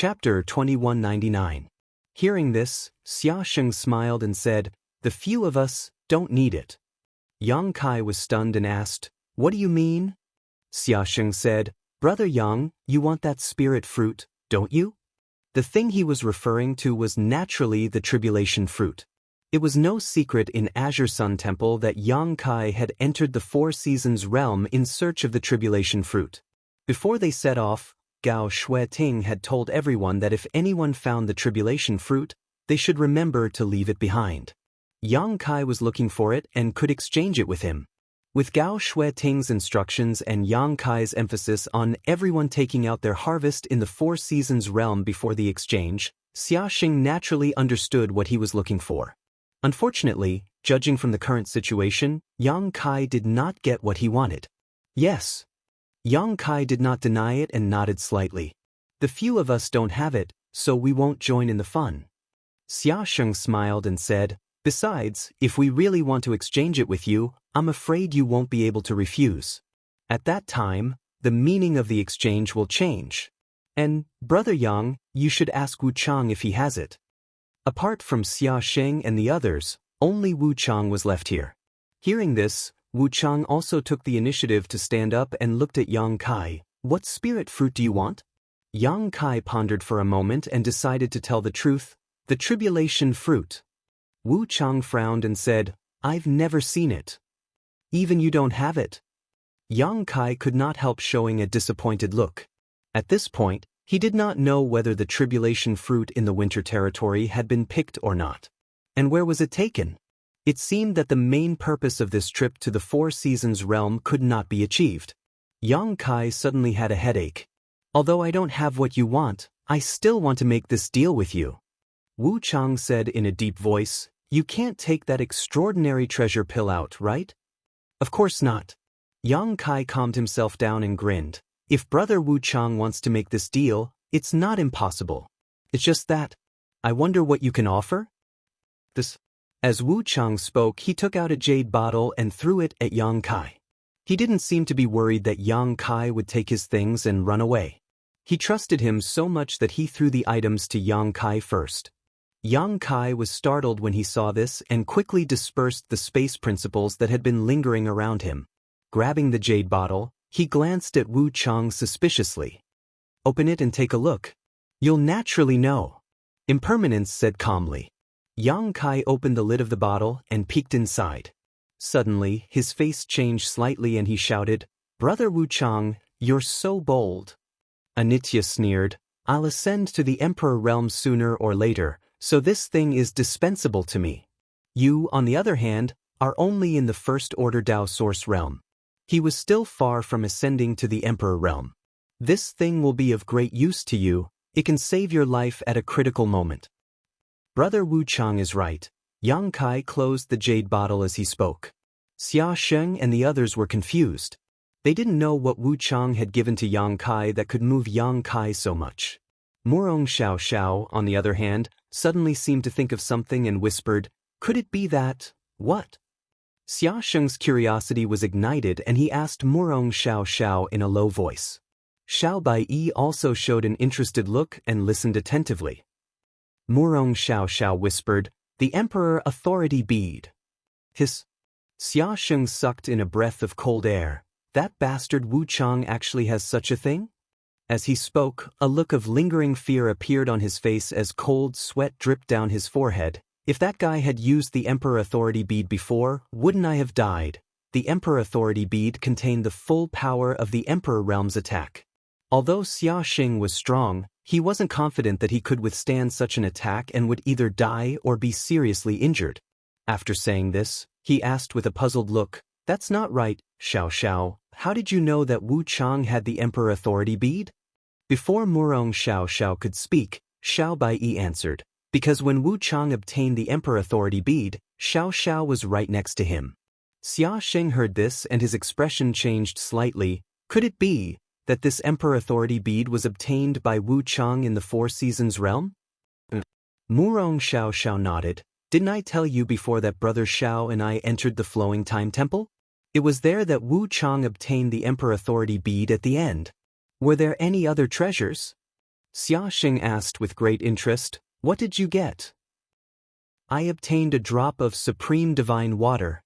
Chapter 2199. Hearing this, Xiaosheng smiled and said, "The few of us don't need it." Yang Kai was stunned and asked, "What do you mean?" Xiaosheng said, "Brother Yang, you want that spirit fruit, don't you?" The thing he was referring to was naturally the tribulation fruit. It was no secret in Azure Sun Temple that Yang Kai had entered the Four Seasons realm in search of the tribulation fruit. Before they set off, Gao Shueting had told everyone that if anyone found the tribulation fruit, they should remember to leave it behind. Yang Kai was looking for it and could exchange it with him. With Gao Shueting's instructions and Yang Kai's emphasis on everyone taking out their harvest in the Four Seasons realm before the exchange, Xiaosheng naturally understood what he was looking for. Unfortunately, judging from the current situation, Yang Kai did not get what he wanted. Yes. Yang Kai did not deny it and nodded slightly. "The few of us don't have it, so we won't join in the fun." Xiaosheng smiled and said, "Besides, if we really want to exchange it with you, I'm afraid you won't be able to refuse. At that time, the meaning of the exchange will change. And, Brother Yang, you should ask Wu Chang if he has it." Apart from Xiaosheng and the others, only Wu Chang was left here. Hearing this, Wu Chang also took the initiative to stand up and looked at Yang Kai. "What spirit fruit do you want?" Yang Kai pondered for a moment and decided to tell the truth, "The tribulation fruit." Wu Chang frowned and said, "I've never seen it." "Even you don't have it?" Yang Kai could not help showing a disappointed look. At this point, he did not know whether the tribulation fruit in the winter territory had been picked or not. And where was it taken? It seemed that the main purpose of this trip to the Four Seasons realm could not be achieved. Yang Kai suddenly had a headache. "Although I don't have what you want, I still want to make this deal with you." Wu Chang said in a deep voice, "You can't take that extraordinary treasure pill out, right?" "Of course not." Yang Kai calmed himself down and grinned. "If Brother Wu Chang wants to make this deal, it's not impossible. It's just that, I wonder what you can offer?" As Wu Chang spoke, he took out a jade bottle and threw it at Yang Kai. He didn't seem to be worried that Yang Kai would take his things and run away. He trusted him so much that he threw the items to Yang Kai first. Yang Kai was startled when he saw this and quickly dispersed the space principles that had been lingering around him. Grabbing the jade bottle, he glanced at Wu Chang suspiciously. "Open it and take a look. You'll naturally know." Impermanence said calmly. Yang Kai opened the lid of the bottle and peeked inside. Suddenly, his face changed slightly and he shouted, "Brother Wu Chang, you're so bold." Anitya sneered, "I'll ascend to the Emperor realm sooner or later, so this thing is dispensable to me. You, on the other hand, are only in the First Order Dao Source realm." He was still far from ascending to the Emperor realm. "This thing will be of great use to you. It can save your life at a critical moment." Brother Wu Chang is right. Yang Kai closed the jade bottle as he spoke. Xiaosheng and the others were confused. They didn't know what Wu Chang had given to Yang Kai that could move Yang Kai so much. Murong Xiao Xiao, on the other hand, suddenly seemed to think of something and whispered, "Could it be that, what?" Xiaosheng's curiosity was ignited and he asked Murong Xiao Xiao in a low voice. Xiao Baiyi also showed an interested look and listened attentively. Murong Xiao Xiao whispered, "The Emperor Authority Bead." Hiss. Xiaosheng sucked in a breath of cold air. "That bastard Wu Chang actually has such a thing?" As he spoke, a look of lingering fear appeared on his face as cold sweat dripped down his forehead. "If that guy had used the Emperor Authority Bead before, wouldn't I have died?" The Emperor Authority Bead contained the full power of the Emperor Realm's attack. Although Xiaosheng was strong, he wasn't confident that he could withstand such an attack and would either die or be seriously injured. After saying this, he asked with a puzzled look, "That's not right, Xiao Xiao. How did you know that Wu Chang had the Emperor Authority Bead?" Before Murong Xiao Xiao could speak, Xiao Baiyi answered, "Because when Wu Chang obtained the Emperor Authority Bead, Xiao Xiao was right next to him." Xiaosheng heard this and his expression changed slightly. Could it be that this Emperor Authority Bead was obtained by Wu Chang in the Four Seasons realm? Murong Xiao Xiao nodded. "Didn't I tell you before that Brother Xiao and I entered the Flowing Time Temple? It was there that Wu Chang obtained the Emperor Authority Bead at the end. Were there any other treasures?" Xia Sheng asked with great interest, "What did you get?" "I obtained a drop of supreme divine water."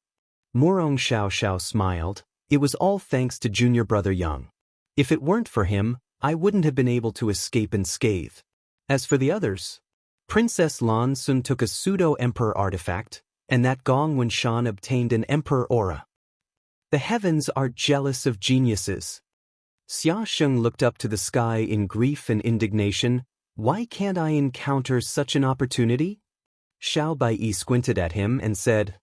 Murong Xiao smiled. "It was all thanks to junior brother Yang. If it weren't for him, I wouldn't have been able to escape unscathed. As for the others, Princess Lan Sun took a pseudo-emperor artifact, and that Gong Wenshan obtained an emperor aura. The heavens are jealous of geniuses." Xia Sheng looked up to the sky in grief and indignation. "Why can't I encounter such an opportunity?" Xiao Baiyi squinted at him and said,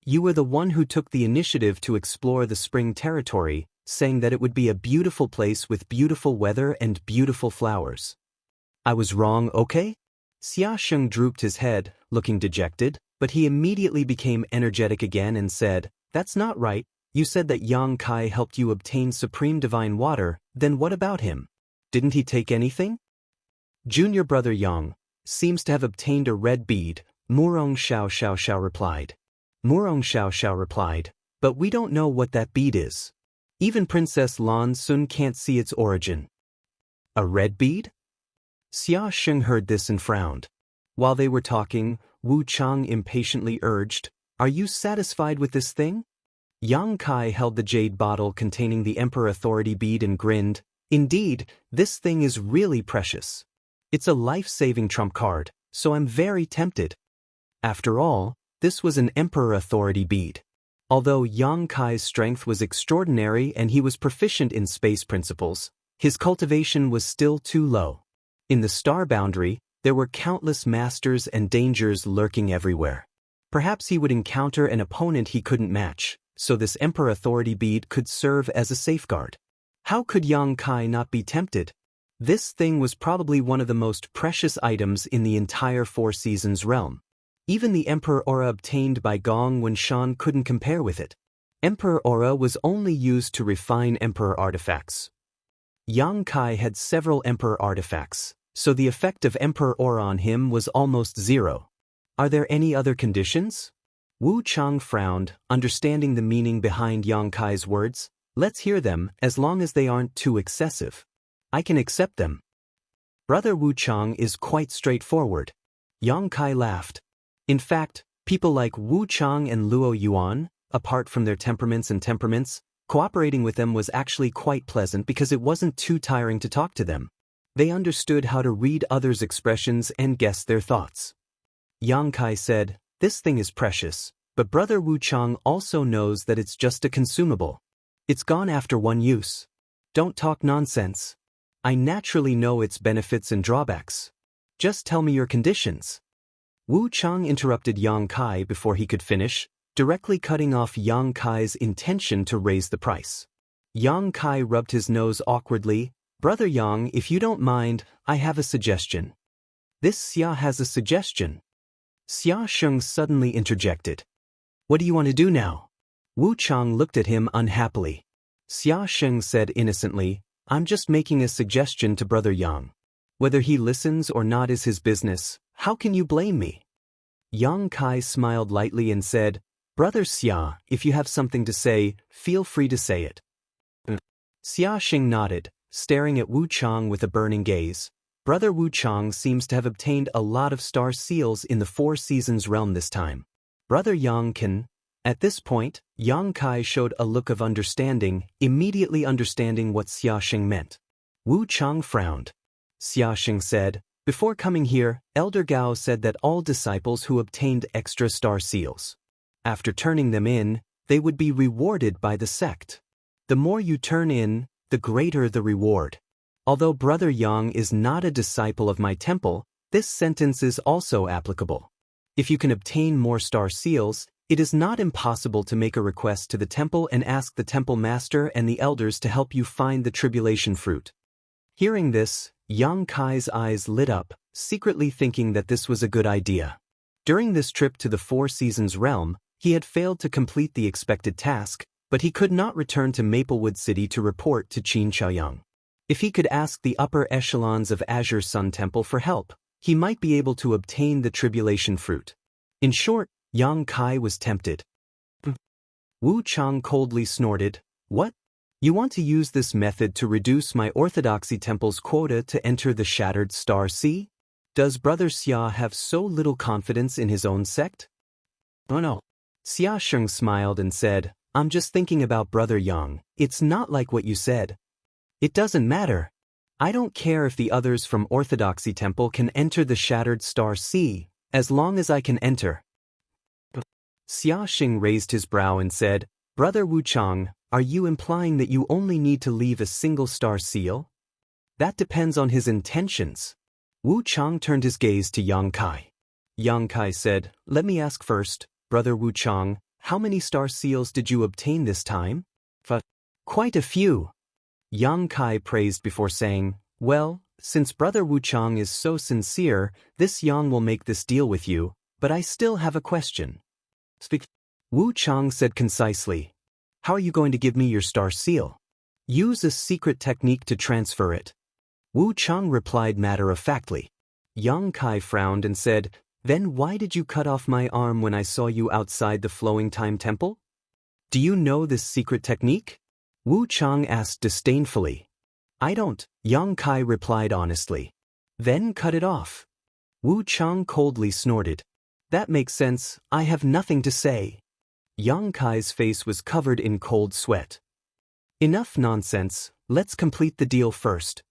"You were the one who took the initiative to explore the spring territory, saying that it would be a beautiful place with beautiful weather and beautiful flowers." "I was wrong, okay?" Xia Sheng drooped his head, looking dejected, but he immediately became energetic again and said, "That's not right. You said that Yang Kai helped you obtain supreme divine water, then what about him? Didn't he take anything?" "Junior brother Yang seems to have obtained a red bead," Murong Xiao replied. Murong Xiao replied, "But we don't know what that bead is. Even Princess Lan Sun can't see its origin." "A red bead?" Xia Sheng heard this and frowned. While they were talking, Wu Chang impatiently urged, "Are you satisfied with this thing?" Yang Kai held the jade bottle containing the Emperor Authority bead and grinned. "Indeed, this thing is really precious. It's a life-saving trump card, so I'm very tempted." After all, this was an Emperor Authority bead. Although Yang Kai's strength was extraordinary and he was proficient in space principles, his cultivation was still too low. In the star boundary, there were countless masters and dangers lurking everywhere. Perhaps he would encounter an opponent he couldn't match, so this Emperor Authority bead could serve as a safeguard. How could Yang Kai not be tempted? This thing was probably one of the most precious items in the entire Four Seasons realm. Even the Emperor Aura obtained by Gong Wenshan couldn't compare with it. Emperor Aura was only used to refine Emperor artifacts. Yang Kai had several Emperor artifacts, so the effect of Emperor Aura on him was almost zero. "Are there any other conditions?" Wu Chang frowned, understanding the meaning behind Yang Kai's words. "Let's hear them, as long as they aren't too excessive. I can accept them." Brother Wu Chang is quite straightforward. Yang Kai laughed. In fact, people like Wu Chang and Luo Yuan, apart from their temperaments, cooperating with them was actually quite pleasant because it wasn't too tiring to talk to them. They understood how to read others' expressions and guess their thoughts. Yang Kai said, "This thing is precious, but Brother Wu Chang also knows that it's just a consumable. It's gone after one use. Don't talk nonsense. I naturally know its benefits and drawbacks. Just tell me your conditions." Wu Chang interrupted Yang Kai before he could finish, directly cutting off Yang Kai's intention to raise the price. Yang Kai rubbed his nose awkwardly. "Brother Yang, if you don't mind, I have a suggestion." "This Xia has a suggestion." Xia Sheng suddenly interjected. "What do you want to do now?" Wu Chang looked at him unhappily. Xia Sheng said innocently, "I'm just making a suggestion to Brother Yang. Whether he listens or not is his business. How can you blame me?" Yang Kai smiled lightly and said, "Brother Xia, if you have something to say, feel free to say it." Xia Sheng nodded, staring at Wu Chang with a burning gaze. Brother Wu Chang seems to have obtained a lot of star seals in the Four Seasons realm this time. Brother Yang can... At this point, Yang Kai showed a look of understanding, immediately understanding what Xia Sheng meant. Wu Chang frowned. Xia Sheng said, "Before coming here, Elder Gao said that all disciples who obtained extra star seals, after turning them in, they would be rewarded by the sect. The more you turn in, the greater the reward. Although Brother Yang is not a disciple of my temple, this sentence is also applicable. If you can obtain more star seals, it is not impossible to make a request to the temple and ask the temple master and the elders to help you find the tribulation fruit." Hearing this, Yang Kai's eyes lit up, secretly thinking that this was a good idea. During this trip to the Four Seasons realm, he had failed to complete the expected task, but he could not return to Maplewood City to report to Qin Chaoyang. If he could ask the upper echelons of Azure Sun Temple for help, he might be able to obtain the tribulation fruit. In short, Yang Kai was tempted. Wu Chang coldly snorted, "What? You want to use this method to reduce my Orthodoxy temple's quota to enter the Shattered Star Sea? Does Brother Xia have so little confidence in his own sect? Oh no. Xia Sheng smiled and said, I'm just thinking about Brother Yang. It's not like what you said. It doesn't matter. I don't care if the others from Orthodoxy Temple can enter the Shattered Star Sea, as long as I can enter. Xia Sheng raised his brow and said, Brother Wu Chang, are you implying that you only need to leave a single star seal? That depends on his intentions. Wu Chang turned his gaze to Yang Kai. Yang Kai said, Let me ask first, Brother Wu Chang, how many star seals did you obtain this time? Quite a few. Yang Kai praised before saying, Well, since Brother Wu Chang is so sincere, this Yang will make this deal with you, but I still have a question. Speak. Wu Chang said concisely, How are you going to give me your star seal? Use a secret technique to transfer it. Wu Chang replied matter-of-factly. Yang Kai frowned and said, Then why did you cut off my arm when I saw you outside the Flowing Time Temple? Do you know this secret technique? Wu Chang asked disdainfully. I don't, Yang Kai replied honestly. Then cut it off. Wu Chang coldly snorted. That makes sense, I have nothing to say. Yang Kai's face was covered in cold sweat. Enough nonsense, let's complete the deal first.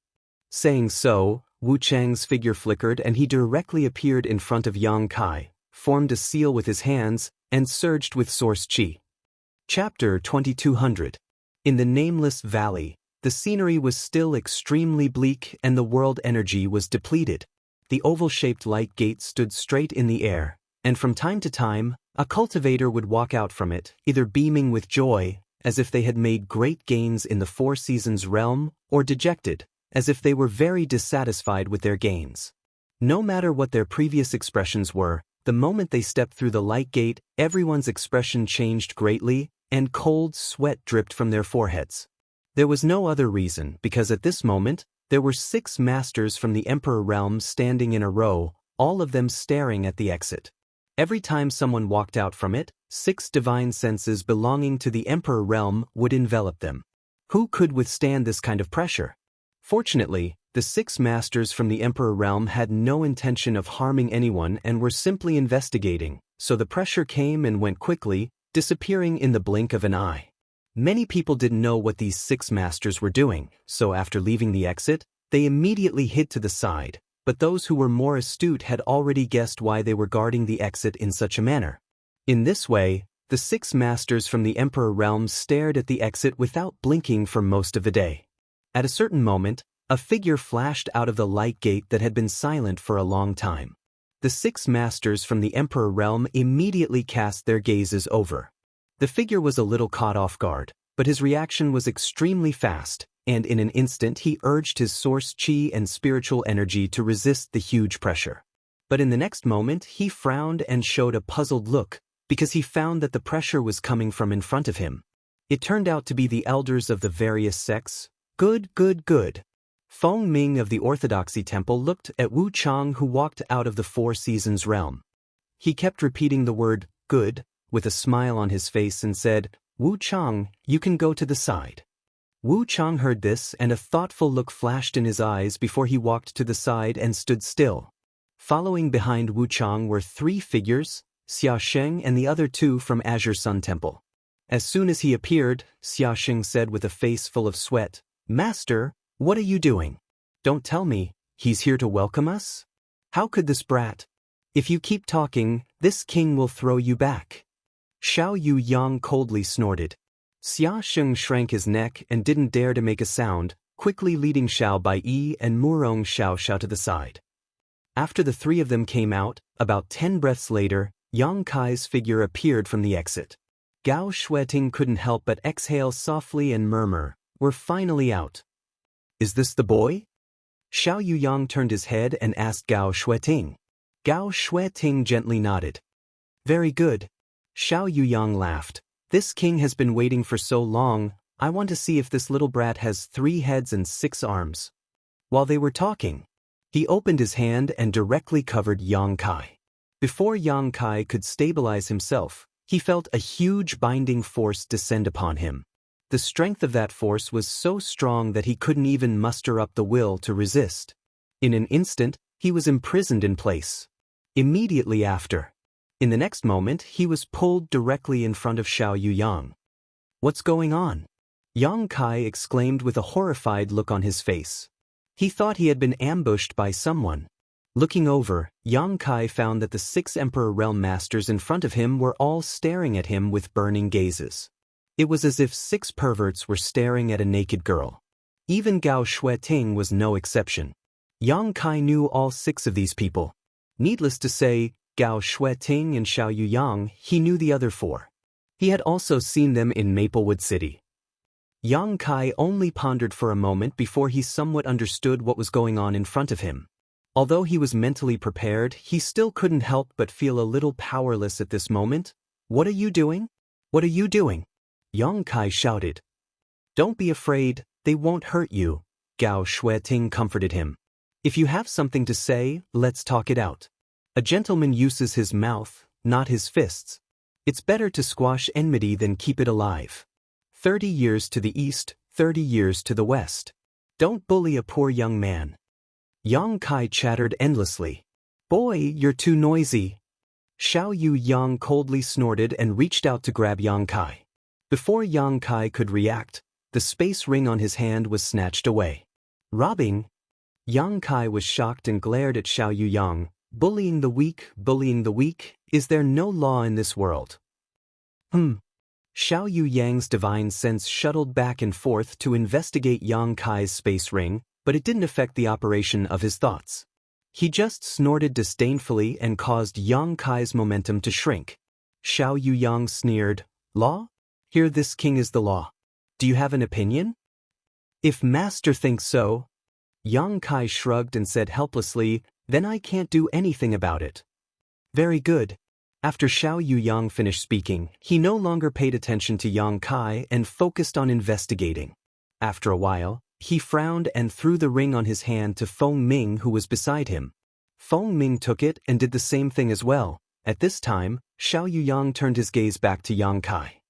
Saying so, Wu Chang's figure flickered and he directly appeared in front of Yang Kai, formed a seal with his hands, and surged with source qi. Chapter 2200. In the nameless valley, the scenery was still extremely bleak and the world energy was depleted. The oval-shaped light gate stood straight in the air, and from time to time, a cultivator would walk out from it, either beaming with joy, as if they had made great gains in the Four Seasons realm, or dejected, as if they were very dissatisfied with their gains. No matter what their previous expressions were, the moment they stepped through the light gate, everyone's expression changed greatly, and cold sweat dripped from their foreheads. There was no other reason, because at this moment, there were 6 masters from the Emperor realm standing in a row, all of them staring at the exit. Every time someone walked out from it, 6 divine senses belonging to the Emperor realm would envelop them. Who could withstand this kind of pressure? Fortunately, the 6 masters from the Emperor realm had no intention of harming anyone and were simply investigating, so the pressure came and went quickly, disappearing in the blink of an eye. Many people didn't know what these 6 masters were doing, so after leaving the exit, they immediately hid to the side, but those who were more astute had already guessed why they were guarding the exit in such a manner. In this way, the 6 masters from the Emperor realm stared at the exit without blinking for most of the day. At a certain moment, a figure flashed out of the light gate that had been silent for a long time. The 6 masters from the Emperor realm immediately cast their gazes over. The figure was a little caught off guard, but his reaction was extremely fast, and in an instant he urged his source qi and spiritual energy to resist the huge pressure. But in the next moment he frowned and showed a puzzled look, because he found that the pressure was coming from in front of him. It turned out to be the elders of the various sects. Good. Feng Ming of the Orthodoxy Temple looked at Wu Chang, who walked out of the Four Seasons realm. He kept repeating the word, good, with a smile on his face and said, Wu Chang, you can go to the side. Wu Chang heard this and a thoughtful look flashed in his eyes before he walked to the side and stood still. Following behind Wu Chang were 3 figures, Xia Sheng and the other 2 from Azure Sun Temple. As soon as he appeared, Xia Sheng said with a face full of sweat, Master, what are you doing? Don't tell me, he's here to welcome us? How could this brat? If you keep talking, this king will throw you back. Xiao Yu Yang coldly snorted. Xia Sheng shrank his neck and didn't dare to make a sound, quickly leading Xiao Bai and Murong Xiao to the side. After the 3 of them came out, about 10 breaths later, Yang Kai's figure appeared from the exit. Gao Shueting couldn't help but exhale softly and murmur, We're finally out. Is this the boy? Xiao Yuyang turned his head and asked Gao Shueting. Gao Shueting gently nodded. Very good. Xiao Yuyang laughed. This king has been waiting for so long, I want to see if this little brat has 3 heads and 6 arms. While they were talking, he opened his hand and directly covered Yang Kai. Before Yang Kai could stabilize himself, he felt a huge binding force descend upon him. The strength of that force was so strong that he couldn't even muster up the will to resist. In an instant, he was imprisoned in place. Immediately after, in the next moment, he was pulled directly in front of Xiao Yuyang. "What's going on?" Yang Kai exclaimed with a horrified look on his face. He thought he had been ambushed by someone. Looking over, Yang Kai found that the 6 Emperor Realm Masters in front of him were all staring at him with burning gazes. It was as if 6 perverts were staring at a naked girl. Even Gao Shueting was no exception. Yang Kai knew all 6 of these people. Needless to say, Gao Shueting and Xiao Yuyang, he knew the other 4. He had also seen them in Maplewood City. Yang Kai only pondered for a moment before he somewhat understood what was going on in front of him. Although he was mentally prepared, he still couldn't help but feel a little powerless at this moment. "What are you doing? What are you doing?" Yang Kai shouted. "Don't be afraid, they won't hurt you," Gao Shueting comforted him. "If you have something to say, let's talk it out. A gentleman uses his mouth, not his fists. It's better to squash enmity than keep it alive. 30 years to the east, 30 years to the west. Don't bully a poor young man." Yang Kai chattered endlessly. "Boy, you're too noisy." Xiao Yuyang coldly snorted and reached out to grab Yang Kai. Before Yang Kai could react, the space ring on his hand was snatched away. "Robbing?" Yang Kai was shocked and glared at Xiao Yuyang. Bullying the weak, is there no law in this world?" Xiao Yuyang's divine sense shuttled back and forth to investigate Yang Kai's space ring, but it didn't affect the operation of his thoughts. He just snorted disdainfully and caused Yang Kai's momentum to shrink. Xiao Yuyang sneered, "Law? Here this king is the law. Do you have an opinion?" "If master thinks so," Yang Kai shrugged and said helplessly, "then I can't do anything about it." "Very good." After Xiao Yuyang finished speaking, he no longer paid attention to Yang Kai and focused on investigating. After a while, he frowned and threw the ring on his hand to Feng Ming, who was beside him. Feng Ming took it and did the same thing as well. At this time, Xiao Yuyang turned his gaze back to Yang Kai.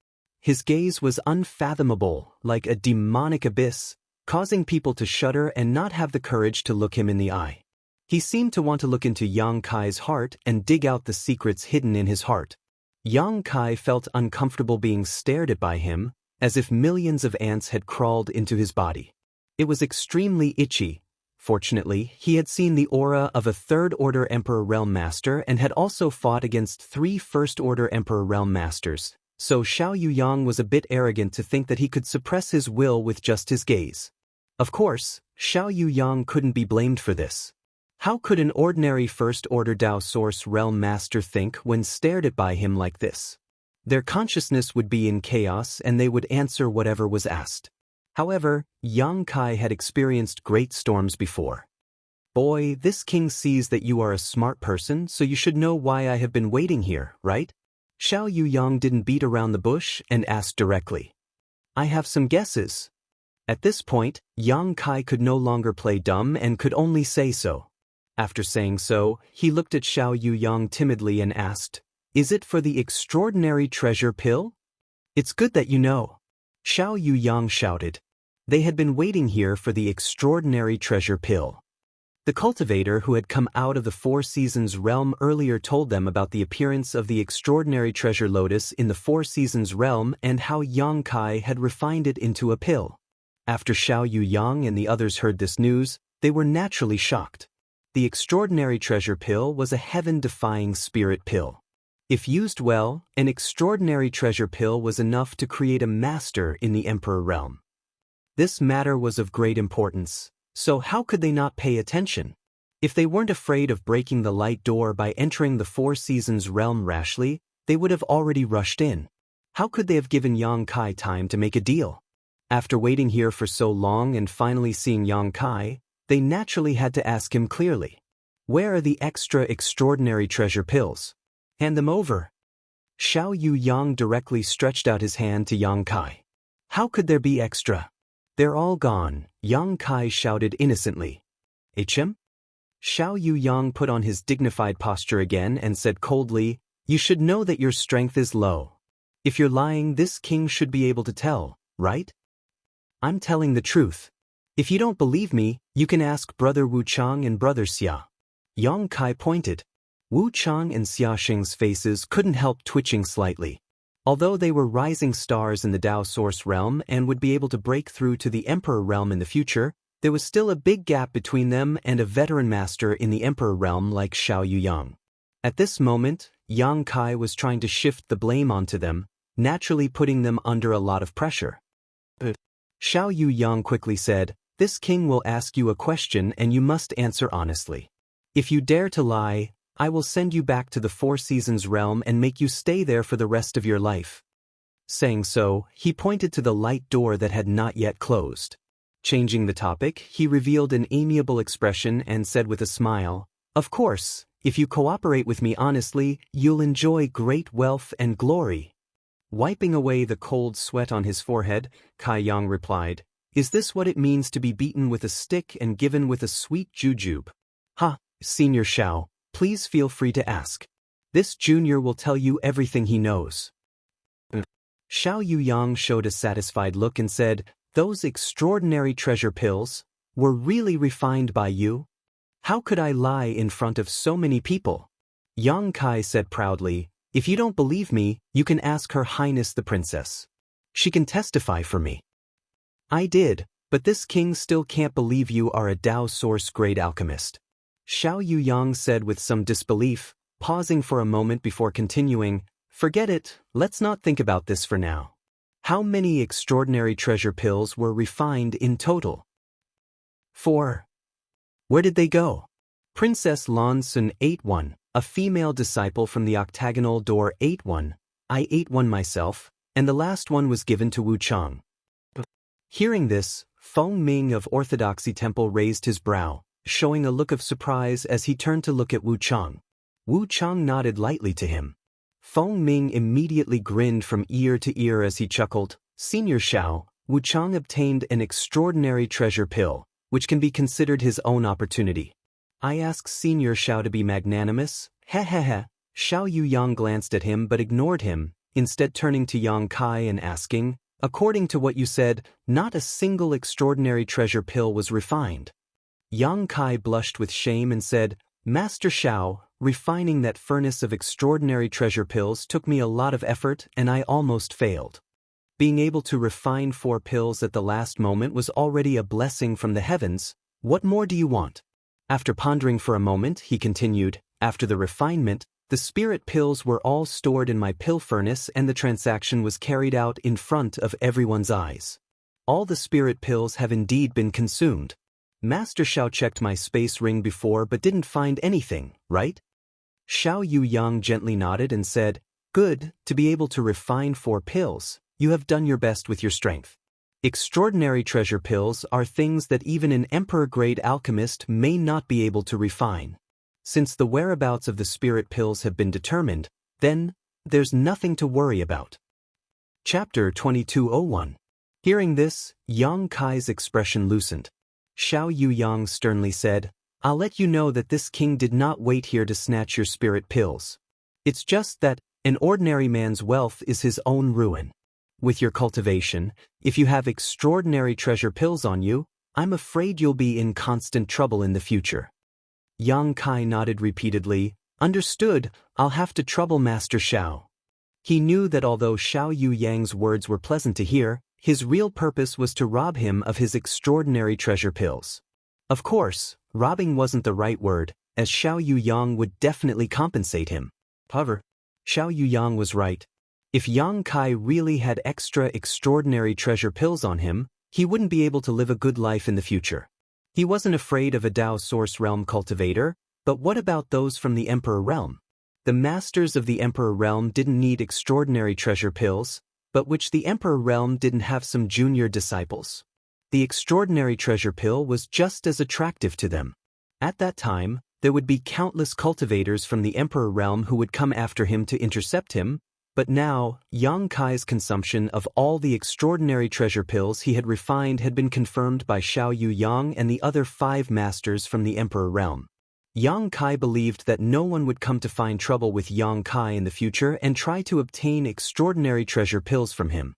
His gaze was unfathomable, like a demonic abyss, causing people to shudder and not have the courage to look him in the eye. He seemed to want to look into Yang Kai's heart and dig out the secrets hidden in his heart. Yang Kai felt uncomfortable being stared at by him, as if millions of ants had crawled into his body. It was extremely itchy. Fortunately, he had seen the aura of a 3rd Order Emperor Realm Master and had also fought against 3 First Order Emperor Realm Masters, so Xiao Yuyang was a bit arrogant to think that he could suppress his will with just his gaze. Of course, Xiao Yuyang couldn't be blamed for this. How could an ordinary First Order Dao Source Realm Master think when stared at by him like this? Their consciousness would be in chaos and they would answer whatever was asked. However, Yang Kai had experienced great storms before. "Boy, this king sees that you are a smart person, so you should know why I have been waiting here, right?" Xiao Yuyang didn't beat around the bush and asked directly. "I have some guesses." At this point, Yang Kai could no longer play dumb and could only say so. After saying so, he looked at Xiao Yuyang timidly and asked, "Is it for the extraordinary treasure pill?" "It's good that you know." Xiao Yuyang shouted. They had been waiting here for the extraordinary treasure pill. The cultivator who had come out of the 4 Seasons realm earlier told them about the appearance of the extraordinary treasure lotus in the 4 Seasons realm and how Yang Kai had refined it into a pill. After Xiao Yuyang and the others heard this news, they were naturally shocked. The extraordinary treasure pill was a heaven-defying spirit pill. If used well, an extraordinary treasure pill was enough to create a master in the Emperor realm. This matter was of great importance, so how could they not pay attention? If they weren't afraid of breaking the light door by entering the 4 Seasons realm rashly, they would have already rushed in. How could they have given Yang Kai time to make a deal? After waiting here for so long and finally seeing Yang Kai, they naturally had to ask him clearly. "Where are the extraordinary treasure pills? Hand them over." Xiao Yuyang directly stretched out his hand to Yang Kai. "How could there be extra?" "They're all gone," Yang Kai shouted innocently. "Him?" Xiao Yuyang put on his dignified posture again and said coldly, "You should know that your strength is low. If you're lying, this king should be able to tell. right? I'm telling the truth. If you don't believe me, you can ask Brother Wu Chang and Brother Xia. Yang Kai pointed. Wu Chang and Xia Xing's faces couldn't help twitching slightly. Although they were rising stars in the Dao Source realm and would be able to break through to the Emperor realm in the future, there was still a big gap between them and a veteran master in the Emperor realm like Xiao Yuyang. At this moment, Yang Kai was trying to shift the blame onto them, naturally putting them under a lot of pressure. But Xiao Yuyang quickly said, "This king will ask you a question and you must answer honestly. If you dare to lie, I will send you back to the Four Seasons realm and make you stay there for the rest of your life." Saying so, he pointed to the light door that had not yet closed. Changing the topic, he revealed an amiable expression and said with a smile, "Of course, if you cooperate with me honestly, you'll enjoy great wealth and glory." Wiping away the cold sweat on his forehead, Kai Yang replied, "Is this what it means to be beaten with a stick and given with a sweet jujube? Ha, Senior Xiao, please feel free to ask. This junior will tell you everything he knows." Xiao Yuyang showed a satisfied look and said, "Those extraordinary treasure pills were really refined by you? How could I lie in front of so many people?" Yang Kai said proudly, "If you don't believe me, you can ask Her Highness the Princess. She can testify for me." "I did, but this king still can't believe you are a Dao Source grade alchemist," Xiao Yuyang said with some disbelief, pausing for a moment before continuing, "Forget it, let's not think about this for now. How many extraordinary treasure pills were refined in total?" 4. Where did they go? Princess Lan Sun ate one, a female disciple from the octagonal door ate one, I ate one myself, and the last one was given to Wu Chang. Hearing this, Feng Ming of Orthodoxy Temple raised his brow, showing a look of surprise as he turned to look at Wu Chang. Wu Chang nodded lightly to him. Feng Ming immediately grinned from ear to ear as he chuckled, "Senior Xiao, Wu Chang obtained an extraordinary treasure pill, which can be considered his own opportunity. I ask Senior Xiao to be magnanimous." Hehehe. Xiao Yuyang glanced at him but ignored him, instead turning to Yang Kai and asking, "According to what you said, not a single extraordinary treasure pill was refined." Yang Kai blushed with shame and said, "Master Xiao, refining that furnace of extraordinary treasure pills took me a lot of effort and I almost failed. Being able to refine 4 pills at the last moment was already a blessing from the heavens. What more do you want?" After pondering for a moment, he continued, "After the refinement, the spirit pills were all stored in my pill furnace and the transaction was carried out in front of everyone's eyes. All the spirit pills have indeed been consumed. Master Xiao checked my space ring before but didn't find anything, right?" Xiao Yuyang gently nodded and said, "Good, to be able to refine 4 pills, you have done your best with your strength. Extraordinary treasure pills are things that even an emperor-grade alchemist may not be able to refine. Since the whereabouts of the spirit pills have been determined, then, there's nothing to worry about." Chapter 2201. Hearing this, Yang Kai's expression loosened. Xiao Yuyang sternly said, "I'll let you know that this king did not wait here to snatch your spirit pills. It's just that an ordinary man's wealth is his own ruin. With your cultivation, if you have extraordinary treasure pills on you, I'm afraid you'll be in constant trouble in the future." Yang Kai nodded repeatedly, "Understood, I'll have to trouble Master Xiao." He knew that although Xiao Yuyang's words were pleasant to hear, his real purpose was to rob him of his extraordinary treasure pills. Of course, robbing wasn't the right word, as Xiao Yuyang would definitely compensate him. However, Xiao Yuyang was right. If Yang Kai really had extra extraordinary treasure pills on him, he wouldn't be able to live a good life in the future. He wasn't afraid of a Dao Source realm cultivator, but what about those from the Emperor realm? The masters of the Emperor realm didn't need extraordinary treasure pills, but which the Emperor realm didn't have some junior disciples. The extraordinary treasure pill was just as attractive to them. At that time, there would be countless cultivators from the Emperor realm who would come after him to intercept him, but now, Yang Kai's consumption of all the extraordinary treasure pills he had refined had been confirmed by Xiao Yuyang and the other 5 masters from the Emperor realm. Yang Kai believed that no one would come to find trouble with Yang Kai in the future and try to obtain extraordinary treasure pills from him.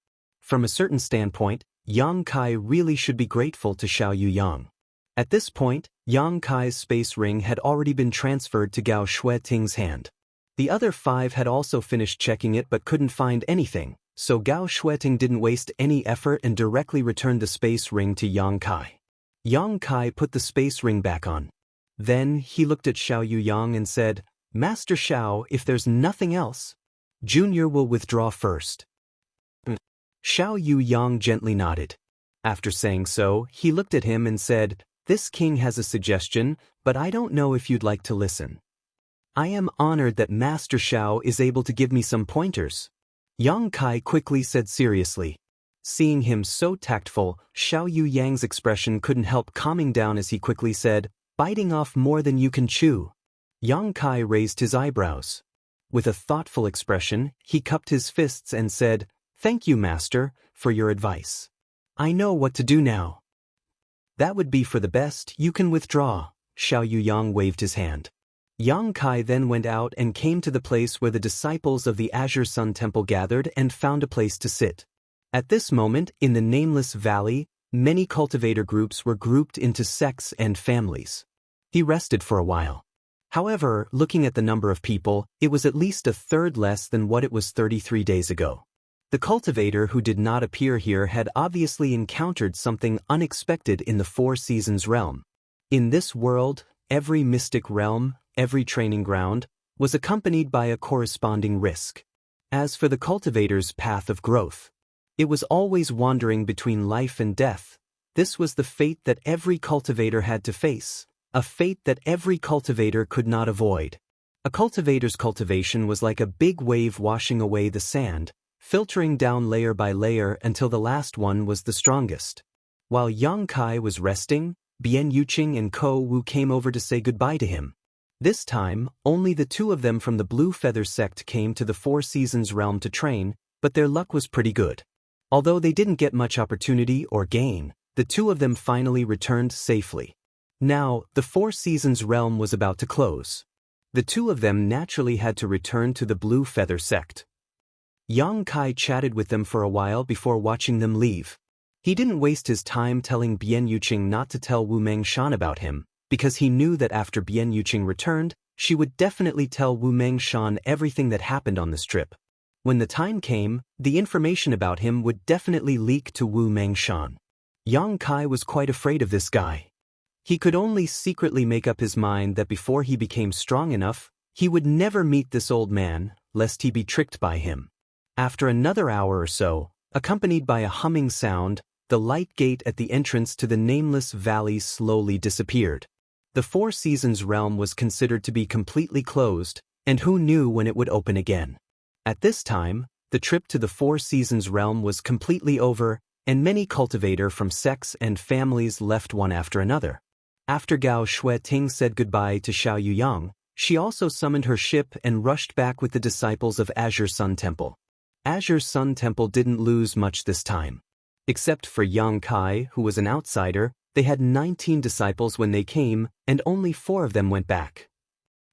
From a certain standpoint, Yang Kai really should be grateful to Xiao Yuyang. At this point, Yang Kai's space ring had already been transferred to Gao Shueting's hand. The other 5 had also finished checking it but couldn't find anything, so Gao Shueting didn't waste any effort and directly returned the space ring to Yang Kai. Yang Kai put the space ring back on. Then he looked at Xiao Yuyang and said, "Master Xiao, if there's nothing else, Junior will withdraw first." Xiao Yuyang gently nodded. After saying so, he looked at him and said, "This king has a suggestion, but I don't know if you'd like to listen." "I am honored that Master Xiao is able to give me some pointers," Yang Kai quickly said seriously. Seeing him so tactful, Xiao Yuyang's expression couldn't help calming down as he quickly said, "Biting off more than you can chew." Yang Kai raised his eyebrows. With a thoughtful expression, he cupped his fists and said, "Thank you, Master, for your advice. I know what to do now." "That would be for the best. You can withdraw." Xiao Yuyang waved his hand. Yang Kai then went out and came to the place where the disciples of the Azure Sun Temple gathered and found a place to sit. At this moment, in the Nameless Valley, many cultivator groups were grouped into sects and families. He rested for a while. However, looking at the number of people, it was at least a third less than what it was 33 days ago. The cultivator who did not appear here had obviously encountered something unexpected in the Four Seasons realm. In this world, every mystic realm, every training ground, was accompanied by a corresponding risk. As for the cultivator's path of growth, it was always wandering between life and death. This was the fate that every cultivator had to face, a fate that every cultivator could not avoid. A cultivator's cultivation was like a big wave washing away the sand, filtering down layer by layer until the last one was the strongest. While Yang Kai was resting, Bian Yuqing and Ko Wu came over to say goodbye to him. This time, only the 2 of them from the Blue Feather sect came to the Four Seasons realm to train, but their luck was pretty good. Although they didn't get much opportunity or gain, the 2 of them finally returned safely. Now, the Four Seasons realm was about to close. The 2 of them naturally had to return to the Blue Feather sect. Yang Kai chatted with them for a while before watching them leave. He didn't waste his time telling Bian Yuqing not to tell Wu Mengshan about him, because he knew that after Bian Yuqing returned, she would definitely tell Wu Mengshan everything that happened on this trip. When the time came, the information about him would definitely leak to Wu Mengshan. Yang Kai was quite afraid of this guy. He could only secretly make up his mind that before he became strong enough, he would never meet this old man, lest he be tricked by him. After another hour or so, accompanied by a humming sound, the light gate at the entrance to the Nameless Valley slowly disappeared. The Four Seasons realm was considered to be completely closed, and who knew when it would open again. At this time, the trip to the Four Seasons realm was completely over, and many cultivator from sects and families left one after another. After Gao Shueting said goodbye to Xiao Yuyang, she also summoned her ship and rushed back with the disciples of Azure Sun Temple. Azure Sun Temple didn't lose much this time. Except for Yang Kai, who was an outsider, they had 19 disciples when they came, and only 4 of them went back.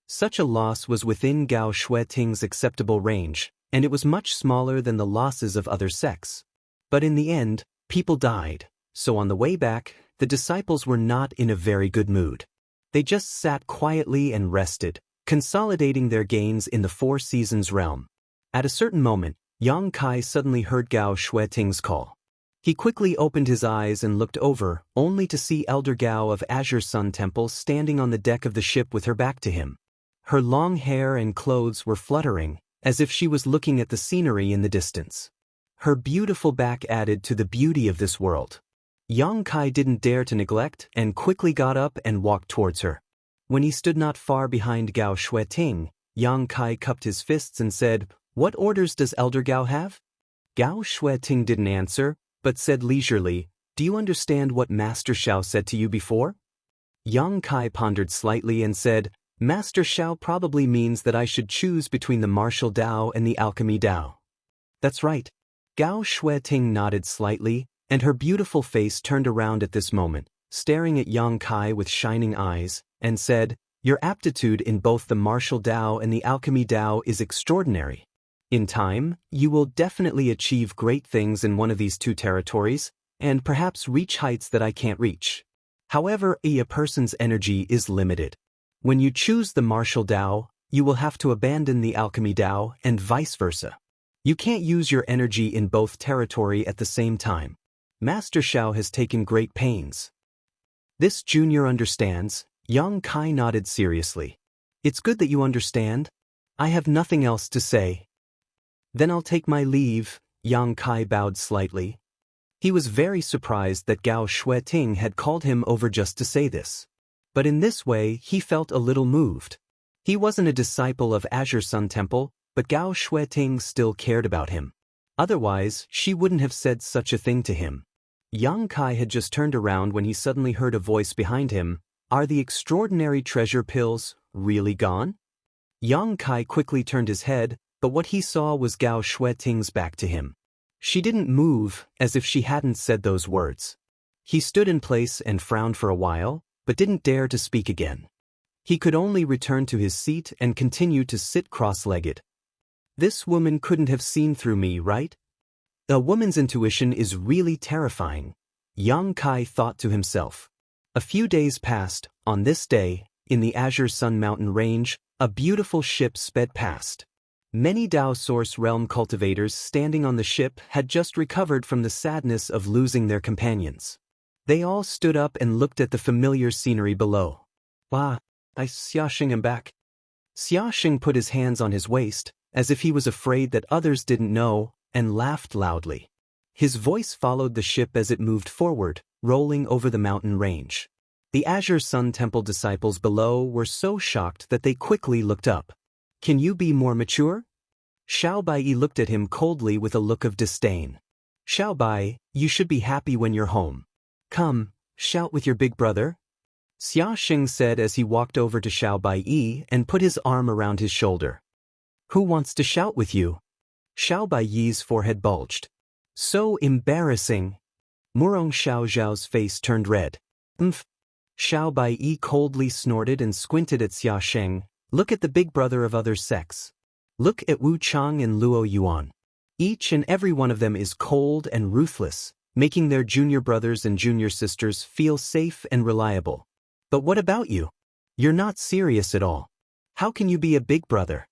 Such a loss was within Gao Shueting's acceptable range, and it was much smaller than the losses of other sects. But in the end, people died, so on the way back, the disciples were not in a very good mood. They just sat quietly and rested, consolidating their gains in the Four Seasons realm. At a certain moment, Yang Kai suddenly heard Gao Shueting's call. He quickly opened his eyes and looked over, only to see Elder Gao of Azure Sun Temple standing on the deck of the ship with her back to him. Her long hair and clothes were fluttering, as if she was looking at the scenery in the distance. Her beautiful back added to the beauty of this world. Yang Kai didn't dare to neglect and quickly got up and walked towards her. When he stood not far behind Gao Shueting, Yang Kai cupped his fists and said, "What orders does Elder Gao have?" Gao Shueting didn't answer, but said leisurely, "Do you understand what Master Xiao said to you before?" Yang Kai pondered slightly and said, "Master Xiao probably means that I should choose between the martial Dao and the alchemy Dao." "That's right." Gao Shueting nodded slightly, and her beautiful face turned around at this moment, staring at Yang Kai with shining eyes, and said, "Your aptitude in both the martial Dao and the alchemy Dao is extraordinary. In time, you will definitely achieve great things in one of these two territories, and perhaps reach heights that I can't reach. However, a person's energy is limited. When you choose the martial Dao, you will have to abandon the alchemy Dao and vice versa. You can't use your energy in both territory at the same time. Master Xiao has taken great pains. This junior understands. Yang Kai nodded seriously. It's good that you understand. I have nothing else to say. Then I'll take my leave. Yang Kai bowed slightly. He was very surprised that Gao Shueting had called him over just to say this. But in this way, he felt a little moved. He wasn't a disciple of Azure Sun Temple, but Gao Shueting still cared about him. Otherwise, she wouldn't have said such a thing to him. Yang Kai had just turned around when he suddenly heard a voice behind him. Are the extraordinary treasure pills really gone? Yang Kai quickly turned his head, but what he saw was Gao Shueting's back to him. She didn't move, as if she hadn't said those words. He stood in place and frowned for a while, but didn't dare to speak again. He could only return to his seat and continue to sit cross-legged. This woman couldn't have seen through me, right? A woman's intuition is really terrifying, Yang Kai thought to himself. A few days passed. On this day, in the Azure Sun Mountain Range, a beautiful ship sped past. Many Dao Source Realm cultivators standing on the ship had just recovered from the sadness of losing their companions. They all stood up and looked at the familiar scenery below. Wow, Xiaxing am back. Xiaxing put his hands on his waist, as if he was afraid that others didn't know, and laughed loudly. His voice followed the ship as it moved forward, rolling over the mountain range. The Azure Sun Temple disciples below were so shocked that they quickly looked up. Can you be more mature? Xiao Bai looked at him coldly with a look of disdain. Xiao Bai, you should be happy when you're home. Come, shout with your big brother. Xia Xing said as he walked over to Xiao Bai and put his arm around his shoulder. Who wants to shout with you? Xiao Bai's forehead bulged. So embarrassing. Murong Xiao Zhao's face turned red. Xiao Bai coldly snorted and squinted at Xia Sheng. Look at the big brother of other sects. Look at Wu Chang and Luo Yuan. Each and every one of them is cold and ruthless, making their junior brothers and junior sisters feel safe and reliable. But what about you? You're not serious at all. How can you be a big brother?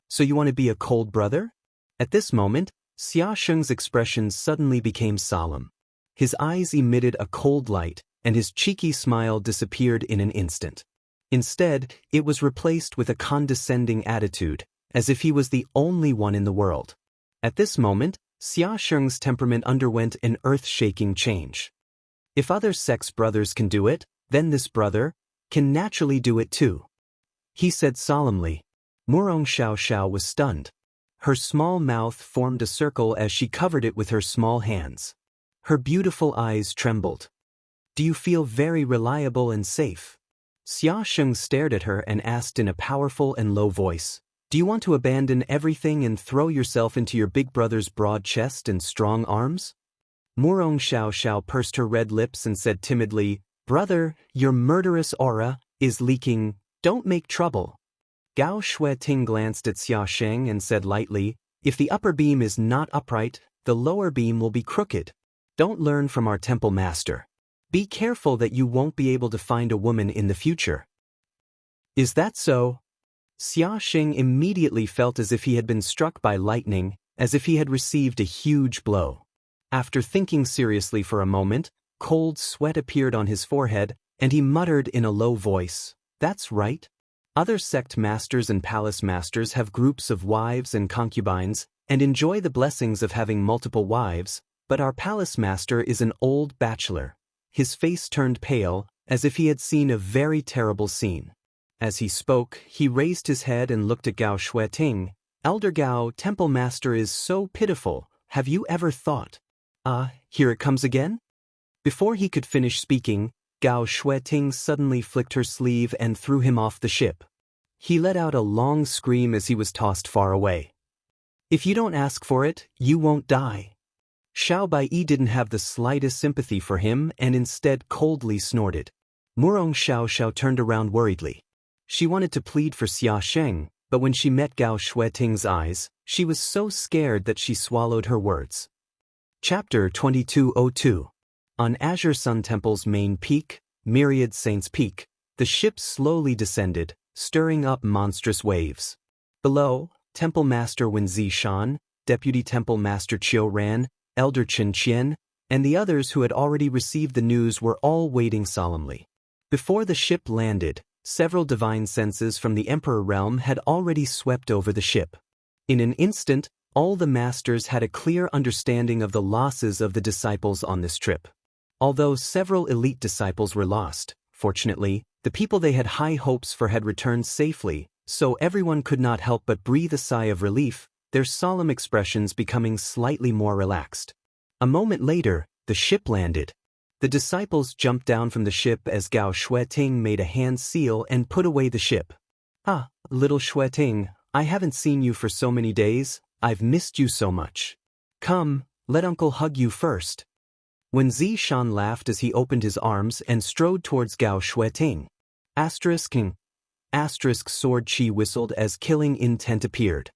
So you want to be a cold brother? At this moment, Xia Sheng's expression suddenly became solemn. His eyes emitted a cold light, and his cheeky smile disappeared in an instant. Instead, it was replaced with a condescending attitude, as if he was the only one in the world. At this moment, Xia Sheng's temperament underwent an earth-shaking change. If other sects' brothers can do it, then this brother can naturally do it too. He said solemnly. Murong Xiao Xiao was stunned. Her small mouth formed a circle as she covered it with her small hands. Her beautiful eyes trembled. Do you feel very reliable and safe? Xia Sheng stared at her and asked in a powerful and low voice. Do you want to abandon everything and throw yourself into your big brother's broad chest and strong arms? Murong Xiao Xiao pursed her red lips and said timidly, Brother, your murderous aura is leaking. Don't make trouble. Gao Shueting glanced at Xia Sheng and said lightly, If the upper beam is not upright, the lower beam will be crooked. Don't learn from our temple master. Be careful that you won't be able to find a woman in the future. Is that so? Xia Sheng immediately felt as if he had been struck by lightning, as if he had received a huge blow. After thinking seriously for a moment, cold sweat appeared on his forehead, and he muttered in a low voice, That's right. Other sect masters and palace masters have groups of wives and concubines, and enjoy the blessings of having multiple wives, but our palace master is an old bachelor. His face turned pale, as if he had seen a very terrible scene. As he spoke, he raised his head and looked at Gao Shueting. Elder Gao, temple master is so pitiful, have you ever thought? Here it comes again? Before he could finish speaking, Gao Shueting suddenly flicked her sleeve and threw him off the ship. He let out a long scream as he was tossed far away. If you don't ask for it, you won't die. Xiao Bai didn't have the slightest sympathy for him and instead coldly snorted. Murong Xiao Xiao turned around worriedly. She wanted to plead for Xia Sheng, but when she met Gao Shueting's eyes, she was so scared that she swallowed her words. Chapter 2202. On Azure Sun Temple's main peak, Myriad Saints Peak, the ship slowly descended, stirring up monstrous waves. Below, Temple Master Wenzi Shan, Deputy Temple Master Qiu Ran, Elder Chen Qian, and the others who had already received the news were all waiting solemnly. Before the ship landed, several divine senses from the Emperor realm had already swept over the ship. In an instant, all the masters had a clear understanding of the losses of the disciples on this trip. Although several elite disciples were lost, fortunately, the people they had high hopes for had returned safely, so everyone could not help but breathe a sigh of relief, their solemn expressions becoming slightly more relaxed. A moment later, the ship landed. The disciples jumped down from the ship as Gao Shueting made a hand seal and put away the ship. "Ah, little Shueting, I haven't seen you for so many days, I've missed you so much. Come, let Uncle hug you first." Wenzi Shan laughed as he opened his arms and strode towards Gao Shueting. Asterisk sword chi whistled as killing intent appeared.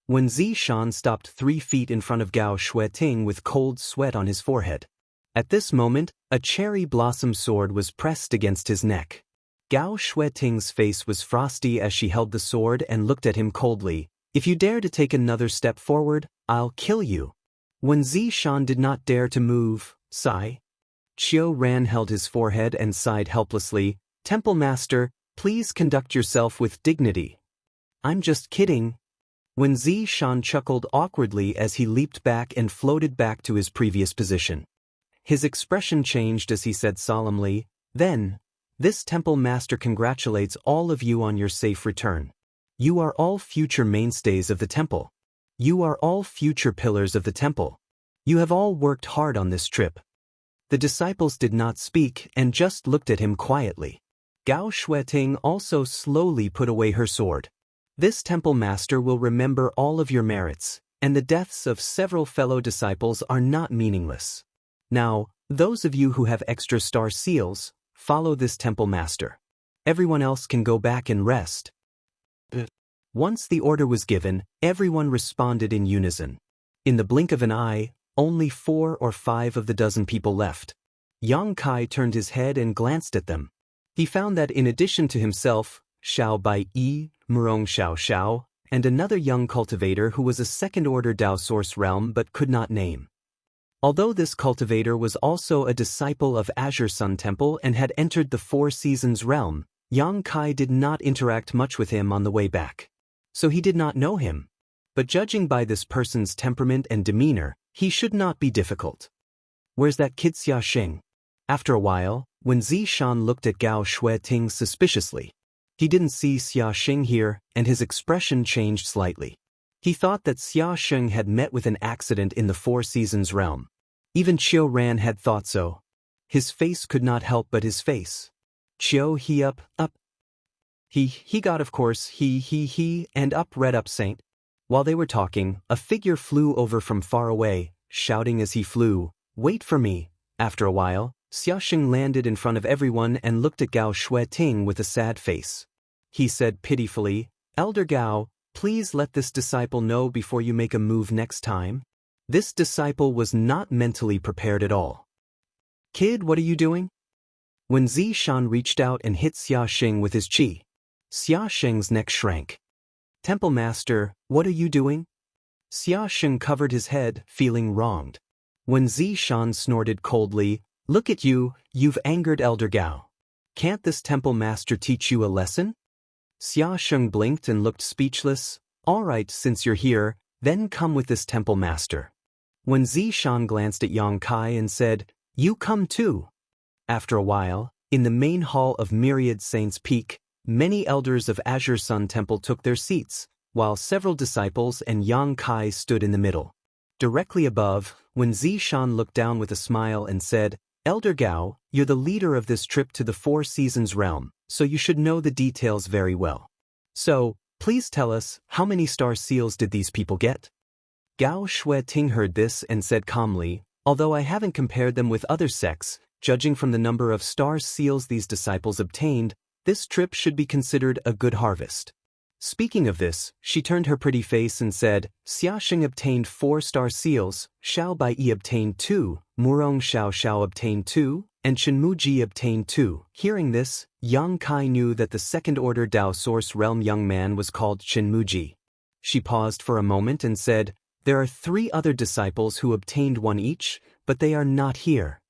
Wenzi Shan stopped 3 feet in front of Gao Shueting with cold sweat on his forehead. At this moment, a cherry blossom sword was pressed against his neck. Gao Shueting's face was frosty as she held the sword and looked at him coldly. "If you dare to take another step forward, I'll kill you." Wenzi Shan did not dare to move. Sigh. Qiu Ran held his forehead and sighed helplessly. "Temple Master, please conduct yourself with dignity." "I'm just kidding." Wenzi Shan chuckled awkwardly as he leaped back and floated back to his previous position. His expression changed as he said solemnly, "Then, this Temple Master congratulates all of you on your safe return. You are all future mainstays of the temple. You are all future pillars of the temple. You have all worked hard on this trip." The disciples did not speak and just looked at him quietly. Gao Shueting also slowly put away her sword. "This Temple Master will remember all of your merits, and the deaths of several fellow disciples are not meaningless. Now, those of you who have extra star seals, follow this Temple Master. Everyone else can go back and rest." Once the order was given, everyone responded in unison. In the blink of an eye, only 4 or 5 of the dozen people left. Yang Kai turned his head and glanced at them. He found that in addition to himself, Xiao Bai-yi, Murong Xiao, and another young cultivator who was a second-order Dao Source realm but could not name. Although this cultivator was also a disciple of Azure Sun Temple and had entered the Four Seasons realm, Yang Kai did not interact much with him on the way back. So he did not know him. But judging by this person's temperament and demeanor, he should not be difficult. "Where's that kid Xia Xing?" After a while, Wenzi Shan looked at Gao Shueting suspiciously. He didn't see Xia Xing here, and his expression changed slightly. He thought that Xia Xing had met with an accident in the Four Seasons realm. Even Qiu Ran had thought so. His face could not help but his face. "Qiu he up. He got of course, he, and up red up Saint." While they were talking, a figure flew over from far away, shouting as he flew, "Wait for me." After a while, Xia Xing landed in front of everyone and looked at Gao Shueting with a sad face. He said pitifully, "Elder Gao, please let this disciple know before you make a move next time." This disciple was not mentally prepared at all. "Kid, what are you doing?" Wenzi Shan reached out and hit Xia Xing with his chi. Xia Xing's neck shrank. "Temple Master, what are you doing?" Xia Xing covered his head, feeling wronged. Wenzi Shan snorted coldly, "Look at you, you've angered Elder Gao. Can't this Temple Master teach you a lesson?" Xia Xing blinked and looked speechless. "All right, since you're here, then come with this Temple Master." Wenzi Shan glanced at Yang Kai and said, "You come too." After a while, in the main hall of Myriad Saints Peak, many elders of Azure Sun Temple took their seats, while several disciples and Yang Kai stood in the middle. Directly above, Wenzi Shan looked down with a smile and said, "Elder Gao, you're the leader of this trip to the Four Seasons realm, so you should know the details very well. So, please tell us, how many star seals did these people get?" Gao Shueting heard this and said calmly, "Although I haven't compared them with other sects, judging from the number of star seals these disciples obtained, this trip should be considered a good harvest." Speaking of this, she turned her pretty face and said, Xiaosheng obtained 4 star seals, Xiao Baiyi obtained 2, Murong Xiao obtained 2, and Chenmuji obtained 2. Hearing this, Yang Kai knew that the second-order Dao Source Realm young man was called Chenmuji. She paused for a moment and said, There are 3 other disciples who obtained 1 each, but they are not here.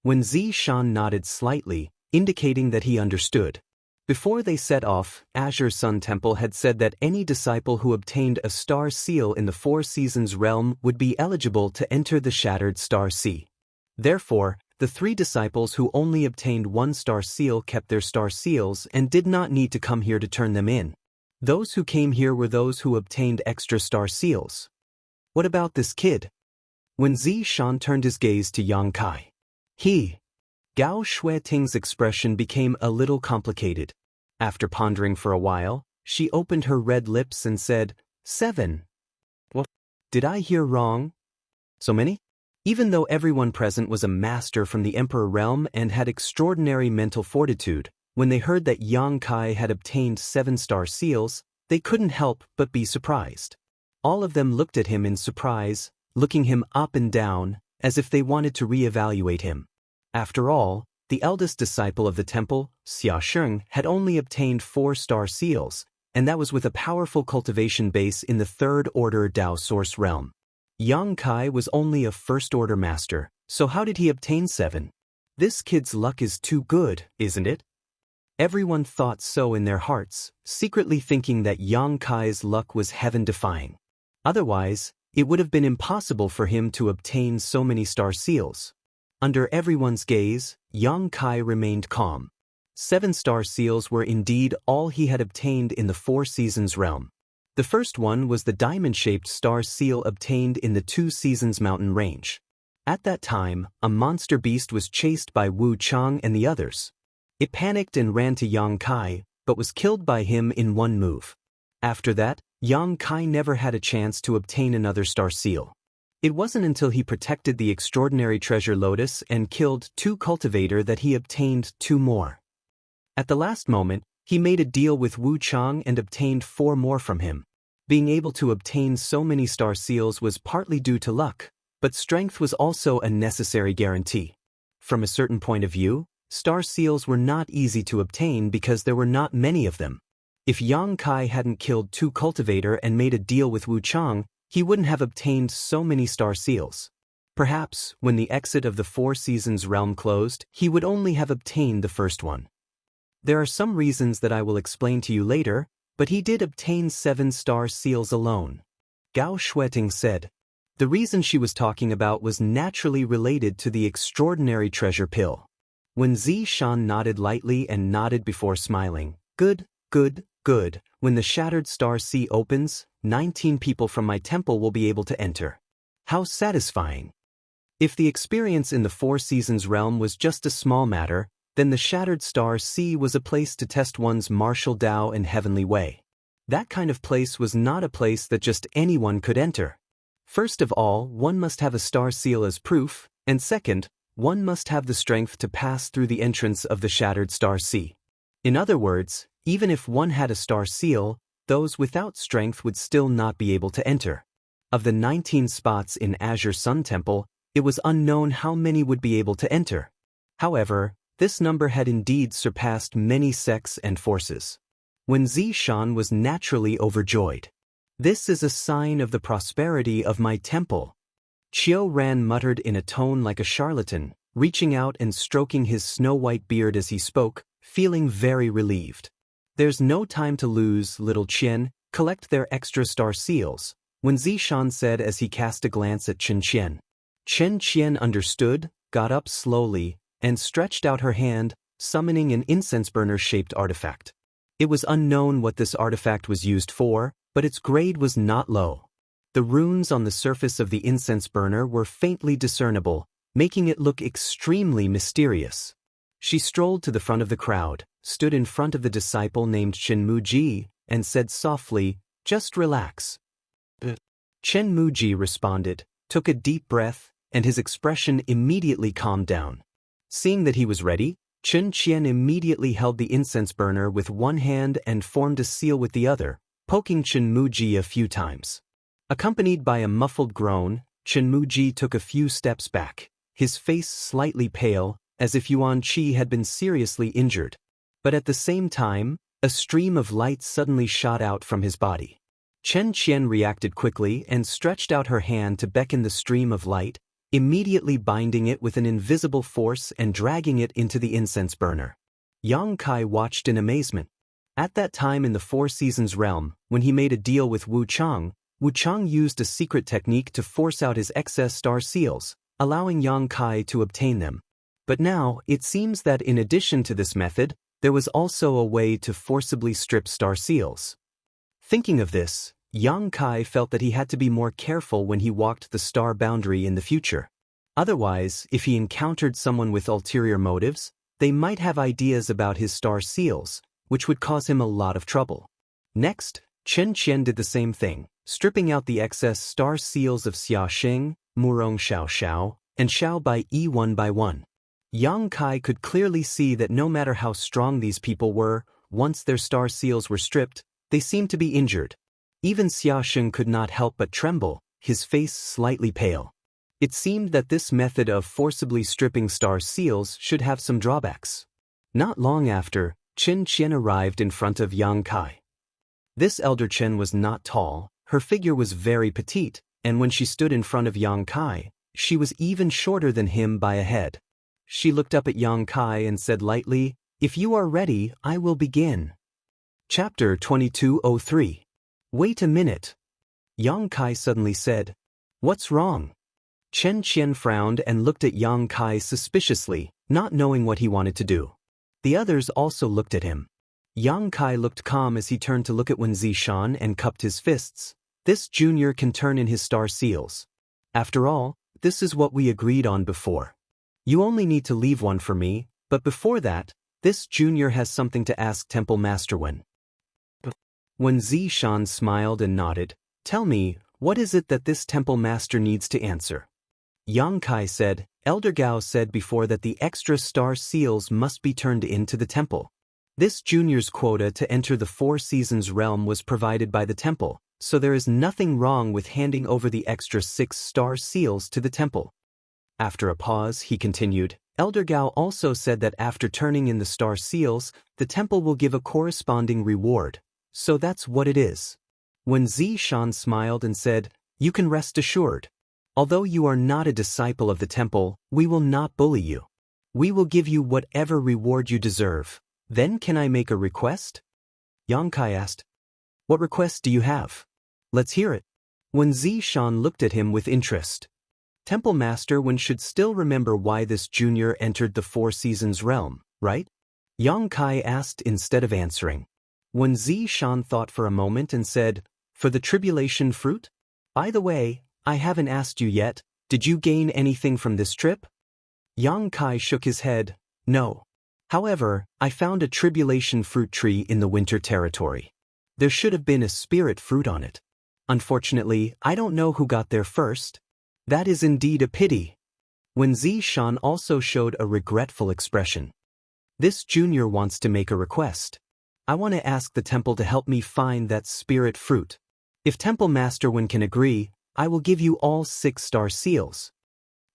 When Zi Shan nodded slightly, indicating that he understood. Before they set off, Azure Sun Temple had said that any disciple who obtained a star seal in the 4 Seasons realm would be eligible to enter the Shattered Star Sea. Therefore, the 3 disciples who only obtained 1 star seal kept their star seals and did not need to come here to turn them in. Those who came here were those who obtained extra star seals. What about this kid? When Zi Shan turned his gaze to Yang Kai. Gao Shueting's expression became a little complicated. After pondering for a while, she opened her red lips and said, 7. What? Did I hear wrong? So many? Even though everyone present was a master from the Emperor realm and had extraordinary mental fortitude, when they heard that Yang Kai had obtained 7 star seals, they couldn't help but be surprised. All of them looked at him in surprise, looking him up and down, as if they wanted to re-evaluate him. After all, the eldest disciple of the temple, Xiaosheng, had only obtained 4 star seals, and that was with a powerful cultivation base in the 3rd order Dao Source realm. Yang Kai was only a 1st order master, so how did he obtain 7? This kid's luck is too good, isn't it? Everyone thought so in their hearts, secretly thinking that Yang Kai's luck was heaven-defying. Otherwise, it would have been impossible for him to obtain so many star seals. Under everyone's gaze, Yang Kai remained calm. 7 star seals were indeed all he had obtained in the 4 Seasons realm. The first one was the diamond-shaped star seal obtained in the 2 Seasons mountain range. At that time, a monster beast was chased by Wu Chang and the others. It panicked and ran to Yang Kai, but was killed by him in 1 move. After that, Yang Kai never had a chance to obtain another star seal. It wasn't until he protected the extraordinary treasure lotus and killed 2 cultivator that he obtained 2 more. At the last moment, he made a deal with Wu Chang and obtained 4 more from him. Being able to obtain so many star seals was partly due to luck, but strength was also a necessary guarantee. From a certain point of view, star seals were not easy to obtain because there were not many of them. If Yang Kai hadn't killed 2 cultivator and made a deal with Wu Chang, he wouldn't have obtained so many star seals. Perhaps, when the exit of the 4 Seasons realm closed, he would only have obtained the first one. There are some reasons that I will explain to you later, but he did obtain 7 star seals alone. Gao Shueting said. The reason she was talking about was naturally related to the extraordinary treasure pill. When Zi Shan nodded lightly and nodded before smiling, Good. When the Shattered Star Sea opens, 19 people from my temple will be able to enter. How satisfying. If the experience in the 4 Seasons realm was just a small matter, then the Shattered Star Sea was a place to test one's martial Dao and heavenly way. That kind of place was not a place that just anyone could enter. First of all, one must have a star seal as proof, and second, one must have the strength to pass through the entrance of the Shattered Star Sea. In other words, even if one had a star seal, those without strength would still not be able to enter. Of the 19 spots in Azure Sun Temple, it was unknown how many would be able to enter. However, this number had indeed surpassed many sects and forces. When Zi Shan was naturally overjoyed. This is a sign of the prosperity of my temple. Qiu Ran muttered in a tone like a charlatan, reaching out and stroking his snow-white beard as he spoke, feeling very relieved. There's no time to lose, little Qian, collect their extra star seals, when Zi Shan said as he cast a glance at Chen Qian. Chen Qian understood, got up slowly, and stretched out her hand, summoning an incense burner-shaped artifact. It was unknown what this artifact was used for, but its grade was not low. The runes on the surface of the incense burner were faintly discernible, making it look extremely mysterious. She strolled to the front of the crowd, stood in front of the disciple named Chen Muji, and said softly, "Just relax." Chen Muji responded, took a deep breath, and his expression immediately calmed down. Seeing that he was ready, Chen Qian immediately held the incense burner with one hand and formed a seal with the other, poking Chen Muji a few times. Accompanied by a muffled groan, Chen Muji took a few steps back, his face slightly pale, as if Yuan Qi had been seriously injured. But at the same time, a stream of light suddenly shot out from his body. Chen Qian reacted quickly and stretched out her hand to beckon the stream of light, immediately binding it with an invisible force and dragging it into the incense burner. Yang Kai watched in amazement. At that time in the Four Seasons realm, when he made a deal with Wu Chang used a secret technique to force out his excess star seals, allowing Yang Kai to obtain them. But now, it seems that in addition to this method, there was also a way to forcibly strip star seals. Thinking of this, Yang Kai felt that he had to be more careful when he walked the star boundary in the future. Otherwise, if he encountered someone with ulterior motives, they might have ideas about his star seals, which would cause him a lot of trouble. Next, Chen Qian did the same thing, stripping out the excess star seals of Xia Xing, Murong Xiao Xiao, and Xiao Bai Yi one by one. Yang Kai could clearly see that no matter how strong these people were, once their star seals were stripped, they seemed to be injured. Even Xia Xing could not help but tremble, his face slightly pale. It seemed that this method of forcibly stripping star seals should have some drawbacks. Not long after, Chen Qian arrived in front of Yang Kai. This elder Chen was not tall, her figure was very petite, and when she stood in front of Yang Kai, she was even shorter than him by a head. She looked up at Yang Kai and said lightly, "If you are ready, I will begin." Chapter 2203. Wait a minute. Yang Kai suddenly said, "What's wrong?" Chen Qian frowned and looked at Yang Kai suspiciously, not knowing what he wanted to do. The others also looked at him. Yang Kai looked calm as he turned to look at Wen Zishan and cupped his fists. This junior can turn in his star seals. After all, this is what we agreed on before. You only need to leave one for me, but before that, this junior has something to ask Temple Master Wen. Wen Zishan smiled and nodded. Tell me, what is it that this Temple Master needs to answer? Yang Kai said, Elder Gao said before that the extra star seals must be turned into the temple. This junior's quota to enter the Four Seasons realm was provided by the temple, so there is nothing wrong with handing over the extra 6 star seals to the temple. After a pause, he continued, Elder Gao also said that after turning in the star seals, the temple will give a corresponding reward. So that's what it is. When Zishan smiled and said, You can rest assured. Although you are not a disciple of the temple, we will not bully you. We will give you whatever reward you deserve. Then can I make a request? Yang Kai asked. What request do you have? Let's hear it. When Zishan looked at him with interest. Temple Master Wen should still remember why this junior entered the Four Seasons realm, right? Yang Kai asked instead of answering. When Zishan thought for a moment and said, For the tribulation fruit? By the way, I haven't asked you yet, did you gain anything from this trip? Yang Kai shook his head, No. However, I found a tribulation fruit tree in the winter territory. There should have been a spirit fruit on it. Unfortunately, I don't know who got there first. That is indeed a pity. When Zishan also showed a regretful expression. This junior wants to make a request. I want to ask the temple to help me find that spirit fruit. If Temple Master Wen can agree, I will give you all 6 star seals.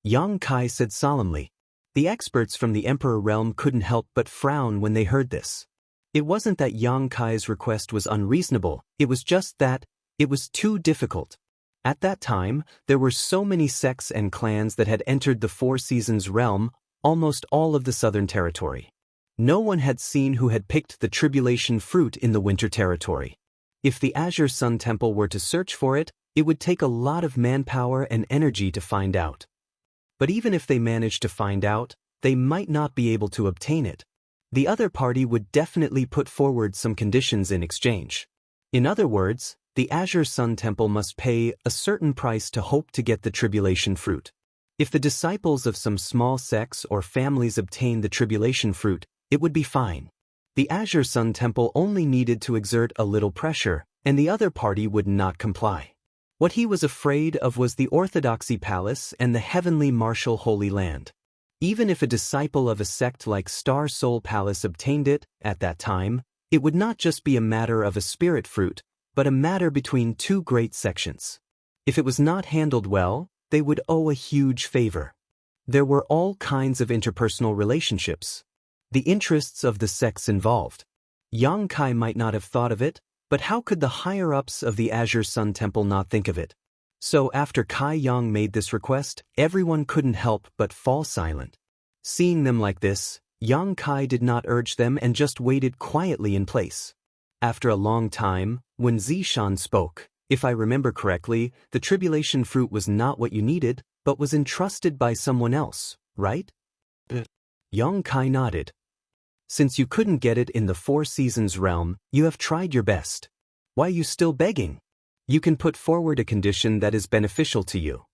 Yang Kai said solemnly. The experts from the Emperor realm couldn't help but frown when they heard this. It wasn't that Yang Kai's request was unreasonable, it was just that it was too difficult. At that time, there were so many sects and clans that had entered the Four Seasons realm, almost all of the southern territory. No one had seen who had picked the tribulation fruit in the winter territory. If the Azure Sun Temple were to search for it, it would take a lot of manpower and energy to find out. But even if they managed to find out, they might not be able to obtain it. The other party would definitely put forward some conditions in exchange. In other words, the Azure Sun Temple must pay a certain price to hope to get the tribulation fruit. If the disciples of some small sects or families obtained the tribulation fruit, it would be fine. The Azure Sun Temple only needed to exert a little pressure, and the other party would not comply. What he was afraid of was the Orthodoxy Palace and the Heavenly Martial Holy Land. Even if a disciple of a sect like Star Soul Palace obtained it, at that time, it would not just be a matter of a spirit fruit, but a matter between two great sections. If it was not handled well, they would owe a huge favor. There were all kinds of interpersonal relationships. The interests of the sects involved. Yang Kai might not have thought of it, but how could the higher-ups of the Azure Sun Temple not think of it? So after Kai Yang made this request, everyone couldn't help but fall silent. Seeing them like this, Yang Kai did not urge them and just waited quietly in place. After a long time, when Zishan spoke, if I remember correctly, the tribulation fruit was not what you needed, but was entrusted by someone else, right? Yang Kai nodded. Since you couldn't get it in the Four Seasons realm, you have tried your best. Why are you still begging? You can put forward a condition that is beneficial to you.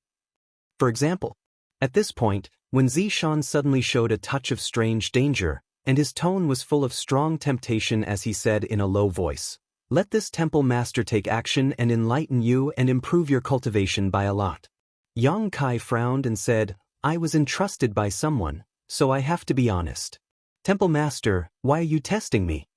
For example, at this point, when Zishan suddenly showed a touch of strange danger, and his tone was full of strong temptation as he said in a low voice, "Let this temple master take action and enlighten you and improve your cultivation by a lot." Yang Kai frowned and said, "I was entrusted by someone, so I have to be honest. Temple master, why are you testing me?"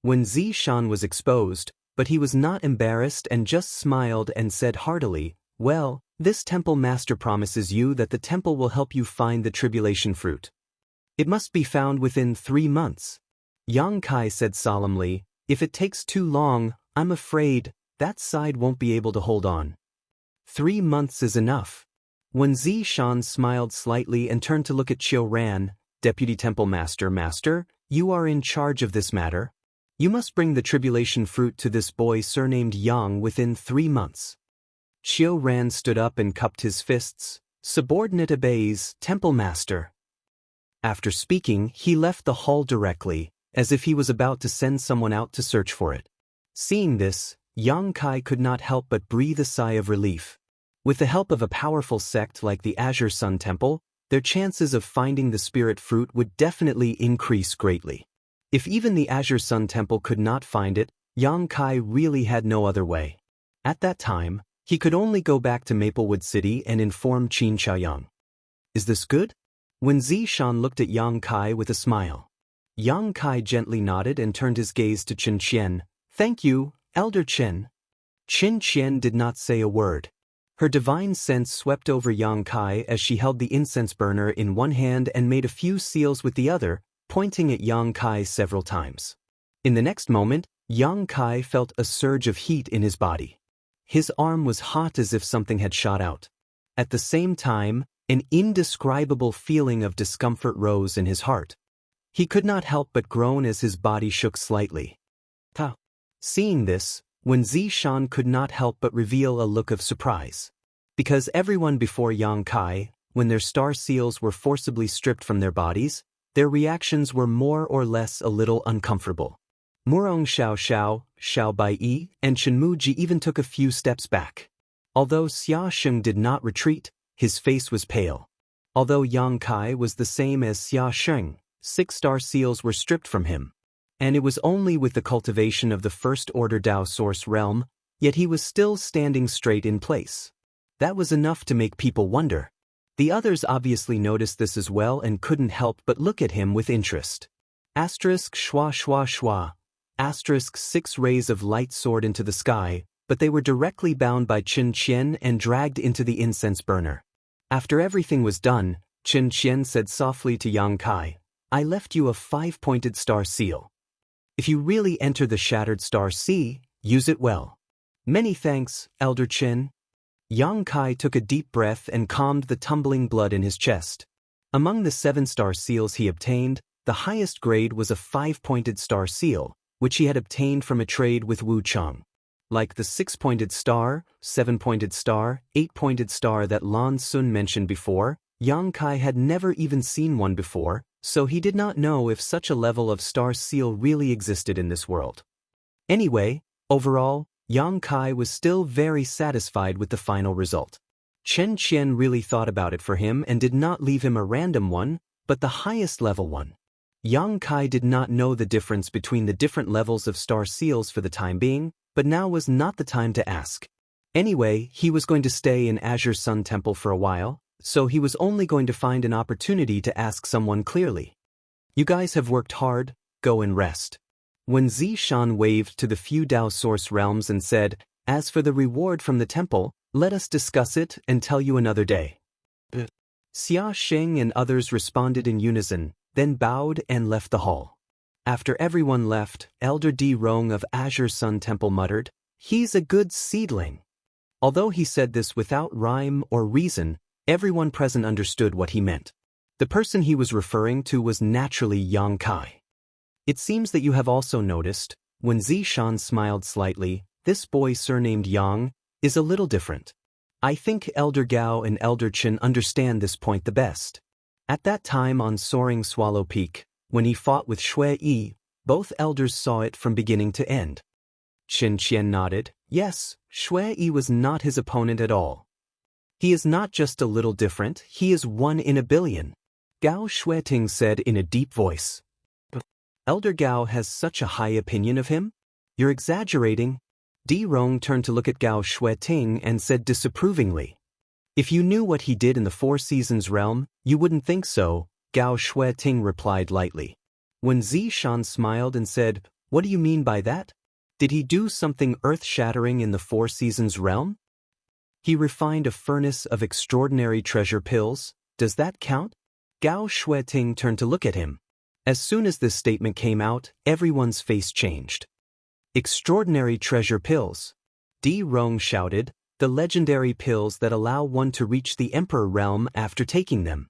When Zishan was exposed, but he was not embarrassed and just smiled and said heartily, "Well, this temple master promises you that the temple will help you find the tribulation fruit. It must be found within 3 months. Yang Kai said solemnly, "If it takes too long, I'm afraid that side won't be able to hold on. 3 months is enough." When Zishan smiled slightly and turned to look at Chiu Ran, "Deputy Temple Master, you are in charge of this matter. You must bring the tribulation fruit to this boy surnamed Yang within 3 months." Chiu Ran stood up and cupped his fists. "Subordinate obeys, Temple Master." After speaking, he left the hall directly, as if he was about to send someone out to search for it. Seeing this, Yang Kai could not help but breathe a sigh of relief. With the help of a powerful sect like the Azure Sun Temple, their chances of finding the spirit fruit would definitely increase greatly. If even the Azure Sun Temple could not find it, Yang Kai really had no other way. At that time, he could only go back to Maplewood City and inform Qin Xiaoyang. "Is this good?" When Zishan looked at Yang Kai with a smile. Yang Kai gently nodded and turned his gaze to Qin Qian. "Thank you, Elder Qin." Qin Qian did not say a word. Her divine sense swept over Yang Kai as she held the incense burner in one hand and made a few seals with the other, pointing at Yang Kai several times. In the next moment, Yang Kai felt a surge of heat in his body. His arm was hot as if something had shot out. At the same time, an indescribable feeling of discomfort rose in his heart. He could not help but groan as his body shook slightly. Seeing this, when Zishan could not help but reveal a look of surprise. Because everyone before Yang Kai, when their star seals were forcibly stripped from their bodies, their reactions were more or less a little uncomfortable. Murong Xiao, Xiao Baiyi, and Chen Muji even took a few steps back. Although Xia Sheng did not retreat, his face was pale. Although Yang Kai was the same as Xia Sheng, 6 star seals were stripped from him. And it was only with the cultivation of the First Order Dao Source realm, yet he was still standing straight in place. That was enough to make people wonder. The others obviously noticed this as well and couldn't help but look at him with interest. Shwa shwa shwa. 6 rays of light soared into the sky, but they were directly bound by Qin Qian and dragged into the incense burner. After everything was done, Qin Qian said softly to Yang Kai, "I left you a 5-pointed star seal. If you really enter the Shattered Star Sea, use it well." "Many thanks, Elder Qin." Yang Kai took a deep breath and calmed the tumbling blood in his chest. Among the 7-star seals he obtained, the highest grade was a 5-pointed star seal, which he had obtained from a trade with Wu Cheng. Like the 6-pointed star, 7-pointed star, 8-pointed star that Lan Sun mentioned before, Yang Kai had never even seen one before, so he did not know if such a level of star seal really existed in this world. Anyway, overall, Yang Kai was still very satisfied with the final result. Chen Qian really thought about it for him and did not leave him a random one, but the highest level one. Yang Kai did not know the difference between the different levels of star seals for the time being, but now was not the time to ask. Anyway, he was going to stay in Azure Sun Temple for a while, so he was only going to find an opportunity to ask someone clearly. You guys have worked hard, go and rest. When Zishan waved to the few Dao Source realms and said, as for the reward from the temple, let us discuss it and tell you another day. Xia Xing and others responded in unison, then bowed and left the hall. After everyone left, Elder Di Rong of Azure Sun Temple muttered, he's a good seedling. Although he said this without rhyme or reason, everyone present understood what he meant. The person he was referring to was naturally Yang Kai. It seems that you have also noticed, when Zishan smiled slightly, this boy surnamed Yang is a little different. I think Elder Gao and Elder Chen understand this point the best. At that time on Soaring Swallow Peak, when he fought with Xue Yi, both elders saw it from beginning to end. Qin Qian nodded, yes, Xue Yi was not his opponent at all. He is not just a little different, he is 1 in a billion. Gao Xueting said in a deep voice. Elder Gao has such a high opinion of him? You're exaggerating. Di Rong turned to look at Gao Xueting and said disapprovingly. If you knew what he did in the Four Seasons realm, you wouldn't think so, Gao Xueting replied lightly. When Zishan smiled and said, what do you mean by that? Did he do something earth-shattering in the Four Seasons realm? He refined a furnace of extraordinary treasure pills, does that count? Gao Xueting turned to look at him. As soon as this statement came out, everyone's face changed. Extraordinary treasure pills. Di Rong shouted, the legendary pills that allow one to reach the Emperor realm after taking them.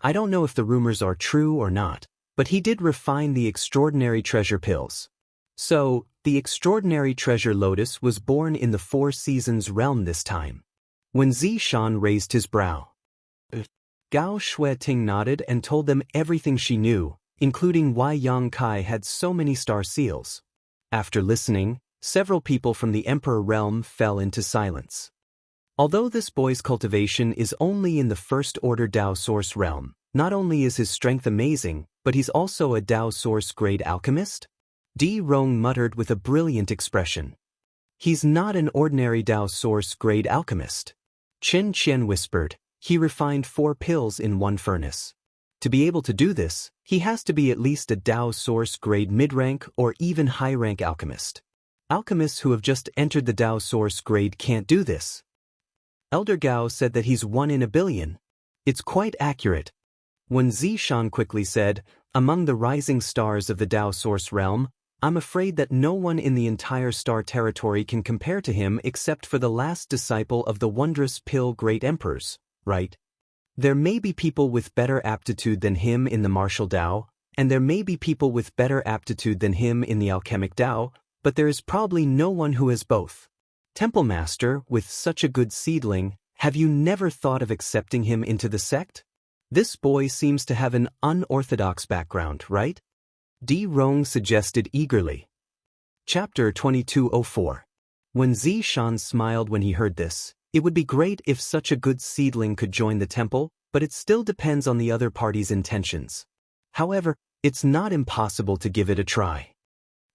I don't know if the rumors are true or not, but he did refine the extraordinary treasure pills. So, the extraordinary treasure lotus was born in the Four Seasons realm this time. When Zishan raised his brow. Gao Xueting nodded and told them everything she knew, including why Yang Kai had so many star seals. After listening, several people from the Emperor realm fell into silence. Although this boy's cultivation is only in the First Order Dao Source realm, not only is his strength amazing, but he's also a Dao Source grade alchemist? Di Rong muttered with a brilliant expression. He's not an ordinary Dao Source grade alchemist. Qin Qian whispered, he refined 4 pills in 1 furnace. To be able to do this, he has to be at least a Dao Source grade mid-rank or even high-rank alchemist. Alchemists who have just entered the Dao Source grade can't do this. Elder Gao said that he's 1 in a billion. It's quite accurate. When Zishan quickly said, among the rising stars of the Dao Source realm, I'm afraid that no one in the entire star territory can compare to him except for the last disciple of the wondrous pill great emperors, right? There may be people with better aptitude than him in the martial Dao, and there may be people with better aptitude than him in the alchemic Dao, but there is probably no one who has both. Temple Master, with such a good seedling, have you never thought of accepting him into the sect? This boy seems to have an unorthodox background, right? Di Rong suggested eagerly. Chapter 2204. When Zishan smiled when he heard this, it would be great if such a good seedling could join the temple, but it still depends on the other party's intentions. However, it's not impossible to give it a try.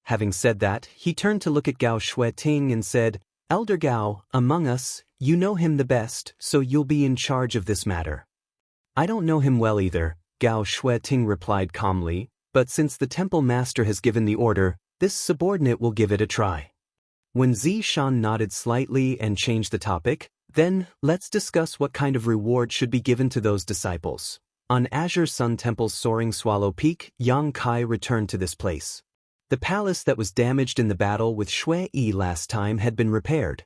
Having said that, he turned to look at Gao Xueting and said, Elder Gao, among us, you know him the best, so you'll be in charge of this matter. I don't know him well either, Gao Xueting replied calmly, but since the temple master has given the order, this subordinate will give it a try. When Zishan nodded slightly and changed the topic, then, let's discuss what kind of reward should be given to those disciples. On Azure Sun Temple's Soaring Swallow Peak, Yang Kai returned to this place. The palace that was damaged in the battle with Xue Yi last time had been repaired.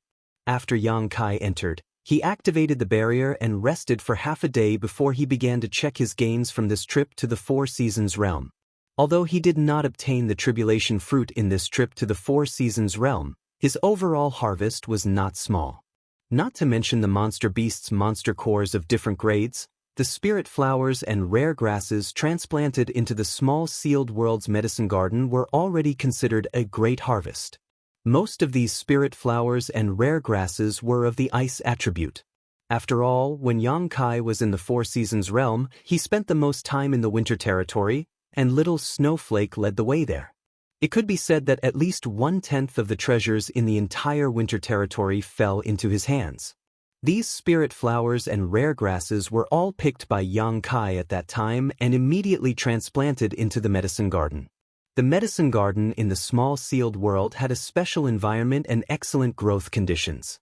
After Yang Kai entered, he activated the barrier and rested for half a day before he began to check his gains from this trip to the Four Seasons realm. Although he did not obtain the tribulation fruit in this trip to the Four Seasons realm, his overall harvest was not small. Not to mention the monster beasts' monster cores of different grades, the spirit flowers and rare grasses transplanted into the small sealed world's medicine garden were already considered a great harvest. Most of these spirit flowers and rare grasses were of the ice attribute. After all, when Yang Kai was in the Four Seasons realm, he spent the most time in the winter territory, and little Snowflake led the way there. It could be said that at least 1/10 of the treasures in the entire winter territory fell into his hands. These spirit flowers and rare grasses were all picked by Yang Kai at that time and immediately transplanted into the medicine garden. The medicine garden in the small sealed world had a special environment and excellent growth conditions.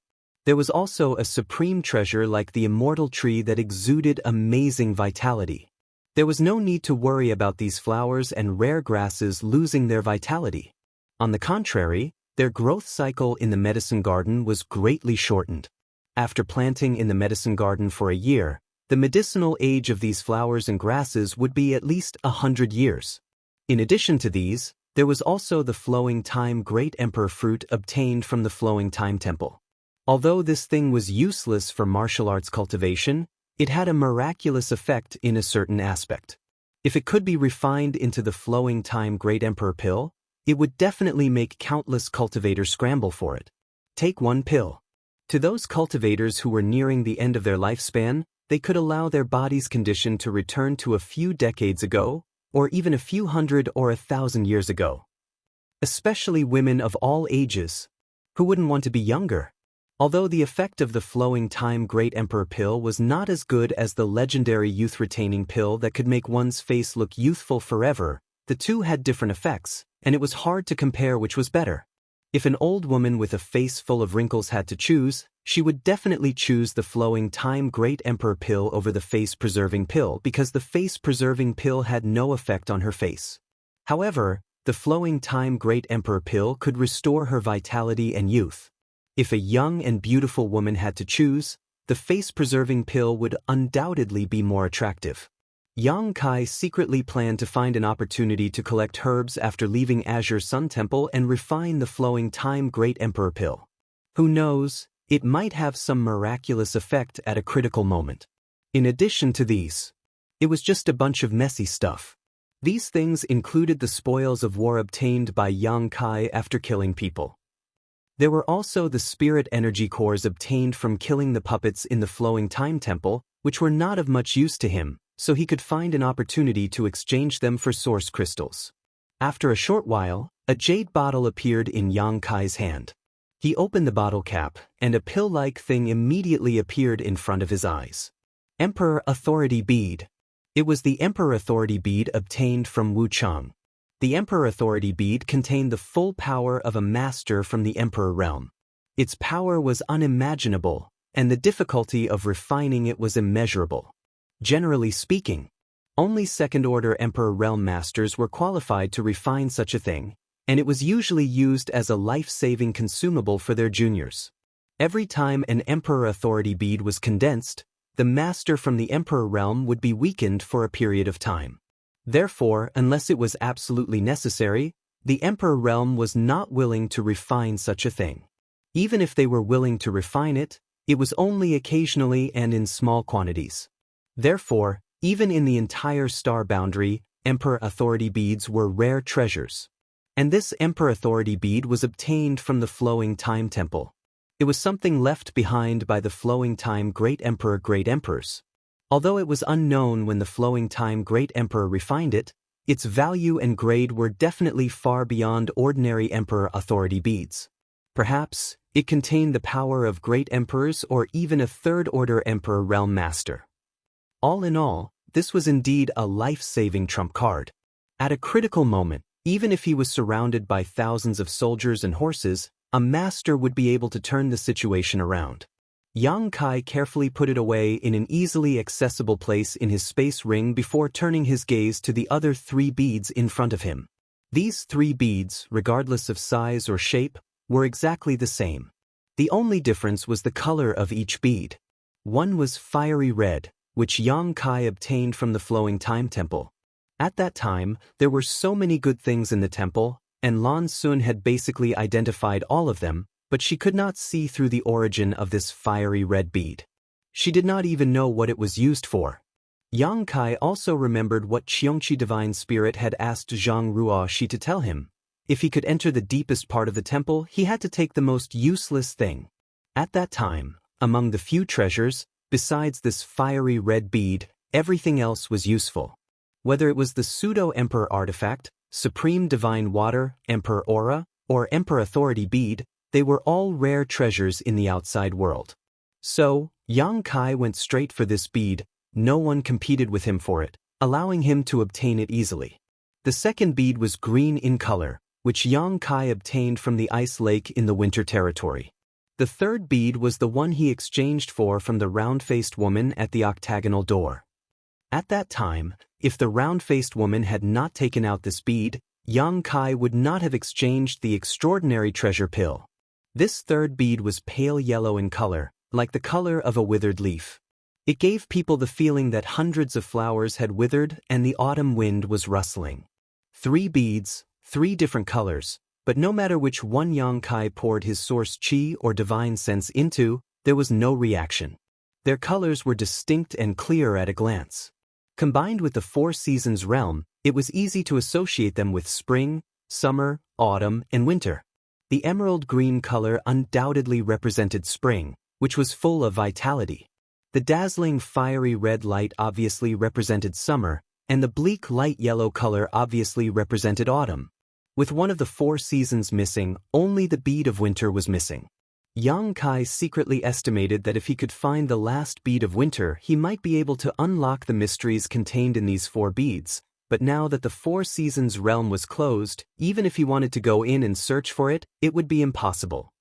There was also a supreme treasure like the immortal tree that exuded amazing vitality. There was no need to worry about these flowers and rare grasses losing their vitality. On the contrary, their growth cycle in the medicine garden was greatly shortened. After planting in the medicine garden for a year, the medicinal age of these flowers and grasses would be at least 100 years. In addition to these, there was also the flowing time great emperor fruit obtained from the flowing time temple. Although this thing was useless for martial arts cultivation, it had a miraculous effect in a certain aspect. If it could be refined into the flowing time great emperor pill, it would definitely make countless cultivators scramble for it. Take one pill. To those cultivators who were nearing the end of their lifespan, they could allow their body's condition to return to a few decades ago, or even a few hundred or 1,000 years ago. Especially women of all ages. Who wouldn't want to be younger? Although the effect of the flowing time great emperor pill was not as good as the legendary youth-retaining pill that could make one's face look youthful forever, the two had different effects, and it was hard to compare which was better. If an old woman with a face full of wrinkles had to choose, she would definitely choose the flowing time great emperor pill over the face-preserving pill because the face-preserving pill had no effect on her face. However, the flowing time great emperor pill could restore her vitality and youth. If a young and beautiful woman had to choose, the face-preserving pill would undoubtedly be more attractive. Yang Kai secretly planned to find an opportunity to collect herbs after leaving Azure Sun Temple and refine the flowing time great emperor pill. Who knows, it might have some miraculous effect at a critical moment. In addition to these, it was just a bunch of messy stuff. These things included the spoils of war obtained by Yang Kai after killing people. There were also the spirit energy cores obtained from killing the puppets in the flowing time temple, which were not of much use to him, so he could find an opportunity to exchange them for source crystals. After a short while, a jade bottle appeared in Yang Kai's hand. He opened the bottle cap, and a pill-like thing immediately appeared in front of his eyes. Emperor Authority Bead. It was the Emperor Authority Bead obtained from Wu Chang. The Emperor Authority Bead contained the full power of a master from the Emperor realm. Its power was unimaginable, and the difficulty of refining it was immeasurable. Generally speaking, only second-order Emperor realm masters were qualified to refine such a thing, and it was usually used as a life-saving consumable for their juniors. Every time an Emperor Authority Bead was condensed, the master from the Emperor realm would be weakened for a period of time. Therefore, unless it was absolutely necessary, the Emperor realm was not willing to refine such a thing. Even if they were willing to refine it, it was only occasionally and in small quantities. Therefore, even in the entire star boundary, Emperor Authority Beads were rare treasures. And this Emperor Authority Bead was obtained from the Flowing Time Temple. It was something left behind by the Flowing Time Great Emperor Great Emperors. Although it was unknown when the Flowing Time Great Emperor refined it, its value and grade were definitely far beyond ordinary Emperor Authority Beads. Perhaps, it contained the power of great emperors or even a third-order Emperor Realm Master. All in all, this was indeed a life-saving trump card. At a critical moment, even if he was surrounded by thousands of soldiers and horses, a master would be able to turn the situation around. Yang Kai carefully put it away in an easily accessible place in his space ring before turning his gaze to the other 3 beads in front of him. These 3 beads, regardless of size or shape, were exactly the same. The only difference was the color of each bead. One was fiery red, which Yang Kai obtained from the Flowing Time Temple. At that time, there were so many good things in the temple, and Lan Sun had basically identified all of them, but she could not see through the origin of this fiery red bead. She did not even know what it was used for. Yang Kai also remembered what Qiongqi Divine Spirit had asked Zhang Ruoxi to tell him. If he could enter the deepest part of the temple, he had to take the most useless thing. At that time, among the few treasures, besides this fiery red bead, everything else was useful. Whether it was the Pseudo-Emperor Artifact, Supreme Divine Water, Emperor Aura, or Emperor Authority Bead, they were all rare treasures in the outside world. So, Yang Kai went straight for this bead. No one competed with him for it, allowing him to obtain it easily. The second bead was green in color, which Yang Kai obtained from the ice lake in the winter territory. The third bead was the one he exchanged from the round-faced woman at the octagonal door. At that time, if the round-faced woman had not taken out this bead, Yang Kai would not have exchanged the extraordinary treasure pill. This third bead was pale yellow in color, like the color of a withered leaf. It gave people the feeling that hundreds of flowers had withered and the autumn wind was rustling. 3 beads, 3 different colors, but no matter which one Yang Kai poured his source chi or divine sense into, there was no reaction. Their colors were distinct and clear at a glance. Combined with the 4 seasons realm, it was easy to associate them with spring, summer, autumn, and winter. The emerald green color undoubtedly represented spring, which was full of vitality. The dazzling fiery red light obviously represented summer, and the bleak light yellow color obviously represented autumn. With one of the 4 seasons missing, only the bead of winter was missing. Yang Kai secretly estimated that if he could find the last bead of winter, he might be able to unlock the mysteries contained in these 4 beads, but now that the 4 seasons realm was closed, even if he wanted to go in and search for it, it would be impossible.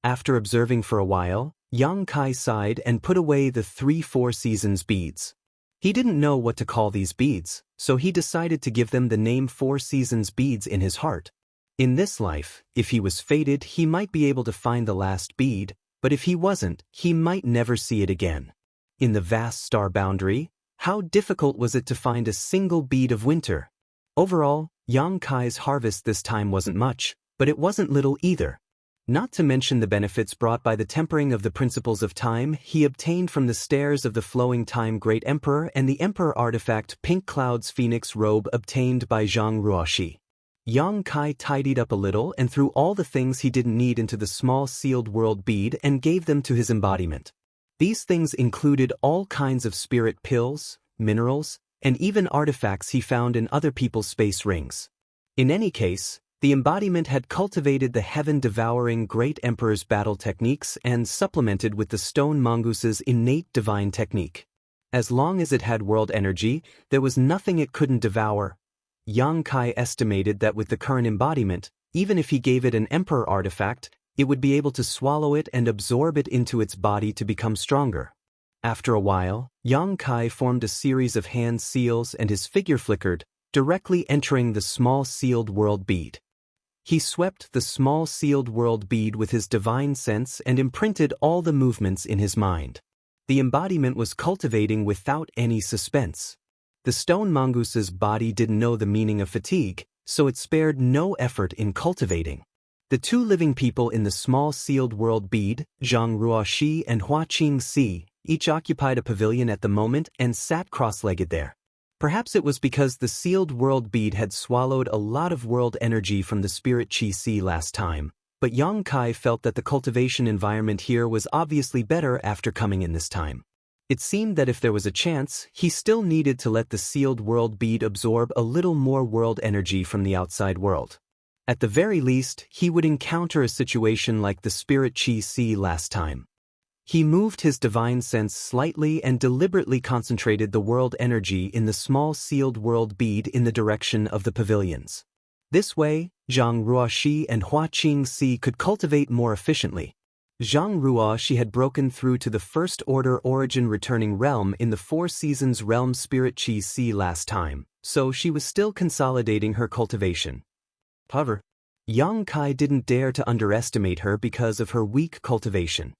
After observing for a while, Yang Kai sighed and put away the 3 4 seasons beads. He didn't know what to call these beads, so he decided to give them the name 4 seasons beads in his heart. In this life, if he was fated, he might be able to find the last bead, but if he wasn't, he might never see it again. In the vast star boundary, how difficult was it to find a single bead of winter? Overall, Yang Kai's harvest this time wasn't much, but it wasn't little either. Not to mention the benefits brought by the tempering of the principles of time he obtained from the stairs of the flowing time great emperor and the emperor artifact Pink Cloud's phoenix robe obtained by Zhang Ruoxi. Yang Kai tidied up a little and threw all the things he didn't need into the small sealed world bead and gave them to his embodiment. These things included all kinds of spirit pills, minerals, and even artifacts he found in other people's space rings. In any case, the embodiment had cultivated the heaven-devouring Great Emperor's battle techniques and supplemented with the stone mongoose's innate divine technique. As long as it had world energy, there was nothing it couldn't devour. Yang Kai estimated that with the current embodiment, even if he gave it an emperor artifact, it would be able to swallow it and absorb it into its body to become stronger. After a while, Yang Kai formed a series of hand seals and his figure flickered, directly entering the small sealed world bead. He swept the small sealed world bead with his divine sense and imprinted all the movements in his mind. The embodiment was cultivating without any suspense. The stone mongoose's body didn't know the meaning of fatigue, so it spared no effort in cultivating. The 2 living people in the small sealed world bead, Zhang Ruoxi and Hua Qingxi, each occupied a pavilion at the moment and sat cross-legged there. Perhaps it was because the sealed world bead had swallowed a lot of world energy from the spirit chi si last time, but Yang Kai felt that the cultivation environment here was obviously better after coming in this time. It seemed that if there was a chance, he still needed to let the sealed world bead absorb a little more world energy from the outside world. At the very least, he would encounter a situation like the spirit chi si last time. He moved his divine sense slightly and deliberately concentrated the world energy in the small sealed world bead in the direction of the pavilions. This way, Zhang Ruoxi and Hua Qingxi could cultivate more efficiently. Zhang Ruoxi had broken through to the First Order Origin Returning Realm in the 4 Seasons Realm Spirit Chi Si last time, so she was still consolidating her cultivation. However, Yang Kai didn't dare to underestimate her because of her weak cultivation.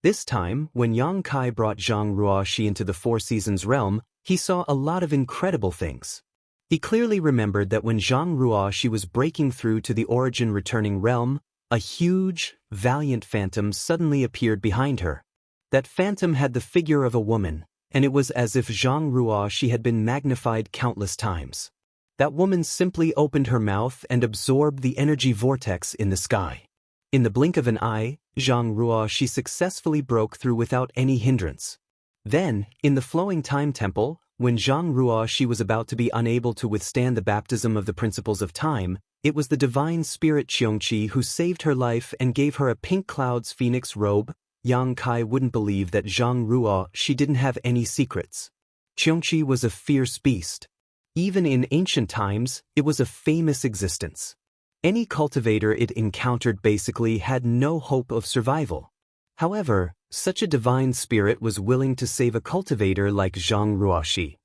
This time, when Yang Kai brought Zhang Ruoxi into the 4 Seasons realm, he saw a lot of incredible things. He clearly remembered that when Zhang Ruoxi was breaking through to the Origin Returning Realm, a huge, valiant phantom suddenly appeared behind her. That phantom had the figure of a woman, and it was as if Zhang Ruoxi had been magnified countless times. That woman simply opened her mouth and absorbed the energy vortex in the sky. In the blink of an eye, Zhang Ruoxi successfully broke through without any hindrance. Then, in the flowing time temple, when Zhang Ruoxi was about to be unable to withstand the baptism of the principles of time, it was the divine spirit Qiongqi who saved her life and gave her a Pink Cloud's phoenix robe, Yang Kai wouldn't believe that Zhang Ruo she didn't have any secrets. Qiongqi was a fierce beast. Even in ancient times, it was a famous existence. Any cultivator it encountered basically had no hope of survival. However, such a divine spirit was willing to save a cultivator like Zhang Ruoxi.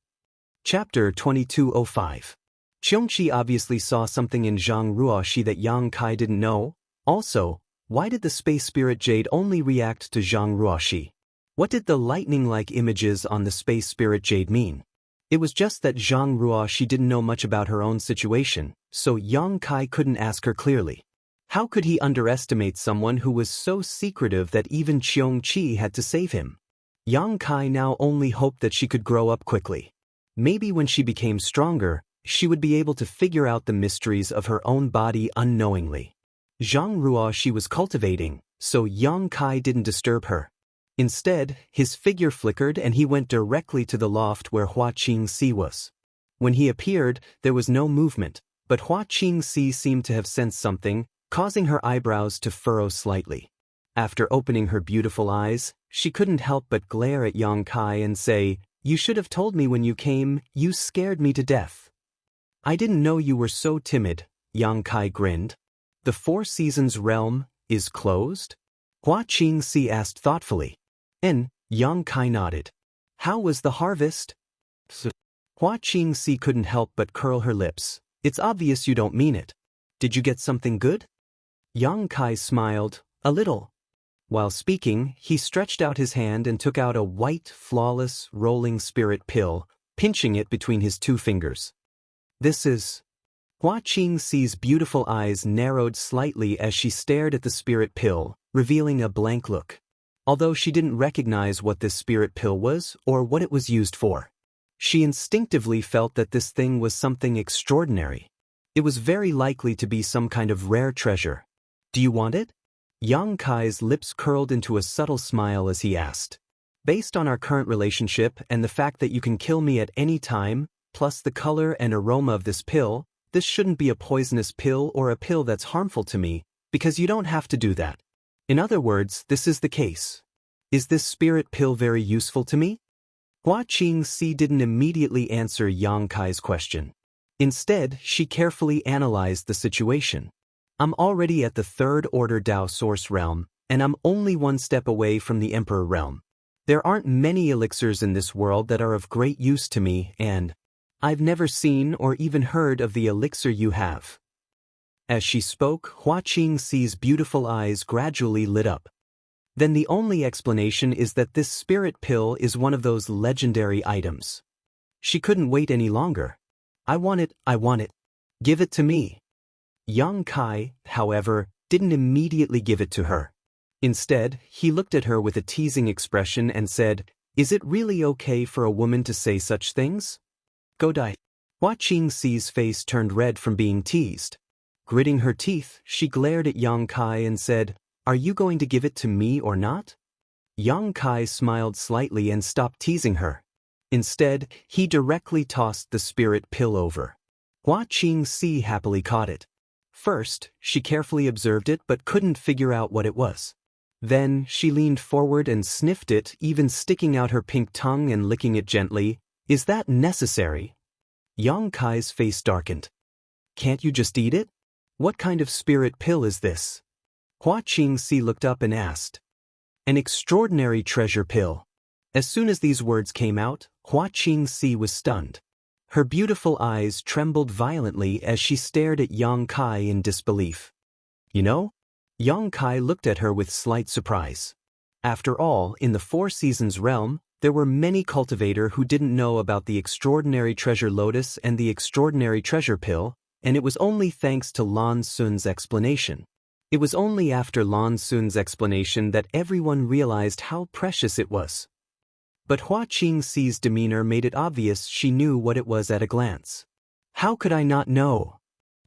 Chapter 2205. Qiongqi obviously saw something in Zhang Ruoxi that Yang Kai didn't know. Also, why did the space spirit jade only react to Zhang Ruoxi? What did the lightning-like images on the space spirit jade mean? It was just that Zhang Ruoxi didn't know much about her own situation, so Yang Kai couldn't ask her clearly. How could he underestimate someone who was so secretive that even Qiongqi had to save him? Yang Kai now only hoped that she could grow up quickly. Maybe when she became stronger, she would be able to figure out the mysteries of her own body unknowingly. Zhang Ruo she was cultivating, so Yang Kai didn't disturb her. Instead, his figure flickered and he went directly to the loft where Hua Qingxi was. When he appeared, there was no movement, but Hua Qingxi seemed to have sensed something, causing her eyebrows to furrow slightly. After opening her beautiful eyes, she couldn't help but glare at Yang Kai and say, "You should have told me when you came, you scared me to death." "I didn't know you were so timid," Yang Kai grinned. "The Four Seasons realm is closed?" Hua Qingxi asked thoughtfully. Yang Kai nodded. "How was the harvest?" Hua Qingxi couldn't help but curl her lips. "It's obvious you don't mean it. Did you get something good?" Yang Kai smiled, a little. While speaking, he stretched out his hand and took out a white, flawless, rolling spirit pill, pinching it between his two fingers. "This is..." Hua Qingxi's beautiful eyes narrowed slightly as she stared at the spirit pill, revealing a blank look. Although she didn't recognize what this spirit pill was or what it was used for, she instinctively felt that this thing was something extraordinary. It was very likely to be some kind of rare treasure. "Do you want it?" Yang Kai's lips curled into a subtle smile as he asked. "Based on our current relationship and the fact that you can kill me at any time, plus the color and aroma of this pill, this shouldn't be a poisonous pill or a pill that's harmful to me, because you don't have to do that. In other words, this is the case. Is this spirit pill very useful to me?" Hua Qingxi didn't immediately answer Yang Kai's question. Instead, she carefully analyzed the situation. "I'm already at the third order Dao Source realm, and I'm only one step away from the Emperor realm. There aren't many elixirs in this world that are of great use to me, and I've never seen or even heard of the elixir you have." As she spoke, Hua Qingxi's beautiful eyes gradually lit up. "Then the only explanation is that this spirit pill is one of those legendary items." She couldn't wait any longer. I want it. Give it to me." Yang Kai, however, didn't immediately give it to her. Instead, he looked at her with a teasing expression and said, "Is it really okay for a woman to say such things? Go die." Hua Qingxi's face turned red from being teased. Gritting her teeth, she glared at Yang Kai and said, "Are you going to give it to me or not?" Yang Kai smiled slightly and stopped teasing her. Instead, he directly tossed the spirit pill over. Hua Qingxi happily caught it. First, she carefully observed it but couldn't figure out what it was. Then, she leaned forward and sniffed it, even sticking out her pink tongue and licking it gently. "Is that necessary?" Yang Kai's face darkened. "Can't you just eat it? What kind of spirit pill is this?" Hua Qingxi looked up and asked. "An extraordinary treasure pill." As soon as these words came out, Hua Qingxi was stunned. Her beautiful eyes trembled violently as she stared at Yang Kai in disbelief. "You know?" Yang Kai looked at her with slight surprise. After all, in the Four Seasons realm, there were many cultivators who didn't know about the extraordinary treasure lotus and the extraordinary treasure pill, and it was only thanks to Lan Sun's explanation. It was only after Lan Sun's explanation that everyone realized how precious it was. But Hua Qingxi's demeanor made it obvious she knew what it was at a glance. "How could I not know?"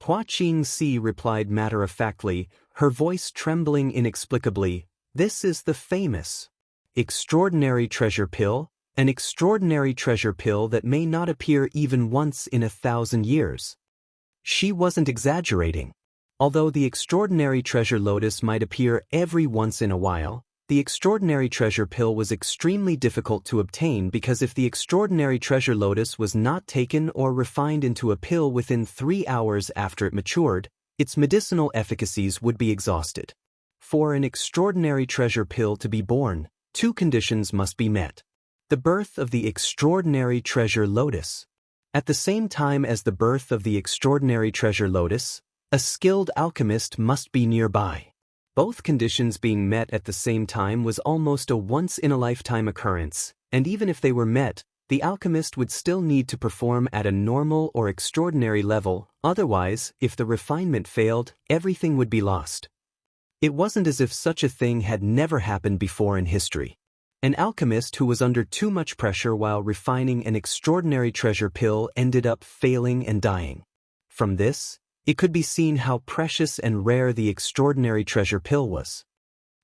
Hua Qingxi replied matter-of-factly, her voice trembling inexplicably. "This is the famous extraordinary treasure pill, an extraordinary treasure pill that may not appear even once in 1,000 years. She wasn't exaggerating. Although the extraordinary treasure lotus might appear every once in a while, the extraordinary treasure pill was extremely difficult to obtain because if the extraordinary treasure lotus was not taken or refined into a pill within 3 hours after it matured, its medicinal efficacies would be exhausted. For an extraordinary treasure pill to be born, 2 conditions must be met. The birth of the extraordinary treasure lotus. At the same time as the birth of the extraordinary treasure lotus, a skilled alchemist must be nearby. Both conditions being met at the same time was almost a once-in-a-lifetime occurrence, and even if they were met, the alchemist would still need to perform at a normal or extraordinary level, otherwise, if the refinement failed, everything would be lost. It wasn't as if such a thing had never happened before in history. An alchemist who was under too much pressure while refining an extraordinary treasure pill ended up failing and dying. From this, it could be seen how precious and rare the extraordinary treasure pill was.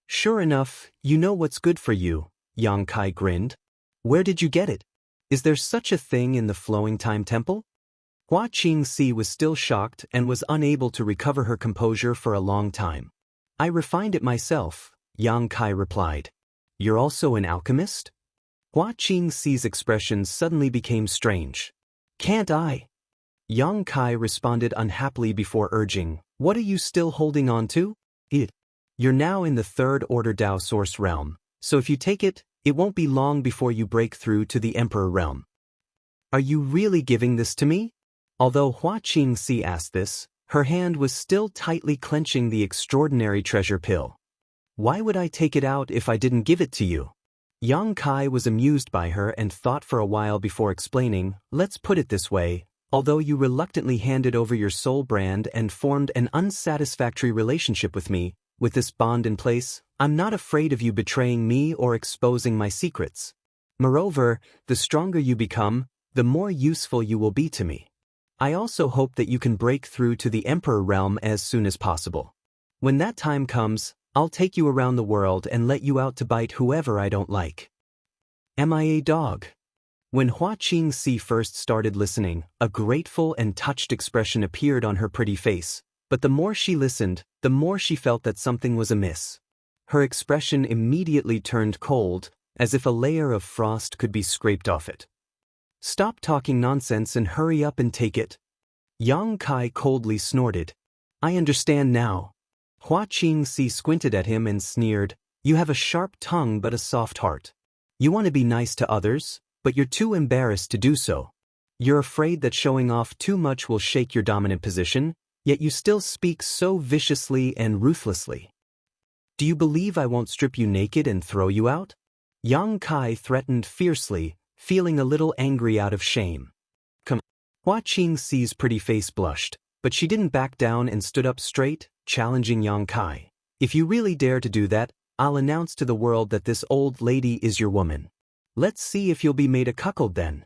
Sure enough, you know what's good for you, Yang Kai grinned. Where did you get it? Is there such a thing in the Flowing Time Temple? Hua Qingxi was still shocked and was unable to recover her composure for a long time. I refined it myself, Yang Kai replied. You're also an alchemist? Hua Qingxi's expression suddenly became strange. Can't I? Yang Kai responded unhappily before urging, what are you still holding on to? You're now in the 3rd order Dao Source realm, so if you take it, it won't be long before you break through to the Emperor realm. Are you really giving this to me? Although Hua Qingxi asked this, her hand was still tightly clenching the extraordinary treasure pill. Why would I take it out if I didn't give it to you? Yang Kai was amused by her and thought for a while before explaining, let's put it this way, although you reluctantly handed over your soul brand and formed an unsatisfactory relationship with me, with this bond in place, I'm not afraid of you betraying me or exposing my secrets. Moreover, the stronger you become, the more useful you will be to me. I also hope that you can break through to the Emperor realm as soon as possible. When that time comes, I'll take you around the world and let you out to bite whoever I don't like. Am I a dog? When Hua Qingxi first started listening, a grateful and touched expression appeared on her pretty face, but the more she listened, the more she felt that something was amiss. Her expression immediately turned cold, as if a layer of frost could be scraped off it. Stop talking nonsense and hurry up and take it. Yang Kai coldly snorted. I understand now. Hua Qingxi squinted at him and sneered, you have a sharp tongue but a soft heart. You want to be nice to others, but you're too embarrassed to do so. You're afraid that showing off too much will shake your dominant position, yet you still speak so viciously and ruthlessly. Do you believe I won't strip you naked and throw you out? Yang Kai threatened fiercely, feeling a little angry out of shame. Come. Hua Qingxi's pretty face blushed, but she didn't back down and stood up straight, challenging Yang Kai. If you really dare to do that, I'll announce to the world that this old lady is your woman. Let's see if you'll be made a cuckold then.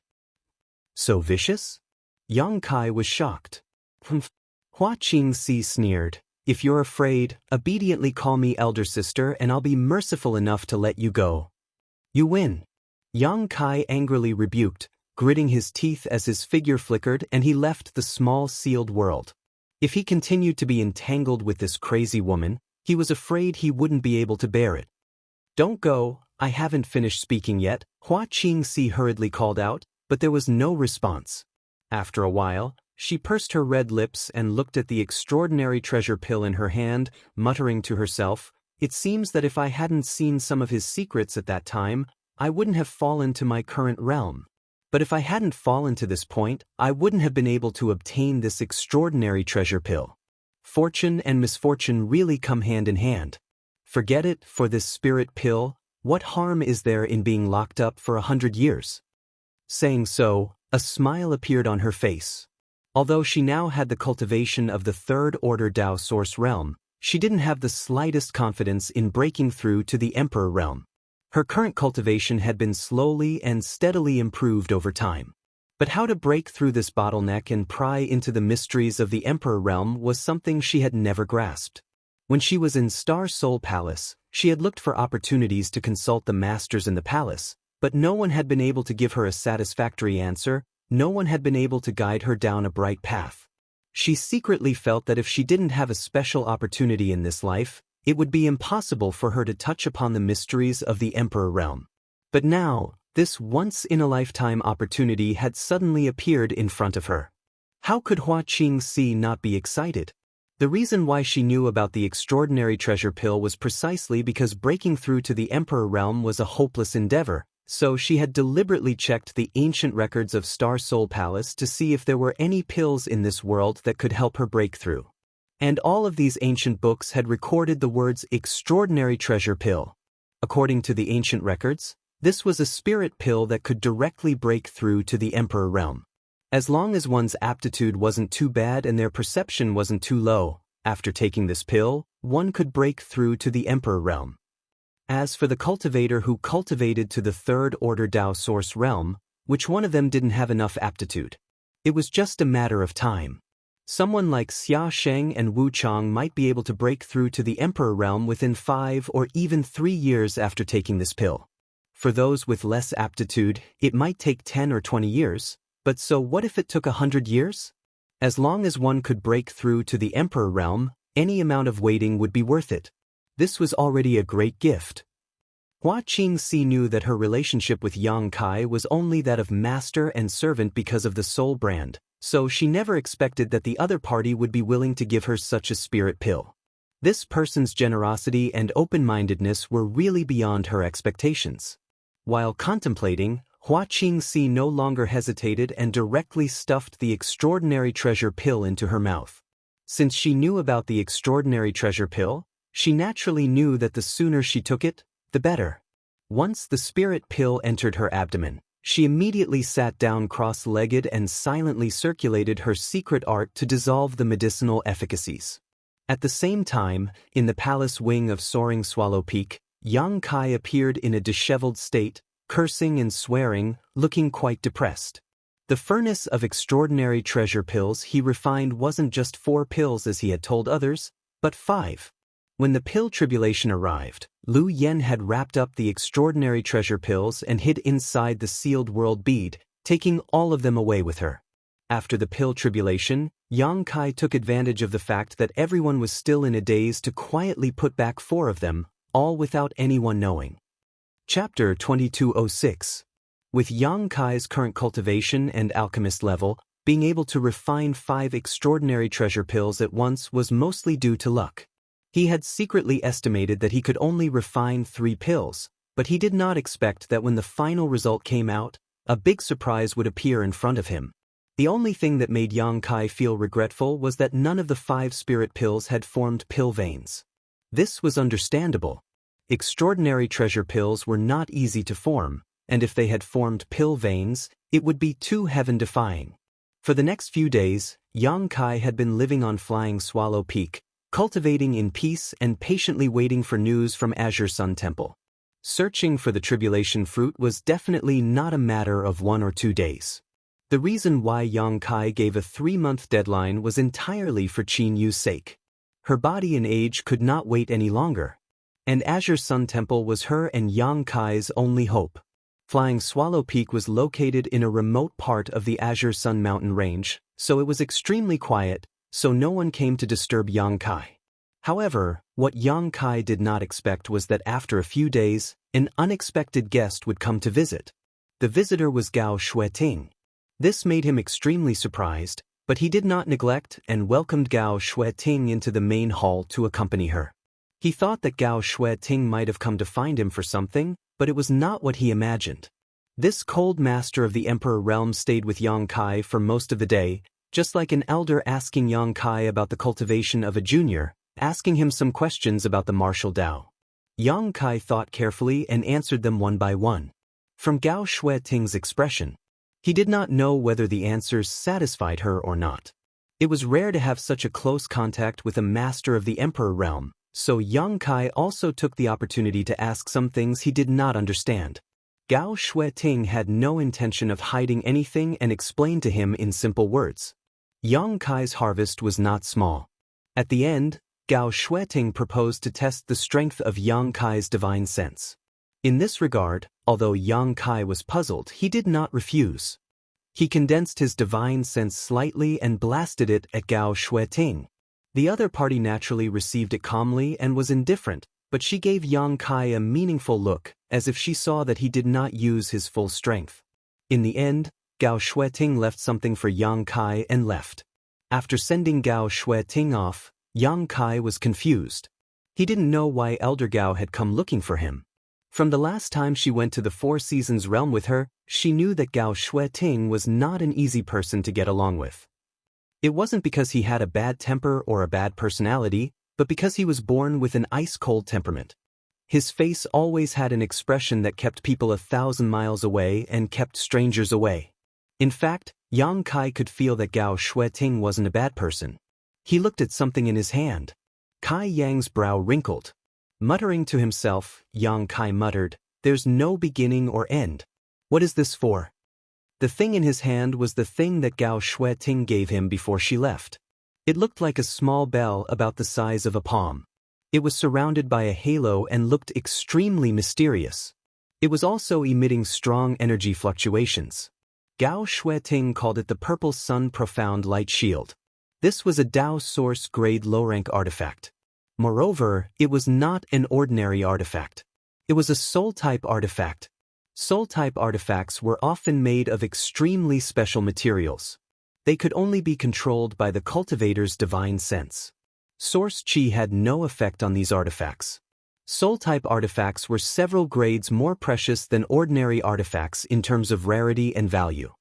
So vicious? Yang Kai was shocked. Hua Qingxi sneered. If you're afraid, obediently call me elder sister and I'll be merciful enough to let you go. You win. Yang Kai angrily rebuked, gritting his teeth as his figure flickered and he left the small sealed world. If he continued to be entangled with this crazy woman, he was afraid he wouldn't be able to bear it. Don't go, I haven't finished speaking yet, Hua Qingxi hurriedly called out, but there was no response. After a while, she pursed her red lips and looked at the extraordinary treasure pill in her hand, muttering to herself, it seems that if I hadn't seen some of his secrets at that time, I wouldn't have fallen to my current realm. But if I hadn't fallen to this point, I wouldn't have been able to obtain this extraordinary treasure pill. Fortune and misfortune really come hand in hand. Forget it for this spirit pill, what harm is there in being locked up for 100 years? Saying so, a smile appeared on her face. Although she now had the cultivation of the 3rd order Dao Source realm, she didn't have the slightest confidence in breaking through to the Emperor realm. Her current cultivation had been slowly and steadily improved over time. But how to break through this bottleneck and pry into the mysteries of the Emperor realm was something she had never grasped. When she was in Star Soul Palace, she had looked for opportunities to consult the masters in the palace, but no one had been able to give her a satisfactory answer, no one had been able to guide her down a bright path. She secretly felt that if she didn't have a special opportunity in this life, it would be impossible for her to touch upon the mysteries of the Emperor realm. But now, this once-in-a-lifetime opportunity had suddenly appeared in front of her. How could Hua Qingxi not be excited? The reason why she knew about the extraordinary treasure pill was precisely because breaking through to the Emperor realm was a hopeless endeavor, so she had deliberately checked the ancient records of Star Soul Palace to see if there were any pills in this world that could help her break through. And all of these ancient books had recorded the words extraordinary treasure pill. According to the ancient records, this was a spirit pill that could directly break through to the Emperor realm. As long as one's aptitude wasn't too bad and their perception wasn't too low, after taking this pill, one could break through to the Emperor realm. As for the cultivator who cultivated to the third-order Tao Source realm, which one of them didn't have enough aptitude? It was just a matter of time. Someone like Xia Sheng and Wu Chang might be able to break through to the Emperor realm within 5 or even 3 years after taking this pill. For those with less aptitude, it might take 10 or 20 years, but so what if it took 100 years? As long as one could break through to the Emperor realm, any amount of waiting would be worth it. This was already a great gift. Hua Qingxi knew that her relationship with Yang Kai was only that of master and servant because of the soul brand, so she never expected that the other party would be willing to give her such a spirit pill. This person's generosity and open-mindedness were really beyond her expectations. While contemplating, Hua Qingxi no longer hesitated and directly stuffed the extraordinary treasure pill into her mouth. Since she knew about the extraordinary treasure pill, she naturally knew that the sooner she took it, the better. Once the spirit pill entered her abdomen, she immediately sat down cross-legged and silently circulated her secret art to dissolve the medicinal efficacies. At the same time, in the palace wing of Soaring Swallow Peak, Yang Kai appeared in a disheveled state, cursing and swearing, looking quite depressed. The furnace of extraordinary treasure pills he refined wasn't just 4 pills as he had told others, but 5. When the pill tribulation arrived, Lu Yen had wrapped up the extraordinary treasure pills and hid inside the sealed world bead, taking all of them away with her. After the pill tribulation, Yang Kai took advantage of the fact that everyone was still in a daze to quietly put back 4 of them, all without anyone knowing. Chapter 2206. With Yang Kai's current cultivation and alchemist level, being able to refine 5 extraordinary treasure pills at once was mostly due to luck. He had secretly estimated that he could only refine 3 pills, but he did not expect that when the final result came out, a big surprise would appear in front of him. The only thing that made Yang Kai feel regretful was that none of the 5 spirit pills had formed pill veins. This was understandable. Extraordinary treasure pills were not easy to form, and if they had formed pill veins, it would be too heaven-defying. For the next few days, Yang Kai had been living on Flying Swallow Peak, cultivating in peace and patiently waiting for news from Azure Sun Temple. Searching for the tribulation fruit was definitely not a matter of 1 or 2 days. The reason why Yang Kai gave a 3-month deadline was entirely for Qin Yu's sake. Her body and age could not wait any longer, and Azure Sun Temple was her and Yang Kai's only hope. Flying Swallow Peak was located in a remote part of the Azure Sun mountain range, so it was extremely quiet, so no one came to disturb Yang Kai. However, what Yang Kai did not expect was that after a few days, an unexpected guest would come to visit. The visitor was Gao Xueting. This made him extremely surprised, but he did not neglect and welcomed Gao Xueting into the main hall to accompany her. He thought that Gao Xueting might have come to find him for something, but it was not what he imagined. This cold master of the Emperor realm stayed with Yang Kai for most of the day, just like an elder asking Yang Kai about the cultivation of a junior, asking him some questions about the martial Tao. Yang Kai thought carefully and answered them one by one. From Gao Xueting's expression, he did not know whether the answers satisfied her or not. It was rare to have such a close contact with a master of the Emperor realm, so Yang Kai also took the opportunity to ask some things he did not understand. Gao Xueting had no intention of hiding anything and explained to him in simple words. Yang Kai's harvest was not small. At the end, Gao Xueting proposed to test the strength of Yang Kai's divine sense. In this regard, although Yang Kai was puzzled, he did not refuse. He condensed his divine sense slightly and blasted it at Gao Xueting. The other party naturally received it calmly and was indifferent, but she gave Yang Kai a meaningful look, as if she saw that he did not use his full strength. In the end, Gao Shueting left something for Yang Kai and left. After sending Gao Shueting off, Yang Kai was confused. He didn't know why Elder Gao had come looking for him. From the last time she went to the Four Seasons realm with her, she knew that Gao Shueting was not an easy person to get along with. It wasn't because he had a bad temper or a bad personality, but because he was born with an ice-cold temperament. His face always had an expression that kept people 1,000 miles away and kept strangers away. In fact, Yang Kai could feel that Gao Shueting wasn't a bad person. He looked at something in his hand. Kai Yang's brow wrinkled. Muttering to himself, Yang Kai muttered, "There's no beginning or end. What is this for?" The thing in his hand was the thing that Gao Shueting gave him before she left. It looked like a small bell about the size of a palm. It was surrounded by a halo and looked extremely mysterious. It was also emitting strong energy fluctuations. Gao Shueting called it the Purple Sun Profound Light Shield. This was a Dao Source grade low-rank artifact. Moreover, it was not an ordinary artifact. It was a soul-type artifact. Soul-type artifacts were often made of extremely special materials. They could only be controlled by the cultivator's divine sense. Source Qi had no effect on these artifacts. Soul-type artifacts were several grades more precious than ordinary artifacts in terms of rarity and value.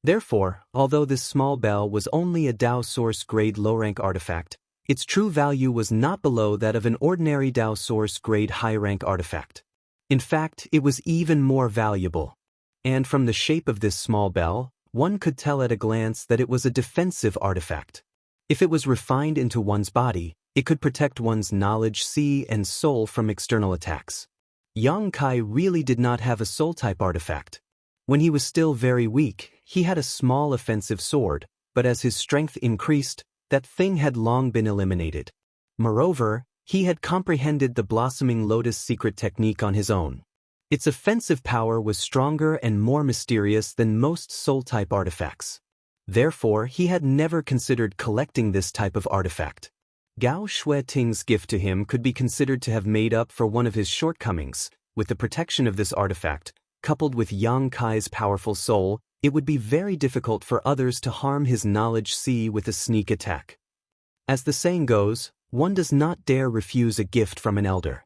Therefore, although this small bell was only a Dao Source grade low-rank artifact, its true value was not below that of an ordinary Dao Source grade high-rank artifact. In fact, it was even more valuable. And from the shape of this small bell, one could tell at a glance that it was a defensive artifact. If it was refined into one's body, it could protect one's knowledge, Qi, and soul from external attacks. Yang Kai really did not have a soul-type artifact. When he was still very weak, he had a small offensive sword, but as his strength increased, that thing had long been eliminated. Moreover, he had comprehended the Blossoming Lotus secret technique on his own. Its offensive power was stronger and more mysterious than most soul-type artifacts. Therefore, he had never considered collecting this type of artifact. Gao Shueting's gift to him could be considered to have made up for one of his shortcomings. With the protection of this artifact, coupled with Yang Kai's powerful soul, it would be very difficult for others to harm his knowledge Qi with a sneak attack. As the saying goes, one does not dare refuse a gift from an elder.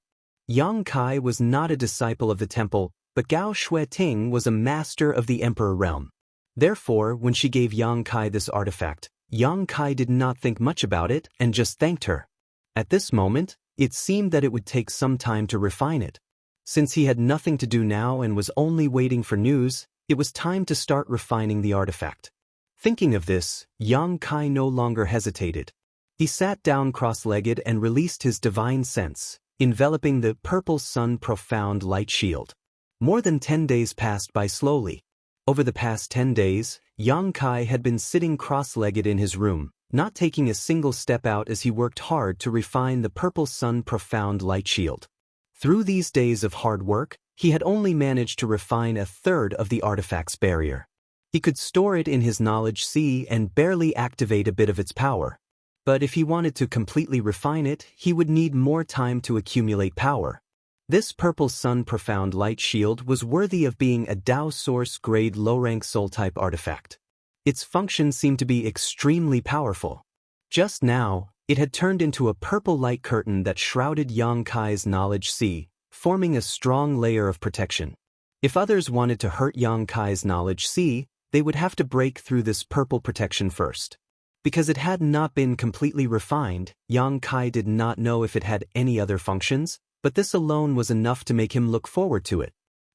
Yang Kai was not a disciple of the temple, but Gao Shueting was a master of the Emperor realm. Therefore, when she gave Yang Kai this artifact, Yang Kai did not think much about it and just thanked her. At this moment, it seemed that it would take some time to refine it. Since he had nothing to do now and was only waiting for news, it was time to start refining the artifact. Thinking of this, Yang Kai no longer hesitated. He sat down cross-legged and released his divine sense, enveloping the Purple Sun Profound Light Shield. More than 10 days passed by slowly. Over the past 10 days, Yang Kai had been sitting cross-legged in his room, not taking a single step out as he worked hard to refine the Purple Sun Profound Light Shield. Through these days of hard work, he had only managed to refine a third of the artifact's barrier. He could store it in his knowledge Qi and barely activate a bit of its power. But if he wanted to completely refine it, he would need more time to accumulate power. This Purple Sun Profound Light Shield was worthy of being a Dao Source grade low-rank soul-type artifact. Its function seemed to be extremely powerful. Just now, it had turned into a purple light curtain that shrouded Yang Kai's knowledge Qi, forming a strong layer of protection. If others wanted to hurt Yang Kai's knowledge Qi, they would have to break through this purple protection first. Because it had not been completely refined, Yang Kai did not know if it had any other functions, but this alone was enough to make him look forward to it.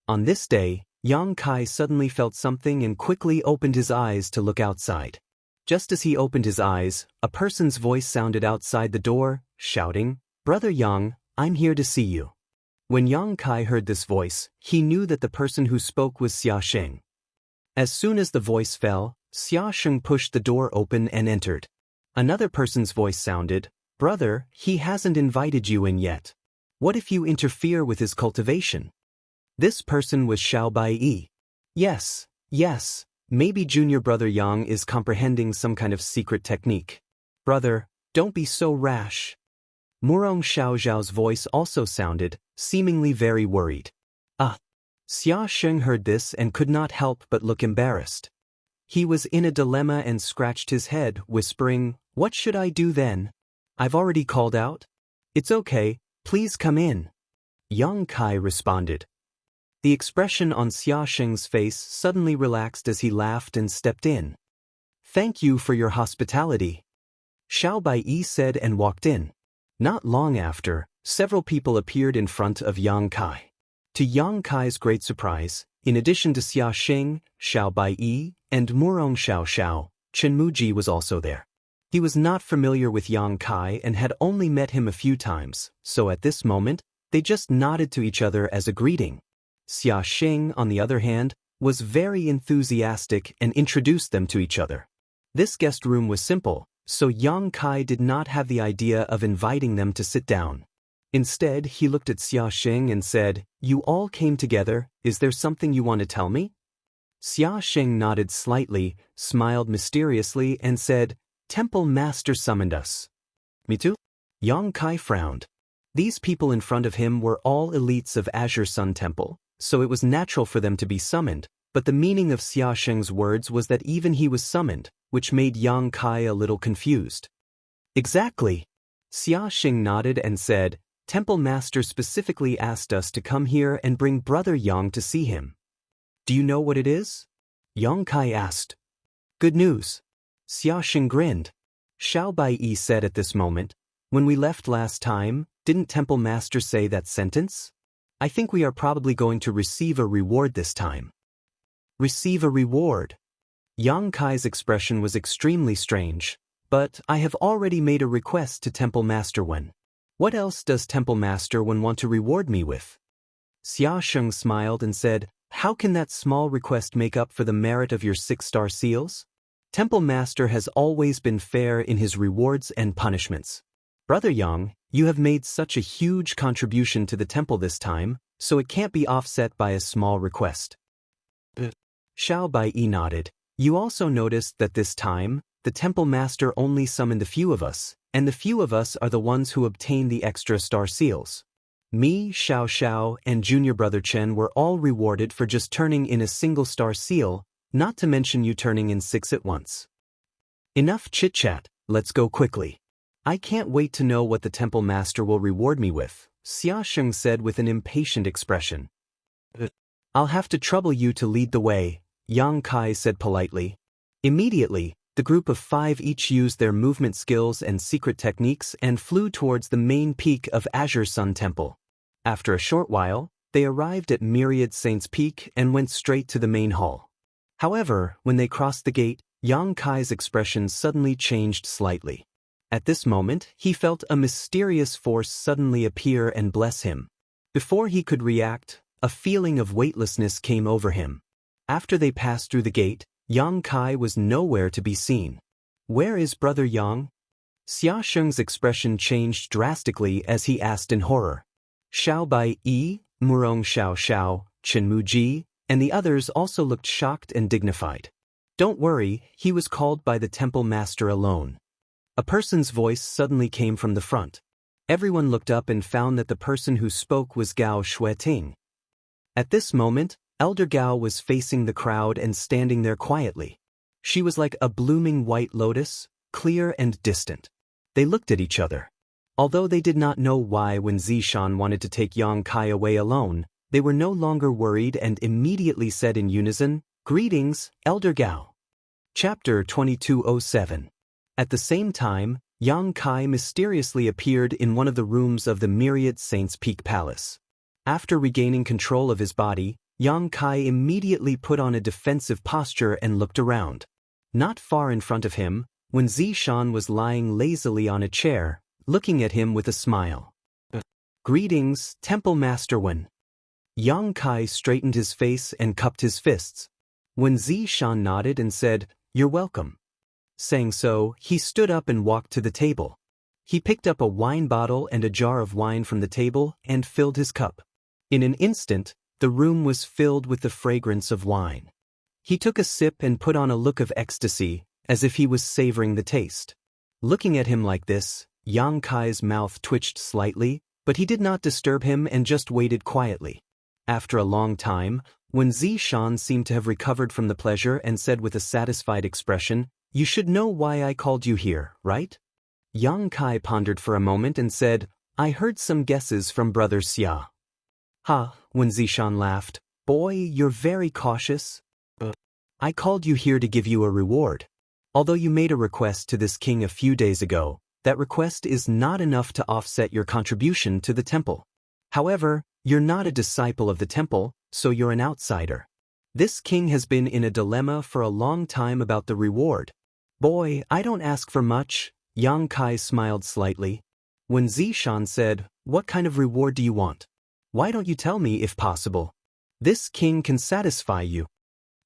On this day, Yang Kai suddenly felt something and quickly opened his eyes to look outside. Just as he opened his eyes, a person's voice sounded outside the door, shouting, "Brother Yang, I'm here to see you." When Yang Kai heard this voice, he knew that the person who spoke was Xia Sheng. As soon as the voice fell, Xia Sheng pushed the door open and entered. Another person's voice sounded, "Brother, he hasn't invited you in yet. What if you interfere with his cultivation?" This person was Xiao Baiyi. Yes, maybe junior brother Yang is comprehending some kind of secret technique. "Brother, don't be so rash. Murong Xiaoxiao's voice also sounded, seemingly very worried. Ah! Xia Sheng heard this and could not help but look embarrassed. He was in a dilemma and scratched his head, whispering, "What should I do then? I've already called out." "It's okay, please come in," Yang Kai responded. The expression on Xia Sheng's face suddenly relaxed as he laughed and stepped in. "Thank you for your hospitality," Xiao Baiyi said and walked in. Not long after, several people appeared in front of Yang Kai. To Yang Kai's great surprise, in addition to Xia Sheng, Xiao Baiyi, and Murong Xiaoxiao, Chen Muji was also there. He was not familiar with Yang Kai and had only met him a few times, so at this moment, they just nodded to each other as a greeting. Xia Sheng, on the other hand, was very enthusiastic and introduced them to each other. This guest room was simple, so Yang Kai did not have the idea of inviting them to sit down. Instead, he looked at Xia Sheng and said, "You all came together, is there something you want to tell me?" Xia Sheng nodded slightly, smiled mysteriously, and said, "Temple Master summoned us." "Me too?" Yang Kai frowned. These people in front of him were all elites of Azure Sun Temple, so it was natural for them to be summoned, but the meaning of Xia Sheng's words was that even he was summoned, which made Yang Kai a little confused. "Exactly." Xia Sheng nodded and said, "Temple Master specifically asked us to come here and bring Brother Yang to see him." "Do you know what it is?" Yang Kai asked. "Good news." Xia Sheng grinned. Xiao Baiyi said at this moment, "When we left last time, didn't Temple Master say that sentence? I think we are probably going to receive a reward this time." "Receive a reward?" Yang Kai's expression was extremely strange. "But I have already made a request to Temple Master Wen. What else does Temple Master Wen want to reward me with?" Xia Sheng smiled and said, "How can that small request make up for the merit of your 6-star seals? Temple Master has always been fair in his rewards and punishments. Brother Yang, you have made such a huge contribution to the temple this time, so it can't be offset by a small request." Xiao Baiyi nodded. "You also noticed that this time, the Temple Master only summoned a few of us, and the few of us are the ones who obtain the extra star seals. Me, Xiao Xiao, and Junior Brother Chen were all rewarded for just turning in a single star seal, not to mention you turning in 6 at once. Enough chit-chat, let's go quickly. I can't wait to know what the Temple Master will reward me with," Xia Sheng said with an impatient expression. "I'll have to trouble you to lead the way," Yang Kai said politely. Immediately, the group of 5 each used their movement skills and secret techniques and flew towards the main peak of Azure Sun Temple. After a short while, they arrived at Myriad Saints Peak and went straight to the main hall. However, when they crossed the gate, Yang Kai's expression suddenly changed slightly. At this moment, he felt a mysterious force suddenly appear and bless him. Before he could react, a feeling of weightlessness came over him. After they passed through the gate, Yang Kai was nowhere to be seen. "Where is Brother Yang?" Xia Sheng's expression changed drastically as he asked in horror. Xiao Baiyi, Murong Xiaoxiao, Chen Muji, and the others also looked shocked and dignified. "Don't worry, he was called by the Temple Master alone." A person's voice suddenly came from the front. Everyone looked up and found that the person who spoke was Gao Xueting. At this moment, Elder Gao was facing the crowd and standing there quietly. She was like a blooming white lotus, clear and distant. They looked at each other. Although they did not know why when Zishan wanted to take Yang Kai away alone, they were no longer worried and immediately said in unison, "Greetings, Elder Gao." Chapter 2207. At the same time, Yang Kai mysteriously appeared in one of the rooms of the Myriad Saints Peak Palace. After regaining control of his body, Yang Kai immediately put on a defensive posture and looked around. Not far in front of him, when Zishan was lying lazily on a chair, looking at him with a smile. "Greetings, Temple Master Wen." Yang Kai straightened his face and cupped his fists. When Zishan nodded and said, "You're welcome." Saying so, he stood up and walked to the table. He picked up a wine bottle and a jar of wine from the table and filled his cup. In an instant, the room was filled with the fragrance of wine. He took a sip and put on a look of ecstasy, as if he was savoring the taste. Looking at him like this, Yang Kai's mouth twitched slightly, but he did not disturb him and just waited quietly. After a long time, when Zishan seemed to have recovered from the pleasure and said with a satisfied expression, "You should know why I called you here, right?" Yang Kai pondered for a moment and said, "I heard some guesses from Brother Xia." "Ha," when Zishan laughed, "Boy, you're very cautious. I called you here to give you a reward. Although you made a request to this king a few days ago, that request is not enough to offset your contribution to the temple. However, you're not a disciple of the temple, so you're an outsider. This king has been in a dilemma for a long time about the reward." "Boy, I don't ask for much," Yang Kai smiled slightly. When Zishan said, "What kind of reward do you want? Why don't you tell me if possible? This king can satisfy you."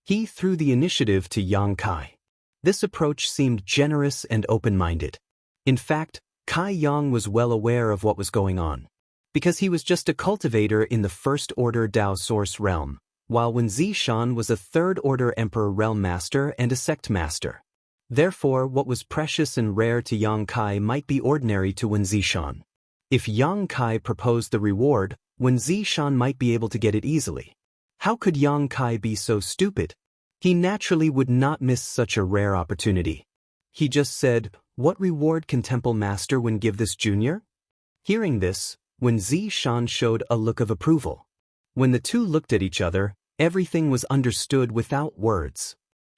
He threw the initiative to Yang Kai. This approach seemed generous and open-minded. In fact, Kai Yang was well aware of what was going on, because he was just a cultivator in the first-order Dao Source realm, while Wen Zishan was a third-order Emperor realm master and a sect master. Therefore, what was precious and rare to Yang Kai might be ordinary to Wen Zishan. If Yang Kai proposed the reward, Wen Zishan might be able to get it easily. How could Yang Kai be so stupid? He naturally would not miss such a rare opportunity. He just said, "What reward can Temple Master Wen give this junior?" Hearing this, Wen Zishan showed a look of approval. When the two looked at each other, everything was understood without words.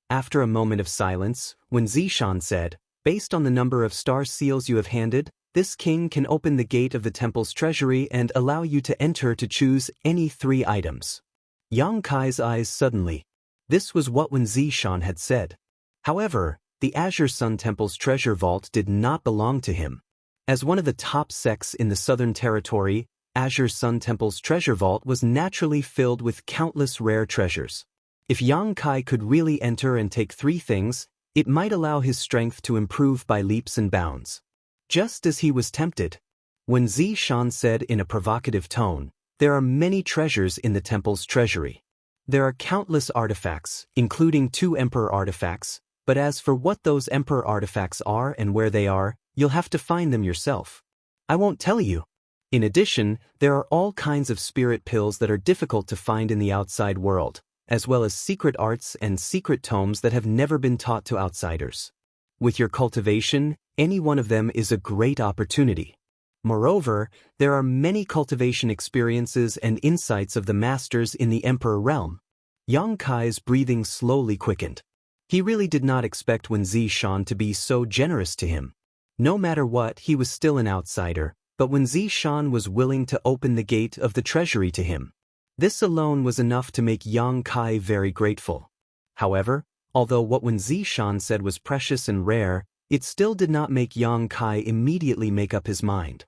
After a moment of silence, Wen Zishan said, "Based on the number of star seals you have handed, this king can open the gate of the temple's treasury and allow you to enter to choose any 3 items." Yang Kai's eyes suddenly. This was what Wen Zishan had said. However, the Azure Sun Temple's treasure vault did not belong to him. As one of the top sects in the Southern Territory, Azure Sun Temple's treasure vault was naturally filled with countless rare treasures. If Yang Kai could really enter and take 3 things, it might allow his strength to improve by leaps and bounds. Just as he was tempted, when Zishan said in a provocative tone, "There are many treasures in the temple's treasury. There are countless artifacts, including 2 Emperor artifacts, but as for what those Emperor artifacts are and where they are, you'll have to find them yourself. I won't tell you. In addition, there are all kinds of spirit pills that are difficult to find in the outside world, as well as secret arts and secret tomes that have never been taught to outsiders. With your cultivation, any one of them is a great opportunity. Moreover, there are many cultivation experiences and insights of the masters in the Emperor realm." Yang Kai's breathing slowly quickened. He really did not expect Wen Zishan to be so generous to him. No matter what, he was still an outsider, but Wen Zishan was willing to open the gate of the treasury to him. This alone was enough to make Yang Kai very grateful. However, although what Wen Zishan said was precious and rare, it still did not make Yang Kai immediately make up his mind.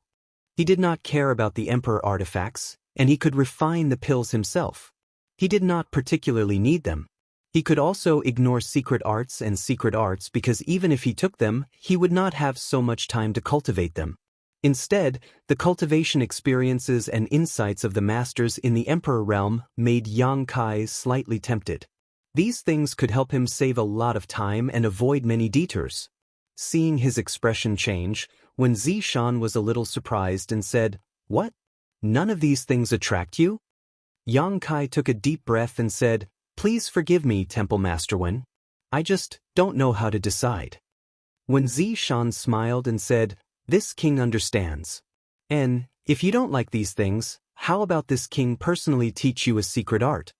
He did not care about the Emperor artifacts, and he could refine the pills himself. He did not particularly need them. He could also ignore secret arts because even if he took them, he would not have so much time to cultivate them. Instead, the cultivation experiences and insights of the masters in the Emperor realm made Yang Kai slightly tempted. These things could help him save a lot of time and avoid many detours. Seeing his expression change, Wen Zishan was a little surprised and said, "What? None of these things attract you?" Yang Kai took a deep breath and said, "Please forgive me, Temple Master Wen. I just don't know how to decide." Wen Zishan smiled and said, "This king understands. And, if you don't like these things, how about this king personally teach you a secret art?"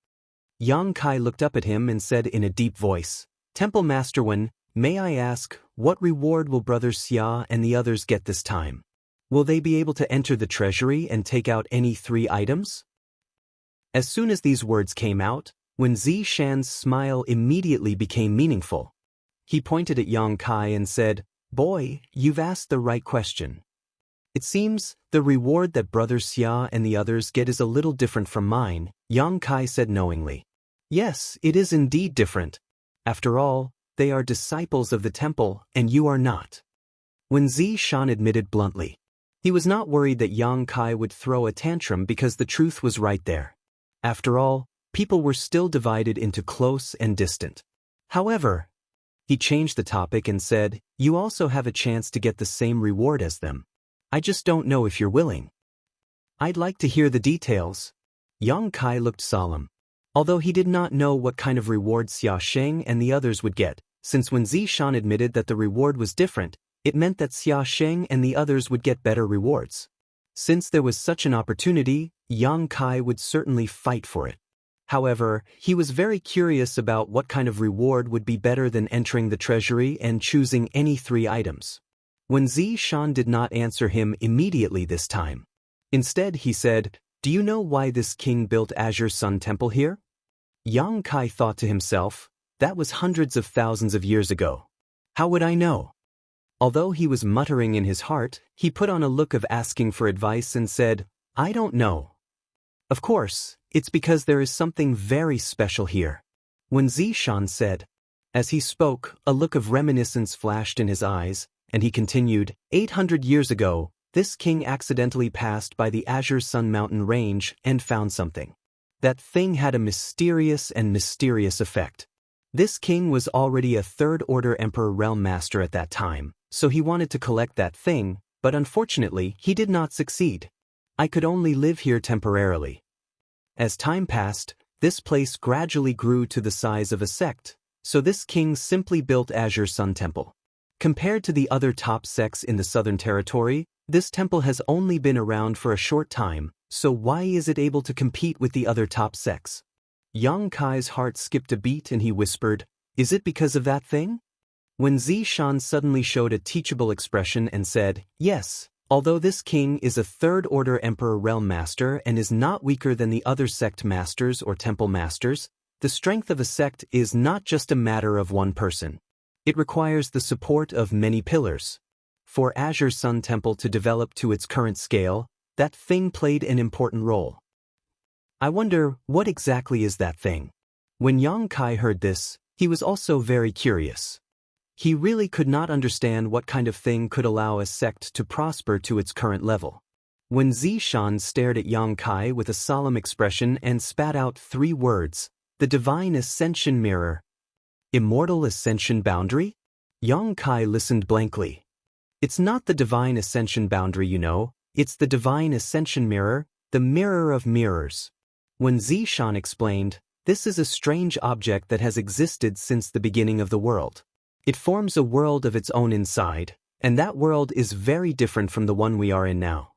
Yang Kai looked up at him and said in a deep voice, "Temple Master Wen, may I ask, what reward will Brother Xia and the others get this time? Will they be able to enter the treasury and take out any 3 items?" As soon as these words came out, Wen Zishan's smile immediately became meaningful. He pointed at Yang Kai and said, "Boy, you've asked the right question. It seems the reward that Brother Xia and the others get is a little different from mine," Yang Kai said knowingly. "Yes, it is indeed different. After all, they are disciples of the temple, and you are not." Wen Zishan admitted bluntly. He was not worried that Yang Kai would throw a tantrum because the truth was right there. After all, people were still divided into close and distant. However, He changed the topic and said, "You also have a chance to get the same reward as them. I just don't know if you're willing." "I'd like to hear the details." Yang Kai looked solemn. Although he did not know what kind of reward Xia Sheng and the others would get, since when Zishan admitted that the reward was different, it meant that Xia Sheng and the others would get better rewards. Since there was such an opportunity, Yang Kai would certainly fight for it. However, he was very curious about what kind of reward would be better than entering the treasury and choosing any 3 items. When Zishan did not answer him immediately this time. Instead, he said, "Do you know why this king built Azure Sun Temple here?" Yang Kai thought to himself, that was hundreds of thousands of years ago. How would I know? Although he was muttering in his heart, he put on a look of asking for advice and said, "I don't know." "Of course, it's because there is something very special here." When Zishan said. As he spoke, a look of reminiscence flashed in his eyes, and he continued, 800 years ago, this king accidentally passed by the Azure Sun Mountain range and found something. That thing had a mysterious effect. This king was already a third-order Emperor Realm Master at that time, so he wanted to collect that thing, but unfortunately, he did not succeed. I could only live here temporarily. As time passed, this place gradually grew to the size of a sect, so this king simply built Azure Sun Temple. Compared to the other top sects in the Southern Territory, this temple has only been around for a short time, so why is it able to compete with the other top sects? Yang Kai's heart skipped a beat and he whispered, "Is it because of that thing?" When Zishan suddenly showed a teachable expression and said, "Yes, although this king is a third-order Emperor Realm Master and is not weaker than the other sect masters or temple masters, the strength of a sect is not just a matter of one person. It requires the support of many pillars. For Azure Sun Temple to develop to its current scale, that thing played an important role. I wonder, what exactly is that thing?" When Yang Kai heard this, he was also very curious. He really could not understand what kind of thing could allow a sect to prosper to its current level. When Zishan stared at Yang Kai with a solemn expression and spat out 3 words, "The Divine Ascension Mirror." Immortal Ascension Boundary? Yang Kai listened blankly. "It's not the Divine Ascension Boundary, you know, it's the Divine Ascension Mirror, the Mirror of Mirrors." When Zishan explained, this is a strange object that has existed since the beginning of the world. It forms a world of its own inside, and that world is very different from the one we are in now.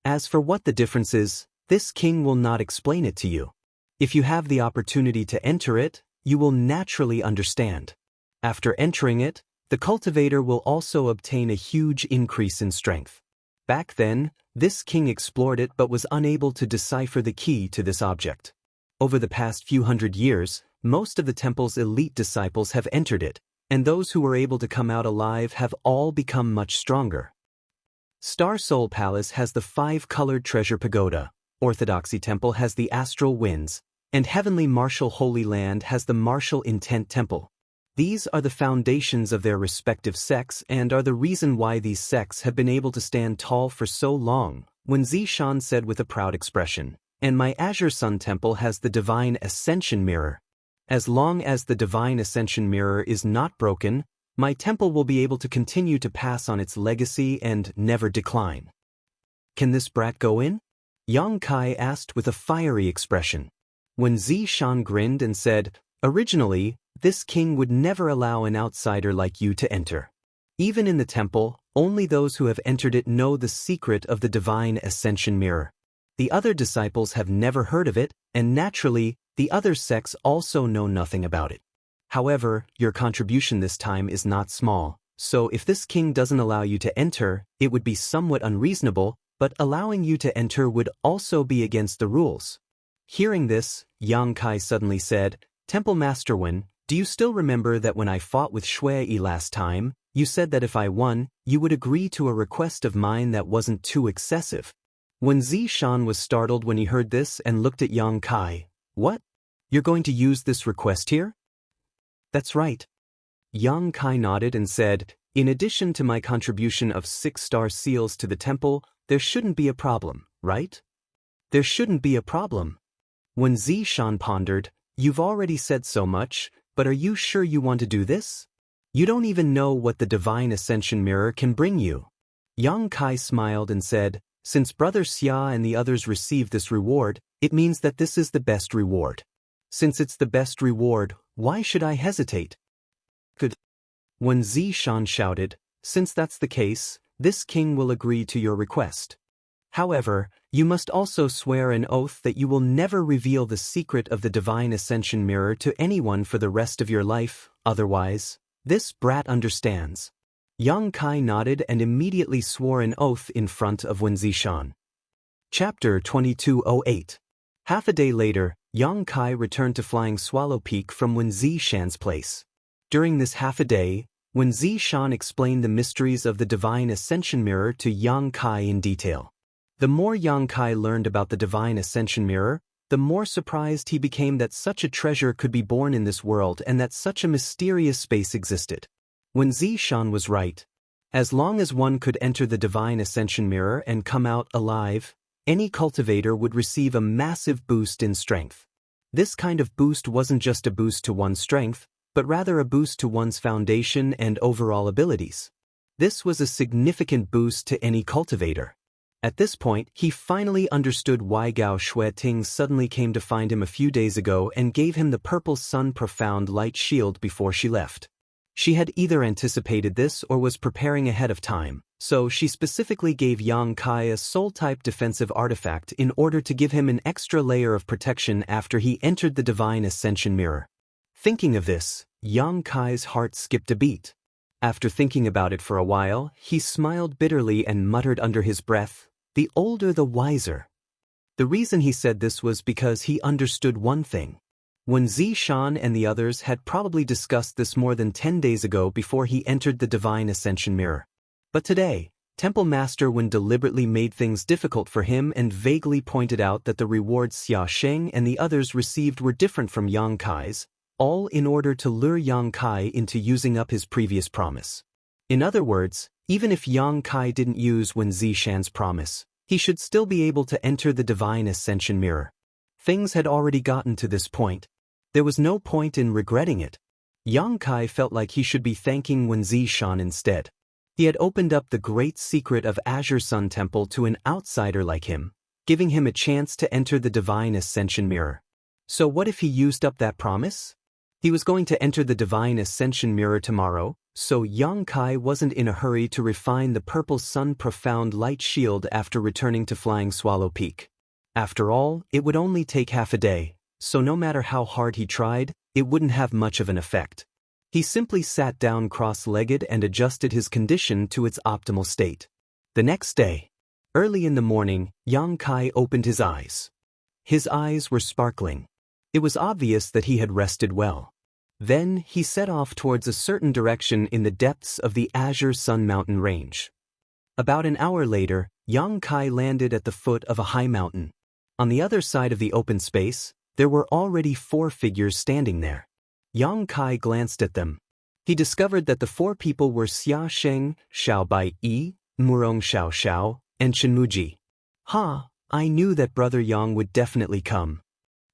As for what the difference is, this king will not explain it to you. If you have the opportunity to enter it, you will naturally understand. After entering it, the cultivator will also obtain a huge increase in strength. Back then, this king explored it but was unable to decipher the key to this object. Over the past few hundred years, most of the temple's elite disciples have entered it, and those who were able to come out alive have all become much stronger. Star Soul Palace has the 5-colored treasure pagoda, Orthodoxy Temple has the astral winds, and Heavenly Martial Holy Land has the Martial Intent Temple. These are the foundations of their respective sects and are the reason why these sects have been able to stand tall for so long, when Zishan said with a proud expression, "And my Azure Sun Temple has the Divine Ascension Mirror. As long as the Divine Ascension Mirror is not broken, my temple will be able to continue to pass on its legacy and never decline." "Can this brat go in?" Yang Kai asked with a fiery expression. When Zishan grinned and said, "Originally, this king would never allow an outsider like you to enter. Even in the temple, only those who have entered it know the secret of the Divine Ascension Mirror. The other disciples have never heard of it, and naturally, the other sects also know nothing about it. However, your contribution this time is not small, so if this king doesn't allow you to enter, it would be somewhat unreasonable, but allowing you to enter would also be against the rules." Hearing this, Yang Kai suddenly said, "Temple Master Wen, do you still remember that when I fought with Shui last time, you said that if I won, you would agree to a request of mine that wasn't too excessive?" When Zishan was startled when he heard this and looked at Yang Kai, "What? You're going to use this request here?" "That's right." Yang Kai nodded and said, "In addition to my contribution of 6-star seals to the temple, there shouldn't be a problem, right?" "There shouldn't be a problem." When Zishan pondered, "You've already said so much, but are you sure you want to do this?" You don't even know what the Divine Ascension Mirror can bring you. Yang Kai smiled and said, since Brother Xia and the others received this reward, it means that this is the best reward. Since it's the best reward, why should I hesitate? Good. When Zishan shouted, since that's the case, this king will agree to your request. However, you must also swear an oath that you will never reveal the secret of the Divine Ascension Mirror to anyone for the rest of your life, otherwise, this brat understands. Yang Kai nodded and immediately swore an oath in front of Wen Zishan. Chapter 2208. Half a day later, Yang Kai returned to Flying Swallow Peak from Wen Zishan's place. During this half a day, Wen Zishan explained the mysteries of the Divine Ascension Mirror to Yang Kai in detail. The more Yang Kai learned about the Divine Ascension Mirror, the more surprised he became that such a treasure could be born in this world and that such a mysterious space existed. Wen Zishan was right. As long as one could enter the Divine Ascension Mirror and come out alive, any cultivator would receive a massive boost in strength. This kind of boost wasn't just a boost to one's strength, but rather a boost to one's foundation and overall abilities. This was a significant boost to any cultivator. At this point, he finally understood why Gao Shueting suddenly came to find him a few days ago and gave him the Purple Sun Profound Light Shield before she left. She had either anticipated this or was preparing ahead of time, so she specifically gave Yang Kai a soul-type defensive artifact in order to give him an extra layer of protection after he entered the Divine Ascension Mirror. Thinking of this, Yang Kai's heart skipped a beat. After thinking about it for a while, he smiled bitterly and muttered under his breath, "The older the wiser." The reason he said this was because he understood one thing. When Zishan and the others had probably discussed this more than 10 days ago before he entered the Divine Ascension Mirror. But today, Temple Master Wen deliberately made things difficult for him and vaguely pointed out that the rewards Xia Sheng and the others received were different from Yang Kai's, all in order to lure Yang Kai into using up his previous promise. In other words, even if Yang Kai didn't use Wen Zishan's promise, he should still be able to enter the Divine Ascension Mirror. Things had already gotten to this point. There was no point in regretting it. Yang Kai felt like he should be thanking Wen Zishan instead. He had opened up the great secret of Azure Sun Temple to an outsider like him, giving him a chance to enter the Divine Ascension Mirror. So what if he used up that promise? He was going to enter the Divine Ascension Mirror tomorrow, so Yang Kai wasn't in a hurry to refine the Purple Sun Profound Light Shield after returning to Flying Swallow Peak. After all, it would only take half a day, so no matter how hard he tried, it wouldn't have much of an effect. He simply sat down cross-legged and adjusted his condition to its optimal state. The next day, early in the morning, Yang Kai opened his eyes. His eyes were sparkling. It was obvious that he had rested well. Then he set off towards a certain direction in the depths of the Azure Sun Mountain range. About an hour later, Yang Kai landed at the foot of a high mountain. On the other side of the open space, there were already 4 figures standing there. Yang Kai glanced at them. He discovered that the 4 people were Xia Sheng, Xiao Bai Yi, Murong Xiao Xiao, and Chen Muji. I knew that Brother Yang would definitely come.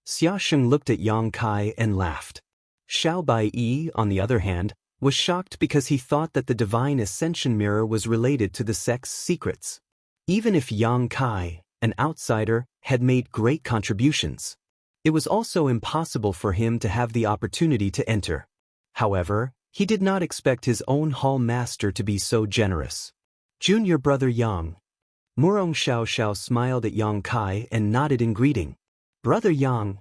Xia Sheng looked at Yang Kai and laughed. Xiao Bai Yi, on the other hand, was shocked because he thought that the Divine Ascension Mirror was related to the sect's secrets. Even if Yang Kai, an outsider, had made great contributions, it was also impossible for him to have the opportunity to enter. However, he did not expect his own hall master to be so generous. Junior Brother Yang. Murong Xiao Xiao smiled at Yang Kai and nodded in greeting. Brother Yang.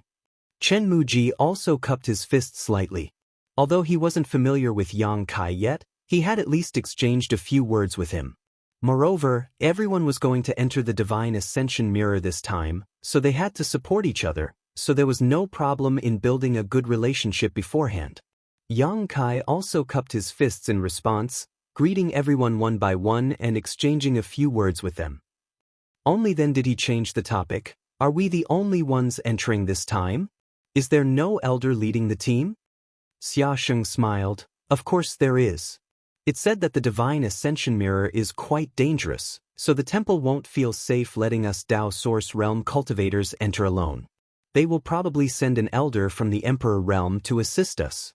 Chen Muji also cupped his fist slightly. Although he wasn't familiar with Yang Kai yet, he had at least exchanged a few words with him. Moreover, everyone was going to enter the Divine Ascension Mirror this time, so they had to support each other, so there was no problem in building a good relationship beforehand. Yang Kai also cupped his fists in response, greeting everyone one by one and exchanging a few words with them. Only then did he change the topic. Are we the only ones entering this time? Is there no elder leading the team? Xia Sheng smiled. Of course there is. It said that the Divine Ascension Mirror is quite dangerous, so the temple won't feel safe letting us Dao Source Realm cultivators enter alone. They will probably send an elder from the Emperor Realm to assist us.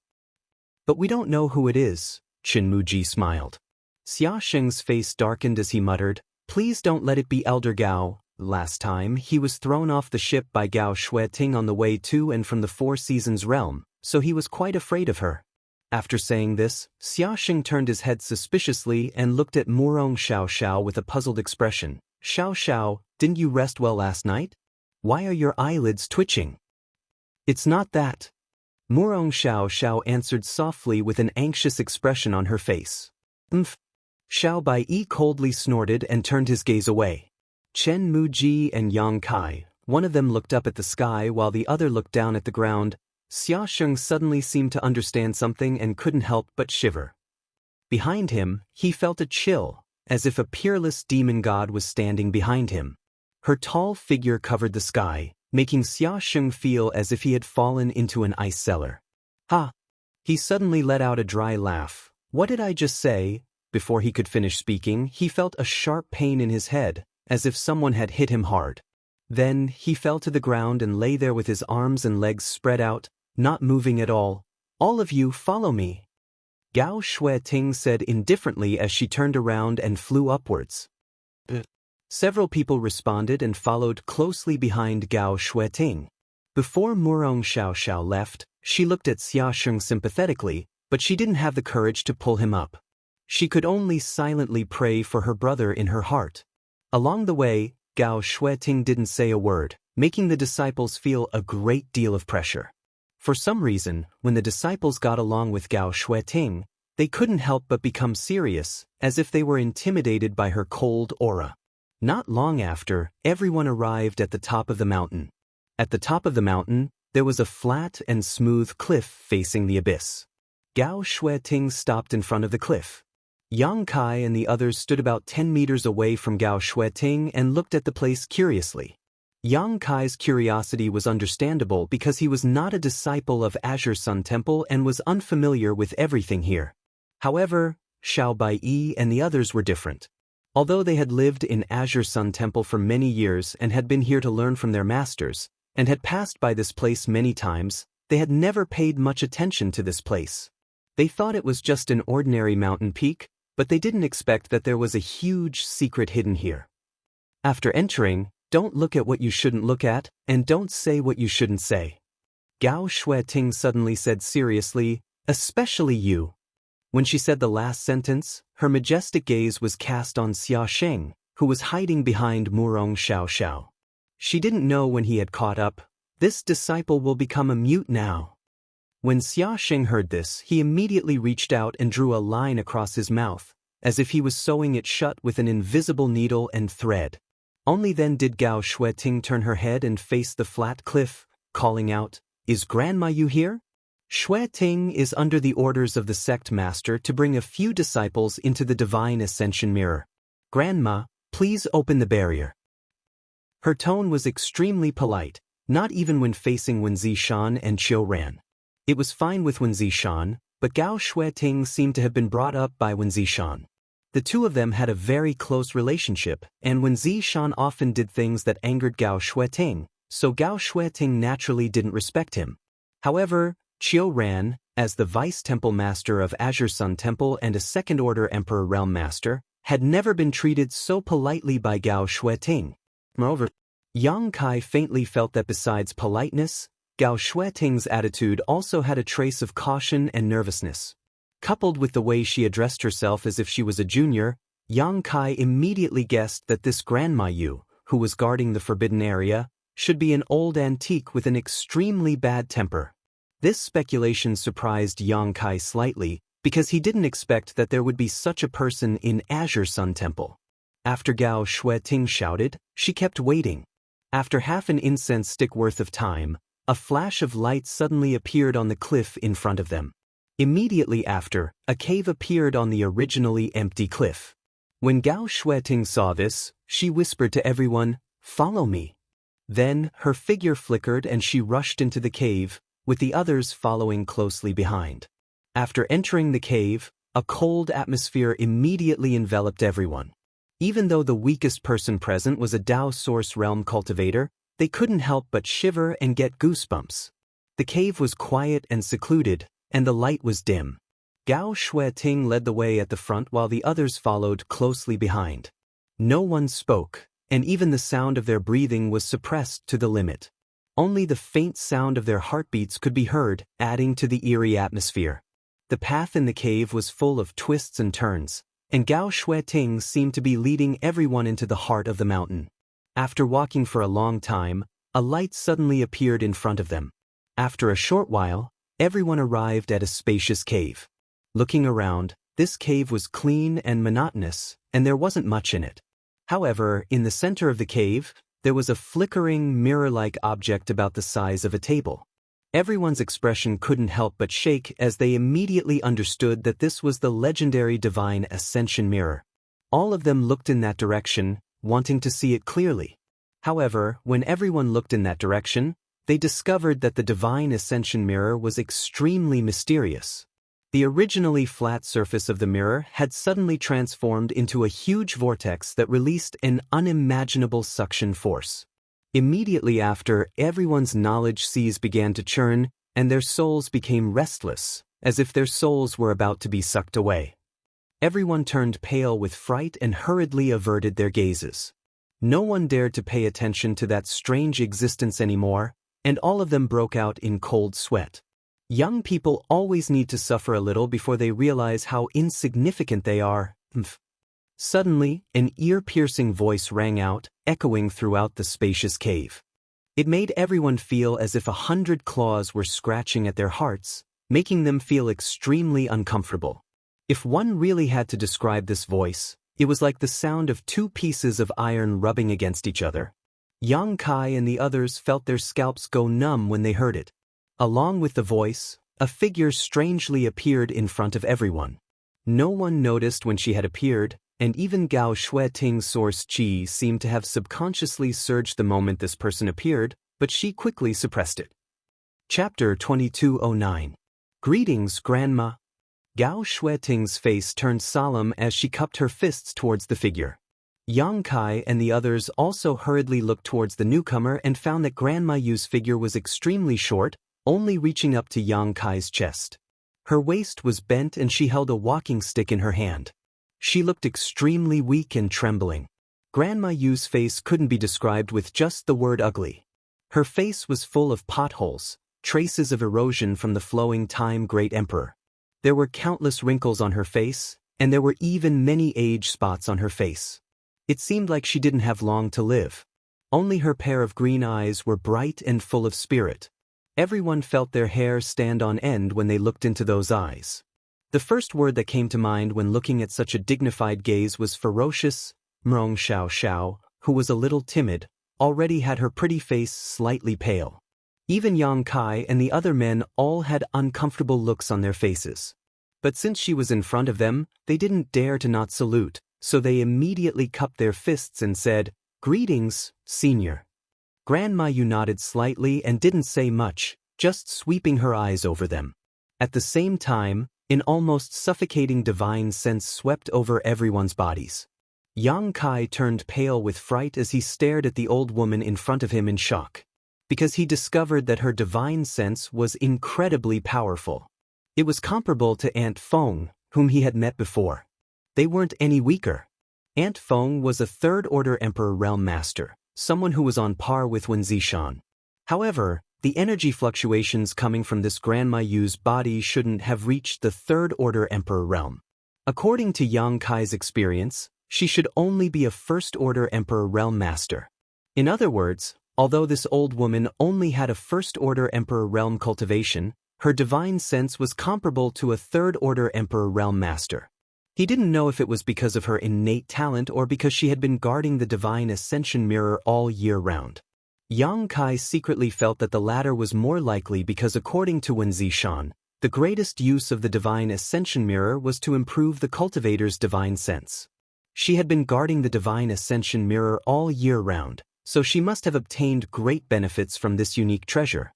But we don't know who it is, Qin Muji smiled. Xia Sheng's face darkened as he muttered, "Please don't let it be Elder Gao." Last time, he was thrown off the ship by Gao Shueting on the way to and from the Four Seasons realm, so he was quite afraid of her. After saying this, Xia Sheng turned his head suspiciously and looked at Murong Xiao with a puzzled expression. Xiao, didn't you rest well last night? Why are your eyelids twitching?" "It's not that." Murong Xiao answered softly with an anxious expression on her face. "Umph." Xiao Bai coldly snorted and turned his gaze away. Chen Muji and Yang Kai, one of them looked up at the sky while the other looked down at the ground. Xia Sheng suddenly seemed to understand something and couldn't help but shiver. Behind him, he felt a chill, as if a peerless demon god was standing behind him. Her tall figure covered the sky, making Xia Sheng feel as if he had fallen into an ice cellar. "Ha!" He suddenly let out a dry laugh. "What did I just say?" Before he could finish speaking, he felt a sharp pain in his head, as if someone had hit him hard. Then, he fell to the ground and lay there with his arms and legs spread out, not moving at all. "All of you, follow me," Gao Shueting said indifferently as she turned around and flew upwards. Several people responded and followed closely behind Gao Shueting. Before Murong Xiao left, she looked at Xia Sheng sympathetically, but she didn't have the courage to pull him up. She could only silently pray for her brother in her heart. Along the way, Gao Shueting didn't say a word, making the disciples feel a great deal of pressure. For some reason, when the disciples got along with Gao Shueting, they couldn't help but become serious, as if they were intimidated by her cold aura. Not long after, everyone arrived at the top of the mountain. At the top of the mountain, there was a flat and smooth cliff facing the abyss. Gao Shueting stopped in front of the cliff. Yang Kai and the others stood about 10 meters away from Gao Shueting and looked at the place curiously. Yang Kai's curiosity was understandable because he was not a disciple of Azure Sun Temple and was unfamiliar with everything here. However, Xiao Bai and the others were different. Although they had lived in Azure Sun Temple for many years and had been here to learn from their masters, and had passed by this place many times, they had never paid much attention to this place. They thought it was just an ordinary mountain peak, but they didn't expect that there was a huge secret hidden here. After entering, don't look at what you shouldn't look at, and don't say what you shouldn't say. Gao Shueting suddenly said seriously, "Especially you." When she said the last sentence, her majestic gaze was cast on Xia Sheng, who was hiding behind Murong Xiao. She didn't know when he had caught up. This disciple will become a mute now. When Xia Sheng heard this, he immediately reached out and drew a line across his mouth, as if he was sewing it shut with an invisible needle and thread. Only then did Gao Shueting turn her head and face the flat cliff, calling out, "Is Grandma Yu here?" Shueting is under the orders of the sect master to bring a few disciples into the divine ascension mirror. "Grandma, please open the barrier." Her tone was extremely polite, not even when facing Wen Zishan and Qiu Ran. It was fine with Wen Zishan, but Gao Shueting seemed to have been brought up by Wen Zishan. The two of them had a very close relationship, and Wen Zishan often did things that angered Gao Shueting, so Gao Shueting naturally didn't respect him. However, Qiu Ran, as the vice-temple master of Azure Sun Temple and a second-order Emperor Realm Master, had never been treated so politely by Gao Shueting. Moreover, Yang Kai faintly felt that besides politeness, Gao Shueting's attitude also had a trace of caution and nervousness. Coupled with the way she addressed herself as if she was a junior, Yang Kai immediately guessed that this Grandma Yu, who was guarding the forbidden area, should be an old antique with an extremely bad temper. This speculation surprised Yang Kai slightly, because he didn't expect that there would be such a person in Azure Sun Temple. After Gao Shueting shouted, she kept waiting. After half an incense stick worth of time, a flash of light suddenly appeared on the cliff in front of them. Immediately after, a cave appeared on the originally empty cliff. When Gao Shueting saw this, she whispered to everyone, "Follow me." Then, her figure flickered and she rushed into the cave, with the others following closely behind. After entering the cave, a cold atmosphere immediately enveloped everyone. Even though the weakest person present was a Dao Source Realm cultivator, they couldn't help but shiver and get goosebumps. The cave was quiet and secluded, and the light was dim. Gao Shueting led the way at the front while the others followed closely behind. No one spoke, and even the sound of their breathing was suppressed to the limit. Only the faint sound of their heartbeats could be heard, adding to the eerie atmosphere. The path in the cave was full of twists and turns, and Gao Shueting seemed to be leading everyone into the heart of the mountain. After walking for a long time, a light suddenly appeared in front of them. After a short while, everyone arrived at a spacious cave. Looking around, this cave was clean and monotonous, and there wasn't much in it. However, in the center of the cave, there was a flickering, mirror-like object about the size of a table. Everyone's expression couldn't help but shake as they immediately understood that this was the legendary divine ascension mirror. All of them looked in that direction, wanting to see it clearly. However, when everyone looked in that direction, they discovered that the divine ascension mirror was extremely mysterious. The originally flat surface of the mirror had suddenly transformed into a huge vortex that released an unimaginable suction force. Immediately after, everyone's knowledge seas began to churn, and their souls became restless, as if their souls were about to be sucked away. Everyone turned pale with fright and hurriedly averted their gazes. No one dared to pay attention to that strange existence anymore, and all of them broke out in cold sweat. Young people always need to suffer a little before they realize how insignificant they are. Suddenly, an ear-piercing voice rang out, echoing throughout the spacious cave. It made everyone feel as if 100 claws were scratching at their hearts, making them feel extremely uncomfortable. If one really had to describe this voice, it was like the sound of two pieces of iron rubbing against each other. Yang Kai and the others felt their scalps go numb when they heard it. Along with the voice, a figure strangely appeared in front of everyone. No one noticed when she had appeared, and even Gao Shueting's source qi seemed to have subconsciously surged the moment this person appeared, but she quickly suppressed it. Chapter 2209. Greetings, Grandma. Gao Shueting's face turned solemn as she cupped her fists towards the figure. Yang Kai and the others also hurriedly looked towards the newcomer and found that Grandma Yu's figure was extremely short, only reaching up to Yang Kai's chest. Her waist was bent and she held a walking stick in her hand. She looked extremely weak and trembling. Grandma Yu's face couldn't be described with just the word ugly. Her face was full of potholes, traces of erosion from the flowing time great emperor. There were countless wrinkles on her face, and there were even many age spots on her face. It seemed like she didn't have long to live. Only her pair of green eyes were bright and full of spirit. Everyone felt their hair stand on end when they looked into those eyes. The first word that came to mind when looking at such a dignified gaze was ferocious. Mrong Xiao Xiao, who was a little timid, already had her pretty face slightly pale. Even Yang Kai and the other men all had uncomfortable looks on their faces. But since she was in front of them, they didn't dare to not salute, so they immediately cupped their fists and said, "Greetings, Senior." Grandma Yu nodded slightly and didn't say much, just sweeping her eyes over them. At the same time, an almost suffocating divine sense swept over everyone's bodies. Yang Kai turned pale with fright as he stared at the old woman in front of him in shock, because he discovered that her divine sense was incredibly powerful. It was comparable to Aunt Feng, whom he had met before. They weren't any weaker. Aunt Feng was a third-order Emperor Realm Master, someone who was on par with Wen Zishan. However, the energy fluctuations coming from this Grandma Yu's body shouldn't have reached the third-order Emperor realm. According to Yang Kai's experience, she should only be a first-order Emperor Realm Master. In other words, although this old woman only had a first-order Emperor Realm cultivation, her divine sense was comparable to a third-order Emperor Realm Master. He didn't know if it was because of her innate talent or because she had been guarding the divine ascension mirror all year round. Yang Kai secretly felt that the latter was more likely because according to Wen Zishan, the greatest use of the divine ascension mirror was to improve the cultivator's divine sense. She had been guarding the divine ascension mirror all year round, so she must have obtained great benefits from this unique treasure.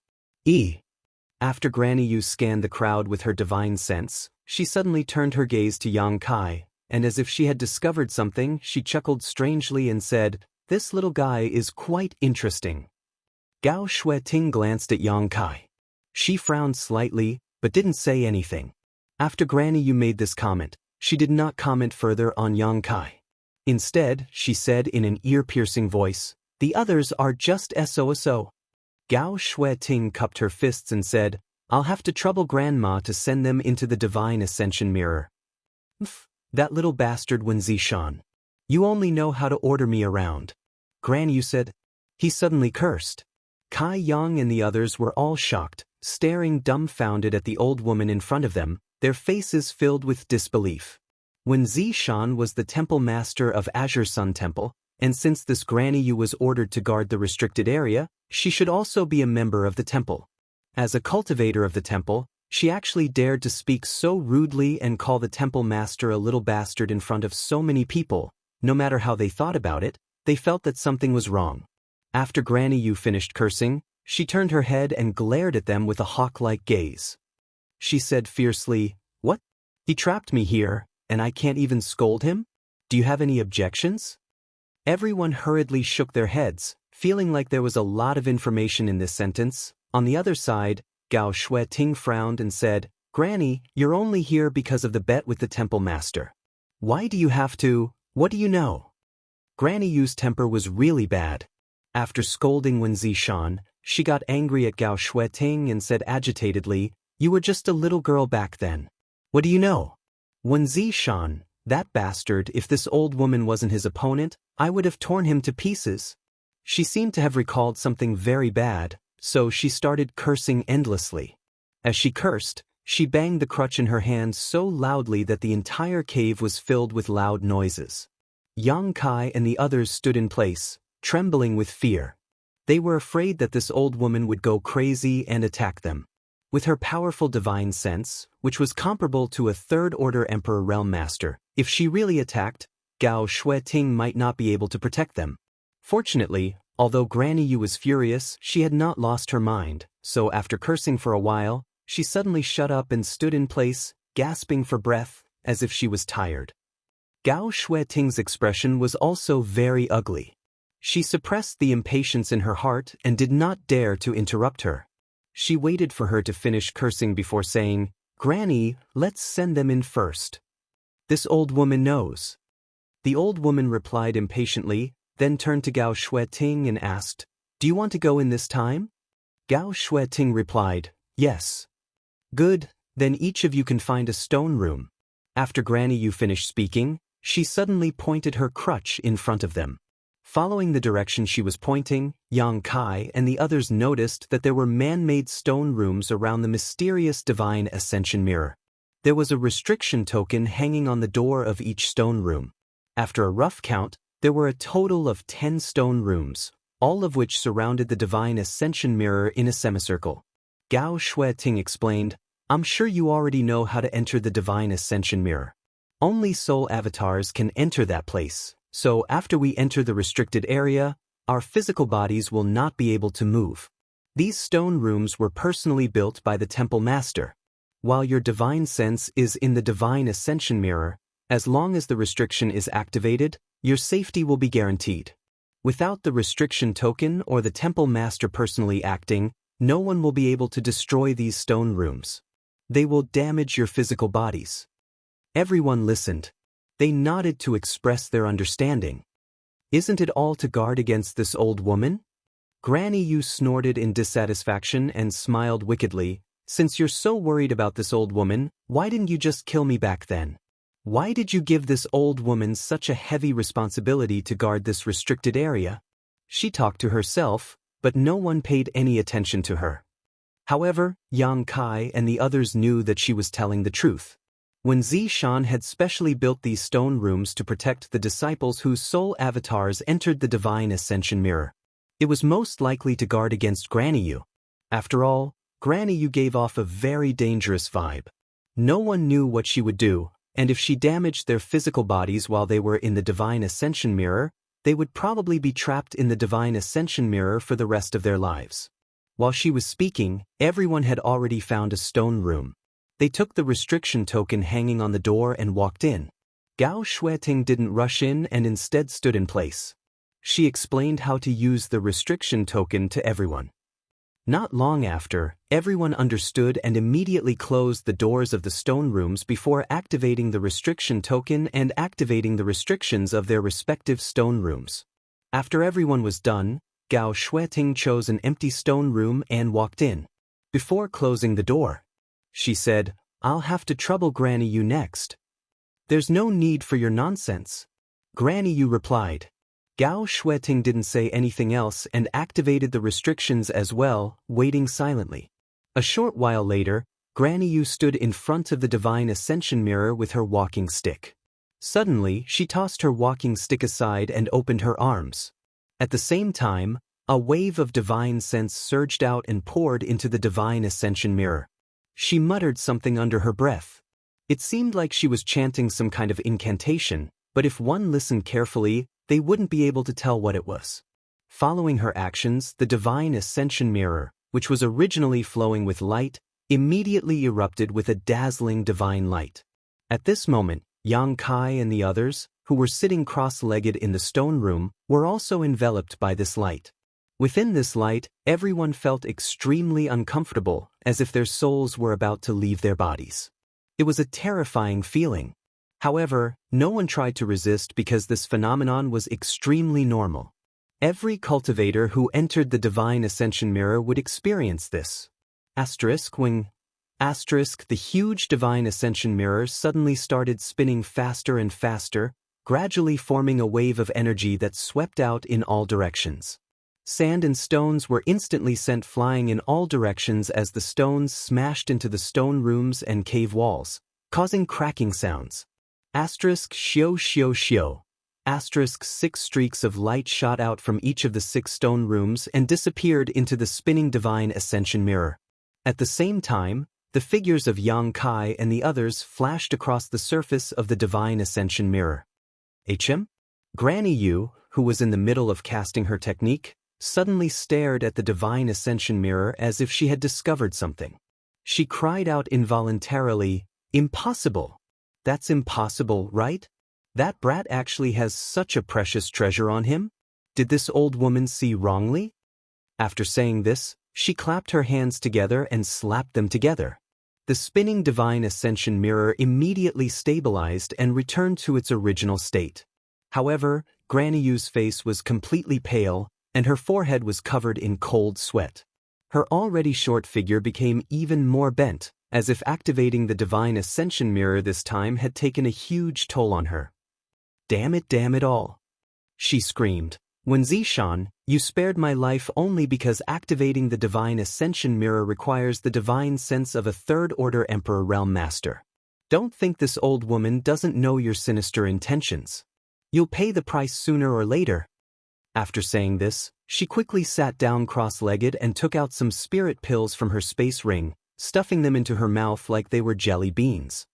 After Granny Yu scanned the crowd with her divine sense, she suddenly turned her gaze to Yang Kai, and as if she had discovered something, she chuckled strangely and said, "This little guy is quite interesting." Gao Shueting glanced at Yang Kai. She frowned slightly, but didn't say anything. After Granny Yu made this comment, she did not comment further on Yang Kai. Instead, she said in an ear-piercing voice, "The others are just SOSO." Gao Shueting cupped her fists and said, "I'll have to trouble Grandma to send them into the Divine Ascension Mirror." That little bastard Wen Zishan. You only know how to order me around. Granny Yu said. He suddenly cursed. Kai Yang and the others were all shocked, staring dumbfounded at the old woman in front of them, their faces filled with disbelief. Wen Zishan was the temple master of Azure Sun Temple, and since this Granny Yu was ordered to guard the restricted area, she should also be a member of the temple. As a cultivator of the temple, she actually dared to speak so rudely and call the temple master a little bastard in front of so many people. No matter how they thought about it, they felt that something was wrong. After Granny Yu finished cursing, she turned her head and glared at them with a hawk-like gaze. She said fiercely, "What? He trapped me here, and I can't even scold him? Do you have any objections?" Everyone hurriedly shook their heads, feeling like there was a lot of information in this sentence. On the other side, Gao Shueting frowned and said, "Granny, you're only here because of the bet with the temple master. Why do you have to? What do you know?" Granny Yu's temper was really bad. After scolding Wen Zishan, she got angry at Gao Shueting and said agitatedly, "You were just a little girl back then. What do you know?" Wen Zishan, that bastard, if this old woman wasn't his opponent, I would have torn him to pieces. She seemed to have recalled something very bad, so she started cursing endlessly. As she cursed, she banged the crutch in her hand so loudly that the entire cave was filled with loud noises. Yang Kai and the others stood in place, trembling with fear. They were afraid that this old woman would go crazy and attack them. With her powerful divine sense, which was comparable to a third-order Emperor Realm Master, if she really attacked, Gao Shueting might not be able to protect them. Fortunately, although Granny Yu was furious, she had not lost her mind, so after cursing for a while, she suddenly shut up and stood in place, gasping for breath, as if she was tired. Gao Shueting's expression was also very ugly. She suppressed the impatience in her heart and did not dare to interrupt her. She waited for her to finish cursing before saying, "Granny, let's send them in first. This old woman knows." The old woman replied impatiently, then turned to Gao Shueting and asked, "Do you want to go in this time?" Gao Shueting replied, "Yes." "Good, then each of you can find a stone room." After Granny Yu finished speaking, she suddenly pointed her crutch in front of them. Following the direction she was pointing, Yang Kai and the others noticed that there were man-made stone rooms around the mysterious Divine Ascension Mirror. There was a restriction token hanging on the door of each stone room. After a rough count, there were a total of 10 stone rooms, all of which surrounded the Divine Ascension Mirror in a semicircle. Gao Shueting explained, "I'm sure you already know how to enter the Divine Ascension Mirror. Only soul avatars can enter that place, so after we enter the restricted area, our physical bodies will not be able to move. These stone rooms were personally built by the Temple Master. While your divine sense is in the Divine Ascension Mirror, as long as the restriction is activated, your safety will be guaranteed. Without the restriction token or the Temple Master personally acting, no one will be able to destroy these stone rooms. They will damage your physical bodies." Everyone listened. They nodded to express their understanding. "Isn't it all to guard against this old woman?" Granny Yu snorted in dissatisfaction and smiled wickedly. "Since you're so worried about this old woman, why didn't you just kill me back then? Why did you give this old woman such a heavy responsibility to guard this restricted area?" She talked to herself, but no one paid any attention to her. However, Yang Kai and the others knew that she was telling the truth. Wen Zishan had specially built these stone rooms to protect the disciples whose soul avatars entered the Divine Ascension Mirror. It was most likely to guard against Granny Yu. After all, Granny Yu gave off a very dangerous vibe. No one knew what she would do, and if she damaged their physical bodies while they were in the Divine Ascension Mirror, they would probably be trapped in the Divine Ascension Mirror for the rest of their lives. While she was speaking, everyone had already found a stone room. They took the restriction token hanging on the door and walked in. Gao Shueting didn't rush in and instead stood in place. She explained how to use the restriction token to everyone. Not long after, everyone understood and immediately closed the doors of the stone rooms before activating the restriction token and activating the restrictions of their respective stone rooms. After everyone was done, Gao Shueting chose an empty stone room and walked in. Before closing the door, she said, "I'll have to trouble Granny Yu next." "There's no need for your nonsense," Granny Yu replied. Gao Shueting didn't say anything else and activated the restrictions as well, waiting silently. A short while later, Granny Yu stood in front of the Divine Ascension mirror with her walking stick. Suddenly, she tossed her walking stick aside and opened her arms. At the same time, a wave of divine sense surged out and poured into the Divine Ascension mirror. She muttered something under her breath. It seemed like she was chanting some kind of incantation, but if one listened carefully, they wouldn't be able to tell what it was. Following her actions, the Divine Ascension mirror, which was originally flowing with light, immediately erupted with a dazzling divine light. At this moment, Yang Kai and the others, who were sitting cross-legged in the stone room, were also enveloped by this light. Within this light, everyone felt extremely uncomfortable, as if their souls were about to leave their bodies. It was a terrifying feeling. However, no one tried to resist because this phenomenon was extremely normal. Every cultivator who entered the Divine Ascension mirror would experience this. When the huge Divine Ascension mirror suddenly started spinning faster and faster, gradually forming a wave of energy that swept out in all directions. Sand and stones were instantly sent flying in all directions as the stones smashed into the stone rooms and cave walls, causing cracking sounds. Shio shio shio. 6 streaks of light shot out from each of the 6 stone rooms and disappeared into the spinning Divine Ascension mirror. At the same time, the figures of Yang Kai and the others flashed across the surface of the Divine Ascension mirror. Granny Yu, who was in the middle of casting her technique, suddenly stared at the Divine Ascension mirror as if she had discovered something. She cried out involuntarily, "Impossible! That's impossible, right? That brat actually has such a precious treasure on him? Did this old woman see wrongly?" After saying this, she clapped her hands together and slapped them together. The spinning Divine Ascension mirror immediately stabilized and returned to its original state. However, Granny Yu's face was completely pale, and her forehead was covered in cold sweat. Her already short figure became even more bent, as if activating the Divine Ascension mirror this time had taken a huge toll on her. Damn it all!" she screamed. "Wen Zishan, you spared my life only because activating the Divine Ascension mirror requires the divine sense of a third-order Emperor Realm Master. Don't think this old woman doesn't know your sinister intentions. You'll pay the price sooner or later." After saying this, she quickly sat down cross-legged and took out some spirit pills from her space ring, stuffing them into her mouth like they were jelly beans.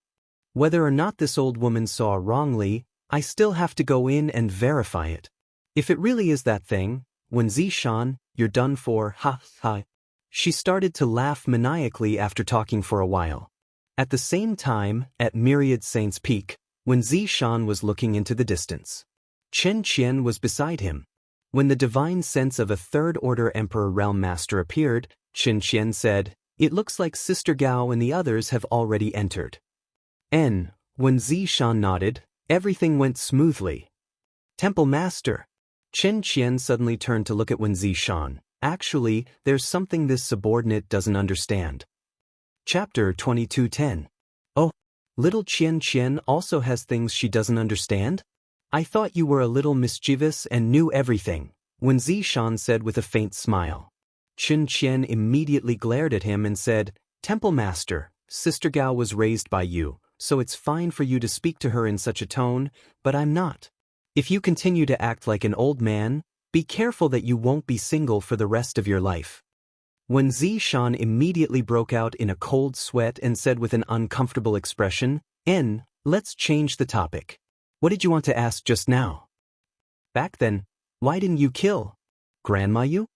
Whether or not this old woman saw wrongly, I still have to go in and verify it. If it really is that thing, Wen Zishan, you're done for, ha ha. She started to laugh maniacally after talking for a while. At the same time, at Myriad Saints Peak, Wen Zishan was looking into the distance. Chen Qian was beside him. When the divine sense of a third-order Emperor Realm Master appeared, Chen Qian said, "It looks like Sister Gao and the others have already entered." When Zishan nodded, everything went smoothly. "Temple Master." Chen Qian suddenly turned to look at Wen Zishan. "Actually, there's something this subordinate doesn't understand." Chapter 22:10. "Oh, little Qian also has things she doesn't understand? I thought you were a little mischievous and knew everything," Wen Zishan said with a faint smile. Chen Qian immediately glared at him and said, "Temple Master, Sister Gao was raised by you, so it's fine for you to speak to her in such a tone, but I'm not. If you continue to act like an old man, be careful that you won't be single for the rest of your life." Wen Zishan immediately broke out in a cold sweat and said with an uncomfortable expression, Let's change the topic. What did you want to ask just now?" "Back then, why didn't you kill Grandma Yu?"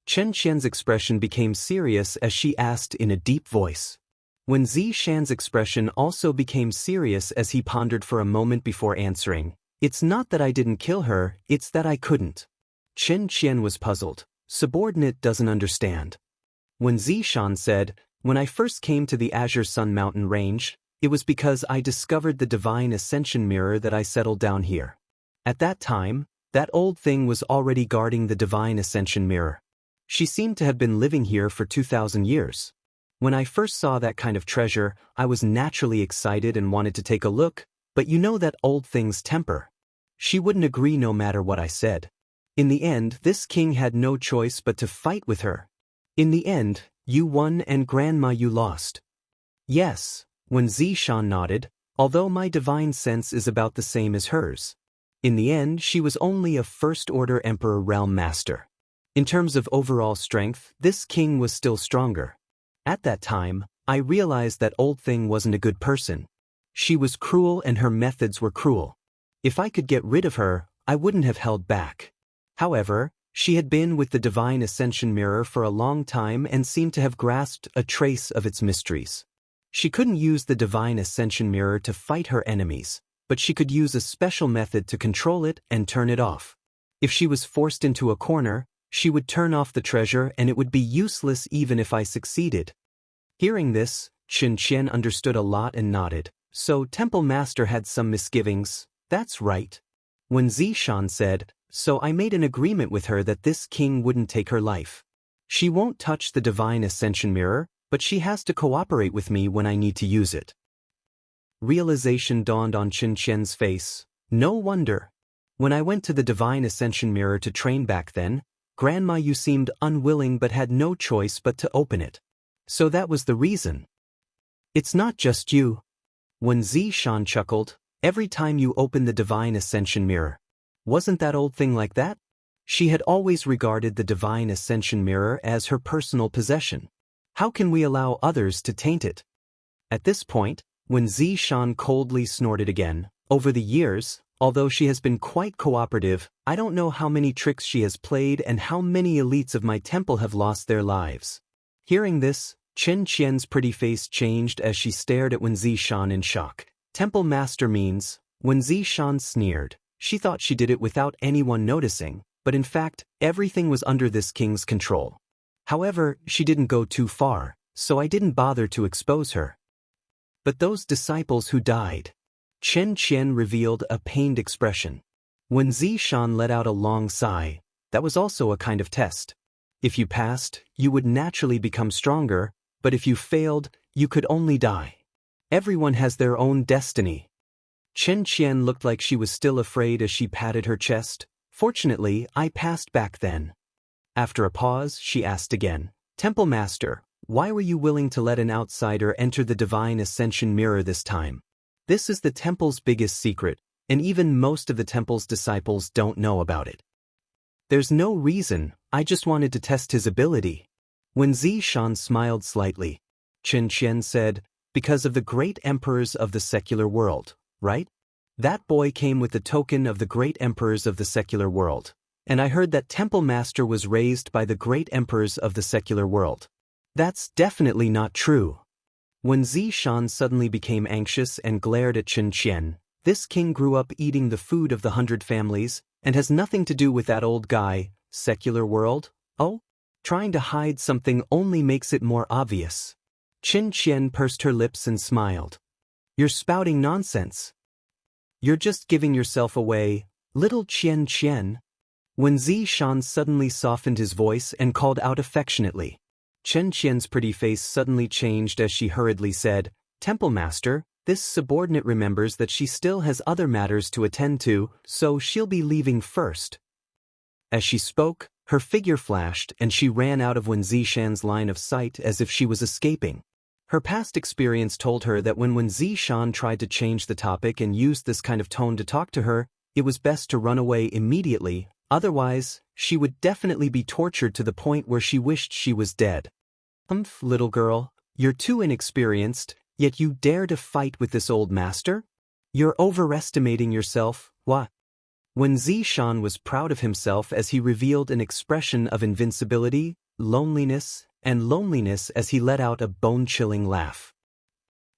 Chen Qian's expression became serious as she asked in a deep voice. Wen Zishan's expression also became serious as he pondered for a moment before answering, "It's not that I didn't kill her, it's that I couldn't." Chen Qian was puzzled. Subordinate doesn't understand. When Zishan said, "When I first came to the Azure Sun Mountain range, it was because I discovered the divine ascension mirror that I settled down here. At that time, that old thing was already guarding the divine ascension mirror. She seemed to have been living here for 2,000 years. When I first saw that kind of treasure, I was naturally excited and wanted to take a look, but you know that old thing's temper. She wouldn't agree no matter what I said. In the end, this king had no choice but to fight with her. In the end, you won and Grandma you lost." "Yes," when Zishan nodded, "although my divine sense is about the same as hers. In the end, she was only a first-order Emperor Realm Master. In terms of overall strength, this king was still stronger. At that time, I realized that old thing wasn't a good person. She was cruel and her methods were cruel. If I could get rid of her, I wouldn't have held back. However, she had been with the divine ascension mirror for a long time and seemed to have grasped a trace of its mysteries. She couldn't use the divine ascension mirror to fight her enemies, but she could use a special method to control it and turn it off. If she was forced into a corner, she would turn off the treasure and it would be useless even if I succeeded." Hearing this, Qin Qian understood a lot and nodded. "So Temple Master had some misgivings, that's right." When Zishan said, "So I made an agreement with her that this king wouldn't take her life. She won't touch the divine ascension mirror, but she has to cooperate with me when I need to use it." Realization dawned on Qin Qian's face. No wonder. When I went to the divine ascension mirror to train back then, Grandma you seemed unwilling but had no choice but to open it. So that was the reason. "It's not just you." When Zishan chuckled, "Every time you open the divine ascension mirror. Wasn't that old thing like that?" She had always regarded the divine ascension mirror as her personal possession. How can we allow others to taint it? At this point, when Zishan coldly snorted again, "Over the years, although she has been quite cooperative, I don't know how many tricks she has played and how many elites of my temple have lost their lives." Hearing this, Qin Qian's pretty face changed as she stared at Wen Zishan in shock. Temple Master means, when Zishan sneered, she thought she did it without anyone noticing, but in fact, everything was under this king's control. However, she didn't go too far, so I didn't bother to expose her. "But those disciples who died." Qin Qian revealed a pained expression. When Zishan let out a long sigh, that was also a kind of test. If you passed, you would naturally become stronger, but if you failed, you could only die. Everyone has their own destiny. Qin Qian looked like she was still afraid as she patted her chest. "Fortunately, I passed back then." After a pause, she asked again, "Temple Master, why were you willing to let an outsider enter the divine ascension mirror this time? This is the temple's biggest secret, and even most of the temple's disciples don't know about it." "There's no reason, I just wanted to test his ability." When Zishan smiled slightly, Qin Qian said, "Because of the great emperors of the secular world, right? That boy came with the token of the great emperors of the secular world, and I heard that Temple Master was raised by the great emperors of the secular world." "That's definitely not true." When Zishan suddenly became anxious and glared at Qin Qian, "This king grew up eating the food of the 100 families, and has nothing to do with that old guy, secular world. Oh? Trying to hide something only makes it more obvious." Qin Qian pursed her lips and smiled. "You're spouting nonsense. You're just giving yourself away, little Qian Qian." When Zishan suddenly softened his voice and called out affectionately, Qin Qian's pretty face suddenly changed as she hurriedly said, "Temple Master, this subordinate remembers that she still has other matters to attend to, so she'll be leaving first." As she spoke, her figure flashed and she ran out of Wen Zishan's line of sight as if she was escaping. Her past experience told her that when Wen Zishan tried to change the topic and used this kind of tone to talk to her, it was best to run away immediately, otherwise, she would definitely be tortured to the point where she wished she was dead. Little girl, you're too inexperienced, yet you dare to fight with this old master? You're overestimating yourself, what?" When Zishan was proud of himself as he revealed an expression of invincibility, loneliness as he let out a bone-chilling laugh.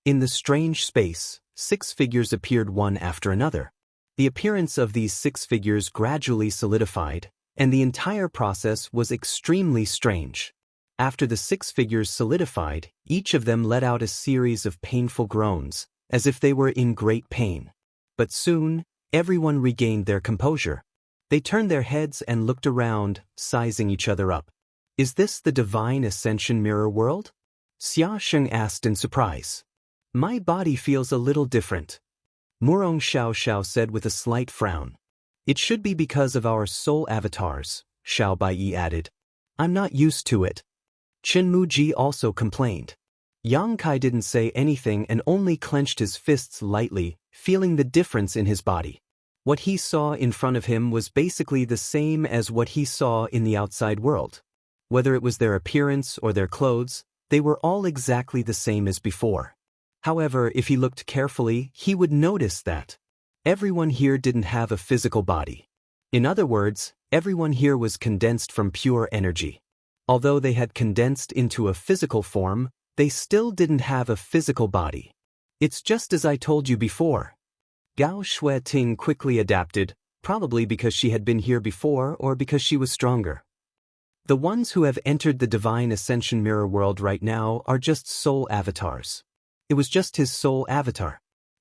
In the strange space, 6 figures appeared one after another. The appearance of these 6 figures gradually solidified, and the entire process was extremely strange. After the 6 figures solidified, each of them let out a series of painful groans, as if they were in great pain. But soon, everyone regained their composure. They turned their heads and looked around, sizing each other up. Is this the divine ascension mirror world? Xia Sheng asked in surprise. My body feels a little different. Murong Xiao said with a slight frown. It should be because of our soul avatars, Xiao Baiyi added. I'm not used to it. Chen Muji also complained. Yang Kai didn't say anything and only clenched his fists lightly, feeling the difference in his body. What he saw in front of him was basically the same as what he saw in the outside world. Whether it was their appearance or their clothes, they were all exactly the same as before. However, if he looked carefully, he would notice that everyone here didn't have a physical body. In other words, everyone here was condensed from pure energy. Although they had condensed into a physical form, they still didn't have a physical body. It's just as I told you before. Gao Shueting quickly adapted, probably because she had been here before or because she was stronger. The ones who have entered the divine ascension mirror world right now are just soul avatars. It was just his soul avatar.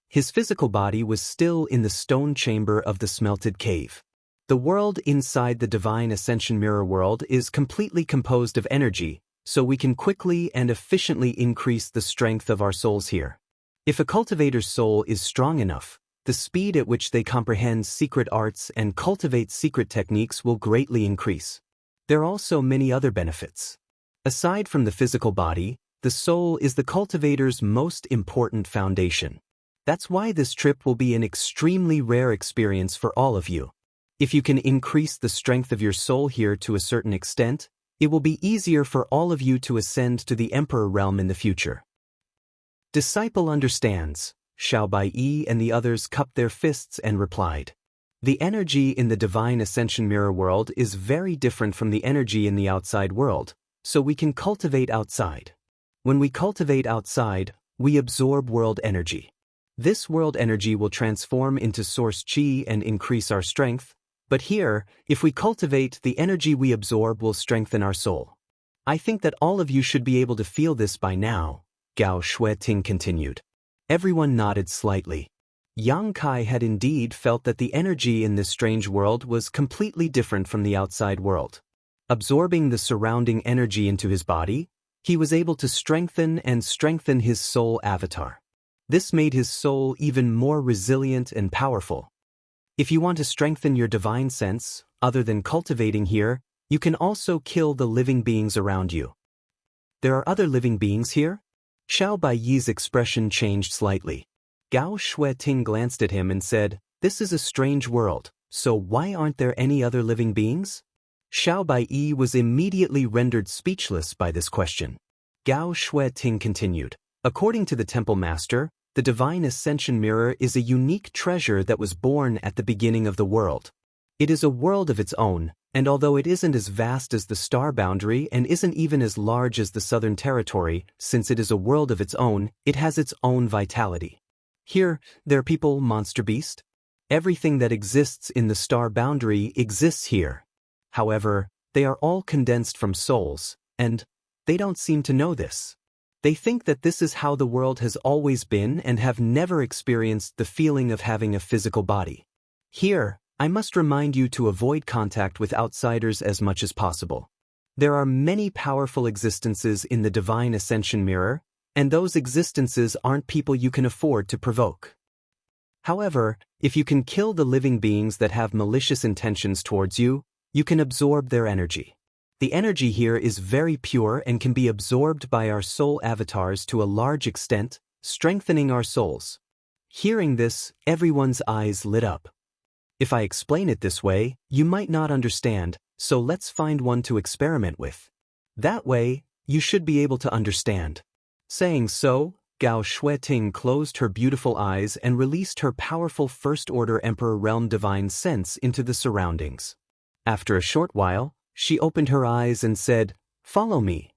His physical body was still in the stone chamber of the smelted cave. The world inside the divine ascension mirror world is completely composed of energy, so we can quickly and efficiently increase the strength of our souls here. If a cultivator's soul is strong enough, the speed at which they comprehend secret arts and cultivate secret techniques will greatly increase. There are also many other benefits. Aside from the physical body, the soul is the cultivator's most important foundation. That's why this trip will be an extremely rare experience for all of you. If you can increase the strength of your soul here to a certain extent, it will be easier for all of you to ascend to the Emperor realm in the future. Disciple understands. Xiao Baiyi and the others cupped their fists and replied. The energy in the divine ascension mirror world is very different from the energy in the outside world, so we can cultivate outside. When we cultivate outside, we absorb world energy. This world energy will transform into source qi and increase our strength, but here, if we cultivate, the energy we absorb will strengthen our soul. I think that all of you should be able to feel this by now, Gao Shueting continued. Everyone nodded slightly. Yang Kai had indeed felt that the energy in this strange world was completely different from the outside world. Absorbing the surrounding energy into his body, he was able to strengthen his soul avatar. This made his soul even more resilient and powerful. If you want to strengthen your divine sense, other than cultivating here, you can also kill the living beings around you. There are other living beings here? Xiao Baiyi's expression changed slightly. Gao Shueting glanced at him and said, This is a strange world, so why aren't there any other living beings? Xiao Baiyi was immediately rendered speechless by this question. Gao Shueting continued, According to the Temple Master, the Divine Ascension Mirror is a unique treasure that was born at the beginning of the world. It is a world of its own, and although it isn't as vast as the star boundary and isn't even as large as the Southern Territory, since it is a world of its own, it has its own vitality. Here, there are people, monster beast. Everything that exists in the star boundary exists here. However, they are all condensed from souls, and they don't seem to know this. They think that this is how the world has always been and have never experienced the feeling of having a physical body. Here, I must remind you to avoid contact with outsiders as much as possible. There are many powerful existences in the Divine Ascension Mirror, and those existences aren't people you can afford to provoke. However, if you can kill the living beings that have malicious intentions towards you, you can absorb their energy. The energy here is very pure and can be absorbed by our soul avatars to a large extent, strengthening our souls. Hearing this, everyone's eyes lit up. If I explain it this way, you might not understand, so let's find one to experiment with. That way, you should be able to understand. Saying so, Gao Shueting closed her beautiful eyes and released her powerful First-Order Emperor Realm Divine Sense into the surroundings. After a short while, she opened her eyes and said, Follow me.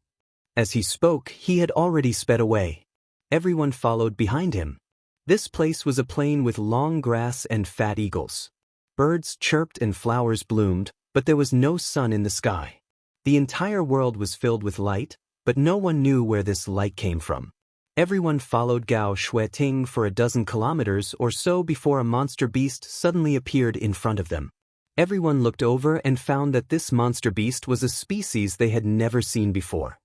As he spoke, he had already sped away. Everyone followed behind him. This place was a plain with long grass and fat eagles. Birds chirped and flowers bloomed, but there was no sun in the sky. The entire world was filled with light, but no one knew where this light came from. Everyone followed Gao Shueting for a dozen kilometers or so before a monster beast suddenly appeared in front of them. Everyone looked over and found that this monster beast was a species they had never seen before.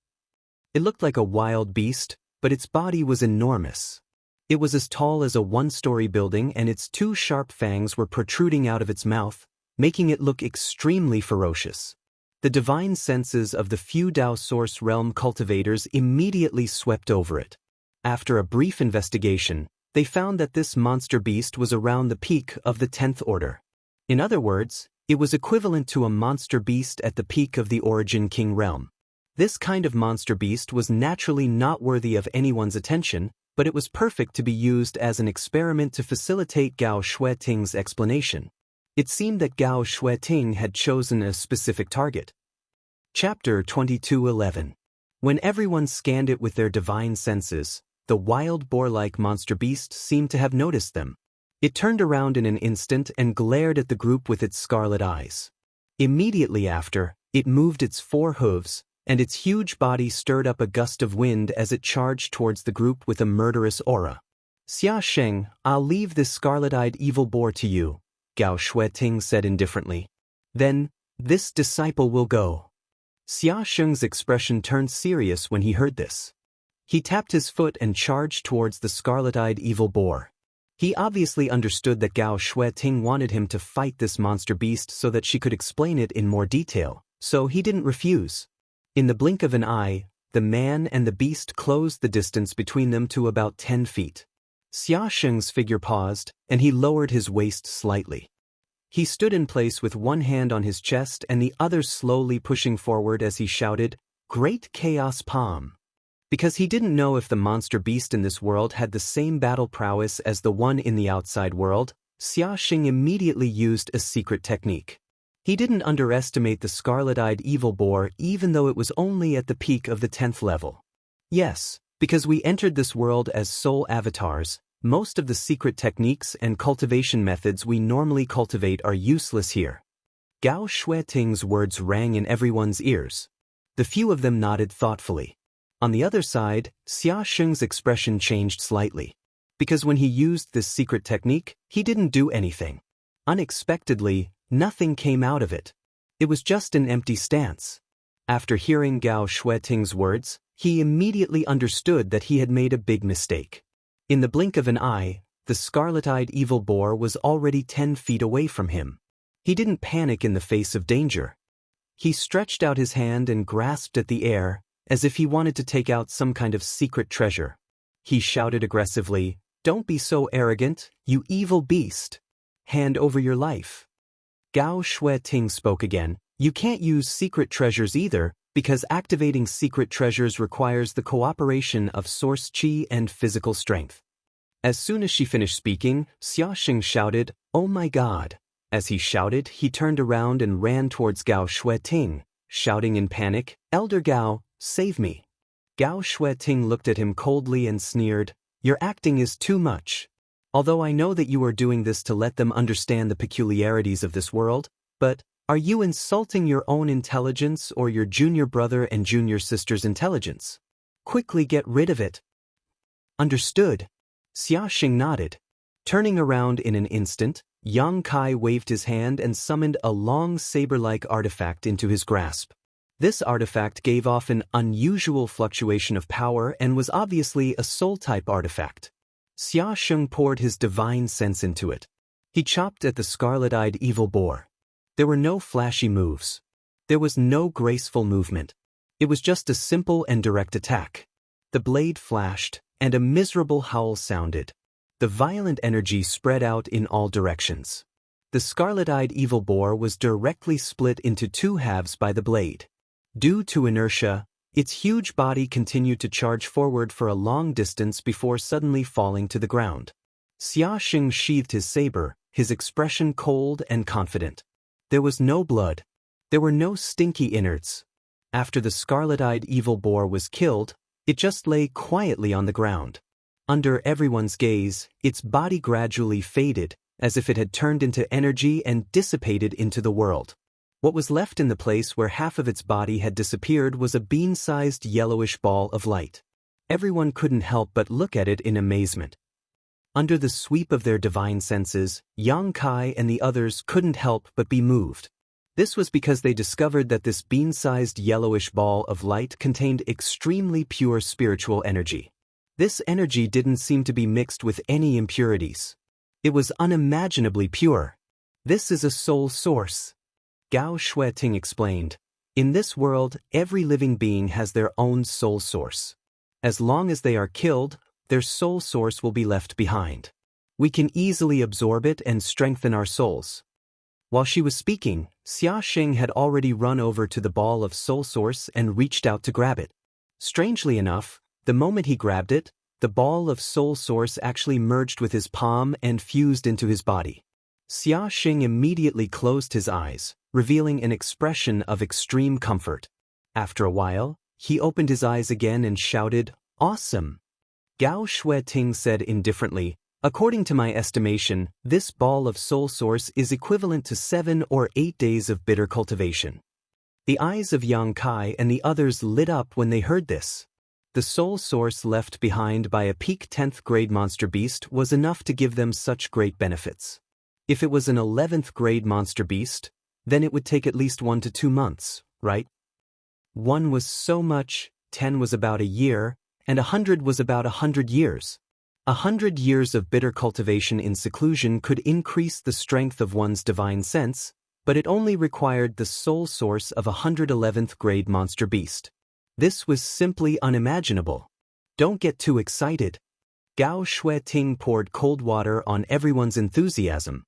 It looked like a wild beast, but its body was enormous. It was as tall as a one-story building, and its two sharp fangs were protruding out of its mouth, making it look extremely ferocious. The divine senses of the few Dao Source Realm cultivators immediately swept over it. After a brief investigation, they found that this monster beast was around the peak of the 10th order. In other words, it was equivalent to a monster beast at the peak of the Origin King realm. This kind of monster beast was naturally not worthy of anyone's attention, but it was perfect to be used as an experiment to facilitate Gao Shueting's explanation. It seemed that Gao Shueting had chosen a specific target. Chapter 22:11. When everyone scanned it with their divine senses, the wild boar-like monster beast seemed to have noticed them. It turned around in an instant and glared at the group with its scarlet eyes. Immediately after, it moved its four hooves, and its huge body stirred up a gust of wind as it charged towards the group with a murderous aura. "Xia Sheng, I'll leave this scarlet-eyed evil boar to you," Gao Shueting said indifferently. "Then, this disciple will go." Xia Sheng's expression turned serious when he heard this. He tapped his foot and charged towards the scarlet-eyed evil boar. He obviously understood that Gao Shueting wanted him to fight this monster beast so that she could explain it in more detail, so he didn't refuse. In the blink of an eye, the man and the beast closed the distance between them to about 10 feet. Xia Sheng's figure paused, and he lowered his waist slightly. He stood in place with one hand on his chest and the other slowly pushing forward as he shouted, "Great Chaos Palm!" Because he didn't know if the monster beast in this world had the same battle prowess as the one in the outside world, Xia Sheng immediately used a secret technique. He didn't underestimate the scarlet-eyed evil boar even though it was only at the peak of the 10th level. Yes, because we entered this world as soul avatars, most of the secret techniques and cultivation methods we normally cultivate are useless here. Gao Shueting's words rang in everyone's ears. The few of them nodded thoughtfully. On the other side, Xia Sheng's expression changed slightly. Because when he used this secret technique, he didn't do anything. Unexpectedly, nothing came out of it. It was just an empty stance. After hearing Gao Shueting's words, he immediately understood that he had made a big mistake. In the blink of an eye, the scarlet-eyed evil boar was already 10 feet away from him. He didn't panic in the face of danger. He stretched out his hand and grasped at the air, as if he wanted to take out some kind of secret treasure. He shouted aggressively, "Don't be so arrogant, you evil beast! Hand over your life." Gao Shueting spoke again, "You can't use secret treasures either, because activating secret treasures requires the cooperation of source qi and physical strength." As soon as she finished speaking, Xia Sheng shouted, "Oh my God!" As he shouted, he turned around and ran towards Gao Shueting, shouting in panic, "Elder Gao, save me." Gao Shueting looked at him coldly and sneered, "Your acting is too much. Although I know that you are doing this to let them understand the peculiarities of this world, but are you insulting your own intelligence or your junior brother and junior sister's intelligence? Quickly get rid of it." "Understood." Xia Sheng nodded. Turning around in an instant, Yang Kai waved his hand and summoned a long saber-like artifact into his grasp. This artifact gave off an unusual fluctuation of power and was obviously a soul-type artifact. Xia Sheng poured his divine sense into it. He chopped at the scarlet-eyed evil boar. There were no flashy moves. There was no graceful movement. It was just a simple and direct attack. The blade flashed, and a miserable howl sounded. The violent energy spread out in all directions. The scarlet-eyed evil boar was directly split into two halves by the blade. Due to inertia, its huge body continued to charge forward for a long distance before suddenly falling to the ground. Xia Sheng sheathed his saber, his expression cold and confident. There was no blood. There were no stinky innards. After the scarlet-eyed evil boar was killed, it just lay quietly on the ground. Under everyone's gaze, its body gradually faded, as if it had turned into energy and dissipated into the world. What was left in the place where half of its body had disappeared was a bean-sized yellowish ball of light. Everyone couldn't help but look at it in amazement. Under the sweep of their divine senses, Yang Kai and the others couldn't help but be moved. This was because they discovered that this bean-sized yellowish ball of light contained extremely pure spiritual energy. This energy didn't seem to be mixed with any impurities. It was unimaginably pure. This is a soul source. Gao Shueting explained. In this world, every living being has their own soul source. As long as they are killed, their soul source will be left behind. We can easily absorb it and strengthen our souls. While she was speaking, Xia Xing had already run over to the ball of soul source and reached out to grab it. Strangely enough, the moment he grabbed it, the ball of soul source actually merged with his palm and fused into his body. Xia Xing immediately closed his eyes, revealing an expression of extreme comfort. After a while, he opened his eyes again and shouted, "Awesome!" Gao Shueting said indifferently, "According to my estimation, this ball of soul source is equivalent to 7 or 8 days of bitter cultivation." The eyes of Yang Kai and the others lit up when they heard this. The soul source left behind by a peak 10th grade monster beast was enough to give them such great benefits. If it was an 11th grade monster beast, then it would take at least 1 to 2 months, right? 1 was so much, 10 was about a year, and 100 was about 100 years. 100 years of bitter cultivation in seclusion could increase the strength of one's divine sense, but it only required the soul source of a 111th grade monster beast. This was simply unimaginable. Don't get too excited. Gao Shueting poured cold water on everyone's enthusiasm.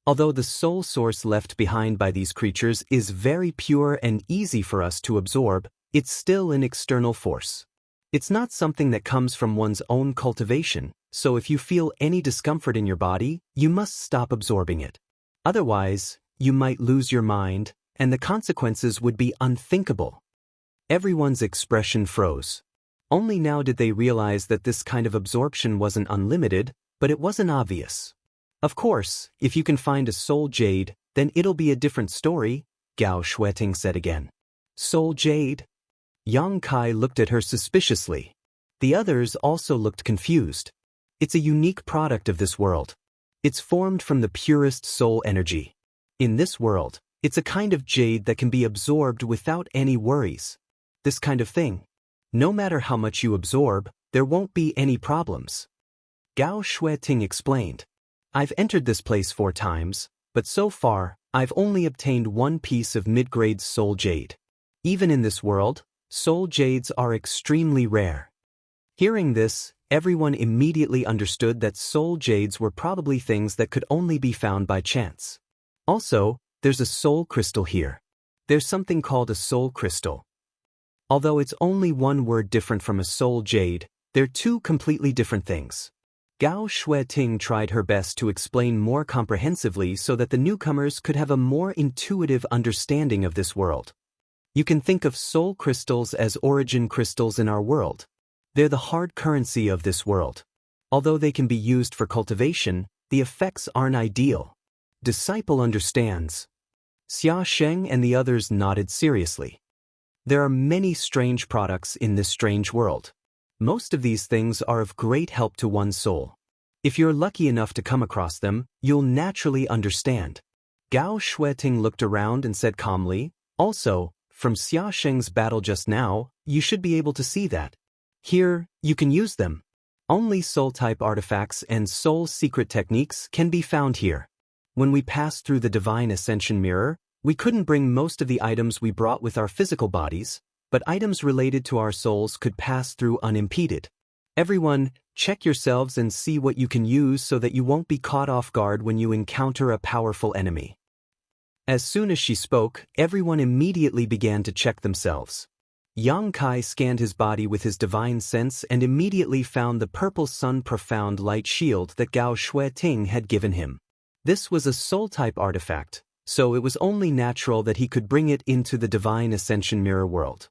Although the soul source left behind by these creatures is very pure and easy for us to absorb, it's still an external force. It's not something that comes from one's own cultivation, so if you feel any discomfort in your body, you must stop absorbing it. Otherwise, you might lose your mind, and the consequences would be unthinkable. Everyone's expression froze. Only now did they realize that this kind of absorption wasn't unlimited, but it wasn't obvious. Of course, if you can find a soul jade, then it'll be a different story, Gao Shueting said again. Soul jade? Yang Kai looked at her suspiciously. The others also looked confused. It's a unique product of this world. It's formed from the purest soul energy. In this world, it's a kind of jade that can be absorbed without any worries. This kind of thing. No matter how much you absorb, there won't be any problems. Gao Shueting explained. I've entered this place 4 times, but so far, I've only obtained 1 piece of mid-grade soul jade. Even in this world, soul jades are extremely rare. Hearing this, everyone immediately understood that soul jades were probably things that could only be found by chance. Also, there's a soul crystal here. There's something called a soul crystal. Although it's only 1 word different from a soul jade, they're 2 completely different things. Gao Shueting tried her best to explain more comprehensively so that the newcomers could have a more intuitive understanding of this world. You can think of soul crystals as origin crystals in our world. They're the hard currency of this world. Although they can be used for cultivation, the effects aren't ideal. Disciple understands. Xia Sheng and the others nodded seriously. There are many strange products in this strange world. Most of these things are of great help to one's soul. If you're lucky enough to come across them, you'll naturally understand. Gao Shueting looked around and said calmly, also, from Xia Sheng's battle just now, you should be able to see that. Here, you can use them. Only soul-type artifacts and soul secret techniques can be found here. When we passed through the Divine Ascension Mirror, we couldn't bring most of the items we brought with our physical bodies, but items related to our souls could pass through unimpeded. Everyone, check yourselves and see what you can use so that you won't be caught off guard when you encounter a powerful enemy. As soon as she spoke, everyone immediately began to check themselves. Yang Kai scanned his body with his divine sense and immediately found the purple sun profound light shield that Gao Shueting had given him. This was a soul-type artifact, so it was only natural that he could bring it into the Divine Ascension Mirror world.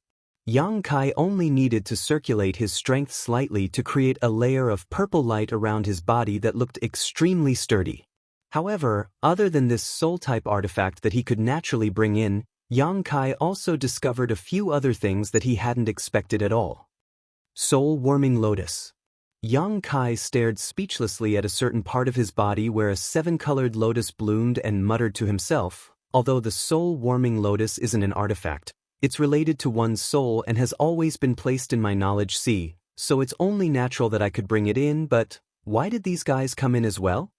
Yang Kai only needed to circulate his strength slightly to create a layer of purple light around his body that looked extremely sturdy. However, other than this soul-type artifact that he could naturally bring in, Yang Kai also discovered a few other things that he hadn't expected at all. Soul-warming lotus. Yang Kai stared speechlessly at a certain part of his body where a seven-colored lotus bloomed and muttered to himself, although the soul-warming lotus isn't an artifact, it's related to one's soul and has always been placed in my knowledge sea, so it's only natural that I could bring it in, but why did these guys come in as well?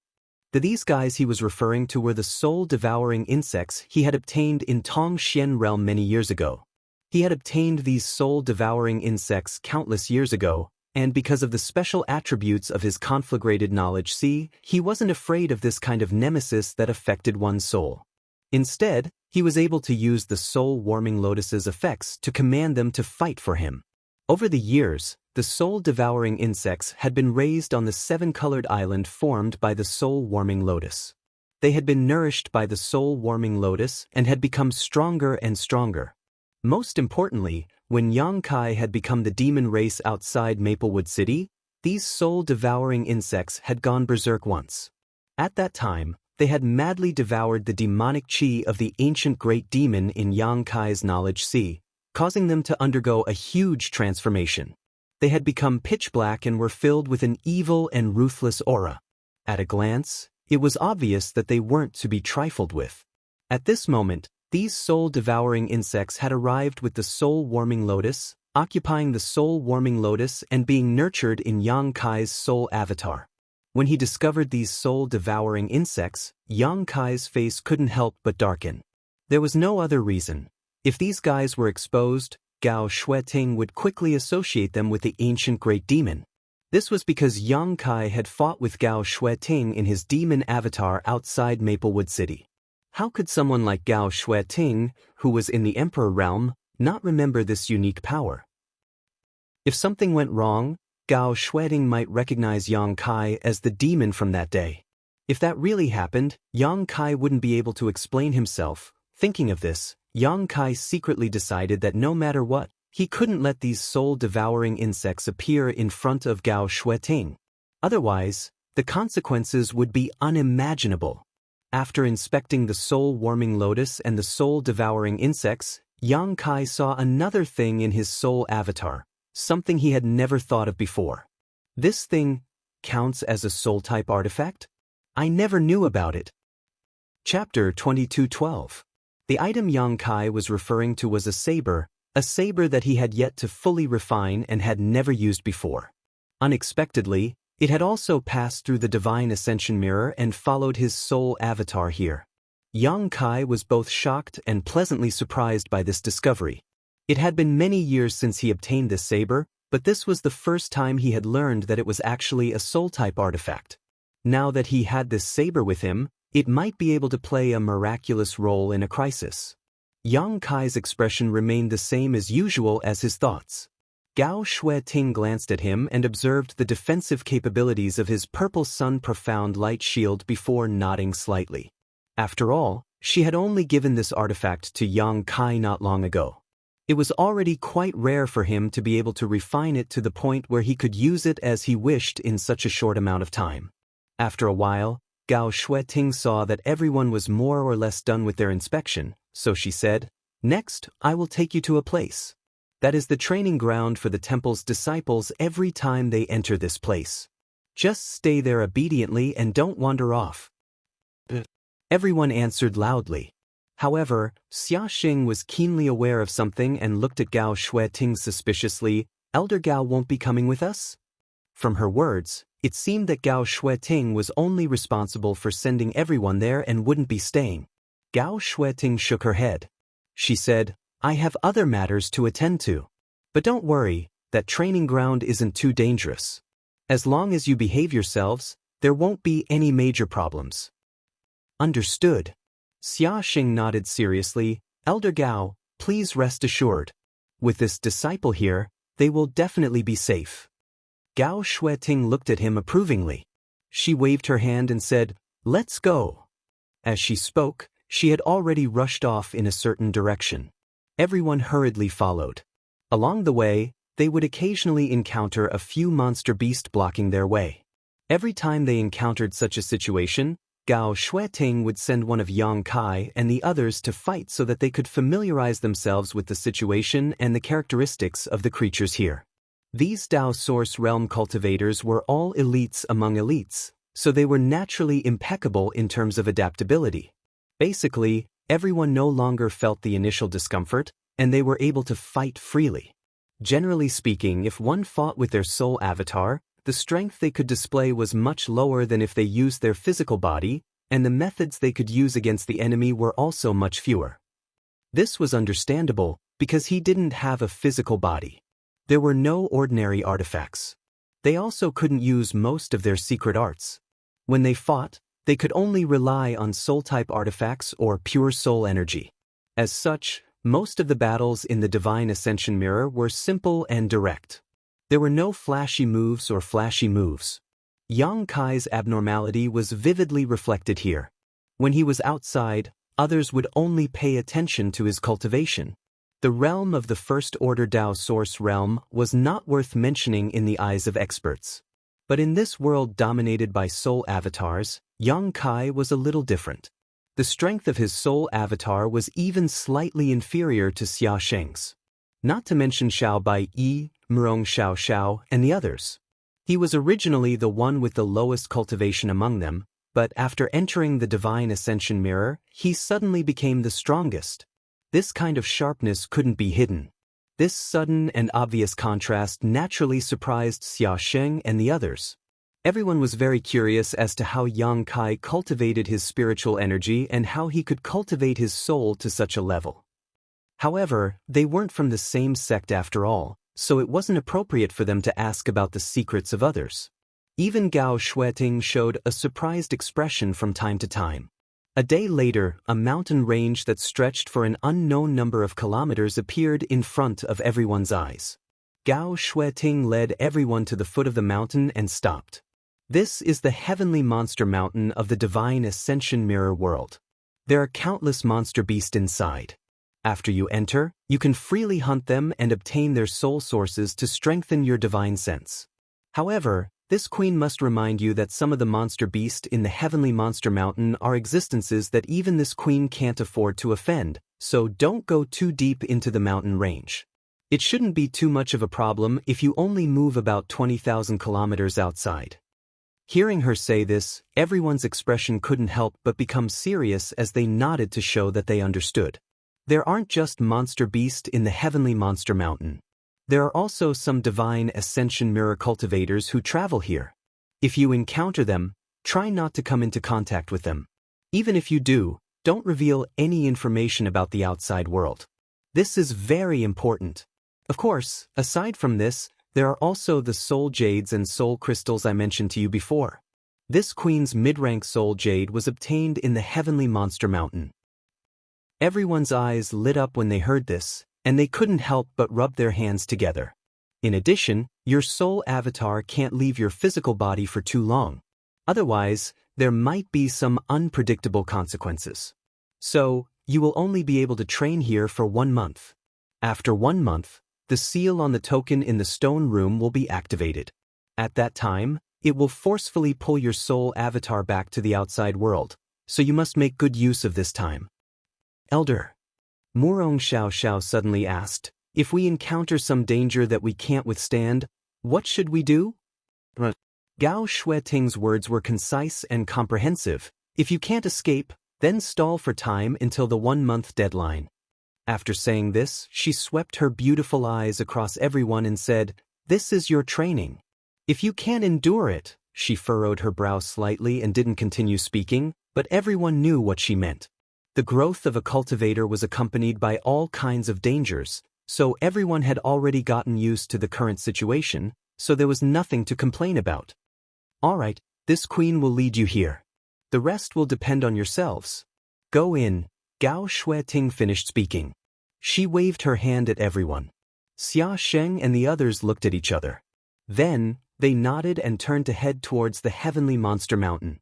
These guys he was referring to were the soul-devouring insects he had obtained in Tong Xian realm many years ago. He had obtained these soul-devouring insects countless years ago, and because of the special attributes of his conflagrated knowledge sea, he wasn't afraid of this kind of nemesis that affected one's soul. Instead, he was able to use the soul-warming lotus's effects to command them to fight for him. Over the years, the soul-devouring insects had been raised on the seven-colored island formed by the soul-warming lotus. They had been nourished by the soul-warming lotus and had become stronger and stronger. Most importantly, when Yang Kai had become the demon race outside Maplewood City, these soul-devouring insects had gone berserk once. At that time, they had madly devoured the demonic chi of the ancient great demon in Yang Kai's knowledge sea, causing them to undergo a huge transformation. They had become pitch black and were filled with an evil and ruthless aura. At a glance, it was obvious that they weren't to be trifled with. At this moment, these soul-devouring insects had arrived with the soul-warming lotus, occupying the soul-warming lotus and being nurtured in Yang Kai's soul avatar. When he discovered these soul-devouring insects, Yang Kai's face couldn't help but darken. There was no other reason. If these guys were exposed, Gao Shueting would quickly associate them with the ancient great demon. This was because Yang Kai had fought with Gao Shueting in his demon avatar outside Maplewood City. How could someone like Gao Shueting, who was in the Emperor realm, not remember this unique power? If something went wrong, Gao Shueting might recognize Yang Kai as the demon from that day. If that really happened, Yang Kai wouldn't be able to explain himself. Thinking of this, Yang Kai secretly decided that no matter what, he couldn't let these soul-devouring insects appear in front of Gao Shueting. Otherwise, the consequences would be unimaginable. After inspecting the soul-warming lotus and the soul-devouring insects, Yang Kai saw another thing in his soul avatar, something he had never thought of before. This thing counts as a soul-type artifact? I never knew about it. Chapter 22:12. The item Yang Kai was referring to was a saber that he had yet to fully refine and had never used before. Unexpectedly, it had also passed through the Divine Ascension Mirror and followed his soul avatar here. Yang Kai was both shocked and pleasantly surprised by this discovery. It had been many years since he obtained this saber, but this was the first time he had learned that it was actually a soul-type artifact. Now that he had this saber with him, it might be able to play a miraculous role in a crisis. Yang Kai's expression remained the same as usual as his thoughts. Gao Shueting glanced at him and observed the defensive capabilities of his purple sun profound light shield before nodding slightly. After all, she had only given this artifact to Yang Kai not long ago. It was already quite rare for him to be able to refine it to the point where he could use it as he wished in such a short amount of time. After a while, Gao Shueting saw that everyone was more or less done with their inspection, so she said, "Next, I will take you to a place. That is the training ground for the temple's disciples every time they enter this place. Just stay there obediently and don't wander off." Everyone answered loudly. However, Xia Xing was keenly aware of something and looked at Gao Shueting suspiciously. "Elder Gao won't be coming with us?" From her words, it seemed that Gao Shueting was only responsible for sending everyone there and wouldn't be staying. Gao Shueting shook her head. She said, "I have other matters to attend to. But don't worry, that training ground isn't too dangerous. As long as you behave yourselves, there won't be any major problems." "Understood." Xia Xing nodded seriously. "Elder Gao, please rest assured. With this disciple here, they will definitely be safe." Gao Shueting looked at him approvingly. She waved her hand and said, "Let's go." As she spoke, she had already rushed off in a certain direction. Everyone hurriedly followed. Along the way, they would occasionally encounter a few monster beasts blocking their way. Every time they encountered such a situation, Gao Shueting would send one of Yang Kai and the others to fight so that they could familiarize themselves with the situation and the characteristics of the creatures here. These Dao Source Realm cultivators were all elites among elites, so they were naturally impeccable in terms of adaptability. Basically, everyone no longer felt the initial discomfort, and they were able to fight freely. Generally speaking, if one fought with their soul avatar, the strength they could display was much lower than if they used their physical body, and the methods they could use against the enemy were also much fewer. This was understandable, because he didn't have a physical body. There were no ordinary artifacts. They also couldn't use most of their secret arts. When they fought, they could only rely on soul-type artifacts or pure soul energy. As such, most of the battles in the Divine Ascension Mirror were simple and direct. There were no flashy moves or flashy moves. Yang Kai's abnormality was vividly reflected here. When he was outside, others would only pay attention to his cultivation. The realm of the First Order Dao Source Realm was not worth mentioning in the eyes of experts. But in this world dominated by soul avatars, Yang Kai was a little different. The strength of his soul avatar was even slightly inferior to Xia Sheng's. Not to mention Xiao Bai Yi, Murong Xiao Xiao, and the others. He was originally the one with the lowest cultivation among them, but after entering the Divine Ascension Mirror, he suddenly became the strongest. This kind of sharpness couldn't be hidden. This sudden and obvious contrast naturally surprised Xia Sheng and the others. Everyone was very curious as to how Yang Kai cultivated his spiritual energy and how he could cultivate his soul to such a level. However, they weren't from the same sect after all, so it wasn't appropriate for them to ask about the secrets of others. Even Gao Shueting showed a surprised expression from time to time. A day later, a mountain range that stretched for an unknown number of kilometers appeared in front of everyone's eyes. Gao Shueting led everyone to the foot of the mountain and stopped. This is the heavenly monster mountain of the Divine Ascension Mirror world. There are countless monster beasts inside. After you enter, you can freely hunt them and obtain their soul sources to strengthen your divine sense. However, this queen must remind you that some of the monster beasts in the heavenly monster mountain are existences that even this queen can't afford to offend, so don't go too deep into the mountain range. It shouldn't be too much of a problem if you only move about 20,000 kilometers outside. Hearing her say this, everyone's expression couldn't help but become serious as they nodded to show that they understood. There aren't just monster beasts in the heavenly monster mountain. There are also some Divine Ascension Mirror cultivators who travel here. If you encounter them, try not to come into contact with them. Even if you do, don't reveal any information about the outside world. This is very important. Of course, aside from this, there are also the soul jades and soul crystals I mentioned to you before. This queen's mid-rank soul jade was obtained in the heavenly monster mountain. Everyone's eyes lit up when they heard this, and they couldn't help but rub their hands together. In addition, your soul avatar can't leave your physical body for too long. Otherwise, there might be some unpredictable consequences. So, you will only be able to train here for 1 month. After 1 month, the seal on the token in the stone room will be activated. At that time, it will forcefully pull your soul avatar back to the outside world, so you must make good use of this time. Elder, Murong Xiao Xiao suddenly asked, if we encounter some danger that we can't withstand, what should we do? Gao Shueting's words were concise and comprehensive. If you can't escape, then stall for time until the 1-month deadline. After saying this, she swept her beautiful eyes across everyone and said, this is your training. If you can't endure it, she furrowed her brow slightly and didn't continue speaking, but everyone knew what she meant. The growth of a cultivator was accompanied by all kinds of dangers, so everyone had already gotten used to the current situation, so there was nothing to complain about. All right, this queen will lead you here. The rest will depend on yourselves. Go in. Gao Shueting finished speaking. She waved her hand at everyone. Xia Sheng and the others looked at each other. Then, they nodded and turned to head towards the heavenly monster mountain.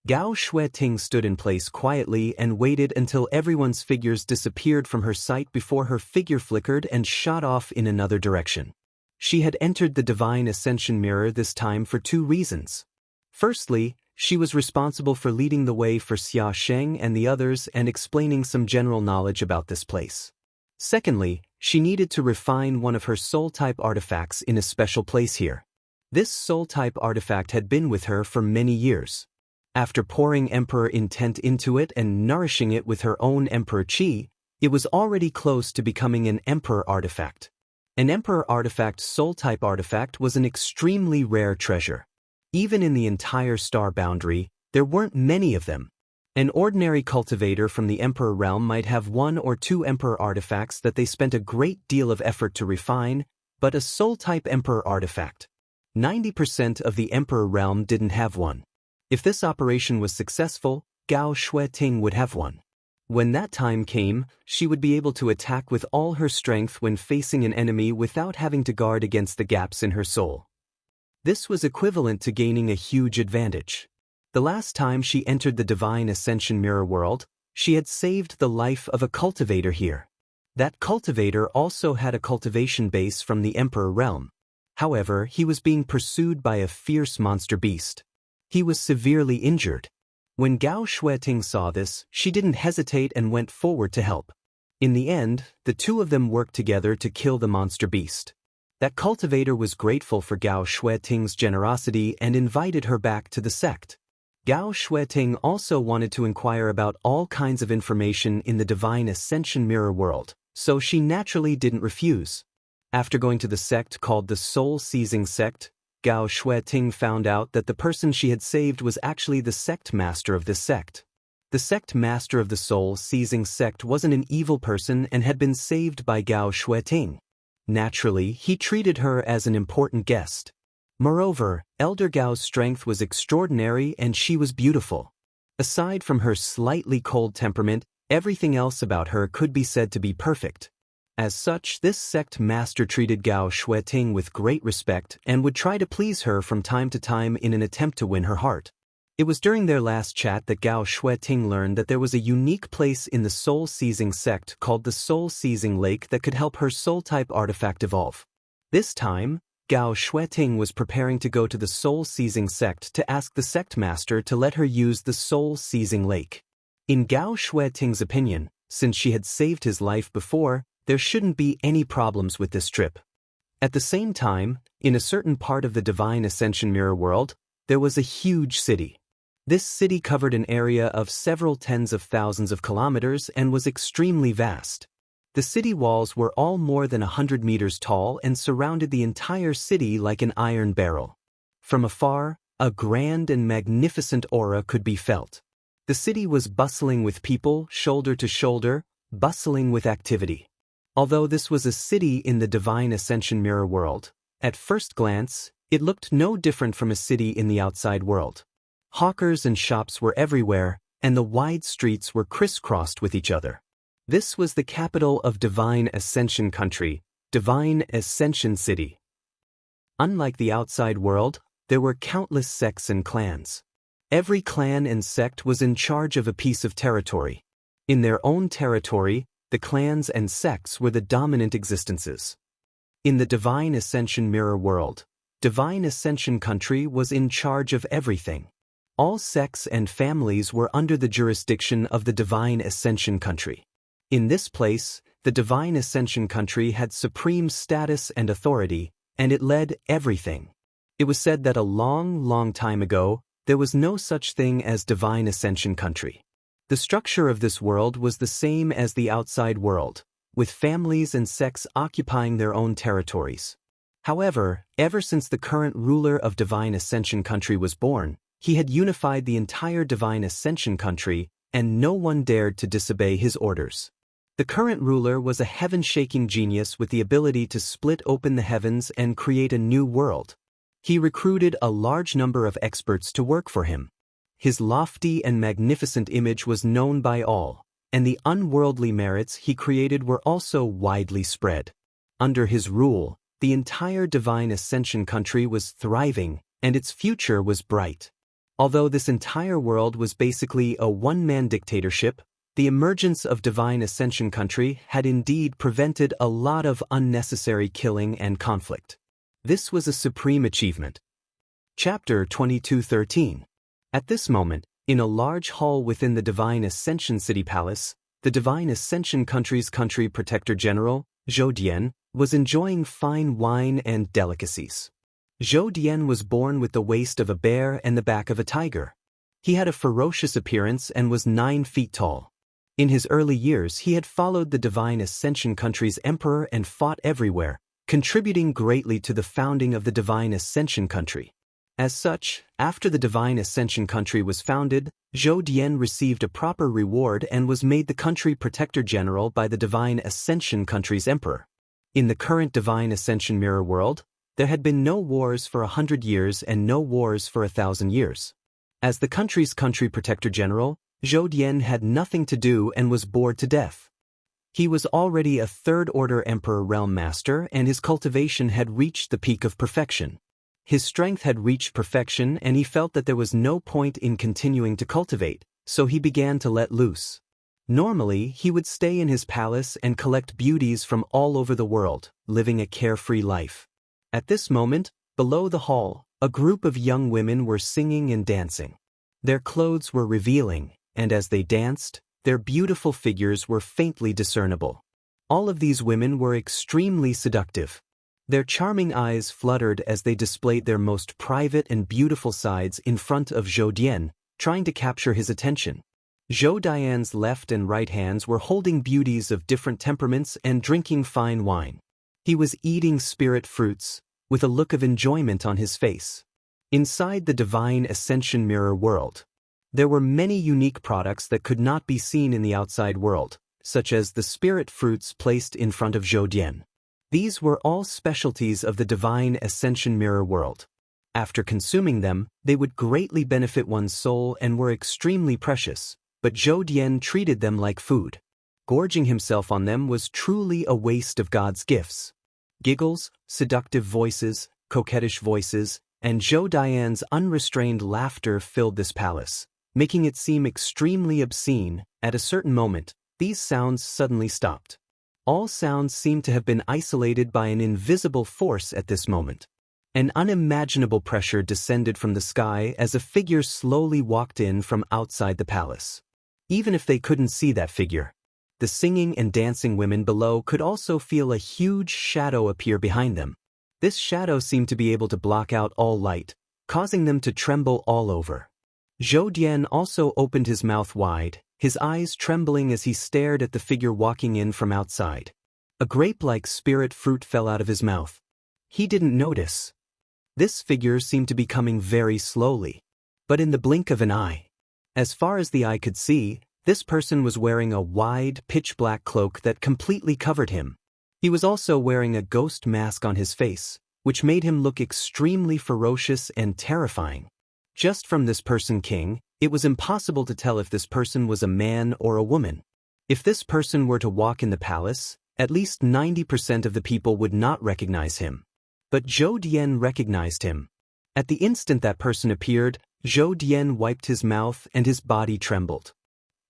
Gao Shueting stood in place quietly and waited until everyone's figures disappeared from her sight before her figure flickered and shot off in another direction. She had entered the Divine Ascension Mirror this time for 2 reasons. Firstly, She was responsible for leading the way for Xia Sheng and the others and explaining some general knowledge about this place. Secondly, she needed to refine one of her soul-type artifacts in a special place here. This soul-type artifact had been with her for many years. After pouring Emperor Intent into it and nourishing it with her own Emperor Qi, it was already close to becoming an Emperor artifact. An Emperor artifact soul-type artifact was an extremely rare treasure. Even in the entire star boundary, there weren't many of them. An ordinary cultivator from the Emperor realm might have 1 or 2 Emperor artifacts that they spent a great deal of effort to refine, but a soul-type Emperor artifact. 90% of the Emperor realm didn't have one. If this operation was successful, Gao Shueting would have one. When that time came, she would be able to attack with all her strength when facing an enemy without having to guard against the gaps in her soul. This was equivalent to gaining a huge advantage. The last time she entered the Divine Ascension Mirror World, she had saved the life of a cultivator here. That cultivator also had a cultivation base from the Emperor realm. However, he was being pursued by a fierce monster beast. He was severely injured. When Gao Shueting saw this, she didn't hesitate and went forward to help. In the end, the two of them worked together to kill the monster beast. That cultivator was grateful for Gao Shueting's generosity and invited her back to the sect. Gao Shueting also wanted to inquire about all kinds of information in the Divine Ascension Mirror World, so she naturally didn't refuse. After going to the sect called the Soul-Seizing Sect, Gao Shueting found out that the person she had saved was actually the sect master of this sect. The sect master of the Soul-Seizing Sect wasn't an evil person and had been saved by Gao Shueting. Naturally, he treated her as an important guest. Moreover, Elder Gao's strength was extraordinary and she was beautiful. Aside from her slightly cold temperament, everything else about her could be said to be perfect. As such, this sect master treated Gao Shueting with great respect and would try to please her from time to time in an attempt to win her heart. It was during their last chat that Gao Shueting learned that there was a unique place in the Soul-Seizing Sect called the Soul-Seizing Lake that could help her soul-type artifact evolve. This time, Gao Shueting was preparing to go to the Soul-Seizing Sect to ask the sect master to let her use the Soul-Seizing Lake. In Gao Shueting's opinion, since she had saved his life before, there shouldn't be any problems with this trip. At the same time, in a certain part of the Divine Ascension Mirror World, there was a huge city. This city covered an area of several tens of thousands of kilometers and was extremely vast. The city walls were all more than 100 meters tall and surrounded the entire city like an iron barrel. From afar, a grand and magnificent aura could be felt. The city was bustling with people, shoulder to shoulder, bustling with activity. Although this was a city in the Divine Ascension Mirror World, at first glance, it looked no different from a city in the outside world. Hawkers and shops were everywhere, and the wide streets were crisscrossed with each other. This was the capital of Divine Ascension Country, Divine Ascension City. Unlike the outside world, there were countless sects and clans. Every clan and sect was in charge of a piece of territory. In their own territory, the clans and sects were the dominant existences. In the Divine Ascension Mirror World, Divine Ascension Country was in charge of everything. All sects and families were under the jurisdiction of the Divine Ascension Country. In this place, the Divine Ascension Country had supreme status and authority, and it led everything. It was said that a long, long time ago, there was no such thing as Divine Ascension Country. The structure of this world was the same as the outside world, with families and sects occupying their own territories. However, ever since the current ruler of Divine Ascension Country was born, he had unified the entire Divine Ascension Country, and no one dared to disobey his orders. The current ruler was a heaven-shaking genius with the ability to split open the heavens and create a new world. He recruited a large number of experts to work for him. His lofty and magnificent image was known by all, and the unworldly merits he created were also widely spread. Under his rule, the entire Divine Ascension Country was thriving, and its future was bright. Although this entire world was basically a one-man dictatorship, the emergence of Divine Ascension Country had indeed prevented a lot of unnecessary killing and conflict. This was a supreme achievement. Chapter 22:13. At this moment, in a large hall within the Divine Ascension City Palace, the Divine Ascension Country's Country Protector General, Zhou Dian, was enjoying fine wine and delicacies. Zhou Dian was born with the waist of a bear and the back of a tiger. He had a ferocious appearance and was 9 feet tall. In his early years, he had followed the Divine Ascension Country's emperor and fought everywhere, contributing greatly to the founding of the Divine Ascension Country. As such, after the Divine Ascension Country was founded, Zhou Dian received a proper reward and was made the Country Protector General by the Divine Ascension Country's emperor. In the current Divine Ascension Mirror world, there had been no wars for 100 years and no wars for 1,000 years. As the country's Country Protector General, Zhou Dian had nothing to do and was bored to death. He was already a third-order Emperor Realm Master and his cultivation had reached the peak of perfection. His strength had reached perfection and he felt that there was no point in continuing to cultivate, so he began to let loose. Normally, he would stay in his palace and collect beauties from all over the world, living a carefree life. At this moment, below the hall, a group of young women were singing and dancing. Their clothes were revealing, and as they danced, their beautiful figures were faintly discernible. All of these women were extremely seductive. Their charming eyes fluttered as they displayed their most private and beautiful sides in front of Zhou Dian, trying to capture his attention. Zhou Dian's left and right hands were holding beauties of different temperaments and drinking fine wine. He was eating spirit fruits, with a look of enjoyment on his face. Inside the Divine Ascension Mirror world, there were many unique products that could not be seen in the outside world, such as the spirit fruits placed in front of Zhou Dian. These were all specialties of the Divine Ascension Mirror world. After consuming them, they would greatly benefit one's soul and were extremely precious, but Zhou Dian treated them like food. Gorging himself on them was truly a waste of God's gifts. Giggles, seductive voices, coquettish voices, and Zhou Dian's unrestrained laughter filled this palace, making it seem extremely obscene. At a certain moment, these sounds suddenly stopped. All sounds seemed to have been isolated by an invisible force at this moment. An unimaginable pressure descended from the sky as a figure slowly walked in from outside the palace. Even if they couldn't see that figure, the singing and dancing women below could also feel a huge shadow appear behind them. This shadow seemed to be able to block out all light, causing them to tremble all over. Zhou Dian also opened his mouth wide, his eyes trembling as he stared at the figure walking in from outside. A grape-like spirit fruit fell out of his mouth. He didn't notice. This figure seemed to be coming very slowly, but in the blink of an eye. As far as the eye could see, this person was wearing a wide, pitch-black cloak that completely covered him. He was also wearing a ghost mask on his face, which made him look extremely ferocious and terrifying. Just from this person king, it was impossible to tell if this person was a man or a woman. If this person were to walk in the palace, at least 90% of the people would not recognize him. But Zhou Dian recognized him. At the instant that person appeared, Zhou Dian wiped his mouth and his body trembled.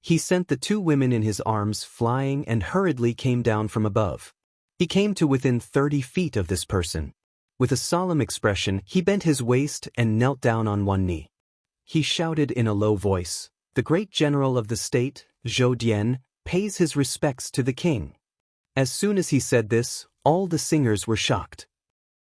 He sent the 2 women in his arms flying and hurriedly came down from above. He came to within 30 feet of this person. With a solemn expression, he bent his waist and knelt down on one knee. He shouted in a low voice, "The great general of the state, Zhou Dian, pays his respects to the king." As soon as he said this, all the singers were shocked.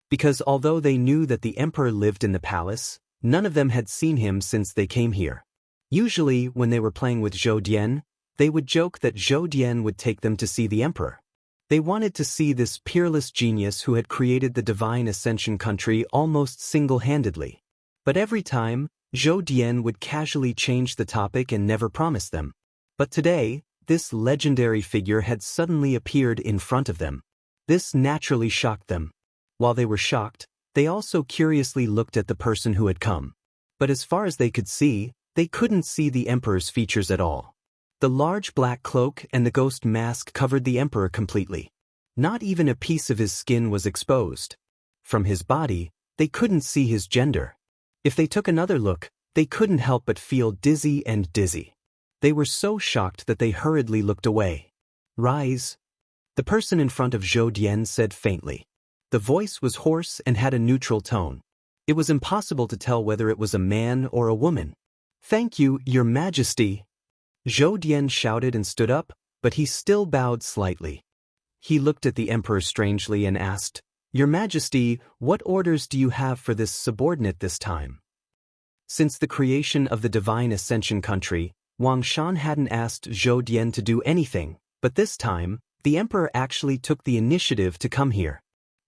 Because although they knew that the emperor lived in the palace, none of them had seen him since they came here. Usually, when they were playing with Zhou Dian, they would joke that Zhou Dian would take them to see the emperor. They wanted to see this peerless genius who had created the Divine Ascension Country almost single-handedly. But every time, Zhou Dian would casually change the topic and never promise them. But today, this legendary figure had suddenly appeared in front of them. This naturally shocked them. While they were shocked, they also curiously looked at the person who had come. But as far as they could see, they couldn't see the emperor's features at all. The large black cloak and the ghost mask covered the emperor completely. Not even a piece of his skin was exposed. From his body, they couldn't see his gender. If they took another look, they couldn't help but feel dizzy and dizzy. They were so shocked that they hurriedly looked away. "Rise," the person in front of Zhou Dian said faintly. The voice was hoarse and had a neutral tone. It was impossible to tell whether it was a man or a woman. Thank you, Your Majesty. Zhou Dian shouted and stood up, but he still bowed slightly. He looked at the emperor strangely and asked, Your Majesty, what orders do you have for this subordinate this time? Since the creation of the Divine Ascension country, Wang Shan hadn't asked Zhou Dian to do anything, but this time, the emperor actually took the initiative to come here.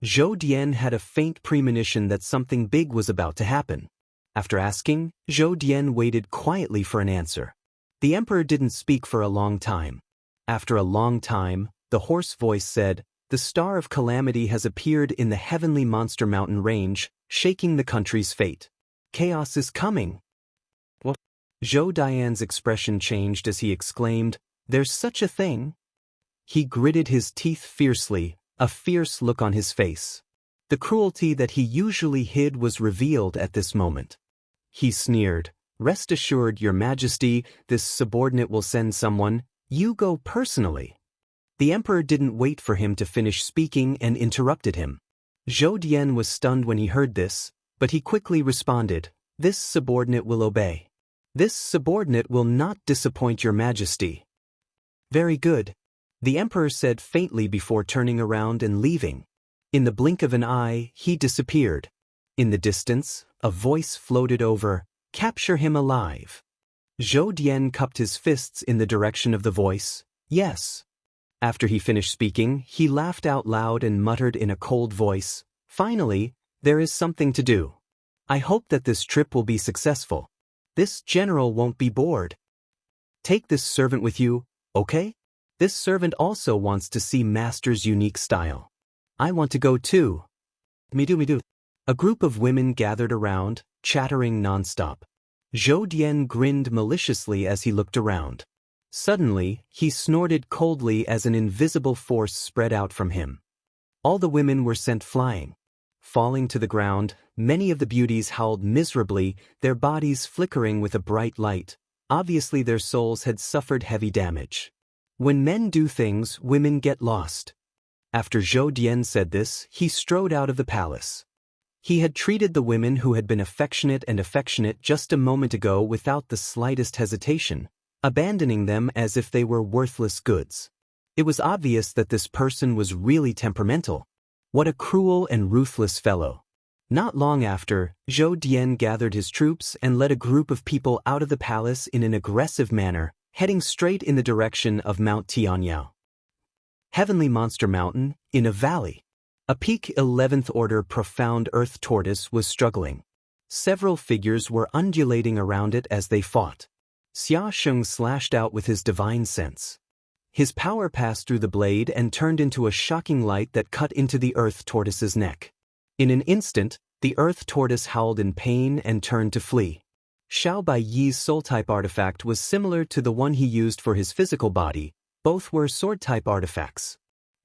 Zhou Dian had a faint premonition that something big was about to happen. After asking, Zhou Dian waited quietly for an answer. The emperor didn't speak for a long time. After a long time, the hoarse voice said, The Star of Calamity has appeared in the heavenly monster mountain range, shaking the country's fate. Chaos is coming. What? Zhou Dian's expression changed as he exclaimed, There's such a thing? He gritted his teeth fiercely, a fierce look on his face. The cruelty that he usually hid was revealed at this moment. He sneered, Rest assured, Your Majesty, this subordinate will send someone. You go personally. The emperor didn't wait for him to finish speaking and interrupted him. Zhou Dian was stunned when he heard this, but he quickly responded, This subordinate will obey. This subordinate will not disappoint Your Majesty. Very good, the emperor said faintly before turning around and leaving. In the blink of an eye, he disappeared. In the distance, a voice floated over, Capture him alive. Zhou Dian cupped his fists in the direction of the voice, Yes. After he finished speaking, he laughed out loud and muttered in a cold voice, Finally, there is something to do. I hope that this trip will be successful. This general won't be bored. Take this servant with you, okay? This servant also wants to see Master's unique style. I want to go too. Me too. A group of women gathered around, chattering nonstop. Zhou Dian grinned maliciously as he looked around. Suddenly, he snorted coldly as an invisible force spread out from him. All the women were sent flying. Falling to the ground, many of the beauties howled miserably, their bodies flickering with a bright light. Obviously their souls had suffered heavy damage. When men do things, women get lost. After Zhou Dian said this, he strode out of the palace. He had treated the women who had been affectionate just a moment ago without the slightest hesitation, abandoning them as if they were worthless goods. It was obvious that this person was really temperamental. What a cruel and ruthless fellow. Not long after, Zhou Dian gathered his troops and led a group of people out of the palace in an aggressive manner, heading straight in the direction of Mount Tianyao. Heavenly Monster Mountain, in a valley. A peak 11th order profound earth tortoise was struggling. Several figures were undulating around it as they fought. Xia Sheng slashed out with his divine sense. His power passed through the blade and turned into a shocking light that cut into the earth tortoise's neck. In an instant, the earth tortoise howled in pain and turned to flee. Xiao Bai Yi's soul-type artifact was similar to the one he used for his physical body. Both were sword-type artifacts.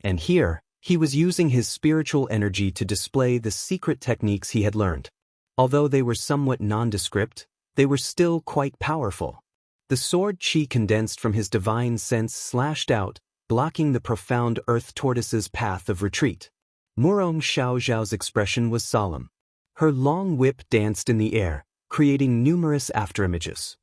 And here, he was using his spiritual energy to display the secret techniques he had learned. Although they were somewhat nondescript, they were still quite powerful. The sword chi condensed from his divine sense slashed out, blocking the profound earth tortoise's path of retreat. Murong Xiaoxiao's expression was solemn. Her long whip danced in the air, creating numerous afterimages.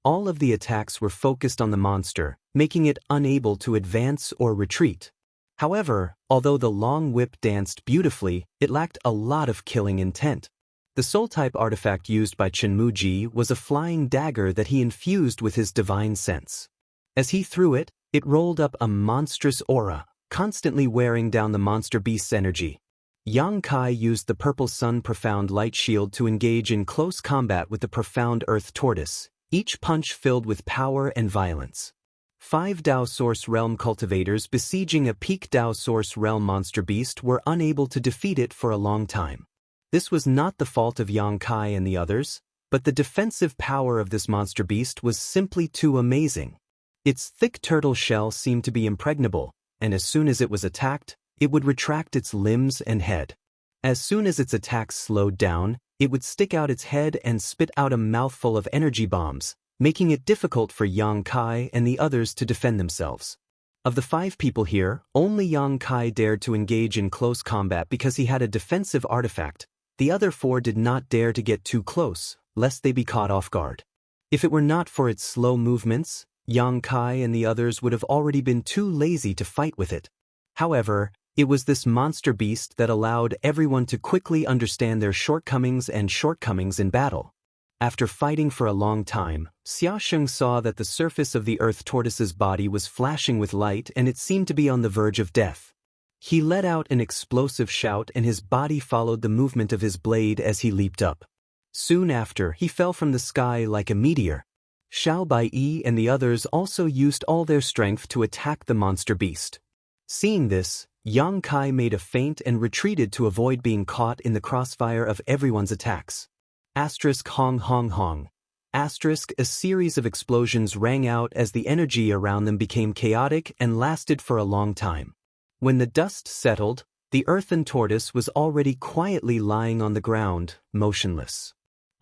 All of the attacks were focused on the monster, making it unable to advance or retreat. However, although the long whip danced beautifully, it lacked a lot of killing intent. The soul-type artifact used by Chenmuji was a flying dagger that he infused with his divine sense. As he threw it, it rolled up a monstrous aura, constantly wearing down the monster beast's energy. Yang Kai used the Purple Sun Profound Light Shield to engage in close combat with the Profound Earth Tortoise, each punch filled with power and violence. 5 Dao Source Realm cultivators besieging a peak Dao Source Realm monster beast were unable to defeat it for a long time. This was not the fault of Yang Kai and the others, but the defensive power of this monster beast was simply too amazing. Its thick turtle shell seemed to be impregnable, and as soon as it was attacked, it would retract its limbs and head. As soon as its attacks slowed down, it would stick out its head and spit out a mouthful of energy bombs, making it difficult for Yang Kai and the others to defend themselves. Of the 5 people here, only Yang Kai dared to engage in close combat because he had a defensive artifact. The other 4 did not dare to get too close, lest they be caught off guard. If it were not for its slow movements, Yang Kai and the others would have already been too lazy to fight with it. However, it was this monster beast that allowed everyone to quickly understand their shortcomings in battle. After fighting for a long time, Xiaosheng saw that the surface of the earth tortoise's body was flashing with light and it seemed to be on the verge of death. He let out an explosive shout and his body followed the movement of his blade as he leaped up. Soon after, he fell from the sky like a meteor. Xiao Baiyi and the others also used all their strength to attack the monster beast. Seeing this, Yang Kai made a feint and retreated to avoid being caught in the crossfire of everyone's attacks. Hong hong hong. A series of explosions rang out as the energy around them became chaotic and lasted for a long time. When the dust settled, the earthen tortoise was already quietly lying on the ground, motionless.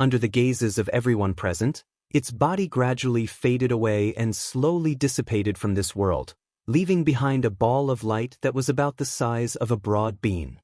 Under the gazes of everyone present, its body gradually faded away and slowly dissipated from this world, leaving behind a ball of light that was about the size of a broad bean.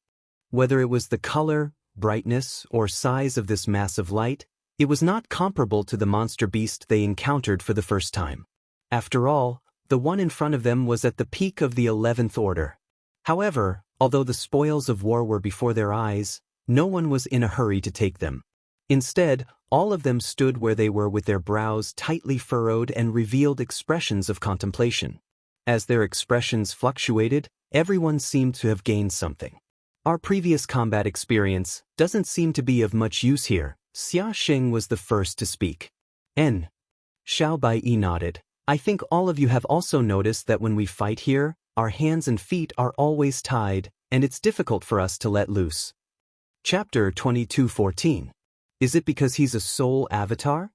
Whether it was the color, brightness, or size of this mass of light, it was not comparable to the monster beast they encountered for the first time. After all, the one in front of them was at the peak of the 11th order. However, although the spoils of war were before their eyes, no one was in a hurry to take them. Instead, all of them stood where they were with their brows tightly furrowed and revealed expressions of contemplation. As their expressions fluctuated, everyone seemed to have gained something. Our previous combat experience doesn't seem to be of much use here. Xiaosheng was the first to speak. Xiao Baiyi nodded. I think all of you have also noticed that when we fight here, our hands and feet are always tied, and it's difficult for us to let loose. Chapter 22:14. Is it because he's a soul avatar?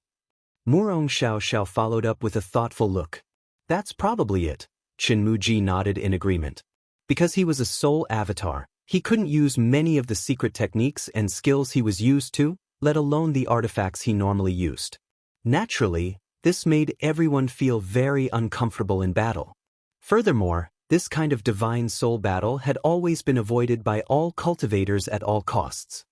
Murong Xiao followed up with a thoughtful look. That's probably it. Qinmuji nodded in agreement. Because he was a soul avatar, he couldn't use many of the secret techniques and skills he was used to, let alone the artifacts he normally used. Naturally, this made everyone feel very uncomfortable in battle. Furthermore, this kind of divine soul battle had always been avoided by all cultivators at all costs.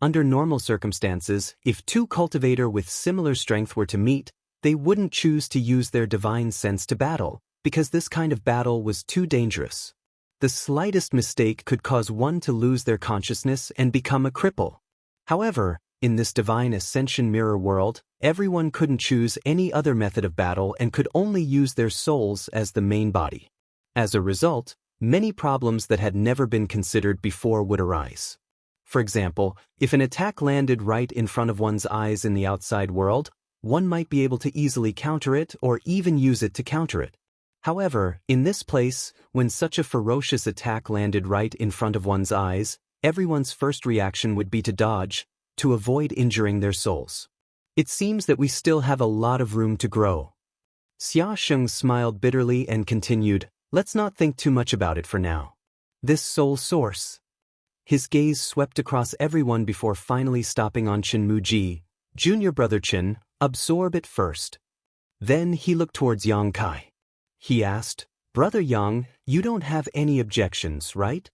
Under normal circumstances, if two cultivators with similar strength were to meet, they wouldn't choose to use their divine sense to battle, because this kind of battle was too dangerous. The slightest mistake could cause one to lose their consciousness and become a cripple. However, in this divine ascension mirror world, everyone couldn't choose any other method of battle and could only use their souls as the main body. As a result, many problems that had never been considered before would arise. For example, if an attack landed right in front of one's eyes in the outside world, one might be able to easily counter it or even use it to counter it. However, in this place, when such a ferocious attack landed right in front of one's eyes, everyone's first reaction would be to dodge, to avoid injuring their souls. It seems that we still have a lot of room to grow. Xiaosheng smiled bitterly and continued, let's not think too much about it for now. This soul source. His gaze swept across everyone before finally stopping on Qinmuji. Junior brother Qin, absorb it first. Then he looked towards Yang Kai. He asked, Brother Yang, you don't have any objections, right?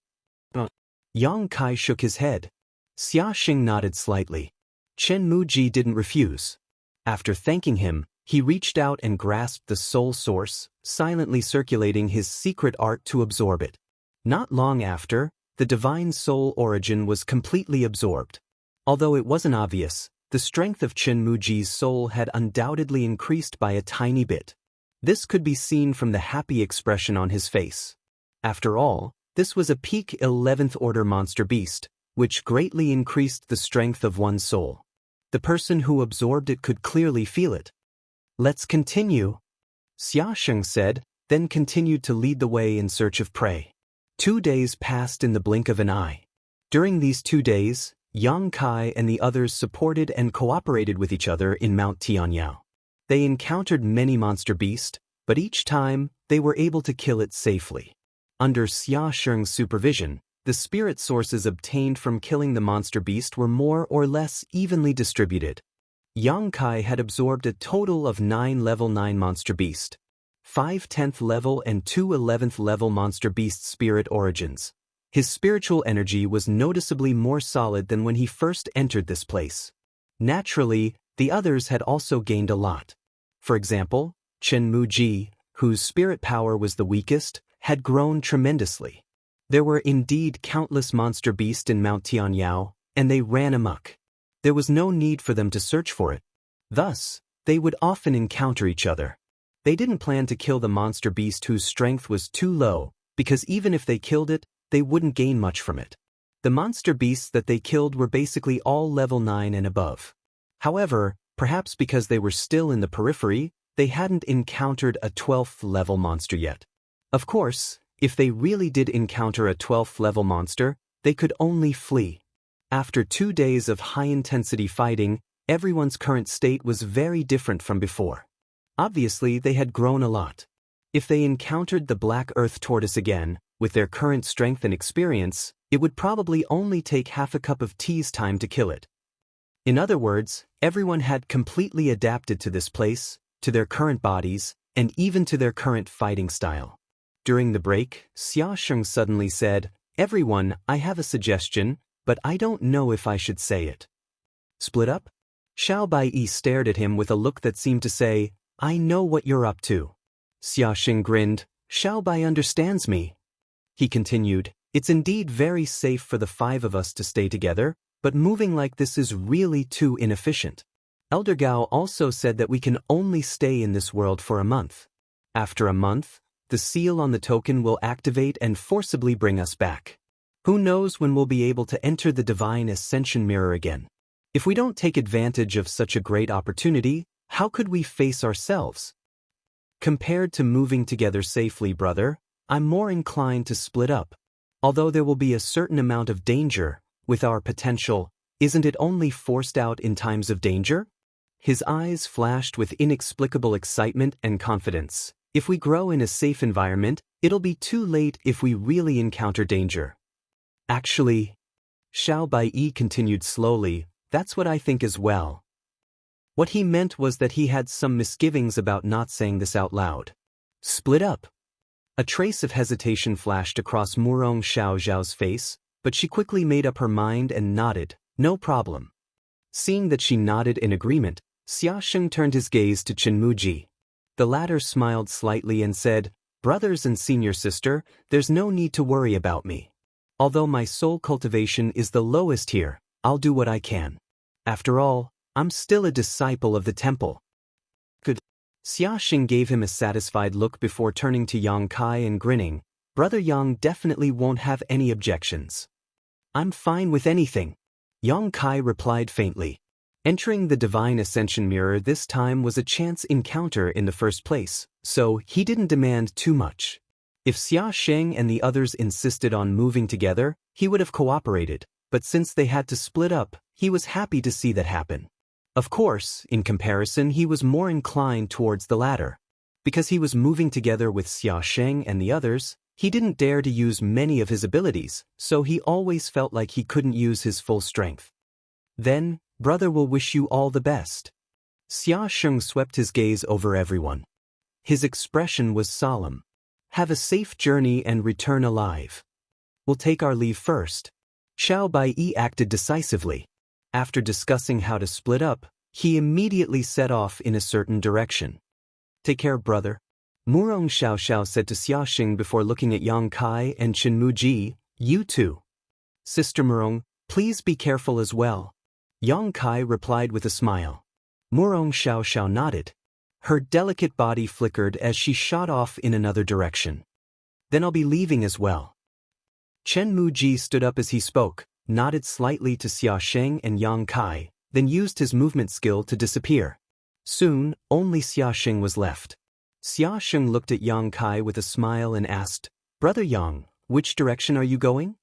Yang Kai shook his head. Xiaosheng nodded slightly. Qinmuji didn't refuse. After thanking him, he reached out and grasped the soul source, silently circulating his secret art to absorb it. Not long after, the divine soul origin was completely absorbed. Although it wasn't obvious, the strength of Qinmuji's soul had undoubtedly increased by a tiny bit. This could be seen from the happy expression on his face. After all, this was a peak 11th order monster beast, which greatly increased the strength of one's soul. The person who absorbed it could clearly feel it. Let's continue, Xiaosheng said, then continued to lead the way in search of prey. 2 days passed in the blink of an eye. During these 2 days, Yang Kai and the others supported and cooperated with each other in Mount Tianyao. They encountered many monster beasts, but each time, they were able to kill it safely. Under Xiaosheng's supervision, the spirit sources obtained from killing the monster beast were more or less evenly distributed. Yang Kai had absorbed a total of 9 level 9 monster beast, 5 10th level and 2 11th level monster beast spirit origins. His spiritual energy was noticeably more solid than when he first entered this place. Naturally, the others had also gained a lot. For example, Chen Muji, whose spirit power was the weakest, had grown tremendously. There were indeed countless monster beasts in Mount Tianyao, and they ran amok. There was no need for them to search for it. Thus, they would often encounter each other. They didn't plan to kill the monster beast whose strength was too low, because even if they killed it, they wouldn't gain much from it. The monster beasts that they killed were basically all level 9 and above. However, perhaps because they were still in the periphery, they hadn't encountered a 12th level monster yet. Of course, if they really did encounter a 12th level monster, they could only flee. After 2 days of high-intensity fighting, everyone's current state was very different from before. Obviously, they had grown a lot. If they encountered the Black Earth Tortoise again, with their current strength and experience, it would probably only take half a cup of tea's time to kill it. In other words, everyone had completely adapted to this place, to their current bodies, and even to their current fighting style. During the break, Xia Sheng suddenly said, "Everyone, I have a suggestion, but I don't know if I should say it." "Split up?" Xiao Baiyi stared at him with a look that seemed to say, "I know what you're up to." Xia Sheng grinned, "Xiao Bai understands me." He continued, "It's indeed very safe for the 5 of us to stay together, but moving like this is really too inefficient. Elder Gao also said that we can only stay in this world for a month. After a month, the seal on the token will activate and forcibly bring us back. Who knows when we'll be able to enter the divine ascension mirror again? If we don't take advantage of such a great opportunity, how could we face ourselves? Compared to moving together safely, brother, I'm more inclined to split up. Although there will be a certain amount of danger, with our potential, isn't it only forced out in times of danger?" His eyes flashed with inexplicable excitement and confidence. If we grow in a safe environment, it'll be too late if we really encounter danger. Actually, Xiao Baiyi continued slowly, that's what I think as well. What he meant was that he had some misgivings about not saying this out loud. Split up. A trace of hesitation flashed across Murong Xiaoxiao's face, but she quickly made up her mind and nodded, no problem. Seeing that she nodded in agreement, Xia Sheng turned his gaze to Chen Muji. The latter smiled slightly and said, "Brothers and senior sister, there's no need to worry about me. Although my soul cultivation is the lowest here, I'll do what I can. After all, I'm still a disciple of the temple." Good. Xia Sheng gave him a satisfied look before turning to Yang Kai and grinning. Brother Yang definitely won't have any objections. "I'm fine with anything," Yang Kai replied faintly. Entering the divine ascension mirror this time was a chance encounter in the first place, so he didn't demand too much. If Xia Sheng and the others insisted on moving together, he would have cooperated, but since they had to split up, he was happy to see that happen. Of course, in comparison, he was more inclined towards the latter. Because he was moving together with Xia Sheng and the others, he didn't dare to use many of his abilities, so he always felt like he couldn't use his full strength. "Then, brother will wish you all the best." Xia Sheng swept his gaze over everyone. His expression was solemn. "Have a safe journey and return alive. We'll take our leave first." Xiao Baiyi acted decisively. After discussing how to split up, he immediately set off in a certain direction. "Take care, brother." Murong Xiaoxiao said to Xia Sheng before looking at Yang Kai and Chen Muji, "You too. Sister Murong, please be careful as well." Yang Kai replied with a smile. Murong Xiaoxiao nodded. Her delicate body flickered as she shot off in another direction. "Then I'll be leaving as well." Chen Muji stood up as he spoke, nodded slightly to Xia Sheng and Yang Kai, then used his movement skill to disappear. Soon, only Xia Sheng was left. Xia Sheng looked at Yang Kai with a smile and asked, "Brother Yang, which direction are you going?"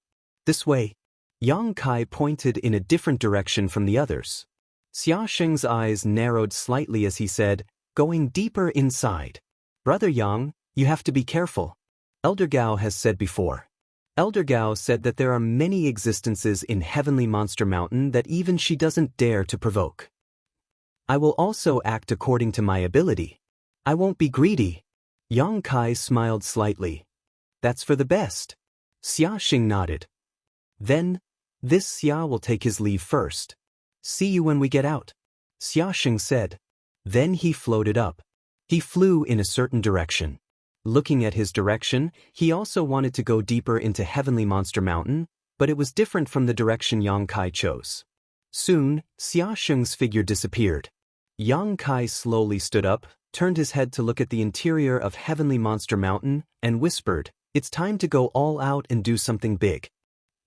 "This way." Yang Kai pointed in a different direction from the others. Xia Sheng's eyes narrowed slightly as he said, "Going deeper inside." "Brother Yang, you have to be careful. Elder Gao has said before." Elder Gao said that there are many existences in Heavenly Monster Mountain that even she doesn't dare to provoke. "I will also act according to my ability. I won't be greedy." Yang Kai smiled slightly. "That's for the best." Xia Sheng nodded. "Then, this Xia will take his leave first. See you when we get out," Xia Sheng said. Then he floated up. He flew in a certain direction. Looking at his direction, he also wanted to go deeper into Heavenly Monster Mountain, but it was different from the direction Yang Kai chose. Soon, Xia Sheng's figure disappeared. Yang Kai slowly stood up, turned his head to look at the interior of Heavenly Monster Mountain, and whispered, "It's time to go all out and do something big."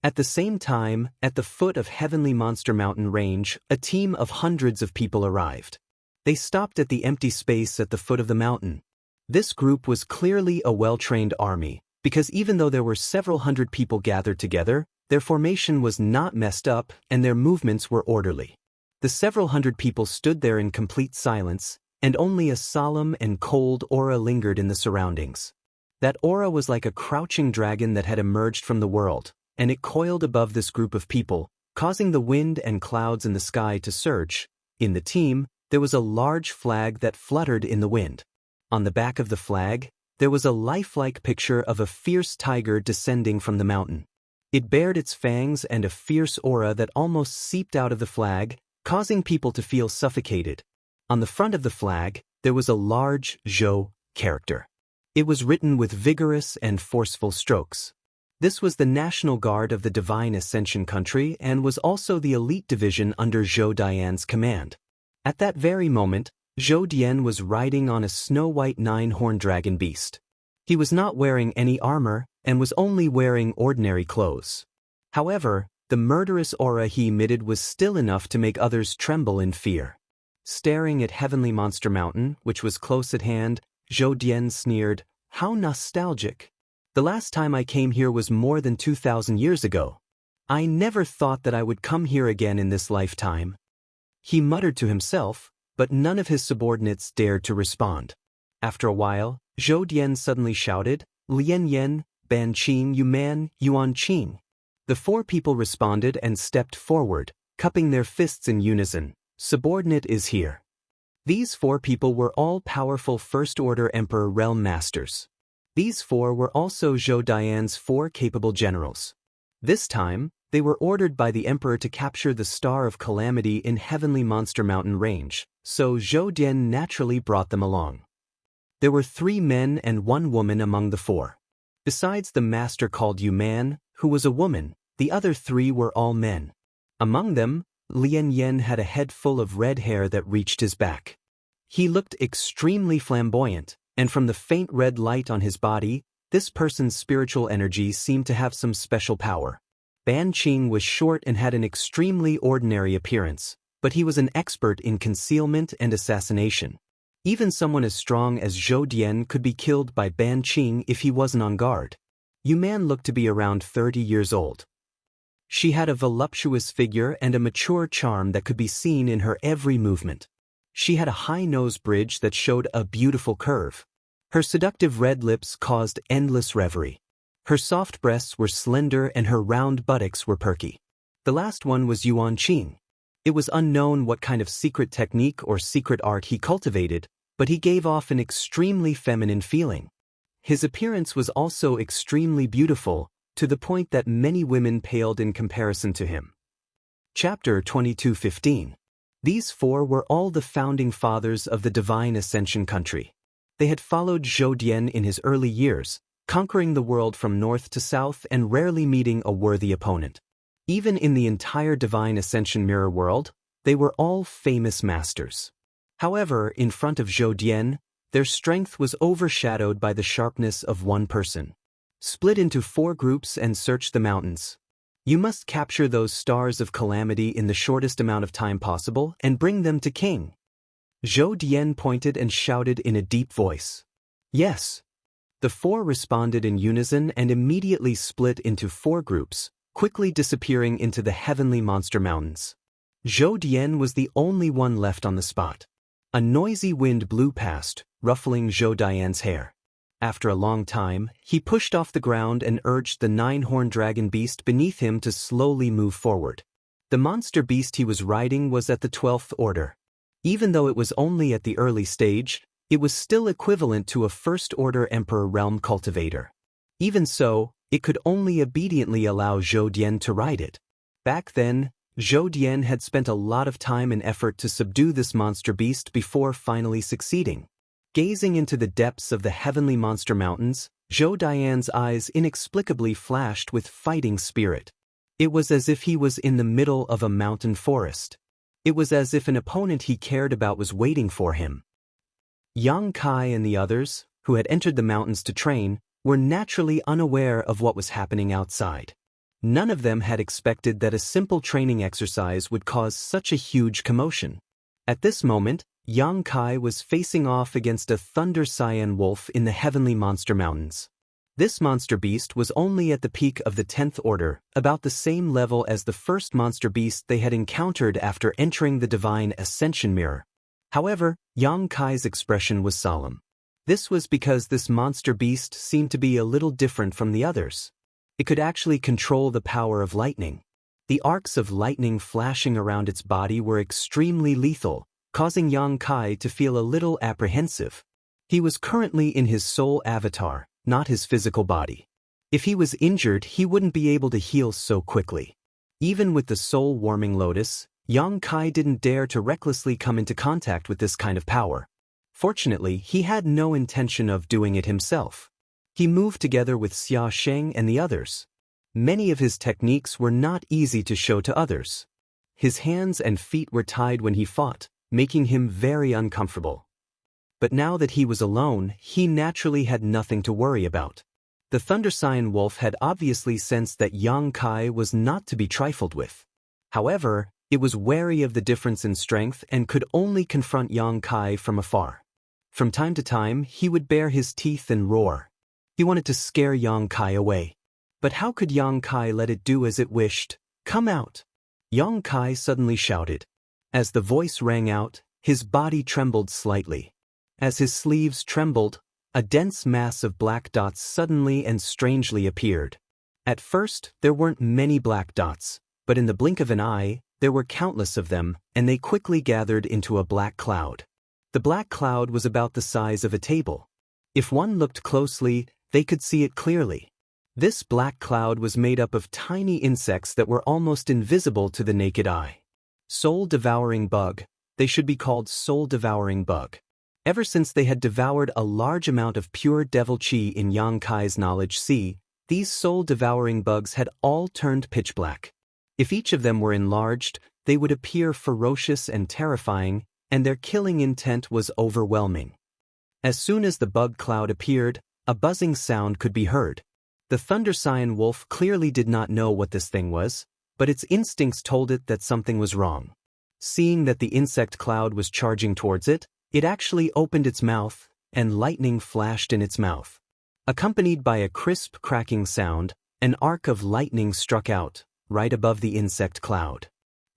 At the same time, at the foot of Heavenly Monster Mountain range, a team of hundreds of people arrived. They stopped at the empty space at the foot of the mountain. This group was clearly a well-trained army, because even though there were several hundred people gathered together, their formation was not messed up and their movements were orderly. The several hundred people stood there in complete silence, and only a solemn and cold aura lingered in the surroundings. That aura was like a crouching dragon that had emerged from the world, and it coiled above this group of people, causing the wind and clouds in the sky to surge. In the team, there was a large flag that fluttered in the wind. On the back of the flag, there was a lifelike picture of a fierce tiger descending from the mountain. It bared its fangs and a fierce aura that almost seeped out of the flag, causing people to feel suffocated. On the front of the flag, there was a large Zhou character. It was written with vigorous and forceful strokes. This was the National Guard of the Divine Ascension country and was also the elite division under Zhou Dian's command. At that very moment, Zhou Dian was riding on a snow-white nine-horned dragon beast. He was not wearing any armor and was only wearing ordinary clothes. However, the murderous aura he emitted was still enough to make others tremble in fear. Staring at Heavenly Monster Mountain, which was close at hand, Zhou Dian sneered, "How nostalgic. The last time I came here was more than 2,000 years ago. I never thought that I would come here again in this lifetime." He muttered to himself, but none of his subordinates dared to respond. After a while, Zhou Dian suddenly shouted, "Lian Yan, Ban Qing Yuman, Yuan Qing." The four people responded and stepped forward, cupping their fists in unison. "Subordinate is here." These four people were all powerful First-Order Emperor Realm Masters. These four were also Zhou Dian's four capable generals. This time, they were ordered by the Emperor to capture the Star of Calamity in Heavenly Monster Mountain range, so Zhou Dian naturally brought them along. There were 3 men and 1 woman among the 4. Besides the master called Yuman, who was a woman, the other 3 were all men. Among them, Lian Yan had a head full of red hair that reached his back. He looked extremely flamboyant, and from the faint red light on his body, this person's spiritual energy seemed to have some special power. Ban Qing was short and had an extremely ordinary appearance, but he was an expert in concealment and assassination. Even someone as strong as Zhou Dian could be killed by Ban Qing if he wasn't on guard. Yuman looked to be around 30 years old. She had a voluptuous figure and a mature charm that could be seen in her every movement. She had a high nose bridge that showed a beautiful curve. Her seductive red lips caused endless reverie. Her soft breasts were slender and her round buttocks were perky. The last one was Yuan Qing. It was unknown what kind of secret technique or secret art he cultivated, but he gave off an extremely feminine feeling. His appearance was also extremely beautiful, to the point that many women paled in comparison to him. Chapter 22:15. These 4 were all the founding fathers of the Divine Ascension country. They had followed Zhou Dian in his early years, conquering the world from north to south and rarely meeting a worthy opponent. Even in the entire Divine Ascension mirror world, they were all famous masters. However, in front of Zhou Dian, their strength was overshadowed by the sharpness of one person. Split into 4 groups and search the mountains. You must capture those stars of calamity in the shortest amount of time possible and bring them to King. Zhou Dian pointed and shouted in a deep voice. Yes. The 4 responded in unison and immediately split into 4 groups, quickly disappearing into the Heavenly Monster Mountains. Zhou Dian was the only one left on the spot. A noisy wind blew past, ruffling Zhou Dian's hair. After a long time, he pushed off the ground and urged the 9-horned dragon beast beneath him to slowly move forward. The monster beast he was riding was at the 12th order. Even though it was only at the early stage, it was still equivalent to a first-order Emperor realm cultivator. Even so, it could only obediently allow Zhou Dian to ride it. Back then, Zhou Dian had spent a lot of time and effort to subdue this monster beast before finally succeeding. Gazing into the depths of the heavenly monster mountains, Zhou Dian's eyes inexplicably flashed with fighting spirit. It was as if he was in the middle of a mountain forest. It was as if an opponent he cared about was waiting for him. Yang Kai and the others, who had entered the mountains to train, were naturally unaware of what was happening outside. None of them had expected that a simple training exercise would cause such a huge commotion. At this moment, Yang Kai was facing off against a Thunder Cyan wolf in the heavenly monster mountains. This monster beast was only at the peak of the 10th order, about the same level as the first monster beast they had encountered after entering the divine ascension mirror. However, Yang Kai's expression was solemn. This was because this monster beast seemed to be a little different from the others. It could actually control the power of lightning. The arcs of lightning flashing around its body were extremely lethal, causing Yang Kai to feel a little apprehensive. He was currently in his soul avatar, not his physical body. If he was injured, he wouldn't be able to heal so quickly. Even with the soul-warming lotus, Yang Kai didn't dare to recklessly come into contact with this kind of power. Fortunately, he had no intention of doing it himself. He moved together with Xia Sheng and the others. Many of his techniques were not easy to show to others. His hands and feet were tied when he fought, making him very uncomfortable. But now that he was alone, he naturally had nothing to worry about. The Thunder Cyan wolf had obviously sensed that Yang Kai was not to be trifled with. However, it was wary of the difference in strength and could only confront Yang Kai from afar. From time to time, he would bare his teeth and roar. He wanted to scare Yang Kai away. But how could Yang Kai let it do as it wished? "Come out!" Yang Kai suddenly shouted. As the voice rang out, his body trembled slightly. As his sleeves trembled, a dense mass of black dots suddenly and strangely appeared. At first, there weren't many black dots, but in the blink of an eye, there were countless of them, and they quickly gathered into a black cloud. The black cloud was about the size of a table. If one looked closely, they could see it clearly. This black cloud was made up of tiny insects that were almost invisible to the naked eye. Soul-devouring bug. They should be called soul-devouring bug. Ever since they had devoured a large amount of pure devil chi in Yang Kai's knowledge sea, these soul-devouring bugs had all turned pitch black. If each of them were enlarged, they would appear ferocious and terrifying, and their killing intent was overwhelming. As soon as the bug cloud appeared, a buzzing sound could be heard. The Thunder Cyan wolf clearly did not know what this thing was, but its instincts told it that something was wrong. Seeing that the insect cloud was charging towards it, it actually opened its mouth, and lightning flashed in its mouth. Accompanied by a crisp cracking sound, an arc of lightning struck out, right above the insect cloud.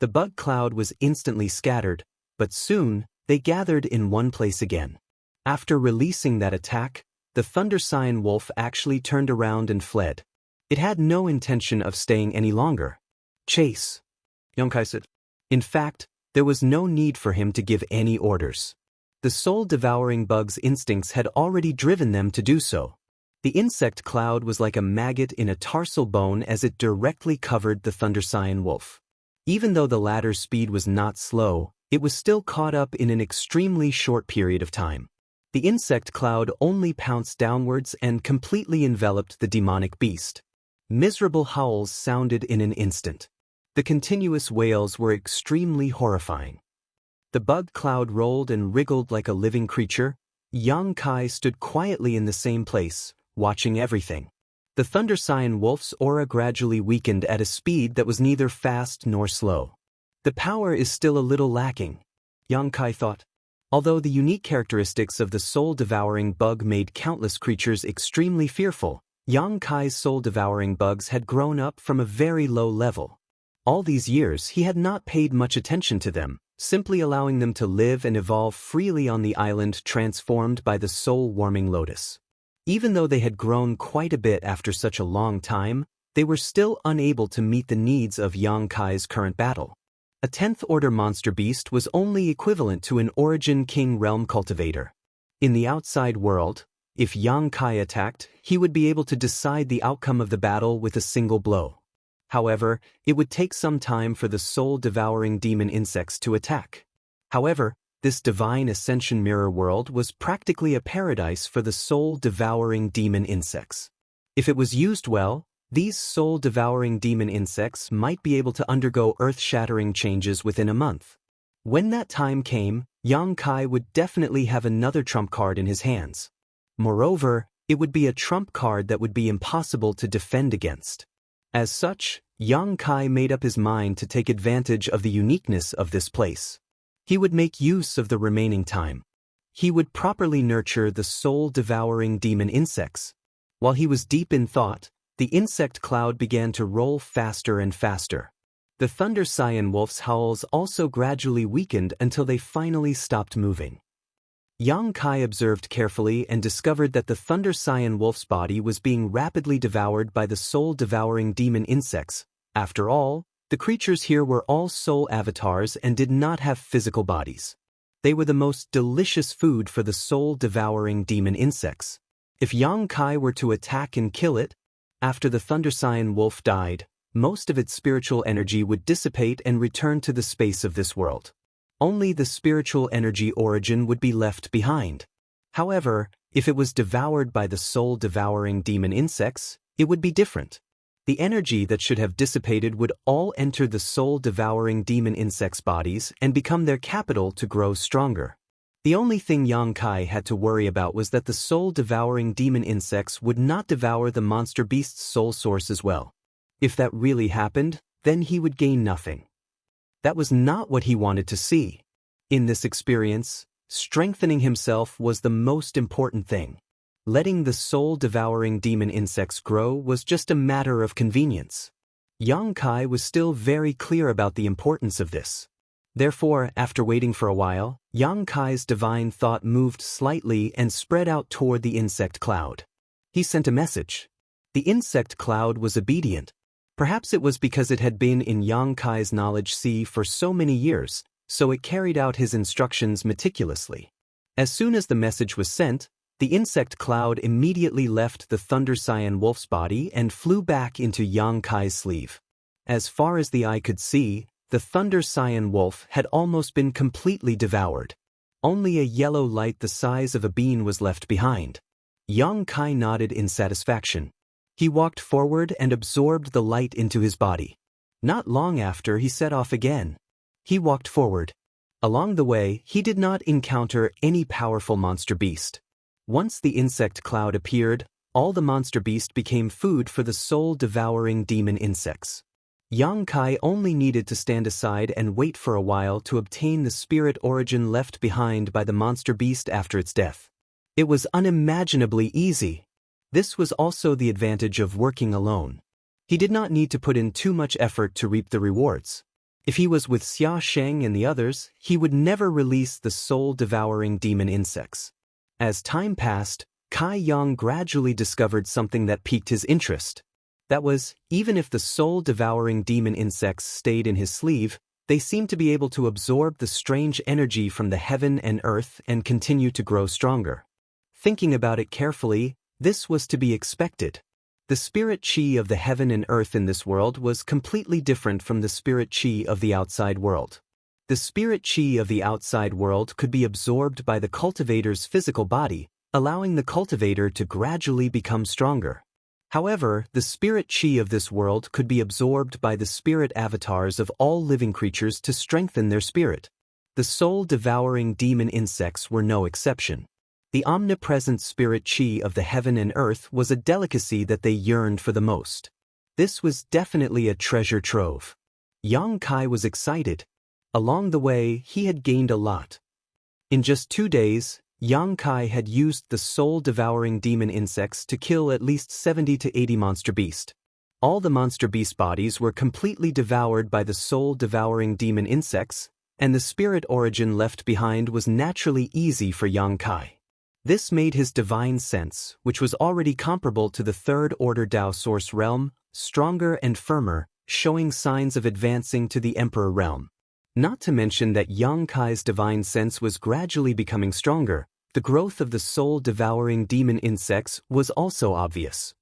The bug cloud was instantly scattered, but soon, they gathered in one place again. After releasing that attack, the Thunder Cyan wolf actually turned around and fled. It had no intention of staying any longer. "Chase," Yang Kai said. In fact, there was no need for him to give any orders. The soul-devouring bug's instincts had already driven them to do so. The insect cloud was like a maggot in a tarsal bone as it directly covered the Thunder Cyan wolf. Even though the latter's speed was not slow, it was still caught up in an extremely short period of time. The insect cloud only pounced downwards and completely enveloped the demonic beast. Miserable howls sounded in an instant. The continuous wails were extremely horrifying. The bug cloud rolled and wriggled like a living creature. Yang Kai stood quietly in the same place, watching everything. The Thunder Cyan wolf's aura gradually weakened at a speed that was neither fast nor slow. The power is still a little lacking, Yang Kai thought. Although the unique characteristics of the soul-devouring bug made countless creatures extremely fearful, Yang Kai's soul-devouring bugs had grown up from a very low level. All these years he had not paid much attention to them, simply allowing them to live and evolve freely on the island transformed by the soul-warming lotus. Even though they had grown quite a bit after such a long time, they were still unable to meet the needs of Yang Kai's current battle. A 10th order monster beast was only equivalent to an Origin King realm cultivator. In the outside world, if Yang Kai attacked, he would be able to decide the outcome of the battle with a single blow. However, it would take some time for the soul-devouring demon insects to attack. However, This divine ascension mirror world was practically a paradise for the soul-devouring demon insects. If it was used well, these soul-devouring demon insects might be able to undergo earth-shattering changes within a month. When that time came, Yang Kai would definitely have another trump card in his hands. Moreover, it would be a trump card that would be impossible to defend against. As such, Yang Kai made up his mind to take advantage of the uniqueness of this place. He would make use of the remaining time. He would properly nurture the soul-devouring demon insects. While he was deep in thought, the insect cloud began to roll faster and faster. The Thunder Saiyan Wolf's howls also gradually weakened until they finally stopped moving. Yang Kai observed carefully and discovered that the Thunder Saiyan Wolf's body was being rapidly devoured by the soul-devouring demon insects. After all, the creatures here were all soul avatars and did not have physical bodies. They were the most delicious food for the soul-devouring demon insects. If Yang Kai were to attack and kill it, after the Thunder Saiyan Wolf died, most of its spiritual energy would dissipate and return to the space of this world. Only the spiritual energy origin would be left behind. However, if it was devoured by the soul-devouring demon insects, it would be different. The energy that should have dissipated would all enter the soul-devouring demon insects' bodies and become their capital to grow stronger. The only thing Yang Kai had to worry about was that the soul-devouring demon insects would not devour the monster beast's soul source as well. If that really happened, then he would gain nothing. That was not what he wanted to see. In this experience, strengthening himself was the most important thing. Letting the soul-devouring demon insects grow was just a matter of convenience. Yang Kai was still very clear about the importance of this. Therefore, after waiting for a while, Yang Kai's divine thought moved slightly and spread out toward the insect cloud. He sent a message. The insect cloud was obedient. Perhaps it was because it had been in Yang Kai's knowledge sea for so many years, so it carried out his instructions meticulously. As soon as the message was sent, the insect cloud immediately left the Thunder Saiyan Wolf's body and flew back into Yang Kai's sleeve. As far as the eye could see, the Thunder Saiyan Wolf had almost been completely devoured. Only a yellow light the size of a bean was left behind. Yang Kai nodded in satisfaction. He walked forward and absorbed the light into his body. Not long after, he set off again. He walked forward. Along the way, he did not encounter any powerful monster beast. Once the insect cloud appeared, all the monster beast became food for the soul-devouring demon insects. Yang Kai only needed to stand aside and wait for a while to obtain the spirit origin left behind by the monster beast after its death. It was unimaginably easy. This was also the advantage of working alone. He did not need to put in too much effort to reap the rewards. If he was with Xia Sheng and the others, he would never release the soul-devouring demon insects. As time passed, Kai Yang gradually discovered something that piqued his interest. That was, even if the soul-devouring demon insects stayed in his sleeve, they seemed to be able to absorb the strange energy from the heaven and earth and continue to grow stronger. Thinking about it carefully, this was to be expected. The spirit chi of the heaven and earth in this world was completely different from the spirit chi of the outside world. The spirit chi of the outside world could be absorbed by the cultivator's physical body, allowing the cultivator to gradually become stronger. However, the spirit chi of this world could be absorbed by the spirit avatars of all living creatures to strengthen their spirit. The soul-devouring demon insects were no exception. The omnipresent spirit chi of the heaven and earth was a delicacy that they yearned for the most. This was definitely a treasure trove. Yang Kai was excited. Along the way, he had gained a lot. In just 2 days, Yang Kai had used the soul-devouring demon insects to kill at least 70 to 80 monster beast. All the monster beast bodies were completely devoured by the soul-devouring demon insects, and the spirit origin left behind was naturally easy for Yang Kai. This made his divine sense, which was already comparable to the third-order Tao source realm, stronger and firmer, showing signs of advancing to the Emperor realm. Not to mention that Yang Kai's divine sense was gradually becoming stronger, the growth of the soul-devouring demon insects was also obvious.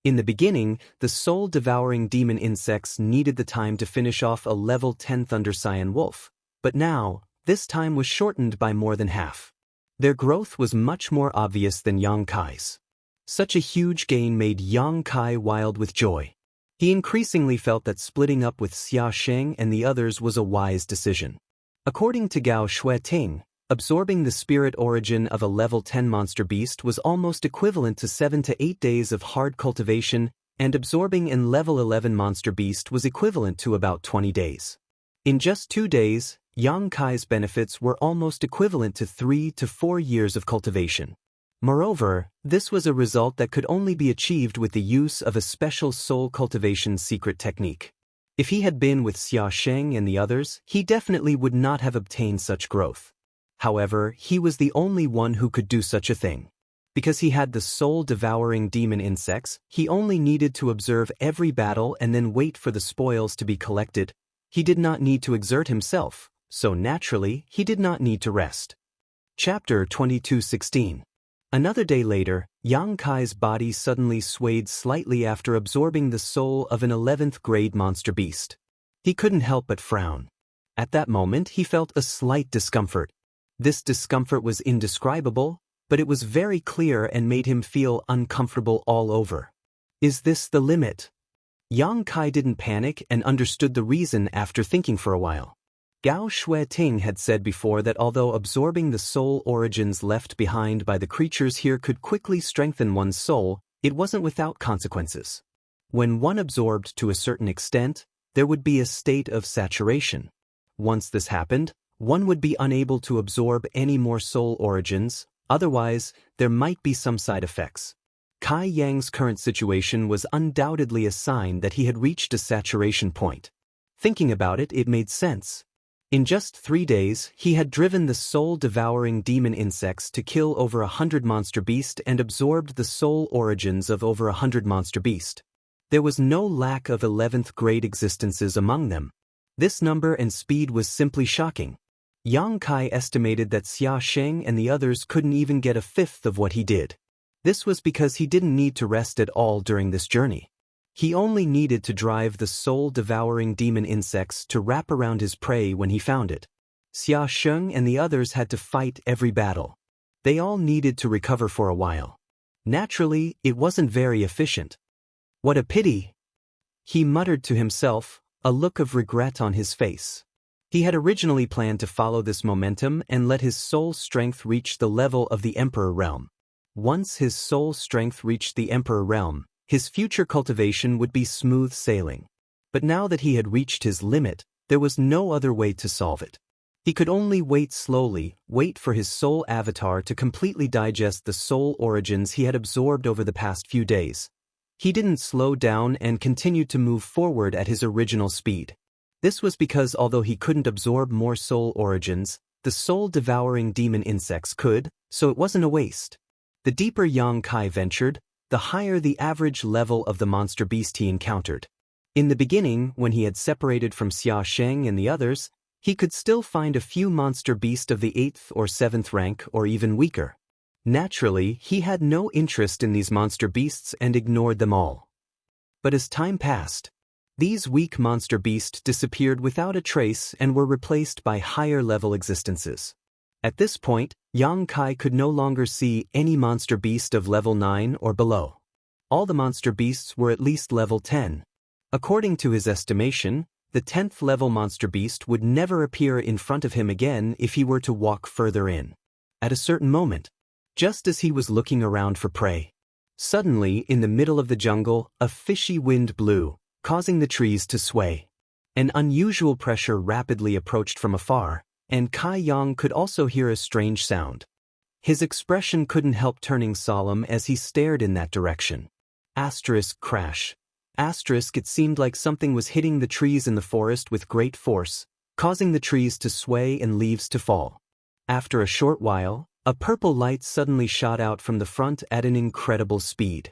In the beginning, the soul-devouring demon insects needed the time to finish off a level 10 Thunder Saiyan Wolf, but now, this time was shortened by more than half. Their growth was much more obvious than Yang Kai's. Such a huge gain made Yang Kai wild with joy. He increasingly felt that splitting up with Xia Sheng and the others was a wise decision. According to Gao Shueting, absorbing the spirit origin of a level 10 monster beast was almost equivalent to 7 to 8 days of hard cultivation, and absorbing in level 11 monster beast was equivalent to about 20 days. In just 2 days, Yang Kai's benefits were almost equivalent to 3 to 4 years of cultivation. Moreover, this was a result that could only be achieved with the use of a special soul cultivation secret technique. If he had been with Xia Sheng and the others, he definitely would not have obtained such growth. However, he was the only one who could do such a thing. Because he had the soul-devouring demon insects, he only needed to observe every battle and then wait for the spoils to be collected. He did not need to exert himself, so naturally, he did not need to rest. Chapter 22:16. Another day later, Yang Kai's body suddenly swayed slightly after absorbing the soul of an 11th grade monster beast. He couldn't help but frown. At that moment, he felt a slight discomfort. This discomfort was indescribable, but it was very clear and made him feel uncomfortable all over. Is this the limit? Yang Kai didn't panic and understood the reason after thinking for a while. Gao Shueting had said before that although absorbing the soul origins left behind by the creatures here could quickly strengthen one's soul, it wasn't without consequences. When one absorbed to a certain extent, there would be a state of saturation. Once this happened, one would be unable to absorb any more soul origins, otherwise, there might be some side effects. Kai Yang's current situation was undoubtedly a sign that he had reached a saturation point. Thinking about it, it made sense. In just 3 days, he had driven the soul-devouring demon insects to kill over 100 monster beast and absorbed the soul origins of over 100 monster beast. There was no lack of 11th grade existences among them. This number and speed was simply shocking. Yang Kai estimated that Xia Sheng and the others couldn't even get a fifth of what he did. This was because he didn't need to rest at all during this journey. He only needed to drive the soul-devouring demon insects to wrap around his prey when he found it. Xia Sheng and the others had to fight every battle. They all needed to recover for a while. Naturally, it wasn't very efficient. What a pity! He muttered to himself, a look of regret on his face. He had originally planned to follow this momentum and let his soul strength reach the level of the Emperor Realm. Once his soul strength reached the Emperor Realm, his future cultivation would be smooth sailing. But now that he had reached his limit, there was no other way to solve it. He could only wait slowly, wait for his soul avatar to completely digest the soul origins he had absorbed over the past few days. He didn't slow down and continued to move forward at his original speed. This was because although he couldn't absorb more soul origins, the soul-devouring demon insects could, so it wasn't a waste. The deeper Yang Kai ventured, the higher the average level of the monster beast he encountered. In the beginning, when he had separated from Xia Sheng and the others, he could still find a few monster beasts of the 8th or 7th rank or even weaker. Naturally, he had no interest in these monster beasts and ignored them all. But as time passed, these weak monster beasts disappeared without a trace and were replaced by higher-level existences. At this point, Yang Kai could no longer see any monster beast of level 9 or below. All the monster beasts were at least level 10. According to his estimation, the 10th level monster beast would never appear in front of him again if he were to walk further in. At a certain moment, just as he was looking around for prey, suddenly in the middle of the jungle, a fishy wind blew, causing the trees to sway. An unusual pressure rapidly approached from afar, and Kai Yang could also hear a strange sound. His expression couldn't help turning solemn as he stared in that direction. Asterisk crash. Asterisk it seemed like something was hitting the trees in the forest with great force, causing the trees to sway and leaves to fall. After a short while, a purple light suddenly shot out from the front at an incredible speed.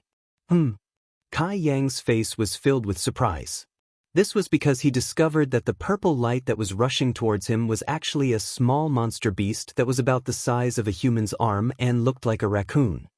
Kai Yang's face was filled with surprise. This was because he discovered that the purple light that was rushing towards him was actually a small monster beast that was about the size of a human's arm and looked like a raccoon.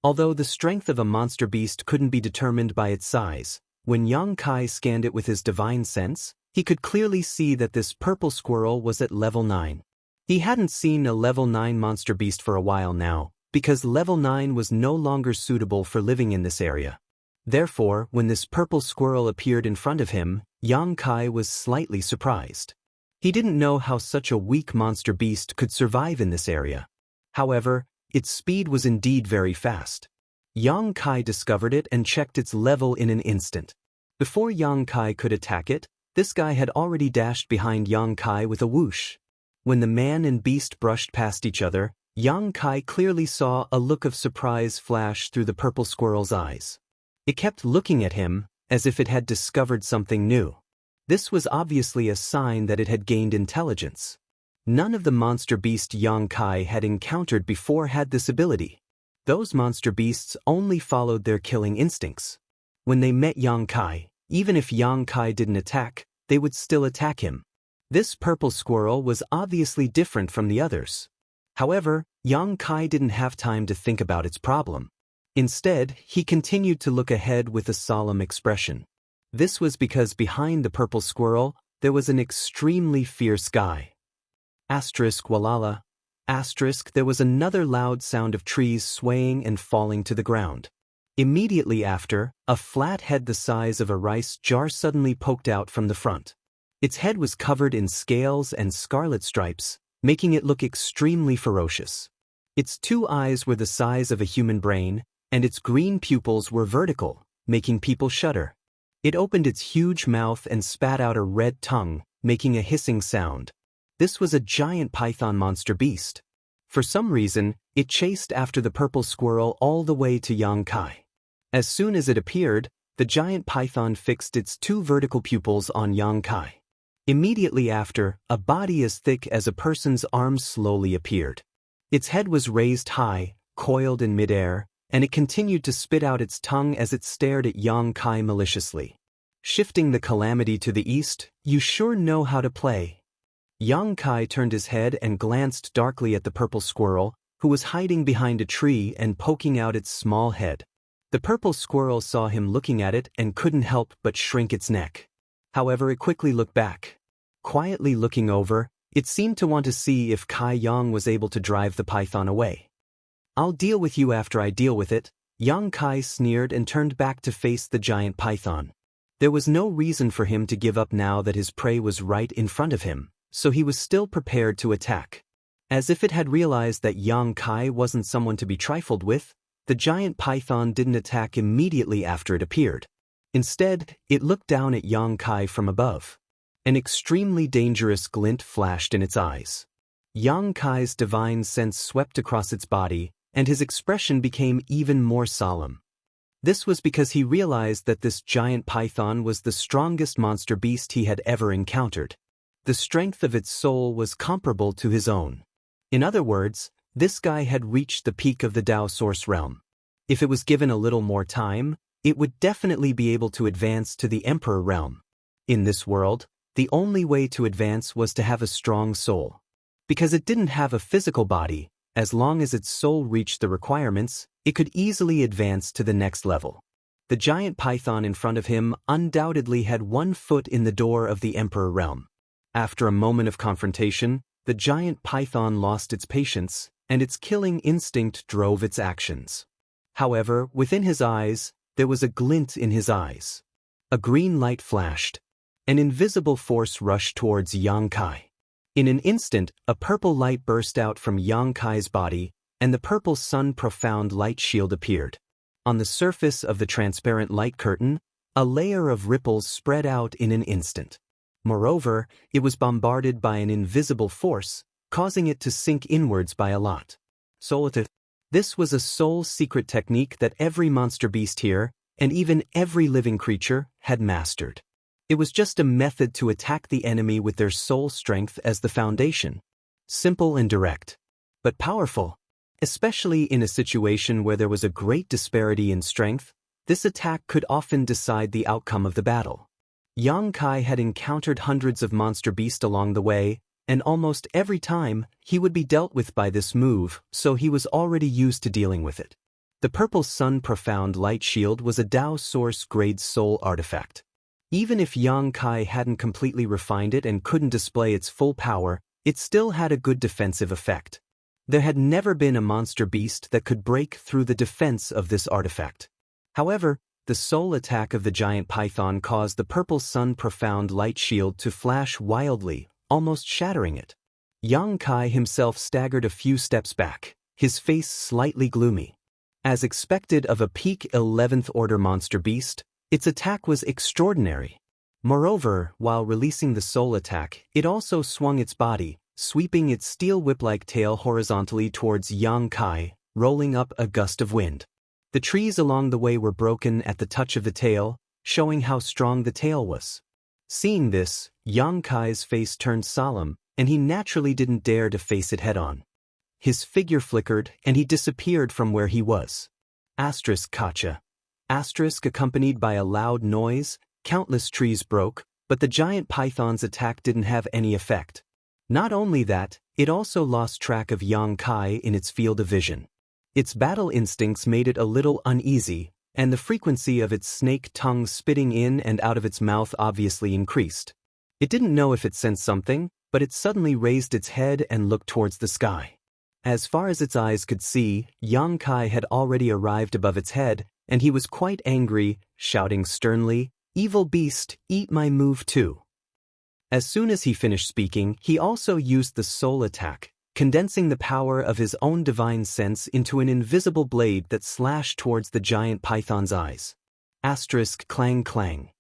Although the strength of a monster beast couldn't be determined by its size, when Yang Kai scanned it with his divine sense, he could clearly see that this purple squirrel was at level 9. He hadn't seen a level 9 monster beast for a while now, because level 9 was no longer suitable for living in this area. Therefore, when this purple squirrel appeared in front of him, Yang Kai was slightly surprised. He didn't know how such a weak monster beast could survive in this area. However, its speed was indeed very fast. Yang Kai discovered it and checked its level in an instant. Before Yang Kai could attack it, this guy had already dashed behind Yang Kai with a whoosh. When the man and beast brushed past each other, Yang Kai clearly saw a look of surprise flash through the purple squirrel's eyes. It kept looking at him, as if it had discovered something new. This was obviously a sign that it had gained intelligence. None of the monster beast Yang Kai had encountered before had this ability. Those monster beasts only followed their killing instincts. When they met Yang Kai, even if Yang Kai didn't attack, they would still attack him. This purple squirrel was obviously different from the others. However, Yang Kai didn't have time to think about its problem. Instead, he continued to look ahead with a solemn expression. This was because behind the purple squirrel, there was an extremely fierce guy. Walala. There was another loud sound of trees swaying and falling to the ground. Immediately after, a flat head the size of a rice jar suddenly poked out from the front. Its head was covered in scales and scarlet stripes, making it look extremely ferocious. Its 2 eyes were the size of a human brain, and its green pupils were vertical, making people shudder. It opened its huge mouth and spat out a red tongue, making a hissing sound. This was a giant python monster beast. For some reason, it chased after the purple squirrel all the way to Yang Kai. As soon as it appeared, the giant python fixed its 2 vertical pupils on Yang Kai. Immediately after, a body as thick as a person's arms slowly appeared. Its head was raised high, coiled in midair, and it continued to spit out its tongue as it stared at Yang Kai maliciously. Shifting the calamity to the east, you sure know how to play. Yang Kai turned his head and glanced darkly at the purple squirrel, who was hiding behind a tree and poking out its small head. The purple squirrel saw him looking at it and couldn't help but shrink its neck. However, it quickly looked back. Quietly looking over, it seemed to want to see if Kai Yang was able to drive the python away. "I'll deal with you after I deal with it," Yang Kai sneered and turned back to face the giant python. There was no reason for him to give up now that his prey was right in front of him, so he was still prepared to attack. As if it had realized that Yang Kai wasn't someone to be trifled with, the giant python didn't attack immediately after it appeared. Instead, it looked down at Yang Kai from above. An extremely dangerous glint flashed in its eyes. Yang Kai's divine sense swept across its body, and his expression became even more solemn. This was because he realized that this giant python was the strongest monster beast he had ever encountered. The strength of its soul was comparable to his own. In other words, this guy had reached the peak of the Tao Source realm. If it was given a little more time, it would definitely be able to advance to the Emperor realm. In this world, the only way to advance was to have a strong soul. Because it didn't have a physical body, as long as its soul reached the requirements, it could easily advance to the next level. The giant python in front of him undoubtedly had 1 foot in the door of the Emperor realm. After a moment of confrontation, the giant python lost its patience, and its killing instinct drove its actions. However, within his eyes, there was a glint in his eyes. A green light flashed. An invisible force rushed towards Yang Kai. In an instant, a purple light burst out from Yang Kai's body, and the purple sun profound light shield appeared. On the surface of the transparent light curtain, a layer of ripples spread out in an instant. Moreover, it was bombarded by an invisible force, causing it to sink inwards by a lot. This was a soul secret technique that every monster beast here, and even every living creature, had mastered. It was just a method to attack the enemy with their soul strength as the foundation. Simple and direct. But powerful. Especially in a situation where there was a great disparity in strength, this attack could often decide the outcome of the battle. Yang Kai had encountered hundreds of monster beasts along the way, and almost every time, he would be dealt with by this move, so he was already used to dealing with it. The Purple Sun Profound Light Shield was a Tao Source grade soul artifact. Even if Yang Kai hadn't completely refined it and couldn't display its full power, It still had a good defensive effect. There had never been a monster beast that could break through the defense of this artifact. However, the sole attack of the giant python caused the purple sun profound light shield to flash wildly, almost shattering it. Yang Kai himself staggered a few steps back, his face slightly gloomy. As expected of a peak 11th order monster beast, its attack was extraordinary. Moreover, while releasing the soul attack, it also swung its body, sweeping its steel whip-like tail horizontally towards Yang Kai, rolling up a gust of wind. The trees along the way were broken at the touch of the tail, showing how strong the tail was. Seeing this, Yang Kai's face turned solemn, and he naturally didn't dare to face it head-on. His figure flickered, and he disappeared from where he was. Gotcha. Accompanied by a loud noise, countless trees broke, but the giant python's attack didn't have any effect. Not only that, it also lost track of Yang Kai in its field of vision. Its battle instincts made it a little uneasy, and the frequency of its snake tongue spitting in and out of its mouth obviously increased. It didn't know if it sensed something, but it suddenly raised its head and looked towards the sky. As far as its eyes could see, Yang Kai had already arrived above its head, and he was quite angry, shouting sternly, "Evil beast, eat my move too." As soon as he finished speaking, he also used the soul attack, condensing the power of his own divine sense into an invisible blade that slashed towards the giant python's eyes. Clang clang.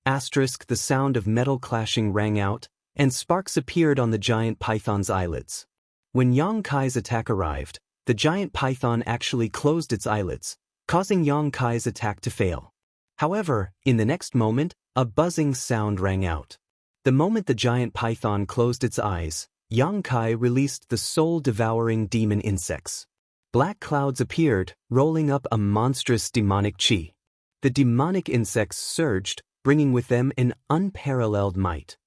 The sound of metal clashing rang out, and sparks appeared on the giant python's eyelids. When Yang Kai's attack arrived, the giant python actually closed its eyelids, causing Yang Kai's attack to fail. However, in the next moment, a buzzing sound rang out. The moment the giant python closed its eyes, Yang Kai released the soul-devouring demon insects. Black clouds appeared, rolling up a monstrous demonic chi. The demonic insects surged, bringing with them an unparalleled might.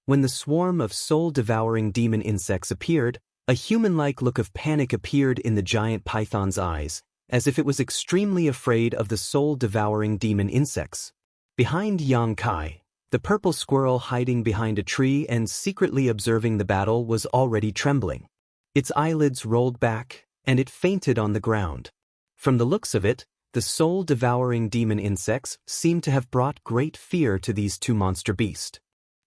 When the swarm of soul-devouring demon insects appeared, a human-like look of panic appeared in the giant python's eyes, as if it was extremely afraid of the soul-devouring demon insects. Behind Yang Kai, the purple squirrel hiding behind a tree and secretly observing the battle was already trembling. Its eyelids rolled back, and it fainted on the ground. From the looks of it, the soul-devouring demon insects seemed to have brought great fear to these two monster beasts.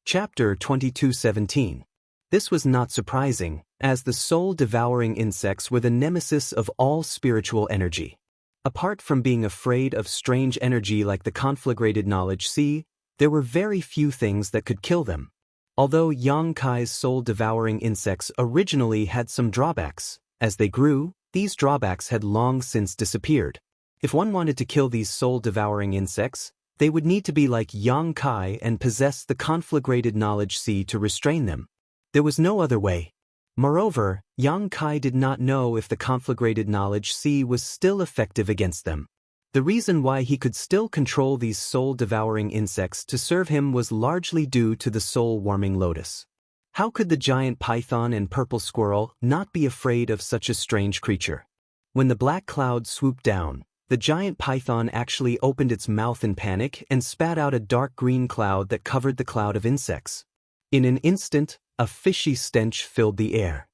Chapter 22:17. This was not surprising, as the soul-devouring insects were the nemesis of all spiritual energy. Apart from being afraid of strange energy like the conflagrated knowledge sea, there were very few things that could kill them. Although Yang Kai's soul-devouring insects originally had some drawbacks, as they grew, these drawbacks had long since disappeared. If one wanted to kill these soul-devouring insects, they would need to be like Yang Kai and possess the conflagrated knowledge sea to restrain them. There was no other way. Moreover, Yang Kai did not know if the conflagrated knowledge sea was still effective against them. The reason why he could still control these soul-devouring insects to serve him was largely due to the soul-warming lotus. How could the giant python and purple squirrel not be afraid of such a strange creature? When the black cloud swooped down, the giant python actually opened its mouth in panic and spat out a dark green cloud that covered the cloud of insects. In an instant, a fishy stench filled the air.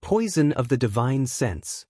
Poison of the divine sense.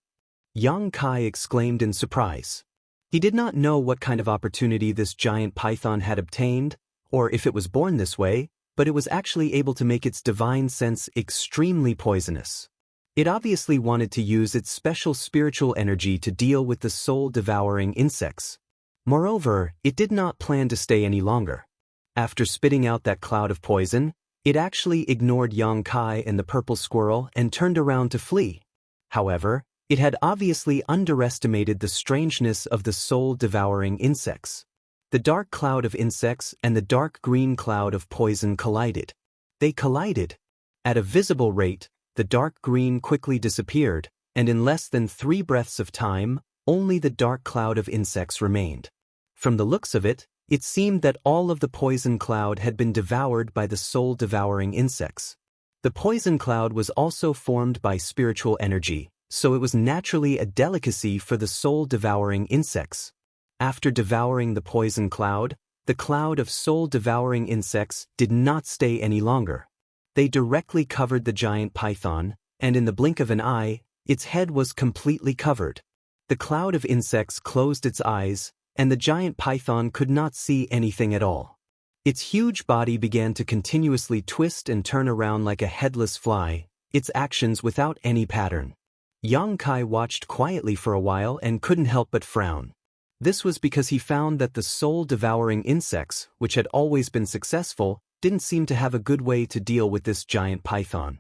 Yang Kai exclaimed in surprise. He did not know what kind of opportunity this giant python had obtained, or if it was born this way, but it was actually able to make its divine sense extremely poisonous. It obviously wanted to use its special spiritual energy to deal with the soul-devouring insects. Moreover, it did not plan to stay any longer. After spitting out that cloud of poison, it actually ignored Yang Kai and the purple squirrel and turned around to flee. However, it had obviously underestimated the strangeness of the soul-devouring insects. The dark cloud of insects and the dark green cloud of poison collided. They collided. At a visible rate, the dark green quickly disappeared, and in less than 3 breaths of time, only the dark cloud of insects remained. From the looks of it, it seemed that all of the poison cloud had been devoured by the soul-devouring insects. The poison cloud was also formed by spiritual energy, so it was naturally a delicacy for the soul-devouring insects. After devouring the poison cloud, the cloud of soul-devouring insects did not stay any longer. They directly covered the giant python, and in the blink of an eye, its head was completely covered. The cloud of insects closed its eyes, and the giant python could not see anything at all. Its huge body began to continuously twist and turn around like a headless fly, its actions without any pattern. Yang Kai watched quietly for a while and couldn't help but frown. This was because he found that the soul-devouring insects, which had always been successful, didn't seem to have a good way to deal with this giant python.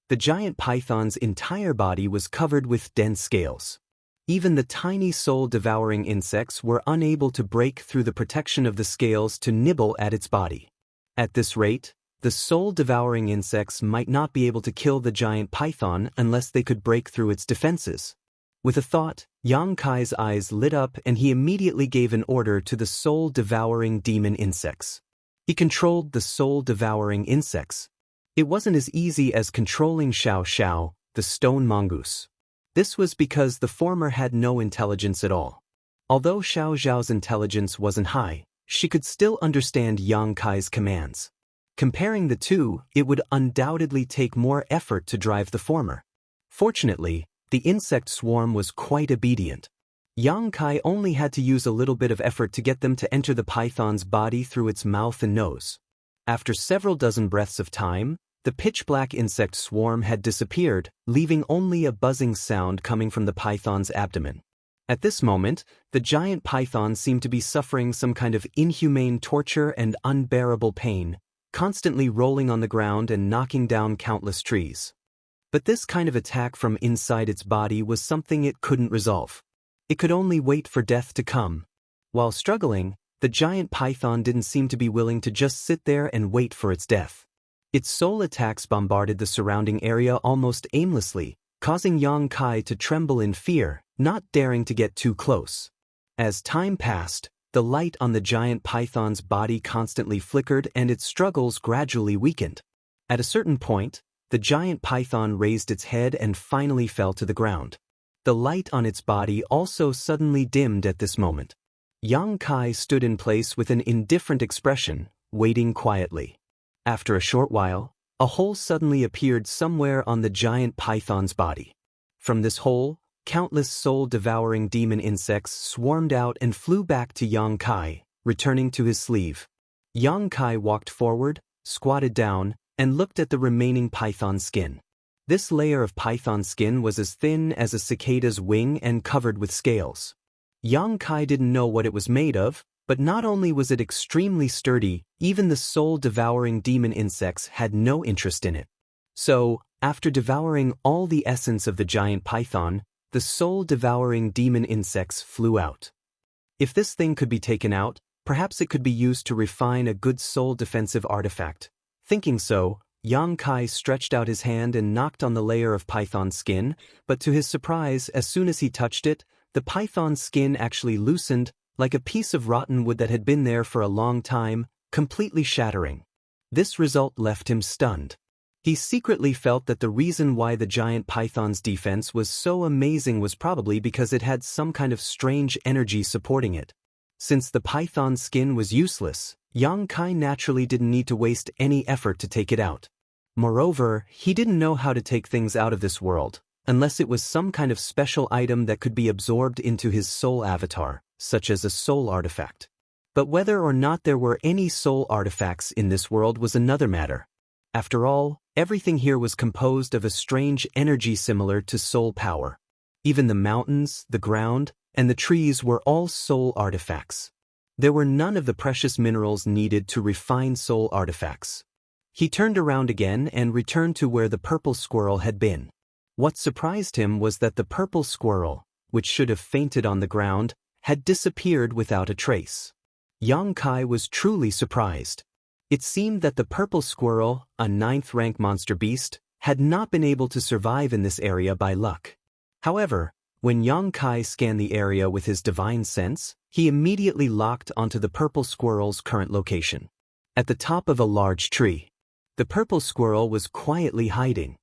The giant python's entire body was covered with dense scales. Even the tiny soul-devouring insects were unable to break through the protection of the scales to nibble at its body. At this rate, the soul-devouring insects might not be able to kill the giant python unless they could break through its defenses. With a thought, Yang Kai's eyes lit up and he immediately gave an order to the soul-devouring demon insects. He controlled the soul-devouring insects. It wasn't as easy as controlling Xiao Xiao, the stone mongoose. This was because the former had no intelligence at all. Although Xiao Xiao's intelligence wasn't high, she could still understand Yang Kai's commands. Comparing the two, it would undoubtedly take more effort to drive the former. Fortunately, the insect swarm was quite obedient. Yang Kai only had to use a little bit of effort to get them to enter the python's body through its mouth and nose. After several dozen breaths of time, the pitch-black insect swarm had disappeared, leaving only a buzzing sound coming from the python's abdomen. At this moment, the giant python seemed to be suffering some kind of inhumane torture and unbearable pain, constantly rolling on the ground and knocking down countless trees. But this kind of attack from inside its body was something it couldn't resolve. It could only wait for death to come. While struggling, the giant python didn't seem to be willing to just sit there and wait for its death. Its soul attacks bombarded the surrounding area almost aimlessly, causing Yang Kai to tremble in fear, not daring to get too close. As time passed, the light on the giant python's body constantly flickered and its struggles gradually weakened. At a certain point, the giant python raised its head and finally fell to the ground. The light on its body also suddenly dimmed at this moment. Yang Kai stood in place with an indifferent expression, waiting quietly. After a short while, a hole suddenly appeared somewhere on the giant python's body. From this hole, countless soul-devouring demon insects swarmed out and flew back to Yang Kai, returning to his sleeve. Yang Kai walked forward, squatted down, and looked at the remaining python skin. This layer of python skin was as thin as a cicada's wing and covered with scales. Yang Kai didn't know what it was made of, but not only was it extremely sturdy, even the soul-devouring demon insects had no interest in it. So, after devouring all the essence of the giant python, the soul-devouring demon insects flew out. If this thing could be taken out, perhaps it could be used to refine a good soul-defensive artifact. Thinking so, Yang Kai stretched out his hand and knocked on the layer of python skin, but to his surprise, as soon as he touched it, the python's skin actually loosened, like a piece of rotten wood that had been there for a long time, completely shattering. This result left him stunned. He secretly felt that the reason why the giant python's defense was so amazing was probably because it had some kind of strange energy supporting it. Since the python's skin was useless, Yang Kai naturally didn't need to waste any effort to take it out. Moreover, he didn't know how to take things out of this world, unless it was some kind of special item that could be absorbed into his soul avatar, such as a soul artifact. But whether or not there were any soul artifacts in this world was another matter. After all, everything here was composed of a strange energy similar to soul power. Even the mountains, the ground, and the trees were all soul artifacts. There were none of the precious minerals needed to refine soul artifacts. He turned around again and returned to where the purple squirrel had been. What surprised him was that the purple squirrel, which should have fainted on the ground, had disappeared without a trace. Yang Kai was truly surprised. It seemed that the purple squirrel, a 9th-rank monster beast, had not been able to survive in this area by luck. However, when Yang Kai scanned the area with his divine sense, he immediately locked onto the purple squirrel's current location. At the top of a large tree, the purple squirrel was quietly hiding.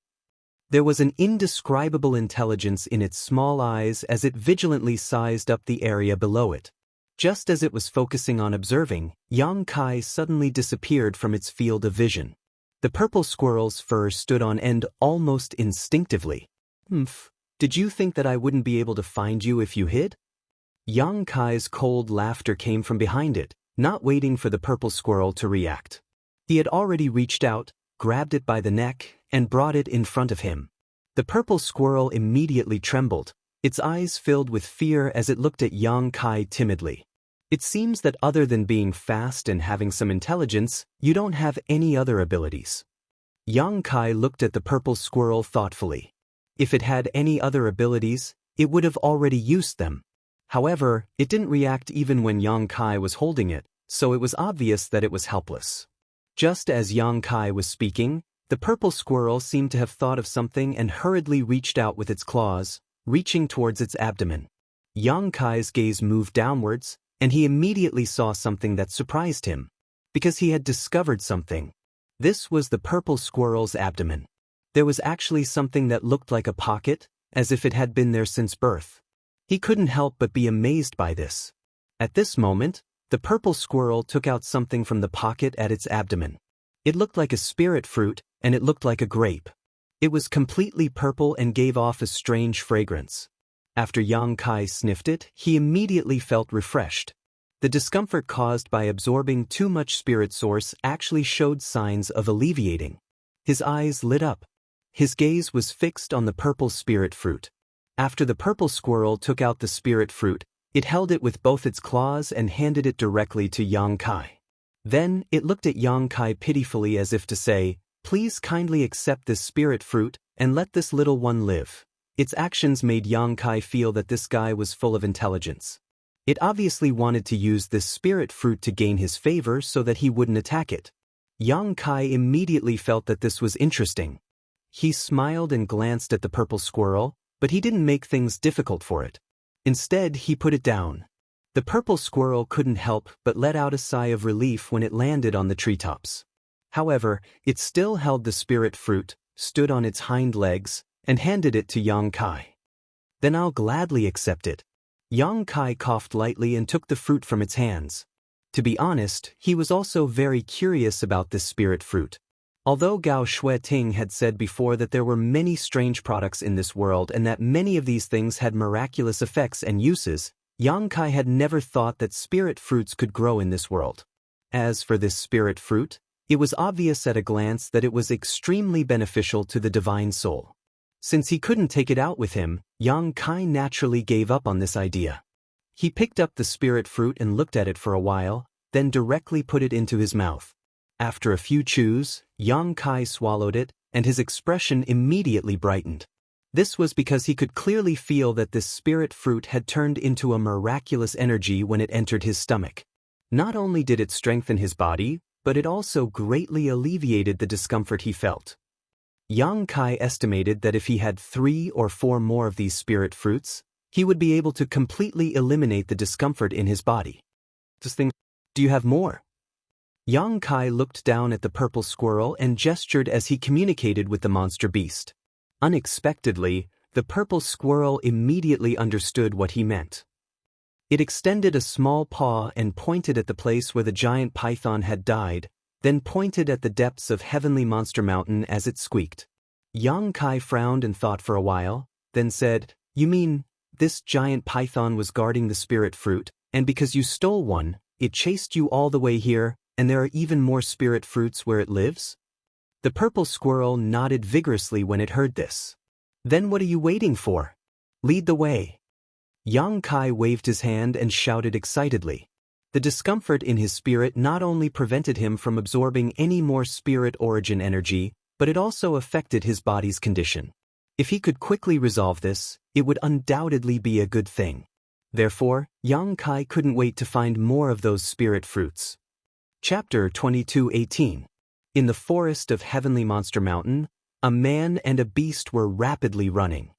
There was an indescribable intelligence in its small eyes as it vigilantly sized up the area below it. Just as it was focusing on observing, Yang Kai suddenly disappeared from its field of vision. The purple squirrel's fur stood on end almost instinctively. "Humph, did you think that I wouldn't be able to find you if you hid?" Yang Kai's cold laughter came from behind it, not waiting for the purple squirrel to react. He had already reached out, grabbed it by the neck, and brought it in front of him. The purple squirrel immediately trembled, its eyes filled with fear as it looked at Yang Kai timidly. "It seems that other than being fast and having some intelligence, you don't have any other abilities." Yang Kai looked at the purple squirrel thoughtfully. If it had any other abilities, it would have already used them. However, it didn't react even when Yang Kai was holding it, so it was obvious that it was helpless. Just as Yang Kai was speaking, the purple squirrel seemed to have thought of something and hurriedly reached out with its claws, reaching towards its abdomen. Yang Kai's gaze moved downwards, and he immediately saw something that surprised him. Because he had discovered something. This was the purple squirrel's abdomen. There was actually something that looked like a pocket, as if it had been there since birth. He couldn't help but be amazed by this. At this moment, the purple squirrel took out something from the pocket at its abdomen. It looked like a spirit fruit, and it looked like a grape. It was completely purple and gave off a strange fragrance. After Yang Kai sniffed it, he immediately felt refreshed. The discomfort caused by absorbing too much spirit source actually showed signs of alleviating. His eyes lit up. His gaze was fixed on the purple spirit fruit. After the purple squirrel took out the spirit fruit, it held it with both its claws and handed it directly to Yang Kai. Then, it looked at Yang Kai pitifully as if to say, "Please kindly accept this spirit fruit, and let this little one live." Its actions made Yang Kai feel that this guy was full of intelligence. It obviously wanted to use this spirit fruit to gain his favor so that he wouldn't attack it. Yang Kai immediately felt that this was interesting. He smiled and glanced at the purple squirrel, but he didn't make things difficult for it. Instead, he put it down. The purple squirrel couldn't help but let out a sigh of relief when it landed on the treetops. However, it still held the spirit fruit, stood on its hind legs, and handed it to Yang Kai. "Then I'll gladly accept it." Yang Kai coughed lightly and took the fruit from its hands. To be honest, he was also very curious about this spirit fruit. Although Gao Shueting had said before that there were many strange products in this world and that many of these things had miraculous effects and uses, Yang Kai had never thought that spirit fruits could grow in this world. As for this spirit fruit, it was obvious at a glance that it was extremely beneficial to the divine soul. Since he couldn't take it out with him, Yang Kai naturally gave up on this idea. He picked up the spirit fruit and looked at it for a while, then directly put it into his mouth. After a few chews, Yang Kai swallowed it, and his expression immediately brightened. This was because he could clearly feel that this spirit fruit had turned into a miraculous energy when it entered his stomach. Not only did it strengthen his body, but it also greatly alleviated the discomfort he felt. Yang Kai estimated that if he had 3 or 4 more of these spirit fruits, he would be able to completely eliminate the discomfort in his body. "Do you have more?" Yang Kai looked down at the purple squirrel and gestured as he communicated with the monster beast. Unexpectedly, the purple squirrel immediately understood what he meant. It extended a small paw and pointed at the place where the giant python had died, then pointed at the depths of Heavenly Monster Mountain as it squeaked. Yang Kai frowned and thought for a while, then said, "You mean, this giant python was guarding the spirit fruit, and because you stole one, it chased you all the way here, and there are even more spirit fruits where it lives?" The purple squirrel nodded vigorously when it heard this. "Then what are you waiting for? Lead the way." Yang Kai waved his hand and shouted excitedly. The discomfort in his spirit not only prevented him from absorbing any more spirit origin energy, but it also affected his body's condition. If he could quickly resolve this, it would undoubtedly be a good thing. Therefore, Yang Kai couldn't wait to find more of those spirit fruits. Chapter 22:18. In the forest of Heavenly Monster Mountain, a man and a beast were rapidly running.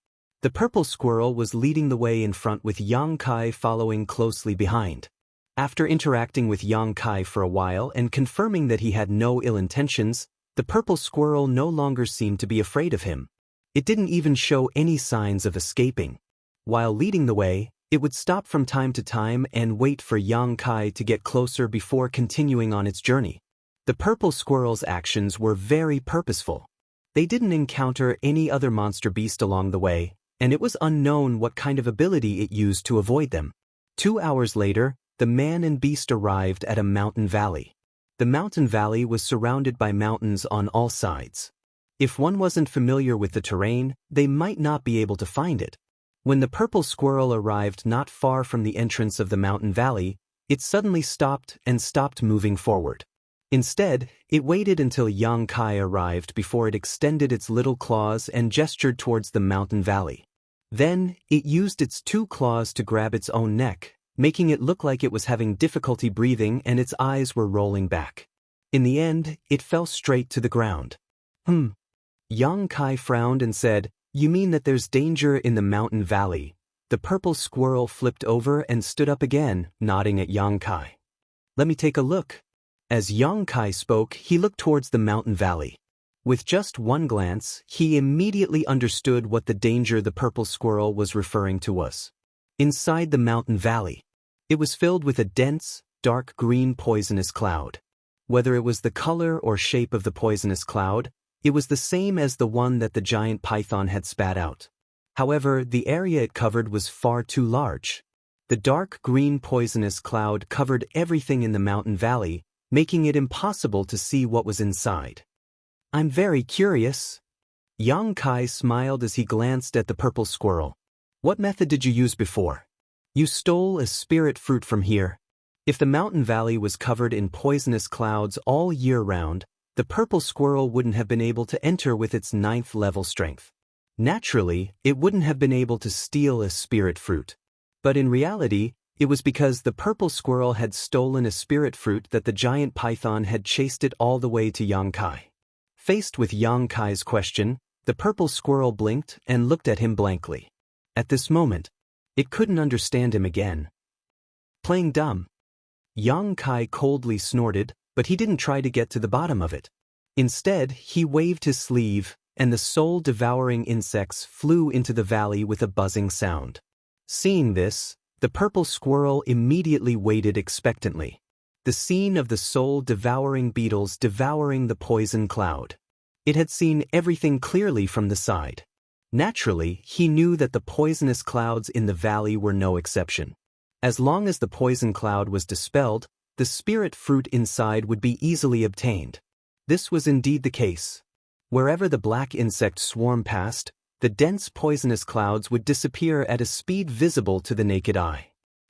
The purple squirrel was leading the way in front with Yang Kai following closely behind. After interacting with Yang Kai for a while and confirming that he had no ill intentions, the purple squirrel no longer seemed to be afraid of him. It didn't even show any signs of escaping. While leading the way, it would stop from time to time and wait for Yang Kai to get closer before continuing on its journey. The purple squirrel's actions were very purposeful. They didn't encounter any other monster beast along the way, and it was unknown what kind of ability it used to avoid them. 2 hours later, the man and beast arrived at a mountain valley. The mountain valley was surrounded by mountains on all sides. If one wasn't familiar with the terrain, they might not be able to find it. When the purple squirrel arrived not far from the entrance of the mountain valley, it suddenly stopped moving forward. Instead, it waited until young Kai arrived before it extended its little claws and gestured towards the mountain valley. Then, it used its 2 claws to grab its own neck, making it look like it was having difficulty breathing and its eyes were rolling back. In the end, it fell straight to the ground. Young Kai frowned and said, "You mean that there's danger in the mountain valley?" The purple squirrel flipped over and stood up again, nodding at young Kai. "Let me take a look." As young Kai spoke, he looked towards the mountain valley. With just one glance, he immediately understood what the danger the purple squirrel was referring to was. Inside the mountain valley, it was filled with a dense, dark green poisonous cloud. Whether it was the color or shape of the poisonous cloud, it was the same as the one that the giant python had spat out. However, the area it covered was far too large. The dark green poisonous cloud covered everything in the mountain valley, making it impossible to see what was inside. "I'm very curious." Young Kai smiled as he glanced at the purple squirrel. "What method did you use before?" "You stole a spirit fruit from here." If the mountain valley was covered in poisonous clouds all year round, the purple squirrel wouldn't have been able to enter with its 9th level strength. Naturally, it wouldn't have been able to steal a spirit fruit. But in reality, it was because the purple squirrel had stolen a spirit fruit that the giant python had chased it all the way to young Kai. Faced with young Kai's question, the purple squirrel blinked and looked at him blankly. At this moment, it couldn't understand him again. Playing dumb. Young Kai coldly snorted, but he didn't try to get to the bottom of it. Instead, he waved his sleeve, and the soul-devouring insects flew into the valley with a buzzing sound. Seeing this, the purple squirrel immediately waited expectantly. The scene of the soul-devouring beetles devouring the poison cloud. It had seen everything clearly from the side. Naturally, he knew that the poisonous clouds in the valley were no exception. As long as the poison cloud was dispelled, the spirit fruit inside would be easily obtained. This was indeed the case. Wherever the black insect swarm passed, the dense poisonous clouds would disappear at a speed visible to the naked eye.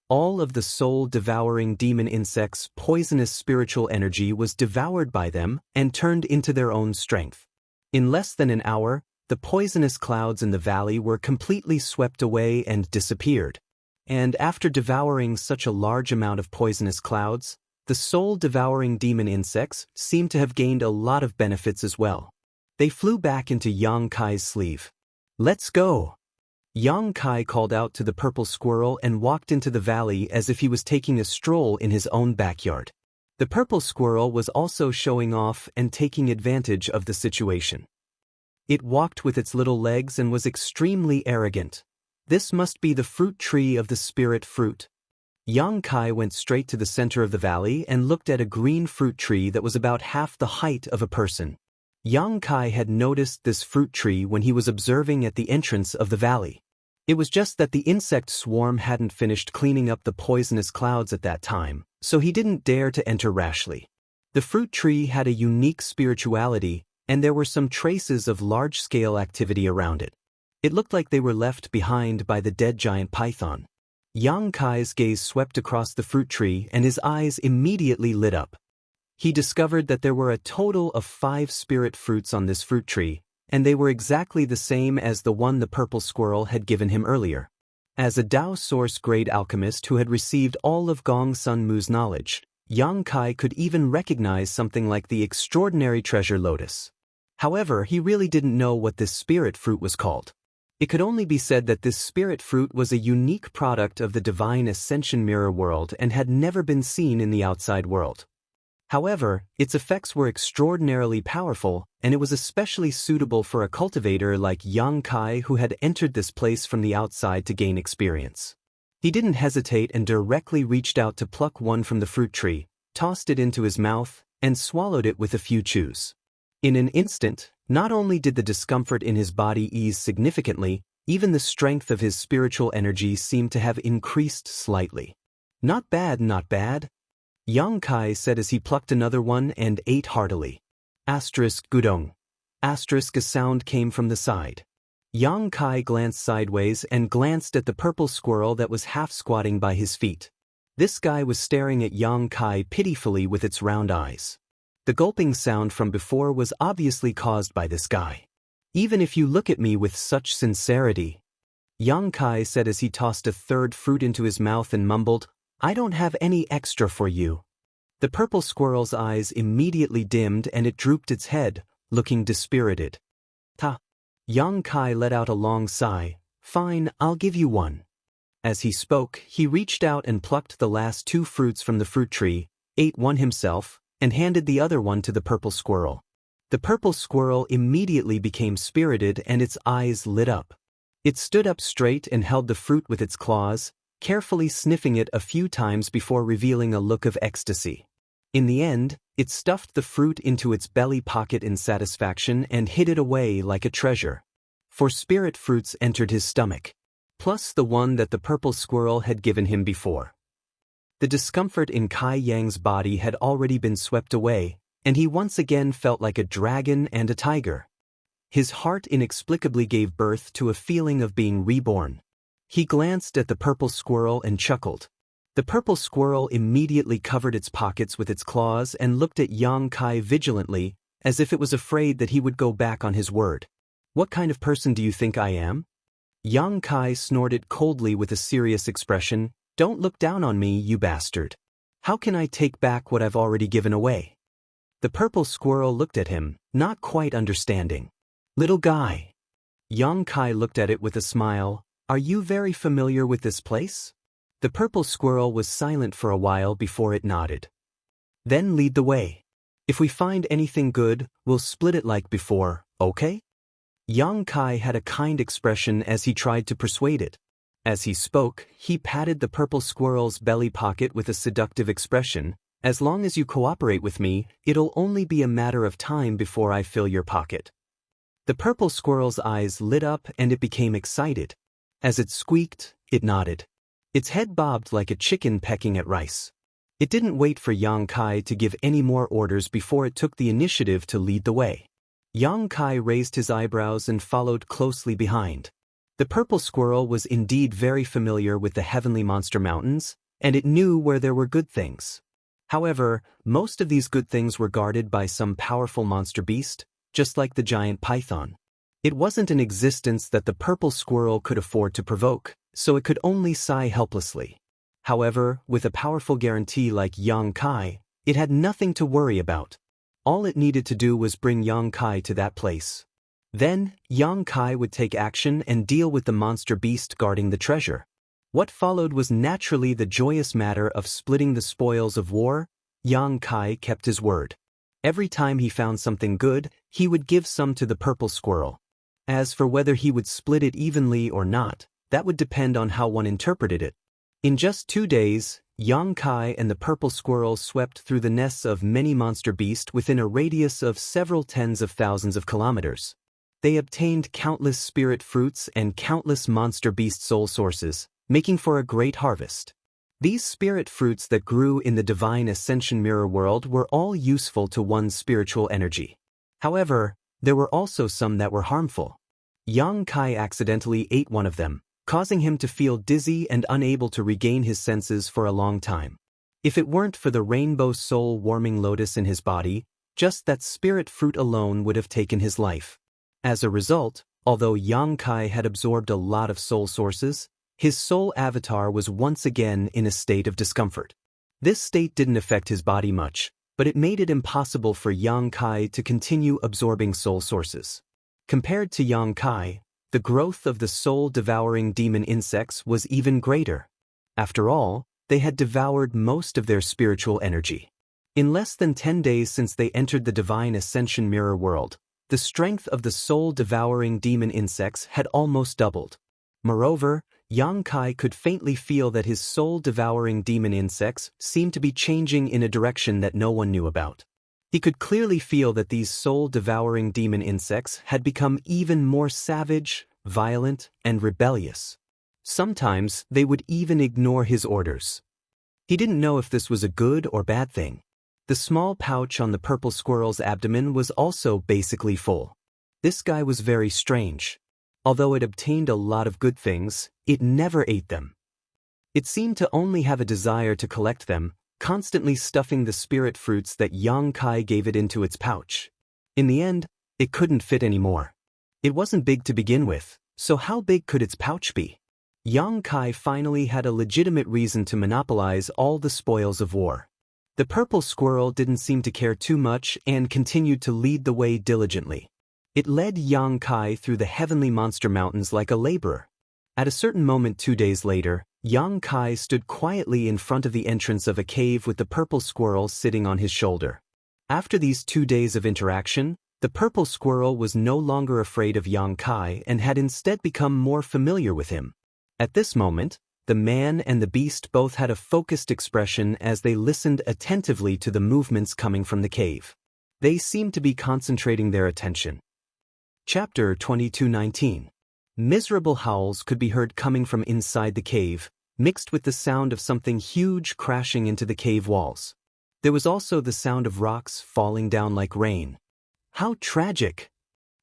All of the soul-devouring demon insects' poisonous spiritual energy was devoured by them and turned into their own strength. In less than an hour, the poisonous clouds in the valley were completely swept away and disappeared. And after devouring such a large amount of poisonous clouds, the soul-devouring demon insects seemed to have gained a lot of benefits as well. They flew back into young Kai's sleeve. "Let's go." Young Kai called out to the purple squirrel and walked into the valley as if he was taking a stroll in his own backyard. The purple squirrel was also showing off and taking advantage of the situation. It walked with its little legs and was extremely arrogant. This must be the fruit tree of the spirit fruit. Young Kai went straight to the center of the valley and looked at a green fruit tree that was about half the height of a person. Young Kai had noticed this fruit tree when he was observing at the entrance of the valley. It was just that the insect swarm hadn't finished cleaning up the poisonous clouds at that time, so he didn't dare to enter rashly. The fruit tree had a unique spirituality, and there were some traces of large-scale activity around it. It looked like they were left behind by the dead giant python. Young Kai's gaze swept across the fruit tree and his eyes immediately lit up. He discovered that there were a total of 5 spirit fruits on this fruit tree, and they were exactly the same as the one the purple squirrel had given him earlier. As a Dao Source grade alchemist who had received all of Gong Sun Mu's knowledge, Young Kai could even recognize something like the extraordinary treasure lotus. However, he really didn't know what this spirit fruit was called. It could only be said that this spirit fruit was a unique product of the divine ascension mirror world and had never been seen in the outside world. However, its effects were extraordinarily powerful, and it was especially suitable for a cultivator like Young Kai who had entered this place from the outside to gain experience. He didn't hesitate and directly reached out to pluck one from the fruit tree, tossed it into his mouth, and swallowed it with a few chews. In an instant, not only did the discomfort in his body ease significantly, even the strength of his spiritual energy seemed to have increased slightly. Not bad, not bad, Yang Kai said as he plucked another one and ate heartily. Asterisk gudong. Asterisk a sound came from the side. Yang Kai glanced sideways and glanced at the purple squirrel that was half squatting by his feet. This guy was staring at Yang Kai pitifully with its round eyes. The gulping sound from before was obviously caused by this guy. Even if you look at me with such sincerity, Yang Kai said as he tossed a third fruit into his mouth and mumbled, I don't have any extra for you. The purple squirrel's eyes immediately dimmed and it drooped its head, looking dispirited. Ta. Yang Kai let out a long sigh. Fine, I'll give you one. As he spoke, he reached out and plucked the last two fruits from the fruit tree, ate one himself, and handed the other one to the purple squirrel. The purple squirrel immediately became spirited and its eyes lit up. It stood up straight and held the fruit with its claws, carefully sniffing it a few times before revealing a look of ecstasy. In the end, it stuffed the fruit into its belly pocket in satisfaction and hid it away like a treasure. 4 spirit fruits entered his stomach, plus the one that the purple squirrel had given him before. The discomfort in Kai Yang's body had already been swept away, and he once again felt like a dragon and a tiger. His heart inexplicably gave birth to a feeling of being reborn. He glanced at the purple squirrel and chuckled. The purple squirrel immediately covered its pockets with its claws and looked at Yang Kai vigilantly, as if it was afraid that he would go back on his word. What kind of person do you think I am? Yang Kai snorted coldly with a serious expression. Don't look down on me, you bastard. How can I take back what I've already given away? The purple squirrel looked at him, not quite understanding. Little guy. Yang Kai looked at it with a smile. Are you very familiar with this place? The purple squirrel was silent for a while before it nodded. Then lead the way. If we find anything good, we'll split it like before, okay? Yang Kai had a kind expression as he tried to persuade it. As he spoke, he patted the purple squirrel's belly pocket with a seductive expression. As long as you cooperate with me, it'll only be a matter of time before I fill your pocket. The purple squirrel's eyes lit up and it became excited. As it squeaked, it nodded. Its head bobbed like a chicken pecking at rice. It didn't wait for Yang Kai to give any more orders before it took the initiative to lead the way. Yang Kai raised his eyebrows and followed closely behind. The purple squirrel was indeed very familiar with the heavenly monster mountains, and it knew where there were good things. However, most of these good things were guarded by some powerful monster beast, just like the giant python. It wasn't an existence that the purple squirrel could afford to provoke, so it could only sigh helplessly. However, with a powerful guarantee like Yang Kai, it had nothing to worry about. All it needed to do was bring Yang Kai to that place. Then, Yang Kai would take action and deal with the monster beast guarding the treasure. What followed was naturally the joyous matter of splitting the spoils of war. Yang Kai kept his word. Every time he found something good, he would give some to the purple squirrel. As for whether he would split it evenly or not, that would depend on how one interpreted it. In just 2 days, Yang Kai and the purple squirrel swept through the nests of many monster beasts within a radius of several tens of thousands of kilometers. They obtained countless spirit fruits and countless monster beast soul sources, making for a great harvest. These spirit fruits that grew in the divine ascension mirror world were all useful to one's spiritual energy. However, there were also some that were harmful. Yang Kai accidentally ate one of them, causing him to feel dizzy and unable to regain his senses for a long time. If it weren't for the rainbow soul-warming lotus in his body, just that spirit fruit alone would have taken his life. As a result, although Yang Kai had absorbed a lot of soul sources, his soul avatar was once again in a state of discomfort. This state didn't affect his body much, but it made it impossible for Yang Kai to continue absorbing soul sources. Compared to Yang Kai, the growth of the soul-devouring demon insects was even greater. After all, they had devoured most of their spiritual energy. In less than 10 days since they entered the divine ascension mirror world, the strength of the soul-devouring demon insects had almost doubled. Moreover, Yang Kai could faintly feel that his soul-devouring demon insects seemed to be changing in a direction that no one knew about. He could clearly feel that these soul-devouring demon insects had become even more savage, violent, and rebellious. Sometimes they would even ignore his orders. He didn't know if this was a good or bad thing. The small pouch on the purple squirrel's abdomen was also basically full. This guy was very strange. Although it obtained a lot of good things, it never ate them. It seemed to only have a desire to collect them, constantly stuffing the spirit fruits that Yang Kai gave it into its pouch. In the end, it couldn't fit anymore. It wasn't big to begin with, so how big could its pouch be? Yang Kai finally had a legitimate reason to monopolize all the spoils of war. The purple squirrel didn't seem to care too much and continued to lead the way diligently. It led Yang Kai through the heavenly monster mountains like a laborer. At a certain moment 2 days later, Yang Kai stood quietly in front of the entrance of a cave with the purple squirrel sitting on his shoulder. After these 2 days of interaction, the purple squirrel was no longer afraid of Yang Kai and had instead become more familiar with him. At this moment, the man and the beast both had a focused expression as they listened attentively to the movements coming from the cave. They seemed to be concentrating their attention. Chapter 22:19. Miserable howls could be heard coming from inside the cave, mixed with the sound of something huge crashing into the cave walls. There was also the sound of rocks falling down like rain. How tragic!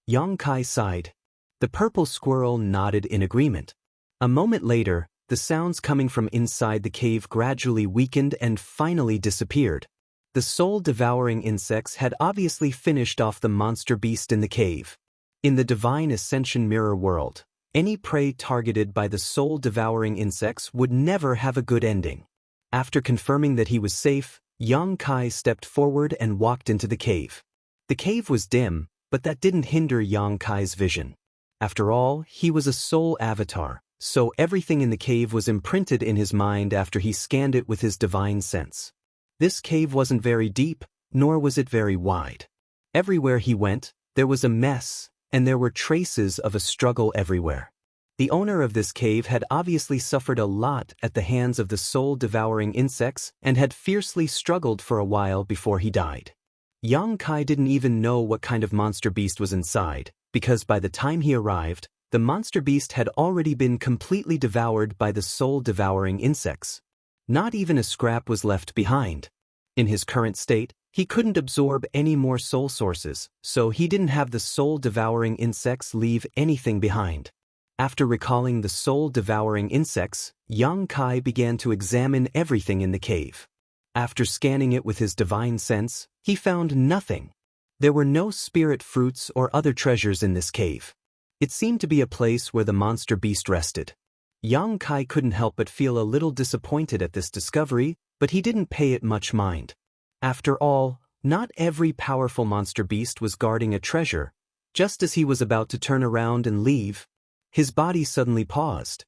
Yang Kai sighed. The purple squirrel nodded in agreement. A moment later, the sounds coming from inside the cave gradually weakened and finally disappeared. The soul-devouring insects had obviously finished off the monster beast in the cave. In the Divine Ascension Mirror world, any prey targeted by the soul-devouring insects would never have a good ending. After confirming that he was safe, Yang Kai stepped forward and walked into the cave. The cave was dim, but that didn't hinder Yang Kai's vision. After all, he was a soul avatar, so everything in the cave was imprinted in his mind after he scanned it with his divine sense. This cave wasn't very deep, nor was it very wide. Everywhere he went, there was a mess, and there were traces of a struggle everywhere. The owner of this cave had obviously suffered a lot at the hands of the soul-devouring insects and had fiercely struggled for a while before he died. Yang Kai didn't even know what kind of monster beast was inside, because by the time he arrived, the monster beast had already been completely devoured by the soul-devouring insects. Not even a scrap was left behind. In his current state, he couldn't absorb any more soul sources, so he didn't have the soul-devouring insects leave anything behind. After recalling the soul-devouring insects, Yang Kai began to examine everything in the cave. After scanning it with his divine sense, he found nothing. There were no spirit fruits or other treasures in this cave. It seemed to be a place where the monster beast rested. Yang Kai couldn't help but feel a little disappointed at this discovery, but he didn't pay it much mind. After all, not every powerful monster beast was guarding a treasure. Just as he was about to turn around and leave, his body suddenly paused.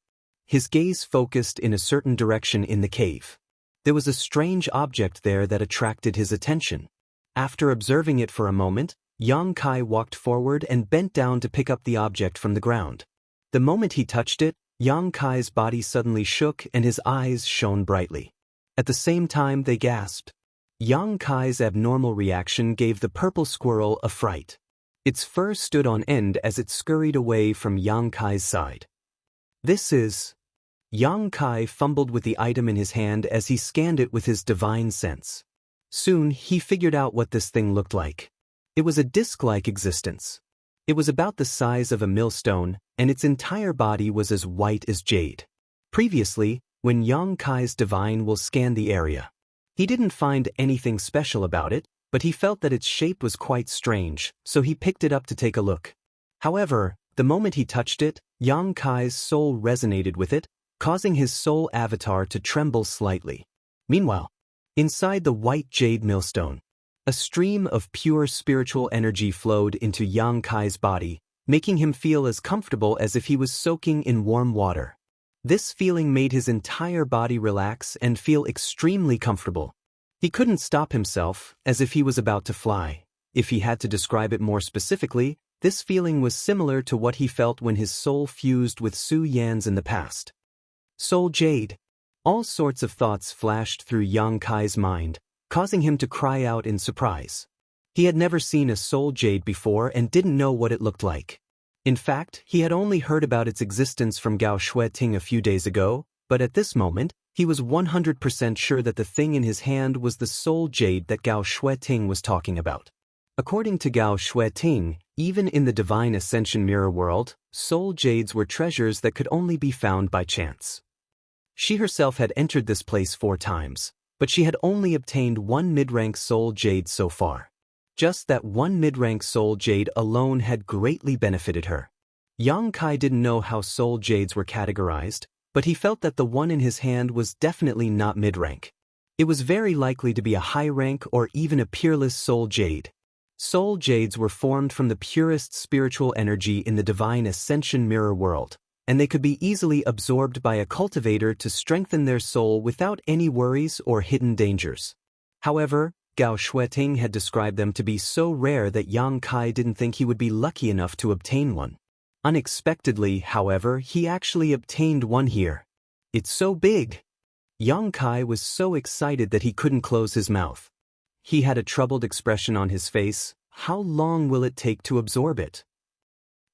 His gaze focused in a certain direction in the cave. There was a strange object there that attracted his attention. After observing it for a moment, Yang Kai walked forward and bent down to pick up the object from the ground. The moment he touched it, Yang Kai's body suddenly shook and his eyes shone brightly. At the same time they gasped. Yang Kai's abnormal reaction gave the purple squirrel a fright. Its fur stood on end as it scurried away from Yang Kai's side. This is... Yang Kai fumbled with the item in his hand as he scanned it with his divine sense. Soon he figured out what this thing looked like. It was a disc-like existence. It was about the size of a millstone, and its entire body was as white as jade. Previously, when Yang Kai's divine will scanned the area, he didn't find anything special about it, but he felt that its shape was quite strange, so he picked it up to take a look. However, the moment he touched it, Yang Kai's soul resonated with it, causing his soul avatar to tremble slightly. Meanwhile, inside the white jade millstone, a stream of pure spiritual energy flowed into Yang Kai's body, making him feel as comfortable as if he was soaking in warm water. This feeling made his entire body relax and feel extremely comfortable. He couldn't stop himself, as if he was about to fly. If he had to describe it more specifically, this feeling was similar to what he felt when his soul fused with Su Yan's in the past. Soul Jade. All sorts of thoughts flashed through Yang Kai's mind, causing him to cry out in surprise. He had never seen a soul jade before and didn't know what it looked like. In fact, he had only heard about its existence from Gao Shueting a few days ago, but at this moment, he was 100% sure that the thing in his hand was the soul jade that Gao Shueting was talking about. According to Gao Shueting, even in the Divine Ascension Mirror world, soul jades were treasures that could only be found by chance. She herself had entered this place 4 times, but she had only obtained 1 mid-rank soul jade so far. Just that 1 mid-rank soul jade alone had greatly benefited her. Yang Kai didn't know how soul jades were categorized, but he felt that the one in his hand was definitely not mid-rank. It was very likely to be a high-rank or even a peerless soul jade. Soul jades were formed from the purest spiritual energy in the Divine Ascension Mirror world, and they could be easily absorbed by a cultivator to strengthen their soul without any worries or hidden dangers. However, Gao Shueting had described them to be so rare that Yang Kai didn't think he would be lucky enough to obtain one. Unexpectedly, however, he actually obtained one here. It's so big! Yang Kai was so excited that he couldn't close his mouth. He had a troubled expression on his face. How long will it take to absorb it?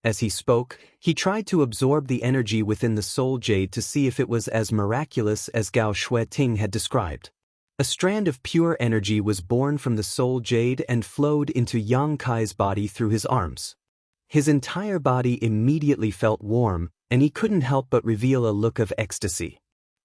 As he spoke, he tried to absorb the energy within the soul jade to see if it was as miraculous as Gao Shueting had described. A strand of pure energy was born from the soul jade and flowed into Yang Kai's body through his arms. His entire body immediately felt warm, and he couldn't help but reveal a look of ecstasy.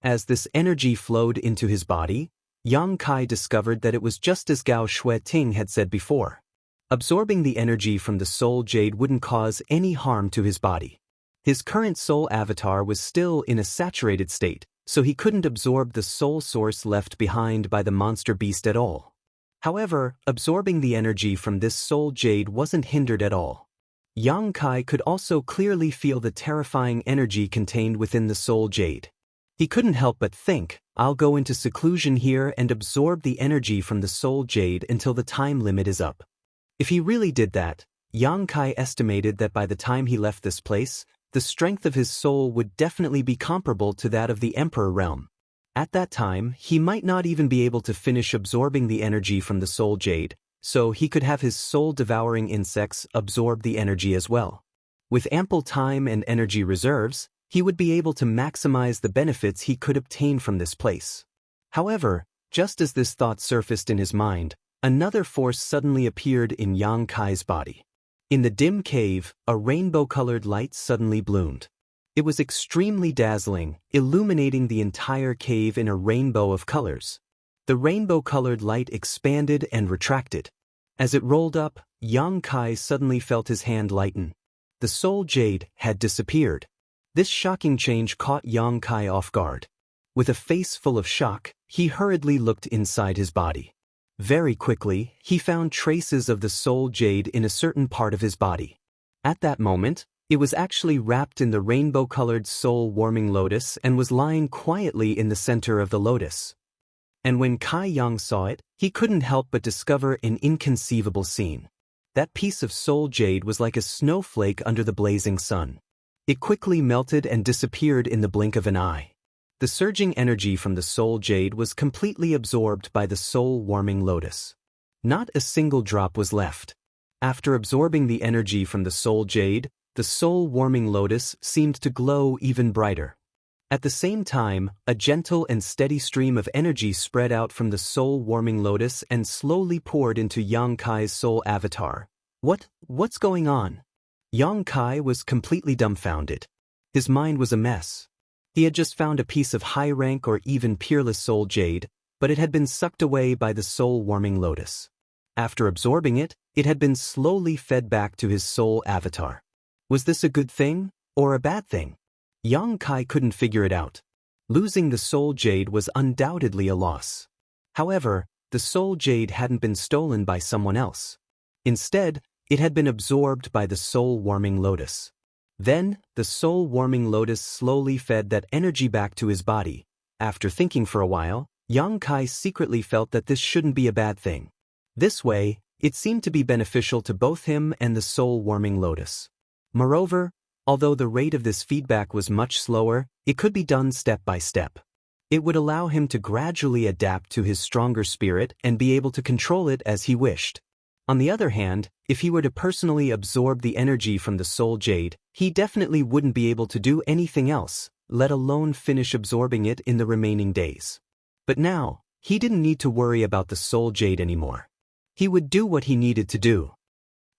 As this energy flowed into his body, Yang Kai discovered that it was just as Gao Shueting had said before. Absorbing the energy from the soul jade wouldn't cause any harm to his body. His current soul avatar was still in a saturated state, so he couldn't absorb the soul source left behind by the monster beast at all. However, absorbing the energy from this soul jade wasn't hindered at all. Yang Kai could also clearly feel the terrifying energy contained within the soul jade. He couldn't help but think, I'll go into seclusion here and absorb the energy from the soul jade until the time limit is up. If he really did that, Yang Kai estimated that by the time he left this place, the strength of his soul would definitely be comparable to that of the Emperor realm. At that time, he might not even be able to finish absorbing the energy from the soul jade, so he could have his soul-devouring insects absorb the energy as well. With ample time and energy reserves, he would be able to maximize the benefits he could obtain from this place. However, just as this thought surfaced in his mind, another force suddenly appeared in Yang Kai's body. In the dim cave, a rainbow-colored light suddenly bloomed. It was extremely dazzling, illuminating the entire cave in a rainbow of colors. The rainbow-colored light expanded and retracted. As it rolled up, Yang Kai suddenly felt his hand lighten. The soul jade had disappeared. This shocking change caught Yang Kai off guard. With a face full of shock, he hurriedly looked inside his body. Very quickly, he found traces of the soul jade in a certain part of his body. At that moment, it was actually wrapped in the rainbow-colored soul-warming lotus and was lying quietly in the center of the lotus. And when Kai Yang saw it, he couldn't help but discover an inconceivable scene. That piece of soul jade was like a snowflake under the blazing sun. It quickly melted and disappeared in the blink of an eye. The surging energy from the soul jade was completely absorbed by the soul-warming lotus. Not a single drop was left. After absorbing the energy from the soul jade, the soul-warming lotus seemed to glow even brighter. At the same time, a gentle and steady stream of energy spread out from the soul-warming lotus and slowly poured into Yang Kai's soul avatar. What's going on? Yang Kai was completely dumbfounded. His mind was a mess. He had just found a piece of high-rank or even peerless soul jade, but it had been sucked away by the soul-warming lotus. After absorbing it, it had been slowly fed back to his soul avatar. Was this a good thing, or a bad thing? Yang Kai couldn't figure it out. Losing the soul jade was undoubtedly a loss. However, the soul jade hadn't been stolen by someone else. Instead, it had been absorbed by the soul-warming lotus. Then, the soul-warming lotus slowly fed that energy back to his body. After thinking for a while, Yang Kai secretly felt that this shouldn't be a bad thing. This way, it seemed to be beneficial to both him and the soul-warming lotus. Moreover, although the rate of this feedback was much slower, it could be done step by step. It would allow him to gradually adapt to his stronger spirit and be able to control it as he wished. On the other hand, if he were to personally absorb the energy from the soul jade, he definitely wouldn't be able to do anything else, let alone finish absorbing it in the remaining days. But now, he didn't need to worry about the soul jade anymore. He would do what he needed to do.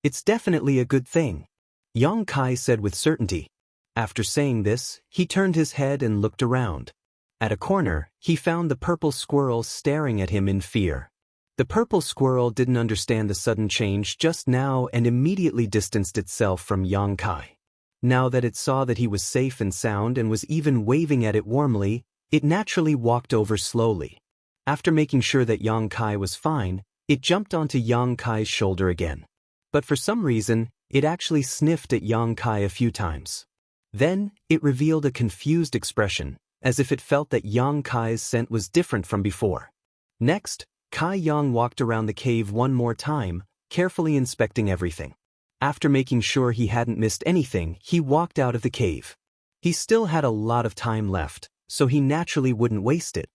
It's definitely a good thing, Yang Kai said with certainty. After saying this, he turned his head and looked around. At a corner, he found the purple squirrel staring at him in fear. The purple squirrel didn't understand the sudden change just now and immediately distanced itself from Yang Kai. Now that it saw that he was safe and sound and was even waving at it warmly, it naturally walked over slowly. After making sure that Yang Kai was fine, it jumped onto Yang Kai's shoulder again. But for some reason, it actually sniffed at Yang Kai a few times. Then, it revealed a confused expression, as if it felt that Yang Kai's scent was different from before. Next, Kai Yang walked around the cave one more time, carefully inspecting everything. After making sure he hadn't missed anything, he walked out of the cave. He still had a lot of time left, so he naturally wouldn't waste it.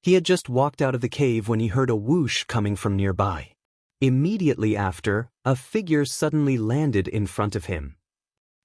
He had just walked out of the cave when he heard a whoosh coming from nearby. Immediately after, a figure suddenly landed in front of him.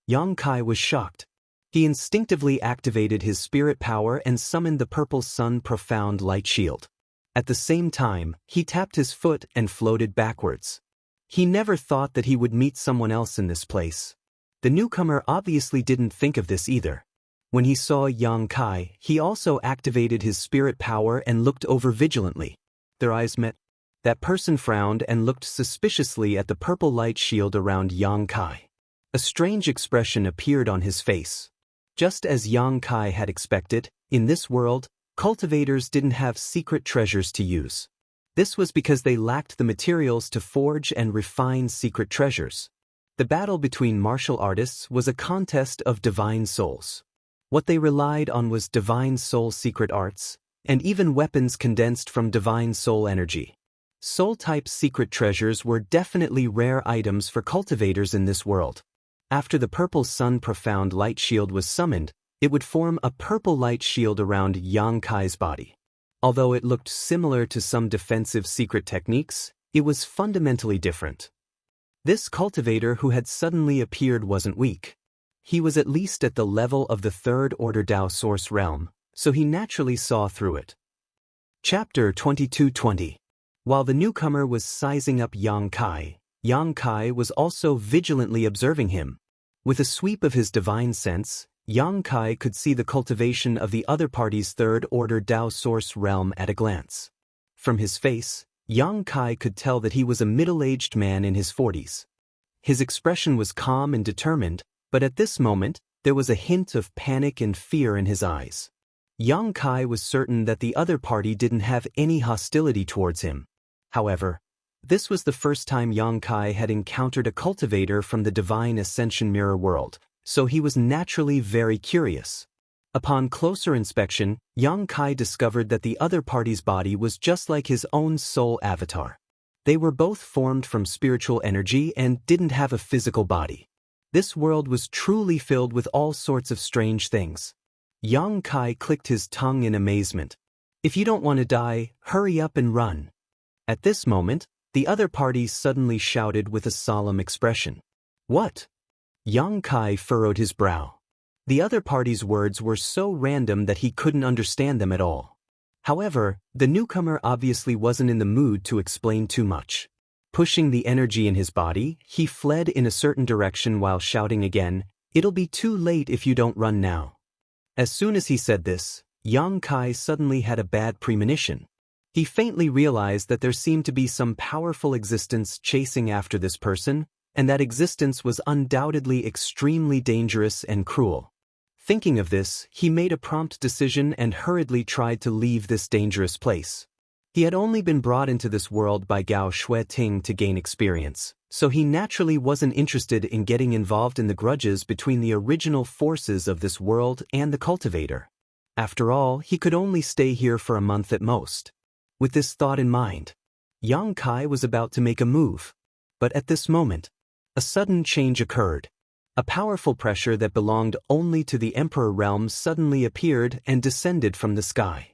Yang Kai was shocked. He instinctively activated his spirit power and summoned the purple sun profound light shield. At the same time, he tapped his foot and floated backwards. He never thought that he would meet someone else in this place. The newcomer obviously didn't think of this either. When he saw Yang Kai, he also activated his spirit power and looked over vigilantly. Their eyes met. That person frowned and looked suspiciously at the purple light shield around Yang Kai. A strange expression appeared on his face. Just as Yang Kai had expected, in this world, cultivators didn't have secret treasures to use. This was because they lacked the materials to forge and refine secret treasures. The battle between martial artists was a contest of divine souls. What they relied on was divine soul secret arts, and even weapons condensed from divine soul energy. Soul-type secret treasures were definitely rare items for cultivators in this world. After the purple sun profound light shield was summoned, it would form a purple light shield around Yang Kai's body. Although it looked similar to some defensive secret techniques, it was fundamentally different. This cultivator who had suddenly appeared wasn't weak. He was at least at the level of the third order Dao source realm, so he naturally saw through it. Chapter 22:20. While the newcomer was sizing up Yang Kai was also vigilantly observing him. With a sweep of his divine sense, Yang Kai could see the cultivation of the other party's third-order Dao source realm at a glance. From his face, Yang Kai could tell that he was a middle-aged man in his 40s. His expression was calm and determined, but at this moment, there was a hint of panic and fear in his eyes. Yang Kai was certain that the other party didn't have any hostility towards him. However, this was the first time Yang Kai had encountered a cultivator from the Divine Ascension Mirror world, so he was naturally very curious. Upon closer inspection, Yang Kai discovered that the other party's body was just like his own soul avatar. They were both formed from spiritual energy and didn't have a physical body. This world was truly filled with all sorts of strange things. Yang Kai clicked his tongue in amazement. If you don't want to die, hurry up and run. At this moment, the other party suddenly shouted with a solemn expression. What? Yang Kai furrowed his brow. The other party's words were so random that he couldn't understand them at all. However, the newcomer obviously wasn't in the mood to explain too much. Pushing the energy in his body, he fled in a certain direction while shouting again, "It'll be too late if you don't run now." As soon as he said this, Yang Kai suddenly had a bad premonition. He faintly realized that there seemed to be some powerful existence chasing after this person, and that existence was undoubtedly extremely dangerous and cruel. Thinking of this, he made a prompt decision and hurriedly tried to leave this dangerous place. He had only been brought into this world by Gao Shueting to gain experience, so he naturally wasn't interested in getting involved in the grudges between the original forces of this world and the cultivator. After all, he could only stay here for a month at most. With this thought in mind, Yang Kai was about to make a move. But at this moment, a sudden change occurred. A powerful pressure that belonged only to the Emperor realm suddenly appeared and descended from the sky.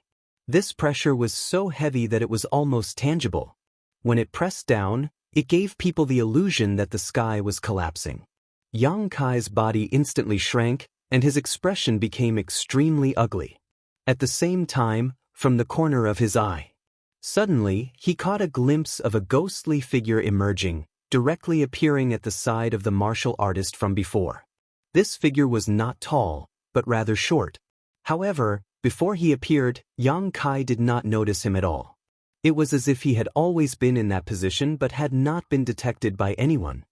This pressure was so heavy that it was almost tangible. When it pressed down, It gave people the illusion that the sky was collapsing. Yang Kai's body instantly shrank, and his expression became extremely ugly. At the same time, from the corner of his eye, suddenly, he caught a glimpse of a ghostly figure emerging, directly appearing at the side of the martial artist from before. This figure was not tall, but rather short. However, before he appeared, Yang Kai did not notice him at all. It was as if he had always been in that position but had not been detected by anyone.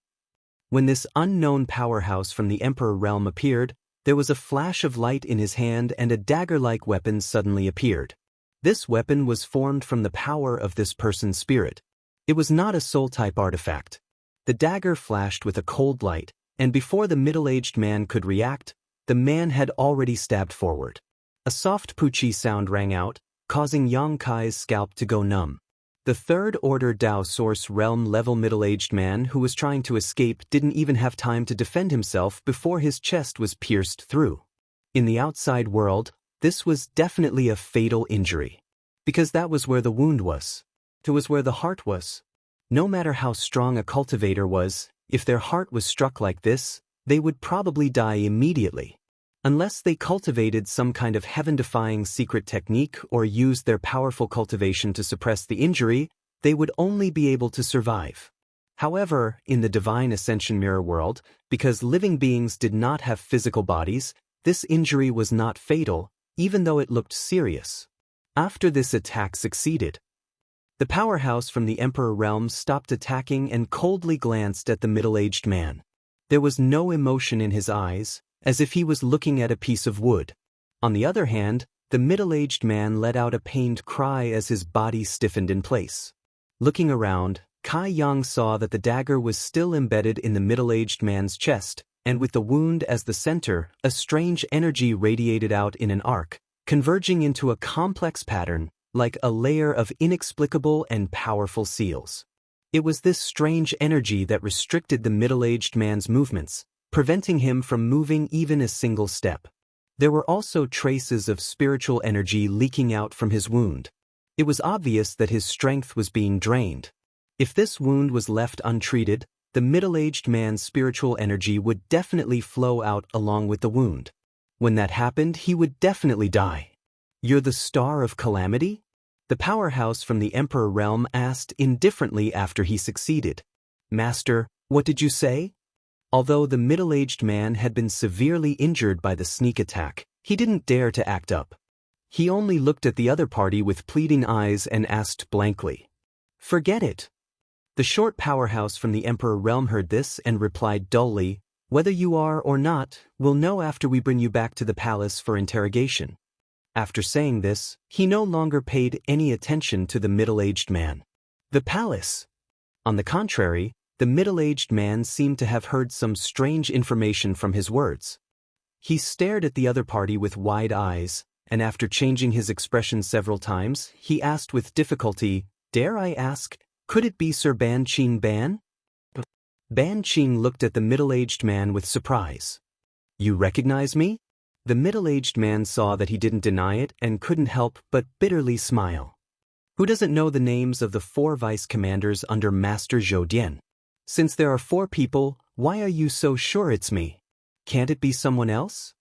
When this unknown powerhouse from the Emperor realm appeared, there was a flash of light in his hand and a dagger-like weapon suddenly appeared. This weapon was formed from the power of this person's spirit. It was not a soul-type artifact. The dagger flashed with a cold light, and before the middle-aged man could react, the man had already stabbed forward. A soft poochie sound rang out, causing Yang Kai's scalp to go numb. The third-order Dao Source realm-level middle-aged man who was trying to escape didn't even have time to defend himself before his chest was pierced through. In the outside world, this was definitely a fatal injury. Because that was where the wound was. It was where the heart was. No matter how strong a cultivator was, if their heart was struck like this, they would probably die immediately. Unless they cultivated some kind of heaven-defying secret technique or used their powerful cultivation to suppress the injury, they would only be able to survive. However, in the Divine Ascension Mirror world, because living beings did not have physical bodies, this injury was not fatal, even though it looked serious. After this attack succeeded, the powerhouse from the Emperor realm stopped attacking and coldly glanced at the middle-aged man. There was no emotion in his eyes, as if he was looking at a piece of wood. On the other hand, the middle-aged man let out a pained cry as his body stiffened in place. Looking around, Kai Yang saw that the dagger was still embedded in the middle-aged man's chest, and with the wound as the center, a strange energy radiated out in an arc, converging into a complex pattern, like a layer of inexplicable and powerful seals. It was this strange energy that restricted the middle-aged man's movements, preventing him from moving even a single step. There were also traces of spiritual energy leaking out from his wound. It was obvious that his strength was being drained. If this wound was left untreated, the middle-aged man's spiritual energy would definitely flow out along with the wound. When that happened, he would definitely die. "You're the Star of Calamity?" The powerhouse from the Emperor realm asked indifferently after he succeeded. "Master, what did you say?" Although the middle-aged man had been severely injured by the sneak attack, he didn't dare to act up. He only looked at the other party with pleading eyes and asked blankly, "Forget it." The short powerhouse from the Emperor realm heard this and replied dully, "Whether you are or not, we'll know after we bring you back to the palace for interrogation." After saying this, he no longer paid any attention to the middle-aged man. The palace. On the contrary, the middle-aged man seemed to have heard some strange information from his words. He stared at the other party with wide eyes, and after changing his expression several times, he asked with difficulty, "Dare I ask, could it be Sir Ban Qing Ban?" Ban Qing looked at the middle-aged man with surprise. "You recognize me?" The middle-aged man saw that he didn't deny it and couldn't help but bitterly smile. Who doesn't know the names of the 4 vice-commanders under Master Zhou Dian? Since there are 4 people, why are you so sure it's me? Can't it be someone else?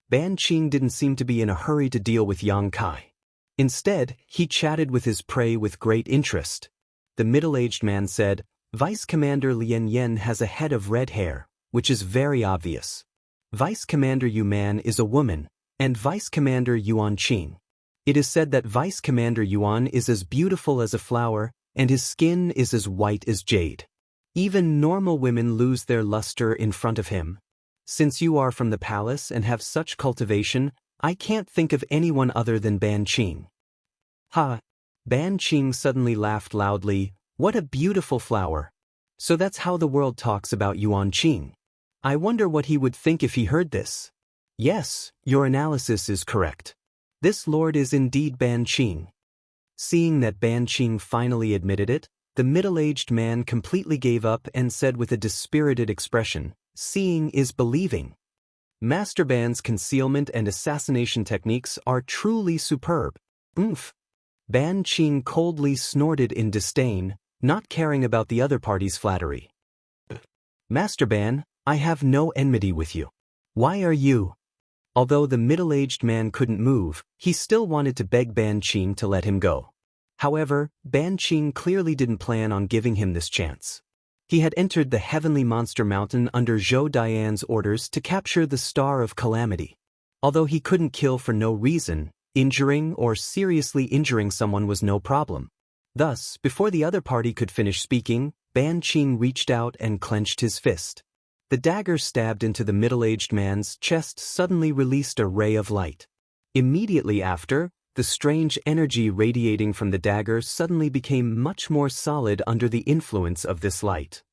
Ban Qing didn't seem to be in a hurry to deal with Yang Kai. Instead, he chatted with his prey with great interest. The middle-aged man said, "Vice Commander Lian Yen has a head of red hair, which is very obvious. Vice Commander Yu Man is a woman, and Vice Commander Yuan Qing. It is said that Vice Commander Yuan is as beautiful as a flower, and his skin is as white as jade. Even normal women lose their luster in front of him. Since you are from the palace and have such cultivation, I can't think of anyone other than Ban Qing." "Ha!" Ban Qing suddenly laughed loudly. "What a beautiful flower. So that's how the world talks about Yuan Qing. I wonder what he would think if he heard this." "Yes, your analysis is correct. This lord is indeed Ban Qing." Seeing that Ban Qing finally admitted it, the middle-aged man completely gave up and said with a dispirited expression, "Seeing is believing. Master Ban's concealment and assassination techniques are truly superb." "Oomph." Ban Qing coldly snorted in disdain, not caring about the other party's flattery. Master Ban, I have no enmity with you. Why are you? Although the middle-aged man couldn't move, he still wanted to beg Ban Qing to let him go. However, Ban Qing clearly didn't plan on giving him this chance. He had entered the Heavenly Monster Mountain under Zhou Dian's orders to capture the Star of Calamity. Although he couldn't kill for no reason, injuring or seriously injuring someone was no problem. Thus, before the other party could finish speaking, Ban Qing reached out and clenched his fist. The dagger stabbed into the middle-aged man's chest suddenly released a ray of light. Immediately after, the strange energy radiating from the dagger suddenly became much more solid under the influence of this light.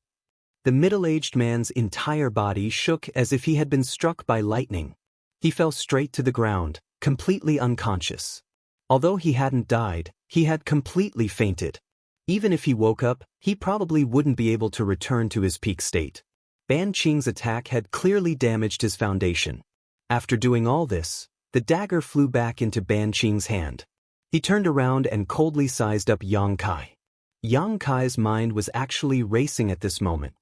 The middle-aged man's entire body shook as if he had been struck by lightning. He fell straight to the ground, completely unconscious. Although he hadn't died, he had completely fainted. Even if he woke up, he probably wouldn't be able to return to his peak state. Ban Qing's attack had clearly damaged his foundation. After doing all this, the dagger flew back into Ban Qing's hand. He turned around and coldly sized up Yang Kai. Yang Kai's mind was actually racing at this moment.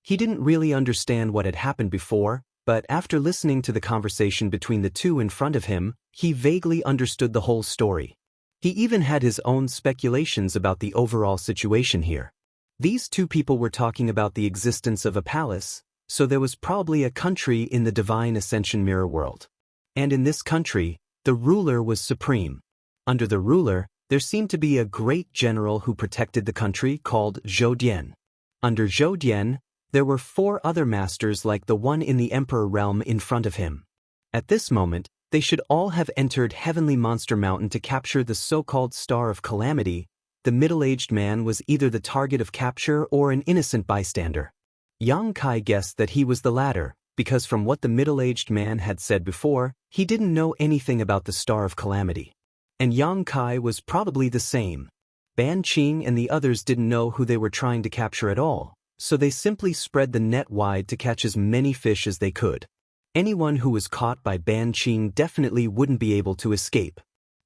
He didn't really understand what had happened before, but after listening to the conversation between the two in front of him, he vaguely understood the whole story. He even had his own speculations about the overall situation here. These two people were talking about the existence of a palace, so there was probably a country in the Divine Ascension Mirror world. And in this country, the ruler was supreme. Under the ruler, there seemed to be a great general who protected the country called Zhou Dian. Under Zhou Dian, there were 4 other masters like the one in the Emperor realm in front of him. At this moment, they should all have entered Heavenly Monster Mountain to capture the so-called Star of Calamity. The middle-aged man was either the target of capture or an innocent bystander. Yang Kai guessed that he was the latter, because from what the middle-aged man had said before, he didn't know anything about the Star of Calamity. And Yang Kai was probably the same. Ban Qing and the others didn't know who they were trying to capture at all, so they simply spread the net wide to catch as many fish as they could. Anyone who was caught by Ban Qing definitely wouldn't be able to escape.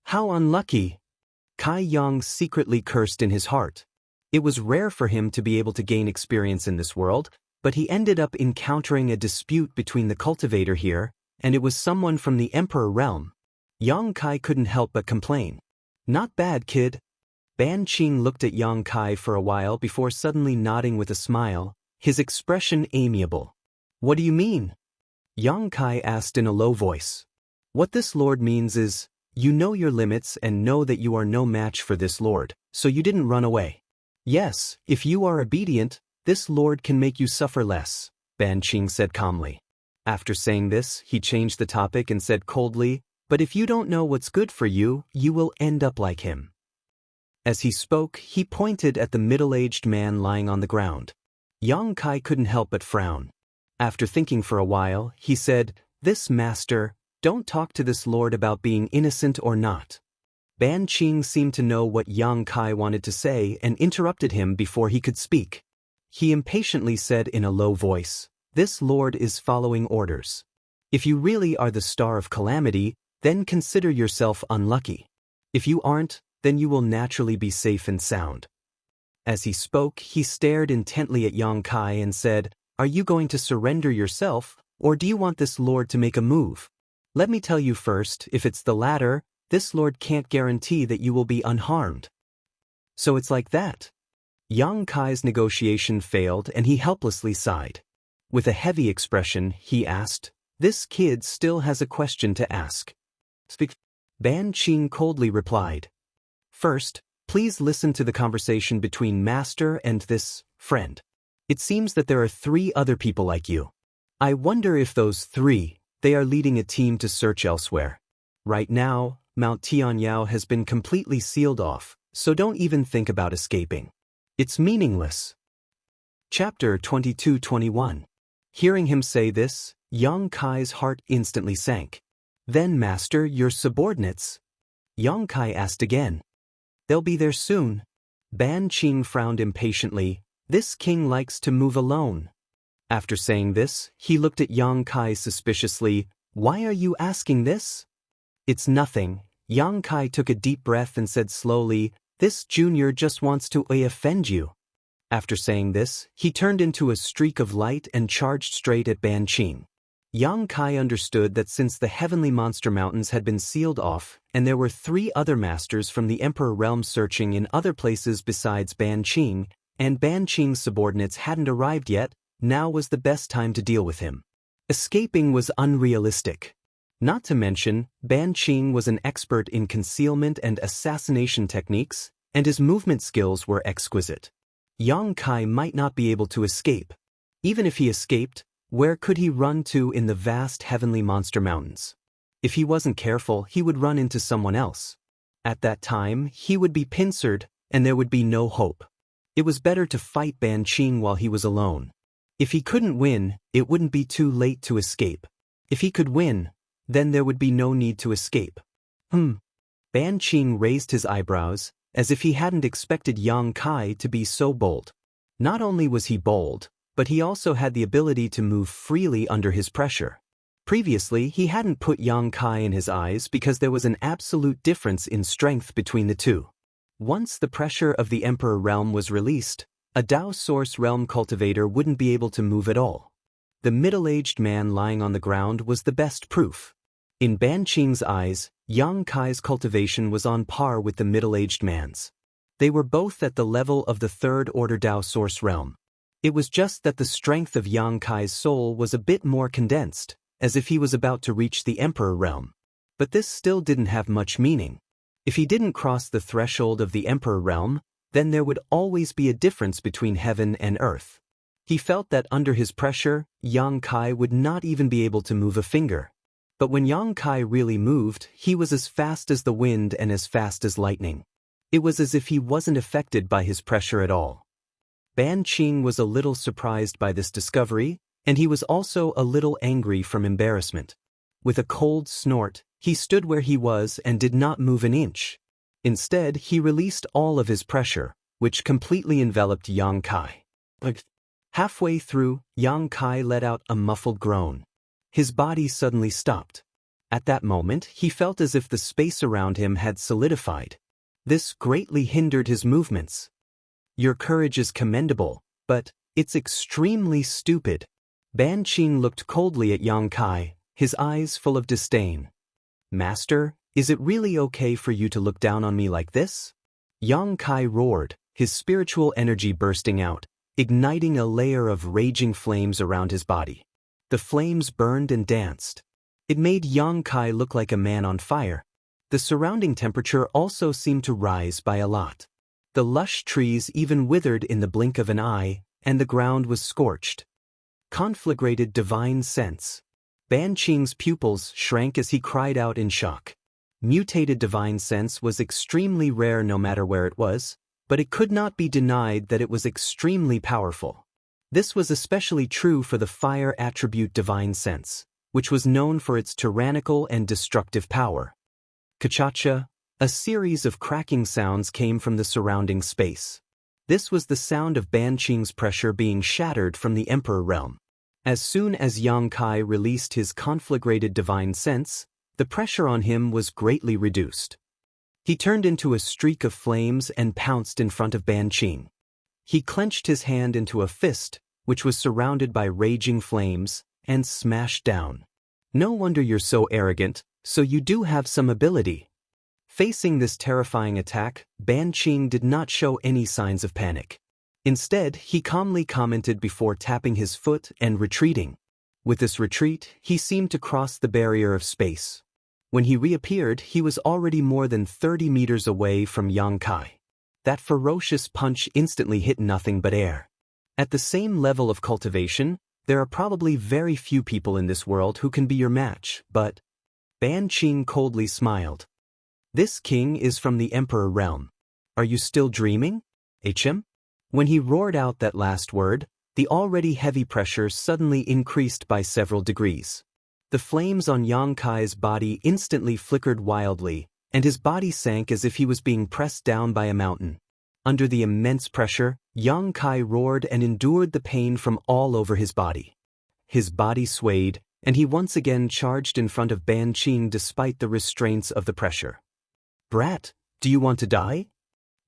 How unlucky! Kai Yang secretly cursed in his heart. It was rare for him to be able to gain experience in this world, but he ended up encountering a dispute between the cultivator here, and it was someone from the Emperor realm. Yang Kai couldn't help but complain. Not bad, kid. Ban Qing looked at Yang Kai for a while before suddenly nodding with a smile, his expression amiable. What do you mean? Yang Kai asked in a low voice. What this lord means is, you know your limits and know that you are no match for this lord, so you didn't run away. Yes, if you are obedient, this lord can make you suffer less, Ban Qing said calmly. After saying this, he changed the topic and said coldly, but if you don't know what's good for you, you will end up like him. As he spoke, he pointed at the middle-aged man lying on the ground. Yang Kai couldn't help but frown. After thinking for a while, he said, This master, don't talk to this lord about being innocent or not. Ban Qing seemed to know what Yang Kai wanted to say and interrupted him before he could speak. He impatiently said in a low voice, This lord is following orders. If you really are the Star of Calamity, then consider yourself unlucky. If you aren't, then you will naturally be safe and sound. As he spoke, he stared intently at Yang Kai and said, Are you going to surrender yourself, or do you want this lord to make a move? Let me tell you first, if it's the latter, this lord can't guarantee that you will be unharmed. So it's like that. Yang Kai's negotiation failed and he helplessly sighed. With a heavy expression, he asked, This kid still has a question to ask. Speak. Ban Qing coldly replied. First, please listen to the conversation between Master and this friend. It seems that there are 3 other people like you. I wonder if those 3, they are leading a team to search elsewhere. Right now, Mount Tianyao has been completely sealed off, so don't even think about escaping. It's meaningless. Chapter 22-21. Hearing him say this, Yang Kai's heart instantly sank. Then, Master, your subordinates? Yang Kai asked again. They'll be there soon. Ban Qing frowned impatiently. This king likes to move alone. After saying this, he looked at Yang Kai suspiciously. Why are you asking this? It's nothing. Yang Kai took a deep breath and said slowly, This junior just wants to offend you. After saying this, he turned into a streak of light and charged straight at Ban Qing. Yang Kai understood that since the heavenly monster mountains had been sealed off, and there were 3 other masters from the Emperor realm searching in other places besides Ban Qing, and Ban Qing's subordinates hadn't arrived yet, now was the best time to deal with him. Escaping was unrealistic. Not to mention, Ban Qing was an expert in concealment and assassination techniques, and his movement skills were exquisite. Yang Kai might not be able to escape. Even if he escaped, where could he run to in the vast heavenly monster mountains? If he wasn't careful, he would run into someone else. At that time, he would be pincered, and there would be no hope. It was better to fight Ban Qing while he was alone. If he couldn't win, it wouldn't be too late to escape. If he could win, then there would be no need to escape. Ban Qing raised his eyebrows, as if he hadn't expected Yang Kai to be so bold. Not only was he bold, but he also had the ability to move freely under his pressure. Previously, he hadn't put Yang Kai in his eyes because there was an absolute difference in strength between the two. Once the pressure of the Emperor realm was released, a Dao Source realm cultivator wouldn't be able to move at all. The middle-aged man lying on the ground was the best proof. In Ban Qing's eyes, Yang Kai's cultivation was on par with the middle-aged man's. They were both at the level of the third-order Dao Source realm. It was just that the strength of Yang Kai's soul was a bit more condensed, as if he was about to reach the Emperor realm. But this still didn't have much meaning. If he didn't cross the threshold of the Emperor realm, then there would always be a difference between heaven and earth. He felt that under his pressure, Yang Kai would not even be able to move a finger. But when Yang Kai really moved, he was as fast as the wind and as fast as lightning. It was as if he wasn't affected by his pressure at all. Ban Qing was a little surprised by this discovery, and he was also a little angry from embarrassment. With a cold snort, he stood where he was and did not move an inch. Instead, he released all of his pressure, which completely enveloped Yang Kai. Halfway through, Yang Kai let out a muffled groan. His body suddenly stopped. At that moment, he felt as if the space around him had solidified. This greatly hindered his movements. Your courage is commendable, but it's extremely stupid. Ban Qing looked coldly at Yang Kai, his eyes full of disdain. Master, is it really okay for you to look down on me like this? Yang Kai roared, his spiritual energy bursting out, igniting a layer of raging flames around his body. The flames burned and danced. It made Yang Kai look like a man on fire. The surrounding temperature also seemed to rise by a lot. The lush trees even withered in the blink of an eye, and the ground was scorched. Conflagrated divine sense. Ban Qing's pupils shrank as he cried out in shock. Mutated divine sense was extremely rare no matter where it was, but it could not be denied that it was extremely powerful. This was especially true for the fire attribute divine sense, which was known for its tyrannical and destructive power. Kachacha, a series of cracking sounds came from the surrounding space. This was the sound of Ban Qing's pressure being shattered from the Emperor realm. As soon as Yang Kai released his conflagrated divine sense, the pressure on him was greatly reduced. He turned into a streak of flames and pounced in front of Ban Qing. He clenched his hand into a fist, which was surrounded by raging flames, and smashed down. No wonder you're so arrogant, so you do have some ability. Facing this terrifying attack, Ban Qing did not show any signs of panic. Instead, he calmly commented before tapping his foot and retreating. With this retreat, he seemed to cross the barrier of space. When he reappeared, he was already more than 30 meters away from Yang Kai. That ferocious punch instantly hit nothing but air. At the same level of cultivation, there are probably very few people in this world who can be your match, but Ban Qing coldly smiled. This king is from the Emperor realm. Are you still dreaming? HM? When he roared out that last word, the already heavy pressure suddenly increased by several degrees. The flames on Yang Kai's body instantly flickered wildly, and his body sank as if he was being pressed down by a mountain. Under the immense pressure, Yang Kai roared and endured the pain from all over his body. His body swayed, and he once again charged in front of Ban Qing despite the restraints of the pressure. Brat, do you want to die?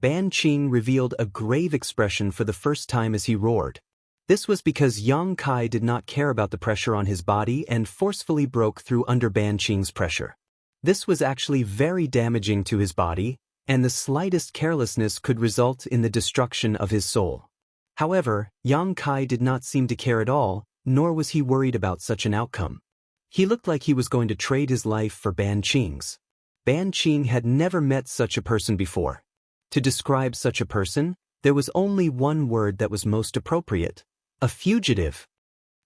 Ban Qing revealed a grave expression for the first time as he roared. This was because Yang Kai did not care about the pressure on his body and forcefully broke through under Ban Qing's pressure. This was actually very damaging to his body, and the slightest carelessness could result in the destruction of his soul. However, Yang Kai did not seem to care at all, nor was he worried about such an outcome. He looked like he was going to trade his life for Ban Qing's. Ban Qing had never met such a person before. To describe such a person, there was only one word that was most appropriate: a fugitive.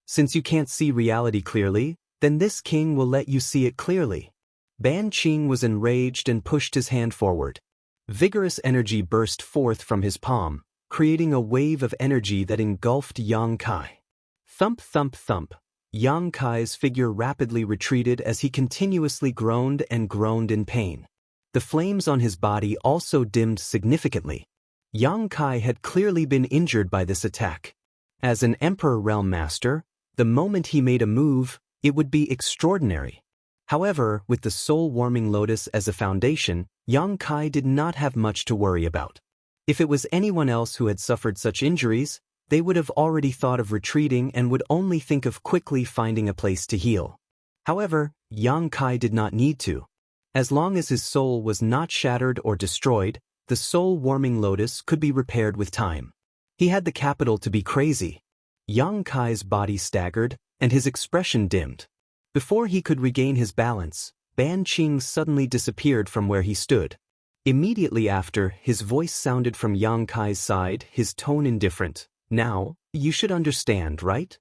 Since you can't see reality clearly, then this king will let you see it clearly. Ban Qing was enraged and pushed his hand forward. Vigorous energy burst forth from his palm, creating a wave of energy that engulfed Yang Kai. Thump, thump, thump. Yang Kai's figure rapidly retreated as he continuously groaned and groaned in pain. The flames on his body also dimmed significantly. Yang Kai had clearly been injured by this attack. As an Emperor Realm Master, the moment he made a move, it would be extraordinary. However, with the soul-warming lotus as a foundation, Yang Kai did not have much to worry about. If it was anyone else who had suffered such injuries, they would have already thought of retreating and would only think of quickly finding a place to heal. However, Yang Kai did not need to. As long as his soul was not shattered or destroyed, the soul-warming lotus could be repaired with time. He had the capital to be crazy. Yang Kai's body staggered, and his expression dimmed. Before he could regain his balance, Ban Qing suddenly disappeared from where he stood. Immediately after, his voice sounded from Yang Kai's side, his tone indifferent. "Now, you should understand, right?"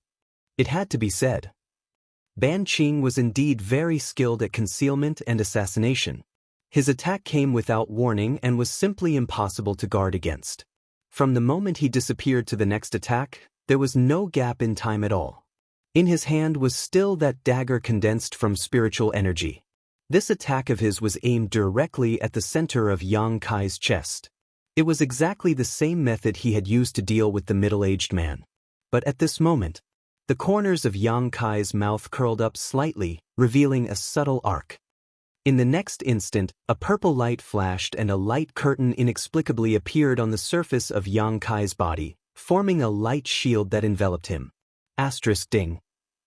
It had to be said. Ban Qing was indeed very skilled at concealment and assassination. His attack came without warning and was simply impossible to guard against. From the moment he disappeared to the next attack, there was no gap in time at all. In his hand was still that dagger condensed from spiritual energy. This attack of his was aimed directly at the center of Yang Kai's chest. It was exactly the same method he had used to deal with the middle-aged man. But at this moment, the corners of Yang Kai's mouth curled up slightly, revealing a subtle arc. In the next instant, a purple light flashed and a light curtain inexplicably appeared on the surface of Yang Kai's body, forming a light shield that enveloped him. Asterisk ding.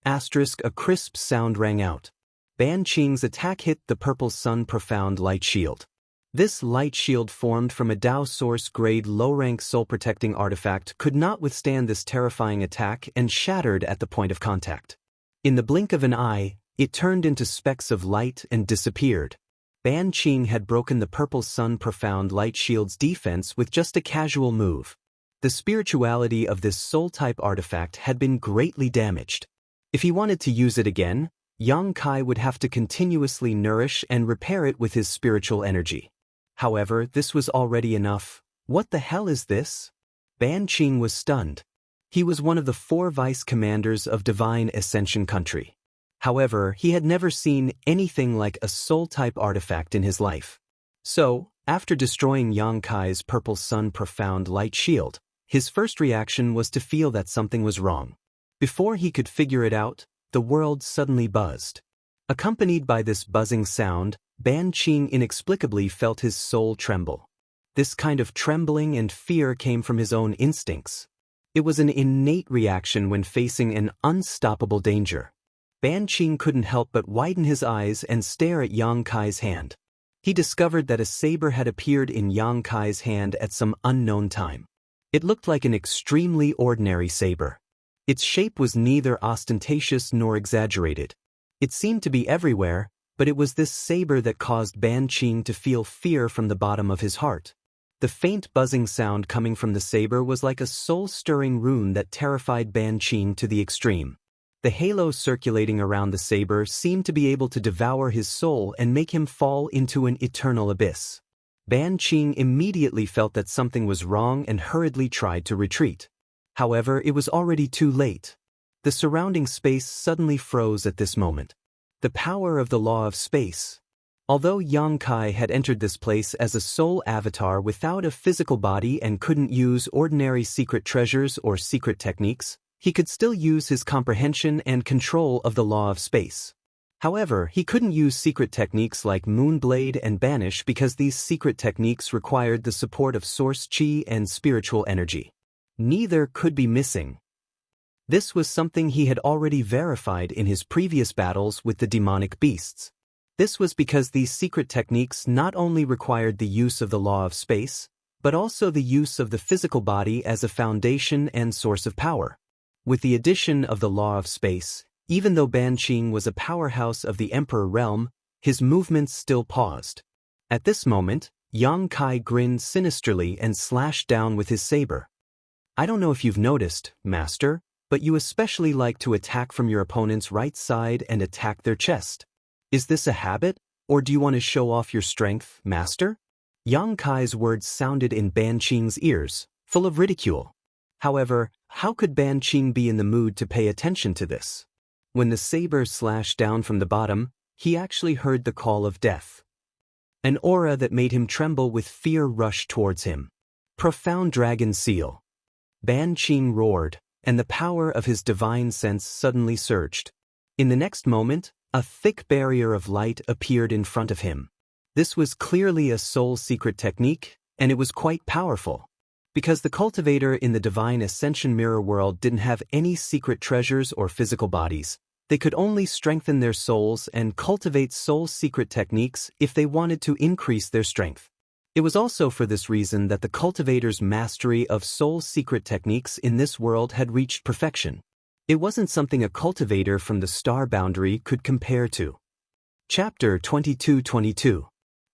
Asterisk, a crisp sound rang out. Ban Qing's attack hit the purple sun profound light shield. This light shield formed from a Dao Source-grade low-rank soul-protecting artifact could not withstand this terrifying attack and shattered at the point of contact. In the blink of an eye, it turned into specks of light and disappeared. Ban Qing had broken the purple sun profound light shield's defense with just a casual move. The spirituality of this soul-type artifact had been greatly damaged. If he wanted to use it again, Yang Kai would have to continuously nourish and repair it with his spiritual energy. However, this was already enough. What the hell is this? Ban Qing was stunned. He was one of the 4 vice commanders of Divine Ascension Country. However, he had never seen anything like a soul-type artifact in his life. So, after destroying Yang Kai's purple sun profound light shield, his first reaction was to feel that something was wrong. Before he could figure it out, the world suddenly buzzed. Accompanied by this buzzing sound, Ban Qing inexplicably felt his soul tremble. This kind of trembling and fear came from his own instincts. It was an innate reaction when facing an unstoppable danger. Ban Qing couldn't help but widen his eyes and stare at Yang Kai's hand. He discovered that a saber had appeared in Yang Kai's hand at some unknown time. It looked like an extremely ordinary saber. Its shape was neither ostentatious nor exaggerated. It seemed to be everywhere, but it was this saber that caused Ban Qing to feel fear from the bottom of his heart. The faint buzzing sound coming from the saber was like a soul-stirring rune that terrified Ban Qing to the extreme. The halo circulating around the saber seemed to be able to devour his soul and make him fall into an eternal abyss. Ban Qing immediately felt that something was wrong and hurriedly tried to retreat. However, it was already too late. The surrounding space suddenly froze at this moment. The power of the law of space. Although Yang Kai had entered this place as a soul avatar without a physical body and couldn't use ordinary secret treasures or secret techniques, he could still use his comprehension and control of the law of space. However, he couldn't use secret techniques like Moonblade and Banish because these secret techniques required the support of source chi and spiritual energy. Neither could be missing. This was something he had already verified in his previous battles with the demonic beasts. This was because these secret techniques not only required the use of the law of space, but also the use of the physical body as a foundation and source of power. With the addition of the law of space, even though Ban Qing was a powerhouse of the Emperor realm, his movements still paused. At this moment, Yang Kai grinned sinisterly and slashed down with his saber. I don't know if you've noticed, Master, but you especially like to attack from your opponent's right side and attack their chest. Is this a habit, or do you want to show off your strength, Master? Yang Kai's words sounded in Ban Qing's ears, full of ridicule. However, how could Ban Qing be in the mood to pay attention to this? When the saber slashed down from the bottom, he actually heard the call of death. An aura that made him tremble with fear rushed towards him. Profound Dragon Seal. Ban Qing roared, and the power of his divine sense suddenly surged. In the next moment, a thick barrier of light appeared in front of him. This was clearly a soul secret technique, and it was quite powerful. Because the cultivator in the Divine Ascension Mirror world didn't have any secret treasures or physical bodies, they could only strengthen their souls and cultivate soul secret techniques if they wanted to increase their strength. It was also for this reason that the cultivator's mastery of soul secret techniques in this world had reached perfection. It wasn't something a cultivator from the star boundary could compare to. Chapter 22-22.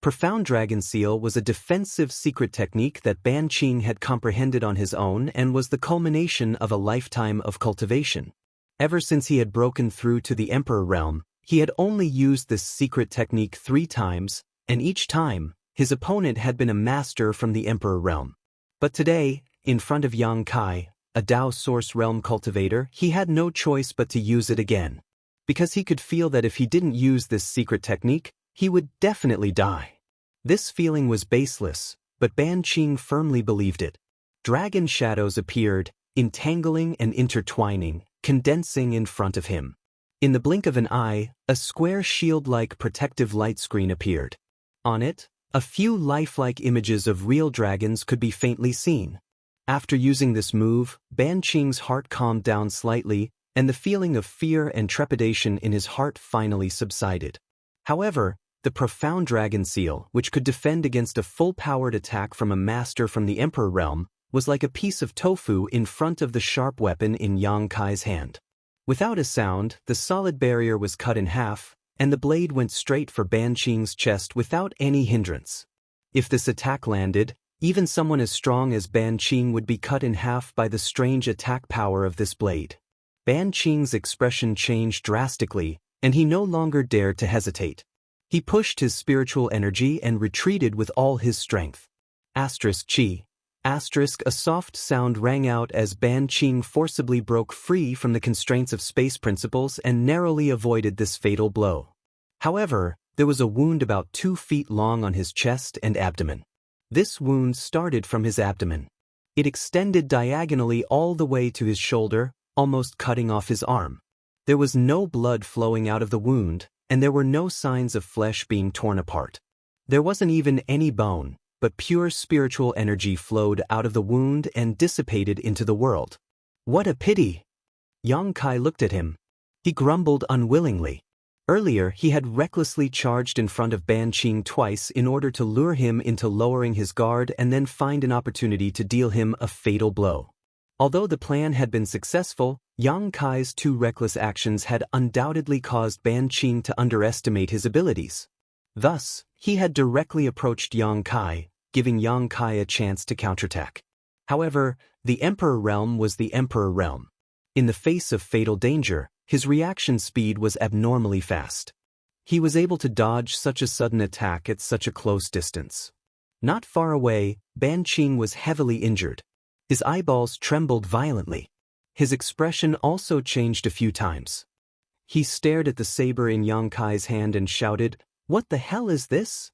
Profound Dragon Seal was a defensive secret technique that Ban Qing had comprehended on his own and was the culmination of a lifetime of cultivation. Ever since he had broken through to the Emperor realm, he had only used this secret technique 3 times, and each time, his opponent had been a master from the Emperor realm. But today, in front of Yang Kai, a Dao Source Realm cultivator, he had no choice but to use it again. Because he could feel that if he didn't use this secret technique, he would definitely die. This feeling was baseless, but Ban Qing firmly believed it. Dragon shadows appeared, entangling and intertwining, condensing in front of him. In the blink of an eye, a square shield-like protective light screen appeared. On it, a few lifelike images of real dragons could be faintly seen. After using this move, Ban Qing's heart calmed down slightly, and the feeling of fear and trepidation in his heart finally subsided. However, the Profound Dragon Seal, which could defend against a full-powered attack from a master from the Emperor realm, was like a piece of tofu in front of the sharp weapon in Yang Kai's hand. Without a sound, the solid barrier was cut in half, and the blade went straight for Ban Qing's chest without any hindrance. If this attack landed, even someone as strong as Ban Qing would be cut in half by the strange attack power of this blade. Ban Qing's expression changed drastically, and he no longer dared to hesitate. He pushed his spiritual energy and retreated with all his strength. Asterisk chi. Asterisk, a soft sound rang out as Ban Qing forcibly broke free from the constraints of space principles and narrowly avoided this fatal blow. However, there was a wound about 2 feet long on his chest and abdomen. This wound started from his abdomen. It extended diagonally all the way to his shoulder, almost cutting off his arm. There was no blood flowing out of the wound, and there were no signs of flesh being torn apart. There wasn't even any bone, but pure spiritual energy flowed out of the wound and dissipated into the world. What a pity! Yang Kai looked at him. He grumbled unwillingly. Earlier, he had recklessly charged in front of Ban Qing twice in order to lure him into lowering his guard and then find an opportunity to deal him a fatal blow. Although the plan had been successful, Yang Kai's 2 reckless actions had undoubtedly caused Ban Qing to underestimate his abilities. Thus, he had directly approached Yang Kai, giving Yang Kai a chance to counterattack. However, the Emperor realm was the Emperor realm. In the face of fatal danger, his reaction speed was abnormally fast. He was able to dodge such a sudden attack at such a close distance. Not far away, Ban Qing was heavily injured. His eyeballs trembled violently. His expression also changed a few times. He stared at the saber in Yang Kai's hand and shouted, "What the hell is this?"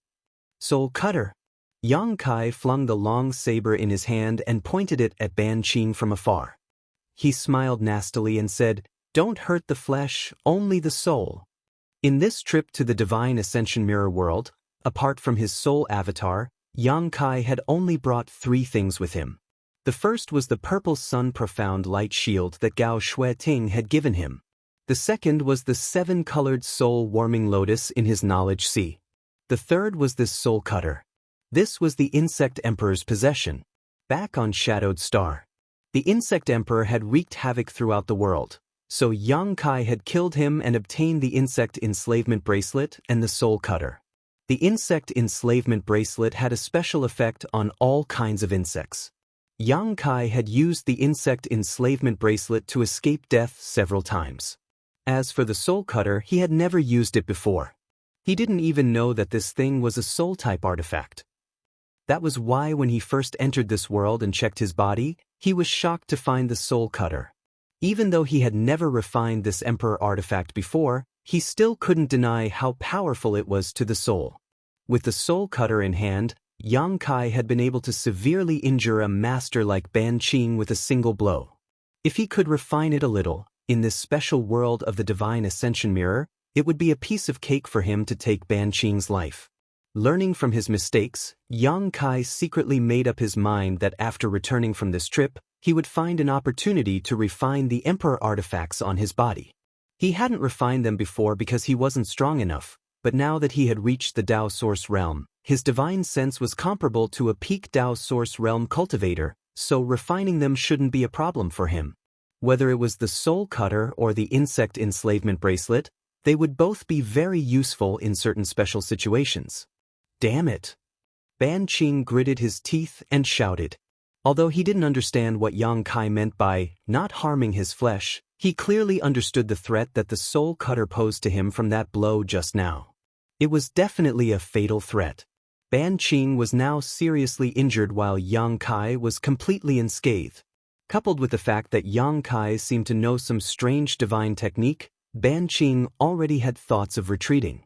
"Soul Cutter." Yang Kai flung the long saber in his hand and pointed it at Ban Qing from afar. He smiled nastily and said, "Don't hurt the flesh, only the soul." In this trip to the Divine Ascension Mirror world, apart from his soul avatar, Yang Kai had only brought 3 things with him. The first was the purple sun profound light shield that Gao Shueting had given him. The second was the 7-colored soul-warming lotus in his knowledge sea. The third was this soul cutter. This was the Insect Emperor's possession. Back on Shadowed Star, the Insect Emperor had wreaked havoc throughout the world, so Yang Kai had killed him and obtained the Insect Enslavement Bracelet and the Soul Cutter. The Insect Enslavement Bracelet had a special effect on all kinds of insects. Yang Kai had used the Insect Enslavement Bracelet to escape death several times. As for the Soul Cutter, he had never used it before. He didn't even know that this thing was a soul-type artifact. That was why when he first entered this world and checked his body, he was shocked to find the Soul Cutter. Even though he had never refined this Emperor artifact before, he still couldn't deny how powerful it was to the soul. With the Soul Cutter in hand, Yang Kai had been able to severely injure a master like Ban Qing with a single blow. If he could refine it a little, in this special world of the Divine Ascension Mirror, it would be a piece of cake for him to take Ban Qing's life. Learning from his mistakes, Yang Kai secretly made up his mind that after returning from this trip, he would find an opportunity to refine the Emperor artifacts on his body. He hadn't refined them before because he wasn't strong enough, but now that he had reached the Dao Source Realm, his divine sense was comparable to a peak Dao Source Realm cultivator, so refining them shouldn't be a problem for him. Whether it was the Soul Cutter or the Insect Enslavement Bracelet, they would both be very useful in certain special situations. Damn it! Ban Qing gritted his teeth and shouted. Although he didn't understand what Yang Kai meant by not harming his flesh, he clearly understood the threat that the Soul Cutter posed to him from that blow just now. It was definitely a fatal threat. Ban Qing was now seriously injured while Yang Kai was completely unscathed. Coupled with the fact that Yang Kai seemed to know some strange divine technique, Ban Qing already had thoughts of retreating.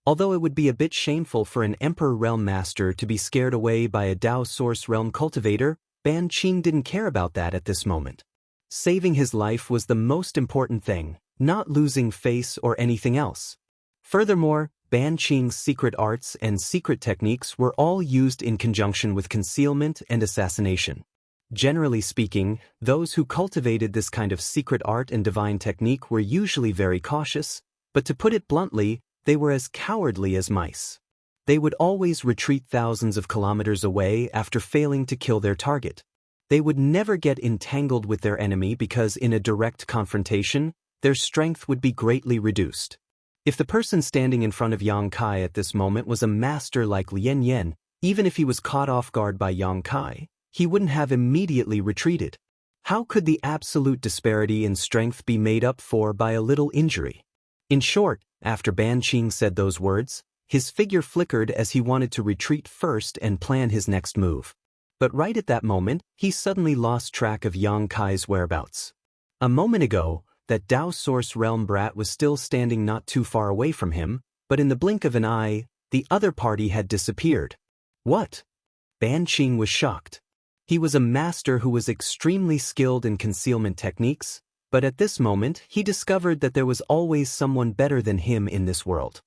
Although it would be a bit shameful for an Emperor Realm Master to be scared away by a Dao Source Realm cultivator, Ban Qing didn't care about that at this moment. Saving his life was the most important thing, not losing face or anything else. Furthermore, Ban Qing's secret arts and secret techniques were all used in conjunction with concealment and assassination. Generally speaking, those who cultivated this kind of secret art and divine technique were usually very cautious, but to put it bluntly, they were as cowardly as mice. They would always retreat thousands of kilometers away after failing to kill their target. They would never get entangled with their enemy because in a direct confrontation, their strength would be greatly reduced. If the person standing in front of Yang Kai at this moment was a master like Lien Yen, even if he was caught off guard by Yang Kai, he wouldn't have immediately retreated. How could the absolute disparity in strength be made up for by a little injury? In short, after Ban Qing said those words, his figure flickered as he wanted to retreat first and plan his next move. But right at that moment, he suddenly lost track of Yang Kai's whereabouts. A moment ago, that Dao Source Realm brat was still standing not too far away from him, but in the blink of an eye, the other party had disappeared. What? Ban Qing was shocked. He was a master who was extremely skilled in concealment techniques, but at this moment he discovered that there was always someone better than him in this world.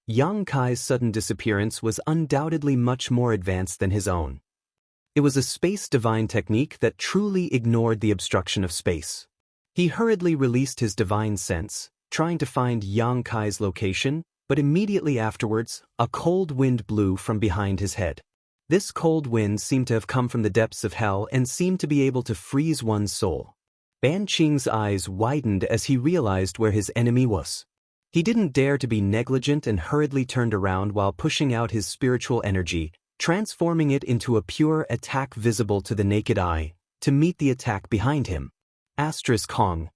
Yang Kai's sudden disappearance was undoubtedly much more advanced than his own. It was a space divine technique that truly ignored the obstruction of space. He hurriedly released his divine sense, trying to find Yang Kai's location, but immediately afterwards, a cold wind blew from behind his head. This cold wind seemed to have come from the depths of hell and seemed to be able to freeze one's soul. Ban Qing's eyes widened as he realized where his enemy was. He didn't dare to be negligent and hurriedly turned around while pushing out his spiritual energy, transforming it into a pure attack visible to the naked eye, to meet the attack behind him. Hong.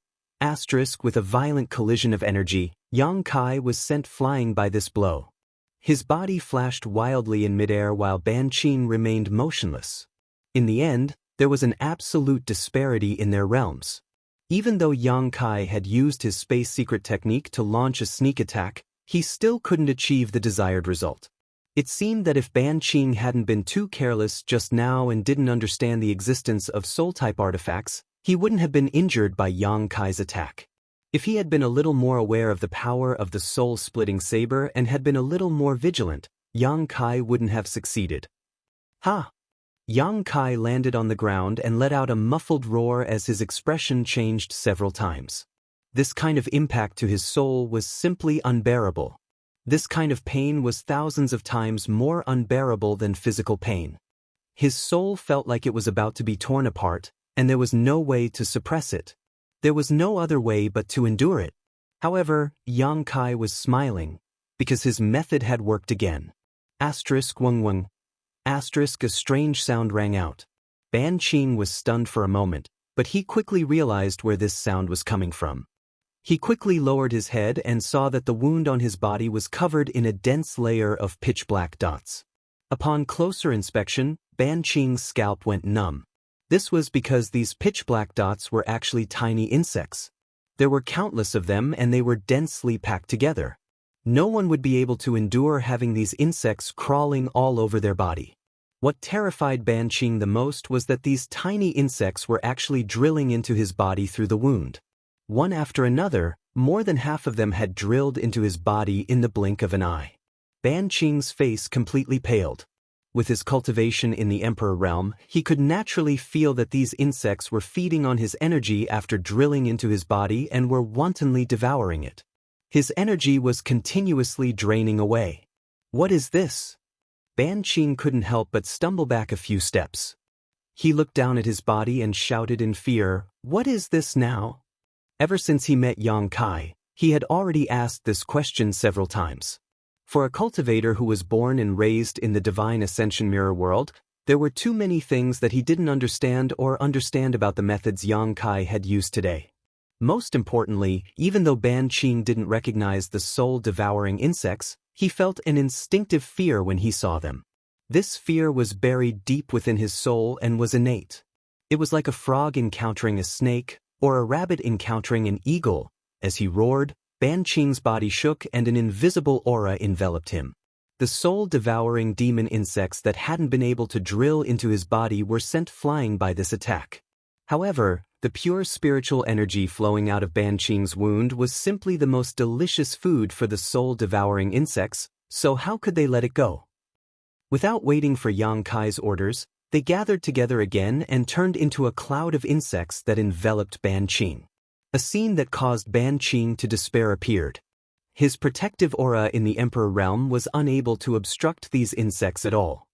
With a violent collision of energy, Yang Kai was sent flying by this blow. His body flashed wildly in midair while Ban Qing remained motionless. In the end, there was an absolute disparity in their realms. Even though Yang Kai had used his space secret technique to launch a sneak attack, he still couldn't achieve the desired result. It seemed that if Ban Qing hadn't been too careless just now and didn't understand the existence of soul-type artifacts, he wouldn't have been injured by Yang Kai's attack. If he had been a little more aware of the power of the soul-splitting saber and had been a little more vigilant, Yang Kai wouldn't have succeeded. Ha! Yang Kai landed on the ground and let out a muffled roar as his expression changed several times. This kind of impact to his soul was simply unbearable. This kind of pain was thousands of times more unbearable than physical pain. His soul felt like it was about to be torn apart, and there was no way to suppress it. There was no other way but to endure it. However, Yang Kai was smiling, because his method had worked again. Asterisk wung wung. Asterisk, a strange sound rang out. Ban Qing was stunned for a moment, but he quickly realized where this sound was coming from. He quickly lowered his head and saw that the wound on his body was covered in a dense layer of pitch-black dots. Upon closer inspection, Ban Qing's scalp went numb. This was because these pitch-black dots were actually tiny insects. There were countless of them and they were densely packed together. No one would be able to endure having these insects crawling all over their body. What terrified Ban Qing the most was that these tiny insects were actually drilling into his body through the wound. One after another, more than half of them had drilled into his body in the blink of an eye. Ban Qing's face completely paled. With his cultivation in the Emperor realm, he could naturally feel that these insects were feeding on his energy after drilling into his body and were wantonly devouring it. His energy was continuously draining away. What is this? Ban Qing couldn't help but stumble back a few steps. He looked down at his body and shouted in fear, "What is this now?" Ever since he met Yang Kai, he had already asked this question several times. For a cultivator who was born and raised in the Divine Ascension Mirror world, there were too many things that he didn't understand about the methods Yang Kai had used today. Most importantly, even though Ban Qing didn't recognize the soul-devouring insects, he felt an instinctive fear when he saw them. This fear was buried deep within his soul and was innate. It was like a frog encountering a snake, or a rabbit encountering an eagle. As he roared, Ban Qing's body shook and an invisible aura enveloped him. The soul-devouring demon insects that hadn't been able to drill into his body were sent flying by this attack. However, the pure spiritual energy flowing out of Ban Qing's wound was simply the most delicious food for the soul-devouring insects, so how could they let it go? Without waiting for Yang Kai's orders, they gathered together again and turned into a cloud of insects that enveloped Ban Qing. A scene that caused Ban Qing to despair appeared. His protective aura in the Emperor realm was unable to obstruct these insects at all.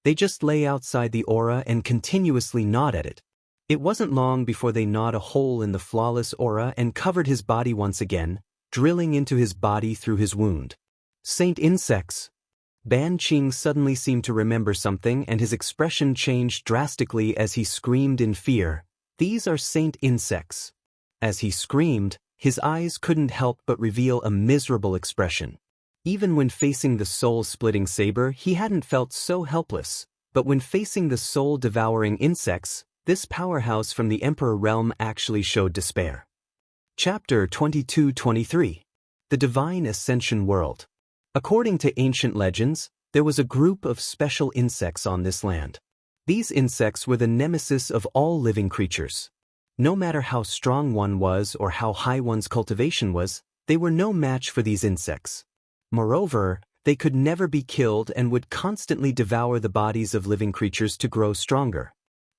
They just lay outside the aura and continuously gnawed at it. It wasn't long before they gnawed a hole in the flawless aura and covered his body once again, drilling into his body through his wound. Saint insects! Ban Qing suddenly seemed to remember something and his expression changed drastically as he screamed in fear, "These are saint insects." As he screamed, his eyes couldn't help but reveal a miserable expression. Even when facing the soul-splitting saber, he hadn't felt so helpless, but when facing the soul-devouring insects, this powerhouse from the Emperor realm actually showed despair. Chapter 22-23. The Divine Ascension World. According to ancient legends, there was a group of special insects on this land. These insects were the nemesis of all living creatures. No matter how strong one was or how high one's cultivation was, they were no match for these insects. Moreover, they could never be killed and would constantly devour the bodies of living creatures to grow stronger.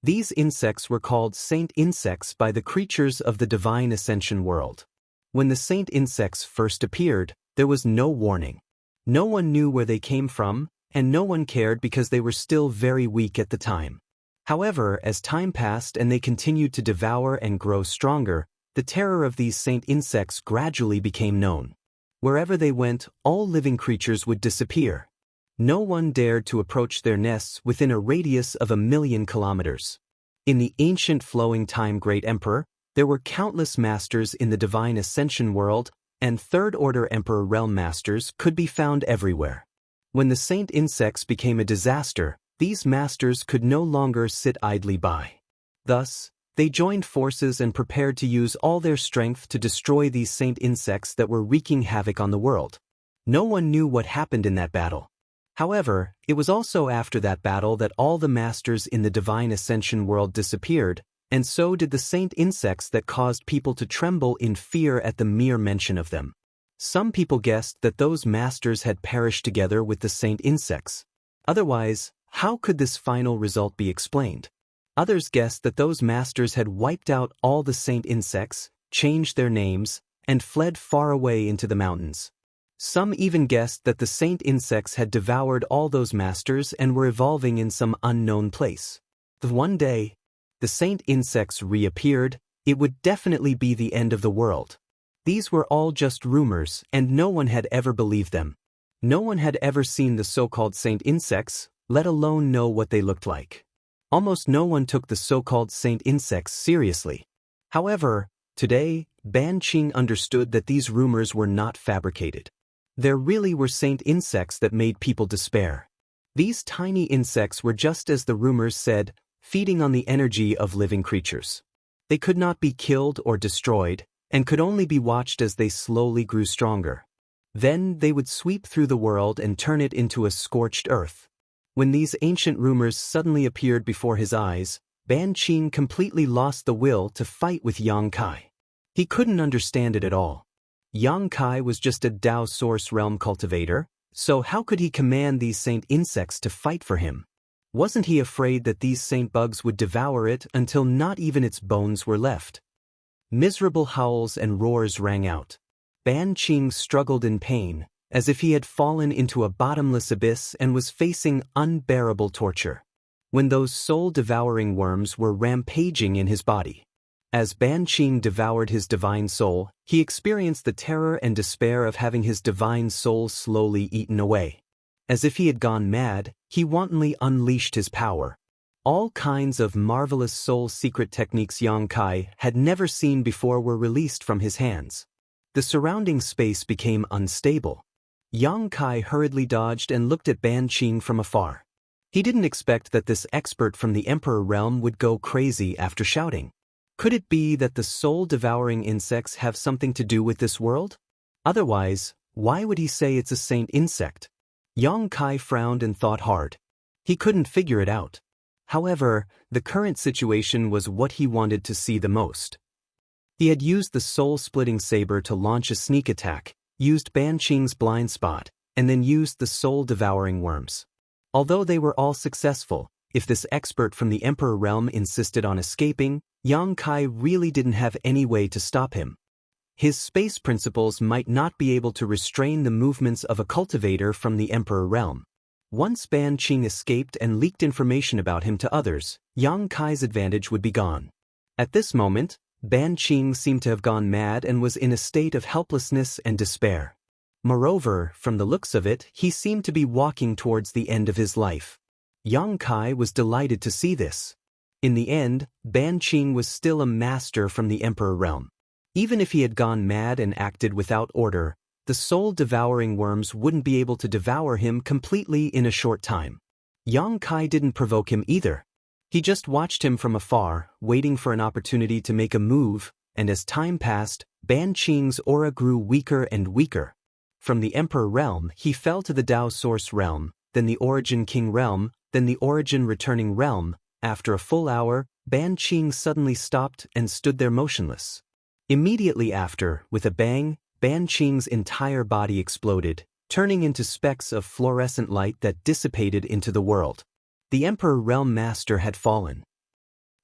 These insects were called saint insects by the creatures of the Divine Ascension world. When the saint insects first appeared, there was no warning. No one knew where they came from, and no one cared because they were still very weak at the time. However, as time passed and they continued to devour and grow stronger, the terror of these saint insects gradually became known. Wherever they went, all living creatures would disappear. No one dared to approach their nests within a radius of 1,000,000 kilometers. In the ancient flowing time Great Emperor, there were countless masters in the Divine Ascension world, and Third-Order Emperor realm masters could be found everywhere. When the saint insects became a disaster, these masters could no longer sit idly by. Thus, they joined forces and prepared to use all their strength to destroy these saint insects that were wreaking havoc on the world. No one knew what happened in that battle. However, it was also after that battle that all the masters in the Divine Ascension world disappeared, And so did the saint insects that caused people to tremble in fear at the mere mention of them. Some people guessed that those masters had perished together with the saint insects. Otherwise, how could this final result be explained? Others guessed that those masters had wiped out all the saint insects, changed their names, and fled far away into the mountains. Some even guessed that the saint insects had devoured all those masters and were evolving in some unknown place. If one day, the saint insects reappeared, it would definitely be the end of the world. These were all just rumors, and no one had ever believed them. No one had ever seen the so-called saint insects, let alone know what they looked like. Almost no one took the so-called saint insects seriously. However, today, Ban Qing understood that these rumors were not fabricated. There really were saint insects that made people despair. These tiny insects were just as the rumors said, feeding on the energy of living creatures. They could not be killed or destroyed, and could only be watched as they slowly grew stronger. Then they would sweep through the world and turn it into a scorched earth. When these ancient rumors suddenly appeared before his eyes, Ban Qing completely lost the will to fight with Yang Kai. He couldn't understand it at all. Yang Kai was just a Dao Source Realm cultivator, so how could he command these saint insects to fight for him? Wasn't he afraid that these saint bugs would devour it until not even its bones were left? Miserable howls and roars rang out. Ban Qing struggled in pain, as if he had fallen into a bottomless abyss and was facing unbearable torture. When those soul-devouring worms were rampaging in his body. As Ban Qing devoured his divine soul, he experienced the terror and despair of having his divine soul slowly eaten away. As if he had gone mad, he wantonly unleashed his power. All kinds of marvelous soul secret techniques Yang Kai had never seen before were released from his hands. The surrounding space became unstable. Yang Kai hurriedly dodged and looked at Ban Qing from afar. He didn't expect that this expert from the Emperor realm would go crazy after shouting. Could it be that the soul-devouring insects have something to do with this world? Otherwise, why would he say it's a saint insect? Yang Kai frowned and thought hard. He couldn't figure it out. However, the current situation was what he wanted to see the most. He had used the soul-splitting saber to launch a sneak attack, used Ban Qing's blind spot, and then used the soul-devouring worms. Although they were all successful, if this expert from the Emperor realm insisted on escaping, Yang Kai really didn't have any way to stop him. His space principles might not be able to restrain the movements of a cultivator from the Emperor realm. Once Ban Qing escaped and leaked information about him to others, Yang Kai's advantage would be gone. At this moment, Ban Qing seemed to have gone mad and was in a state of helplessness and despair. Moreover, from the looks of it, he seemed to be walking towards the end of his life. Yang Kai was delighted to see this. In the end, Ban Qing was still a master from the Emperor realm. Even if he had gone mad and acted without order, the soul-devouring worms wouldn't be able to devour him completely in a short time. Yang Kai didn't provoke him either. He just watched him from afar, waiting for an opportunity to make a move, and as time passed, Ban Qing's aura grew weaker and weaker. From the Emperor realm, he fell to the Dao Source realm, then the Origin King realm, then the Origin Returning realm. After a full hour, Ban Qing suddenly stopped and stood there motionless. Immediately after, with a bang, Ban Qing's entire body exploded, turning into specks of fluorescent light that dissipated into the world. The Emperor Realm Master had fallen.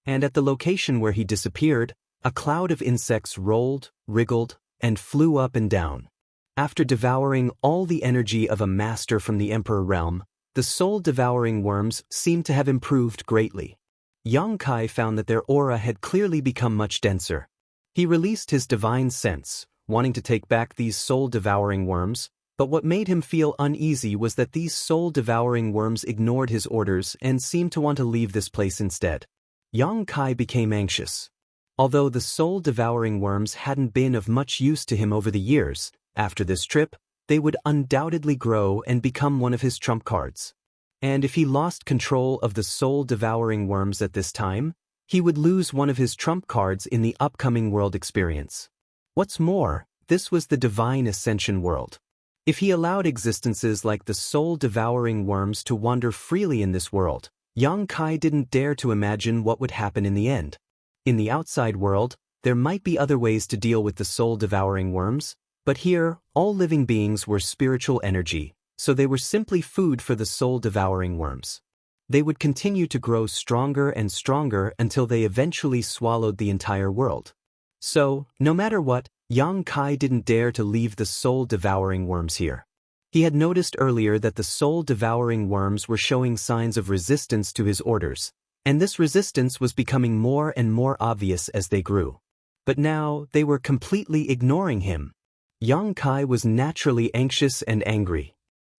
And at the location where he disappeared, a cloud of insects rolled, wriggled, and flew up and down. After devouring all the energy of a master from the Emperor Realm, the soul-devouring worms seemed to have improved greatly. Yang Kai found that their aura had clearly become much denser. He released his divine sense, wanting to take back these soul-devouring worms, but what made him feel uneasy was that these soul-devouring worms ignored his orders and seemed to want to leave this place instead. Yang Kai became anxious. Although the soul-devouring worms hadn't been of much use to him over the years, after this trip, they would undoubtedly grow and become one of his trump cards. And if he lost control of the soul-devouring worms at this time, he would lose one of his trump cards in the upcoming world experience. What's more, this was the divine ascension world. If he allowed existences like the soul-devouring worms to wander freely in this world, Yang Kai didn't dare to imagine what would happen in the end. In the outside world, there might be other ways to deal with the soul-devouring worms, but here, all living beings were spiritual energy, so they were simply food for the soul-devouring worms. They would continue to grow stronger and stronger until they eventually swallowed the entire world. So, no matter what, Yang Kai didn't dare to leave the soul-devouring worms here. He had noticed earlier that the soul-devouring worms were showing signs of resistance to his orders, and this resistance was becoming more and more obvious as they grew. But now, they were completely ignoring him. Yang Kai was naturally anxious and angry.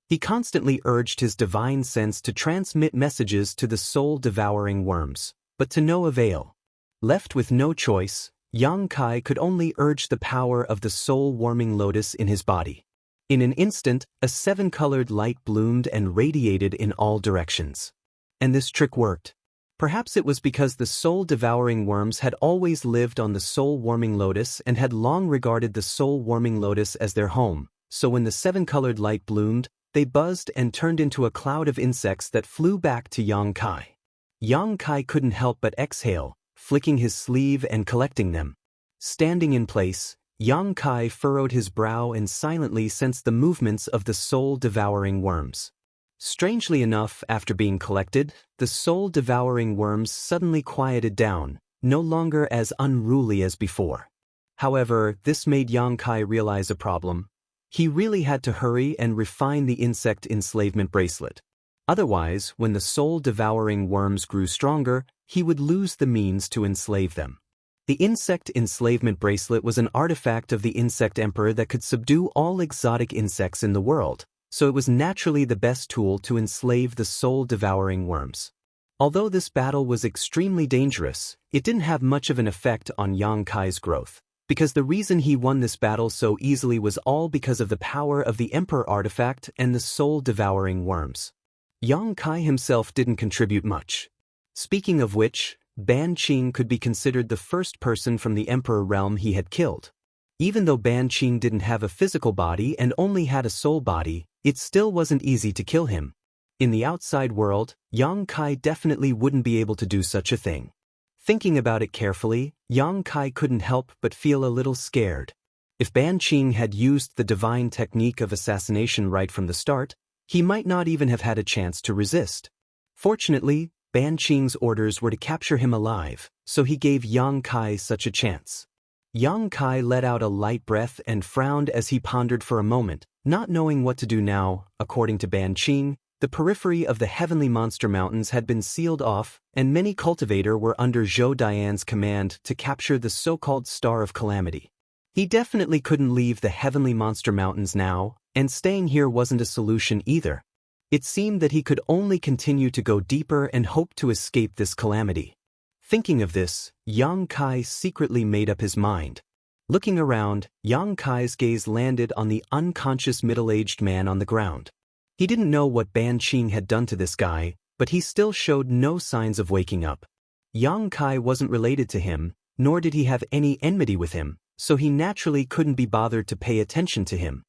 He constantly urged his divine sense to transmit messages to the soul-devouring worms, but to no avail. Left with no choice, Yang Kai could only urge the power of the soul-warming lotus in his body. In an instant, a 7-colored light bloomed and radiated in all directions. And this trick worked. Perhaps it was because the soul-devouring worms had always lived on the soul-warming lotus and had long regarded the soul-warming lotus as their home, so when the 7-colored light bloomed, they buzzed and turned into a cloud of insects that flew back to Yang Kai. Yang Kai couldn't help but exhale, flicking his sleeve and collecting them. Standing in place, Yang Kai furrowed his brow and silently sensed the movements of the soul-devouring worms. Strangely enough, after being collected, the soul-devouring worms suddenly quieted down, no longer as unruly as before. However, this made Yang Kai realize a problem. He really had to hurry and refine the insect enslavement bracelet. Otherwise, when the soul-devouring worms grew stronger, he would lose the means to enslave them. The insect enslavement bracelet was an artifact of the insect emperor that could subdue all exotic insects in the world, so it was naturally the best tool to enslave the soul-devouring worms. Although this battle was extremely dangerous, it didn't have much of an effect on Yang Kai's growth, because the reason he won this battle so easily was all because of the power of the Emperor artifact and the soul-devouring worms. Yang Kai himself didn't contribute much. Speaking of which, Ban Qing could be considered the first person from the Emperor realm he had killed. Even though Ban Qing didn't have a physical body and only had a soul body, it still wasn't easy to kill him. In the outside world, Yang Kai definitely wouldn't be able to do such a thing. Thinking about it carefully, Yang Kai couldn't help but feel a little scared. If Ban Qing had used the divine technique of assassination right from the start, he might not even have had a chance to resist. Fortunately, Ban Qing's orders were to capture him alive, so he gave Yang Kai such a chance. Yang Kai let out a light breath and frowned as he pondered for a moment, not knowing what to do now. According to Ban Qing, the periphery of the Heavenly Monster Mountains had been sealed off, and many cultivators were under Zhou Dian's command to capture the so-called Star of Calamity. He definitely couldn't leave the Heavenly Monster Mountains now, and staying here wasn't a solution either. It seemed that he could only continue to go deeper and hope to escape this calamity. Thinking of this, Yang Kai secretly made up his mind. Looking around, Yang Kai's gaze landed on the unconscious middle-aged man on the ground. He didn't know what Ban Qing had done to this guy, but he still showed no signs of waking up. Yang Kai wasn't related to him, nor did he have any enmity with him, so he naturally couldn't be bothered to pay attention to him.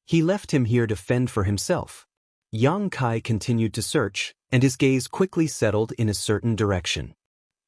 He left him here to fend for himself. Yang Kai continued to search, and his gaze quickly settled in a certain direction.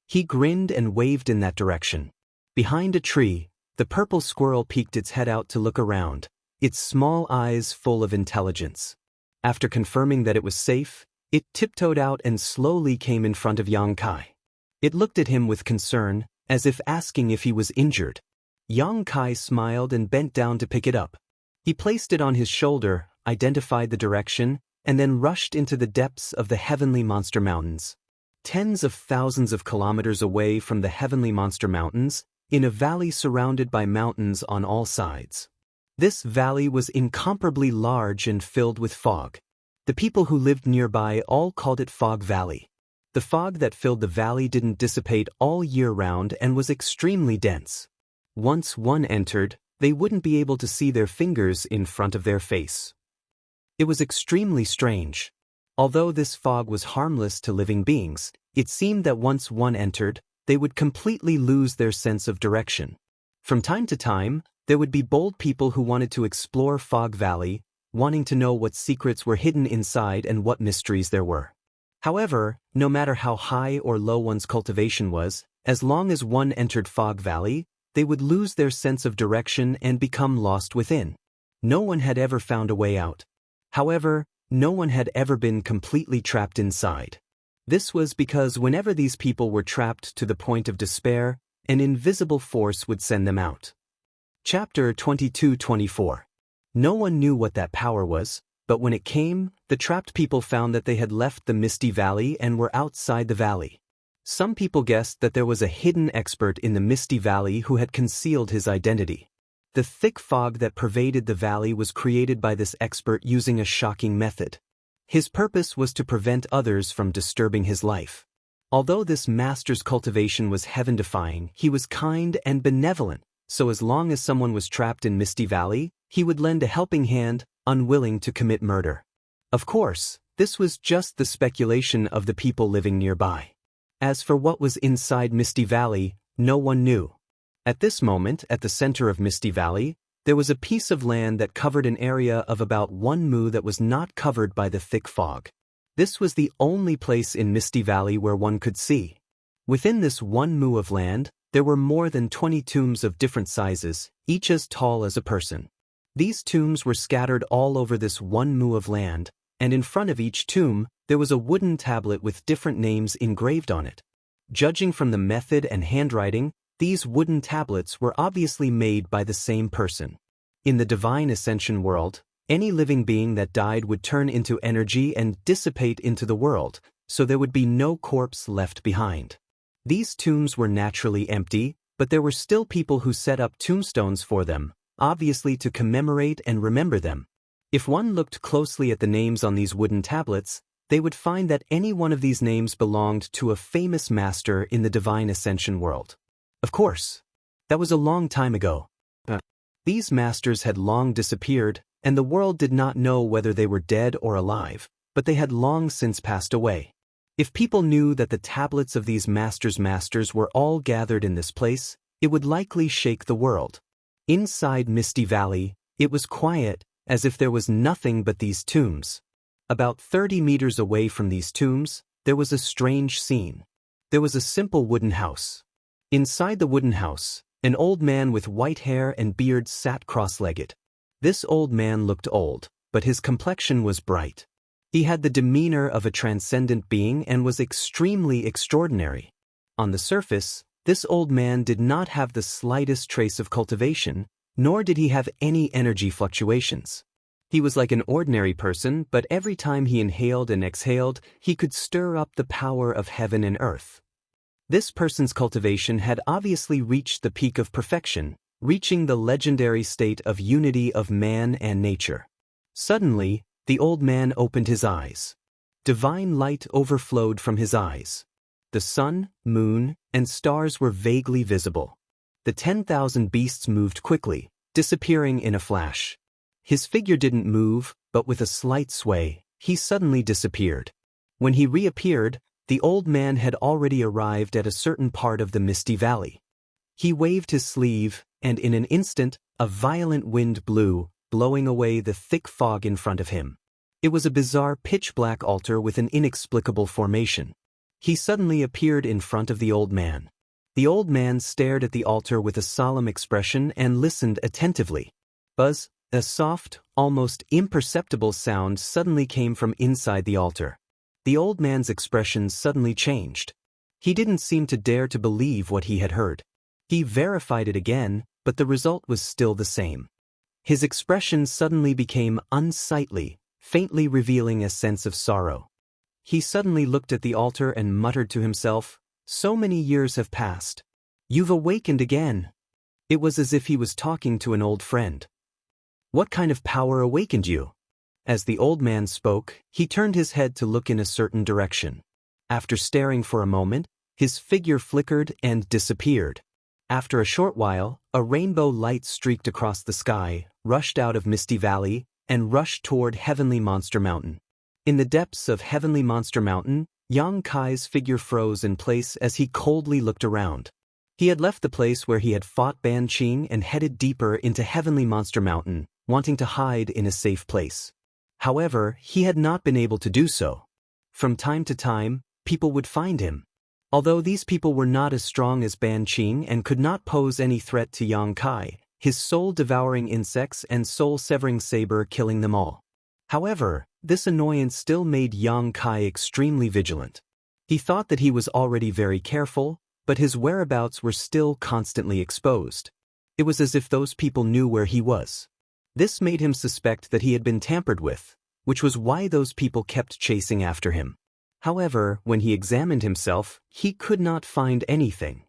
He grinned and waved in that direction. Behind a tree, the purple squirrel peeked its head out to look around, its small eyes full of intelligence. After confirming that it was safe, it tiptoed out and slowly came in front of Yang Kai. It looked at him with concern, as if asking if he was injured. Yang Kai smiled and bent down to pick it up. He placed it on his shoulder, identified the direction, and then rushed into the depths of the Heavenly Monster Mountains. Tens of thousands of kilometers away from the Heavenly Monster Mountains, in a valley surrounded by mountains on all sides. This valley was incomparably large and filled with fog. The people who lived nearby all called it Fog Valley. The fog that filled the valley didn't dissipate all year round and was extremely dense. Once one entered, they wouldn't be able to see their fingers in front of their face. It was extremely strange. Although this fog was harmless to living beings, it seemed that once one entered, they would completely lose their sense of direction. From time to time, there would be bold people who wanted to explore Fog Valley, wanting to know what secrets were hidden inside and what mysteries there were. However, no matter how high or low one's cultivation was, As long as one entered Fog Valley, they would lose their sense of direction and become lost within. No one had ever found a way out. However, no one had ever been completely trapped inside. This was because whenever these people were trapped to the point of despair, an invisible force would send them out. Chapter 22-24. No one knew what that power was, but when it came, the trapped people found that they had left the Misty Valley and were outside the valley. Some people guessed that there was a hidden expert in the Misty Valley who had concealed his identity. The thick fog that pervaded the valley was created by this expert using a shocking method. His purpose was to prevent others from disturbing his life. Although this master's cultivation was heaven-defying, he was kind and benevolent, so as long as someone was trapped in Misty Valley, he would lend a helping hand, unwilling to commit murder. Of course, this was just the speculation of the people living nearby. As for what was inside Misty Valley, no one knew. At this moment, at the center of Misty Valley, there was a piece of land that covered an area of about 1 mu that was not covered by the thick fog. This was the only place in Misty Valley where one could see. Within this 1 mu of land, there were more than 20 tombs of different sizes, each as tall as a person. These tombs were scattered all over this 1 mu of land, and in front of each tomb, there was a wooden tablet with different names engraved on it. Judging from the method and handwriting, these wooden tablets were obviously made by the same person. In the divine ascension world, any living being that died would turn into energy and dissipate into the world, so there would be no corpse left behind. These tombs were naturally empty, but there were still people who set up tombstones for them, obviously to commemorate and remember them. If one looked closely at the names on these wooden tablets, they would find that any one of these names belonged to a famous master in the divine ascension world. Of course, that was a long time ago. These masters had long disappeared, and the world did not know whether they were dead or alive, but they had long since passed away. If people knew that the tablets of these masters were all gathered in this place, it would likely shake the world. Inside Misty Valley, it was quiet, as if there was nothing but these tombs. About 30 meters away from these tombs, there was a strange scene. There was a simple wooden house. Inside the wooden house, an old man with white hair and beard sat cross-legged. This old man looked old, but his complexion was bright. He had the demeanor of a transcendent being and was extremely extraordinary. On the surface, this old man did not have the slightest trace of cultivation, nor did he have any energy fluctuations. He was like an ordinary person, but every time he inhaled and exhaled, he could stir up the power of heaven and earth. This person's cultivation had obviously reached the peak of perfection, reaching the legendary state of unity of man and nature. Suddenly, the old man opened his eyes. Divine light overflowed from his eyes. The sun, moon, and stars were vaguely visible. The 10,000 beasts moved quickly, disappearing in a flash. His figure didn't move, but with a slight sway, he suddenly disappeared. When he reappeared, the old man had already arrived at a certain part of the Misty Valley. He waved his sleeve, and in an instant, a violent wind blew, blowing away the thick fog in front of him. It was a bizarre pitch-black altar with an inexplicable formation. He suddenly appeared in front of the old man. The old man stared at the altar with a solemn expression and listened attentively. Buzz, a soft, almost imperceptible sound suddenly came from inside the altar. The old man's expression suddenly changed. He didn't seem to dare to believe what he had heard. He verified it again, but the result was still the same. His expression suddenly became unsightly, faintly revealing a sense of sorrow. He suddenly looked at the altar and muttered to himself, "So many years have passed. You've awakened again." It was as if he was talking to an old friend. "What kind of power awakened you?" As the old man spoke, he turned his head to look in a certain direction. After staring for a moment, his figure flickered and disappeared. After a short while, a rainbow light streaked across the sky, rushed out of Misty Valley, and rushed toward Heavenly Monster Mountain. In the depths of Heavenly Monster Mountain, Yang Kai's figure froze in place as he coldly looked around. He had left the place where he had fought Ban Qing and headed deeper into Heavenly Monster Mountain, wanting to hide in a safe place. However, he had not been able to do so. From time to time, people would find him. Although these people were not as strong as Ban Qing and could not pose any threat to Yang Kai, his soul-devouring insects and soul-severing saber killing them all. However, this annoyance still made Yang Kai extremely vigilant. He thought that he was already very careful, but his whereabouts were still constantly exposed. It was as if those people knew where he was. This made him suspect that he had been tampered with, which was why those people kept chasing after him. However, when he examined himself, he could not find anything.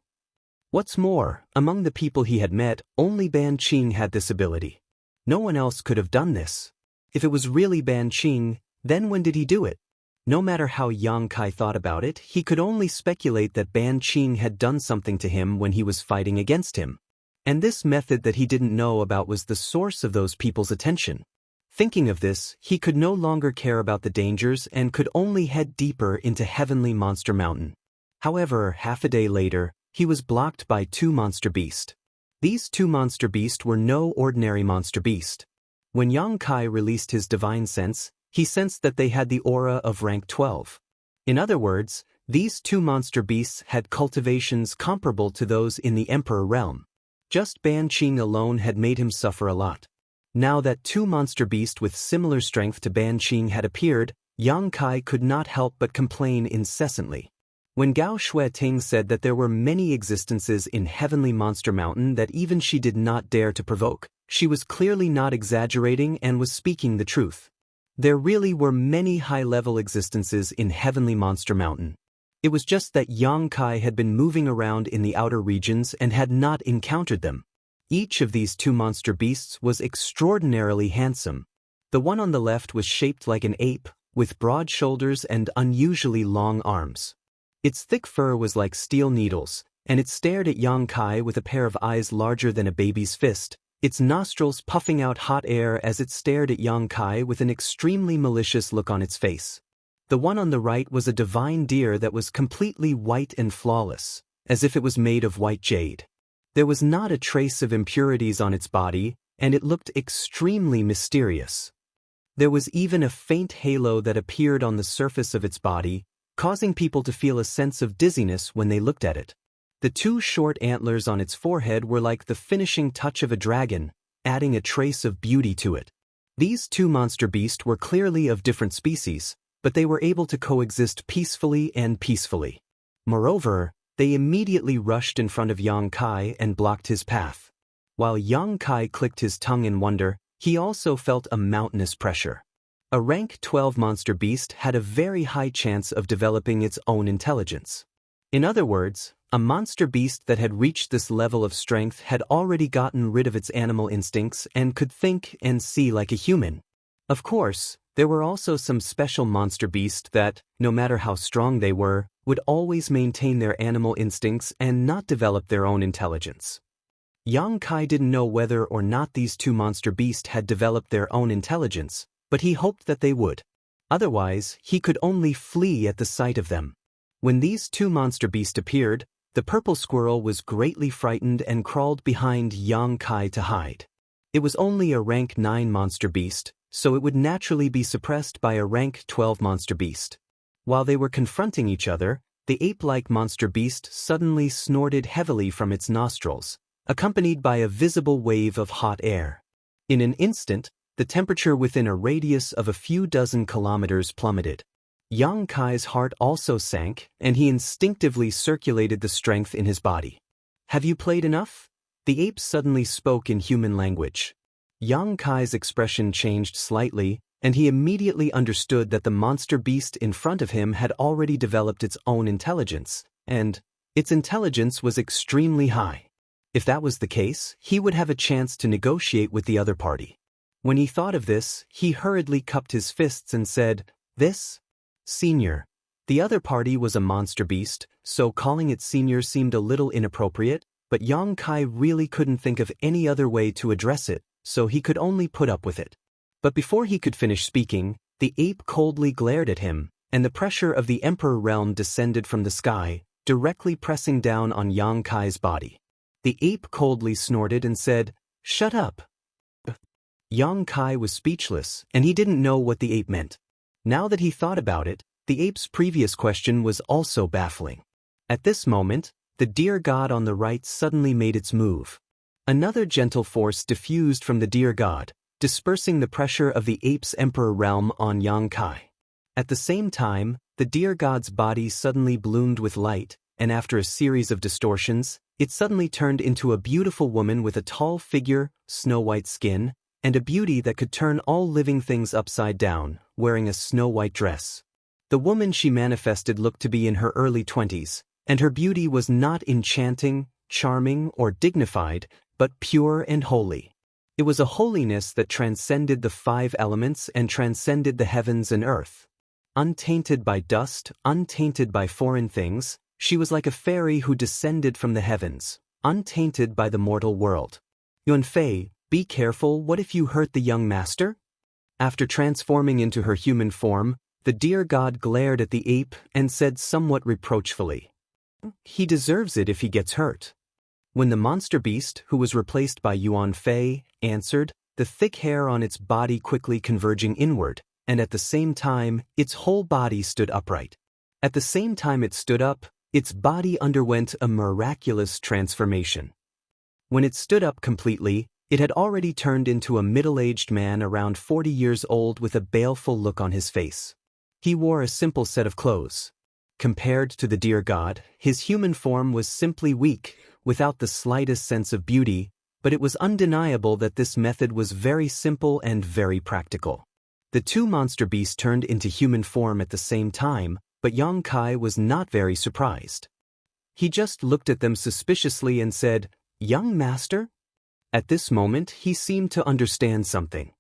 What's more, among the people he had met, only Ban Qing had this ability. No one else could have done this. If it was really Ban Qing, then when did he do it? No matter how Yang Kai thought about it, he could only speculate that Ban Qing had done something to him when he was fighting against him. And this method that he didn't know about was the source of those people's attention. Thinking of this, he could no longer care about the dangers and could only head deeper into Heavenly Monster Mountain. However, half a day later, he was blocked by two monster beasts. These two monster beasts were no ordinary monster beast. When Yang Kai released his divine sense, he sensed that they had the aura of rank 12. In other words, these two monster beasts had cultivations comparable to those in the Emperor realm. Just Ban Qing alone had made him suffer a lot. Now that two monster beasts with similar strength to Ban Qing had appeared, Yang Kai could not help but complain incessantly. When Gao Shueting said that there were many existences in Heavenly Monster Mountain that even she did not dare to provoke, she was clearly not exaggerating and was speaking the truth. There really were many high-level existences in Heavenly Monster Mountain. It was just that Yang Kai had been moving around in the outer regions and had not encountered them. Each of these two monster beasts was extraordinarily handsome. The one on the left was shaped like an ape, with broad shoulders and unusually long arms. Its thick fur was like steel needles, and it stared at Yang Kai with a pair of eyes larger than a baby's fist, its nostrils puffing out hot air as it stared at Yang Kai with an extremely malicious look on its face. The one on the right was a divine deer that was completely white and flawless, as if it was made of white jade. There was not a trace of impurities on its body, and it looked extremely mysterious. There was even a faint halo that appeared on the surface of its body, causing people to feel a sense of dizziness when they looked at it. The two short antlers on its forehead were like the finishing touch of a dragon, adding a trace of beauty to it. These two monster beasts were clearly of different species, but they were able to coexist peacefully and peacefully. Moreover, they immediately rushed in front of Yang Kai and blocked his path. While Yang Kai clicked his tongue in wonder, he also felt a mountainous pressure. A rank 12 monster beast had a very high chance of developing its own intelligence. In other words, a monster beast that had reached this level of strength had already gotten rid of its animal instincts and could think and see like a human. Of course, there were also some special monster beasts that, no matter how strong they were, would always maintain their animal instincts and not develop their own intelligence. Yang Kai didn't know whether or not these two monster beasts had developed their own intelligence, but he hoped that they would. Otherwise, he could only flee at the sight of them. When these two monster beasts appeared, the purple squirrel was greatly frightened and crawled behind Yang Kai to hide. It was only a rank 9 monster beast, so it would naturally be suppressed by a rank 12 monster beast. While they were confronting each other, the ape-like monster beast suddenly snorted heavily from its nostrils, accompanied by a visible wave of hot air. In an instant, the temperature within a radius of a few dozen kilometers plummeted. Yang Kai's heart also sank, and he instinctively circulated the strength in his body. "Have you played enough?" The ape suddenly spoke in human language. Yang Kai's expression changed slightly, and he immediately understood that the monster beast in front of him had already developed its own intelligence, and its intelligence was extremely high. If that was the case, he would have a chance to negotiate with the other party. When he thought of this, he hurriedly cupped his fists and said, "This? Senior." The other party was a monster beast, so calling it senior seemed a little inappropriate, but Yang Kai really couldn't think of any other way to address it, so he could only put up with it. But before he could finish speaking, the ape coldly glared at him, and the pressure of the Emperor realm descended from the sky, directly pressing down on Yang Kai's body. The ape coldly snorted and said, "Shut up." Yang Kai was speechless, and he didn't know what the ape meant. Now that he thought about it, the ape's previous question was also baffling. At this moment, the deer god on the right suddenly made its move. Another gentle force diffused from the deer god, dispersing the pressure of the ape's emperor realm on Yang Kai. At the same time, the deer god's body suddenly bloomed with light, and after a series of distortions, it suddenly turned into a beautiful woman with a tall figure, snow-white skin, and a beauty that could turn all living things upside down, wearing a snow-white dress. The woman she manifested looked to be in her early 20s, and her beauty was not enchanting, charming, or dignified, but pure and holy. It was a holiness that transcended the 5 elements and transcended the heavens and earth. Untainted by dust, untainted by foreign things, she was like a fairy who descended from the heavens, untainted by the mortal world. Yuan Fei, be careful, what if you hurt the young master? After transforming into her human form, the deer god glared at the ape and said somewhat reproachfully, "He deserves it if he gets hurt." When the monster beast, who was replaced by Yuan Fei, answered, the thick hair on its body quickly converging inward, and at the same time, its whole body stood upright. At the same time it stood up, its body underwent a miraculous transformation. When it stood up completely, it had already turned into a middle-aged man around 40 years old with a baleful look on his face. He wore a simple set of clothes. Compared to the deer god, his human form was simply weak, without the slightest sense of beauty, but it was undeniable that this method was very simple and very practical. The 2 monster beasts turned into human form at the same time, but Yang Kai was not very surprised. He just looked at them suspiciously and said, "Young master?" At this moment he seemed to understand something.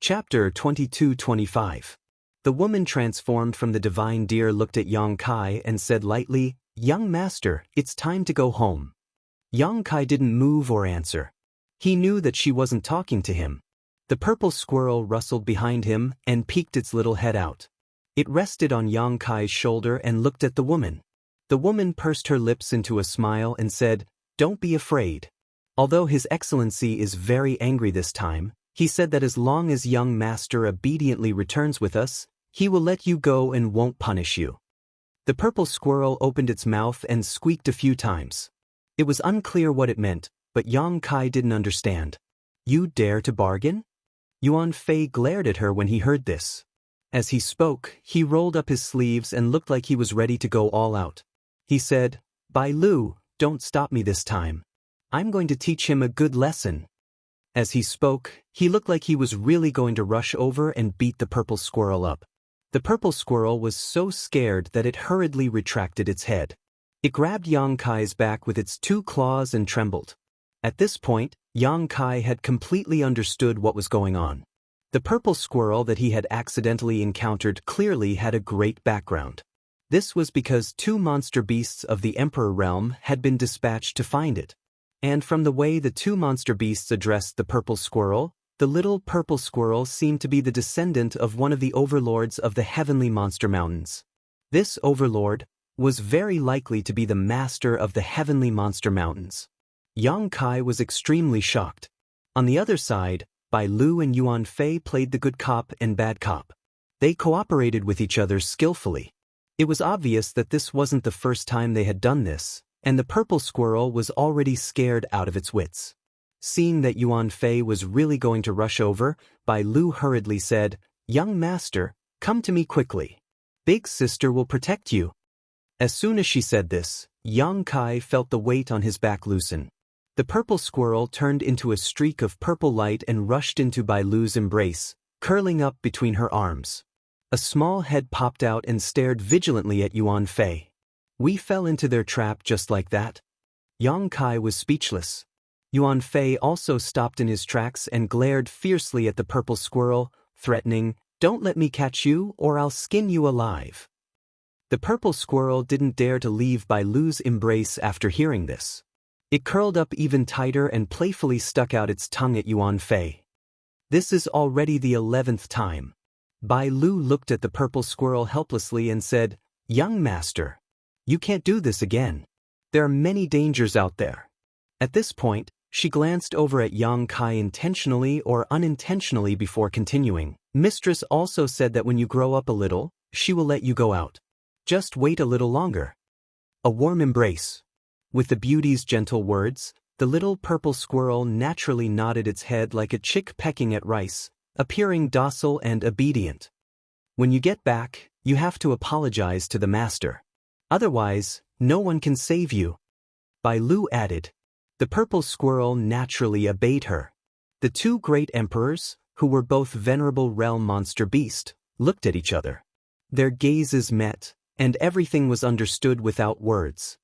Chapter 22-25. The woman transformed from the divine deer looked at Yang Kai and said lightly, "Young master, it's time to go home." Yang Kai didn't move or answer. He knew that she wasn't talking to him. The purple squirrel rustled behind him and peeked its little head out. It rested on Yang Kai's shoulder and looked at the woman. The woman pursed her lips into a smile and said, "Don't be afraid." Although His Excellency is very angry this time, he said that as long as young master obediently returns with us, he will let you go and won't punish you. The purple squirrel opened its mouth and squeaked a few times. It was unclear what it meant, but Yang Kai didn't understand. "You dare to bargain?" Yuan Fei glared at her when he heard this. As he spoke, he rolled up his sleeves and looked like he was ready to go all out. He said, "Bai Lu, don't stop me this time. I'm going to teach him a good lesson." As he spoke, he looked like he was really going to rush over and beat the purple squirrel up. The purple squirrel was so scared that it hurriedly retracted its head. It grabbed Yang Kai's back with its 2 claws and trembled. At this point, Yang Kai had completely understood what was going on. The purple squirrel that he had accidentally encountered clearly had a great background. This was because 2 monster beasts of the Emperor realm had been dispatched to find it. And from the way the 2 monster beasts addressed the purple squirrel, the little purple squirrel seemed to be the descendant of one of the overlords of the heavenly monster mountains. This overlord was very likely to be the master of the heavenly monster mountains. Yang Kai was extremely shocked. On the other side, Bai Lu and Yuan Fei played the good cop and bad cop. They cooperated with each other skillfully. It was obvious that this wasn't the first time they had done this, and the purple squirrel was already scared out of its wits. Seeing that Yuan Fei was really going to rush over, Bai Lu hurriedly said, "Young master, come to me quickly. Big sister will protect you." As soon as she said this, Yang Kai felt the weight on his back loosen. The purple squirrel turned into a streak of purple light and rushed into Bai Lu's embrace, curling up between her arms. A small head popped out and stared vigilantly at Yuan Fei. "We fell into their trap just like that?" Yang Kai was speechless. Yuan Fei also stopped in his tracks and glared fiercely at the purple squirrel, threatening, "Don't let me catch you or I'll skin you alive." The purple squirrel didn't dare to leave Bai Lu's embrace after hearing this. It curled up even tighter and playfully stuck out its tongue at Yuan Fei. This is already the 11th time. Bai Lu looked at the purple squirrel helplessly and said, "Young master, you can't do this again. There are many dangers out there." At this point, she glanced over at Yang Kai intentionally or unintentionally before continuing. "Mistress also said that when you grow up a little, she will let you go out. Just wait a little longer." A warm embrace. With the beauty's gentle words, the little purple squirrel naturally nodded its head like a chick pecking at rice, appearing docile and obedient. When you get back, you have to apologize to the master. Otherwise, no one can save you. Bai Lu added. The purple squirrel naturally obeyed her. The two great emperors, who were both venerable realm monster beast, looked at each other. Their gazes met, and everything was understood without words.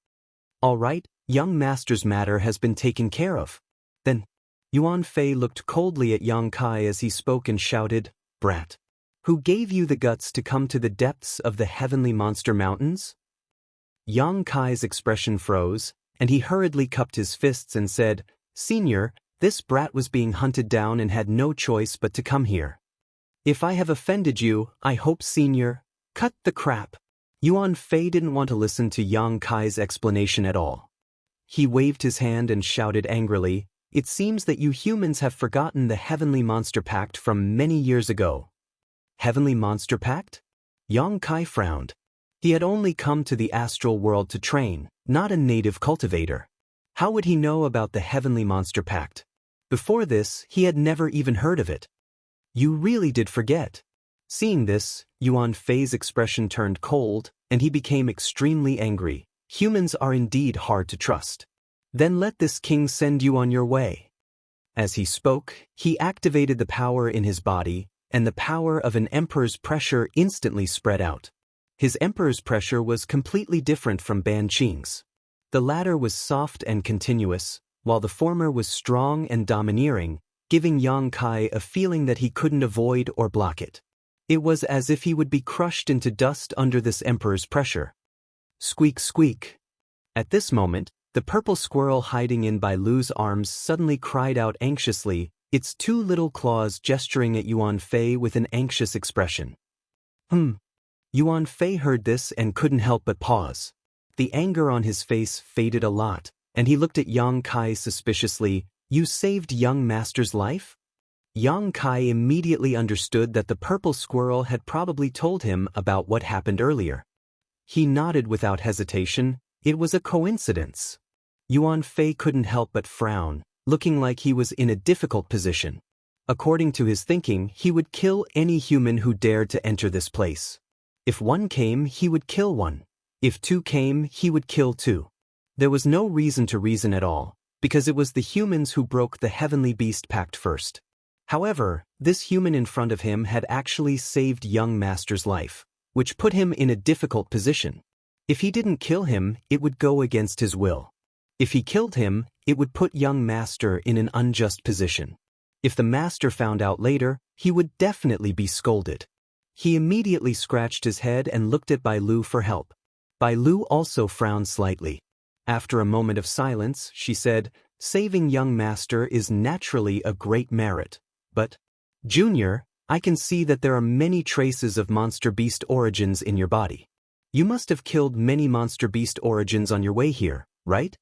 All right, young master's matter has been taken care of. Then, Yuan Fei looked coldly at Yang Kai as he spoke and shouted, Brat. Who gave you the guts to come to the depths of the heavenly monster mountains? Yang Kai's expression froze, and he hurriedly cupped his fists and said, Senior, this brat was being hunted down and had no choice but to come here. If I have offended you, I hope, Senior, cut the crap. Yuan Fei didn't want to listen to Yang Kai's explanation at all. He waved his hand and shouted angrily, It seems that you humans have forgotten the Heavenly Monster Pact from many years ago. Heavenly Monster Pact? Yang Kai frowned. He had only come to the astral world to train, not a native cultivator. How would he know about the Heavenly Monster Pact? Before this, he had never even heard of it. You really did forget. Seeing this, Yuan Fei's expression turned cold, and he became extremely angry. Humans are indeed hard to trust. Then let this king send you on your way. As he spoke, he activated the power in his body, and the power of an emperor's pressure instantly spread out. His emperor's pressure was completely different from Ban Qing's. The latter was soft and continuous, while the former was strong and domineering, giving Yang Kai a feeling that he couldn't avoid or block it. It was as if he would be crushed into dust under this emperor's pressure. Squeak, squeak. At this moment, the purple squirrel hiding in Bai Lu's arms suddenly cried out anxiously, its two little claws gesturing at Yuan Fei with an anxious expression. Yuan Fei heard this and couldn't help but pause. The anger on his face faded a lot, and he looked at Yang Kai suspiciously. You saved young master's life? Yang Kai immediately understood that the purple squirrel had probably told him about what happened earlier. He nodded without hesitation. It was a coincidence. Yuan Fei couldn't help but frown, looking like he was in a difficult position. According to his thinking, he would kill any human who dared to enter this place. If one came, he would kill one. If two came, he would kill two. There was no reason to reason at all, because it was the humans who broke the Heavenly Beast Pact first. However, this human in front of him had actually saved young master's life, which put him in a difficult position. If he didn't kill him, it would go against his will. If he killed him, it would put young master in an unjust position. If the master found out later, he would definitely be scolded. He immediately scratched his head and looked at Bai Lu for help. Bai Lu also frowned slightly. After a moment of silence, she said, Saving young master is naturally a great merit. But, Junior, I can see that there are many traces of monster beast origins in your body. You must have killed many monster beast origins on your way here, right?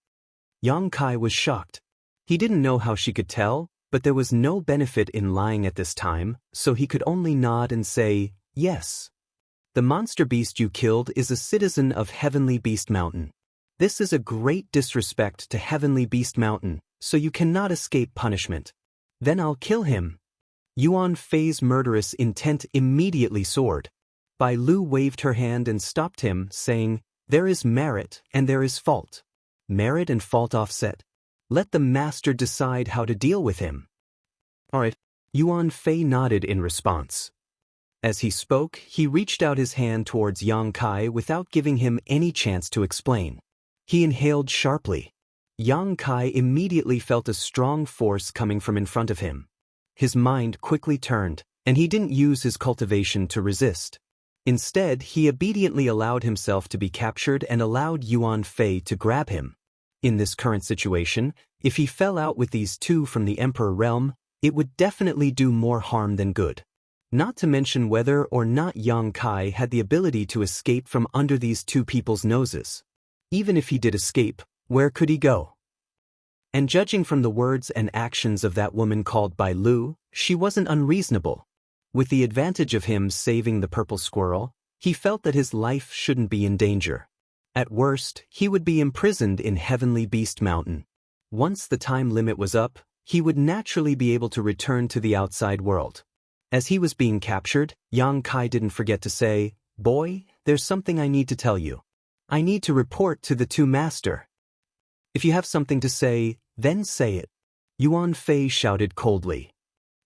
Yang Kai was shocked. He didn't know how she could tell, but there was no benefit in lying at this time, so he could only nod and say, yes. The monster beast you killed is a citizen of Heavenly Beast Mountain. This is a great disrespect to Heavenly Beast Mountain, so you cannot escape punishment. Then I'll kill him. Yuan Fei's murderous intent immediately soared. Bai Lu waved her hand and stopped him, saying, There is merit and there is fault. Merit and fault offset. Let the master decide how to deal with him. All right. Yuan Fei nodded in response. As he spoke, he reached out his hand towards Yang Kai without giving him any chance to explain. He inhaled sharply. Yang Kai immediately felt a strong force coming from in front of him. His mind quickly turned, and he didn't use his cultivation to resist. Instead, he obediently allowed himself to be captured and allowed Yuan Fei to grab him. In this current situation, if he fell out with these two from the Emperor realm, it would definitely do more harm than good. Not to mention whether or not Yang Kai had the ability to escape from under these two people's noses. Even if he did escape, where could he go? And judging from the words and actions of that woman called Bai Lu, she wasn't unreasonable. With the advantage of him saving the purple squirrel, he felt that his life shouldn't be in danger. At worst, he would be imprisoned in Heavenly Beast Mountain. Once the time limit was up, he would naturally be able to return to the outside world. As he was being captured, Yang Kai didn't forget to say, "Boy, there's something I need to tell you. I need to report to the two master. If you have something to say, then say it." Yuan Fei shouted coldly.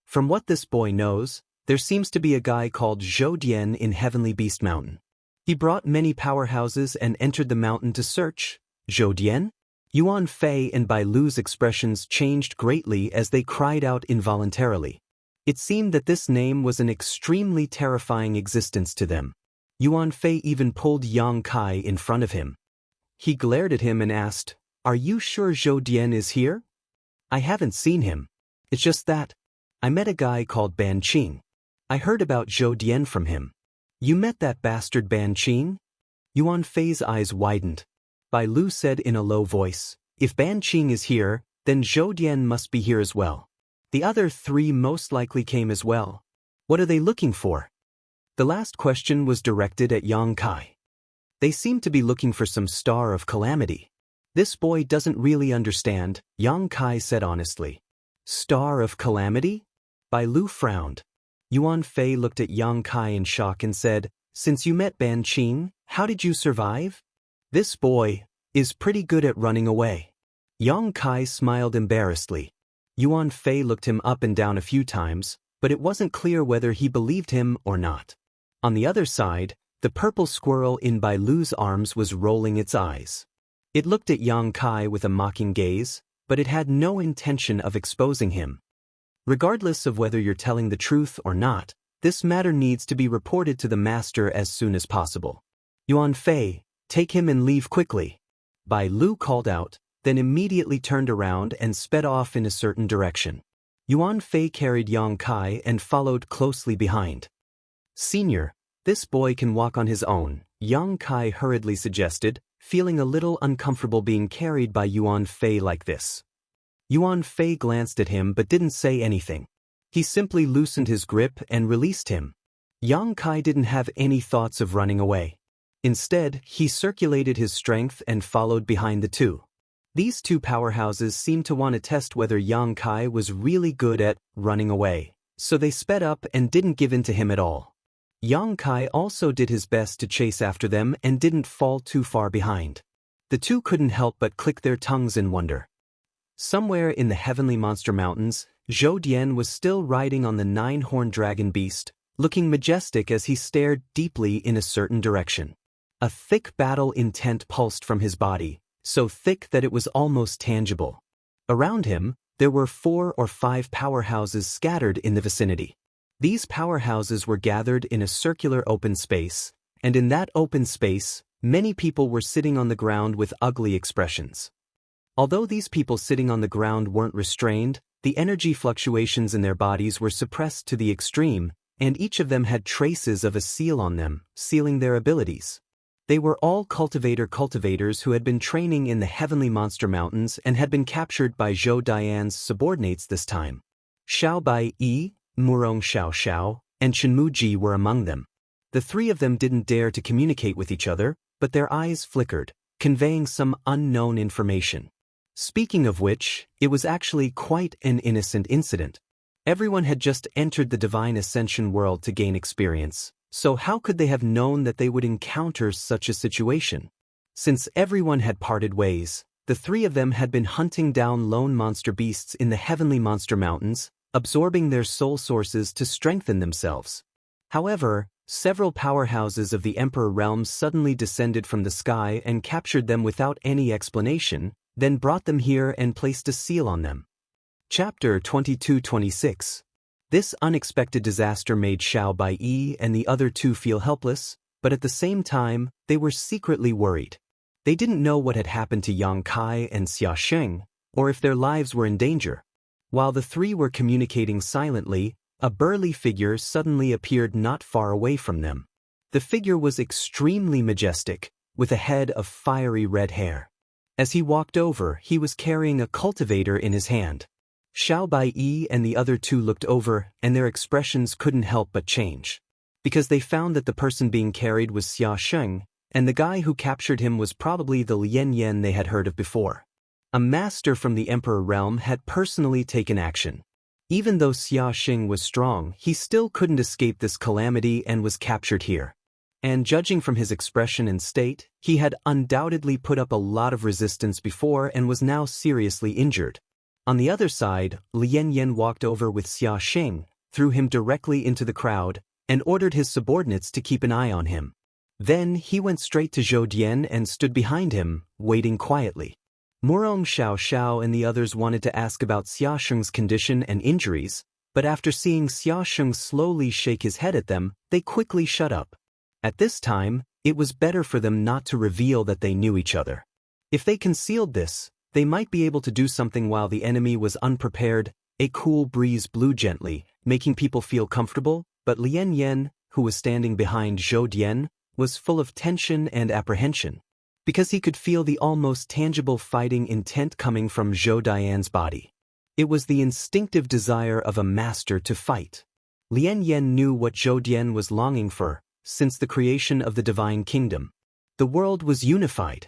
From what this boy knows, there seems to be a guy called Zhou Dian in Heavenly Beast Mountain. He brought many powerhouses and entered the mountain to search. Zhou Dian? Yuan Fei and Bai Lu's expressions changed greatly as they cried out involuntarily. It seemed that this name was an extremely terrifying existence to them. Yuan Fei even pulled Yang Kai in front of him. He glared at him and asked, "Are you sure Zhou Dian is here?" "I haven't seen him. It's just that I met a guy called Ban Qing. I heard about Zhou Dian from him." "You met that bastard Ban Qing?" Yuan Fei's eyes widened. Bai Lu said in a low voice, "If Ban Qing is here, then Zhou Dian must be here as well. The other three most likely came as well. What are they looking for?" The last question was directed at Yang Kai. "They seem to be looking for some star of calamity. This boy doesn't really understand," Yang Kai said honestly. "Star of calamity?" Bai Lu frowned. Yuan Fei looked at Yang Kai in shock and said, "Since you met Ban Qing, how did you survive?" "This boy is pretty good at running away." Yang Kai smiled embarrassedly. Yuan Fei looked him up and down a few times, but it wasn't clear whether he believed him or not. On the other side, the purple squirrel in Bai Lu's arms was rolling its eyes. It looked at Yang Kai with a mocking gaze, but it had no intention of exposing him. "Regardless of whether you're telling the truth or not, this matter needs to be reported to the master as soon as possible. Yuan Fei, take him and leave quickly." Bai Lu called out, then immediately turned around and sped off in a certain direction. Yuan Fei carried Yang Kai and followed closely behind. "Senior, this boy can walk on his own," Yang Kai hurriedly suggested, feeling a little uncomfortable being carried by Yuan Fei like this. Yuan Fei glanced at him but didn't say anything. He simply loosened his grip and released him. Yang Kai didn't have any thoughts of running away. Instead, he circulated his strength and followed behind the two. These two powerhouses seemed to want to test whether Yang Kai was really good at running away, so they sped up and didn't give in to him at all. Yang Kai also did his best to chase after them and didn't fall too far behind. The two couldn't help but click their tongues in wonder. Somewhere in the Heavenly Monster Mountains, Zhou Dian was still riding on the nine-horned dragon beast, looking majestic as he stared deeply in a certain direction. A thick battle intent pulsed from his body, so thick that it was almost tangible. Around him, there were 4 or 5 powerhouses scattered in the vicinity. These powerhouses were gathered in a circular open space, and in that open space, many people were sitting on the ground with ugly expressions. Although these people sitting on the ground weren't restrained, the energy fluctuations in their bodies were suppressed to the extreme, and each of them had traces of a seal on them, sealing their abilities. They were all cultivators who had been training in the Heavenly Monster Mountains and had been captured by Zhou Dian's subordinates this time. Xiao Bai Yi, Murong Xiao Xiao, and Chenmu Ji were among them. The three of them didn't dare to communicate with each other, but their eyes flickered, conveying some unknown information. Speaking of which, it was actually quite an innocent incident. Everyone had just entered the Divine Ascension world to gain experience, so how could they have known that they would encounter such a situation? Since everyone had parted ways, the three of them had been hunting down lone monster beasts in the Heavenly Monster Mountains, absorbing their soul sources to strengthen themselves. However, several powerhouses of the Emperor realms suddenly descended from the sky and captured them without any explanation, then brought them here and placed a seal on them. Chapter 22-26. This unexpected disaster made Xiao Bai Yi and the other two feel helpless, but at the same time, they were secretly worried. They didn't know what had happened to Yang Kai and Xia Sheng, or if their lives were in danger. While the three were communicating silently, a burly figure suddenly appeared not far away from them. The figure was extremely majestic, with a head of fiery red hair. As he walked over, he was carrying a cultivator in his hand. Xiao Bai Yi and the other two looked over, and their expressions couldn't help but change. Because they found that the person being carried was Xia Sheng, and the guy who captured him was probably the Lien Yen they had heard of before. A master from the Emperor realm had personally taken action. Even though Xia Xing was strong, he still couldn't escape this calamity and was captured here. And judging from his expression and state, he had undoubtedly put up a lot of resistance before and was now seriously injured. On the other side, Lien Yen walked over with Xia Xing, threw him directly into the crowd, and ordered his subordinates to keep an eye on him. Then he went straight to Zhou Dian and stood behind him, waiting quietly. Murong Xiao Xiao and the others wanted to ask about Xia Sheng's condition and injuries, but after seeing Xia Sheng slowly shake his head at them, they quickly shut up. At this time, it was better for them not to reveal that they knew each other. If they concealed this, they might be able to do something while the enemy was unprepared. A cool breeze blew gently, making people feel comfortable, but Lien Yen, who was standing behind Zhou Dian, was full of tension and apprehension, because he could feel the almost tangible fighting intent coming from Zhou Dian's body. It was the instinctive desire of a master to fight. Lien Yen knew what Zhou Dian was longing for. Since the creation of the Divine Kingdom, the world was unified.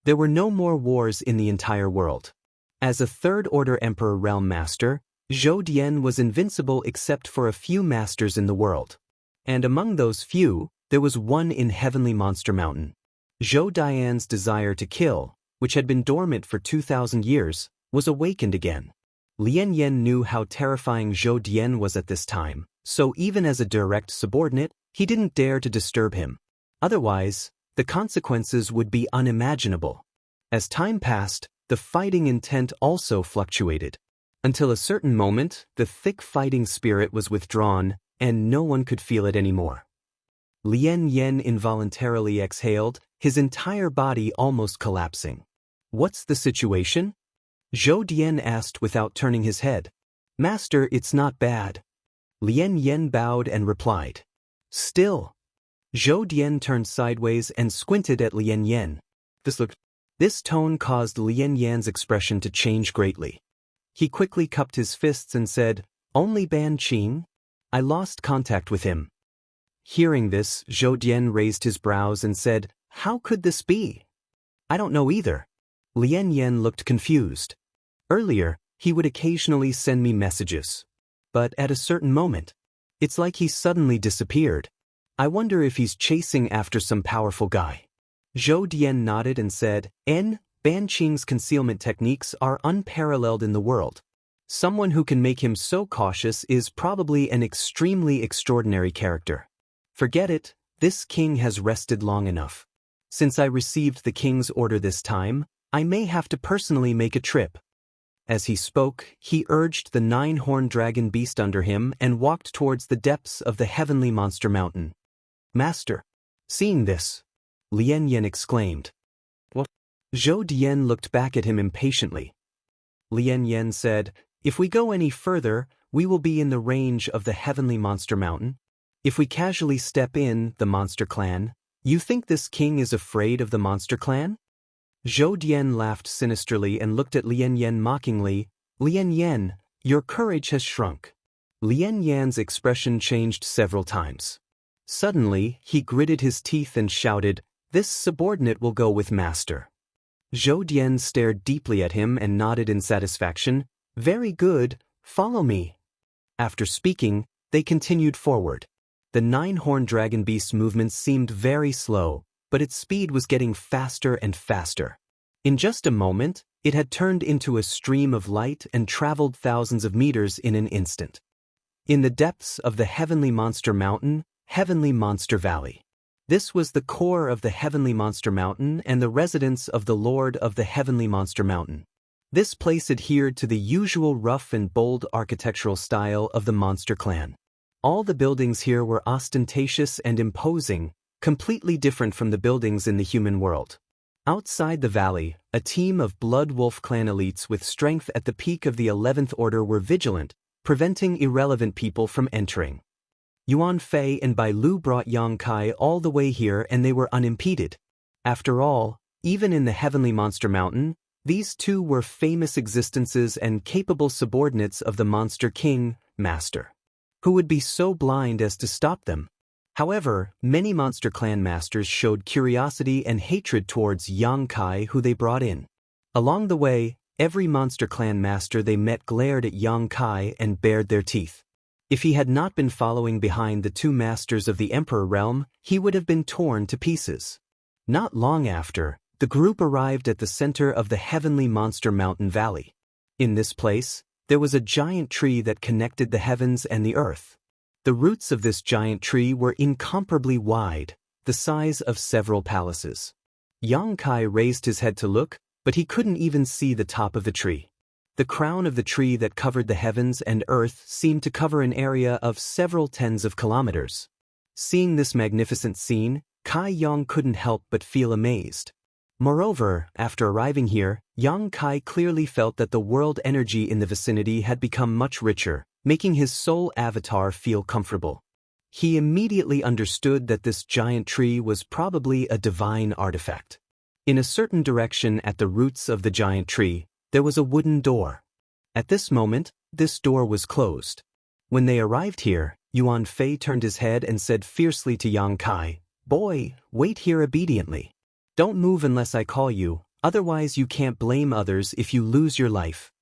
There were no more wars in the entire world. As a third-order Emperor Realm Master, Zhou Dian was invincible except for a few masters in the world. And among those few, there was one in Heavenly Monster Mountain. Zhou Dian's desire to kill, which had been dormant for 2,000 years, was awakened again. Lien Yen knew how terrifying Zhou Dian was at this time, so even as a direct subordinate, he didn't dare to disturb him. Otherwise, the consequences would be unimaginable. As time passed, the fighting intent also fluctuated. Until a certain moment, the thick fighting spirit was withdrawn, and no one could feel it anymore. Lien Yen involuntarily exhaled, his entire body almost collapsing. "What's the situation?" Zhou Dian asked without turning his head. "Master, it's not bad." Lien Yen bowed and replied. "Still." Zhou Dian turned sideways and squinted at Lien Yen. This tone caused Lien Yan's expression to change greatly. He quickly cupped his fists and said, "Only Ban Qing? I lost contact with him." Hearing this, Zhou Dian raised his brows and said, "How could this be?" "I don't know either." Lien Yen looked confused. "Earlier, he would occasionally send me messages. But at a certain moment, it's like he suddenly disappeared. I wonder if he's chasing after some powerful guy." Zhou Dian nodded and said, Ban Qing's concealment techniques are unparalleled in the world. Someone who can make him so cautious is probably an extremely extraordinary character. Forget it, this king has rested long enough. Since I received the king's order this time, I may have to personally make a trip." As he spoke, he urged the 9-horned dragon beast under him and walked towards the depths of the Heavenly Monster Mountain. "Master." Seeing this, Lien Yen exclaimed. "What?" Zhou Dian looked back at him impatiently. Lien Yen said, "If we go any further, we will be in the range of the Heavenly Monster Mountain. If we casually step in, the Monster Clan, you think this king is afraid of the Monster Clan?" Zhou Dian laughed sinisterly and looked at Lien Yen mockingly. "Lien Yen, your courage has shrunk." Lien Yan's expression changed several times. Suddenly, he gritted his teeth and shouted, "This subordinate will go with master." Zhou Dian stared deeply at him and nodded in satisfaction. "Very good, follow me." After speaking, they continued forward. The 9-horned dragon beast's movements seemed very slow, but its speed was getting faster and faster. In just a moment, it had turned into a stream of light and traveled thousands of meters in an instant. In the depths of the Heavenly Monster Mountain, Heavenly Monster Valley. This was the core of the Heavenly Monster Mountain and the residence of the Lord of the Heavenly Monster Mountain. This place adhered to the usual rough and bold architectural style of the Monster Clan. All the buildings here were ostentatious and imposing, completely different from the buildings in the human world. Outside the valley, a team of Blood Wolf clan elites with strength at the peak of the 11th Order were vigilant, preventing irrelevant people from entering. Yuan Fei and Bai Lu brought Yang Kai all the way here and they were unimpeded. After all, even in the Heavenly Monster Mountain, these two were famous existences and capable subordinates of the Monster King, Master. Who would be so blind as to stop them? However, many Monster Clan masters showed curiosity and hatred towards Yang Kai, who they brought in. Along the way, every Monster Clan master they met glared at Yang Kai and bared their teeth. If he had not been following behind the two masters of the Emperor realm, he would have been torn to pieces. Not long after, the group arrived at the center of the heavenly Monster Mountain Valley. In this place, there was a giant tree that connected the heavens and the earth. The roots of this giant tree were incomparably wide, the size of several palaces. Yang Kai raised his head to look, but he couldn't even see the top of the tree. The crown of the tree that covered the heavens and earth seemed to cover an area of several tens of kilometers. Seeing this magnificent scene, Kai Yang couldn't help but feel amazed. Moreover, after arriving here, Yang Kai clearly felt that the world energy in the vicinity had become much richer, making his soul avatar feel comfortable. He immediately understood that this giant tree was probably a divine artifact. In a certain direction at the roots of the giant tree, there was a wooden door. At this moment, this door was closed. When they arrived here, Yuan Fei turned his head and said fiercely to Yang Kai, "Boy, wait here obediently. Don't move unless I call you, otherwise you can't blame others if you lose your life."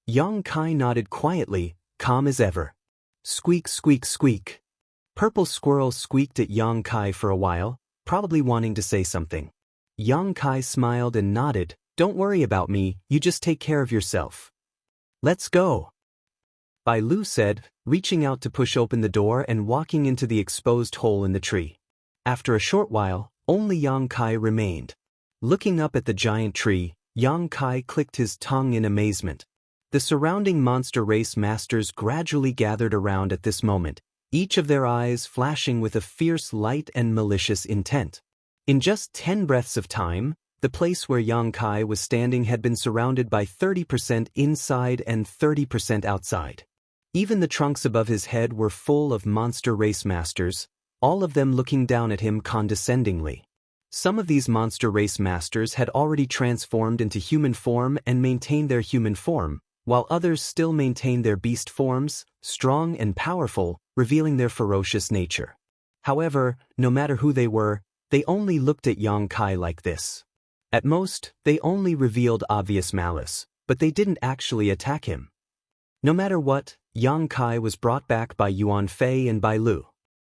Yang Kai nodded quietly, calm as ever. Squeak, squeak, squeak. Purple Squirrel squeaked at Yang Kai for a while, probably wanting to say something. Yang Kai smiled and nodded, "Don't worry about me, you just take care of yourself." "Let's go," Bai Lu said, reaching out to push open the door and walking into the exposed hole in the tree. After a short while, only Yang Kai remained. Looking up at the giant tree, Yang Kai clicked his tongue in amazement. The surrounding monster race masters gradually gathered around at this moment, each of their eyes flashing with a fierce light and malicious intent. In just 10 breaths of time, the place where Yang Kai was standing had been surrounded by 30% inside and 30% outside. Even the trunks above his head were full of monster race masters, all of them looking down at him condescendingly. Some of these monster race masters had already transformed into human form and maintained their human form, while others still maintained their beast forms, strong and powerful, revealing their ferocious nature. However, no matter who they were, they only looked at Yang Kai like this. At most, they only revealed obvious malice, but they didn't actually attack him. No matter what, Yang Kai was brought back by Yuan Fei and Bai Lu.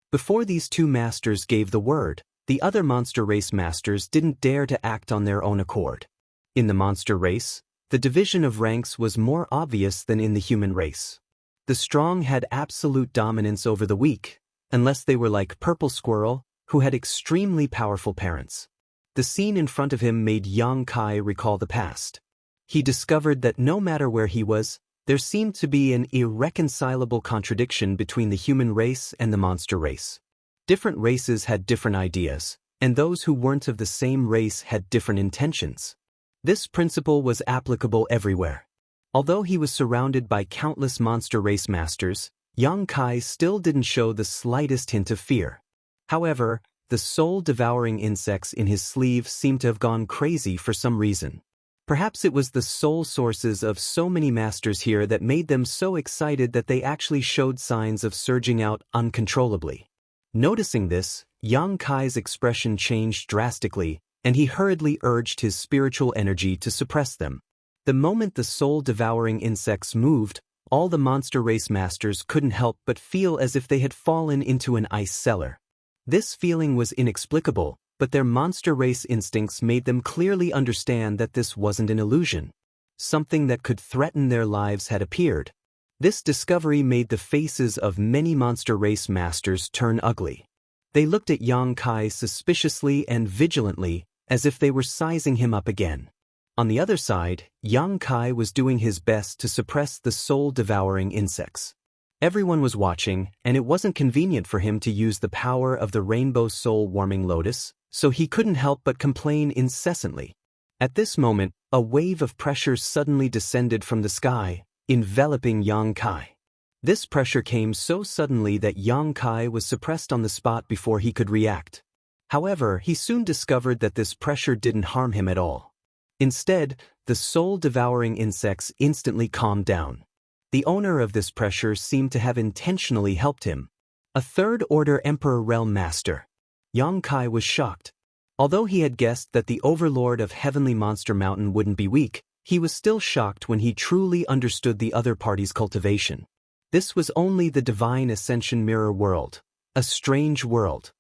Before these two masters gave the word, the other monster race masters didn't dare to act on their own accord. In the monster race, the division of ranks was more obvious than in the human race. The strong had absolute dominance over the weak, unless they were like Purple Squirrel, who had extremely powerful parents. The scene in front of him made Yang Kai recall the past. He discovered that no matter where he was, there seemed to be an irreconcilable contradiction between the human race and the monster race. Different races had different ideas, and those who weren't of the same race had different intentions. This principle was applicable everywhere. Although he was surrounded by countless monster race masters, Yang Kai still didn't show the slightest hint of fear. However, the soul-devouring insects in his sleeve seemed to have gone crazy for some reason. Perhaps it was the soul sources of so many masters here that made them so excited that they actually showed signs of surging out uncontrollably. Noticing this, Yang Kai's expression changed drastically, and he hurriedly urged his spiritual energy to suppress them. The moment the soul-devouring insects moved, all the monster race masters couldn't help but feel as if they had fallen into an ice cellar. This feeling was inexplicable, but their monster race instincts made them clearly understand that this wasn't an illusion. Something that could threaten their lives had appeared. This discovery made the faces of many monster race masters turn ugly. They looked at Yang Kai suspiciously and vigilantly, as if they were sizing him up again. On the other side, Yang Kai was doing his best to suppress the soul-devouring insects. Everyone was watching, and it wasn't convenient for him to use the power of the rainbow soul-warming lotus, so he couldn't help but complain incessantly. At this moment, a wave of pressure suddenly descended from the sky, enveloping Yang Kai. This pressure came so suddenly that Yang Kai was suppressed on the spot before he could react. However, he soon discovered that this pressure didn't harm him at all. Instead, the soul-devouring insects instantly calmed down. The owner of this pressure seemed to have intentionally helped him. A third-order Emperor Realm Master. Yang Kai was shocked. Although he had guessed that the overlord of Heavenly Monster Mountain wouldn't be weak, he was still shocked when he truly understood the other party's cultivation. This was only the Divine Ascension Mirror world. A strange world.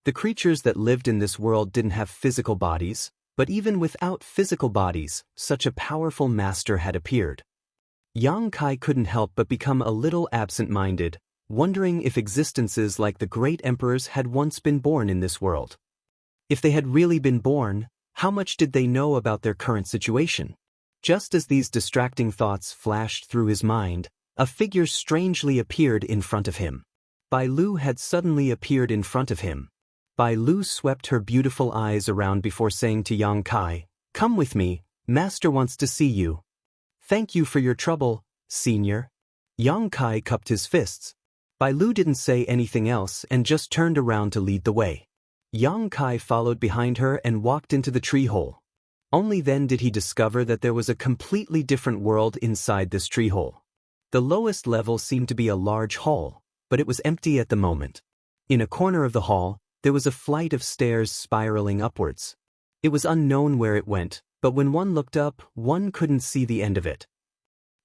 The creatures that lived in this world didn't have physical bodies, but even without physical bodies, such a powerful master had appeared. Yang Kai couldn't help but become a little absent-minded, wondering if existences like the great emperors had once been born in this world. If they had really been born, how much did they know about their current situation? Just as these distracting thoughts flashed through his mind, a figure strangely appeared in front of him. Bai Lu had suddenly appeared in front of him. Bai Lu swept her beautiful eyes around before saying to Yang Kai, "Come with me, Master wants to see you." "Thank you for your trouble, Senior." Yang Kai cupped his fists. Bai Lu didn't say anything else and just turned around to lead the way. Yang Kai followed behind her and walked into the tree hole. Only then did he discover that there was a completely different world inside this tree hole. The lowest level seemed to be a large hall, but it was empty at the moment. In a corner of the hall, there was a flight of stairs spiraling upwards. It was unknown where it went, but when one looked up, one couldn't see the end of it.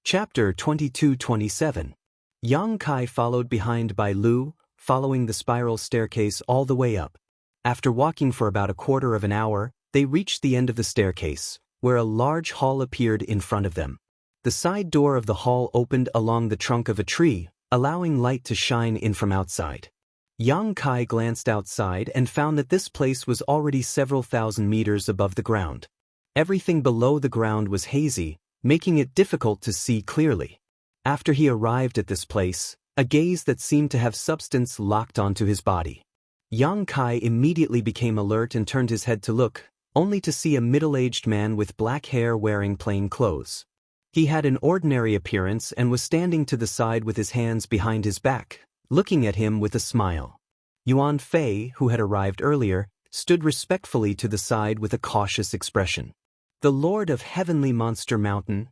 Chapter 22-27. Yang Kai followed behind Bai Lu, following the spiral staircase all the way up. After walking for about a quarter of an hour, they reached the end of the staircase, where a large hall appeared in front of them. The side door of the hall opened along the trunk of a tree, allowing light to shine in from outside. Yang Kai glanced outside and found that this place was already several thousand meters above the ground. Everything below the ground was hazy, making it difficult to see clearly. After he arrived at this place, a gaze that seemed to have substance locked onto his body. Yang Kai immediately became alert and turned his head to look, only to see a middle-aged man with black hair wearing plain clothes. He had an ordinary appearance and was standing to the side with his hands behind his back, looking at him with a smile. Yuan Fei, who had arrived earlier, stood respectfully to the side with a cautious expression. The Lord of Heavenly Monster Mountain?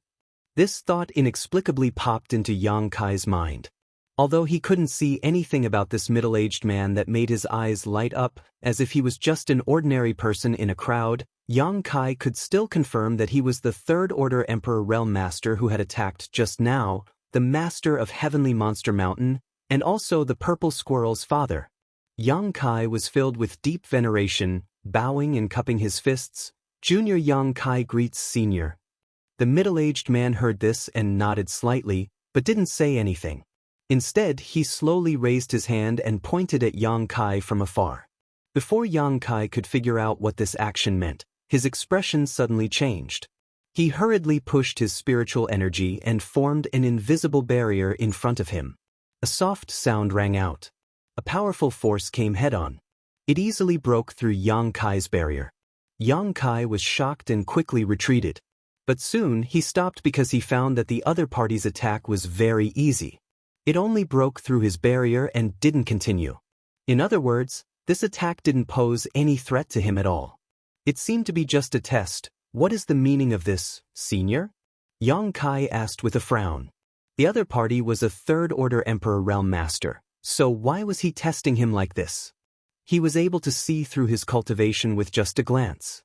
This thought inexplicably popped into Yang Kai's mind. Although he couldn't see anything about this middle-aged man that made his eyes light up, as if he was just an ordinary person in a crowd, Yang Kai could still confirm that he was the third-order Emperor Realm Master who had attacked just now, the Master of Heavenly Monster Mountain, and also the Purple Squirrel's father. Yang Kai was filled with deep veneration, bowing and cupping his fists. "Junior Yang Kai greets Senior." The middle-aged man heard this and nodded slightly, but didn't say anything. Instead, he slowly raised his hand and pointed at Yang Kai from afar. Before Yang Kai could figure out what this action meant, his expression suddenly changed. He hurriedly pushed his spiritual energy and formed an invisible barrier in front of him. A soft sound rang out. A powerful force came head-on. It easily broke through Yang Kai's barrier. Yang Kai was shocked and quickly retreated. But soon he stopped because he found that the other party's attack was very easy. It only broke through his barrier and didn't continue. In other words, this attack didn't pose any threat to him at all. It seemed to be just a test. "What is the meaning of this, Senior?" Yang Kai asked with a frown. The other party was a third-order Emperor Realm Master, so why was he testing him like this? He was able to see through his cultivation with just a glance.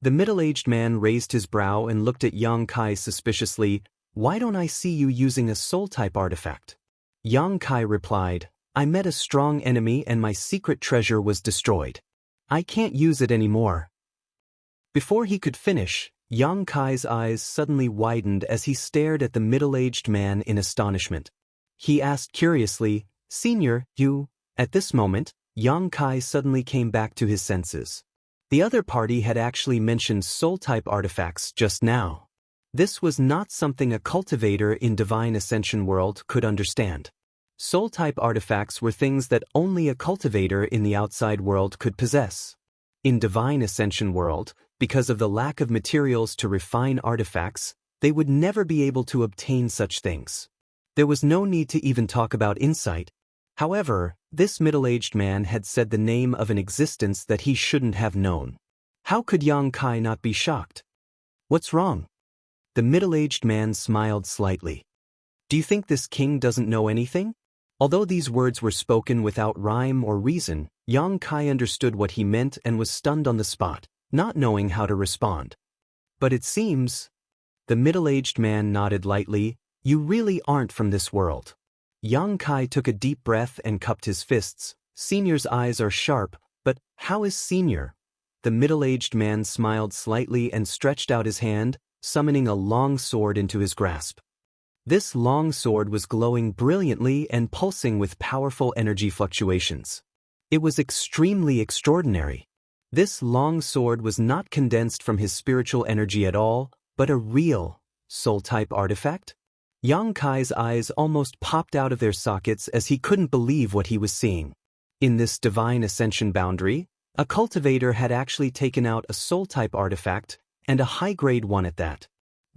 The middle-aged man raised his brow and looked at Yang Kai suspiciously. "Why don't I see you using a soul-type artifact?" Yang Kai replied, "I met a strong enemy and my secret treasure was destroyed. I can't use it anymore." Before he could finish, Yang Kai's eyes suddenly widened as he stared at the middle-aged man in astonishment. He asked curiously, "Senior, you?" At this moment, Yang Kai suddenly came back to his senses. The other party had actually mentioned soul-type artifacts just now. This was not something a cultivator in Divine Ascension world could understand. Soul-type artifacts were things that only a cultivator in the outside world could possess. In Divine Ascension world, because of the lack of materials to refine artifacts, they would never be able to obtain such things. There was no need to even talk about insight. However, this middle-aged man had said the name of an existence that he shouldn't have known. How could Yang Kai not be shocked? "What's wrong?" The middle-aged man smiled slightly. "Do you think this king doesn't know anything?" Although these words were spoken without rhyme or reason, Yang Kai understood what he meant and was stunned on the spot, not knowing how to respond. But it seems, the middle-aged man nodded lightly, you really aren't from this world. Yang Kai took a deep breath and cupped his fists. Senior's eyes are sharp, but how is Senior? The middle-aged man smiled slightly and stretched out his hand, summoning a long sword into his grasp. This long sword was glowing brilliantly and pulsing with powerful energy fluctuations. It was extremely extraordinary. This long sword was not condensed from his spiritual energy at all, but a real, soul-type artifact? Yang Kai's eyes almost popped out of their sockets as he couldn't believe what he was seeing. In this divine ascension boundary, a cultivator had actually taken out a soul-type artifact, and a high-grade one at that.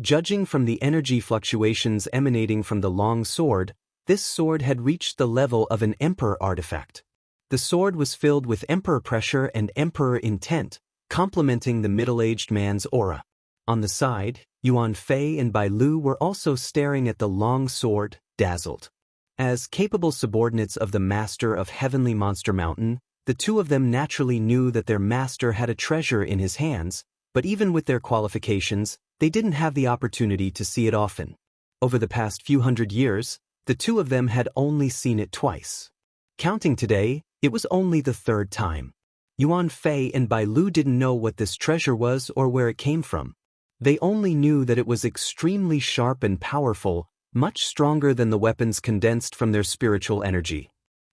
Judging from the energy fluctuations emanating from the long sword, this sword had reached the level of an Emperor artifact. The sword was filled with Emperor pressure and Emperor intent, complementing the middle-aged man's aura. On the side, Yuan Fei and Bai Lu were also staring at the long sword, dazzled. As capable subordinates of the master of Heavenly Monster Mountain, the two of them naturally knew that their master had a treasure in his hands, but even with their qualifications, they didn't have the opportunity to see it often. Over the past few hundred years, the two of them had only seen it twice. Counting today, it was only the third time. Yuan Fei and Bai Lu didn't know what this treasure was or where it came from. They only knew that it was extremely sharp and powerful, much stronger than the weapons condensed from their spiritual energy.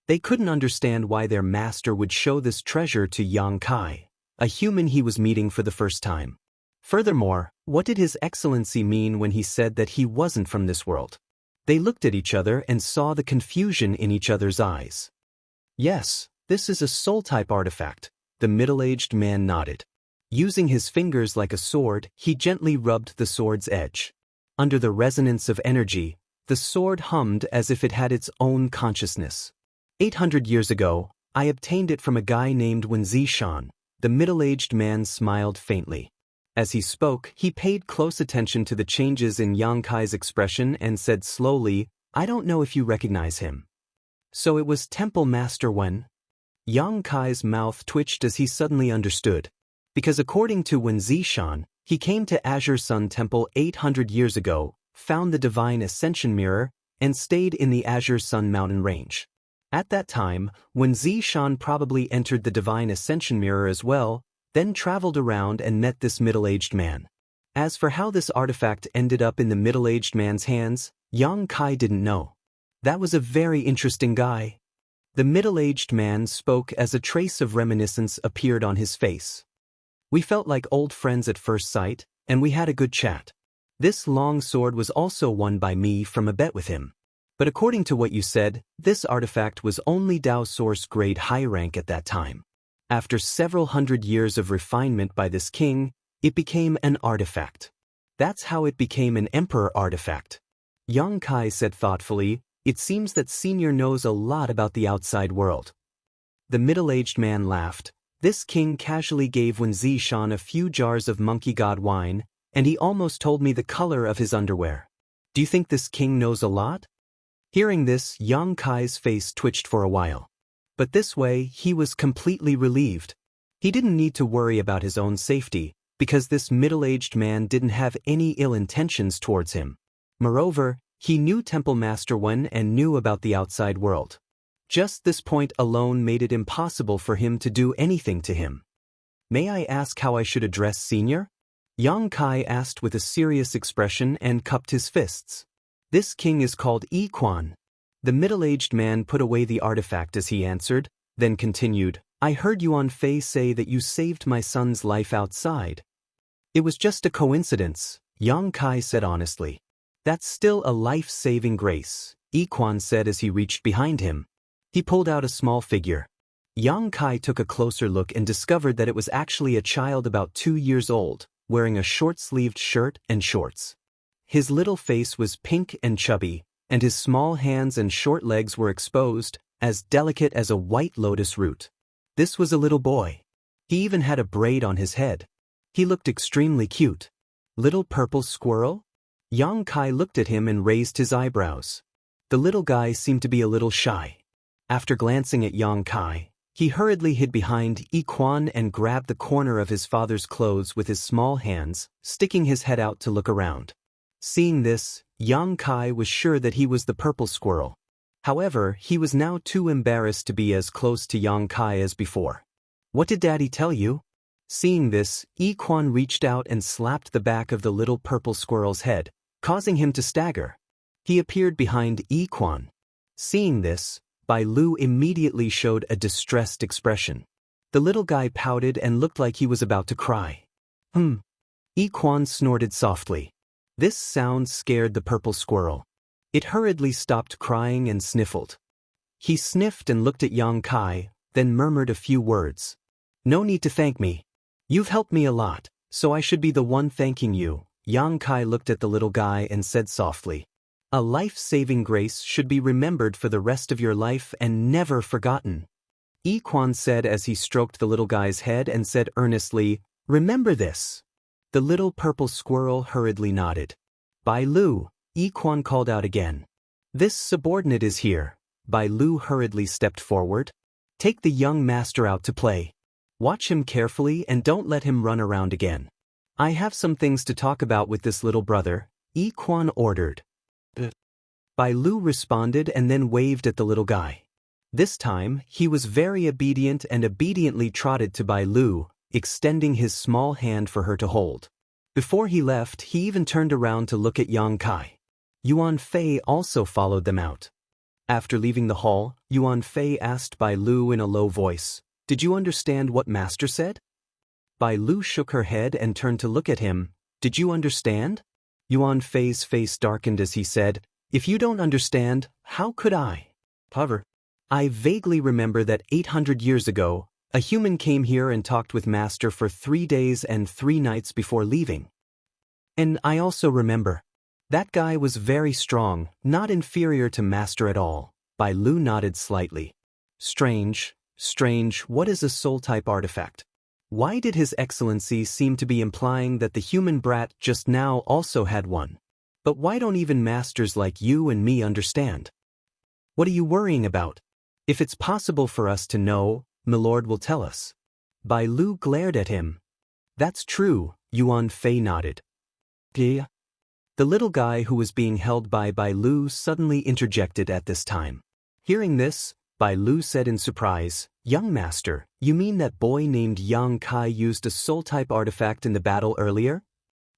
They couldn't understand why their master would show this treasure to Yang Kai, a human he was meeting for the first time. Furthermore, what did His Excellency mean when he said that he wasn't from this world? They looked at each other and saw the confusion in each other's eyes. Yes, this is a soul-type artifact, the middle-aged man nodded. Using his fingers like a sword, he gently rubbed the sword's edge. Under the resonance of energy, the sword hummed as if it had its own consciousness. 800 years ago, I obtained it from a guy named Wen Zishan. The middle-aged man smiled faintly. As he spoke, he paid close attention to the changes in Yang Kai's expression and said slowly, I don't know if you recognize him. So it was Temple Master Wen? Yang Kai's mouth twitched as he suddenly understood. Because according to Wen Zishan, he came to Azure Sun Temple 800 years ago, found the Divine Ascension Mirror, and stayed in the Azure Sun mountain range. At that time, Wen Zishan probably entered the Divine Ascension Mirror as well, then traveled around and met this middle-aged man. As for how this artifact ended up in the middle-aged man's hands, Yang Kai didn't know. That was a very interesting guy. The middle-aged man spoke as a trace of reminiscence appeared on his face. We felt like old friends at first sight, and we had a good chat. This long sword was also won by me from a bet with him. But according to what you said, this artifact was only Dao Source grade high rank at that time. After several hundred years of refinement by this king, it became an artifact. That's how it became an Emperor artifact. Yang Kai said thoughtfully, it seems that Senior knows a lot about the outside world. The middle-aged man laughed. This king casually gave Wen Zishan a few jars of monkey god wine, and he almost told me the color of his underwear. Do you think this king knows a lot? Hearing this, Yang Kai's face twitched for a while. But this way, he was completely relieved. He didn't need to worry about his own safety, because this middle-aged man didn't have any ill intentions towards him. Moreover, he knew Temple Master Wen and knew about the outside world. Just this point alone made it impossible for him to do anything to him. May I ask how I should address Senior? Yang Kai asked with a serious expression and cupped his fists. This king is called Yi Quan. The middle-aged man put away the artifact as he answered, then continued, I heard Yuan Fei say that you saved my son's life outside. It was just a coincidence, Yang Kai said honestly. That's still a life-saving grace, Yi Quan said as he reached behind him. He pulled out a small figure. Yang Kai took a closer look and discovered that it was actually a child about 2 years old, wearing a short-sleeved shirt and shorts. His little face was pink and chubby, and his small hands and short legs were exposed, as delicate as a white lotus root. This was a little boy. He even had a braid on his head. He looked extremely cute. Little purple squirrel? Yang Kai looked at him and raised his eyebrows. The little guy seemed to be a little shy. After glancing at Yang Kai, he hurriedly hid behind Yi Quan and grabbed the corner of his father's clothes with his small hands, sticking his head out to look around. Seeing this, Yang Kai was sure that he was the purple squirrel. However, he was now too embarrassed to be as close to Yang Kai as before. "What did Daddy tell you?" Seeing this, Yi Quan reached out and slapped the back of the little purple squirrel's head, causing him to stagger. He appeared behind Yi Quan. Seeing this, Bai Lu immediately showed a distressed expression. The little guy pouted and looked like he was about to cry. Yi Quan snorted softly. This sound scared the purple squirrel. It hurriedly stopped crying and sniffled. He sniffed and looked at Yang Kai, then murmured a few words. "No need to thank me. You've helped me a lot, so I should be the one thanking you." Yang Kai looked at the little guy and said softly, "A life-saving grace should be remembered for the rest of your life and never forgotten." Yi Quan said as he stroked the little guy's head and said earnestly, "Remember this." The little purple squirrel hurriedly nodded. "Bai Lu," Yi Quan called out again. "This subordinate is here." Bai Lu hurriedly stepped forward. "Take the young master out to play. Watch him carefully and don't let him run around again. I have some things to talk about with this little brother," Yi Quan ordered. Bai Lu responded and then waved at the little guy. This time, he was very obedient and obediently trotted to Bai Lu, extending his small hand for her to hold. Before he left, he even turned around to look at Yang Kai. Yuan Fei also followed them out. After leaving the hall, Yuan Fei asked Bai Lu in a low voice, "Did you understand what Master said?" Bai Lu shook her head and turned to look at him. "Did you understand?" Yuan Fei's face darkened as he said, "If you don't understand, how could I?" However, I vaguely remember that 800 years ago, a human came here and talked with Master for 3 days and 3 nights before leaving. And I also remember. That guy was very strong, not inferior to Master at all. Bai Lu nodded slightly. Strange, what is a soul-type artifact? Why did His Excellency seem to be implying that the human brat just now also had one? But why don't even masters like you and me understand? What are you worrying about? If it's possible for us to know, Milord will tell us. Bai Lu glared at him. That's true, Yuan Fei nodded. Yeah. The little guy who was being held by Bai Lu suddenly interjected at this time. Hearing this, Bai Lu said in surprise, "Young master, you mean that boy named Yang Kai used a soul-type artifact in the battle earlier?"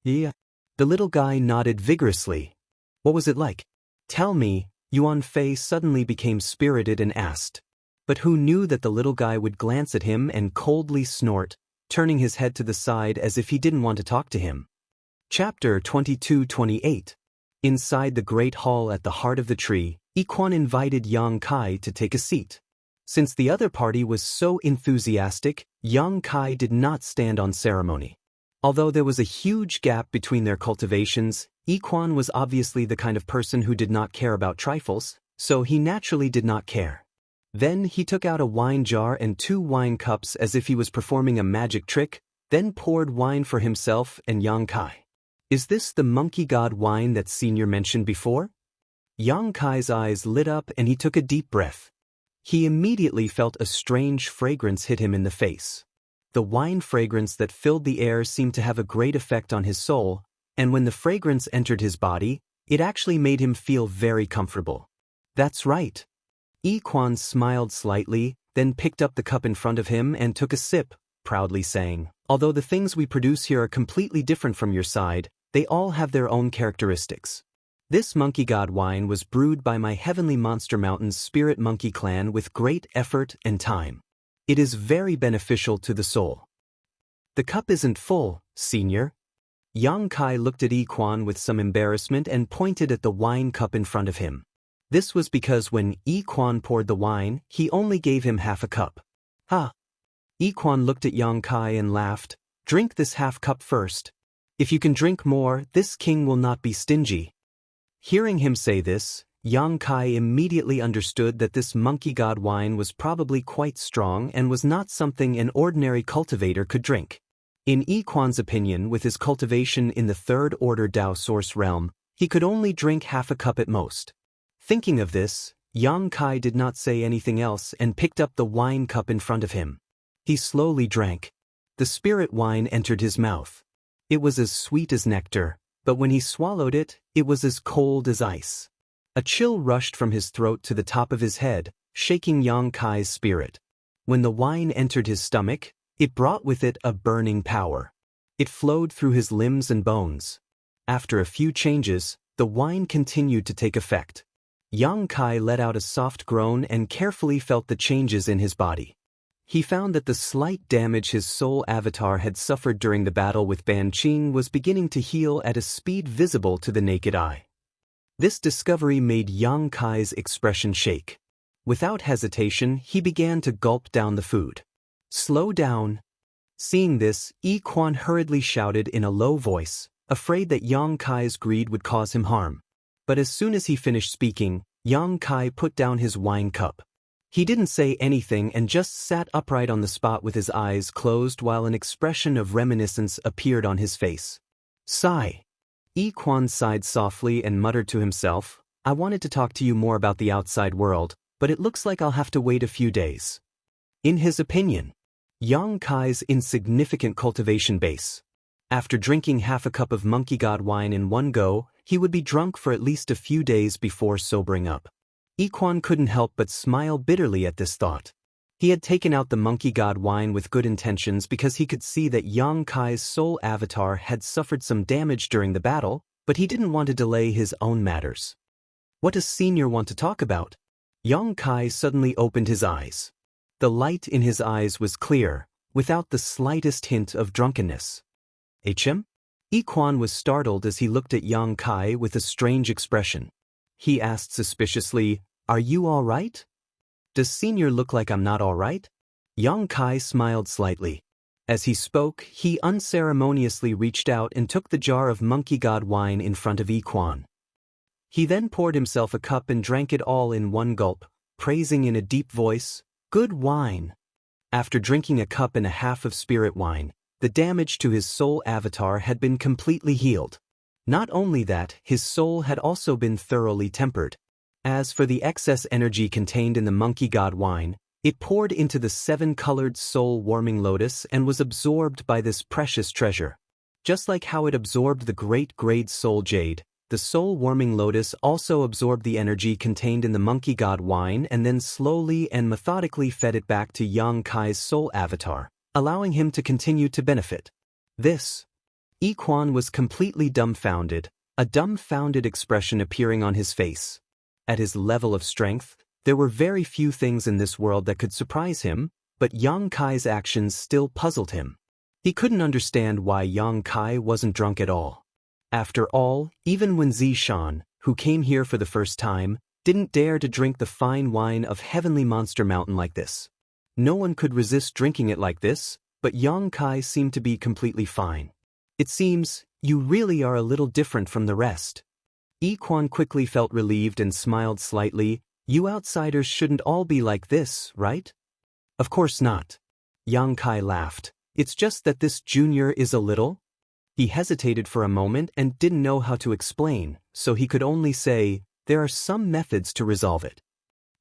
Yeah. The little guy nodded vigorously. "What was it like? Tell me." Yuan Fei suddenly became spirited and asked. But who knew that the little guy would glance at him and coldly snort, turning his head to the side as if he didn't want to talk to him. Chapter 22-28. Inside the great hall at the heart of the tree, Yi Quan invited Yang Kai to take a seat. Since the other party was so enthusiastic, Yang Kai did not stand on ceremony. Although there was a huge gap between their cultivations, Yi Quan was obviously the kind of person who did not care about trifles, so he naturally did not care. Then he took out a wine jar and 2 wine cups as if he was performing a magic trick, then poured wine for himself and Yang Kai. "Is this the monkey god wine that Senior mentioned before?" Yang Kai's eyes lit up and he took a deep breath. He immediately felt a strange fragrance hit him in the face. The wine fragrance that filled the air seemed to have a great effect on his soul, and when the fragrance entered his body, it actually made him feel very comfortable. "That's right." Yi Quan smiled slightly, then picked up the cup in front of him and took a sip, proudly saying, "Although the things we produce here are completely different from your side, they all have their own characteristics. This monkey god wine was brewed by my Heavenly Monster Mountain's spirit monkey clan with great effort and time. It is very beneficial to the soul." "The cup isn't full, Senior." Yang Kai looked at Yi Quan with some embarrassment and pointed at the wine cup in front of him. This was because when Yi Quan poured the wine, he only gave him half a cup. "Ha!" Yi Quan looked at Yang Kai and laughed. "Drink this half cup first. If you can drink more, this king will not be stingy." Hearing him say this, Yang Kai immediately understood that this monkey god wine was probably quite strong and was not something an ordinary cultivator could drink. In Yi Quan's opinion, with his cultivation in the third order Dao source realm, he could only drink half a cup at most. Thinking of this, Yang Kai did not say anything else and picked up the wine cup in front of him. He slowly drank. The spirit wine entered his mouth. It was as sweet as nectar, but when he swallowed it, it was as cold as ice. A chill rushed from his throat to the top of his head, shaking Yang Kai's spirit. When the wine entered his stomach, it brought with it a burning power. It flowed through his limbs and bones. After a few changes, the wine continued to take effect. Yang Kai let out a soft groan and carefully felt the changes in his body. He found that the slight damage his soul avatar had suffered during the battle with Ban Qing was beginning to heal at a speed visible to the naked eye. This discovery made Yang Kai's expression shake. Without hesitation, he began to gulp down the food. "Slow down." Seeing this, Yi Quan hurriedly shouted in a low voice, afraid that Yang Kai's greed would cause him harm. But as soon as he finished speaking, Yang Kai put down his wine cup. He didn't say anything and just sat upright on the spot with his eyes closed while an expression of reminiscence appeared on his face. Sigh. Yi Quan sighed softly and muttered to himself, "I wanted to talk to you more about the outside world, but it looks like I'll have to wait a few days." In his opinion, Yang Kai's insignificant cultivation base. After drinking half a cup of monkey god wine in one go, he would be drunk for at least a few days before sobering up. Yi Quan couldn't help but smile bitterly at this thought. He had taken out the monkey god wine with good intentions because he could see that Yang Kai's soul avatar had suffered some damage during the battle, but he didn't want to delay his own matters. What does Senior want to talk about? Yang Kai suddenly opened his eyes. The light in his eyes was clear, without the slightest hint of drunkenness. "HM?" Yi Quan was startled as he looked at Yang Kai with a strange expression. He asked suspiciously, "Are you all right? Does Senior look like I'm not all right?" Yang Kai smiled slightly. As he spoke, he unceremoniously reached out and took the jar of monkey god wine in front of Yi Quan. He then poured himself a cup and drank it all in one gulp, praising in a deep voice, "Good wine." After drinking a cup and a half of spirit wine, the damage to his soul avatar had been completely healed. Not only that, his soul had also been thoroughly tempered. As for the excess energy contained in the monkey god wine, it poured into the 7-colored soul-warming lotus and was absorbed by this precious treasure. Just like how it absorbed the great-grade soul jade, the soul-warming lotus also absorbed the energy contained in the monkey god wine and then slowly and methodically fed it back to Yang Kai's soul avatar, allowing him to continue to benefit. Yi Quan was completely dumbfounded, a dumbfounded expression appearing on his face. At his level of strength, there were very few things in this world that could surprise him, but Yang Kai's actions still puzzled him. He couldn't understand why Yang Kai wasn't drunk at all. After all, even when Zishan, who came here for the first time, didn't dare to drink the fine wine of Heavenly Monster Mountain like this. No one could resist drinking it like this, but Yang Kai seemed to be completely fine. "It seems, you really are a little different from the rest." Yi Quan quickly felt relieved and smiled slightly. "You outsiders shouldn't all be like this, right?" "Of course not." Yang Kai laughed. "It's just that this junior is a little—" He hesitated for a moment and didn't know how to explain, so he could only say, "There are some methods to resolve it."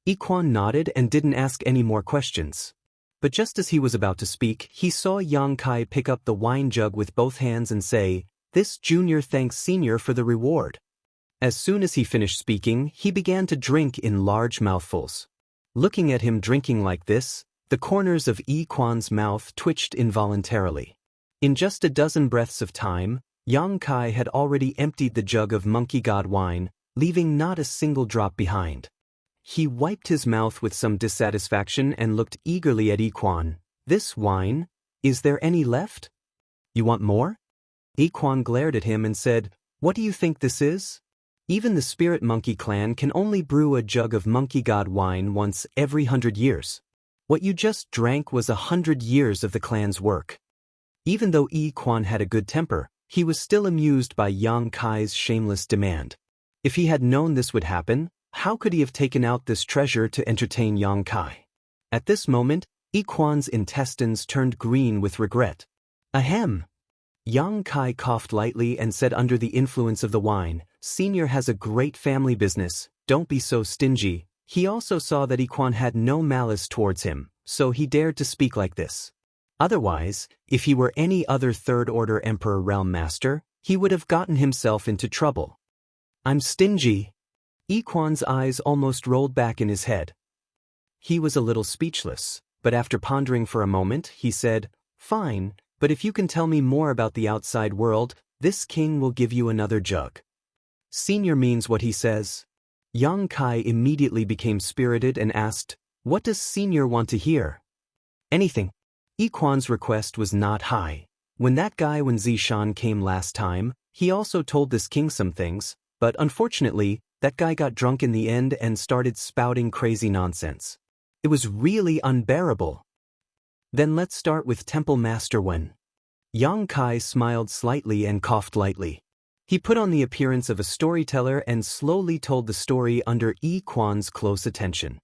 Yi Quan nodded and didn't ask any more questions. But just as he was about to speak, he saw Yang Kai pick up the wine jug with both hands and say, "This junior thanks Senior for the reward." As soon as he finished speaking, he began to drink in large mouthfuls. Looking at him drinking like this, the corners of Yi Quan's mouth twitched involuntarily. In just a dozen breaths of time, Yang Kai had already emptied the jug of monkey god wine, leaving not a single drop behind. He wiped his mouth with some dissatisfaction and looked eagerly at Yi Quan. "This wine? Is there any left? You want more?" Yi Quan glared at him and said, "What do you think this is? Even the Spirit Monkey clan can only brew a jug of monkey god wine once every 100 years. What you just drank was 100 years of the clan's work." Even though Yi Quan had a good temper, he was still amused by Yang Kai's shameless demand. If he had known this would happen, how could he have taken out this treasure to entertain Yang Kai? At this moment, Yi Quan's intestines turned green with regret. "Ahem." Yang Kai coughed lightly and said under the influence of the wine, "Senior has a great family business. don't be so stingy. He also saw that Iquan had no malice towards him, so he dared to speak like this. Otherwise, if he were any other third-order Emperor Realm Master, he would have gotten himself into trouble. I'm stingy. Iquan's eyes almost rolled back in his head. He was a little speechless, but after pondering for a moment, he said, Fine, but if you can tell me more about the outside world, this king will give you another jug. Senior means what he says. Yang Kai immediately became spirited and asked, What does Senior want to hear? Anything. Iquan's request was not high. When Zishan came last time, he also told this king some things, but unfortunately, that guy got drunk in the end and started spouting crazy nonsense. It was really unbearable. Then let's start with Temple Master Wen. Yang Kai smiled slightly and coughed lightly. He put on the appearance of a storyteller and slowly told the story under Iquan's close attention.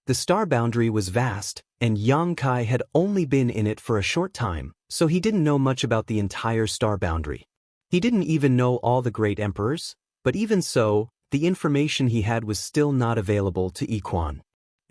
The star boundary was vast, and Yang Kai had only been in it for a short time, so he didn't know much about the entire star boundary. He didn't even know all the great emperors, but even so, the information he had was still not available to Iquan.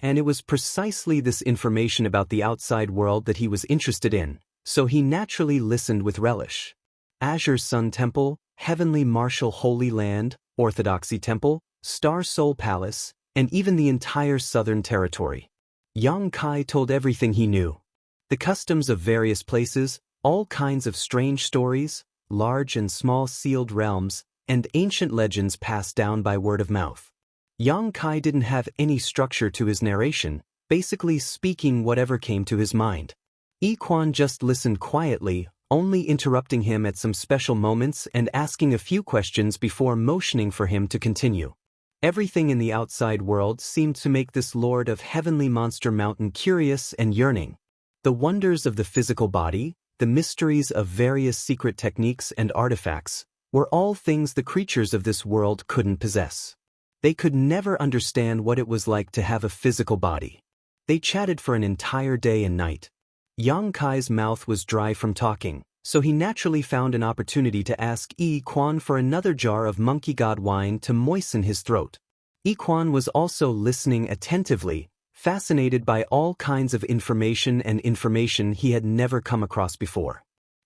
And it was precisely this information about the outside world that he was interested in, so he naturally listened with relish. Azure Sun Temple, Heavenly Martial Holy Land, Orthodoxy Temple, Star Soul Palace, and even the entire Southern Territory. Yang Kai told everything he knew. The customs of various places, all kinds of strange stories, large and small sealed realms, and ancient legends passed down by word of mouth. Yang Kai didn't have any structure to his narration, basically speaking whatever came to his mind. Iquan just listened quietly, only interrupting him at some special moments and asking a few questions before motioning for him to continue. Everything in the outside world seemed to make this lord of Heavenly Monster Mountain curious and yearning. The wonders of the physical body, the mysteries of various secret techniques and artifacts, were all things the creatures of this world couldn't possess. They could never understand what it was like to have a physical body. They chatted for an entire day and night. Yang Kai's mouth was dry from talking, so he naturally found an opportunity to ask Iquan for another jar of monkey god wine to moisten his throat. Iquan was also listening attentively, fascinated by all kinds of information he had never come across before.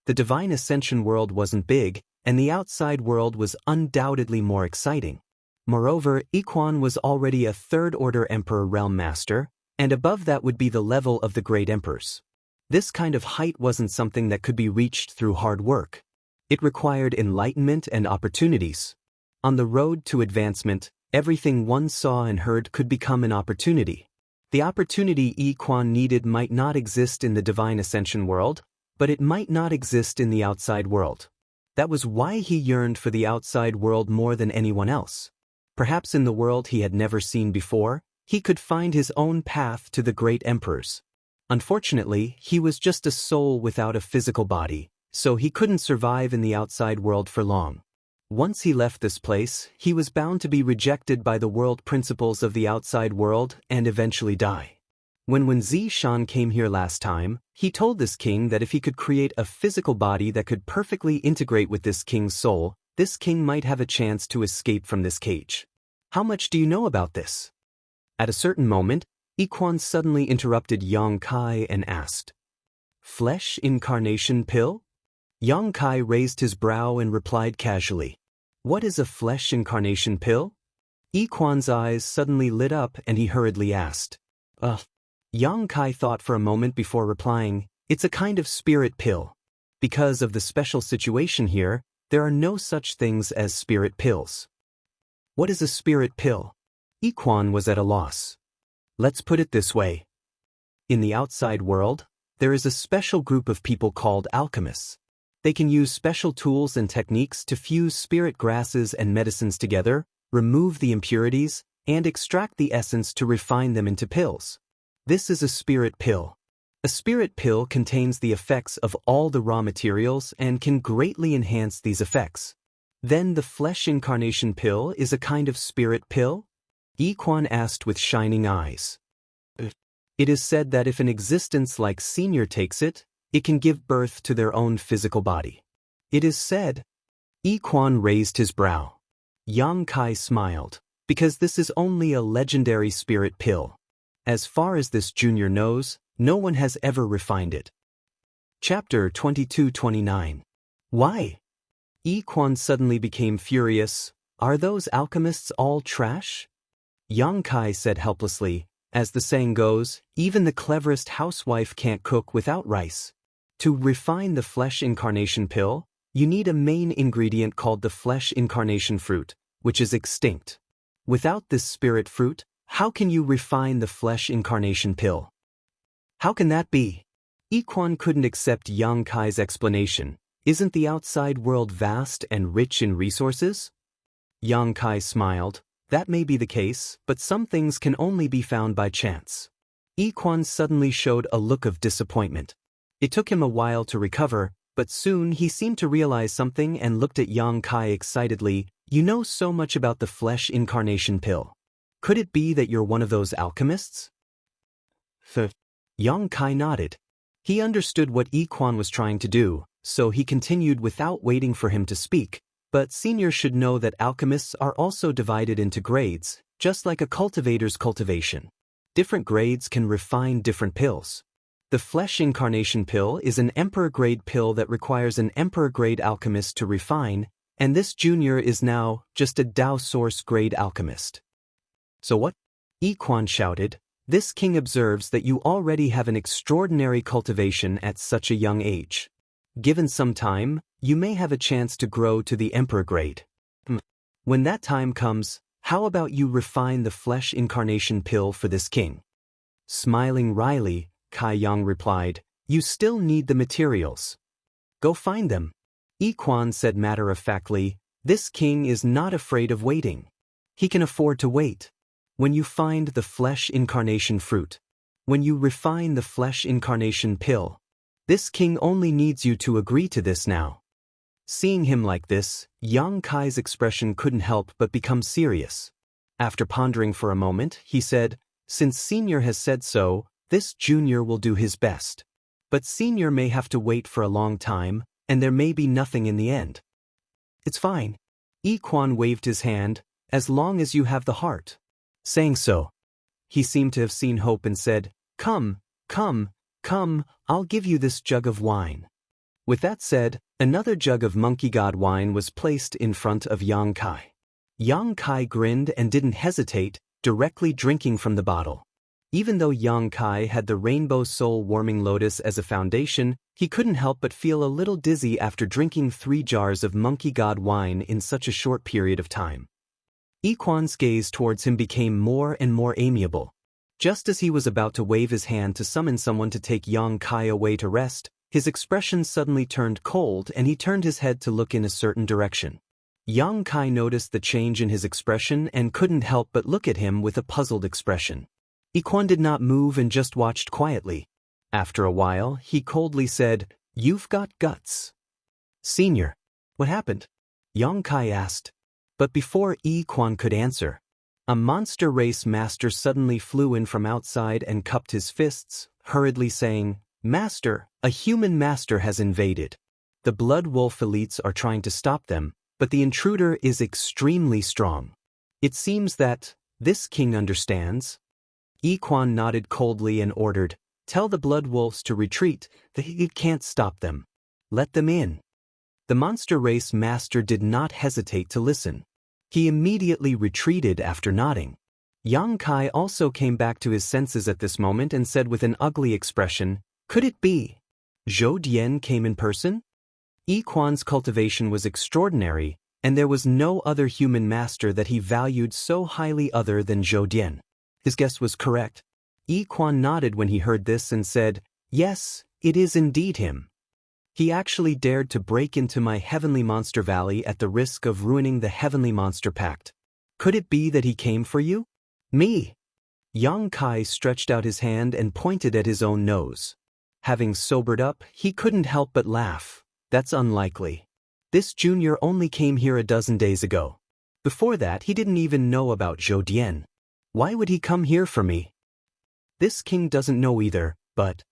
The Divine Ascension world wasn't big, and the outside world was undoubtedly more exciting. Moreover, Iquan was already a third-order Emperor Realm Master, and above that would be the level of the Great Emperors. This kind of height wasn't something that could be reached through hard work. It required enlightenment and opportunities. On the road to advancement, everything one saw and heard could become an opportunity. The opportunity Iquan needed might not exist in the Divine Ascension world, but it might not exist in the outside world. That was why he yearned for the outside world more than anyone else. Perhaps in the world he had never seen before, he could find his own path to the great emperors. Unfortunately, he was just a soul without a physical body, so he couldn't survive in the outside world for long. Once he left this place, he was bound to be rejected by the world principles of the outside world and eventually die. When Zishan came here last time, he told this king that if he could create a physical body that could perfectly integrate with this king's soul, this king might have a chance to escape from this cage. How much do you know about this? At a certain moment, Iquan suddenly interrupted Yang Kai and asked, Flesh incarnation pill? Yang Kai raised his brow and replied casually, What is a flesh incarnation pill? Iquan's eyes suddenly lit up and he hurriedly asked, Yang Kai thought for a moment before replying, It's a kind of spirit pill. Because of the special situation here, there are no such things as spirit pills. What is a spirit pill? Iquan was at a loss. Let's put it this way. In the outside world, there is a special group of people called alchemists. They can use special tools and techniques to fuse spirit grasses and medicines together, remove the impurities, and extract the essence to refine them into pills. This is a spirit pill. A spirit pill contains the effects of all the raw materials and can greatly enhance these effects. Then the flesh incarnation pill is a kind of spirit pill? Iquan asked with shining eyes. It is said that if an existence like Senior takes it, it can give birth to their own physical body. It is said. Iquan raised his brow. Yang Kai smiled. Because this is only a legendary spirit pill. As far as this junior knows, no one has ever refined it. Chapter 22-29. Why? Yi Quan suddenly became furious. Are those alchemists all trash? Yang Kai said helplessly, as the saying goes, even the cleverest housewife can't cook without rice. To refine the flesh incarnation pill, you need a main ingredient called the flesh incarnation fruit, which is extinct. Without this spirit fruit, how can you refine the flesh incarnation pill? How can that be? Yi Quan couldn't accept Yang Kai's explanation. Isn't the outside world vast and rich in resources? Yang Kai smiled. That may be the case, but some things can only be found by chance. Yi Quan suddenly showed a look of disappointment. It took him a while to recover, but soon he seemed to realize something and looked at Yang Kai excitedly. You know so much about the flesh incarnation pill. Could it be that you're one of those alchemists? Yang Kai nodded. He understood what Yi Quan was trying to do, so he continued without waiting for him to speak. But seniors should know that alchemists are also divided into grades, just like a cultivator's cultivation. Different grades can refine different pills. The flesh incarnation pill is an emperor-grade pill that requires an emperor-grade alchemist to refine, and this junior is now just a Dao Source-grade alchemist. So what? Yi Quan shouted. This king observes that you already have an extraordinary cultivation at such a young age. Given some time, you may have a chance to grow to the emperor grade. When that time comes, how about you refine the flesh incarnation pill for this king? Smiling wryly, Kai Yang replied, you still need the materials. Go find them. Yi Quan said matter-of-factly, this king is not afraid of waiting. He can afford to wait. When you find the flesh incarnation fruit, when you refine the flesh incarnation pill, this king only needs you to agree to this now. Seeing him like this, Yang Kai's expression couldn't help but become serious. After pondering for a moment, he said, since Senior has said so, this junior will do his best. But Senior may have to wait for a long time, and there may be nothing in the end. It's fine. Yi Quan waved his hand, as long as you have the heart. Saying so, he seemed to have seen hope and said, come, come, come, I'll give you this jug of wine. With that said, another jug of monkey god wine was placed in front of Yang Kai. Yang Kai grinned and didn't hesitate, directly drinking from the bottle. Even though Yang Kai had the Rainbow Soul Warming Lotus as a foundation, he couldn't help but feel a little dizzy after drinking 3 jars of monkey god wine in such a short period of time. Yi Quan's gaze towards him became more and more amiable. Just as he was about to wave his hand to summon someone to take Yang Kai away to rest, his expression suddenly turned cold and he turned his head to look in a certain direction. Yang Kai noticed the change in his expression and couldn't help but look at him with a puzzled expression. Yi Quan did not move and just watched quietly. After a while, he coldly said, "You've got guts." "Senior, what happened?" Yang Kai asked. But before Yi Quan could answer, a monster race master suddenly flew in from outside and cupped his fists, hurriedly saying, "Master, a human master has invaded. The Blood Wolf elites are trying to stop them, but the intruder is extremely strong. It seems that this king understands." Yi Quan nodded coldly and ordered, "Tell the Blood Wolves to retreat, they can't stop them. Let them in." The monster race master did not hesitate to listen. He immediately retreated after nodding. Yang Kai also came back to his senses at this moment and said with an ugly expression, "Could it be? Zhou Dian came in person?" Yi Quan's cultivation was extraordinary, and there was no other human master that he valued so highly other than Zhou Dian. His guess was correct. Yi Quan nodded when he heard this and said, "Yes, it is indeed him. He actually dared to break into my Heavenly Monster Valley at the risk of ruining the Heavenly Monster Pact. Could it be that he came for you?" "Me?" Yang Kai stretched out his hand and pointed at his own nose. Having sobered up, he couldn't help but laugh. "That's unlikely. This junior only came here a dozen days ago. Before that, he didn't even know about Zhou Dian. Why would he come here for me?" This king doesn't know either, but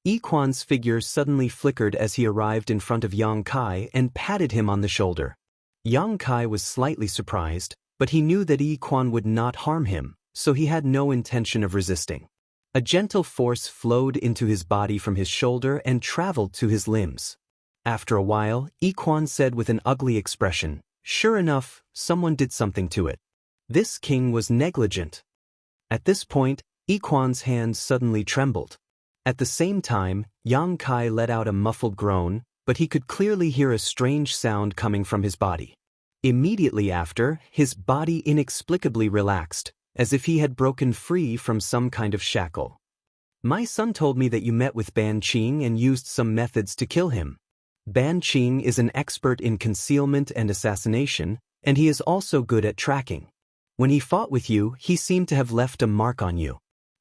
Yi Quan's figure suddenly flickered as he arrived in front of Yang Kai and patted him on the shoulder. Yang Kai was slightly surprised, but he knew that Yi Quan would not harm him, so he had no intention of resisting. A gentle force flowed into his body from his shoulder and traveled to his limbs. After a while, Yi Quan said with an ugly expression, "Sure enough, someone did something to it. This king was negligent." At this point, Yi Quan's hands suddenly trembled. At the same time, Yang Kai let out a muffled groan, but he could clearly hear a strange sound coming from his body. Immediately after, his body inexplicably relaxed, as if he had broken free from some kind of shackle. "My son told me that you met with Ban Qing and used some methods to kill him. Ban Qing is an expert in concealment and assassination, and he is also good at tracking. When he fought with you, he seemed to have left a mark on you.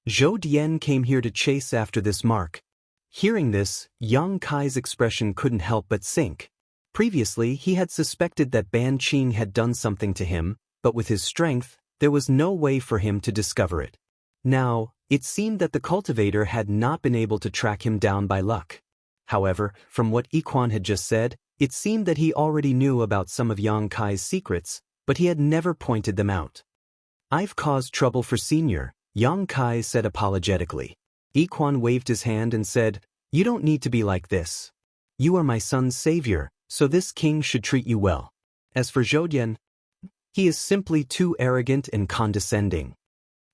Zhou Dian came here to chase after this mark." Hearing this, Yang Kai's expression couldn't help but sink. Previously, he had suspected that Ban Qing had done something to him, but with his strength, there was no way for him to discover it. Now, it seemed that the cultivator had not been able to track him down by luck. However, from what Yi Quan had just said, it seemed that he already knew about some of Yang Kai's secrets, but he had never pointed them out. "I've caused trouble for Senior," Yang Kai said apologetically. Yi Quan waved his hand and said, "You don't need to be like this. You are my son's savior, so this king should treat you well. As for Zhou Dian, he is simply too arrogant and condescending."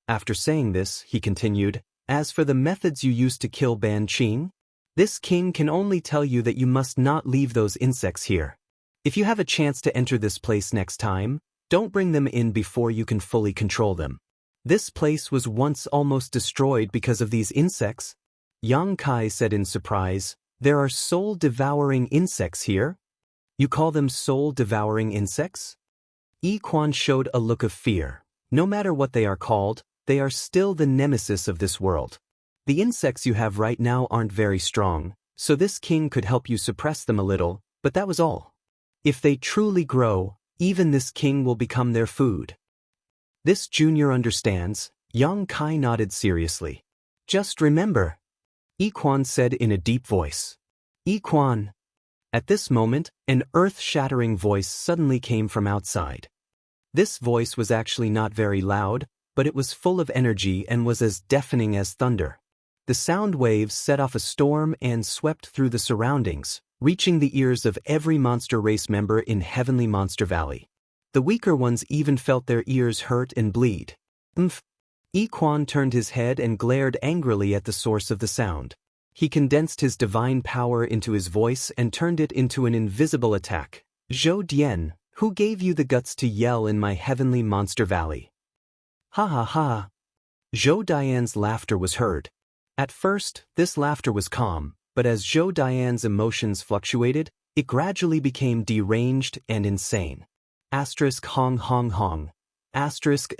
After saying this, he continued, "As for the methods you used to kill Ban Qing, this king can only tell you that you must not leave those insects here. If you have a chance to enter this place next time, don't bring them in before you can fully control them. This place was once almost destroyed because of these insects." Yang Kai said in surprise, "There are soul-devouring insects here? You call them soul-devouring insects?" Yi Quan showed a look of fear. "No matter what they are called, they are still the nemesis of this world. The insects you have right now aren't very strong, so this king could help you suppress them a little, but that was all. If they truly grow, even this king will become their food." "This junior understands," Yang Kai nodded seriously. "Just remember," Yi Quan said in a deep voice. "Yi Quan." At this moment, an earth-shattering voice suddenly came from outside. This voice was actually not very loud, but it was full of energy and was as deafening as thunder. The sound waves set off a storm and swept through the surroundings, reaching the ears of every monster race member in Heavenly Monster Valley. The weaker ones even felt their ears hurt and bleed. Yi Quan turned his head and glared angrily at the source of the sound. He condensed his divine power into his voice and turned it into an invisible attack. "Zhou Dian, who gave you the guts to yell in my Heavenly Monster Valley?" "Ha ha ha." Zhou Dian's laughter was heard. At first, this laughter was calm, but as Zhou Dian's emotions fluctuated, it gradually became deranged and insane. Hong hong hong. A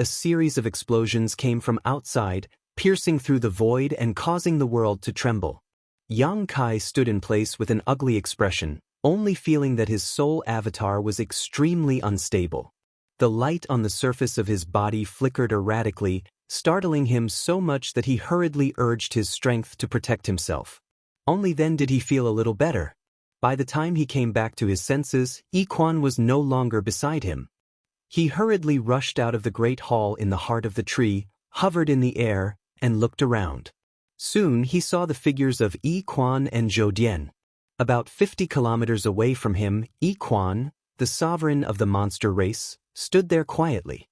series of explosions came from outside, piercing through the void and causing the world to tremble. Yang Kai stood in place with an ugly expression, only feeling that his soul avatar was extremely unstable. The light on the surface of his body flickered erratically, startling him so much that he hurriedly urged his strength to protect himself. Only then did he feel a little better. By the time he came back to his senses, Yi Quan was no longer beside him. He hurriedly rushed out of the great hall in the heart of the tree, hovered in the air, and looked around. Soon he saw the figures of Yi Quan and Zhou Dian. About 50 kilometers away from him, Yi Quan, the sovereign of the monster race, stood there quietly.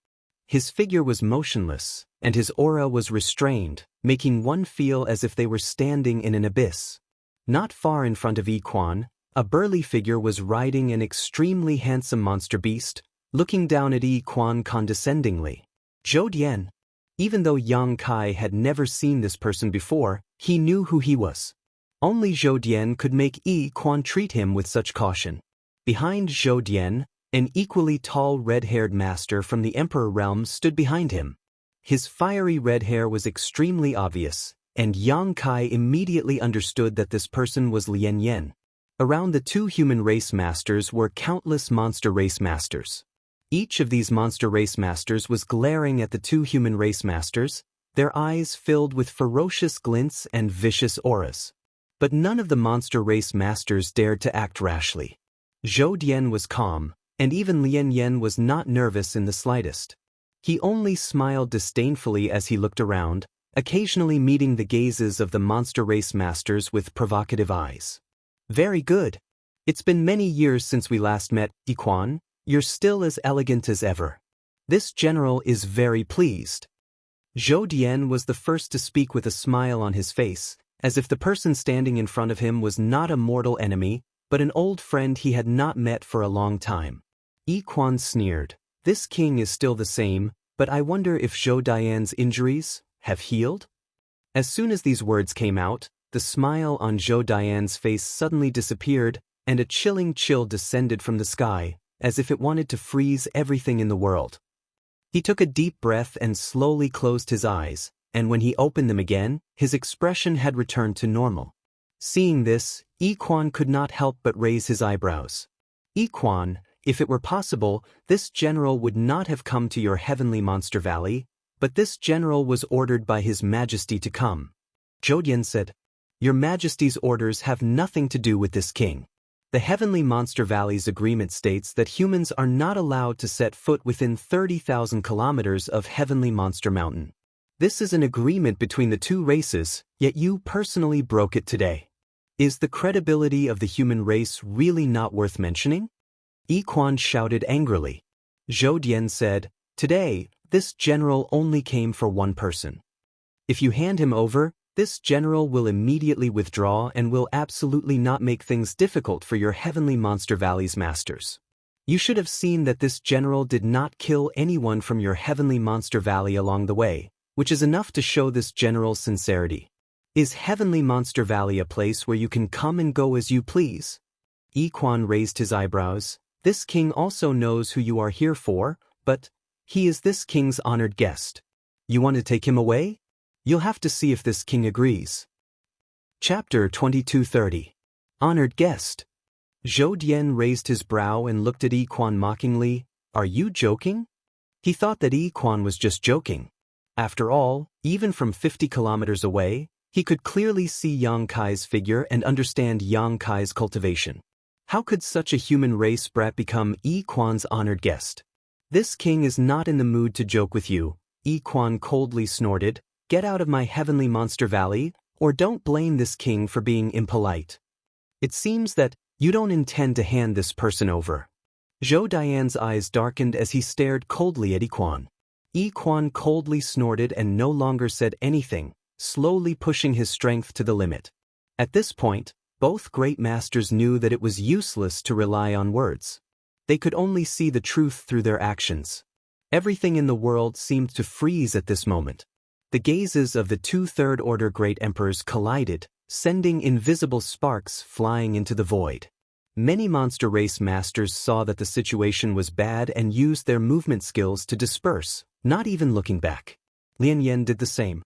His figure was motionless, and his aura was restrained, making one feel as if they were standing in an abyss. Not far in front of Yi Quan, a burly figure was riding an extremely handsome monster beast, looking down at Yi Quan condescendingly. Zhou Dian. Even though Yang Kai had never seen this person before, he knew who he was. Only Zhou Dian could make Yi Quan treat him with such caution. Behind Zhou Dian, an equally tall red-haired master from the Emperor realm stood behind him. His fiery red hair was extremely obvious, and Yang Kai immediately understood that this person was Lian Yan. Around the two human race masters were countless monster race masters. Each of these monster race masters was glaring at the two human race masters, their eyes filled with ferocious glints and vicious auras. But none of the monster race masters dared to act rashly. Zhou Dian was calm, and even Lien Yen was not nervous in the slightest. He only smiled disdainfully as he looked around, occasionally meeting the gazes of the monster race masters with provocative eyes. Very good. It's been many years since we last met, Yiquan. You're still as elegant as ever. This general is very pleased. Zhou Dian was the first to speak with a smile on his face, as if the person standing in front of him was not a mortal enemy, but an old friend he had not met for a long time. Yiquan sneered. This king is still the same, but I wonder if Zhou Dian's injuries have healed? As soon as these words came out, the smile on Zhou Dian's face suddenly disappeared, and a chilling chill descended from the sky, as if it wanted to freeze everything in the world. He took a deep breath and slowly closed his eyes, and when he opened them again, his expression had returned to normal. Seeing this, Yiquan could not help but raise his eyebrows. Yiquan, if it were possible, this general would not have come to your heavenly monster valley, but this general was ordered by His Majesty to come. Zhou Dian said, Your Majesty's orders have nothing to do with this king. The Heavenly Monster Valley's agreement states that humans are not allowed to set foot within 30,000 kilometers of Heavenly Monster Mountain. This is an agreement between the two races, yet you personally broke it today. Is the credibility of the human race really not worth mentioning? Yiquan shouted angrily. Zhou Dian said, Today, this general only came for one person. If you hand him over, this general will immediately withdraw and will absolutely not make things difficult for your Heavenly Monster Valley's masters. You should have seen that this general did not kill anyone from your Heavenly Monster Valley along the way, which is enough to show this general's sincerity. Is Heavenly Monster Valley a place where you can come and go as you please? Yiquan raised his eyebrows. This king also knows who you are here for, but he is this king's honored guest. You want to take him away? You'll have to see if this king agrees. Chapter 2230. Honored Guest. Zhou Dian raised his brow and looked at Yiquan mockingly. Are you joking? He thought that Yiquan was just joking. After all, even from 50 kilometers away, he could clearly see Yang Kai's figure and understand Yang Kai's cultivation. How could such a human race brat become Yiquan's honored guest? This king is not in the mood to joke with you, Yiquan coldly snorted. Get out of my Heavenly Monster Valley, or don't blame this king for being impolite. It seems that you don't intend to hand this person over. Zhou Dian's eyes darkened as he stared coldly at Yiquan. Yiquan coldly snorted and no longer said anything, slowly pushing his strength to the limit. At this point, both great masters knew that it was useless to rely on words. They could only see the truth through their actions. Everything in the world seemed to freeze at this moment. The gazes of the two third-order great emperors collided, sending invisible sparks flying into the void. Many monster race masters saw that the situation was bad and used their movement skills to disperse, not even looking back. Lien Yen did the same.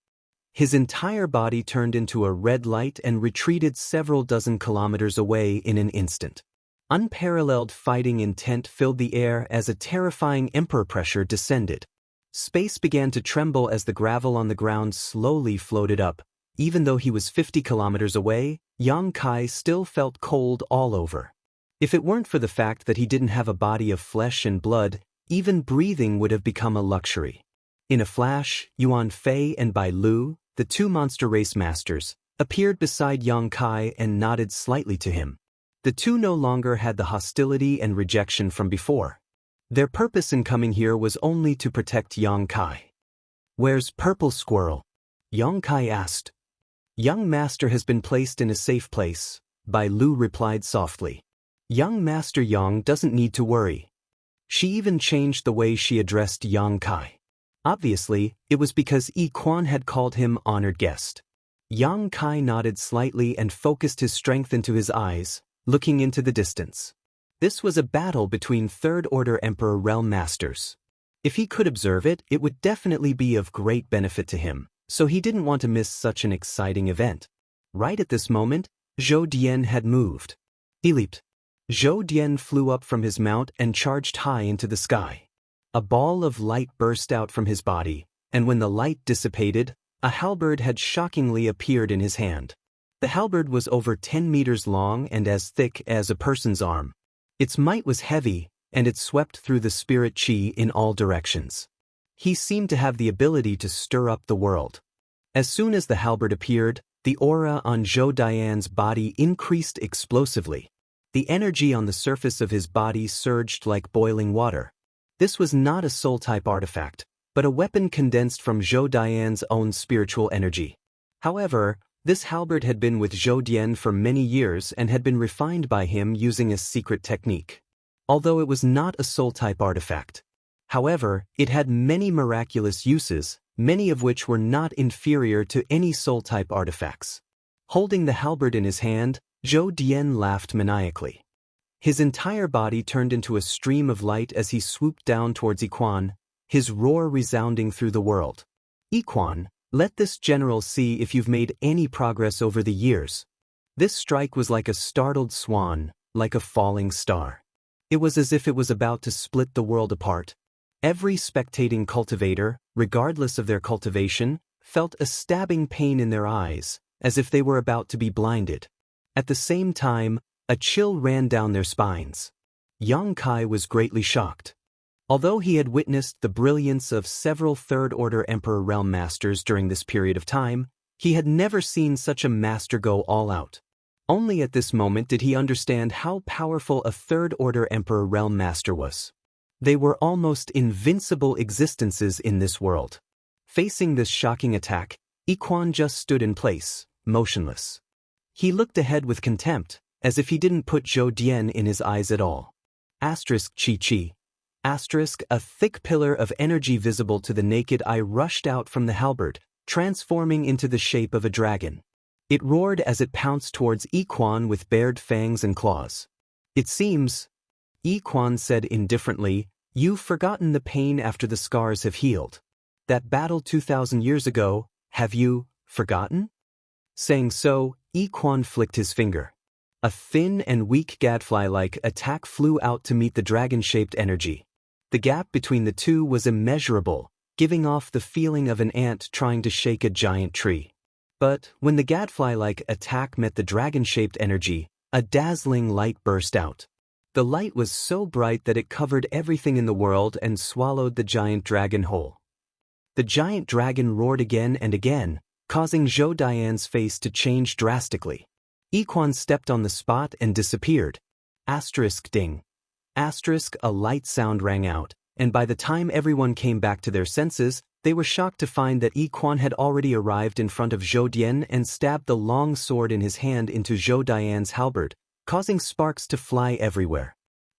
His entire body turned into a red light and retreated several dozen kilometers away in an instant. Unparalleled fighting intent filled the air as a terrifying emperor pressure descended. Space began to tremble as the gravel on the ground slowly floated up. Even though he was 50 kilometers away, Yang Kai still felt cold all over. If it weren't for the fact that he didn't have a body of flesh and blood, even breathing would have become a luxury. In a flash, Yuan Fei and Bai Lu, the two monster race masters, appeared beside Yang Kai and nodded slightly to him. The two no longer had the hostility and rejection from before. Their purpose in coming here was only to protect Yang Kai. Where's Purple Squirrel? Yang Kai asked. Young Master has been placed in a safe place, Bai Lu replied softly. Young Master Yang doesn't need to worry. She even changed the way she addressed Yang Kai. Obviously, it was because Yiquan had called him honored guest. Yang Kai nodded slightly and focused his strength into his eyes, looking into the distance. This was a battle between third-order Emperor Realm Masters. If he could observe it, it would definitely be of great benefit to him, so he didn't want to miss such an exciting event. Right at this moment, Zhou Dian had moved. He leaped. Zhou Dian flew up from his mount and charged high into the sky. A ball of light burst out from his body, and when the light dissipated, a halberd had shockingly appeared in his hand. The halberd was over 10 meters long and as thick as a person's arm. Its might was heavy, and it swept through the spirit chi in all directions. He seemed to have the ability to stir up the world. As soon as the halberd appeared, the aura on Zhou Dian's body increased explosively. The energy on the surface of his body surged like boiling water. This was not a soul-type artifact, but a weapon condensed from Zhou Dian's own spiritual energy. However, this halberd had been with Zhou Dian for many years and had been refined by him using a secret technique. Although it was not a soul-type artifact. However, it had many miraculous uses, many of which were not inferior to any soul-type artifacts. Holding the halberd in his hand, Zhou Dian laughed maniacally. His entire body turned into a stream of light as he swooped down towards Yiquan, his roar resounding through the world. Yiquan, let this general see if you've made any progress over the years. This strike was like a startled swan, like a falling star. It was as if it was about to split the world apart. Every spectating cultivator, regardless of their cultivation, felt a stabbing pain in their eyes, as if they were about to be blinded. At the same time, a chill ran down their spines. Yang Kai was greatly shocked. Although he had witnessed the brilliance of several Third-Order Emperor Realm Masters during this period of time, he had never seen such a master go all out. Only at this moment did he understand how powerful a Third-Order Emperor Realm Master was. They were almost invincible existences in this world. Facing this shocking attack, Yiquan just stood in place, motionless. He looked ahead with contempt, as if he didn't put Zhou Dian in his eyes at all. Chi. A thick pillar of energy visible to the naked eye rushed out from the halberd, transforming into the shape of a dragon. It roared as it pounced towards Yiquan with bared fangs and claws. It seems, Yiquan said indifferently, you've forgotten the pain after the scars have healed. That battle 2,000 years ago, have you forgotten? Saying so, Yiquan flicked his finger. A thin and weak gadfly-like attack flew out to meet the dragon-shaped energy. The gap between the two was immeasurable, giving off the feeling of an ant trying to shake a giant tree. But when the gadfly-like attack met the dragon-shaped energy, a dazzling light burst out. The light was so bright that it covered everything in the world and swallowed the giant dragon whole. The giant dragon roared again and again, causing Zhou Dian's face to change drastically. Yiquan stepped on the spot and disappeared. Ding. A light sound rang out, and by the time everyone came back to their senses, they were shocked to find that Yiquan had already arrived in front of Zhou Dian and stabbed the long sword in his hand into Zhou Dian's halberd, causing sparks to fly everywhere.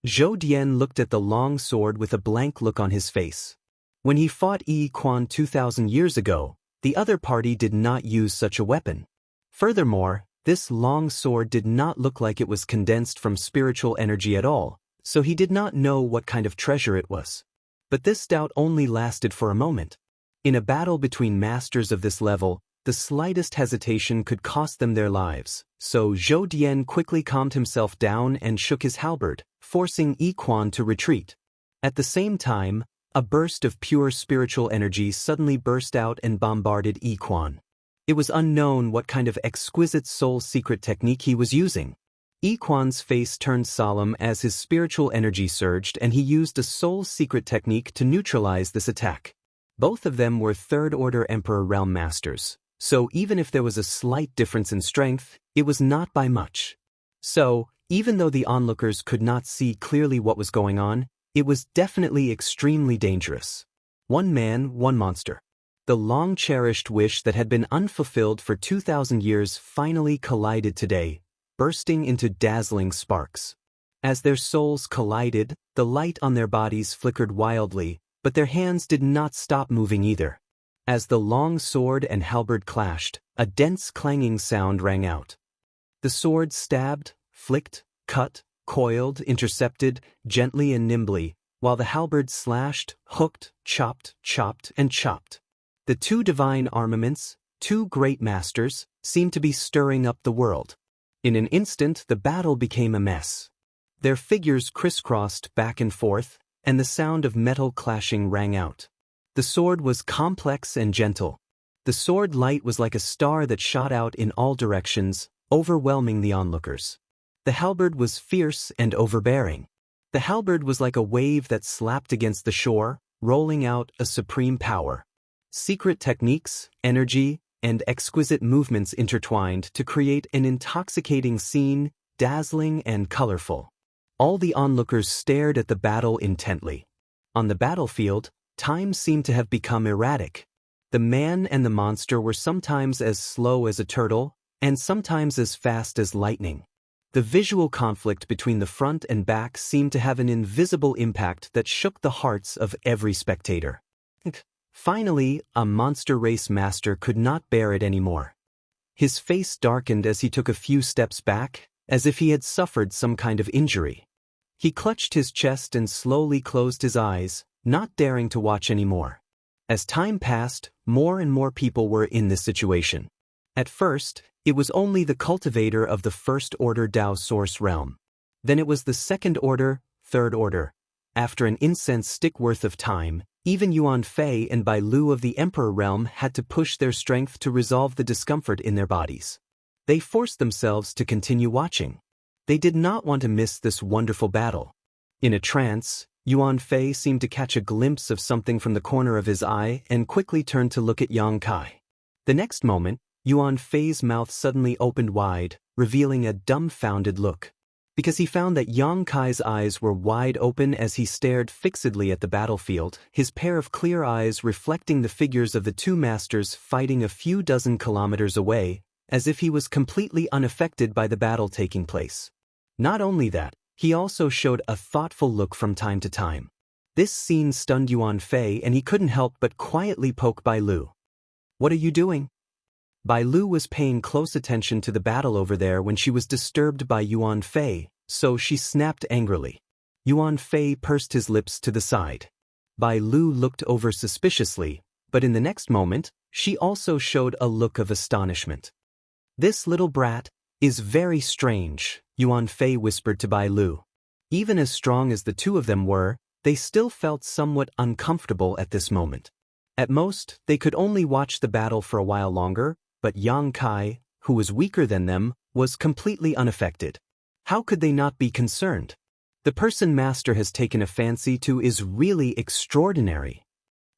Zhou Dian looked at the long sword with a blank look on his face. When he fought Yiquan 2,000 years ago, the other party did not use such a weapon. Furthermore, this long sword did not look like it was condensed from spiritual energy at all, so he did not know what kind of treasure it was. But this doubt only lasted for a moment. In a battle between masters of this level, the slightest hesitation could cost them their lives, so Zhou Dian quickly calmed himself down and shook his halberd, forcing Yiquan to retreat. At the same time, a burst of pure spiritual energy suddenly burst out and bombarded Yiquan. It was unknown what kind of exquisite soul secret technique he was using. Yiquan's face turned solemn as his spiritual energy surged, and he used a soul secret technique to neutralize this attack. Both of them were Third-Order Emperor Realm Masters, so even if there was a slight difference in strength, it was not by much. So, even though the onlookers could not see clearly what was going on, it was definitely extremely dangerous. One man, one monster. The long-cherished wish that had been unfulfilled for 2,000 years finally collided today, bursting into dazzling sparks. As their souls collided, the light on their bodies flickered wildly, but their hands did not stop moving either. As the long sword and halberd clashed, a dense clanging sound rang out. The sword stabbed, flicked, cut, coiled, intercepted, gently and nimbly, while the halberd slashed, hooked, chopped, and chopped. The two divine armaments, two great masters, seemed to be stirring up the world. In an instant, the battle became a mess. Their figures crisscrossed back and forth, and the sound of metal clashing rang out. The sword was complex and gentle. The sword light was like a star that shot out in all directions, overwhelming the onlookers. The halberd was fierce and overbearing. The halberd was like a wave that slapped against the shore, rolling out a supreme power. Secret techniques, energy, and exquisite movements intertwined to create an intoxicating scene, dazzling and colorful. All the onlookers stared at the battle intently. On the battlefield, time seemed to have become erratic. The man and the monster were sometimes as slow as a turtle, and sometimes as fast as lightning. The visual conflict between the front and back seemed to have an invisible impact that shook the hearts of every spectator. Finally, a monster race master could not bear it anymore. His face darkened as he took a few steps back, as if he had suffered some kind of injury. He clutched his chest and slowly closed his eyes, not daring to watch anymore. As time passed, more and more people were in this situation. At first, it was only the cultivator of the First Order Tao Source realm. Then it was the Second Order, Third Order. After an incense stick worth of time, even Yuan Fei and Bai Lu of the Emperor realm had to push their strength to resolve the discomfort in their bodies. They forced themselves to continue watching. They did not want to miss this wonderful battle. In a trance, Yuan Fei seemed to catch a glimpse of something from the corner of his eye and quickly turned to look at Yang Kai. The next moment, Yuan Fei's mouth suddenly opened wide, revealing a dumbfounded look. Because he found that Yang Kai's eyes were wide open as he stared fixedly at the battlefield, his pair of clear eyes reflecting the figures of the two masters fighting a few dozen kilometers away, as if he was completely unaffected by the battle taking place. Not only that, he also showed a thoughtful look from time to time. This scene stunned Yuan Fei and he couldn't help but quietly poke Bai Lu. "What are you doing?" Bai Lu was paying close attention to the battle over there when she was disturbed by Yuan Fei, so she snapped angrily. Yuan Fei pursed his lips to the side. Bai Lu looked over suspiciously, but in the next moment, she also showed a look of astonishment. "This little brat is very strange," Yuan Fei whispered to Bai Lu. Even as strong as the two of them were, they still felt somewhat uncomfortable at this moment. At most, they could only watch the battle for a while longer, but Yang Kai, who was weaker than them, was completely unaffected. How could they not be concerned? The person Master has taken a fancy to is really extraordinary.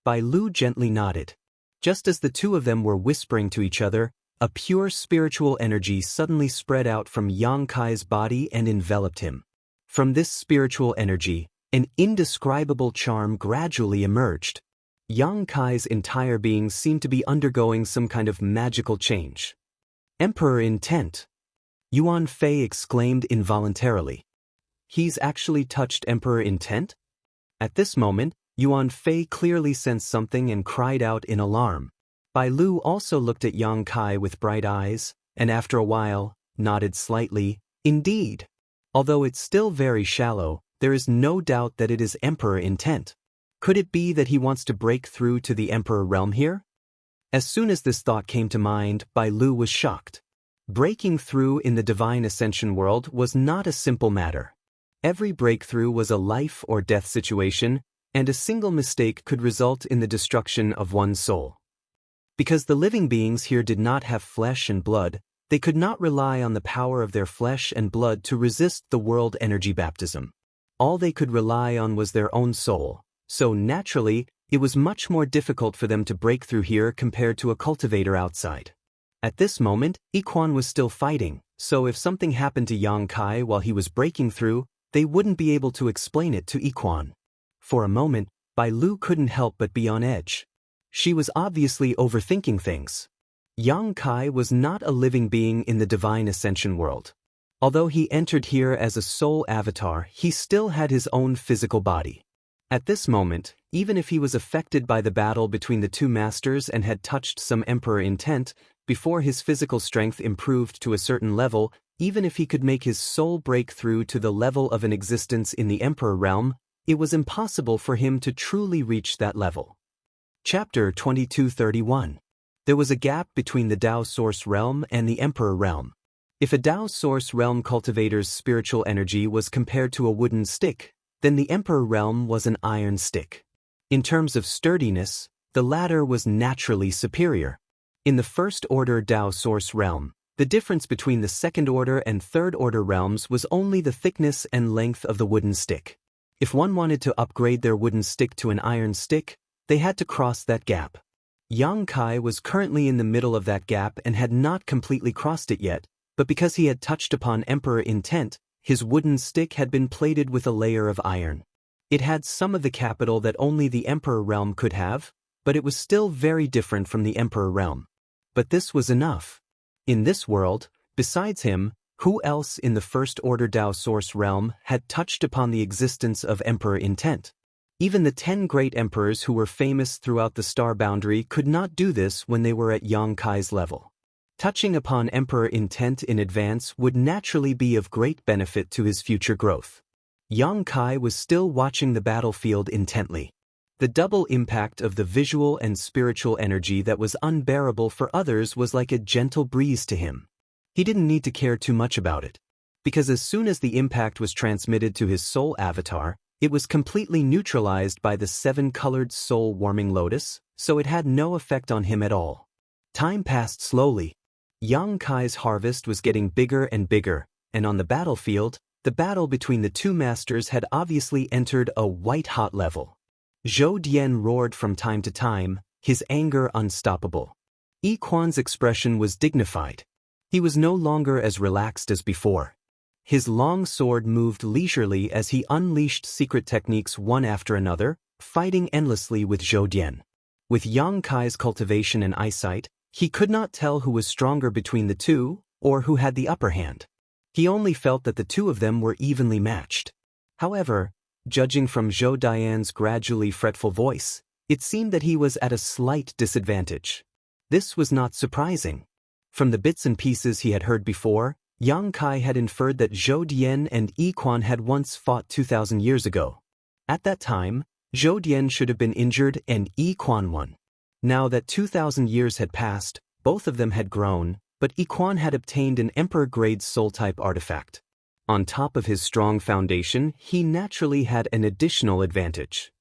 Bai Lu gently nodded. Just as the two of them were whispering to each other, a pure spiritual energy suddenly spread out from Yang Kai's body and enveloped him. From this spiritual energy, an indescribable charm gradually emerged. Yang Kai's entire being seemed to be undergoing some kind of magical change. "Emperor intent," Yuan Fei exclaimed involuntarily. "He's actually touched Emperor intent?" At this moment, Yuan Fei clearly sensed something and cried out in alarm. Bai Lu also looked at Yang Kai with bright eyes, and after a while, nodded slightly. "Indeed. Although it's still very shallow, there is no doubt that it is Emperor intent. Could it be that he wants to break through to the Emperor realm here?" As soon as this thought came to mind, Bai Lu was shocked. Breaking through in the Divine Ascension world was not a simple matter. Every breakthrough was a life or death situation, and a single mistake could result in the destruction of one's soul. Because the living beings here did not have flesh and blood, they could not rely on the power of their flesh and blood to resist the world energy baptism. All they could rely on was their own soul, so naturally, it was much more difficult for them to break through here compared to a cultivator outside. At this moment, Iquan was still fighting, so if something happened to Yang Kai while he was breaking through, they wouldn't be able to explain it to Iquan. For a moment, Bai Lu couldn't help but be on edge. She was obviously overthinking things. Yang Kai was not a living being in the Divine Ascension world. Although he entered here as a soul avatar, he still had his own physical body. At this moment, even if he was affected by the battle between the two masters and had touched some Emperor intent, before his physical strength improved to a certain level, even if he could make his soul break through to the level of an existence in the Emperor realm, it was impossible for him to truly reach that level. Chapter 2231. There was a gap between the Tao Source realm and the Emperor realm. If a Tao Source realm cultivator's spiritual energy was compared to a wooden stick, then the Emperor realm was an iron stick. In terms of sturdiness, the latter was naturally superior. In the First Order Tao Source realm, the difference between the Second Order and Third Order realms was only the thickness and length of the wooden stick. If one wanted to upgrade their wooden stick to an iron stick, they had to cross that gap. Yang Kai was currently in the middle of that gap and had not completely crossed it yet, but because he had touched upon Emperor intent, his wooden stick had been plated with a layer of iron. It had some of the capital that only the Emperor realm could have, but it was still very different from the Emperor realm. But this was enough. In this world, besides him, who else in the First Order Dao Source realm had touched upon the existence of Emperor intent? Even the 10 great emperors who were famous throughout the star boundary could not do this when they were at Yang Kai's level. Touching upon Emperor intent in advance would naturally be of great benefit to his future growth. Yang Kai was still watching the battlefield intently. The double impact of the visual and spiritual energy that was unbearable for others was like a gentle breeze to him. He didn't need to care too much about it, because as soon as the impact was transmitted to his soul avatar, it was completely neutralized by the 7-colored soul-warming lotus, so it had no effect on him at all. Time passed slowly. Yang Kai's harvest was getting bigger and bigger, and on the battlefield, the battle between the two masters had obviously entered a white-hot level. Zhou Dian roared from time to time, his anger unstoppable. Yi Quan's expression was dignified. He was no longer as relaxed as before. His long sword moved leisurely as he unleashed secret techniques one after another, fighting endlessly with Zhou Dian. With Yang Kai's cultivation and eyesight, he could not tell who was stronger between the two, or who had the upper hand. He only felt that the two of them were evenly matched. However, judging from Zhou Dian's gradually fretful voice, it seemed that he was at a slight disadvantage. This was not surprising. From the bits and pieces he had heard before, Yang Kai had inferred that Zhou Dian and Yi Quan had once fought 2,000 years ago. At that time, Zhou Dian should have been injured and Yi Quan won. Now that 2,000 years had passed, both of them had grown, but Yi Quan had obtained an Emperor-grade soul-type artifact. On top of his strong foundation, he naturally had an additional advantage.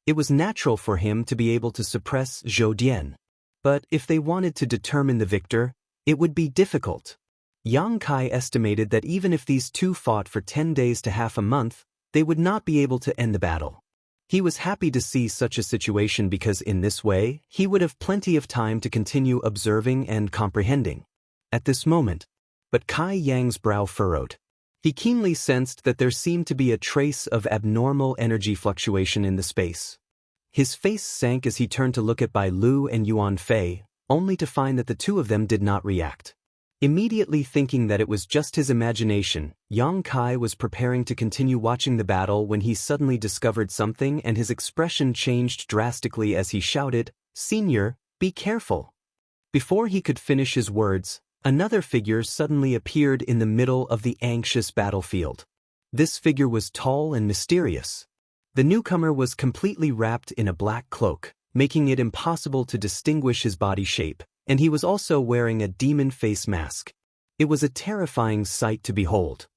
It was natural for him to be able to suppress Zhou Dian. But if they wanted to determine the victor, it would be difficult. Yang Kai estimated that even if these two fought for 10 days to half a month, they would not be able to end the battle. He was happy to see such a situation because in this way, he would have plenty of time to continue observing and comprehending. At this moment, but Kai Yang's brow furrowed. He keenly sensed that there seemed to be a trace of abnormal energy fluctuation in the space. His face sank as he turned to look at Bai Lu and Yuan Fei, only to find that the two of them did not react. Immediately thinking that it was just his imagination, Yang Kai was preparing to continue watching the battle when he suddenly discovered something and his expression changed drastically as he shouted, "Senior, be careful!" Before he could finish his words, another figure suddenly appeared in the middle of the anxious battlefield. This figure was tall and mysterious. The newcomer was completely wrapped in a black cloak, making it impossible to distinguish his body shape, and he was also wearing a demon face mask. It was a terrifying sight to behold.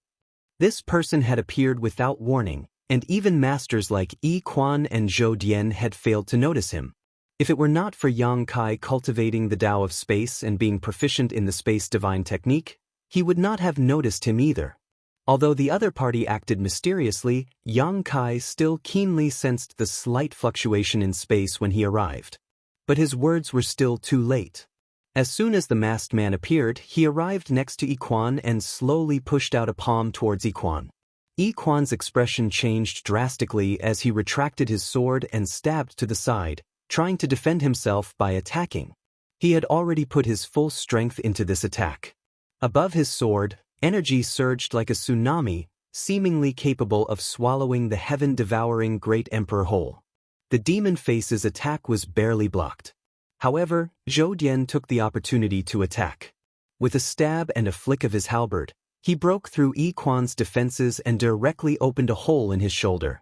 This person had appeared without warning, and even masters like Yi Quan and Zhou Dian had failed to notice him. If it were not for Yang Kai cultivating the Tao of space and being proficient in the space divine technique, he would not have noticed him either. Although the other party acted mysteriously, Yang Kai still keenly sensed the slight fluctuation in space when he arrived. But his words were still too late. As soon as the masked man appeared, he arrived next to Yi Quan and slowly pushed out a palm towards Yi Quan. Yi Quan's expression changed drastically as he retracted his sword and stabbed to the side, trying to defend himself by attacking. He had already put his full strength into this attack. Above his sword, energy surged like a tsunami, seemingly capable of swallowing the heaven-devouring Great Emperor whole. The demon face's attack was barely blocked. However, Zhou Dian took the opportunity to attack. With a stab and a flick of his halberd, he broke through Yi Quan's defenses and directly opened a hole in his shoulder.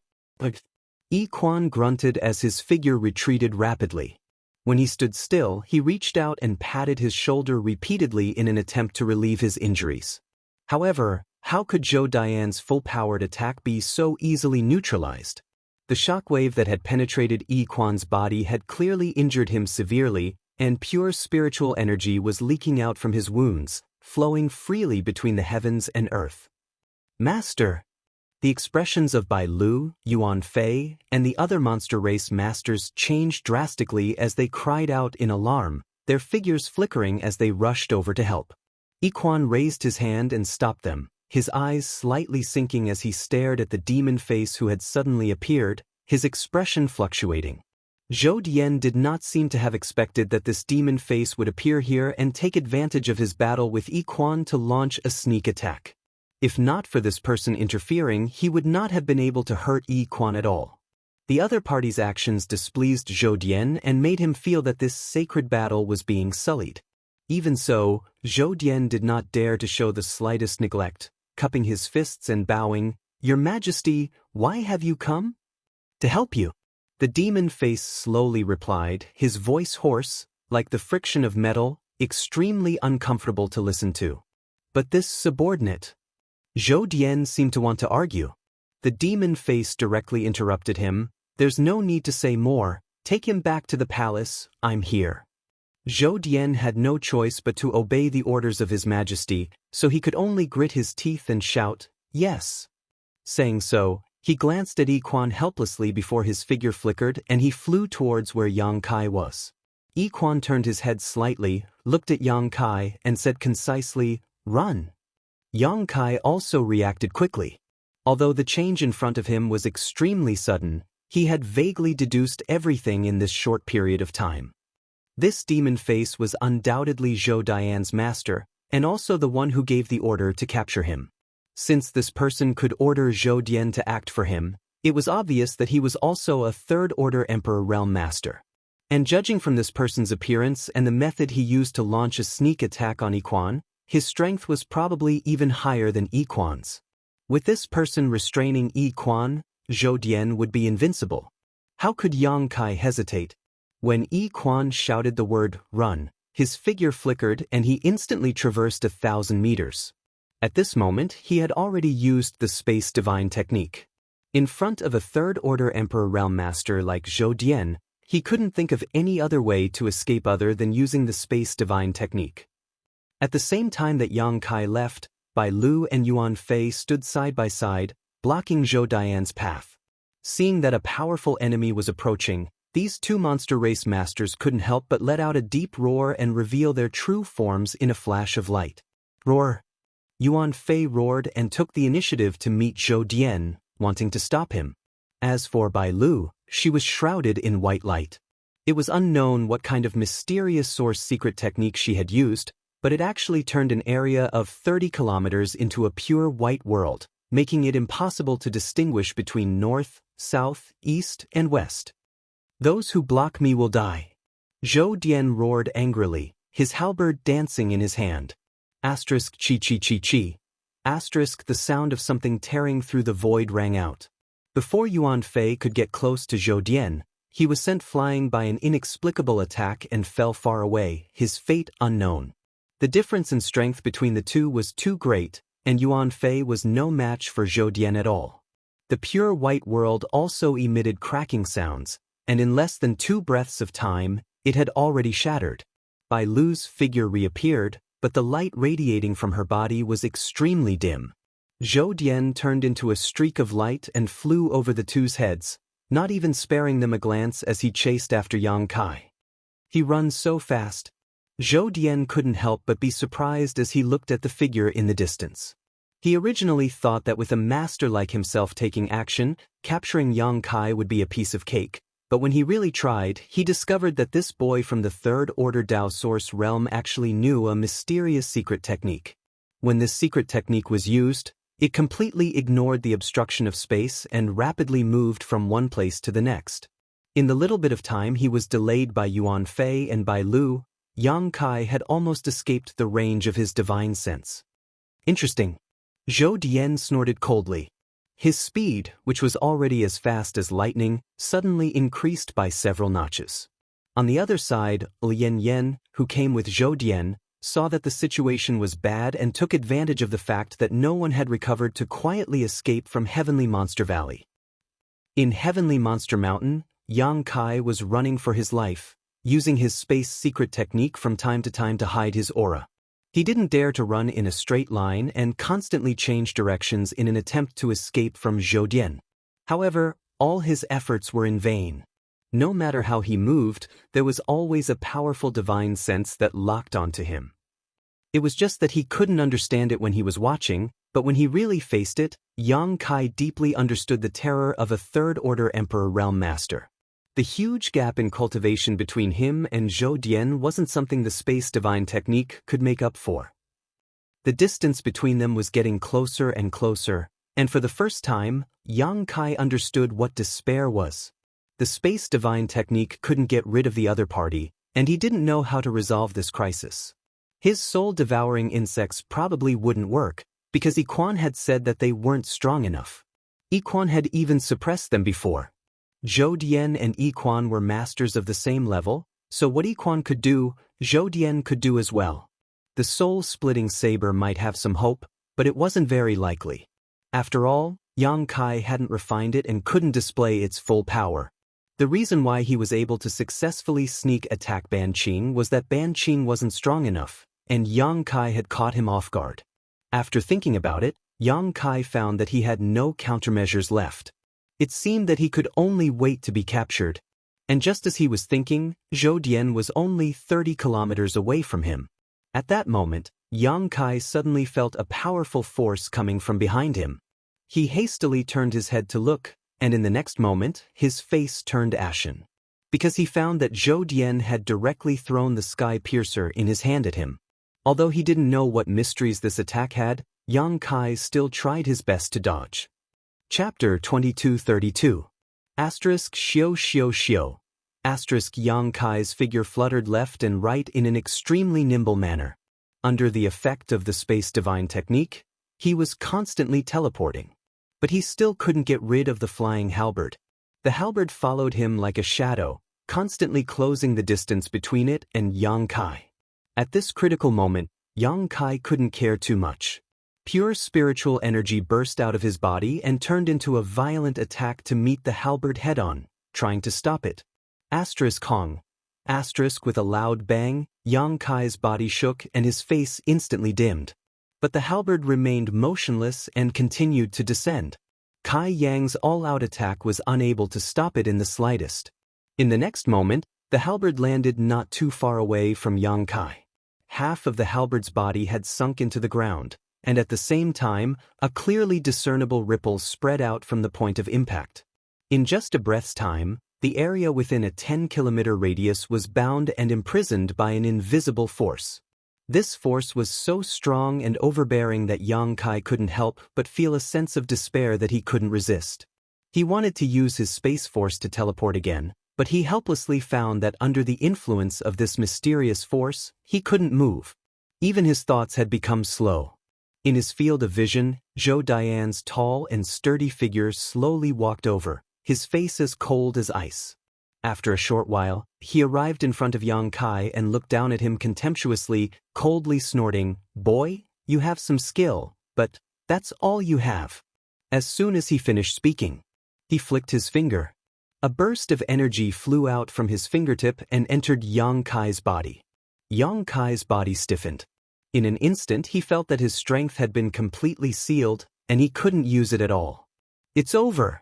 Yi Quan grunted as his figure retreated rapidly. When he stood still, he reached out and patted his shoulder repeatedly in an attempt to relieve his injuries. However, how could Zhou Dian's full-powered attack be so easily neutralized? The shockwave that had penetrated Yi Quan's body had clearly injured him severely, and pure spiritual energy was leaking out from his wounds, flowing freely between the heavens and earth. "Master!" The expressions of Bai Lu, Yuan Fei, and the other monster race masters changed drastically as they cried out in alarm, their figures flickering as they rushed over to help. Yiquan raised his hand and stopped them, his eyes slightly sinking as he stared at the demon face who had suddenly appeared, his expression fluctuating. Zhou Dian did not seem to have expected that this demon face would appear here and take advantage of his battle with Yiquan to launch a sneak attack. If not for this person interfering, he would not have been able to hurt Yiquan at all. The other party's actions displeased Zhou Dian and made him feel that this sacred battle was being sullied. Even so, Zhou Dian did not dare to show the slightest neglect, cupping his fists and bowing, "Your Majesty, why have you come?" "To help you." The demon face slowly replied, his voice hoarse, like the friction of metal, extremely uncomfortable to listen to. "But this subordinate..." Zhou Dian seemed to want to argue. The demon face directly interrupted him, "There's no need to say more, take him back to the palace, I'm here." Zhou Dian had no choice but to obey the orders of His Majesty, so he could only grit his teeth and shout, "Yes." Saying so, he glanced at Yiquan helplessly before his figure flickered and he flew towards where Yang Kai was. Yiquan turned his head slightly, looked at Yang Kai, and said concisely, "Run." Yang Kai also reacted quickly. Although the change in front of him was extremely sudden, he had vaguely deduced everything in this short period of time. This demon face was undoubtedly Zhou Dian's master, and also the one who gave the order to capture him. Since this person could order Zhou Dian to act for him, it was obvious that he was also a third-order Emperor Realm Master. And judging from this person's appearance and the method he used to launch a sneak attack on Yiquan, his strength was probably even higher than Yiquan's. With this person restraining Yiquan, Zhou Dian would be invincible. How could Yang Kai hesitate? When Yiquan shouted the word, "Run," his figure flickered and he instantly traversed 1,000 meters. At this moment, he had already used the Space Divine technique. In front of a third-order Emperor Realm Master like Zhou Dian, he couldn't think of any other way to escape other than using the Space Divine technique. At the same time that Yang Kai left, Bai Lu and Yuan Fei stood side by side, blocking Zhou Dian's path. Seeing that a powerful enemy was approaching, these two monster race masters couldn't help but let out a deep roar and reveal their true forms in a flash of light. "Roar!" Yuan Fei roared and took the initiative to meet Zhou Dian, wanting to stop him. As for Bai Lu, she was shrouded in white light. It was unknown what kind of mysterious source secret technique she had used, but it actually turned an area of 30 kilometers into a pure white world, making it impossible to distinguish between north, south, east, and west. "Those who block me will die." Zhou Dian roared angrily, his halberd dancing in his hand. Asterisk chi chi chi chi. Asterisk the sound of something tearing through the void rang out. Before Yuan Fei could get close to Zhou Dian, he was sent flying by an inexplicable attack and fell far away, his fate unknown. The difference in strength between the two was too great, and Yuan Fei was no match for Zhou Dian at all. The pure white world also emitted cracking sounds, and in less than 2 breaths of time, it had already shattered. Bai Lu's figure reappeared, but the light radiating from her body was extremely dim. Zhou Dian turned into a streak of light and flew over the two's heads, not even sparing them a glance as he chased after Yang Kai. He runs so fast. Zhou Dian couldn't help but be surprised as he looked at the figure in the distance. He originally thought that with a master like himself taking action, capturing Yang Kai would be a piece of cake, but when he really tried, he discovered that this boy from the third-order Dao Source realm actually knew a mysterious secret technique. When this secret technique was used, it completely ignored the obstruction of space and rapidly moved from one place to the next. In the little bit of time he was delayed by Yuan Fei and Bai Lu, Yang Kai had almost escaped the range of his divine sense. Interesting. Zhou Dian snorted coldly. His speed, which was already as fast as lightning, suddenly increased by several notches. On the other side, Lian Yan, who came with Zhou Dian, saw that the situation was bad and took advantage of the fact that no one had recovered to quietly escape from Heavenly Monster Valley. In Heavenly Monster Mountain, Yang Kai was running for his life, using his space secret technique from time to time to hide his aura. He didn't dare to run in a straight line and constantly change directions in an attempt to escape from Zhou Dian. However, all his efforts were in vain. No matter how he moved, there was always a powerful divine sense that locked onto him. It was just that he couldn't understand it when he was watching, but when he really faced it, Yang Kai deeply understood the terror of a third-order Emperor Realm Master. The huge gap in cultivation between him and Zhou Dian wasn't something the space divine technique could make up for. The distance between them was getting closer and closer, and for the first time, Yang Kai understood what despair was. The space divine technique couldn't get rid of the other party, and he didn't know how to resolve this crisis. His soul-devouring insects probably wouldn't work, because Iquan had said that they weren't strong enough. Iquan had even suppressed them before. Zhou Dian and Iquan were masters of the same level, so what Iquan could do, Zhou Dian could do as well. The soul-splitting saber might have some hope, but it wasn't very likely. After all, Yang Kai hadn't refined it and couldn't display its full power. The reason why he was able to successfully sneak attack Ban Qing was that Ban Qing wasn't strong enough, and Yang Kai had caught him off guard. After thinking about it, Yang Kai found that he had no countermeasures left. It seemed that he could only wait to be captured. And just as he was thinking, Zhou Dian was only 30 kilometers away from him. At that moment, Yang Kai suddenly felt a powerful force coming from behind him. He hastily turned his head to look, and in the next moment, his face turned ashen. Because he found that Zhou Dian had directly thrown the sky piercer in his hand at him. Although he didn't know what mysteries this attack had, Yang Kai still tried his best to dodge. Chapter 2232. Asterisk Xiao Xiao Xiao. Asterisk Yang Kai's figure fluttered left and right in an extremely nimble manner. Under the effect of the space divine technique, he was constantly teleporting. But he still couldn't get rid of the flying halberd. The halberd followed him like a shadow, constantly closing the distance between it and Yang Kai. At this critical moment, Yang Kai couldn't care too much. Pure spiritual energy burst out of his body and turned into a violent attack to meet the halberd head-on, trying to stop it. Asterisk Hong. Asterisk with a loud bang, Yang Kai's body shook and his face instantly dimmed. But the halberd remained motionless and continued to descend. Kai Yang's all-out attack was unable to stop it in the slightest. In the next moment, the halberd landed not too far away from Yang Kai. Half of the halberd's body had sunk into the ground, and at the same time, a clearly discernible ripple spread out from the point of impact. In just a breath's time, the area within a 10-kilometer radius was bound and imprisoned by an invisible force. This force was so strong and overbearing that Yang Kai couldn't help but feel a sense of despair that he couldn't resist. He wanted to use his space force to teleport again, but he helplessly found that under the influence of this mysterious force, he couldn't move. Even his thoughts had become slow. In his field of vision, Zhou Dian's tall and sturdy figure slowly walked over, his face as cold as ice. After a short while, he arrived in front of Yang Kai and looked down at him contemptuously, coldly snorting, "Boy, you have some skill, but that's all you have." As soon as he finished speaking, he flicked his finger. A burst of energy flew out from his fingertip and entered Yang Kai's body. Yang Kai's body stiffened. In an instant he felt that his strength had been completely sealed, and he couldn't use it at all. "It's over."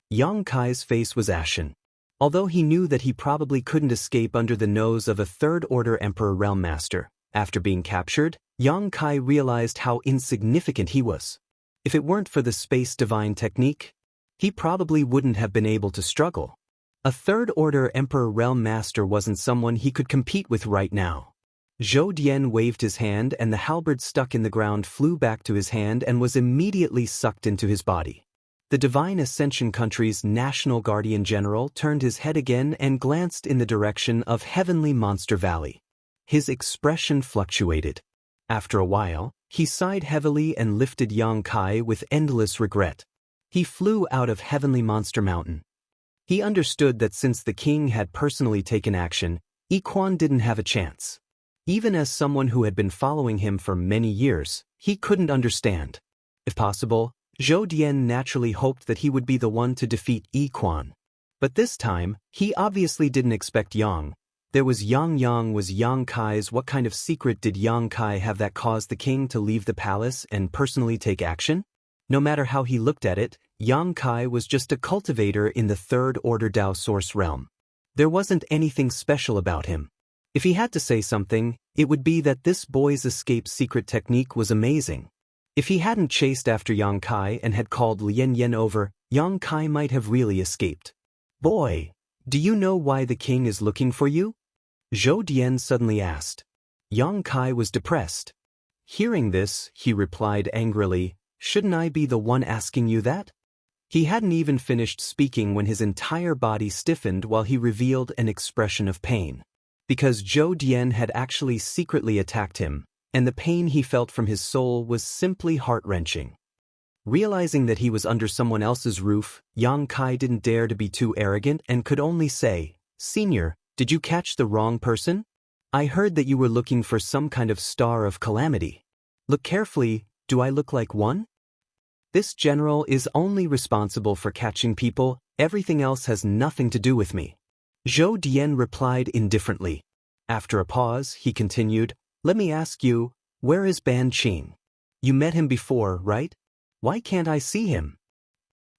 Yang Kai's face was ashen. Although he knew that he probably couldn't escape under the nose of a third-order Emperor Realm Master, after being captured, Yang Kai realized how insignificant he was. If it weren't for the space divine technique, he probably wouldn't have been able to struggle. A third-order Emperor Realm Master wasn't someone he could compete with right now. Zhou Dian waved his hand and the halberd stuck in the ground flew back to his hand and was immediately sucked into his body. The Divine Ascension country's National Guardian General turned his head again and glanced in the direction of Heavenly Monster Valley. His expression fluctuated. After a while, he sighed heavily and lifted Yang Kai with endless regret. He flew out of Heavenly Monster Mountain. He understood that since the king had personally taken action, Iquan didn't have a chance. Even as someone who had been following him for many years, he couldn't understand. If possible, Zhou Dian naturally hoped that he would be the one to defeat Iquan. But this time, he obviously didn't expect Yang There was Yang Kai's. What kind of secret did Yang Kai have that caused the king to leave the palace and personally take action? No matter how he looked at it, Yang Kai was just a cultivator in the third order Dao source realm. There wasn't anything special about him. If he had to say something, it would be that this boy's escape secret technique was amazing. If he hadn't chased after Yang Kai and had called Lien Yen over, Yang Kai might have really escaped. Boy, do you know why the king is looking for you? Zhou Dian suddenly asked. Yang Kai was depressed. Hearing this, he replied angrily, shouldn't I be the one asking you that? He hadn't even finished speaking when his entire body stiffened while he revealed an expression of pain. Because Zhou Dian had actually secretly attacked him, and the pain he felt from his soul was simply heart-wrenching. Realizing that he was under someone else's roof, Yang Kai didn't dare to be too arrogant and could only say, Senior, did you catch the wrong person? I heard that you were looking for some kind of star of calamity. Look carefully, do I look like one? This general is only responsible for catching people, everything else has nothing to do with me. Zhou Dian replied indifferently. After a pause, he continued, let me ask you, where is Ban Qing? You met him before, right? Why can't I see him?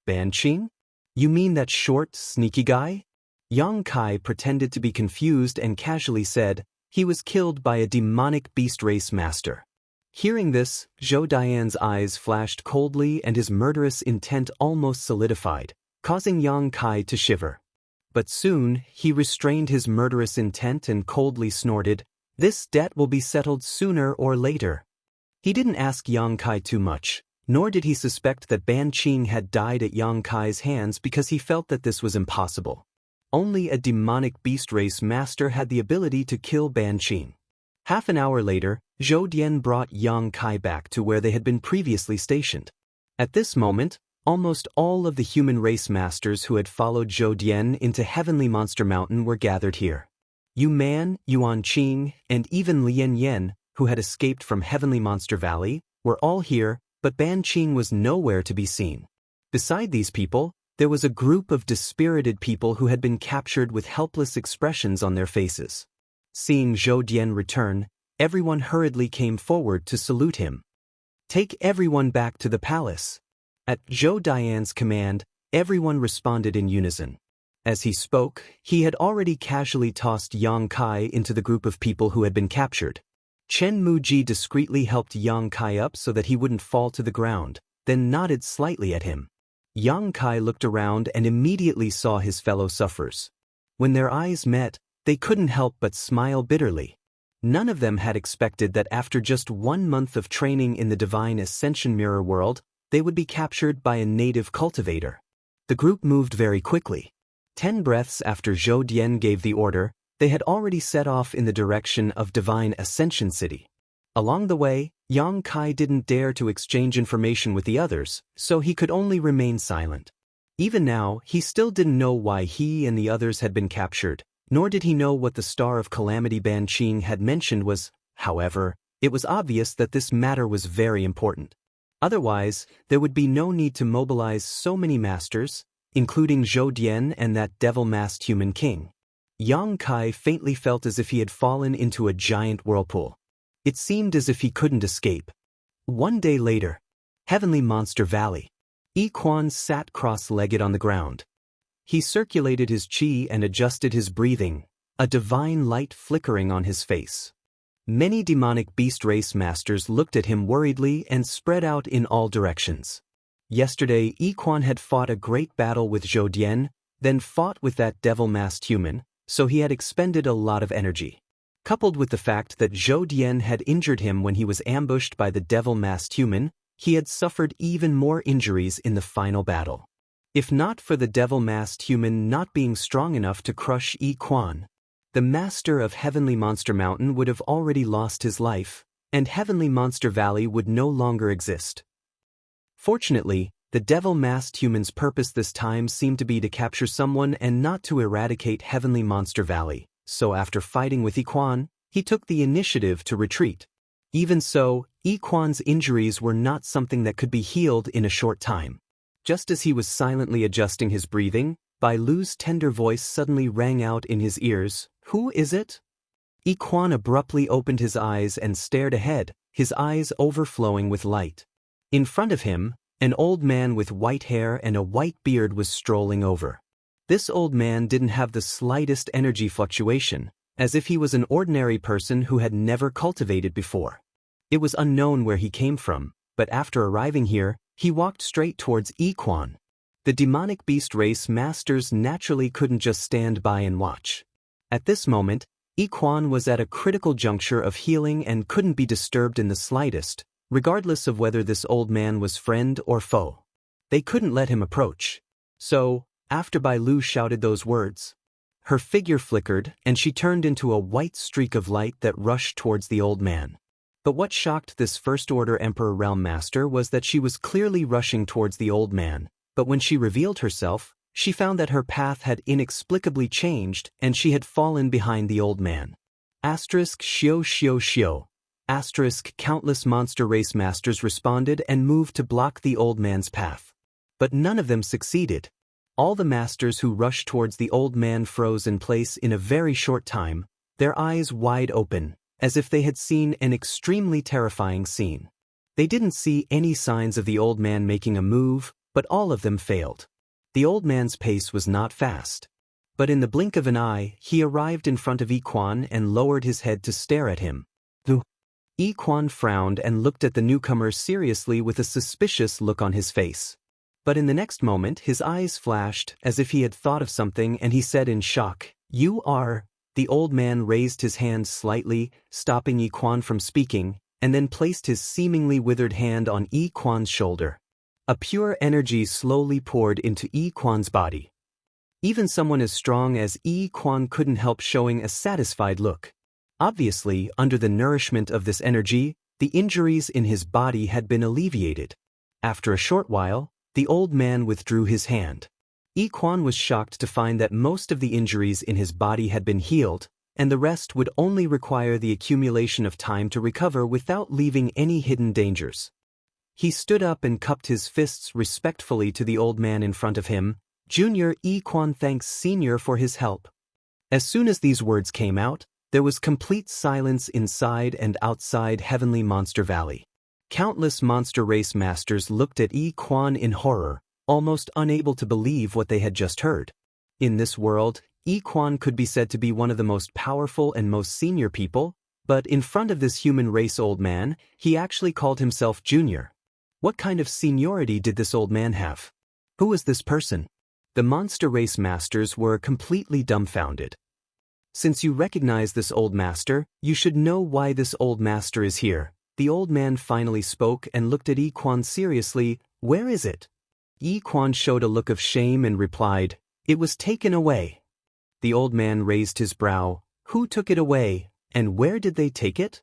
Ban Qing? You mean that short, sneaky guy? Yang Kai pretended to be confused and casually said, he was killed by a demonic beast race master. Hearing this, Zhou Dian's eyes flashed coldly and his murderous intent almost solidified, causing Yang Kai to shiver. But soon, he restrained his murderous intent and coldly snorted, this debt will be settled sooner or later. He didn't ask Yang Kai too much, nor did he suspect that Ban Qing had died at Yang Kai's hands because he felt that this was impossible. Only a demonic beast race master had the ability to kill Ban Qing. Half an hour later, Zhou Dian brought Yang Kai back to where they had been previously stationed. At this moment, almost all of the human race masters who had followed Zhou Dian into Heavenly Monster Mountain were gathered here. Yu Man, Yuan Qing, and even Lien Yen, who had escaped from Heavenly Monster Valley, were all here, but Ban Qing was nowhere to be seen. Beside these people, there was a group of dispirited people who had been captured with helpless expressions on their faces. Seeing Zhou Dian return, everyone hurriedly came forward to salute him. Take everyone back to the palace. At Zhou Dian's command, everyone responded in unison. As he spoke, he had already casually tossed Yang Kai into the group of people who had been captured. Chen Muji discreetly helped Yang Kai up so that he wouldn't fall to the ground, then nodded slightly at him. Yang Kai looked around and immediately saw his fellow sufferers. When their eyes met, they couldn't help but smile bitterly. None of them had expected that after just 1 month of training in the Divine Ascension Mirror world, they would be captured by a native cultivator. The group moved very quickly. 10 breaths after Zhou Dian gave the order, they had already set off in the direction of Divine Ascension City. Along the way, Yang Kai didn't dare to exchange information with the others, so he could only remain silent. Even now, he still didn't know why he and the others had been captured, nor did he know what the Star of Calamity Ban Qing had mentioned was. However, it was obvious that this matter was very important. Otherwise, there would be no need to mobilize so many masters, including Zhou Dian and that devil-masked human king. Yang Kai faintly felt as if he had fallen into a giant whirlpool. It seemed as if he couldn't escape. 1 day later, Heavenly Monster Valley. Yi Quan sat cross-legged on the ground. He circulated his qi and adjusted his breathing, a divine light flickering on his face. Many demonic beast race masters looked at him worriedly and spread out in all directions. Yesterday, Yi Quan had fought a great battle with Zhou Dian, then fought with that devil-masked human, so he had expended a lot of energy. Coupled with the fact that Zhou Dian had injured him when he was ambushed by the devil-masked human, he had suffered even more injuries in the final battle. If not for the devil-masked human not being strong enough to crush Yi Quan, the master of Heavenly Monster Mountain would have already lost his life, and Heavenly Monster Valley would no longer exist. Fortunately, the devil-masked human's purpose this time seemed to be to capture someone and not to eradicate Heavenly Monster Valley, so after fighting with Yi Quan, he took the initiative to retreat. Even so, Yi Quan's injuries were not something that could be healed in a short time. Just as he was silently adjusting his breathing, Bai Lu's tender voice suddenly rang out in his ears, Who is it? Yi Quan abruptly opened his eyes and stared ahead, his eyes overflowing with light. In front of him, an old man with white hair and a white beard was strolling over. This old man didn't have the slightest energy fluctuation, as if he was an ordinary person who had never cultivated before. It was unknown where he came from, but after arriving here, he walked straight towards Yi Quan. The demonic beast race masters naturally couldn't just stand by and watch. At this moment, Yi Quan was at a critical juncture of healing and couldn't be disturbed in the slightest, regardless of whether this old man was friend or foe. They couldn't let him approach. So, after Bai Lu shouted those words, her figure flickered and she turned into a white streak of light that rushed towards the old man. But what shocked this First-Order Emperor Realm Master was that she was clearly rushing towards the old man, but when she revealed herself, she found that her path had inexplicably changed and she had fallen behind the old man. Shio shio shio. Countless monster race masters responded and moved to block the old man's path. But none of them succeeded. All the masters who rushed towards the old man froze in place in a very short time, their eyes wide open, as if they had seen an extremely terrifying scene. They didn't see any signs of the old man making a move, but all of them failed. The old man's pace was not fast. But in the blink of an eye, he arrived in front of Yi Quan and lowered his head to stare at him. Yi Quan frowned and looked at the newcomer seriously with a suspicious look on his face. But in the next moment his eyes flashed as if he had thought of something and he said in shock, "You are..." The old man raised his hand slightly, stopping Yi Quan from speaking, and then placed his seemingly withered hand on Yi Quan's shoulder. A pure energy slowly poured into Yi Quan's body. Even someone as strong as Yi Quan couldn't help showing a satisfied look. Obviously, under the nourishment of this energy, the injuries in his body had been alleviated. After a short while, the old man withdrew his hand. Yi Quan was shocked to find that most of the injuries in his body had been healed, and the rest would only require the accumulation of time to recover without leaving any hidden dangers. He stood up and cupped his fists respectfully to the old man in front of him. "Junior Yi Quan thanks Senior for his help." As soon as these words came out, there was complete silence inside and outside Heavenly Monster Valley. Countless monster race masters looked at Yi Quan in horror, almost unable to believe what they had just heard. In this world, Yi Quan could be said to be one of the most powerful and most senior people, but in front of this human race old man, he actually called himself Junior. What kind of seniority did this old man have? Who was this person? The monster race masters were completely dumbfounded. "Since you recognize this old master, you should know why this old master is here." The old man finally spoke and looked at Yi Quan seriously. "Where is it?" Yi Quan showed a look of shame and replied, "It was taken away." The old man raised his brow. "Who took it away, and where did they take it?"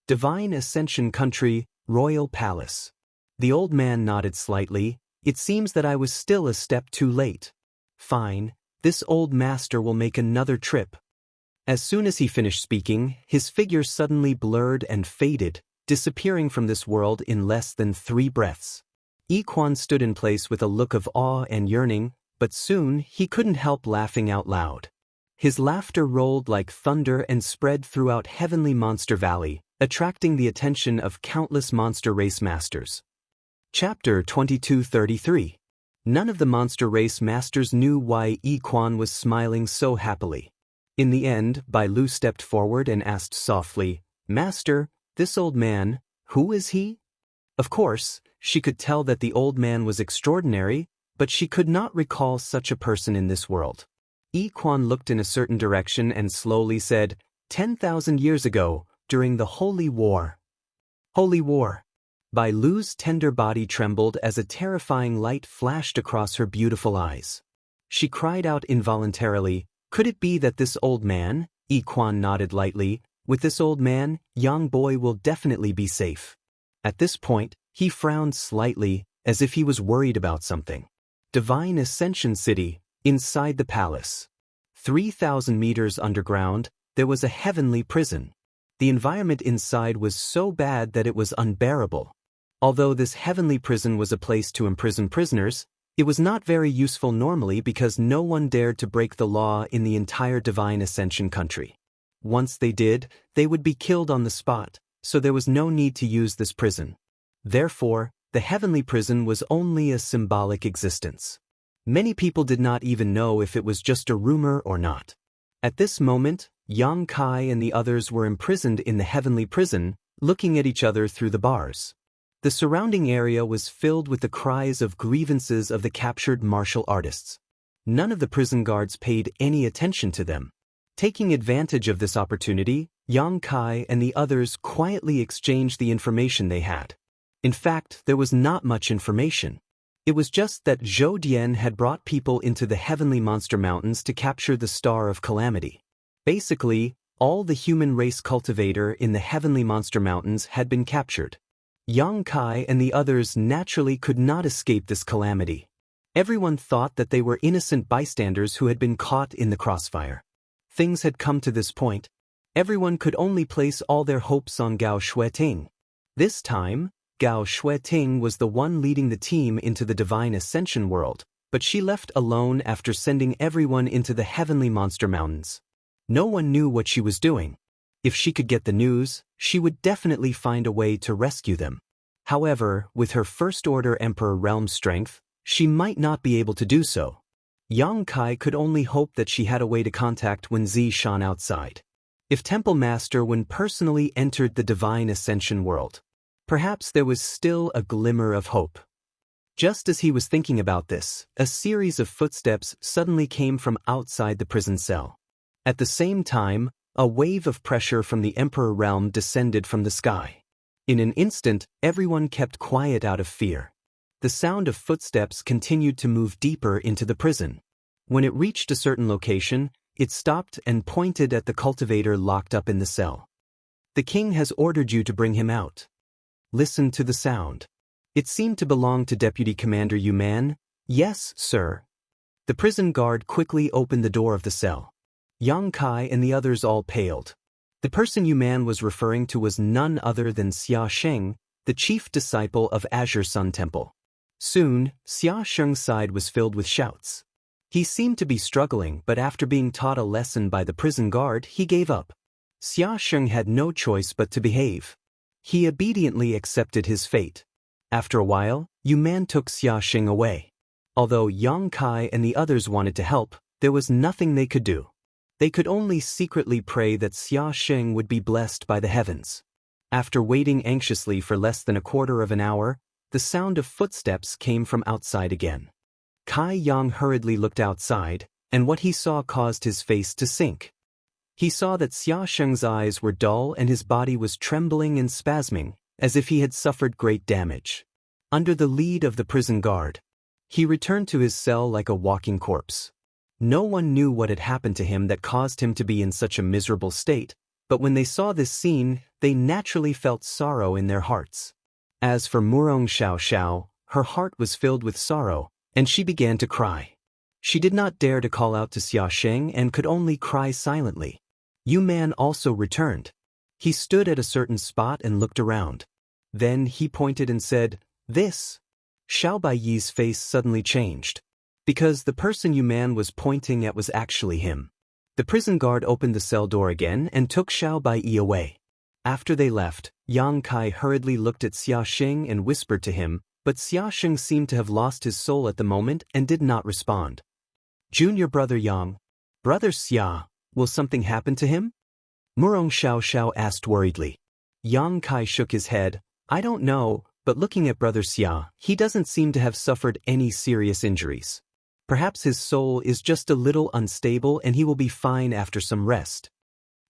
"Divine Ascension Country, Royal Palace." The old man nodded slightly. "It seems that I was still a step too late." "Fine, this old master will make another trip." As soon as he finished speaking, his figure suddenly blurred and faded, disappearing from this world in less than 3 breaths. Yi Quan stood in place with a look of awe and yearning, but soon he couldn't help laughing out loud. His laughter rolled like thunder and spread throughout Heavenly Monster Valley, attracting the attention of countless monster race masters. Chapter 2233. None of the monster race masters knew why Yi Quan was smiling so happily. In the end, Bai Lu stepped forward and asked softly, "Master, this old man, who is he?" Of course, she could tell that the old man was extraordinary, but she could not recall such a person in this world. Yi Quan looked in a certain direction and slowly said, 10,000 years ago, during the Holy War." Holy War. Bai Lu's tender body trembled as a terrifying light flashed across her beautiful eyes. She cried out involuntarily, "Could it be that this old man?" Yi Quan nodded lightly. "With this old man, young boy will definitely be safe." At this point, he frowned slightly, as if he was worried about something. Divine Ascension City, inside the palace. 3,000 meters underground, there was a heavenly prison. The environment inside was so bad that it was unbearable. Although this heavenly prison was a place to imprison prisoners, It was not very useful normally because no one dared to break the law in the entire Divine Ascension country. Once they did, they would be killed on the spot, so there was no need to use this prison. Therefore, the heavenly prison was only a symbolic existence. Many people did not even know if it was just a rumor or not. At this moment, Yang Kai and the others were imprisoned in the heavenly prison, looking at each other through the bars. The surrounding area was filled with the cries of grievances of the captured martial artists. None of the prison guards paid any attention to them. Taking advantage of this opportunity, Yang Kai and the others quietly exchanged the information they had. In fact, there was not much information. It was just that Zhou Dian had brought people into the heavenly monster mountains to capture the Star of Calamity. Basically, all the human race cultivator in the heavenly monster mountains had been captured. Yang Kai and the others naturally could not escape this calamity. Everyone thought that they were innocent bystanders who had been caught in the crossfire. Things had come to this point. Everyone could only place all their hopes on Gao Shueting. This time, Gao Shueting was the one leading the team into the Divine Ascension world, but she left alone after sending everyone into the heavenly monster mountains. No one knew what she was doing. If she could get the news, she would definitely find a way to rescue them. However, with her First Order Emperor realm strength, she might not be able to do so. Yang Kai could only hope that she had a way to contact Wen Zishan outside. If Temple Master Wen personally entered the Divine Ascension world, perhaps there was still a glimmer of hope. Just as he was thinking about this, a series of footsteps suddenly came from outside the prison cell. At the same time, a wave of pressure from the Emperor realm descended from the sky. In an instant, everyone kept quiet out of fear. The sound of footsteps continued to move deeper into the prison. When it reached a certain location, it stopped and pointed at the cultivator locked up in the cell. "The king has ordered you to bring him out." Listen to the sound. It seemed to belong to Deputy Commander Yuman. "Yes, sir." The prison guard quickly opened the door of the cell. Yang Kai and the others all paled. The person Yuman was referring to was none other than Xia Sheng, the chief disciple of Azure Sun Temple. Soon, Xia Sheng's side was filled with shouts. He seemed to be struggling, but after being taught a lesson by the prison guard, he gave up. Xia Sheng had no choice but to behave. He obediently accepted his fate. After a while, Yuman took Xia Sheng away. Although Yang Kai and the others wanted to help, there was nothing they could do. They could only secretly pray that Xia Sheng would be blessed by the heavens. After waiting anxiously for less than a quarter of an hour, the sound of footsteps came from outside again. Kai Yang hurriedly looked outside, and what he saw caused his face to sink. He saw that Xia Sheng's eyes were dull and his body was trembling and spasming, as if he had suffered great damage. Under the lead of the prison guard, he returned to his cell like a walking corpse. No one knew what had happened to him that caused him to be in such a miserable state, but when they saw this scene, they naturally felt sorrow in their hearts. As for Murong Xiao, her heart was filled with sorrow, and she began to cry. She did not dare to call out to Xia Sheng and could only cry silently. Yuman also returned. He stood at a certain spot and looked around. Then he pointed and said, "This." Xiao Baiyi's face suddenly changed, because the person Yuman was pointing at was actually him. The prison guard opened the cell door again and took Xiao Baiyi away. After they left, Yang Kai hurriedly looked at Xia Sheng and whispered to him, but Xia Sheng seemed to have lost his soul at the moment and did not respond. "Junior brother Yang, brother Xia, will something happen to him?" Murong Xiao asked worriedly. Yang Kai shook his head. "I don't know, but looking at brother Xia, he doesn't seem to have suffered any serious injuries. Perhaps his soul is just a little unstable and he will be fine after some rest."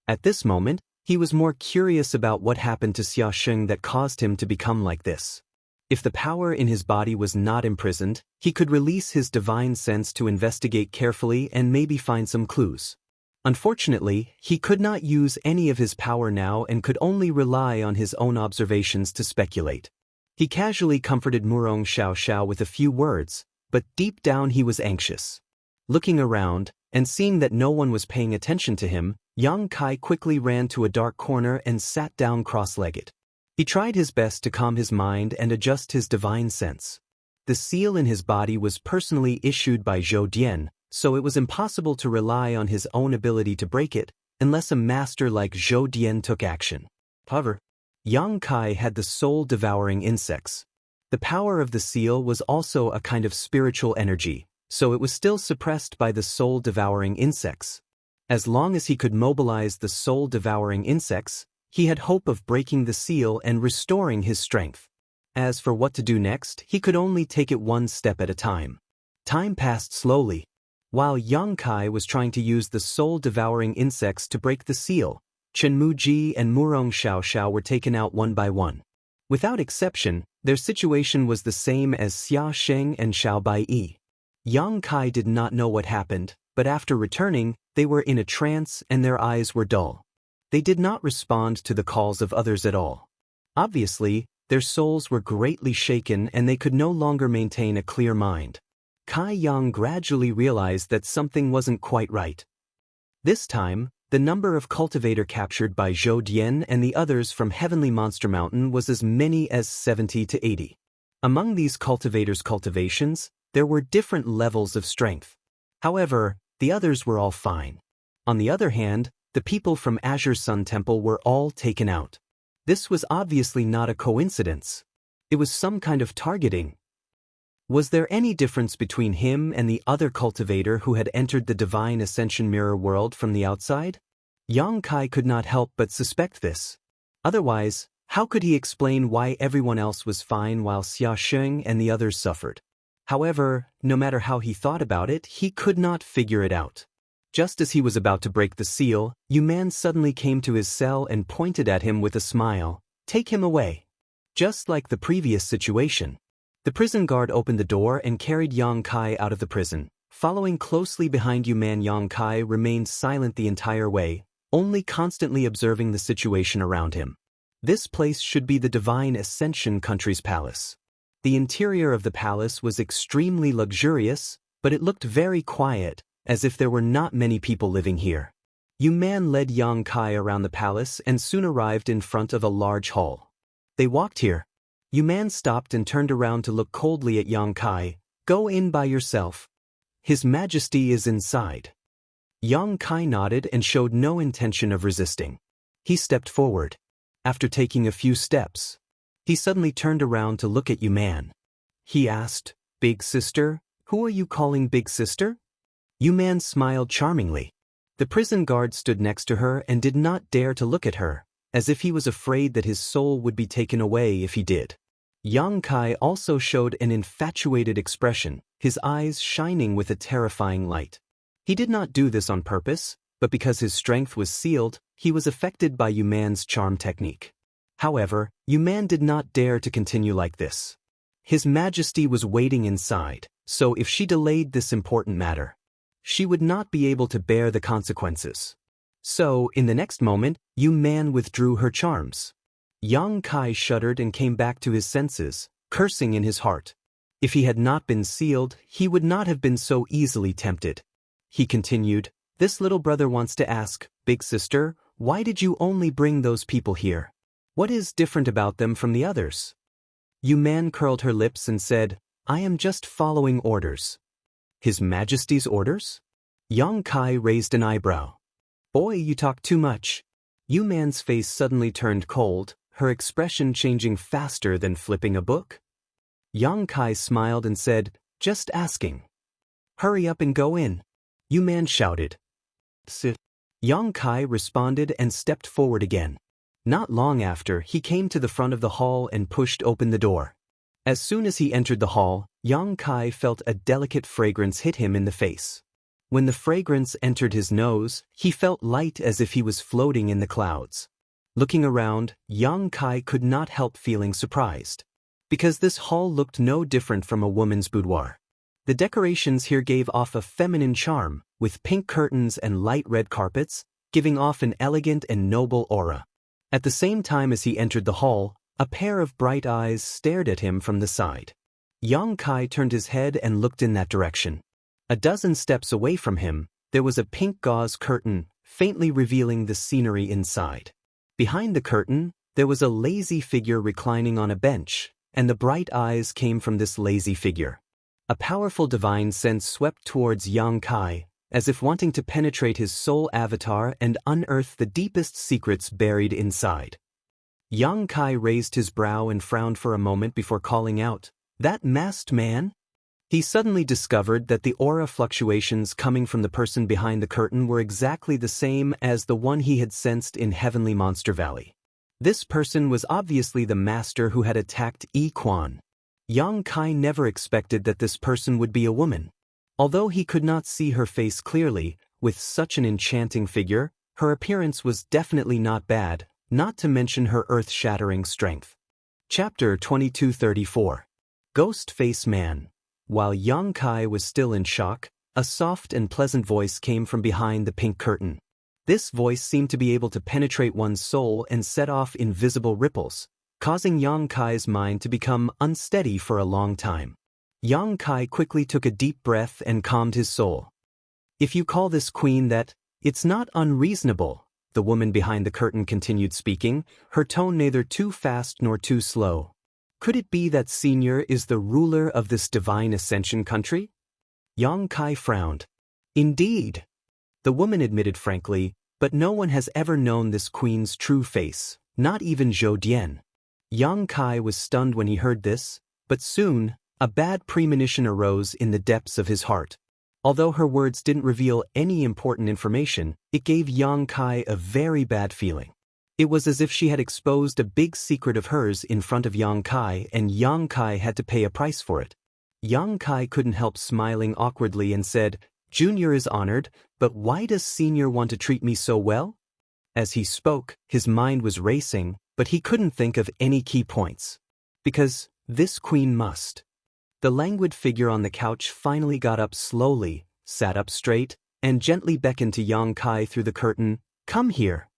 At this moment, he was more curious about what happened to Xia Sheng that caused him to become like this. If the power in his body was not imprisoned, he could release his divine sense to investigate carefully and maybe find some clues. Unfortunately, he could not use any of his power now and could only rely on his own observations to speculate. He casually comforted Murong Xiao with a few words, but deep down he was anxious. Looking around, and seeing that no one was paying attention to him, Yang Kai quickly ran to a dark corner and sat down cross-legged. He tried his best to calm his mind and adjust his divine sense. The seal in his body was personally issued by Zhou Dian, so it was impossible to rely on his own ability to break it, unless a master like Zhou Dian took action. However, Yang Kai had the soul-devouring insects. The power of the seal was also a kind of spiritual energy, so it was still suppressed by the soul-devouring insects. As long as he could mobilize the soul-devouring insects, he had hope of breaking the seal and restoring his strength. As for what to do next, he could only take it one step at a time. Time passed slowly. While Yang Kai was trying to use the soul-devouring insects to break the seal, Chen Muji and Murong Xiaoxiao were taken out one by one. Without exception, their situation was the same as Xia Sheng and Xiao Baiyi. Yang Kai did not know what happened, but after returning, they were in a trance and their eyes were dull. They did not respond to the calls of others at all. Obviously, their souls were greatly shaken and they could no longer maintain a clear mind. Kai Yang gradually realized that something wasn't quite right. This time, the number of cultivator captured by Zhou Dian and the others from Heavenly Monster Mountain was as many as 70 to 80. Among these cultivators' cultivations, there were different levels of strength. However, the others were all fine. On the other hand, the people from Azure Sun Temple were all taken out. This was obviously not a coincidence. It was some kind of targeting. Was there any difference between him and the other cultivator who had entered the Divine Ascension Mirror world from the outside? Yang Kai could not help but suspect this. Otherwise, how could he explain why everyone else was fine while Xia Sheng and the others suffered? However, no matter how he thought about it, he could not figure it out. Just as he was about to break the seal, Yu Man suddenly came to his cell and pointed at him with a smile. "Take him away." Just like the previous situation. The prison guard opened the door and carried Yang Kai out of the prison. Following closely behind Yu Man, Yang Kai remained silent the entire way, only constantly observing the situation around him. This place should be the Divine Ascension Country's palace. The interior of the palace was extremely luxurious, but it looked very quiet, as if there were not many people living here. Yu Man led Yang Kai around the palace and soon arrived in front of a large hall. They walked here. Yu Man stopped and turned around to look coldly at Yang Kai. "Go in by yourself. His Majesty is inside." Yang Kai nodded and showed no intention of resisting. He stepped forward. After taking a few steps, he suddenly turned around to look at Yu Man. He asked, "Big sister, who are you calling big sister?" Yu Man smiled charmingly. The prison guard stood next to her and did not dare to look at her, as if he was afraid that his soul would be taken away if he did. Yang Kai also showed an infatuated expression, his eyes shining with a terrifying light. He did not do this on purpose, but because his strength was sealed, he was affected by Yu Man's charm technique. However, Yu Man did not dare to continue like this. His Majesty was waiting inside, so if she delayed this important matter, she would not be able to bear the consequences. So, in the next moment, Yu Man withdrew her charms. Yang Kai shuddered and came back to his senses, cursing in his heart. If he had not been sealed, he would not have been so easily tempted. He continued, "This little brother wants to ask, big sister, why did you only bring those people here? What is different about them from the others?" Yu Man curled her lips and said, "I am just following orders." "His Majesty's orders?" Yang Kai raised an eyebrow. "Boy, you talk too much." Yu Man's face suddenly turned cold, her expression changing faster than flipping a book. Yang Kai smiled and said, "Just asking." "Hurry up and go in." Yu Man shouted. "Sit." Yang Kai responded and stepped forward again. Not long after, he came to the front of the hall and pushed open the door. As soon as he entered the hall, Yang Kai felt a delicate fragrance hit him in the face. When the fragrance entered his nose, he felt light as if he was floating in the clouds. Looking around, Yang Kai could not help feeling surprised. Because this hall looked no different from a woman's boudoir. The decorations here gave off a feminine charm, with pink curtains and light red carpets, giving off an elegant and noble aura. At the same time as he entered the hall, a pair of bright eyes stared at him from the side. Yang Kai turned his head and looked in that direction. A dozen steps away from him, there was a pink gauze curtain, faintly revealing the scenery inside. Behind the curtain, there was a lazy figure reclining on a bench, and the bright eyes came from this lazy figure. A powerful divine sense swept towards Yang Kai, as if wanting to penetrate his soul avatar and unearth the deepest secrets buried inside. Yang Kai raised his brow and frowned for a moment before calling out, "That masked man?" He suddenly discovered that the aura fluctuations coming from the person behind the curtain were exactly the same as the one he had sensed in Heavenly Monster Valley. This person was obviously the master who had attacked Yi Quan. Yang Kai never expected that this person would be a woman. Although he could not see her face clearly, with such an enchanting figure, her appearance was definitely not bad, not to mention her earth-shattering strength. Chapter 2234. Ghost Face Man. While Yang Kai was still in shock, a soft and pleasant voice came from behind the pink curtain. This voice seemed to be able to penetrate one's soul and set off invisible ripples, causing Yang Kai's mind to become unsteady for a long time. Yang Kai quickly took a deep breath and calmed his soul. "If you call this queen that, it's not unreasonable," the woman behind the curtain continued speaking, her tone neither too fast nor too slow. "Could it be that Senior is the ruler of this divine ascension country?" Yang Kai frowned. "Indeed," the woman admitted frankly, "but no one has ever known this queen's true face, not even Zhou Dian." Yang Kai was stunned when he heard this, but soon, a bad premonition arose in the depths of his heart. Although her words didn't reveal any important information, it gave Yang Kai a very bad feeling. It was as if she had exposed a big secret of hers in front of Yang Kai and Yang Kai had to pay a price for it. Yang Kai couldn't help smiling awkwardly and said, "Junior is honored, but why does Senior want to treat me so well?" As he spoke, his mind was racing, but he couldn't think of any key points. "Because this queen must." The languid figure on the couch finally got up slowly, sat up straight, and gently beckoned to Yang Kai through the curtain, "Come here."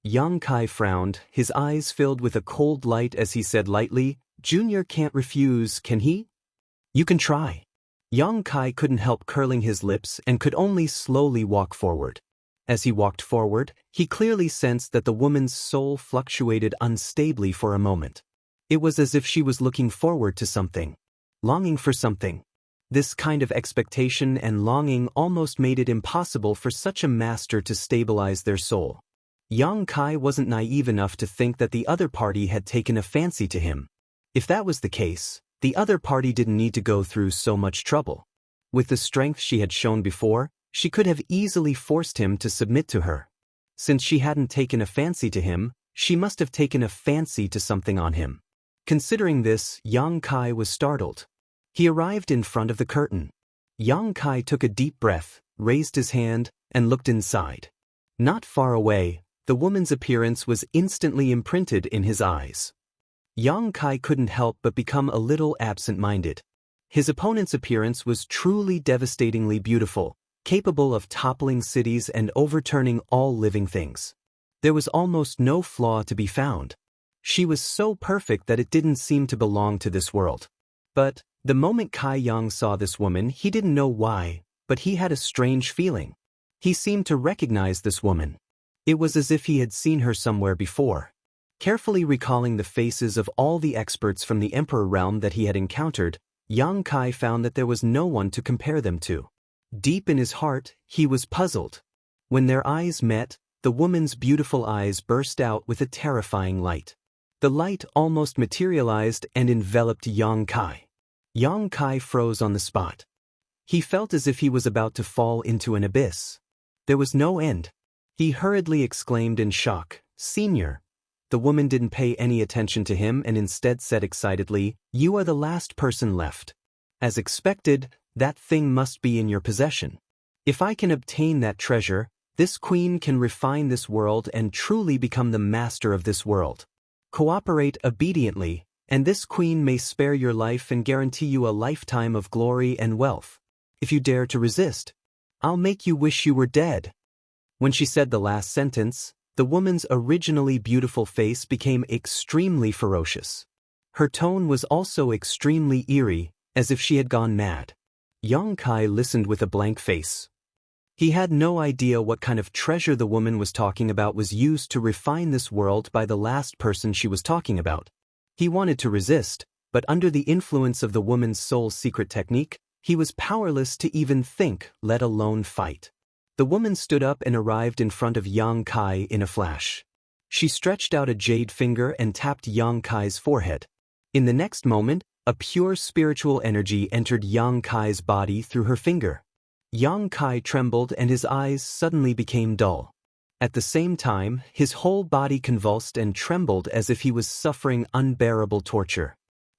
Yang Kai frowned, his eyes filled with a cold light as he said lightly, "Junior can't refuse, can he?" "You can try." Yang Kai couldn't help curling his lips and could only slowly walk forward. As he walked forward, he clearly sensed that the woman's soul fluctuated unstably for a moment. It was as if she was looking forward to something, longing for something. This kind of expectation and longing almost made it impossible for such a master to stabilize their soul. Yang Kai wasn't naive enough to think that the other party had taken a fancy to him. If that was the case, the other party didn't need to go through so much trouble. With the strength she had shown before, she could have easily forced him to submit to her. Since she hadn't taken a fancy to him, she must have taken a fancy to something on him. Considering this, Yang Kai was startled. He arrived in front of the curtain. Yang Kai took a deep breath, raised his hand, and looked inside. Not far away, the woman's appearance was instantly imprinted in his eyes. Yang Kai couldn't help but become a little absent-minded. His opponent's appearance was truly devastatingly beautiful, capable of toppling cities and overturning all living things. There was almost no flaw to be found. She was so perfect that it didn't seem to belong to this world. But, the moment Kai Yang saw this woman, he didn't know why, but he had a strange feeling. He seemed to recognize this woman. It was as if he had seen her somewhere before. Carefully recalling the faces of all the experts from the Emperor realm that he had encountered, Yang Kai found that there was no one to compare them to. Deep in his heart, he was puzzled. When their eyes met, the woman's beautiful eyes burst out with a terrifying light. The light almost materialized and enveloped Yang Kai. Yang Kai froze on the spot. He felt as if he was about to fall into an abyss. There was no end. He hurriedly exclaimed in shock, "Senior." The woman didn't pay any attention to him and instead said excitedly, "You are the last person left. As expected, that thing must be in your possession. If I can obtain that treasure, this queen can refine this world and truly become the master of this world. Cooperate obediently, and this queen may spare your life and guarantee you a lifetime of glory and wealth. If you dare to resist, I'll make you wish you were dead." When she said the last sentence, the woman's originally beautiful face became extremely ferocious. Her tone was also extremely eerie, as if she had gone mad. Yang Kai listened with a blank face. He had no idea what kind of treasure the woman was talking about was used to refine this world by the last person she was talking about. He wanted to resist, but under the influence of the woman's soul's secret technique, he was powerless to even think, let alone fight. The woman stood up and arrived in front of Yang Kai in a flash. She stretched out a jade finger and tapped Yang Kai's forehead. In the next moment, a pure spiritual energy entered Yang Kai's body through her finger. Yang Kai trembled and his eyes suddenly became dull. At the same time, his whole body convulsed and trembled as if he was suffering unbearable torture.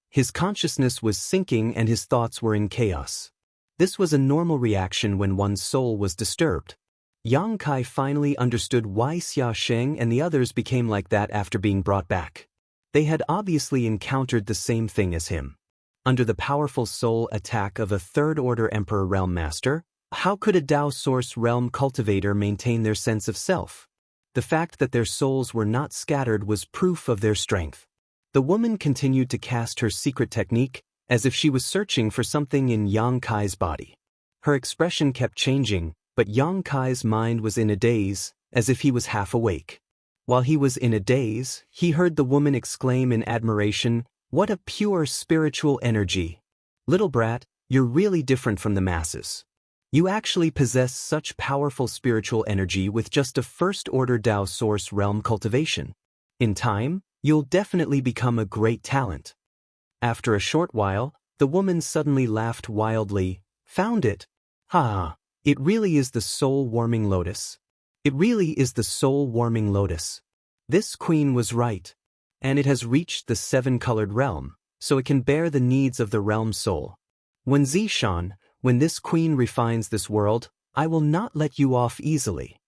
His consciousness was sinking and his thoughts were in chaos. This was a normal reaction when one's soul was disturbed. Yang Kai finally understood why Xia Sheng and the others became like that after being brought back. They had obviously encountered the same thing as him. Under the powerful soul attack of a third-order Emperor Realm Master, how could a Tao Source Realm cultivator maintain their sense of self? The fact that their souls were not scattered was proof of their strength. The woman continued to cast her secret technique, as if she was searching for something in Yang Kai's body. Her expression kept changing, but Yang Kai's mind was in a daze, as if he was half awake. While he was in a daze, he heard the woman exclaim in admiration, "What a pure spiritual energy! Little brat, you're really different from the masses. You actually possess such powerful spiritual energy with just a first-order Tao Source Realm cultivation. In time, you'll definitely become a great talent." After a short while, the woman suddenly laughed wildly. "Found it! Ha! It really is the soul-warming lotus. It really is the soul-warming lotus. This queen was right. And it has reached the seven-colored realm, so it can bear the needs of the realm soul. When Zishan, when this queen refines this world, I will not let you off easily."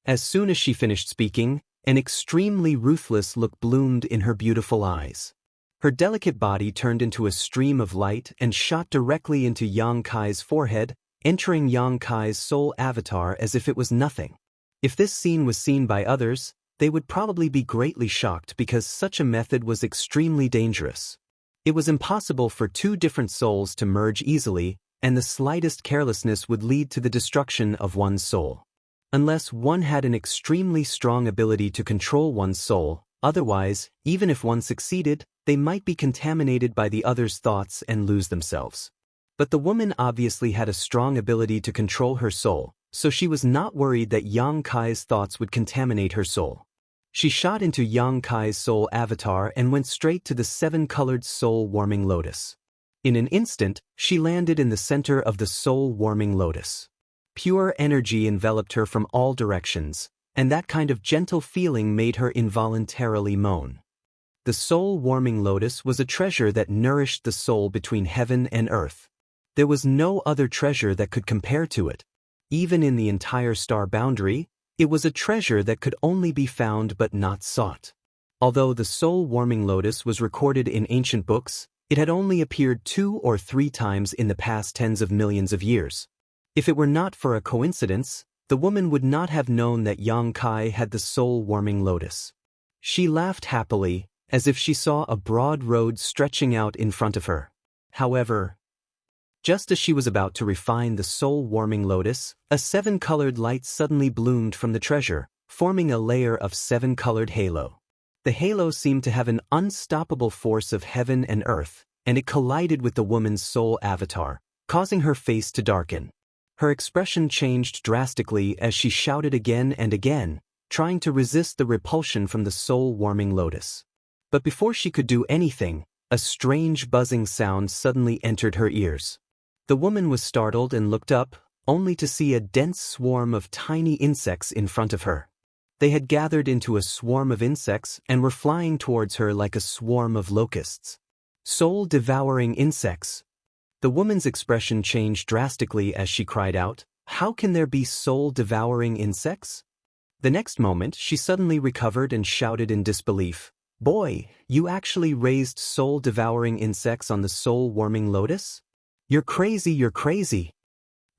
As soon as she finished speaking, an extremely ruthless look bloomed in her beautiful eyes. Her delicate body turned into a stream of light and shot directly into Yang Kai's forehead, entering Yang Kai's soul avatar as if it was nothing. If this scene was seen by others, they would probably be greatly shocked because such a method was extremely dangerous. It was impossible for two different souls to merge easily, and the slightest carelessness would lead to the destruction of one's soul. Unless one had an extremely strong ability to control one's soul, otherwise, even if one succeeded, they might be contaminated by the other's thoughts and lose themselves. But the woman obviously had a strong ability to control her soul, so she was not worried that Yang Kai's thoughts would contaminate her soul. She shot into Yang Kai's soul avatar and went straight to the seven-colored soul-warming lotus. In an instant, she landed in the center of the soul-warming lotus. Pure energy enveloped her from all directions, and that kind of gentle feeling made her involuntarily moan. The soul-warming lotus was a treasure that nourished the soul between heaven and earth. There was no other treasure that could compare to it. Even in the entire star boundary, it was a treasure that could only be found but not sought. Although the soul-warming lotus was recorded in ancient books, it had only appeared 2 or 3 times in the past tens of millions of years. If it were not for a coincidence, the woman would not have known that Yang Kai had the soul-warming lotus. She laughed happily, as if she saw a broad road stretching out in front of her. However, just as she was about to refine the soul-warming lotus, a 7-colored light suddenly bloomed from the treasure, forming a layer of 7-colored halo. The halo seemed to have an unstoppable force of heaven and earth, and it collided with the woman's soul avatar, causing her face to darken. Her expression changed drastically as she shouted again and again, trying to resist the repulsion from the soul-warming lotus. But before she could do anything, a strange buzzing sound suddenly entered her ears. The woman was startled and looked up, only to see a dense swarm of tiny insects in front of her. They had gathered into a swarm of insects and were flying towards her like a swarm of locusts. Soul-devouring insects. The woman's expression changed drastically as she cried out, "How can there be soul-devouring insects?" The next moment, she suddenly recovered and shouted in disbelief, "Boy, you actually raised soul-devouring insects on the soul-warming lotus? You're crazy, you're crazy."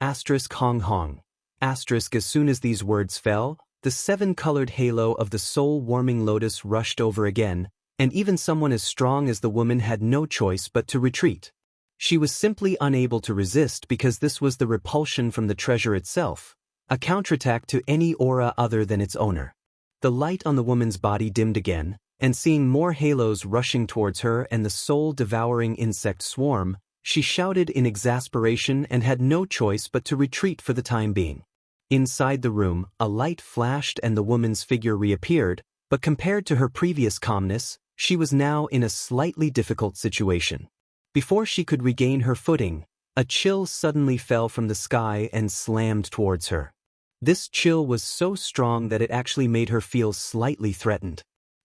Asterisk Hong Hong. Asterisk as soon as these words fell, the 7-colored halo of the soul-warming lotus rushed over again, and even someone as strong as the woman had no choice but to retreat. She was simply unable to resist because this was the repulsion from the treasure itself, a counterattack to any aura other than its owner. The light on the woman's body dimmed again, and seeing more halos rushing towards her and the soul-devouring insect swarm, she shouted in exasperation and had no choice but to retreat for the time being. Inside the room, a light flashed and the woman's figure reappeared, but compared to her previous calmness, she was now in a slightly difficult situation. Before she could regain her footing, a chill suddenly fell from the sky and slammed towards her. This chill was so strong that it actually made her feel slightly threatened.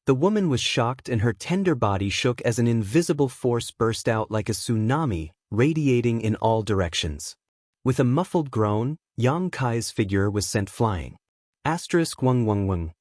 The woman was shocked and her tender body shook as an invisible force burst out like a tsunami, radiating in all directions. With a muffled groan, Yang Kai's figure was sent flying. Wung wung wung.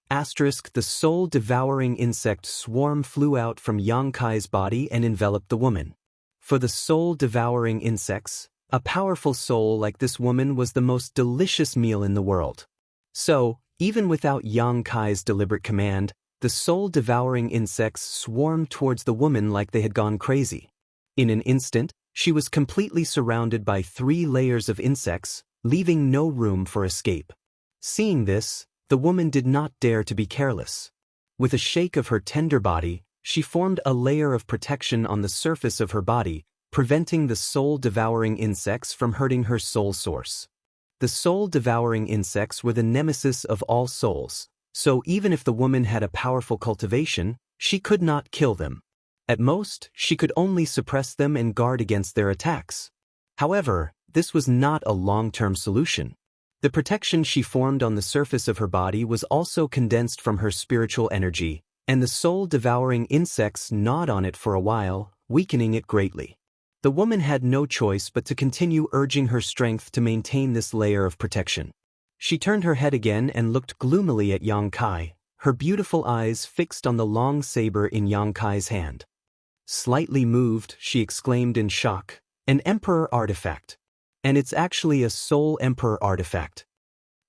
The soul-devouring insect swarm flew out from Yang Kai's body and enveloped the woman. For the soul-devouring insects, a powerful soul like this woman was the most delicious meal in the world. So, even without Yang Kai's deliberate command, the soul-devouring insects swarmed towards the woman like they had gone crazy. In an instant, she was completely surrounded by 3 layers of insects, leaving no room for escape. Seeing this, the woman did not dare to be careless. With a shake of her tender body, she formed a layer of protection on the surface of her body, preventing the soul-devouring insects from hurting her soul source. The soul-devouring insects were the nemesis of all souls, so even if the woman had a powerful cultivation, she could not kill them. At most, she could only suppress them and guard against their attacks. However, this was not a long-term solution. The protection she formed on the surface of her body was also condensed from her spiritual energy, and the soul-devouring insects gnawed on it for a while, weakening it greatly. The woman had no choice but to continue urging her strength to maintain this layer of protection. She turned her head again and looked gloomily at Yang Kai, her beautiful eyes fixed on the long saber in Yang Kai's hand. Slightly moved, she exclaimed in shock, "An Emperor artifact. And it's actually a Soul Emperor artifact."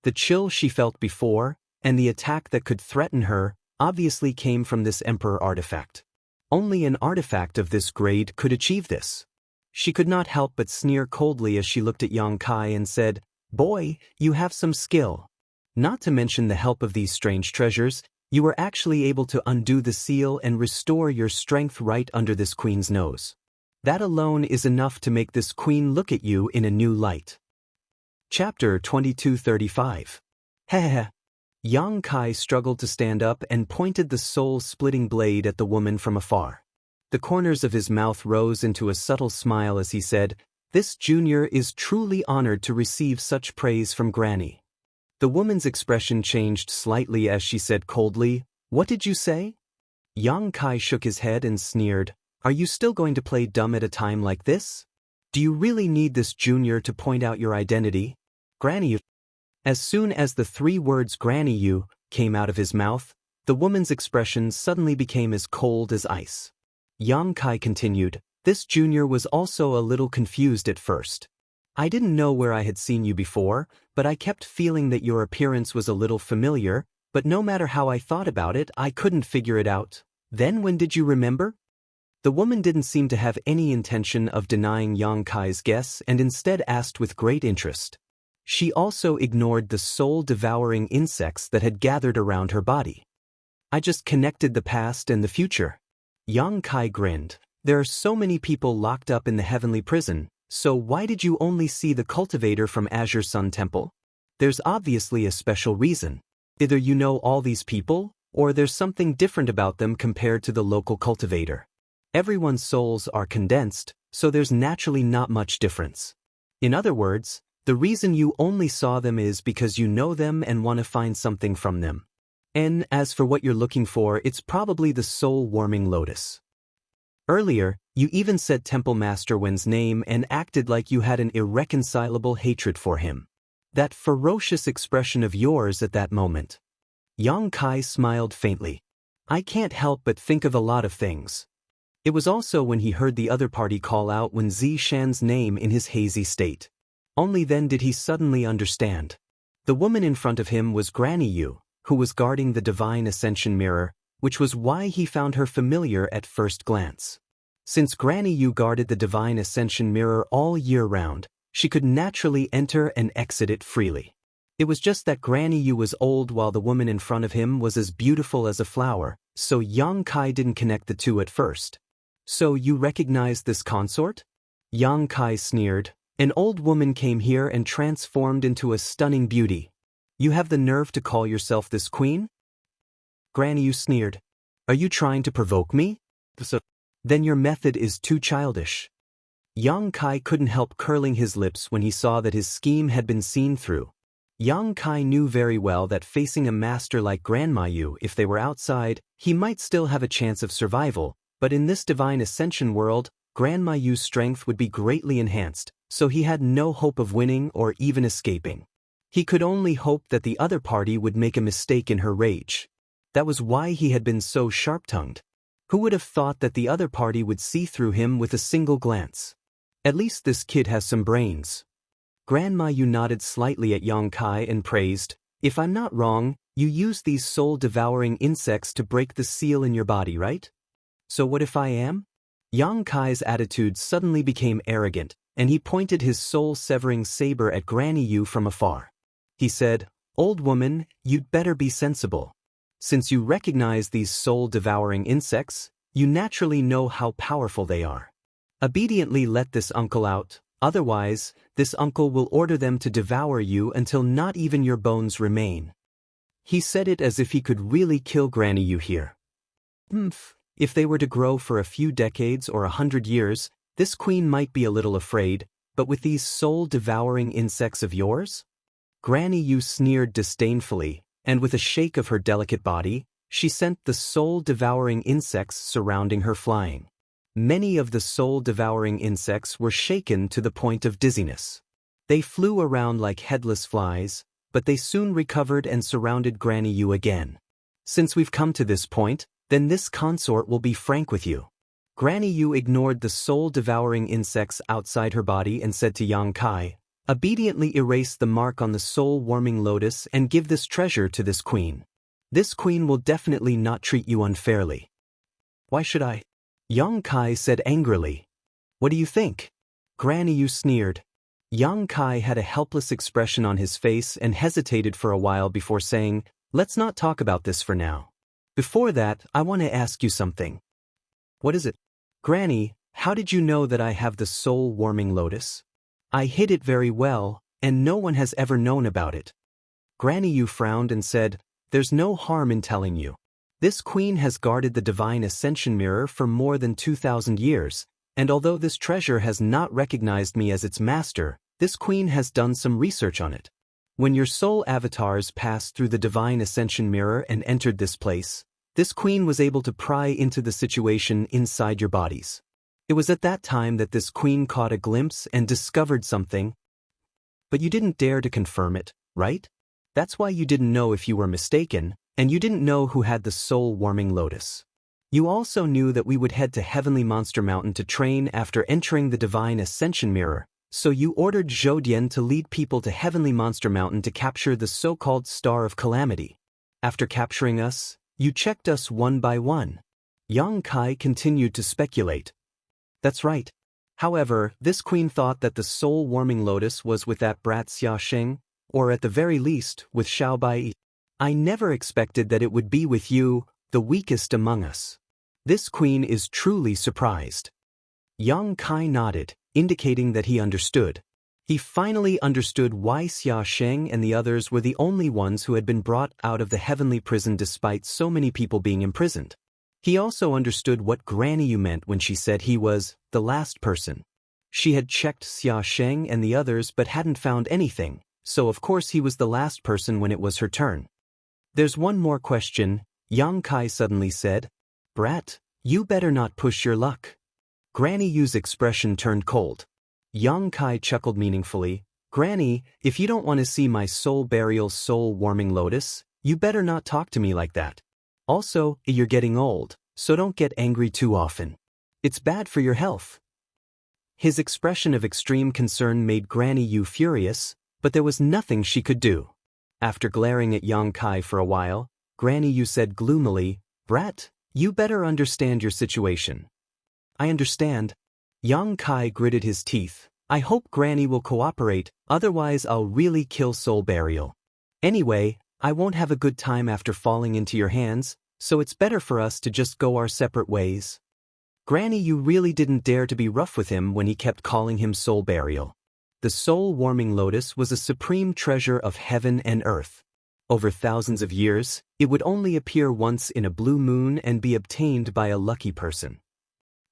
The chill she felt before, and the attack that could threaten her, obviously came from this Emperor artifact. Only an artifact of this grade could achieve this. She could not help but sneer coldly as she looked at Yang Kai and said, "Boy, you have some skill. Not to mention the help of these strange treasures, you were actually able to undo the seal and restore your strength right under this queen's nose. That alone is enough to make this queen look at you in a new light." Chapter 2235. Heh. Yang Kai struggled to stand up and pointed the soul-splitting blade at the woman from afar. The corners of his mouth rose into a subtle smile as he said, "This junior is truly honored to receive such praise from Granny." The woman's expression changed slightly as she said coldly, "What did you say?" Yang Kai shook his head and sneered, "Are you still going to play dumb at a time like this? Do you really need this junior to point out your identity? Granny you." As soon as the 3 words "Granny you" came out of his mouth, the woman's expression suddenly became as cold as ice. Yang Kai continued, "This junior was also a little confused at first. I didn't know where I had seen you before, but I kept feeling that your appearance was a little familiar, but no matter how I thought about it, I couldn't figure it out. Then when did you remember?" The woman didn't seem to have any intention of denying Yang Kai's guess and instead asked with great interest. She also ignored the soul-devouring insects that had gathered around her body. "I just connected the past and the future." Yang Kai grinned. "There are so many people locked up in the heavenly prison, so why did you only see the cultivator from Azure Sun Temple? There's obviously a special reason. Either you know all these people, or there's something different about them compared to the local cultivator. Everyone's souls are condensed, so there's naturally not much difference. In other words, the reason you only saw them is because you know them and want to find something from them. And as for what you're looking for, it's probably the soul-warming lotus. Earlier, you even said Temple Master Wen's name and acted like you had an irreconcilable hatred for him. That ferocious expression of yours at that moment." Yang Kai smiled faintly. "I can't help but think of a lot of things." It was also when he heard the other party call out Wen Zishan's name in his hazy state. Only then did he suddenly understand. The woman in front of him was Granny Yu, who was guarding the Divine Ascension Mirror, which was why he found her familiar at first glance. Since Granny Yu guarded the Divine Ascension Mirror all year round, she could naturally enter and exit it freely. It was just that Granny Yu was old while the woman in front of him was as beautiful as a flower, So Yang Kai didn't connect the two at first. So you recognize this consort? Yang Kai sneered. An old woman came here and transformed into a stunning beauty. You have the nerve to call yourself this queen? Granny Yu sneered. Are you trying to provoke me? Then your method is too childish. Yang Kai couldn't help curling his lips when he saw that his scheme had been seen through. Yang Kai knew very well that facing a master like Grandma Yu, if they were outside, he might still have a chance of survival, but in this divine ascension world, Grandma Yu's strength would be greatly enhanced, so he had no hope of winning or even escaping. He could only hope that the other party would make a mistake in her rage. That was why he had been so sharp-tongued. Who would have thought that the other party would see through him with a single glance? At least this kid has some brains. Grandma Yu nodded slightly at Yang Kai and praised, if I'm not wrong, you use these soul-devouring insects to break the seal in your body, right? So what if I am? Yang Kai's attitude suddenly became arrogant, and he pointed his soul-severing saber at Granny Yu from afar. He said, Old woman, you'd better be sensible. Since you recognize these soul-devouring insects, you naturally know how powerful they are. Obediently let this uncle out, otherwise, this uncle will order them to devour you until not even your bones remain. He said it as if he could really kill Granny Yu here. If they were to grow for a few decades or 100 years, this queen might be a little afraid, but with these soul-devouring insects of yours? Granny Yu sneered disdainfully, and with a shake of her delicate body, she sent the soul-devouring insects surrounding her flying. Many of the soul-devouring insects were shaken to the point of dizziness. They flew around like headless flies, but they soon recovered and surrounded Granny Yu again. Since we've come to this point, then this consort will be frank with you. Granny Yu ignored the soul-devouring insects outside her body and said to Yang Kai, obediently erase the mark on the soul-warming lotus and give this treasure to this queen. This queen will definitely not treat you unfairly. Why should I? Yang Kai said angrily. What do you think? Granny Yu sneered. Yang Kai had a helpless expression on his face and hesitated for a while before saying, let's not talk about this for now. Before that, I want to ask you something. What is it? Granny, how did you know that I have the soul-warming lotus? I hid it very well, and no one has ever known about it. Granny Yu frowned and said, there's no harm in telling you. This queen has guarded the divine ascension mirror for more than 2,000 years, and although this treasure has not recognized me as its master, this queen has done some research on it. When your soul avatars passed through the divine ascension mirror and entered this place, this queen was able to pry into the situation inside your bodies. It was at that time that this queen caught a glimpse and discovered something. But you didn't dare to confirm it, right? That's why you didn't know if you were mistaken, and you didn't know who had the soul-warming lotus. You also knew that we would head to Heavenly Monster Mountain to train after entering the divine ascension mirror, so you ordered Zhou Dian to lead people to Heavenly Monster Mountain to capture the so-called Star of Calamity. After capturing us, you checked us one by one. Yang Kai continued to speculate. That's right. However, this queen thought that the soul-warming lotus was with that brat Xia Sheng, or at the very least, with Xiao Bai. I never expected that it would be with you, the weakest among us. This queen is truly surprised. Yang Kai nodded, indicating that he understood. He finally understood why Xia Sheng and the others were the only ones who had been brought out of the heavenly prison despite so many people being imprisoned. He also understood what Granny Yu meant when she said he was the last person. She had checked Xia Sheng and the others but hadn't found anything, so of course he was the last person when it was her turn. There's one more question, Yang Kai suddenly said. Brat, you better not push your luck. Granny Yu's expression turned cold. Yang Kai chuckled meaningfully. Granny, if you don't want to see my soul burial soul-warming lotus, you better not talk to me like that. Also, you're getting old, so don't get angry too often. It's bad for your health. His expression of extreme concern made Granny Yu furious, but there was nothing she could do. After glaring at Yang Kai for a while, Granny Yu said gloomily, Brat, you better understand your situation. I understand. Yang Kai gritted his teeth. I hope Granny will cooperate, otherwise I'll really kill Soul Burial. Anyway, I won't have a good time after falling into your hands, so it's better for us to just go our separate ways. Granny Yu really didn't dare to be rough with him when he kept calling him soul burial. The soul-warming lotus was a supreme treasure of heaven and earth. Over thousands of years, it would only appear once in a blue moon and be obtained by a lucky person.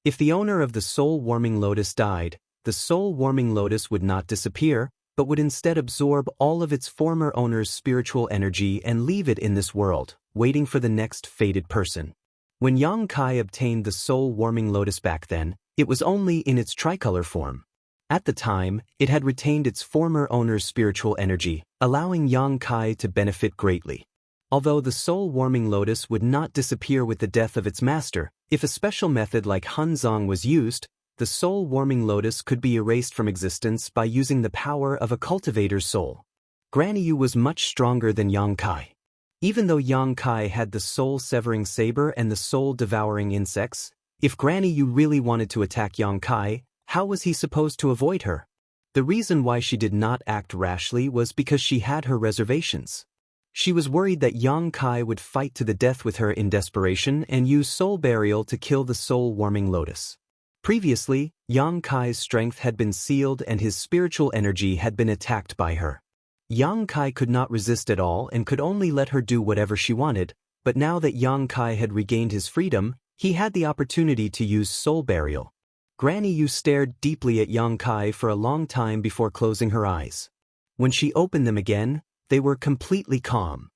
If the owner of the soul-warming lotus died, the soul-warming lotus would not disappear, but would instead absorb all of its former owner's spiritual energy and leave it in this world, waiting for the next fated person. When Yang Kai obtained the soul-warming lotus back then, it was only in its tricolor form. At the time, it had retained its former owner's spiritual energy, allowing Yang Kai to benefit greatly. Although the soul-warming lotus would not disappear with the death of its master, if a special method like Hanzong was used, the soul-warming lotus could be erased from existence by using the power of a cultivator's soul. Granny Yu was much stronger than Yang Kai. Even though Yang Kai had the soul-severing saber and the soul-devouring insects, if Granny Yu really wanted to attack Yang Kai, how was he supposed to avoid her? The reason why she did not act rashly was because she had her reservations. She was worried that Yang Kai would fight to the death with her in desperation and use soul burial to kill the soul-warming lotus. Previously, Yang Kai's strength had been sealed and his spiritual energy had been attacked by her. Yang Kai could not resist at all and could only let her do whatever she wanted, but now that Yang Kai had regained his freedom, he had the opportunity to use soul burial. Granny Yu stared deeply at Yang Kai for a long time before closing her eyes. When she opened them again, they were completely calm.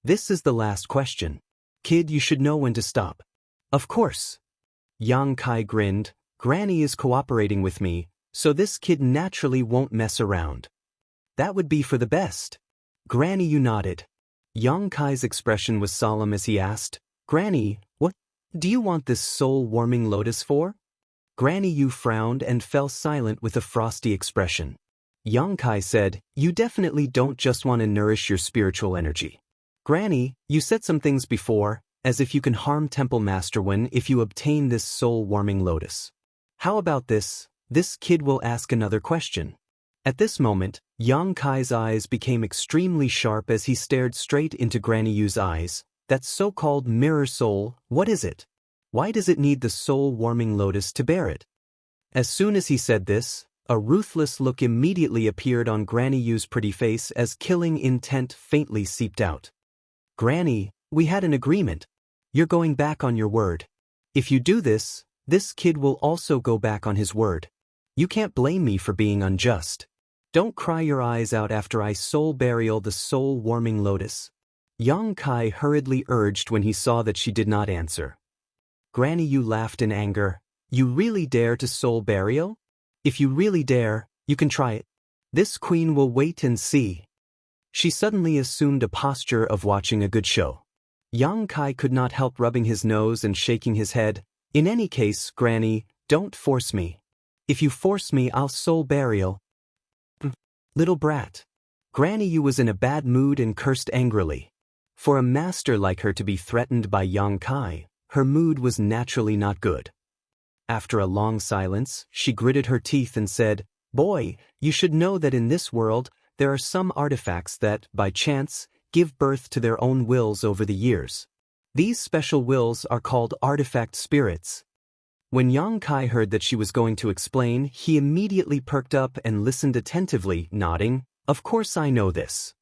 This is the last question. Kid, you should know when to stop. Of course. Yang Kai grinned. Granny is cooperating with me, so this kid naturally won't mess around. That would be for the best. Granny Yu nodded. Yang Kai's expression was solemn as he asked, Granny, what do you want this soul-warming lotus for? Granny Yu frowned and fell silent with a frosty expression. Yang Kai said, you definitely don't just want to nourish your spiritual energy. Granny, you said some things before, as if you can harm Temple Master Wen if you obtain this soul-warming lotus. How about this? This kid will ask another question. At this moment, Yang Kai's eyes became extremely sharp as he stared straight into Granny Yu's eyes. That so-called mirror soul, what is it? Why does it need the soul-warming lotus to bear it? As soon as he said this, a ruthless look immediately appeared on Granny Yu's pretty face as killing intent faintly seeped out. Granny, we had an agreement. You're going back on your word. If you do this, this kid will also go back on his word. You can't blame me for being unjust. Don't cry your eyes out after I soul burial the soul-warming lotus. Yang Kai hurriedly urged when he saw that she did not answer. Granny Yu laughed in anger. You really dare to soul burial? If you really dare, you can try it. This queen will wait and see. She suddenly assumed a posture of watching a good show. Yang Kai could not help rubbing his nose and shaking his head. In any case, Granny, don't force me. If you force me, I'll soul burial. Little brat. Granny Yu was in a bad mood and cursed angrily. For a master like her to be threatened by Yang Kai, her mood was naturally not good. After a long silence, she gritted her teeth and said, Boy, you should know that in this world, there are some artifacts that, by chance, give birth to their own wills over the years. These special wills are called artifact spirits. When Yang Kai heard that she was going to explain, he immediately perked up and listened attentively, nodding, Of course I know this.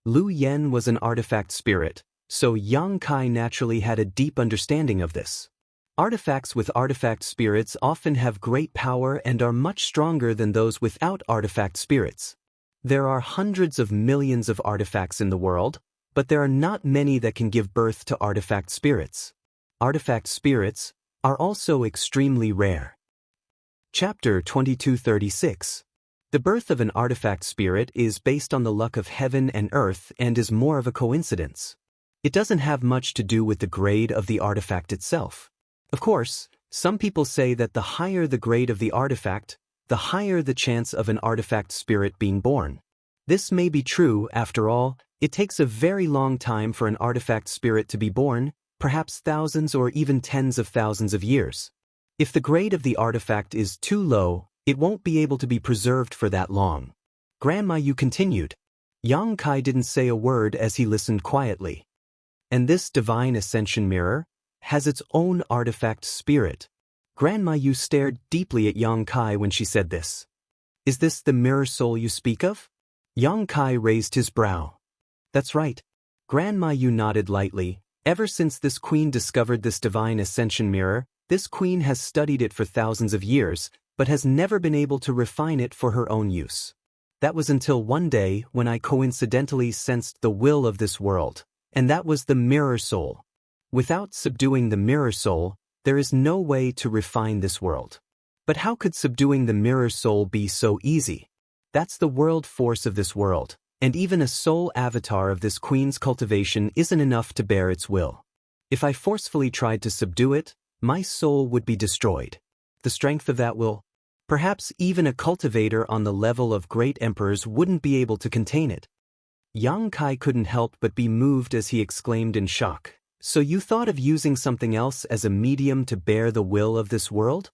Lu Yen was an artifact spirit, so Yang Kai naturally had a deep understanding of this. Artifacts with artifact spirits often have great power and are much stronger than those without artifact spirits. There are hundreds of millions of artifacts in the world, but there are not many that can give birth to artifact spirits. Artifact spirits are also extremely rare. Chapter 2236. The birth of an artifact spirit is based on the luck of heaven and earth and is more of a coincidence. It doesn't have much to do with the grade of the artifact itself. Of course, some people say that the higher the grade of the artifact, the higher the chance of an artifact spirit being born. This may be true, after all, it takes a very long time for an artifact spirit to be born, perhaps thousands or even tens of thousands of years. If the grade of the artifact is too low, it won't be able to be preserved for that long. Grandma Yu continued. Yang Kai didn't say a word as he listened quietly. And this divine ascension mirror has its own artifact spirit. Grandma Yu stared deeply at Yang Kai when she said this. Is this the mirror soul you speak of? Yang Kai raised his brow. That's right. Grandma Yu nodded lightly. Ever since this queen discovered this divine ascension mirror, this queen has studied it for thousands of years, but has never been able to refine it for her own use. That was until one day when I coincidentally sensed the will of this world, and that was the mirror soul. Without subduing the mirror soul, there is no way to refine this world. But how could subduing the mirror soul be so easy? That's the world force of this world, and even a soul avatar of this queen's cultivation isn't enough to bear its will. If I forcefully tried to subdue it, my soul would be destroyed. The strength of that will, perhaps even a cultivator on the level of great emperors wouldn't be able to contain it. Yang Kai couldn't help but be moved as he exclaimed in shock. So you thought of using something else as a medium to bear the will of this world?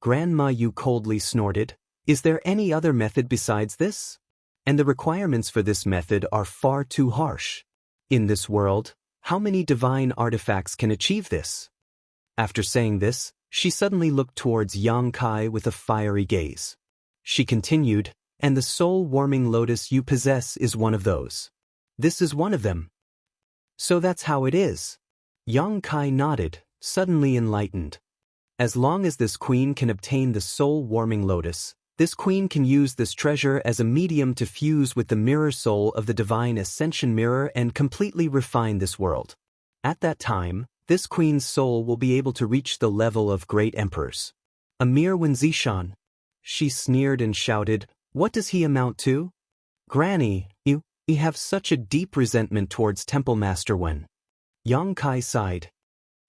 Grandma Yu coldly snorted. Is there any other method besides this? And the requirements for this method are far too harsh. In this world, how many divine artifacts can achieve this? After saying this, she suddenly looked towards Yang Kai with a fiery gaze. She continued, and the soul-warming lotus you possess is one of those. This is one of them. So that's how it is. Yang Kai nodded, suddenly enlightened. As long as this queen can obtain the soul-warming lotus, this queen can use this treasure as a medium to fuse with the mirror soul of the divine ascension mirror and completely refine this world. At that time, this queen's soul will be able to reach the level of great emperors. A mere Wenzishan. She sneered and shouted, what does he amount to? Granny, you have such a deep resentment towards Temple Master Wen. Yang Kai sighed.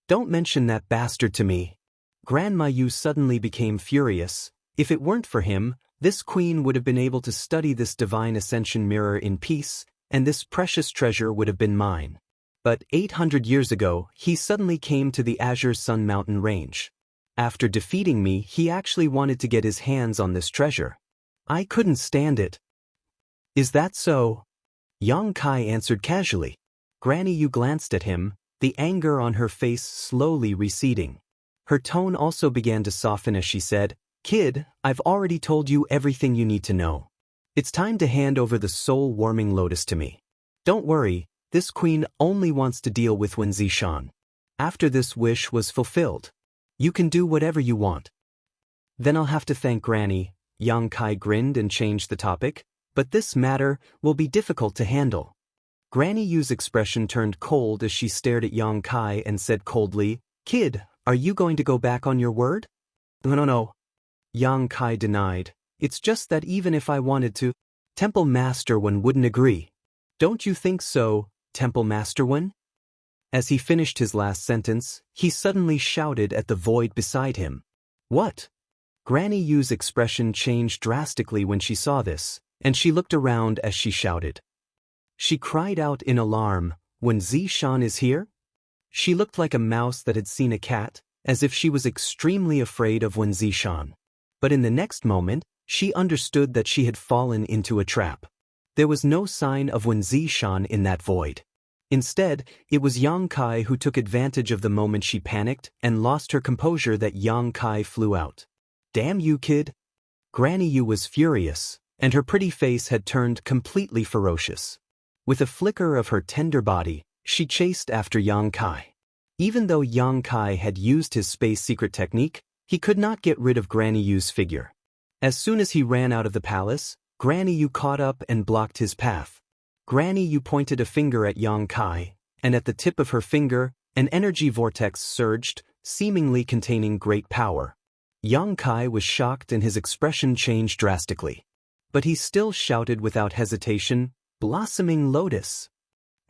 Don't mention that bastard to me. Grandma Yu suddenly became furious. If it weren't for him, this queen would have been able to study this divine ascension mirror in peace, and this precious treasure would have been mine. But 800 years ago, he suddenly came to the Azure Sun Mountain range. After defeating me, he actually wanted to get his hands on this treasure. I couldn't stand it. Is that so? Yang Kai answered casually. Granny Yu glanced at him, the anger on her face slowly receding. Her tone also began to soften as she said, Kid, I've already told you everything you need to know. It's time to hand over the soul-warming lotus to me. Don't worry, this queen only wants to deal with Wenzishan. After this wish was fulfilled, you can do whatever you want. Then I'll have to thank Granny. Yang Kai grinned and changed the topic, but this matter will be difficult to handle. Granny Yu's expression turned cold as she stared at Yang Kai and said coldly, Kid, are you going to go back on your word? No. Yang Kai denied. It's just that even if I wanted to, Temple Master Wen wouldn't agree. Don't you think so, Temple Master Wen? As he finished his last sentence, he suddenly shouted at the void beside him. What? Granny Yu's expression changed drastically when she saw this, and she looked around as she shouted. She cried out in alarm, Wenzishan is here? She looked like a mouse that had seen a cat, as if she was extremely afraid of Wenzishan. But in the next moment, she understood that she had fallen into a trap. There was no sign of Wenzishan in that void. Instead, it was Yang Kai who took advantage of the moment she panicked and lost her composure that Yang Kai flew out. Damn you, kid! Granny Yu was furious, and her pretty face had turned completely ferocious. With a flicker of her tender body, she chased after Yang Kai. Even though Yang Kai had used his space secret technique, he could not get rid of Granny Yu's figure. As soon as he ran out of the palace, Granny Yu caught up and blocked his path. Granny Yu pointed a finger at Yang Kai, and at the tip of her finger, an energy vortex surged, seemingly containing great power. Yang Kai was shocked and his expression changed drastically. But he still shouted without hesitation, Blossoming Lotus.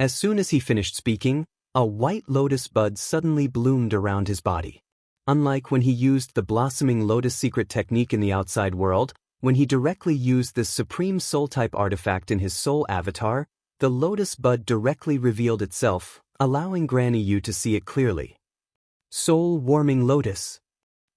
As soon as he finished speaking, a white lotus bud suddenly bloomed around his body. Unlike when he used the Blossoming Lotus secret technique in the outside world, when he directly used this supreme soul-type artifact in his soul avatar, the lotus bud directly revealed itself, allowing Granny Yu to see it clearly. Soul-warming lotus.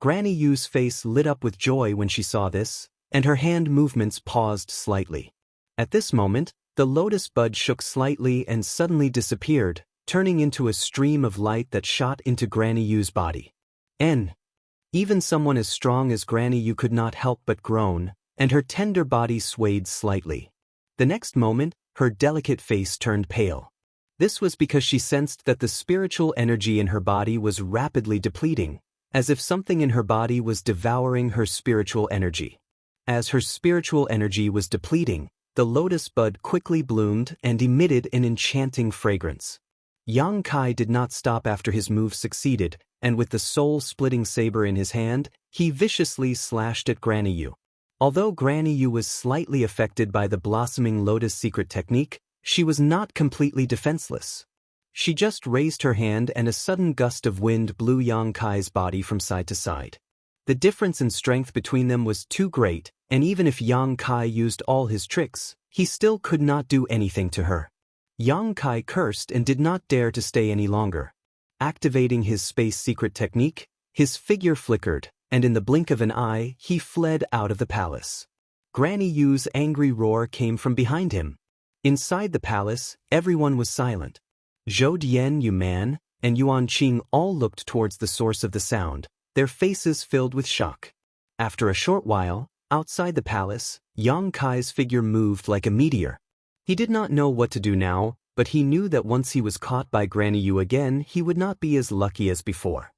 Granny Yu's face lit up with joy when she saw this, and her hand movements paused slightly. At this moment, the lotus bud shook slightly and suddenly disappeared, turning into a stream of light that shot into Granny Yu's body. Even someone as strong as Granny Yu could not help but groan, and her tender body swayed slightly. The next moment, her delicate face turned pale. This was because she sensed that the spiritual energy in her body was rapidly depleting, as if something in her body was devouring her spiritual energy. As her spiritual energy was depleting, the lotus bud quickly bloomed and emitted an enchanting fragrance. Yang Kai did not stop after his move succeeded, and with the soul-splitting saber in his hand, he viciously slashed at Granny Yu. Although Granny Yu was slightly affected by the blossoming lotus secret technique, she was not completely defenseless. She just raised her hand and a sudden gust of wind blew Yang Kai's body from side to side. The difference in strength between them was too great, and even if Yang Kai used all his tricks, he still could not do anything to her. Yang Kai cursed and did not dare to stay any longer. Activating his space secret technique, his figure flickered, and in the blink of an eye, he fled out of the palace. Granny Yu's angry roar came from behind him. Inside the palace, everyone was silent. Zhou Dian, Yu Man, and Yuan Qing all looked towards the source of the sound, their faces filled with shock. After a short while, outside the palace, Yang Kai's figure moved like a meteor. He did not know what to do now, but he knew that once he was caught by Granny Yu again, he would not be as lucky as before.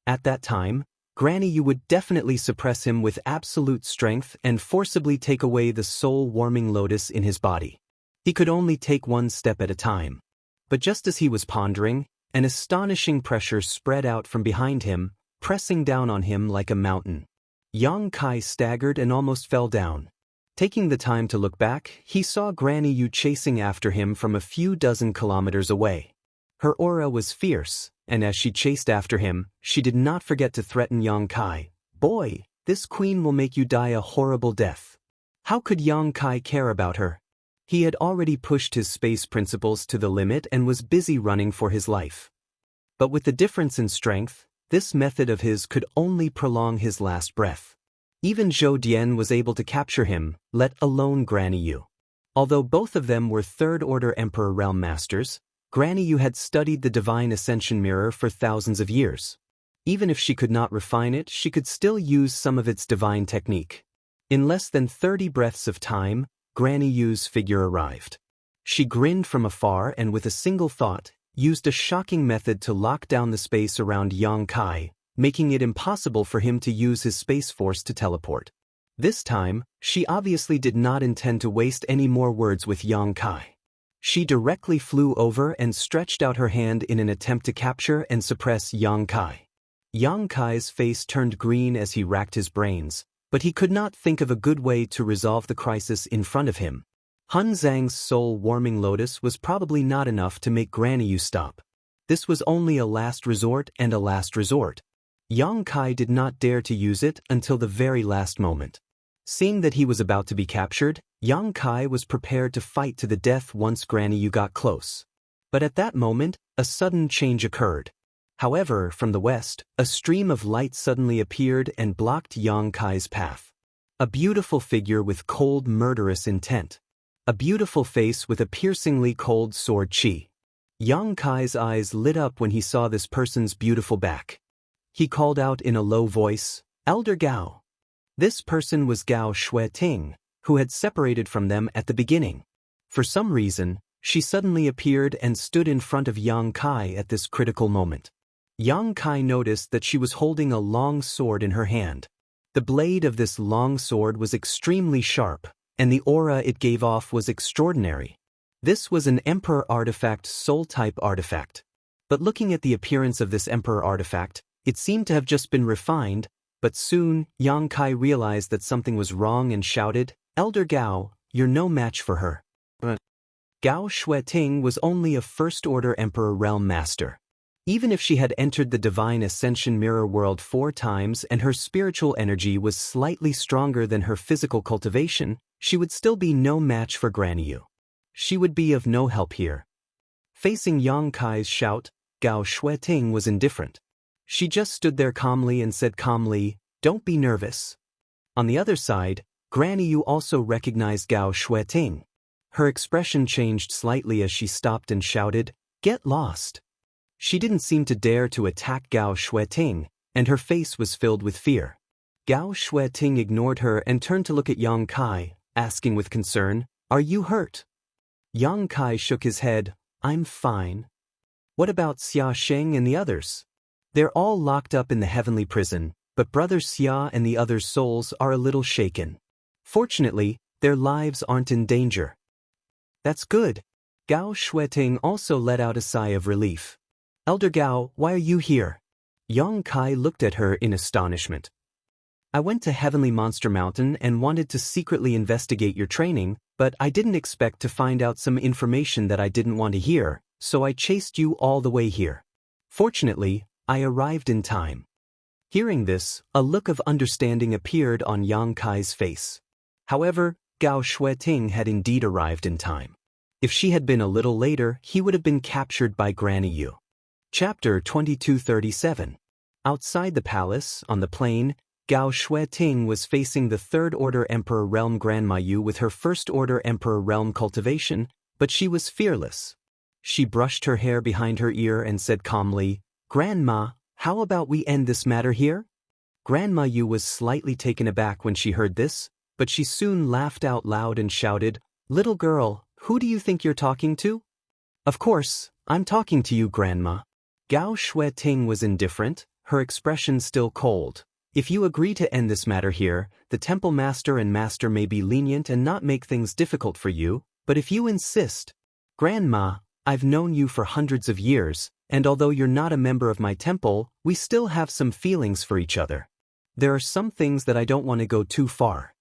At that time, Granny Yu would definitely suppress him with absolute strength and forcibly take away the soul-warming lotus in his body. He could only take one step at a time. But just as he was pondering, an astonishing pressure spread out from behind him, pressing down on him like a mountain. Yang Kai staggered and almost fell down. Taking the time to look back, he saw Granny Yu chasing after him from a few dozen kilometers away. Her aura was fierce, and as she chased after him, she did not forget to threaten Yang Kai. "Boy, this queen will make you die a horrible death." How could Yang Kai care about her? He had already pushed his space principles to the limit and was busy running for his life. But with the difference in strength, this method of his could only prolong his last breath. Even Zhou Dian was able to capture him, let alone Granny Yu. Although both of them were third-order Emperor Realm Masters, Granny Yu had studied the Divine Ascension Mirror for thousands of years. Even if she could not refine it, she could still use some of its divine technique. In less than 30 breaths of time, Granny Yu's figure arrived. She grinned from afar and with a single thought, used a shocking method to lock down the space around Yang Kai, making it impossible for him to use his space force to teleport. This time, she obviously did not intend to waste any more words with Yang Kai. She directly flew over and stretched out her hand in an attempt to capture and suppress Yang Kai. Yang Kai's face turned green as he racked his brains, but he could not think of a good way to resolve the crisis in front of him. Hun Zhang's soul-warming lotus was probably not enough to make Granny Yu stop. This was only a last resort and a last resort. Yang Kai did not dare to use it until the very last moment. Seeing that he was about to be captured, Yang Kai was prepared to fight to the death once Granny Yu got close. But at that moment, a sudden change occurred. However, from the west, a stream of light suddenly appeared and blocked Yang Kai's path. A beautiful figure with cold, murderous intent. A beautiful face with a piercingly cold sword chi. Yang Kai's eyes lit up when he saw this person's beautiful back. He called out in a low voice, "Elder Gao." This person was Gao Xueting, who had separated from them at the beginning. For some reason, she suddenly appeared and stood in front of Yang Kai at this critical moment. Yang Kai noticed that she was holding a long sword in her hand. The blade of this long sword was extremely sharp, and the aura it gave off was extraordinary. This was an Emperor artifact, soul-type artifact. But looking at the appearance of this Emperor artifact, it seemed to have just been refined, but soon, Yang Kai realized that something was wrong and shouted, "Elder Gao, you're no match for her." But Gao Xueting was only a first-order Emperor Realm Master. Even if she had entered the Divine Ascension Mirror World 4 times and her spiritual energy was slightly stronger than her physical cultivation, she would still be no match for Granny Yu. She would be of no help here. Facing Yang Kai's shout, Gao Xueting was indifferent. She just stood there calmly and said calmly, "Don't be nervous." On the other side, Granny Yu also recognized Gao Xueting. Her expression changed slightly as she stopped and shouted, Get lost. She didn't seem to dare to attack Gao Shueting, and her face was filled with fear. Gao Shueting ignored her and turned to look at Yang Kai, asking with concern, "Are you hurt?" Yang Kai shook his head. "I'm fine." "What about Xia Sheng and the others?" "They're all locked up in the heavenly prison, but Brother Xia and the others' souls are a little shaken. Fortunately, their lives aren't in danger." "That's good." Gao Shueting also let out a sigh of relief. "Elder Gao, why are you here?" Yang Kai looked at her in astonishment. "I went to Heavenly Monster Mountain and wanted to secretly investigate your training, but I didn't expect to find out some information that I didn't want to hear, so I chased you all the way here. Fortunately, I arrived in time." Hearing this, a look of understanding appeared on Yang Kai's face. However, Gao Shueting had indeed arrived in time. If she had been a little later, he would have been captured by Granny Yu. Chapter 2237. Outside the palace, on the plain, Gao Shueting was facing the Third Order Emperor Realm Grandma Yu with her First Order Emperor Realm cultivation, but she was fearless. She brushed her hair behind her ear and said calmly, "Grandma, how about we end this matter here?" Grandma Yu was slightly taken aback when she heard this, but she soon laughed out loud and shouted, "Little girl, who do you think you're talking to?" "Of course, I'm talking to you, Grandma." Gao Shueting was indifferent, her expression still cold. "If you agree to end this matter here, the temple master and master may be lenient and not make things difficult for you, but if you insist..." "Grandma, I've known you for hundreds of years, and although you're not a member of my temple, we still have some feelings for each other. There are some things that I don't want to go too far."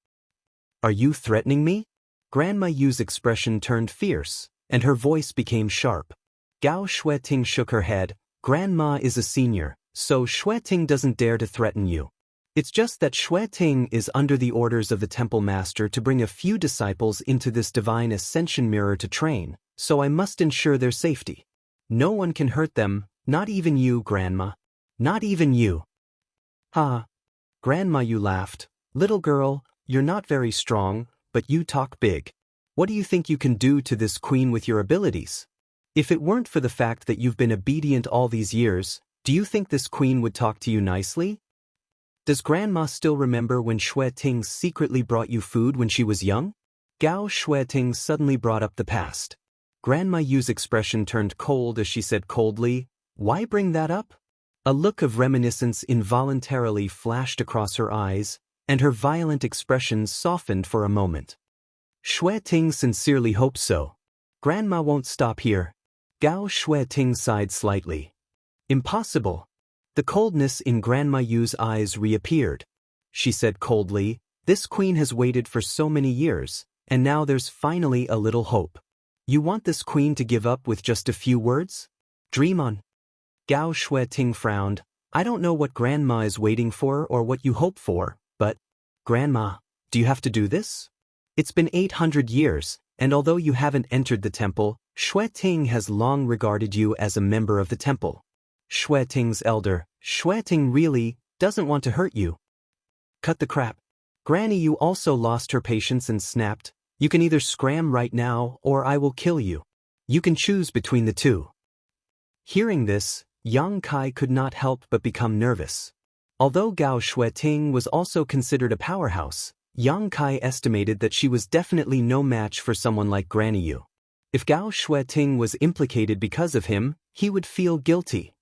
"Are you threatening me?" Grandma Yu's expression turned fierce, and her voice became sharp. Gao Shueting shook her head. "Grandma is a senior, so Shueting doesn't dare to threaten you. It's just that Shueting is under the orders of the temple master to bring a few disciples into this divine ascension mirror to train, so I must ensure their safety. No one can hurt them, not even you, Grandma. Not even you." "Ha!" Grandma Yu laughed. "Little girl, you're not very strong, but you talk big. What do you think you can do to this queen with your abilities? If it weren't for the fact that you've been obedient all these years, do you think this queen would talk to you nicely? Does Grandma still remember when Shueting secretly brought you food when she was young?" Gao Shueting suddenly brought up the past. Grandma Yu's expression turned cold as she said coldly, "Why bring that up?" A look of reminiscence involuntarily flashed across her eyes, and her violent expression softened for a moment. "Shueting sincerely hopes so. Grandma won't stop here." Gao Shueting sighed slightly. "Impossible." The coldness in Grandma Yu's eyes reappeared. She said coldly, "This queen has waited for so many years, and now there's finally a little hope. You want this queen to give up with just a few words? Dream on." Gao Shueting frowned. "I don't know what Grandma is waiting for or what you hope for, but, Grandma, do you have to do this? It's been 800 years, and although you haven't entered the temple, Shueting has long regarded you as a member of the temple. Shueting's elder, Shueting really doesn't want to hurt you." "Cut the crap." Granny Yu also lost her patience and snapped, "You can either scram right now or I will kill you. You can choose between the two." Hearing this, Yang Kai could not help but become nervous. Although Gao Shueting was also considered a powerhouse, Yang Kai estimated that she was definitely no match for someone like Granny Yu. If Gao Shueting was implicated because of him, he would feel guilty.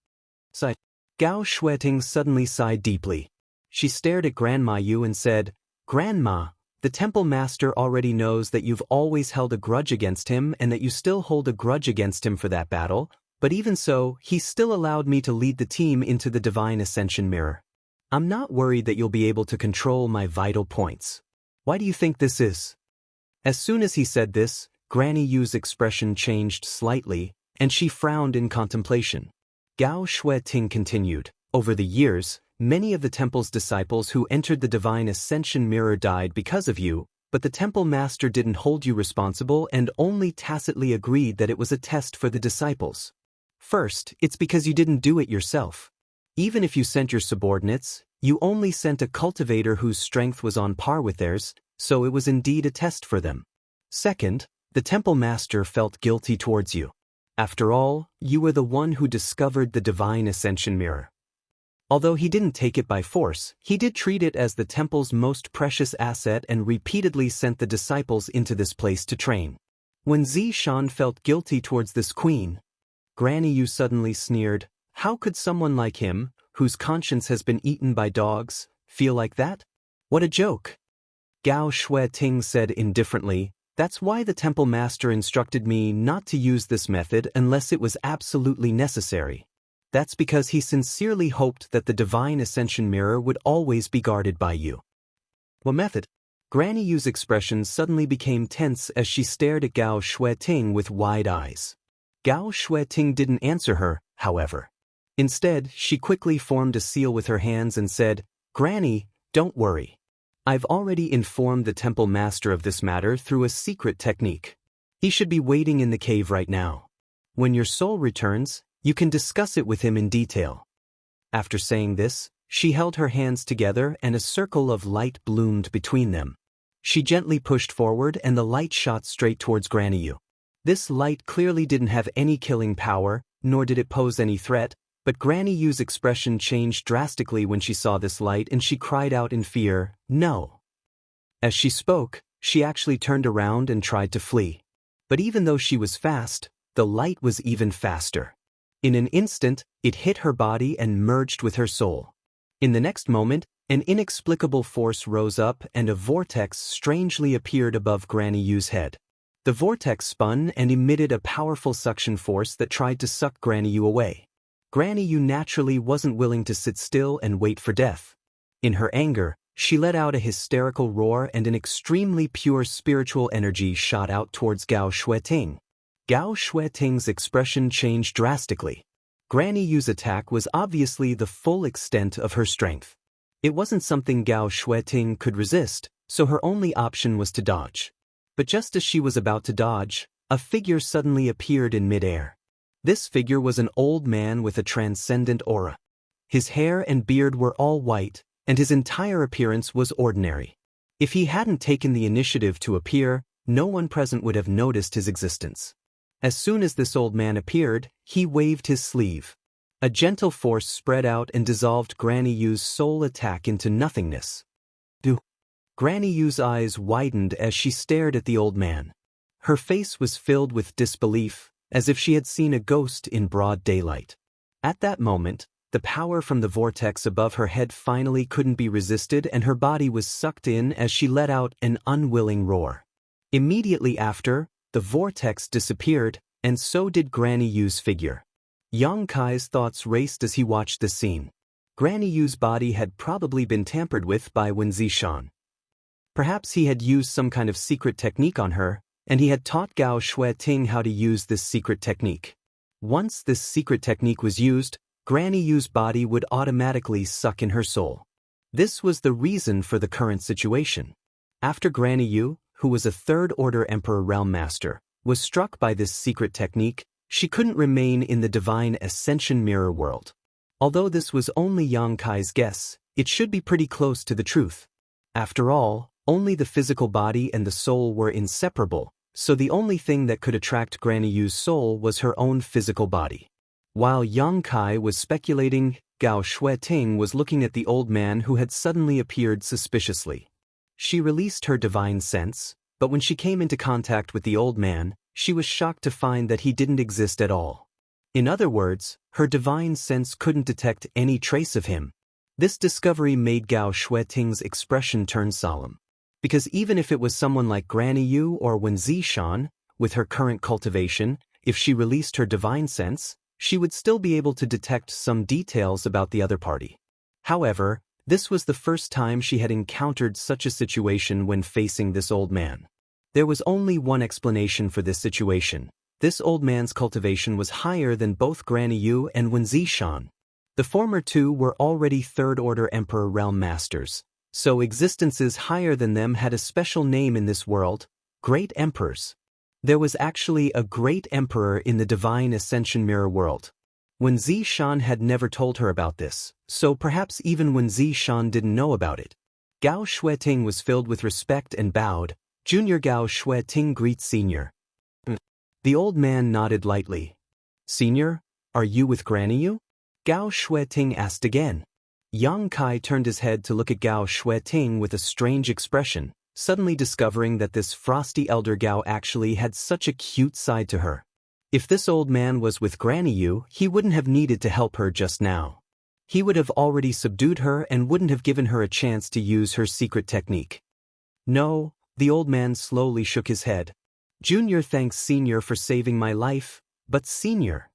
Gao Shueting suddenly sighed deeply. She stared at Grandma Yu and said, "Grandma, the temple master already knows that you've always held a grudge against him and that you still hold a grudge against him for that battle, but even so, he still allowed me to lead the team into the divine ascension mirror. I'm not worried that you'll be able to control my vital points. Why do you think this is?" As soon as he said this, Granny Yu's expression changed slightly, and she frowned in contemplation. Gao Shueting continued, "Over the years, many of the temple's disciples who entered the divine ascension mirror died because of you, but the temple master didn't hold you responsible and only tacitly agreed that it was a test for the disciples. First, it's because you didn't do it yourself. Even if you sent your subordinates, you only sent a cultivator whose strength was on par with theirs, so it was indeed a test for them. Second, the temple master felt guilty towards you. After all, you were the one who discovered the divine ascension mirror. Although he didn't take it by force, he did treat it as the temple's most precious asset and repeatedly sent the disciples into this place to train. When Zishan felt guilty towards this queen, Granny Yu suddenly sneered, "How could someone like him, whose conscience has been eaten by dogs, feel like that? What a joke!" Gao Shueting said indifferently, "That's why the temple master instructed me not to use this method unless it was absolutely necessary. That's because he sincerely hoped that the divine ascension mirror would always be guarded by you." "What method?" Granny Yu's expression suddenly became tense as she stared at Gao Shueting with wide eyes. Gao Shueting didn't answer her, however. Instead, she quickly formed a seal with her hands and said, "Granny, don't worry. I've already informed the temple master of this matter through a secret technique. He should be waiting in the cave right now. When your soul returns, you can discuss it with him in detail." After saying this, she held her hands together and a circle of light bloomed between them. She gently pushed forward and the light shot straight towards Granny Yu. This light clearly didn't have any killing power, nor did it pose any threat, but Granny Yu's expression changed drastically when she saw this light and she cried out in fear, "No!" As she spoke, she actually turned around and tried to flee. But even though she was fast, the light was even faster. In an instant, it hit her body and merged with her soul. In the next moment, an inexplicable force rose up and a vortex strangely appeared above Granny Yu's head. The vortex spun and emitted a powerful suction force that tried to suck Granny Yu away. Granny Yu naturally wasn't willing to sit still and wait for death. In her anger, she let out a hysterical roar and an extremely pure spiritual energy shot out towards Gao Shueting. Gao Shueting's expression changed drastically. Granny Yu's attack was obviously the full extent of her strength. It wasn't something Gao Shueting could resist, so her only option was to dodge. But just as she was about to dodge, a figure suddenly appeared in midair. This figure was an old man with a transcendent aura. His hair and beard were all white, and his entire appearance was ordinary. If he hadn't taken the initiative to appear, no one present would have noticed his existence. As soon as this old man appeared, he waved his sleeve. A gentle force spread out and dissolved Granny Yu's soul attack into nothingness. Granny Yu's eyes widened as she stared at the old man. Her face was filled with disbelief, as if she had seen a ghost in broad daylight. At that moment, the power from the vortex above her head finally couldn't be resisted and her body was sucked in as she let out an unwilling roar. Immediately after, the vortex disappeared, and so did Granny Yu's figure. Yang Kai's thoughts raced as he watched the scene. Granny Yu's body had probably been tampered with by Wen Zishan. Perhaps he had used some kind of secret technique on her, and he had taught Gao Shueting how to use this secret technique. Once this secret technique was used, Granny Yu's body would automatically suck in her soul. This was the reason for the current situation. After Granny Yu, who was a third-order Emperor Realm Master, was struck by this secret technique, she couldn't remain in the divine ascension mirror world. Although this was only Yang Kai's guess, it should be pretty close to the truth. After all, only the physical body and the soul were inseparable, so the only thing that could attract Granny Yu's soul was her own physical body. While Yang Kai was speculating, Gao Shueting was looking at the old man who had suddenly appeared suspiciously. She released her divine sense, but when she came into contact with the old man, she was shocked to find that he didn't exist at all. In other words, her divine sense couldn't detect any trace of him. This discovery made Gao Shueting's expression turn solemn. Because even if it was someone like Granny Yu or Wen Zishan, with her current cultivation, if she released her divine sense, she would still be able to detect some details about the other party. However, this was the first time she had encountered such a situation when facing this old man. There was only one explanation for this situation. This old man's cultivation was higher than both Granny Yu and Wen Zishan. The former two were already third-order Emperor Realm Masters, so existences higher than them had a special name in this world, Great Emperors. There was actually a Great Emperor in the Divine Ascension Mirror world. Wen Zishan had never told her about this, so perhaps even Wen Zishan didn't know about it. Gao Shueting was filled with respect and bowed. "Junior Gao Shueting greets Senior." The old man nodded lightly. Senior, are you with Granny Yu? Gao Shueting asked again. Yang Kai turned his head to look at Gao Shueting with a strange expression, suddenly discovering that this frosty elder Gao actually had such a cute side to her. If this old man was with Granny Yu, he wouldn't have needed to help her just now. He would have already subdued her and wouldn't have given her a chance to use her secret technique. No, the old man slowly shook his head. Junior thanks Senior for saving my life, but Senior?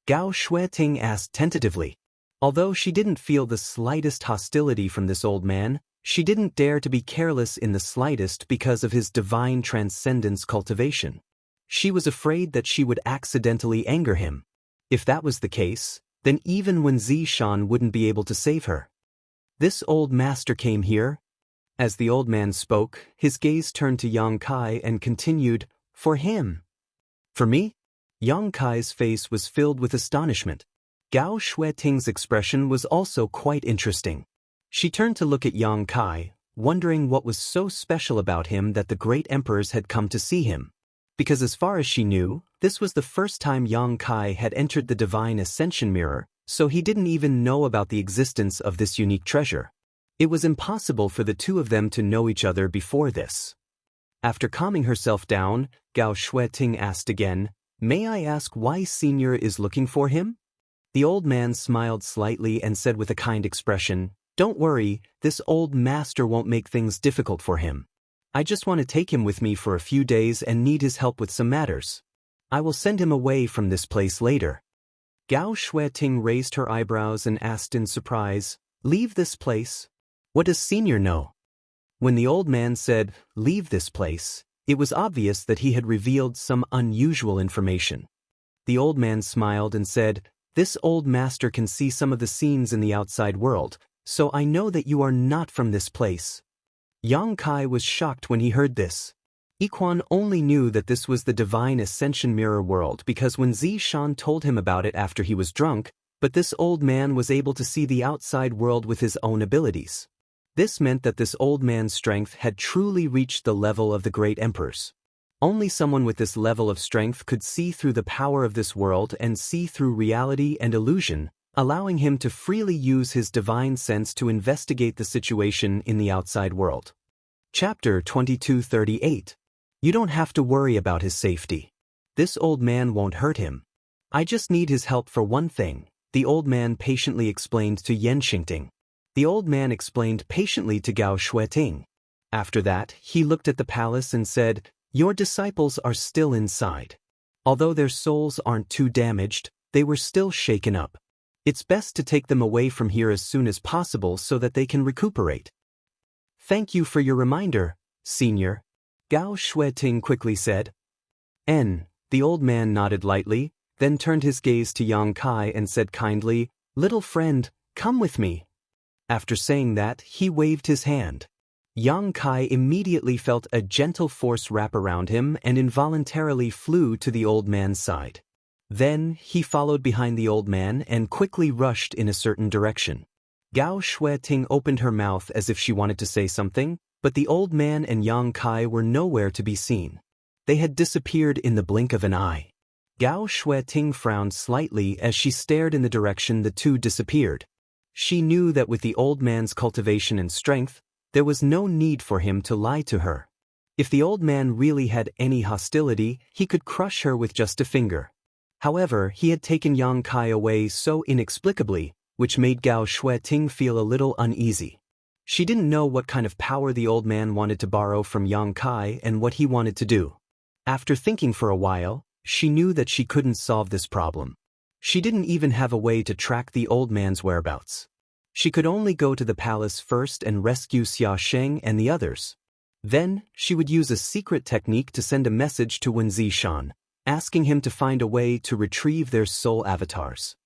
Gao Shueting asked tentatively. Although she didn't feel the slightest hostility from this old man, she didn't dare to be careless in the slightest because of his divine transcendence cultivation. She was afraid that she would accidentally anger him. If that was the case, then even Wen Zishan wouldn't be able to save her. This old master came here. As the old man spoke, his gaze turned to Yang Kai and continued, "For him." "For me?" Yang Kai's face was filled with astonishment. Gao Shueting's expression was also quite interesting. She turned to look at Yang Kai, wondering what was so special about him that the great emperors had come to see him. Because as far as she knew, this was the first time Yang Kai had entered the Divine Ascension Mirror, so he didn't even know about the existence of this unique treasure. It was impossible for the two of them to know each other before this. After calming herself down, Gao Shueting asked again, "May I ask why Senior is looking for him?" The old man smiled slightly and said with a kind expression, "Don't worry, this old master won't make things difficult for him. I just want to take him with me for a few days and need his help with some matters. I will send him away from this place later." Gao Shueting raised her eyebrows and asked in surprise, "Leave this place? What does Senior know?" When the old man said, "Leave this place," it was obvious that he had revealed some unusual information. The old man smiled and said, "This old master can see some of the scenes in the outside world, so I know that you are not from this place." Yang Kai was shocked when he heard this. Iquan only knew that this was the Divine Ascension Mirror world because when Zishan told him about it after he was drunk, but this old man was able to see the outside world with his own abilities. This meant that this old man's strength had truly reached the level of the great emperors. Only someone with this level of strength could see through the power of this world and see through reality and illusion, allowing him to freely use his divine sense to investigate the situation in the outside world. Chapter 2238. You don't have to worry about his safety. This old man won't hurt him. I just need his help for one thing, the old man patiently explained to Yan Xingting. The old man explained patiently to Gao Shueting. After that, he looked at the palace and said, "Your disciples are still inside. Although their souls aren't too damaged, they were still shaken up. It's best to take them away from here as soon as possible so that they can recuperate." "Thank you for your reminder, Senior," Gao Shueting quickly said. The old man nodded lightly, then turned his gaze to Yang Kai and said kindly, "Little friend, come with me." After saying that, he waved his hand. Yang Kai immediately felt a gentle force wrap around him and involuntarily flew to the old man's side. Then, he followed behind the old man and quickly rushed in a certain direction. Gao Shueting opened her mouth as if she wanted to say something, but the old man and Yang Kai were nowhere to be seen. They had disappeared in the blink of an eye. Gao Shueting frowned slightly as she stared in the direction the two disappeared. She knew that with the old man's cultivation and strength, there was no need for him to lie to her. If the old man really had any hostility, he could crush her with just a finger. However, he had taken Yang Kai away so inexplicably, which made Gao Shueting feel a little uneasy. She didn't know what kind of power the old man wanted to borrow from Yang Kai and what he wanted to do. After thinking for a while, she knew that she couldn't solve this problem. She didn't even have a way to track the old man's whereabouts. She could only go to the palace first and rescue Xia Sheng and the others. Then, she would use a secret technique to send a message to Wen Zishan, asking him to find a way to retrieve their soul avatars.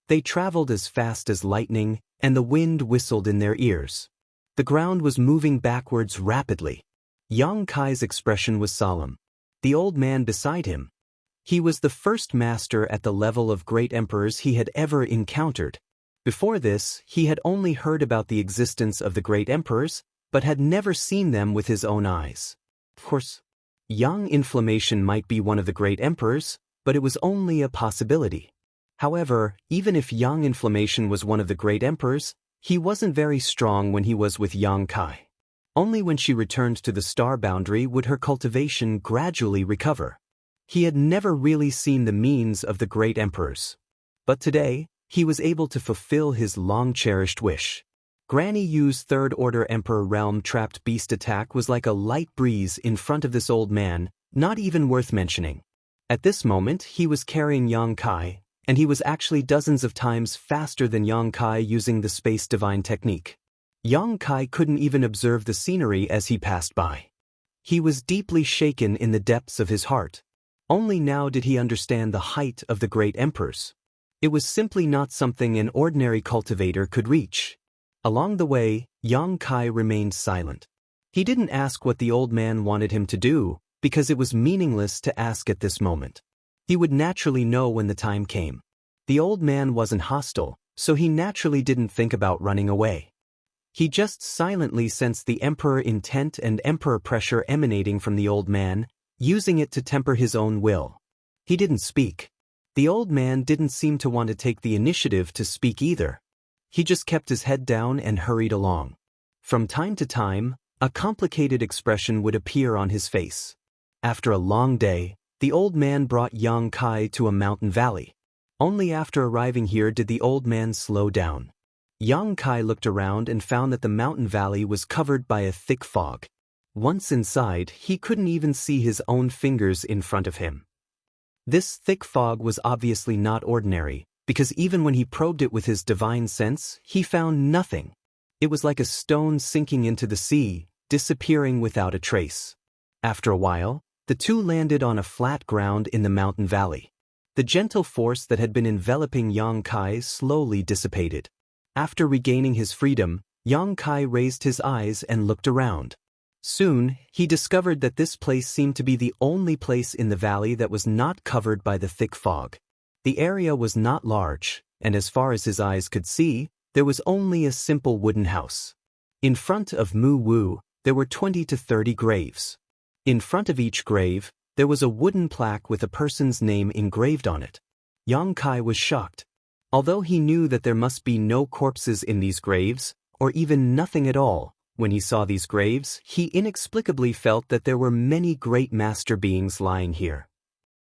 They traveled as fast as lightning, and the wind whistled in their ears. The ground was moving backwards rapidly. Yang Kai's expression was solemn. The old man beside him. He was the first master at the level of great emperors he had ever encountered. Before this, he had only heard about the existence of the great emperors, but had never seen them with his own eyes. Of course, Yang Inflammation might be one of the great emperors, but it was only a possibility. However, even if Yang Inflammation was one of the great emperors, he wasn't very strong when he was with Yang Kai. Only when she returned to the star boundary would her cultivation gradually recover. He had never really seen the means of the great emperors. But today, he was able to fulfill his long-cherished wish. Granny Yu's third-order Emperor Realm-trapped beast attack was like a light breeze in front of this old man, not even worth mentioning. At this moment, he was carrying Yang Kai, and he was actually dozens of times faster than Yang Kai using the Space Divine technique. Yang Kai couldn't even observe the scenery as he passed by. He was deeply shaken in the depths of his heart. Only now did he understand the height of the great emperors. It was simply not something an ordinary cultivator could reach. Along the way, Yang Kai remained silent. He didn't ask what the old man wanted him to do, because it was meaningless to ask at this moment. He would naturally know when the time came. The old man wasn't hostile, so he naturally didn't think about running away. He just silently sensed the emperor intent and emperor pressure emanating from the old man, using it to temper his own will. He didn't speak. The old man didn't seem to want to take the initiative to speak either. He just kept his head down and hurried along. From time to time, a complicated expression would appear on his face. After a long day, the old man brought Yang Kai to a mountain valley. Only after arriving here did the old man slow down. Yang Kai looked around and found that the mountain valley was covered by a thick fog. Once inside, he couldn't even see his own fingers in front of him. This thick fog was obviously not ordinary, because even when he probed it with his divine sense, he found nothing. It was like a stone sinking into the sea, disappearing without a trace. After a while, the two landed on a flat ground in the mountain valley. The gentle force that had been enveloping Yang Kai slowly dissipated. After regaining his freedom, Yang Kai raised his eyes and looked around. Soon, he discovered that this place seemed to be the only place in the valley that was not covered by the thick fog. The area was not large, and as far as his eyes could see, there was only a simple wooden house. In front of Mu Wu, there were 20 to 30 graves. In front of each grave, there was a wooden plaque with a person's name engraved on it. Yang Kai was shocked. Although he knew that there must be no corpses in these graves, or even nothing at all, when he saw these graves, he inexplicably felt that there were many great master beings lying here.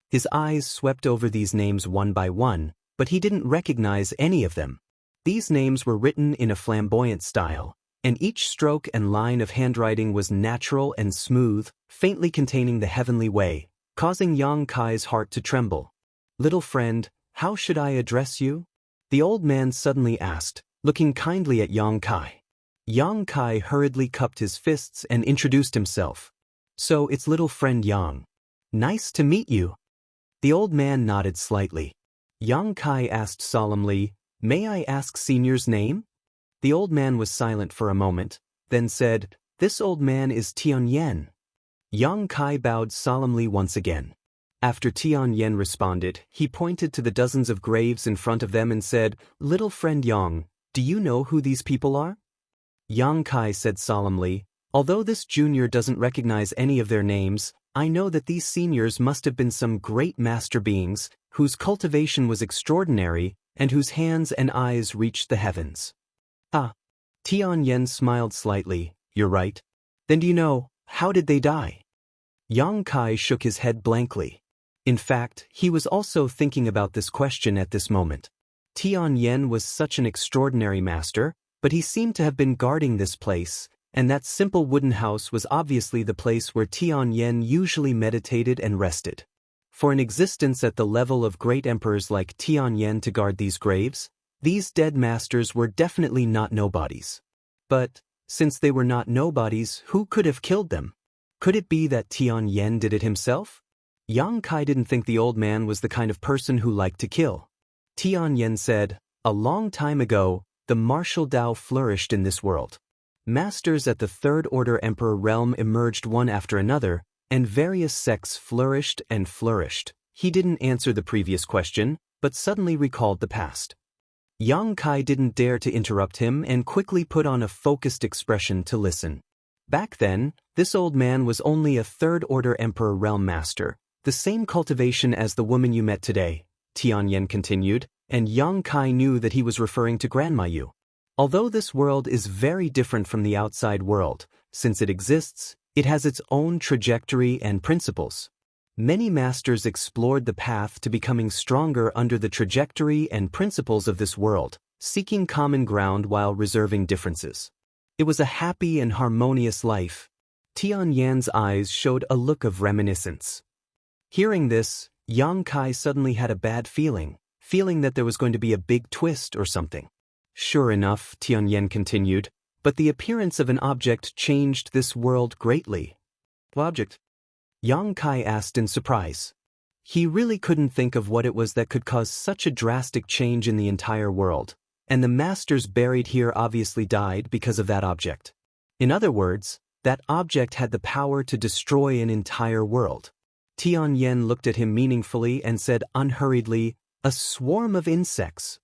His eyes swept over these names one by one, but he didn't recognize any of them. These names were written in a flamboyant style, and each stroke and line of handwriting was natural and smooth, faintly containing the heavenly way, causing Yang Kai's heart to tremble. "Little friend, how should I address you?" the old man suddenly asked, looking kindly at Yang Kai. Yang Kai hurriedly cupped his fists and introduced himself. "So it's little friend Yang. Nice to meet you." The old man nodded slightly. Yang Kai asked solemnly, "May I ask Senior's name?" The old man was silent for a moment, then said, "This old man is Tian Yen." Yang Kai bowed solemnly once again. After Tian Yen responded, he pointed to the dozens of graves in front of them and said, "Little friend Yang, do you know who these people are?" Yang Kai said solemnly, "Although this junior doesn't recognize any of their names, I know that these seniors must have been some great master beings, whose cultivation was extraordinary, and whose hands and eyes reached the heavens." "Ah." Tian Yen smiled slightly, "You're right. Then do you know, how did they die?" Yang Kai shook his head blankly. In fact, he was also thinking about this question at this moment. Tian Yen was such an extraordinary master, but he seemed to have been guarding this place, and that simple wooden house was obviously the place where Tian Yen usually meditated and rested. For an existence at the level of great emperors like Tian Yen to guard these graves, these dead masters were definitely not nobodies. But, since they were not nobodies, who could have killed them? Could it be that Tian Yen did it himself? Yang Kai didn't think the old man was the kind of person who liked to kill. Tian Yen said, "A long time ago, the martial Tao flourished in this world. Masters at the Third Order Emperor realm emerged one after another, and various sects flourished and flourished." He didn't answer the previous question, but suddenly recalled the past. Yang Kai didn't dare to interrupt him and quickly put on a focused expression to listen. Back then, this old man was only a Third Order Emperor realm master, The same cultivation as the woman you met today, Tianyan continued, and Yang Kai knew that he was referring to Grandma Yu. Although this world is very different from the outside world, since it exists, it has its own trajectory and principles. Many masters explored the path to becoming stronger under the trajectory and principles of this world, seeking common ground while reserving differences. It was a happy and harmonious life. Tianyan's eyes showed a look of reminiscence. Hearing this, Yang Kai suddenly had a bad feeling that there was going to be a big twist or something. Sure enough, Tianyan continued, but the appearance of an object changed this world greatly. What object? Yang Kai asked in surprise. He really couldn't think of what it was that could cause such a drastic change in the entire world, and the masters buried here obviously died because of that object. In other words, that object had the power to destroy an entire world. Tianyan looked at him meaningfully and said unhurriedly, "A swarm of insects."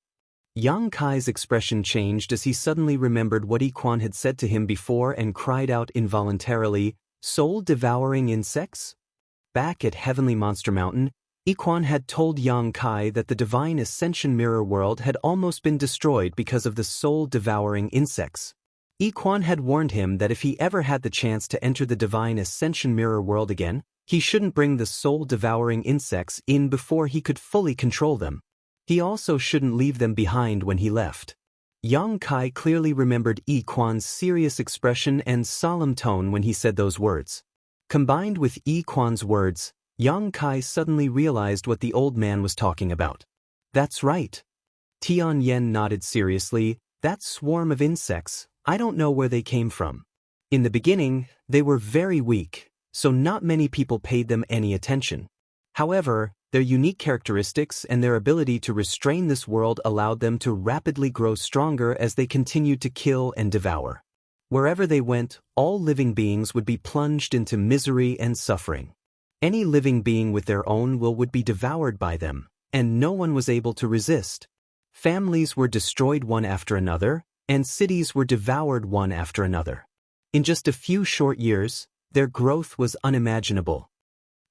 Yang Kai's expression changed as he suddenly remembered what Yiquan had said to him before and cried out involuntarily, "Soul-devouring insects?" Back at Heavenly Monster Mountain, Yiquan had told Yang Kai that the Divine Ascension Mirror world had almost been destroyed because of the soul-devouring insects. Yiquan had warned him that if he ever had the chance to enter the Divine Ascension Mirror world again, he shouldn't bring the soul-devouring insects in before he could fully control them. He also shouldn't leave them behind when he left. Yang Kai clearly remembered Yiquan's serious expression and solemn tone when he said those words. Combined with Yiquan's words, Yang Kai suddenly realized what the old man was talking about. That's right. Tianyan nodded seriously. That swarm of insects, I don't know where they came from. In the beginning, they were very weak, so not many people paid them any attention. However, their unique characteristics and their ability to restrain this world allowed them to rapidly grow stronger as they continued to kill and devour. Wherever they went, all living beings would be plunged into misery and suffering. Any living being with their own will would be devoured by them, and no one was able to resist. Families were destroyed one after another, and cities were devoured one after another. In just a few short years, their growth was unimaginable.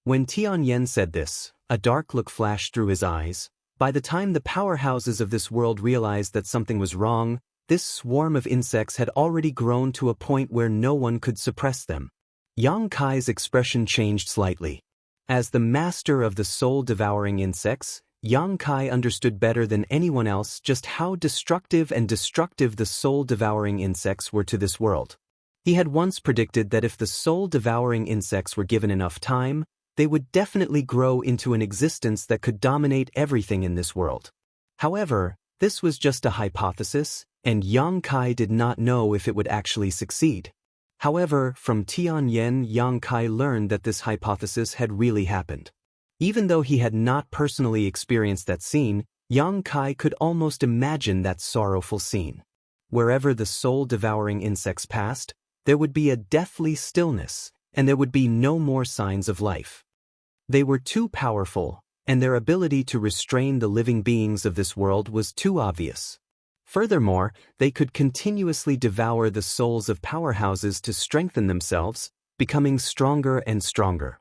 When Tianyan said this, a dark look flashed through his eyes. By the time the powerhouses of this world realized that something was wrong, this swarm of insects had already grown to a point where no one could suppress them. Yang Kai's expression changed slightly. As the master of the soul-devouring insects, Yang Kai understood better than anyone else just how destructive the soul-devouring insects were to this world. He had once predicted that if the soul-devouring insects were given enough time, they would definitely grow into an existence that could dominate everything in this world. However, this was just a hypothesis, and Yang Kai did not know if it would actually succeed. However, from Tianyan, Yang Kai learned that this hypothesis had really happened. Even though he had not personally experienced that scene, Yang Kai could almost imagine that sorrowful scene. Wherever the soul-devouring insects passed, there would be a deathly stillness, and there would be no more signs of life. They were too powerful, and their ability to restrain the living beings of this world was too obvious. Furthermore, they could continuously devour the souls of powerhouses to strengthen themselves, becoming stronger and stronger.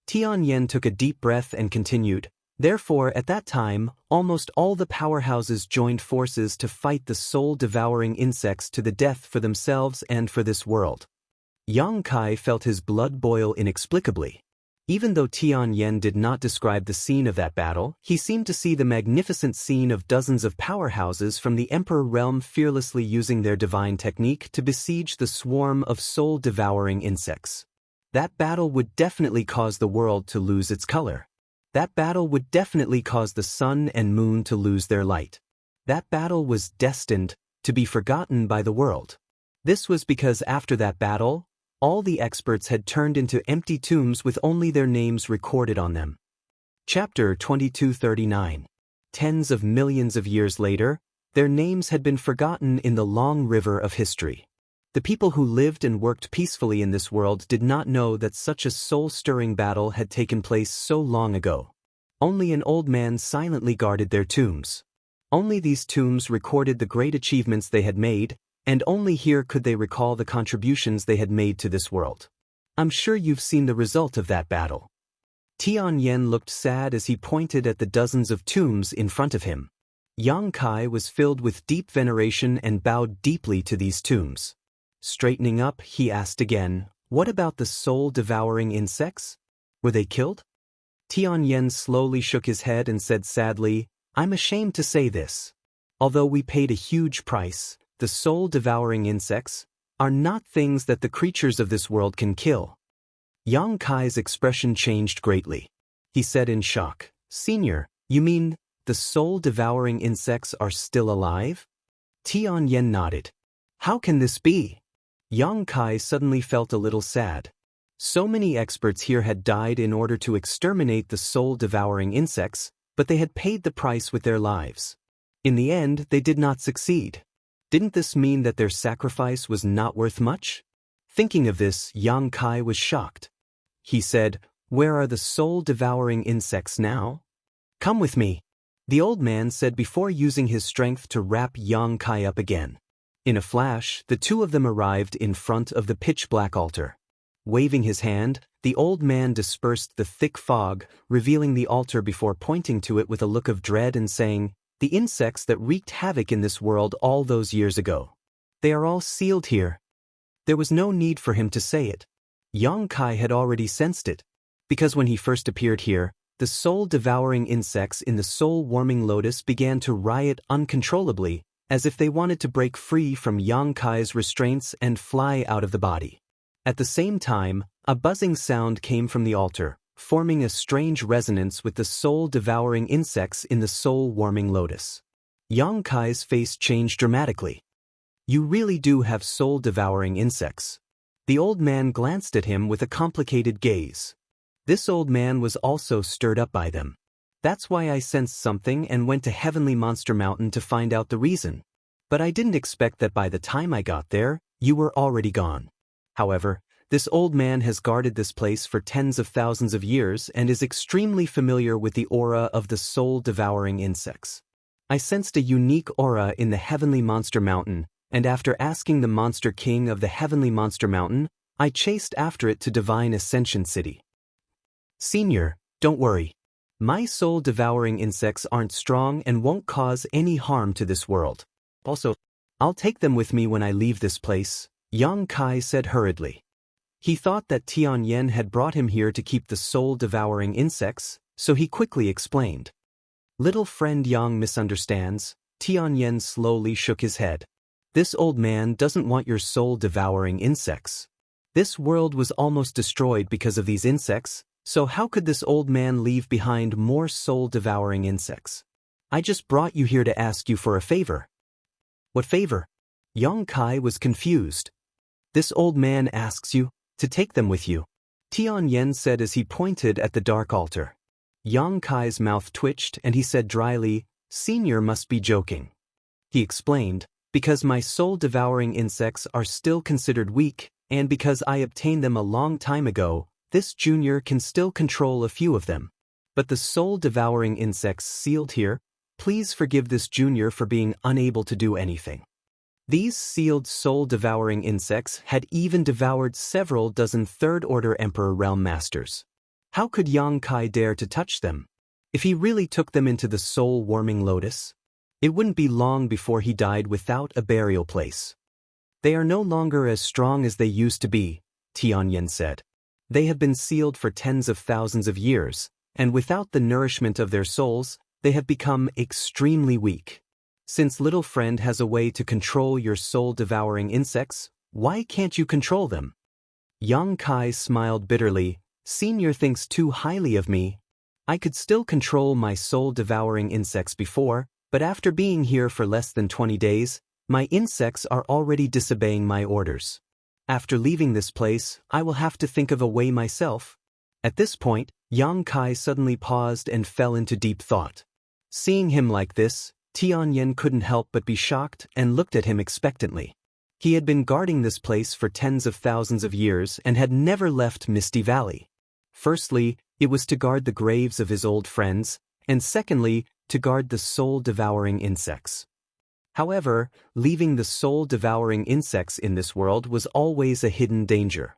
Tianyan took a deep breath and continued, "Therefore, at that time, almost all the powerhouses joined forces to fight the soul-devouring insects to the death for themselves and for this world." Yang Kai felt his blood boil inexplicably. Even though Tianyan did not describe the scene of that battle, he seemed to see the magnificent scene of dozens of powerhouses from the Emperor realm fearlessly using their divine technique to besiege the swarm of soul-devouring insects. That battle would definitely cause the world to lose its color. That battle would definitely cause the sun and moon to lose their light. That battle was destined to be forgotten by the world. This was because after that battle, all the experts had turned into empty tombs with only their names recorded on them. Chapter 2239. Tens of millions of years later, their names had been forgotten in the long river of history. The people who lived and worked peacefully in this world did not know that such a soul-stirring battle had taken place so long ago. Only an old man silently guarded their tombs. Only these tombs recorded the great achievements they had made, and only here could they recall the contributions they had made to this world. I'm sure you've seen the result of that battle. Tianyan looked sad as he pointed at the dozens of tombs in front of him. Yang Kai was filled with deep veneration and bowed deeply to these tombs. Straightening up, he asked again, "What about the soul-devouring insects? Were they killed?" Tianyan slowly shook his head and said sadly, "I'm ashamed to say this. Although we paid a huge price, the soul-devouring insects are not things that the creatures of this world can kill." Yang Kai's expression changed greatly. He said in shock, "Senior, you mean the soul-devouring insects are still alive?" Tianyan nodded. "How can this be?" Yang Kai suddenly felt a little sad. So many experts here had died in order to exterminate the soul-devouring insects, but they had paid the price with their lives. In the end, they did not succeed. Didn't this mean that their sacrifice was not worth much? Thinking of this, Yang Kai was shocked. He said, "Where are the soul-devouring insects now? Come with me," the old man said before using his strength to wrap Yang Kai up again. In a flash, the two of them arrived in front of the pitch-black altar. Waving his hand, the old man dispersed the thick fog, revealing the altar before pointing to it with a look of dread and saying, "The insects that wreaked havoc in this world all those years ago. They are all sealed here." There was no need for him to say it. Yang Kai had already sensed it, because when he first appeared here, the soul-devouring insects in the soul-warming lotus began to riot uncontrollably, as if they wanted to break free from Yang Kai's restraints and fly out of the body. At the same time, a buzzing sound came from the altar, forming a strange resonance with the soul-devouring insects in the soul-warming lotus. Yang Kai's face changed dramatically. "You really do have soul-devouring insects." The old man glanced at him with a complicated gaze. This old man was also stirred up by them. "That's why I sensed something and went to Heavenly Monster Mountain to find out the reason. But I didn't expect that by the time I got there, you were already gone. However, this old man has guarded this place for tens of thousands of years and is extremely familiar with the aura of the soul-devouring insects. I sensed a unique aura in the Heavenly Monster Mountain, and after asking the Monster King of the Heavenly Monster Mountain, I chased after it to Divine Ascension City. Senior, don't worry. My soul-devouring insects aren't strong and won't cause any harm to this world. Also, I'll take them with me when I leave this place," Yang Kai said hurriedly. He thought that Tianyan had brought him here to keep the soul-devouring insects, so he quickly explained. "Little friend Yang misunderstands." Tianyan slowly shook his head. "This old man doesn't want your soul-devouring insects. This world was almost destroyed because of these insects, so how could this old man leave behind more soul-devouring insects? I just brought you here to ask you for a favor." "What favor?" Yang Kai was confused. "This old man asks you to take them with you," Tianyan said as he pointed at the dark altar. Yang Kai's mouth twitched and he said dryly, "Senior must be joking." He explained, "Because my soul-devouring insects are still considered weak, and because I obtained them a long time ago, this junior can still control a few of them. But the soul-devouring insects sealed here, please forgive this junior for being unable to do anything." These sealed soul-devouring insects had even devoured several dozen third-order Emperor Realm Masters. How could Yang Kai dare to touch them? If he really took them into the soul-warming lotus, it wouldn't be long before he died without a burial place. "They are no longer as strong as they used to be," Tianyan said. "They have been sealed for tens of thousands of years, and without the nourishment of their souls, they have become extremely weak. Since little friend has a way to control your soul-devouring insects, why can't you control them?" Yang Kai smiled bitterly. "Senior thinks too highly of me. I could still control my soul-devouring insects before, but after being here for less than 20 days, my insects are already disobeying my orders. After leaving this place, I will have to think of a way myself." At this point, Yang Kai suddenly paused and fell into deep thought. Seeing him like this, Tianyan couldn't help but be shocked and looked at him expectantly. He had been guarding this place for tens of thousands of years and had never left Misty Valley. Firstly, it was to guard the graves of his old friends, and secondly, to guard the soul-devouring insects. However, leaving the soul-devouring insects in this world was always a hidden danger.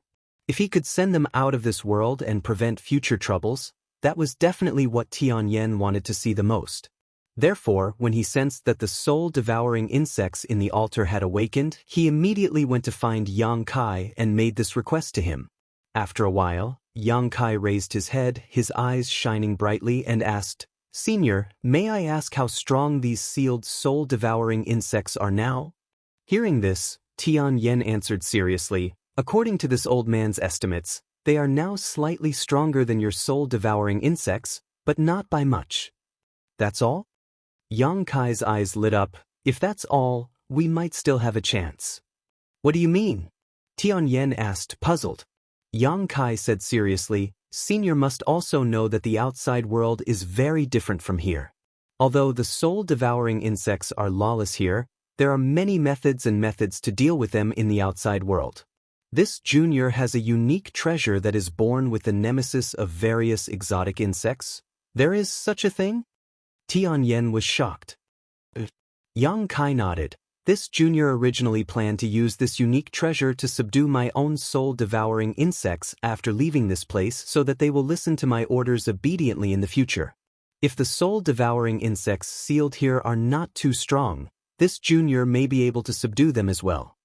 If he could send them out of this world and prevent future troubles, That was definitely what Tianyan wanted to see the most. Therefore, when he sensed that the soul-devouring insects in the altar had awakened, he immediately went to find Yang Kai and made this request to him. After a while, Yang Kai raised his head, his eyes shining brightly, and asked, "Senior, may I ask how strong these sealed soul-devouring insects are now?" Hearing this, Tianyan answered seriously, "According to this old man's estimates, they are now slightly stronger than your soul-devouring insects, but not by much." "That's all?" Yang Kai's eyes lit up. "If that's all, we might still have a chance." "What do you mean?" Tianyan asked, puzzled. Yang Kai said seriously, "Senior must also know that the outside world is very different from here. Although the soul-devouring insects are lawless here, there are many methods to deal with them in the outside world. This junior has a unique treasure that is born with the nemesis of various exotic insects. There is such a thing?" Tianyan was shocked. Yang Kai nodded. "This junior originally planned to use this unique treasure to subdue my own soul-devouring insects after leaving this place so that they will listen to my orders obediently in the future. If the soul-devouring insects sealed here are not too strong, this junior may be able to subdue them as well."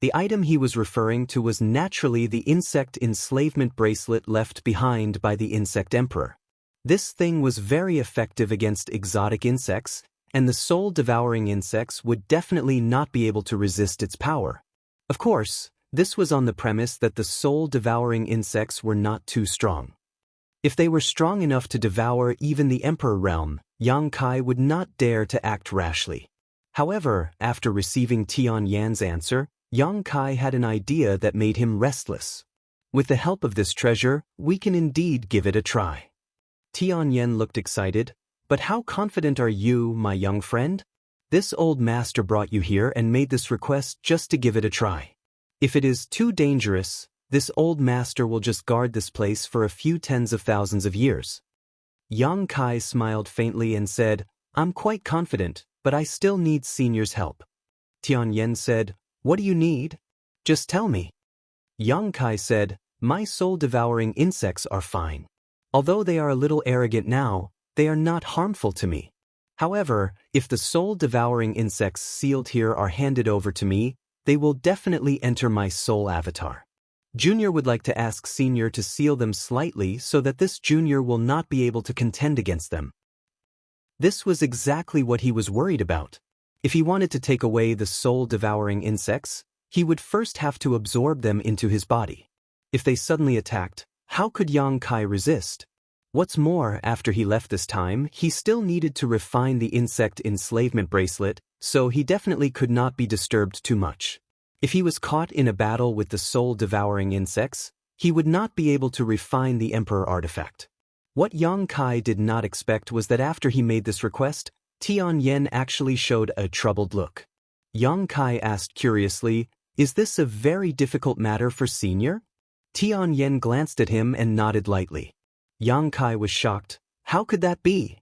The item he was referring to was naturally the insect enslavement bracelet left behind by the insect emperor. This thing was very effective against exotic insects, and the soul-devouring insects would definitely not be able to resist its power. Of course, this was on the premise that the soul-devouring insects were not too strong. If they were strong enough to devour even the emperor realm, Yang Kai would not dare to act rashly. However, after receiving Tianyan's answer, Yang Kai had an idea that made him restless. "With the help of this treasure, we can indeed give it a try." Tianyan looked excited. "But how confident are you, my young friend? This old master brought you here and made this request just to give it a try. If it is too dangerous, this old master will just guard this place for a few tens of thousands of years." Yang Kai smiled faintly and said, "I'm quite confident, but I still need Senior's help." Tianyan said, "What do you need? Just tell me." Yang Kai said, "My soul-devouring insects are fine. Although they are a little arrogant now, they are not harmful to me. However, if the soul-devouring insects sealed here are handed over to me, they will definitely enter my soul avatar. Junior would like to ask Senior to seal them slightly so that this junior will not be able to contend against them." This was exactly what he was worried about. If he wanted to take away the soul-devouring insects, he would first have to absorb them into his body. If they suddenly attacked, how could Yang Kai resist? What's more, after he left this time, he still needed to refine the insect enslavement bracelet, so he definitely could not be disturbed too much. If he was caught in a battle with the soul-devouring insects, he would not be able to refine the Emperor artifact. What Yang Kai did not expect was that after he made this request, Tianyan actually showed a troubled look. Yang Kai asked curiously, "Is this a very difficult matter for Senior?" Tianyan glanced at him and nodded lightly. Yang Kai was shocked. How could that be?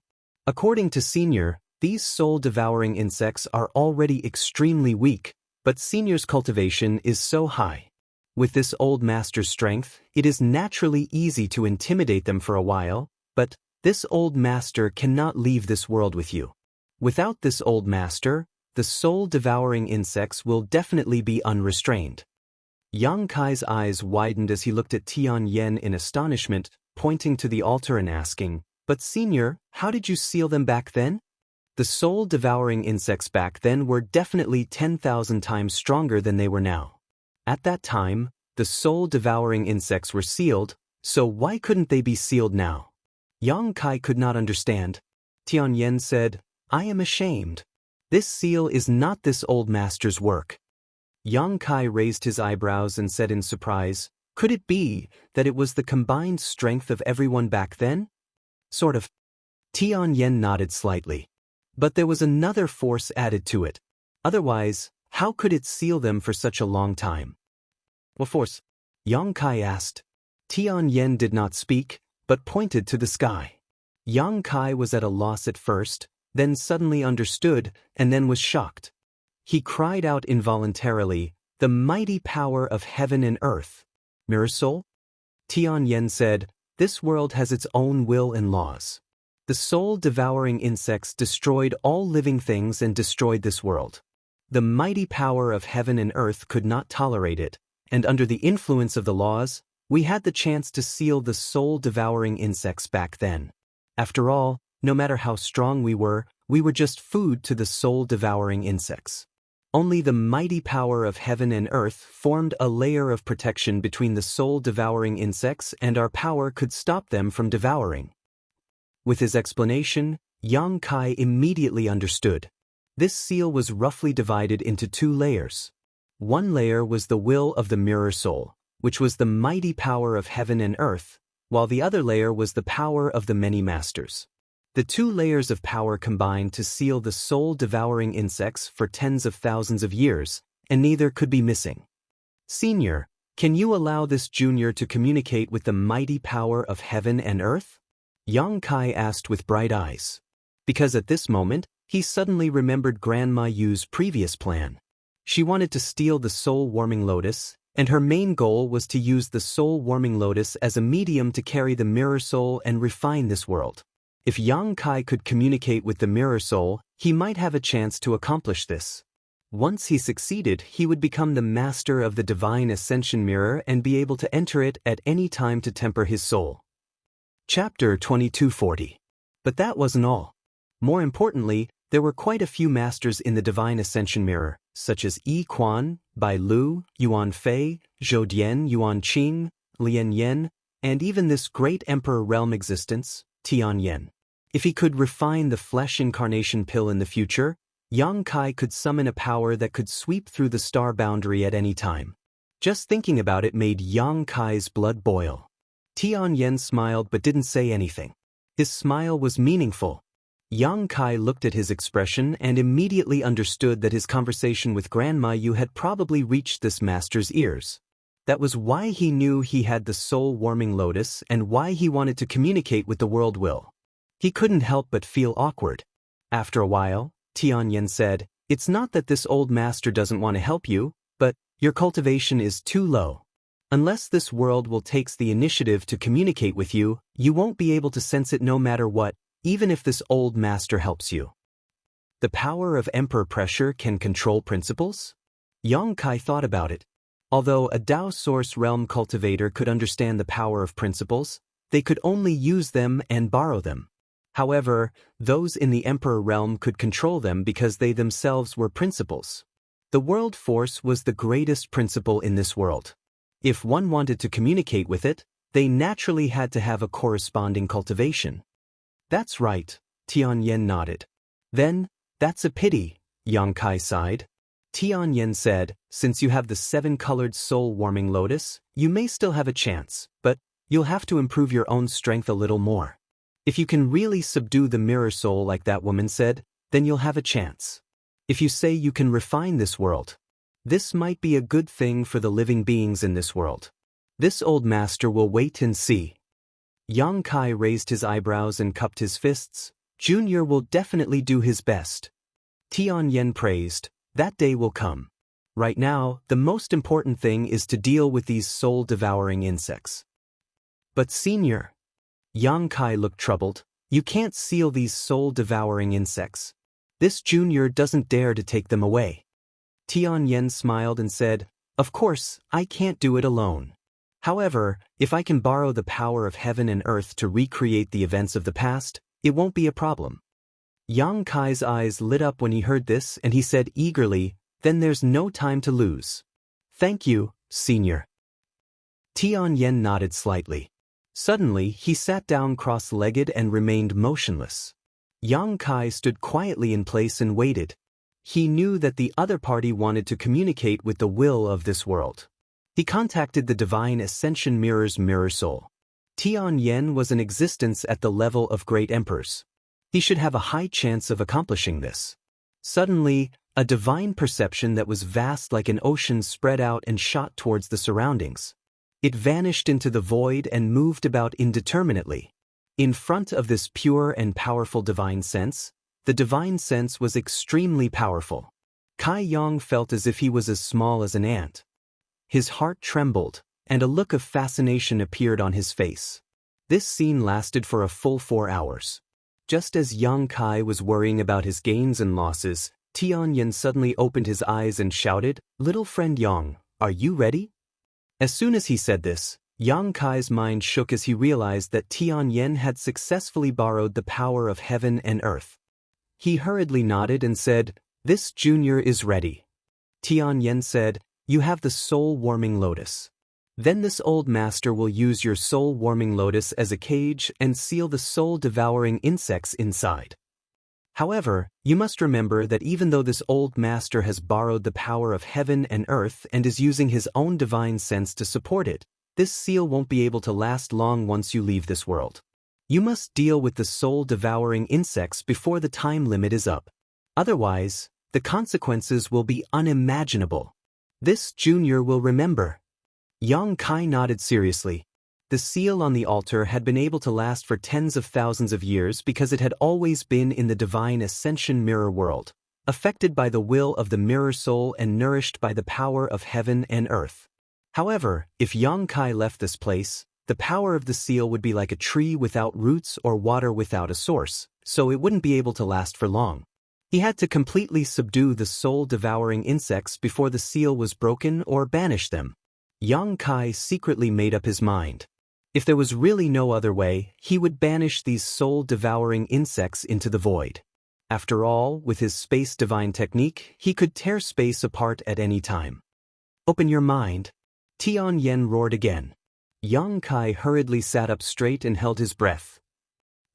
According to Senior, these soul-devouring insects are already extremely weak, but Senior's cultivation is so high. With this old master's strength, it is naturally easy to intimidate them for a while, but this old master cannot leave this world with you. Without this old master, the soul-devouring insects will definitely be unrestrained. Yang Kai's eyes widened as he looked at Tianyan in astonishment, pointing to the altar and asking, "But Senior, how did you seal them back then?" The soul-devouring insects back then were definitely 10,000 times stronger than they were now. At that time, the soul-devouring insects were sealed, so why couldn't they be sealed now? Yang Kai could not understand. Tianyan said, "I am ashamed. This seal is not this old master's work." Yang Kai raised his eyebrows and said in surprise, "Could it be that it was the combined strength of everyone back then?" "Sort of." Tianyan nodded slightly. "But there was another force added to it. Otherwise, how could it seal them for such a long time?" "What force?" Yang Kai asked. Tianyan did not speak, but pointed to the sky. Yang Kai was at a loss at first, then suddenly understood, and then was shocked. He cried out involuntarily, "The mighty power of heaven and earth." "Mirror Soul?" Tianyan said, This world has its own will and laws. The soul-devouring insects destroyed all living things and destroyed this world. The mighty power of heaven and earth could not tolerate it, and under the influence of the laws, we had the chance to seal the soul-devouring insects back then. After all, no matter how strong we were just food to the soul-devouring insects. Only the mighty power of heaven and earth formed a layer of protection between the soul-devouring insects, and our power could stop them from devouring. With his explanation, Yang Kai immediately understood. This seal was roughly divided into 2 layers. One layer was the will of the mirror soul, which was the mighty power of heaven and earth, while the other layer was the power of the many masters. The 2 layers of power combined to seal the soul-devouring insects for tens of thousands of years, and neither could be missing. Senior, can you allow this junior to communicate with the mighty power of heaven and earth? Yang Kai asked with bright eyes. Because at this moment, he suddenly remembered Grandma Yu's previous plan. She wanted to steal the soul-warming lotus, and her main goal was to use the soul-warming lotus as a medium to carry the mirror soul and refine this world. If Yang Kai could communicate with the mirror soul, he might have a chance to accomplish this. Once he succeeded, he would become the master of the divine ascension mirror and be able to enter it at any time to temper his soul. Chapter 2240. But that wasn't all. More importantly, there were quite a few masters in the divine ascension mirror, such as Yi Quan, Bai Lu, Yuan Fei, Zhou Dian, Yuan Qing, Lian Yen, and even this great emperor realm existence, Tian Yen. If he could refine the flesh incarnation pill in the future, Yang Kai could summon a power that could sweep through the star boundary at any time. Just thinking about it made Yang Kai's blood boil. Tian Yen smiled but didn't say anything. His smile was meaningful. Yang Kai looked at his expression and immediately understood that his conversation with Grandma Yu had probably reached this master's ears. That was why he knew he had the soul-warming lotus and why he wanted to communicate with the world will. He couldn't help but feel awkward. After a while, Tian Yen said, "It's not that this old master doesn't want to help you, but your cultivation is too low. Unless this world will takes the initiative to communicate with you, you won't be able to sense it no matter what, even if this old master helps you." The power of emperor pressure can control principles? Yang Kai thought about it. Although a Tao Source Realm cultivator could understand the power of principles, they could only use them and borrow them. However, those in the Emperor Realm could control them because they themselves were principles. The world force was the greatest principle in this world. If one wanted to communicate with it, they naturally had to have a corresponding cultivation. "That's right," Tian Yen nodded. "Then, that's a pity," Yang Kai sighed. Tian Yen said, "Since you have the 7-colored soul-warming lotus, you may still have a chance, but you'll have to improve your own strength a little more. If you can really subdue the mirror soul like that woman said, then you'll have a chance. If you say you can refine this world, this might be a good thing for the living beings in this world. This old master will wait and see." Yang Kai raised his eyebrows and cupped his fists. "Junior will definitely do his best." Tian Yen praised, "That day will come. Right now, the most important thing is to deal with these soul-devouring insects." "But senior," Yang Kai looked troubled, "you can't seal these soul-devouring insects. This junior doesn't dare to take them away." Tian Yen smiled and said, "Of course, I can't do it alone. However, if I can borrow the power of heaven and earth to recreate the events of the past, it won't be a problem." Yang Kai's eyes lit up when he heard this, and he said eagerly, "Then there's no time to lose." "Thank you, senior." Tian Yen nodded slightly. Suddenly, he sat down cross-legged and remained motionless. Yang Kai stood quietly in place and waited. He knew that the other party wanted to communicate with the will of this world. He contacted the Divine Ascension Mirror's mirror soul. Tian Yen was in existence at the level of great emperors. He should have a high chance of accomplishing this. Suddenly, a divine perception that was vast like an ocean spread out and shot towards the surroundings. It vanished into the void and moved about indeterminately. In front of this pure and powerful divine sense, the divine sense was extremely powerful. Kai Yang felt as if he was as small as an ant. His heart trembled, and a look of fascination appeared on his face. This scene lasted for a full 4 hours. Just as Yang Kai was worrying about his gains and losses, Tianyan suddenly opened his eyes and shouted, "Little friend Yang, are you ready?" As soon as he said this, Yang Kai's mind shook as he realized that Tianyan had successfully borrowed the power of heaven and earth. He hurriedly nodded and said, "This junior is ready." Tianyan said, "You have the soul-warming lotus. Then this old master will use your soul-warming lotus as a cage and seal the soul-devouring insects inside. However, you must remember that even though this old master has borrowed the power of heaven and earth and is using his own divine sense to support it, this seal won't be able to last long once you leave this world. You must deal with the soul-devouring insects before the time limit is up. Otherwise, the consequences will be unimaginable. This junior will remember." Yang Kai nodded seriously. The seal on the altar had been able to last for tens of thousands of years because it had always been in the divine ascension mirror world, affected by the will of the mirror soul and nourished by the power of heaven and earth. However, if Yang Kai left this place, the power of the seal would be like a tree without roots or water without a source, so it wouldn't be able to last for long. He had to completely subdue the soul-devouring insects before the seal was broken or banish them. Yang Kai secretly made up his mind. If there was really no other way, he would banish these soul-devouring insects into the void. After all, with his space divine technique, he could tear space apart at any time. "Open your mind." Tianyan roared again. Yang Kai hurriedly sat up straight and held his breath.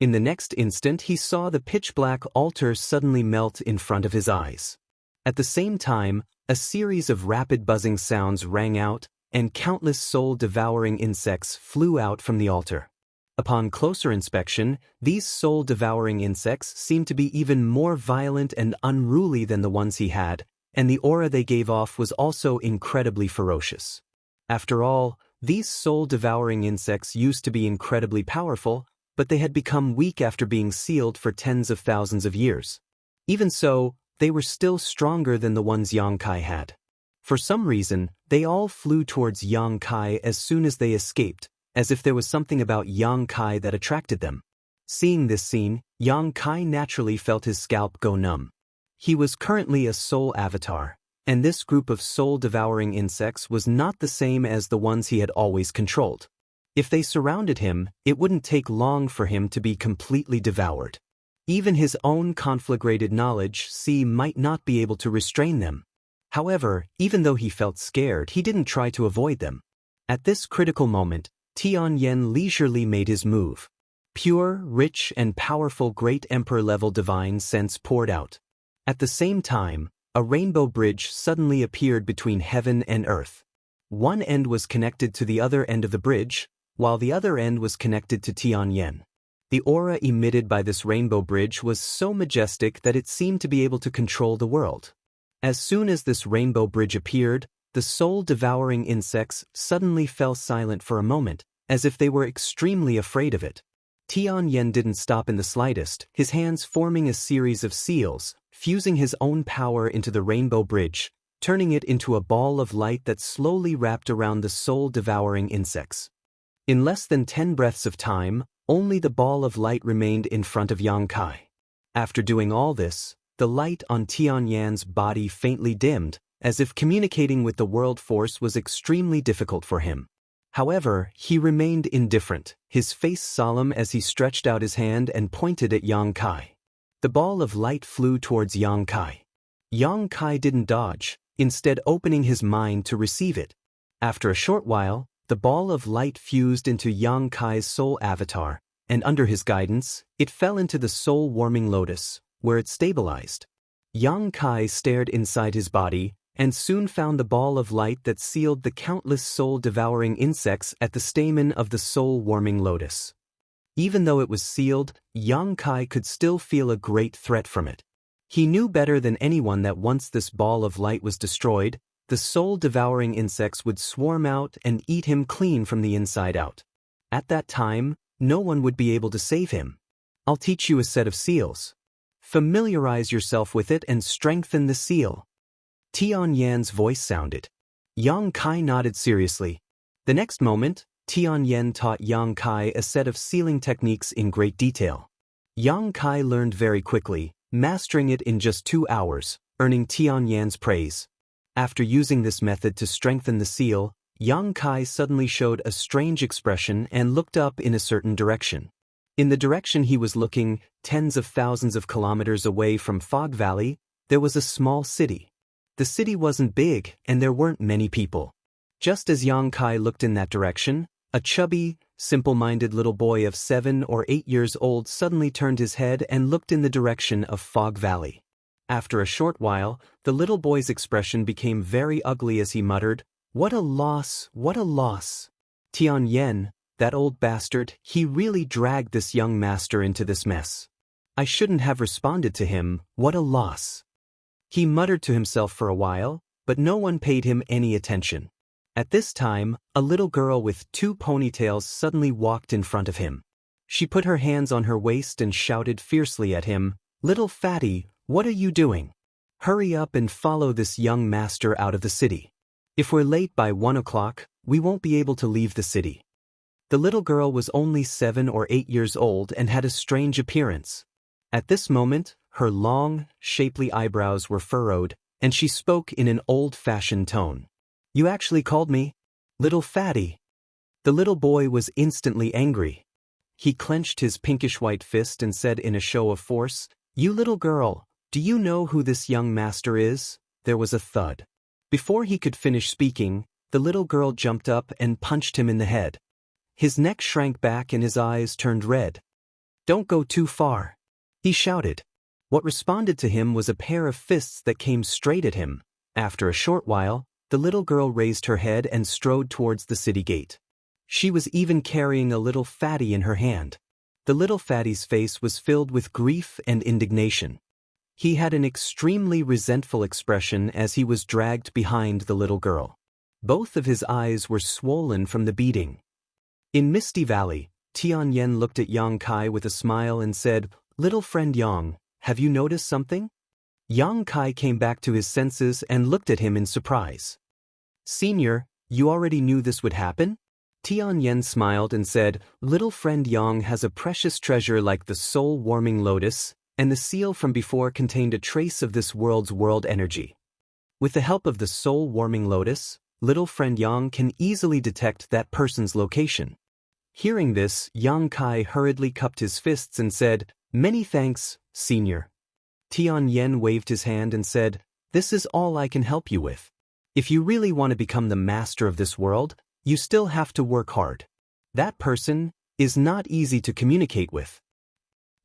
In the next instant he saw the pitch-black altar suddenly melt in front of his eyes. At the same time, a series of rapid buzzing sounds rang out, and countless soul-devouring insects flew out from the altar. Upon closer inspection, these soul-devouring insects seemed to be even more violent and unruly than the ones he had, and the aura they gave off was also incredibly ferocious. After all, these soul-devouring insects used to be incredibly powerful, but they had become weak after being sealed for tens of thousands of years. Even so, they were still stronger than the ones Yang Kai had. For some reason, they all flew towards Yang Kai as soon as they escaped, as if there was something about Yang Kai that attracted them. Seeing this scene, Yang Kai naturally felt his scalp go numb. He was currently a soul avatar, and this group of soul-devouring insects was not the same as the ones he had always controlled. If they surrounded him, it wouldn't take long for him to be completely devoured. Even his own conflagrated knowledge might not be able to restrain them. However, even though he felt scared, he didn't try to avoid them. At this critical moment, Tianyan leisurely made his move. Pure, rich, and powerful Great Emperor-level divine sense poured out. At the same time, a rainbow bridge suddenly appeared between heaven and earth. One end was connected to the other end of the bridge, while the other end was connected to Tianyan. The aura emitted by this rainbow bridge was so majestic that it seemed to be able to control the world. As soon as this rainbow bridge appeared, the soul-devouring insects suddenly fell silent for a moment, as if they were extremely afraid of it. Tianyan didn't stop in the slightest, his hands forming a series of seals, fusing his own power into the rainbow bridge, turning it into a ball of light that slowly wrapped around the soul-devouring insects. In less than 10 breaths of time, only the ball of light remained in front of Yang Kai. After doing all this, the light on Tianyan's body faintly dimmed, as if communicating with the world force was extremely difficult for him. However, he remained indifferent, his face solemn as he stretched out his hand and pointed at Yang Kai. The ball of light flew towards Yang Kai. Yang Kai didn't dodge, instead opening his mind to receive it. After a short while, the ball of light fused into Yang Kai's soul avatar, and under his guidance, it fell into the soul-warming lotus, where it stabilized. Yang Kai stared inside his body, and soon found the ball of light that sealed the countless soul-devouring insects at the stamen of the soul-warming lotus. Even though it was sealed, Yang Kai could still feel a great threat from it. He knew better than anyone that once this ball of light was destroyed, the soul-devouring insects would swarm out and eat him clean from the inside out. At that time, no one would be able to save him. "I'll teach you a set of seals. Familiarize yourself with it and strengthen the seal." Tianyan's voice sounded. Yang Kai nodded seriously. The next moment, Tian Yen taught Yang Kai a set of sealing techniques in great detail. Yang Kai learned very quickly, mastering it in just 2 hours, earning Tian Yan's praise. After using this method to strengthen the seal, Yang Kai suddenly showed a strange expression and looked up in a certain direction. In the direction he was looking, tens of thousands of kilometers away from Fog Valley, there was a small city. The city wasn't big, and there weren't many people. Just as Yang Kai looked in that direction, a chubby, simple-minded little boy of 7 or 8 years old suddenly turned his head and looked in the direction of Fog Valley. After a short while, the little boy's expression became very ugly as he muttered, "What a loss, what a loss. Tian Yen, that old bastard, he really dragged this young master into this mess. I shouldn't have responded to him, what a loss." He muttered to himself for a while, but no one paid him any attention. At this time, a little girl with 2 ponytails suddenly walked in front of him. She put her hands on her waist and shouted fiercely at him, "Little fatty, what are you doing? Hurry up and follow this young master out of the city. If we're late by 1 o'clock, we won't be able to leave the city." The little girl was only 7 or 8 years old and had a strange appearance. At this moment, her long, shapely eyebrows were furrowed, and she spoke in an old-fashioned tone. "You actually called me little fatty." The little boy was instantly angry. He clenched his pinkish-white fist and said in a show of force, "You little girl, do you know who this young master is?" There was a thud. Before he could finish speaking, the little girl jumped up and punched him in the head. His neck shrank back and his eyes turned red. "Don't go too far," he shouted. What responded to him was a pair of fists that came straight at him. After a short while, the little girl raised her head and strode towards the city gate. She was even carrying a little fatty in her hand. The little fatty's face was filled with grief and indignation. He had an extremely resentful expression as he was dragged behind the little girl. Both of his eyes were swollen from the beating. In Misty Valley, Tian Yen looked at Yang Kai with a smile and said, "Little friend Yang, have you noticed something?" Yang Kai came back to his senses and looked at him in surprise. "Senior, you already knew this would happen?" Tian Yen smiled and said, "Little friend Yang has a precious treasure like the soul-warming lotus, and the seal from before contained a trace of this world's world energy. With the help of the soul-warming lotus, little friend Yang can easily detect that person's location." Hearing this, Yang Kai hurriedly cupped his fists and said, "Many thanks, Senior." Tian Yen waved his hand and said, "This is all I can help you with. If you really want to become the master of this world, you still have to work hard. That person is not easy to communicate with.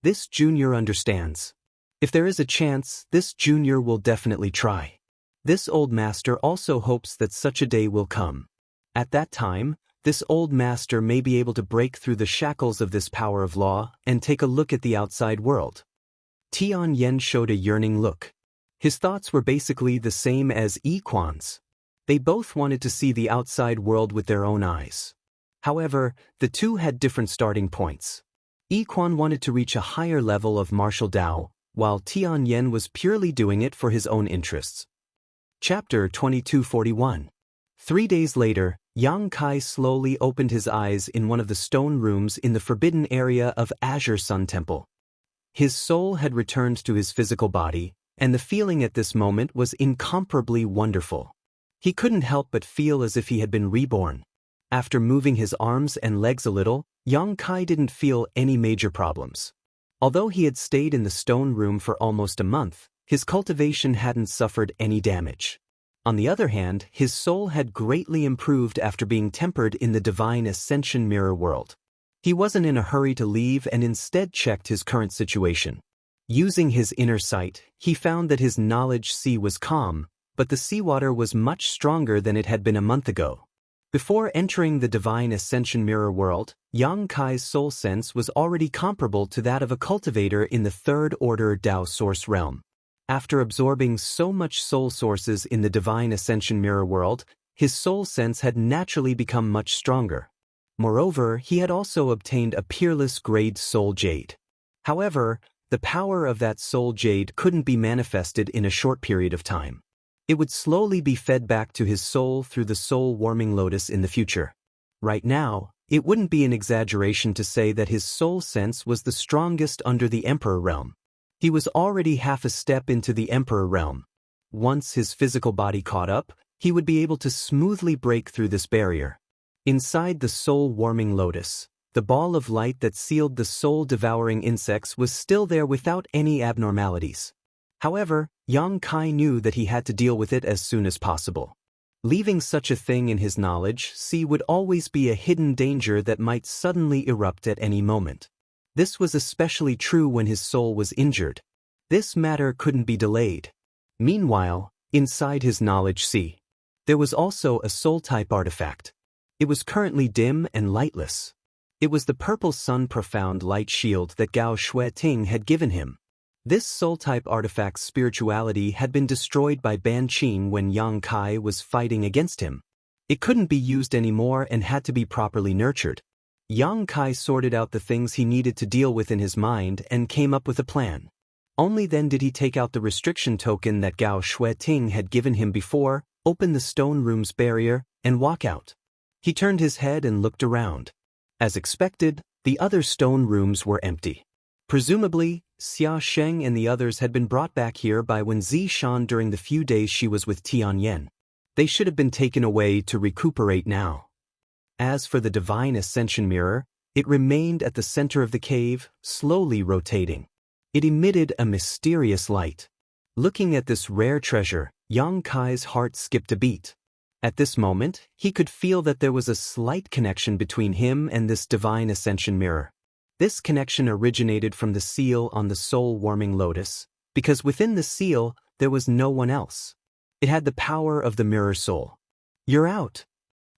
This junior understands. If there is a chance, this junior will definitely try. This old master also hopes that such a day will come. At that time, this old master may be able to break through the shackles of this power of law and take a look at the outside world." Tian Yen showed a yearning look. His thoughts were basically the same as Yi Quan's. They both wanted to see the outside world with their own eyes. However, the two had different starting points. Yi Quan wanted to reach a higher level of martial Dao, while Tian Yen was purely doing it for his own interests. Chapter 2241. 3 days later, Yang Kai slowly opened his eyes in one of the stone rooms in the forbidden area of Azure Sun Temple. His soul had returned to his physical body, and the feeling at this moment was incomparably wonderful. He couldn't help but feel as if he had been reborn. After moving his arms and legs a little, Yang Kai didn't feel any major problems. Although he had stayed in the stone room for almost a month, his cultivation hadn't suffered any damage. On the other hand, his soul had greatly improved after being tempered in the divine ascension mirror world. He wasn't in a hurry to leave and instead checked his current situation. Using his inner sight, he found that his knowledge sea was calm, but the seawater was much stronger than it had been a month ago. Before entering the divine ascension mirror world, Yang Kai's soul sense was already comparable to that of a cultivator in the third-order Dao source realm. After absorbing so much soul sources in the divine ascension mirror world, his soul sense had naturally become much stronger. Moreover, he had also obtained a peerless grade soul jade. However, the power of that soul jade couldn't be manifested in a short period of time. It would slowly be fed back to his soul through the soul-warming lotus in the future. Right now, it wouldn't be an exaggeration to say that his soul sense was the strongest under the Emperor realm. He was already half a step into the Emperor realm. Once his physical body caught up, he would be able to smoothly break through this barrier. Inside the soul-warming lotus, the ball of light that sealed the soul-devouring insects was still there without any abnormalities. However, Yang Kai knew that he had to deal with it as soon as possible. Leaving such a thing in his knowledge, would always be a hidden danger that might suddenly erupt at any moment. This was especially true when his soul was injured. This matter couldn't be delayed. Meanwhile, inside his knowledge there was also a soul-type artifact. It was currently dim and lightless. It was the purple sun profound light shield that Gao Shueting had given him. This soul-type artifact's spirituality had been destroyed by Ban Qing when Yang Kai was fighting against him. It couldn't be used anymore and had to be properly nurtured. Yang Kai sorted out the things he needed to deal with in his mind and came up with a plan. Only then did he take out the restriction token that Gao Shueting had given him before, open the stone room's barrier, and walk out. He turned his head and looked around. As expected, the other stone rooms were empty. Presumably, Xia Sheng and the others had been brought back here by Wen Zishan during the few days she was with Tianyan. They should have been taken away to recuperate now. As for the divine ascension mirror, it remained at the center of the cave, slowly rotating. It emitted a mysterious light. Looking at this rare treasure, Yang Kai's heart skipped a beat. At this moment, he could feel that there was a slight connection between him and this divine ascension mirror. This connection originated from the seal on the soul-warming lotus, because within the seal, there was no one else. It had the power of the mirror soul. "You're out."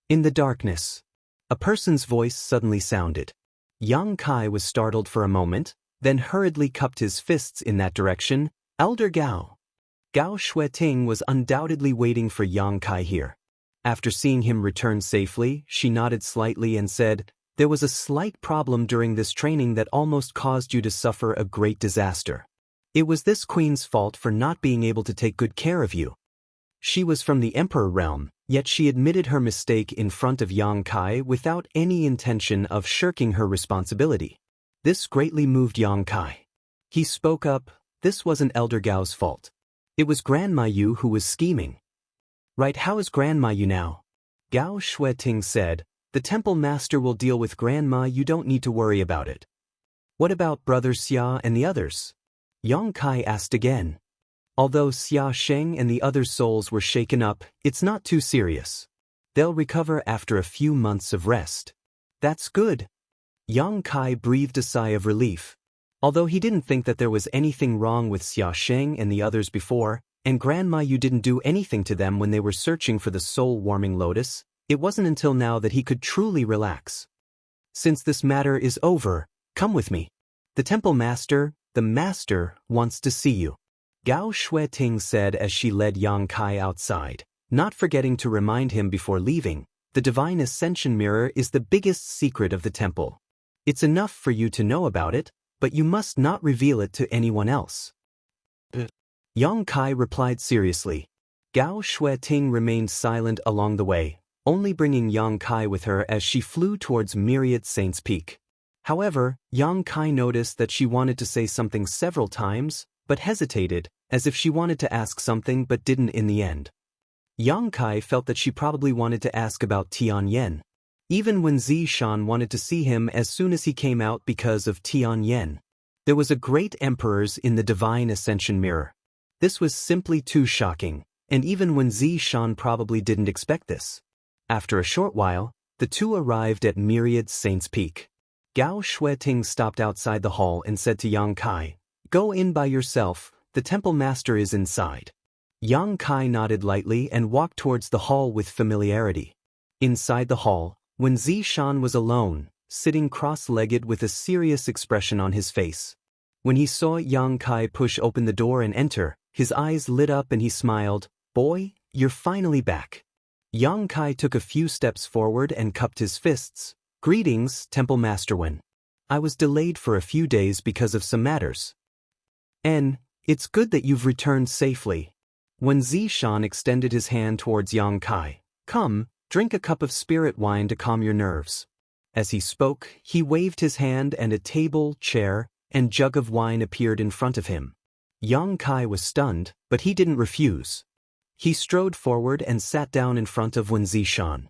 In the darkness, a person's voice suddenly sounded. Yang Kai was startled for a moment, then hurriedly cupped his fists in that direction. "Elder Gao." Gao Shueting was undoubtedly waiting for Yang Kai here. After seeing him return safely, she nodded slightly and said, "There was a slight problem during this training that almost caused you to suffer a great disaster. It was this queen's fault for not being able to take good care of you." She was from the Emperor realm, yet she admitted her mistake in front of Yang Kai without any intention of shirking her responsibility. This greatly moved Yang Kai. He spoke up, "This wasn't Elder Gao's fault. It was Grandma Yu who was scheming." "Right, how is Grandma Yu now?" Gao Shueting said, "The temple master will deal with Grandma, you don't need to worry about it." "What about Brother Xia and the others?" Yang Kai asked again. Although Xia Sheng and the other souls were shaken up, it's not too serious. They'll recover after a few months of rest. "That's good." Yang Kai breathed a sigh of relief. Although he didn't think that there was anything wrong with Xia Sheng and the others before, and Grandma Yu didn't do anything to them when they were searching for the soul-warming lotus, it wasn't until now that he could truly relax. "Since this matter is over, come with me. The temple master, the master, wants to see you," Gao Shueting said as she led Yang Kai outside, not forgetting to remind him before leaving, "The divine ascension mirror is the biggest secret of the temple. It's enough for you to know about it, but you must not reveal it to anyone else." Yang Kai replied seriously. Gao Shueting remained silent along the way, only bringing Yang Kai with her as she flew towards Myriad Saints Peak. However, Yang Kai noticed that she wanted to say something several times, but hesitated, as if she wanted to ask something but didn't in the end. Yang Kai felt that she probably wanted to ask about Tianyan. Even when Zishan wanted to see him as soon as he came out because of Tianyan. There was a great emperors in the divine ascension mirror. This was simply too shocking, and even when Zishan probably didn't expect this. After a short while, the two arrived at Myriad Saints Peak. Gao Shueting stopped outside the hall and said to Yang Kai, "Go in by yourself, the temple master is inside." Yang Kai nodded lightly and walked towards the hall with familiarity. Inside the hall, when Zishan was alone, sitting cross-legged with a serious expression on his face. When he saw Yang Kai push open the door and enter, his eyes lit up and he smiled, "Boy, you're finally back." Yang Kai took a few steps forward and cupped his fists. "Greetings, Temple Master Wen. I was delayed for a few days because of some matters. It's good that you've returned safely." When Zishan extended his hand towards Yang Kai, "Come, drink a cup of spirit wine to calm your nerves. As he spoke, he waved his hand and a table, chair, and jug of wine appeared in front of him. Yang Kai was stunned, but he didn't refuse. He strode forward and sat down in front of Wen Zishan.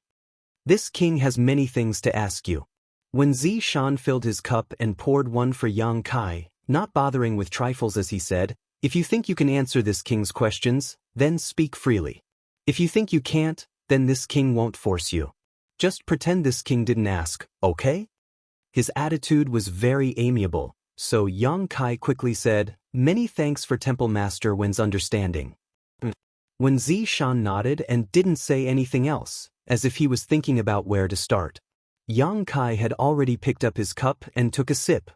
This king has many things to ask you. Wen Zishan filled his cup and poured one for Yang Kai, not bothering with trifles as he said, if you think you can answer this king's questions, then speak freely. If you think you can't, then this king won't force you. Just pretend this king didn't ask, okay? His attitude was very amiable, so Yang Kai quickly said, many thanks for Temple Master Wen's understanding. Wen Zishan nodded and didn't say anything else, as if he was thinking about where to start. Yang Kai had already picked up his cup and took a sip.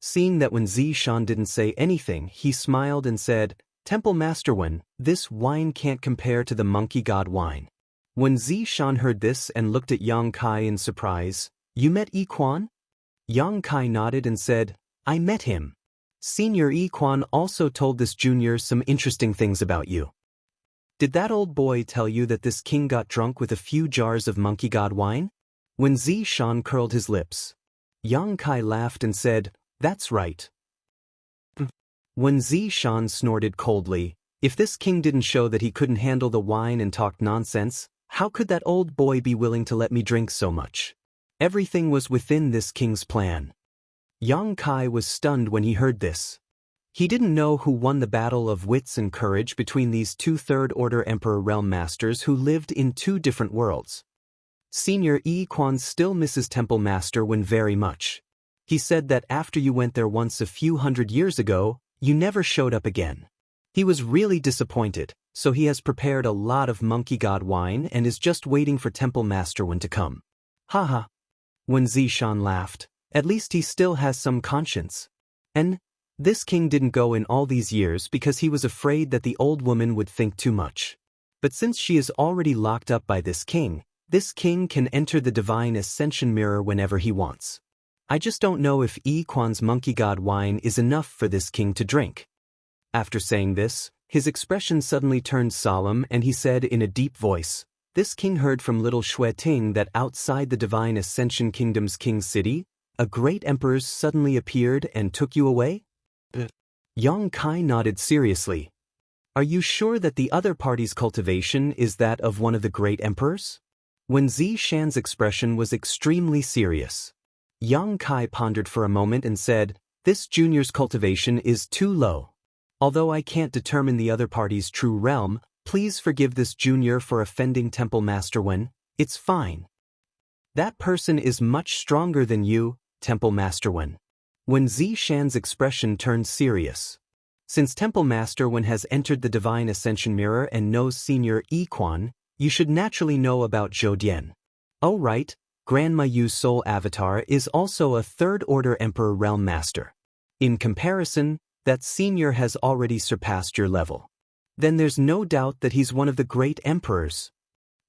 Seeing that Wen Zishan didn't say anything, he smiled and said, Temple Master Wen, this wine can't compare to the monkey god wine. Wen Zishan heard this and looked at Yang Kai in surprise. You met Yi Quan? Yang Kai nodded and said, I met him. Senior Yi Quan also told this junior some interesting things about you. Did that old boy tell you that this king got drunk with a few jars of monkey god wine? Wen Zishan curled his lips. Yang Kai laughed and said, that's right. Wen Zishan snorted coldly. If this king didn't show that he couldn't handle the wine and talked nonsense, how could that old boy be willing to let me drink so much? Everything was within this king's plan. Yang Kai was stunned when he heard this. He didn't know who won the battle of wits and courage between these two third-order Emperor Realm Masters who lived in two different worlds. Senior Yi Quan still misses Temple Master Wen very much. He said that after you went there once a few hundred years ago, you never showed up again. He was really disappointed, so he has prepared a lot of monkey god wine and is just waiting for Temple Master Wen to come. Haha. Wen Zishan laughed. At least he still has some conscience. And this king didn't go in all these years because he was afraid that the old woman would think too much. But since she is already locked up by this king can enter the divine ascension mirror whenever he wants. I just don't know if Yi Quan's monkey god wine is enough for this king to drink. After saying this, his expression suddenly turned solemn and he said in a deep voice, this king heard from little Xue Ting that outside the divine ascension kingdom's king city, a great emperor suddenly appeared and took you away? Yang Kai nodded seriously. Are you sure that the other party's cultivation is that of one of the great emperors? Wen Zishan's expression was extremely serious. Yang Kai pondered for a moment and said, this junior's cultivation is too low. Although I can't determine the other party's true realm, please forgive this junior for offending Temple Master Wen. It's fine. That person is much stronger than you, Temple Master Wen. Wen Zishan's expression turned serious. Since Temple Master Wen has entered the Divine Ascension Mirror and knows Senior Yi Quan, you should naturally know about Zhou Dian. Oh right, Grandma Yu's soul avatar is also a third-order Emperor Realm Master. In comparison, that senior has already surpassed your level. Then there's no doubt that he's one of the great emperors.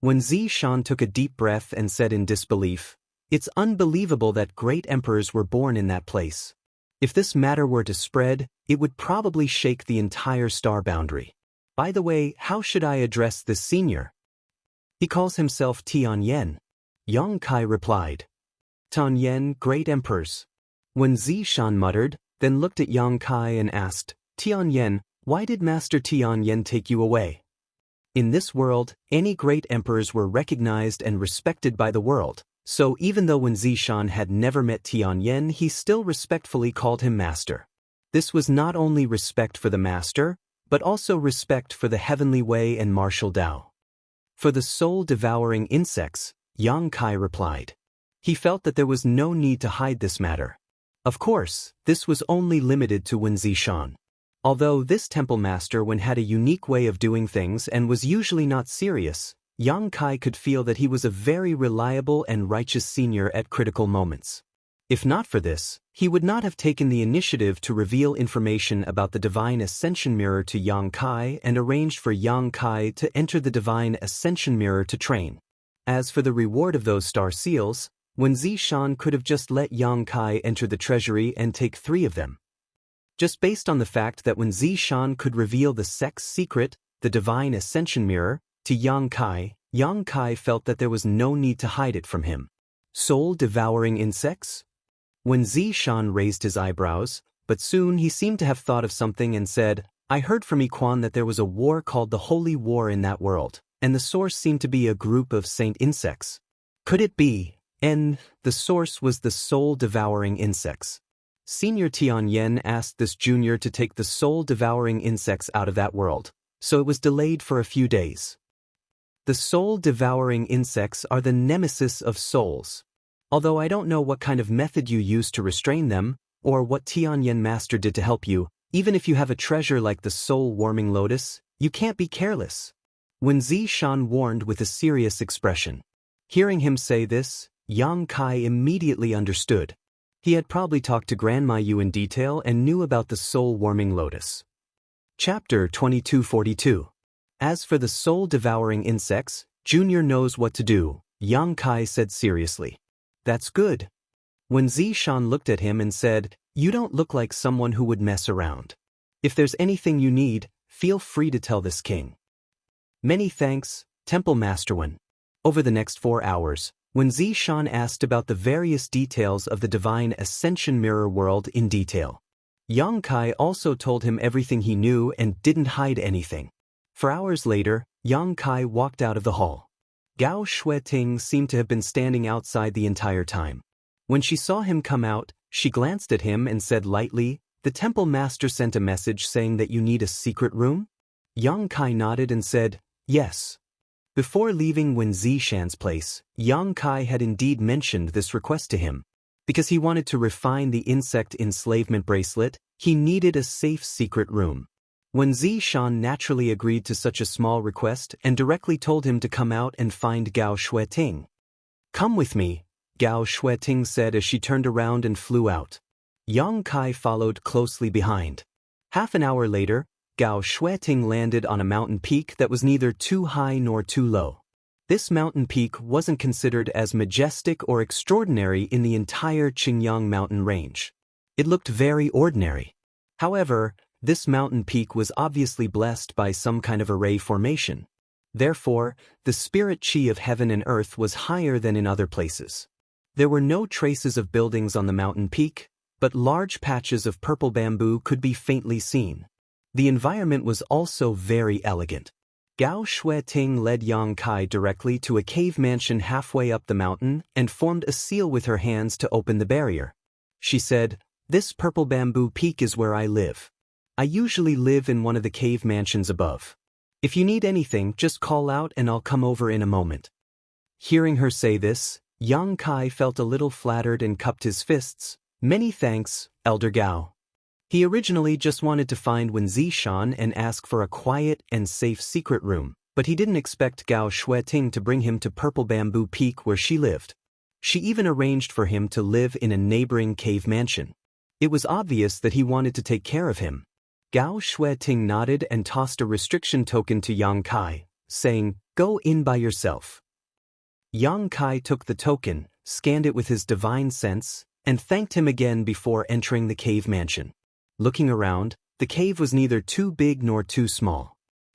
Wen Zishan took a deep breath and said in disbelief, it's unbelievable that great emperors were born in that place. If this matter were to spread, it would probably shake the entire star boundary. By the way, how should I address this senior? He calls himself Tianyan. Yang Kai replied. Tianyan, great emperors. Wen Zishan muttered, then looked at Yang Kai and asked, Tianyan, why did Master Tianyan take you away? In this world, any great emperors were recognized and respected by the world, so even though Wen Zishan had never met Tianyan, he still respectfully called him master. This was not only respect for the master, but also respect for the heavenly way and martial Tao. For the soul-devouring insects, Yang Kai replied. He felt that there was no need to hide this matter. Of course, this was only limited to Wen Zishan. Although this temple master had a unique way of doing things and was usually not serious, Yang Kai could feel that he was a very reliable and righteous senior at critical moments. If not for this, he would not have taken the initiative to reveal information about the Divine Ascension Mirror to Yang Kai and arranged for Yang Kai to enter the Divine Ascension Mirror to train. As for the reward of those star seals, Wen Zishan could have just let Yang Kai enter the treasury and take 3 of them. Just based on the fact that Wen Zishan could reveal the sex secret, the Divine Ascension Mirror, to Yang Kai, Yang Kai felt that there was no need to hide it from him. Soul-devouring insects? When Zishan raised his eyebrows, but soon he seemed to have thought of something and said, I heard from Iquan that there was a war called the Holy War in that world, and the source seemed to be a group of saint insects. Could it be? And the source was the soul-devouring insects. Senior Tianyan asked this junior to take the soul-devouring insects out of that world, so it was delayed for a few days. The soul-devouring insects are the nemesis of souls. Although I don't know what kind of method you used to restrain them, or what Tianyan Master did to help you, even if you have a treasure like the soul-warming lotus, you can't be careless. Wen Zishan warned with a serious expression. Hearing him say this, Yang Kai immediately understood. He had probably talked to Grandma Yu in detail and knew about the soul-warming lotus. Chapter 2242. As for the soul-devouring insects, Junior knows what to do, Yang Kai said seriously. That's good. When Zishan looked at him and said, You don't look like someone who would mess around. If there's anything you need, feel free to tell this king. Many thanks, Temple Master Wen. Over the next 4 hours, when Zishan asked about the various details of the Divine Ascension Mirror world in detail. Yang Kai also told him everything he knew and didn't hide anything. For hours later, Yang Kai walked out of the hall. Gao Shueting seemed to have been standing outside the entire time. When she saw him come out, she glanced at him and said lightly, The temple master sent a message saying that you need a secret room? Yang Kai nodded and said, Yes. Before leaving Wen Zishan's place, Yang Kai had indeed mentioned this request to him. Because he wanted to refine the insect enslavement bracelet, he needed a safe secret room. Wen Zishan naturally agreed to such a small request and directly told him to come out and find Gao Shueting. Come with me, Gao Shueting said as she turned around and flew out. Yang Kai followed closely behind. Half an hour later, Gao Shueting landed on a mountain peak that was neither too high nor too low. This mountain peak wasn't considered as majestic or extraordinary in the entire Qingyang mountain range. It looked very ordinary. However, this mountain peak was obviously blessed by some kind of array formation. Therefore, the spirit qi of heaven and earth was higher than in other places. There were no traces of buildings on the mountain peak, but large patches of purple bamboo could be faintly seen. The environment was also very elegant. Gao Shueting led Yang Kai directly to a cave mansion halfway up the mountain and formed a seal with her hands to open the barrier. She said, This purple bamboo peak is where I live. I usually live in one of the cave mansions above. If you need anything, just call out and I'll come over in a moment. Hearing her say this, Yang Kai felt a little flattered and cupped his fists. Many thanks, Elder Gao. He originally just wanted to find Wen Zishan and ask for a quiet and safe secret room, but he didn't expect Gao Shueting to bring him to Purple Bamboo Peak where she lived. She even arranged for him to live in a neighboring cave mansion. It was obvious that he wanted to take care of him. Gao Shueting nodded and tossed a restriction token to Yang Kai, saying, Go in by yourself. Yang Kai took the token, scanned it with his divine sense, and thanked him again before entering the cave mansion. Looking around, the cave was neither too big nor too small.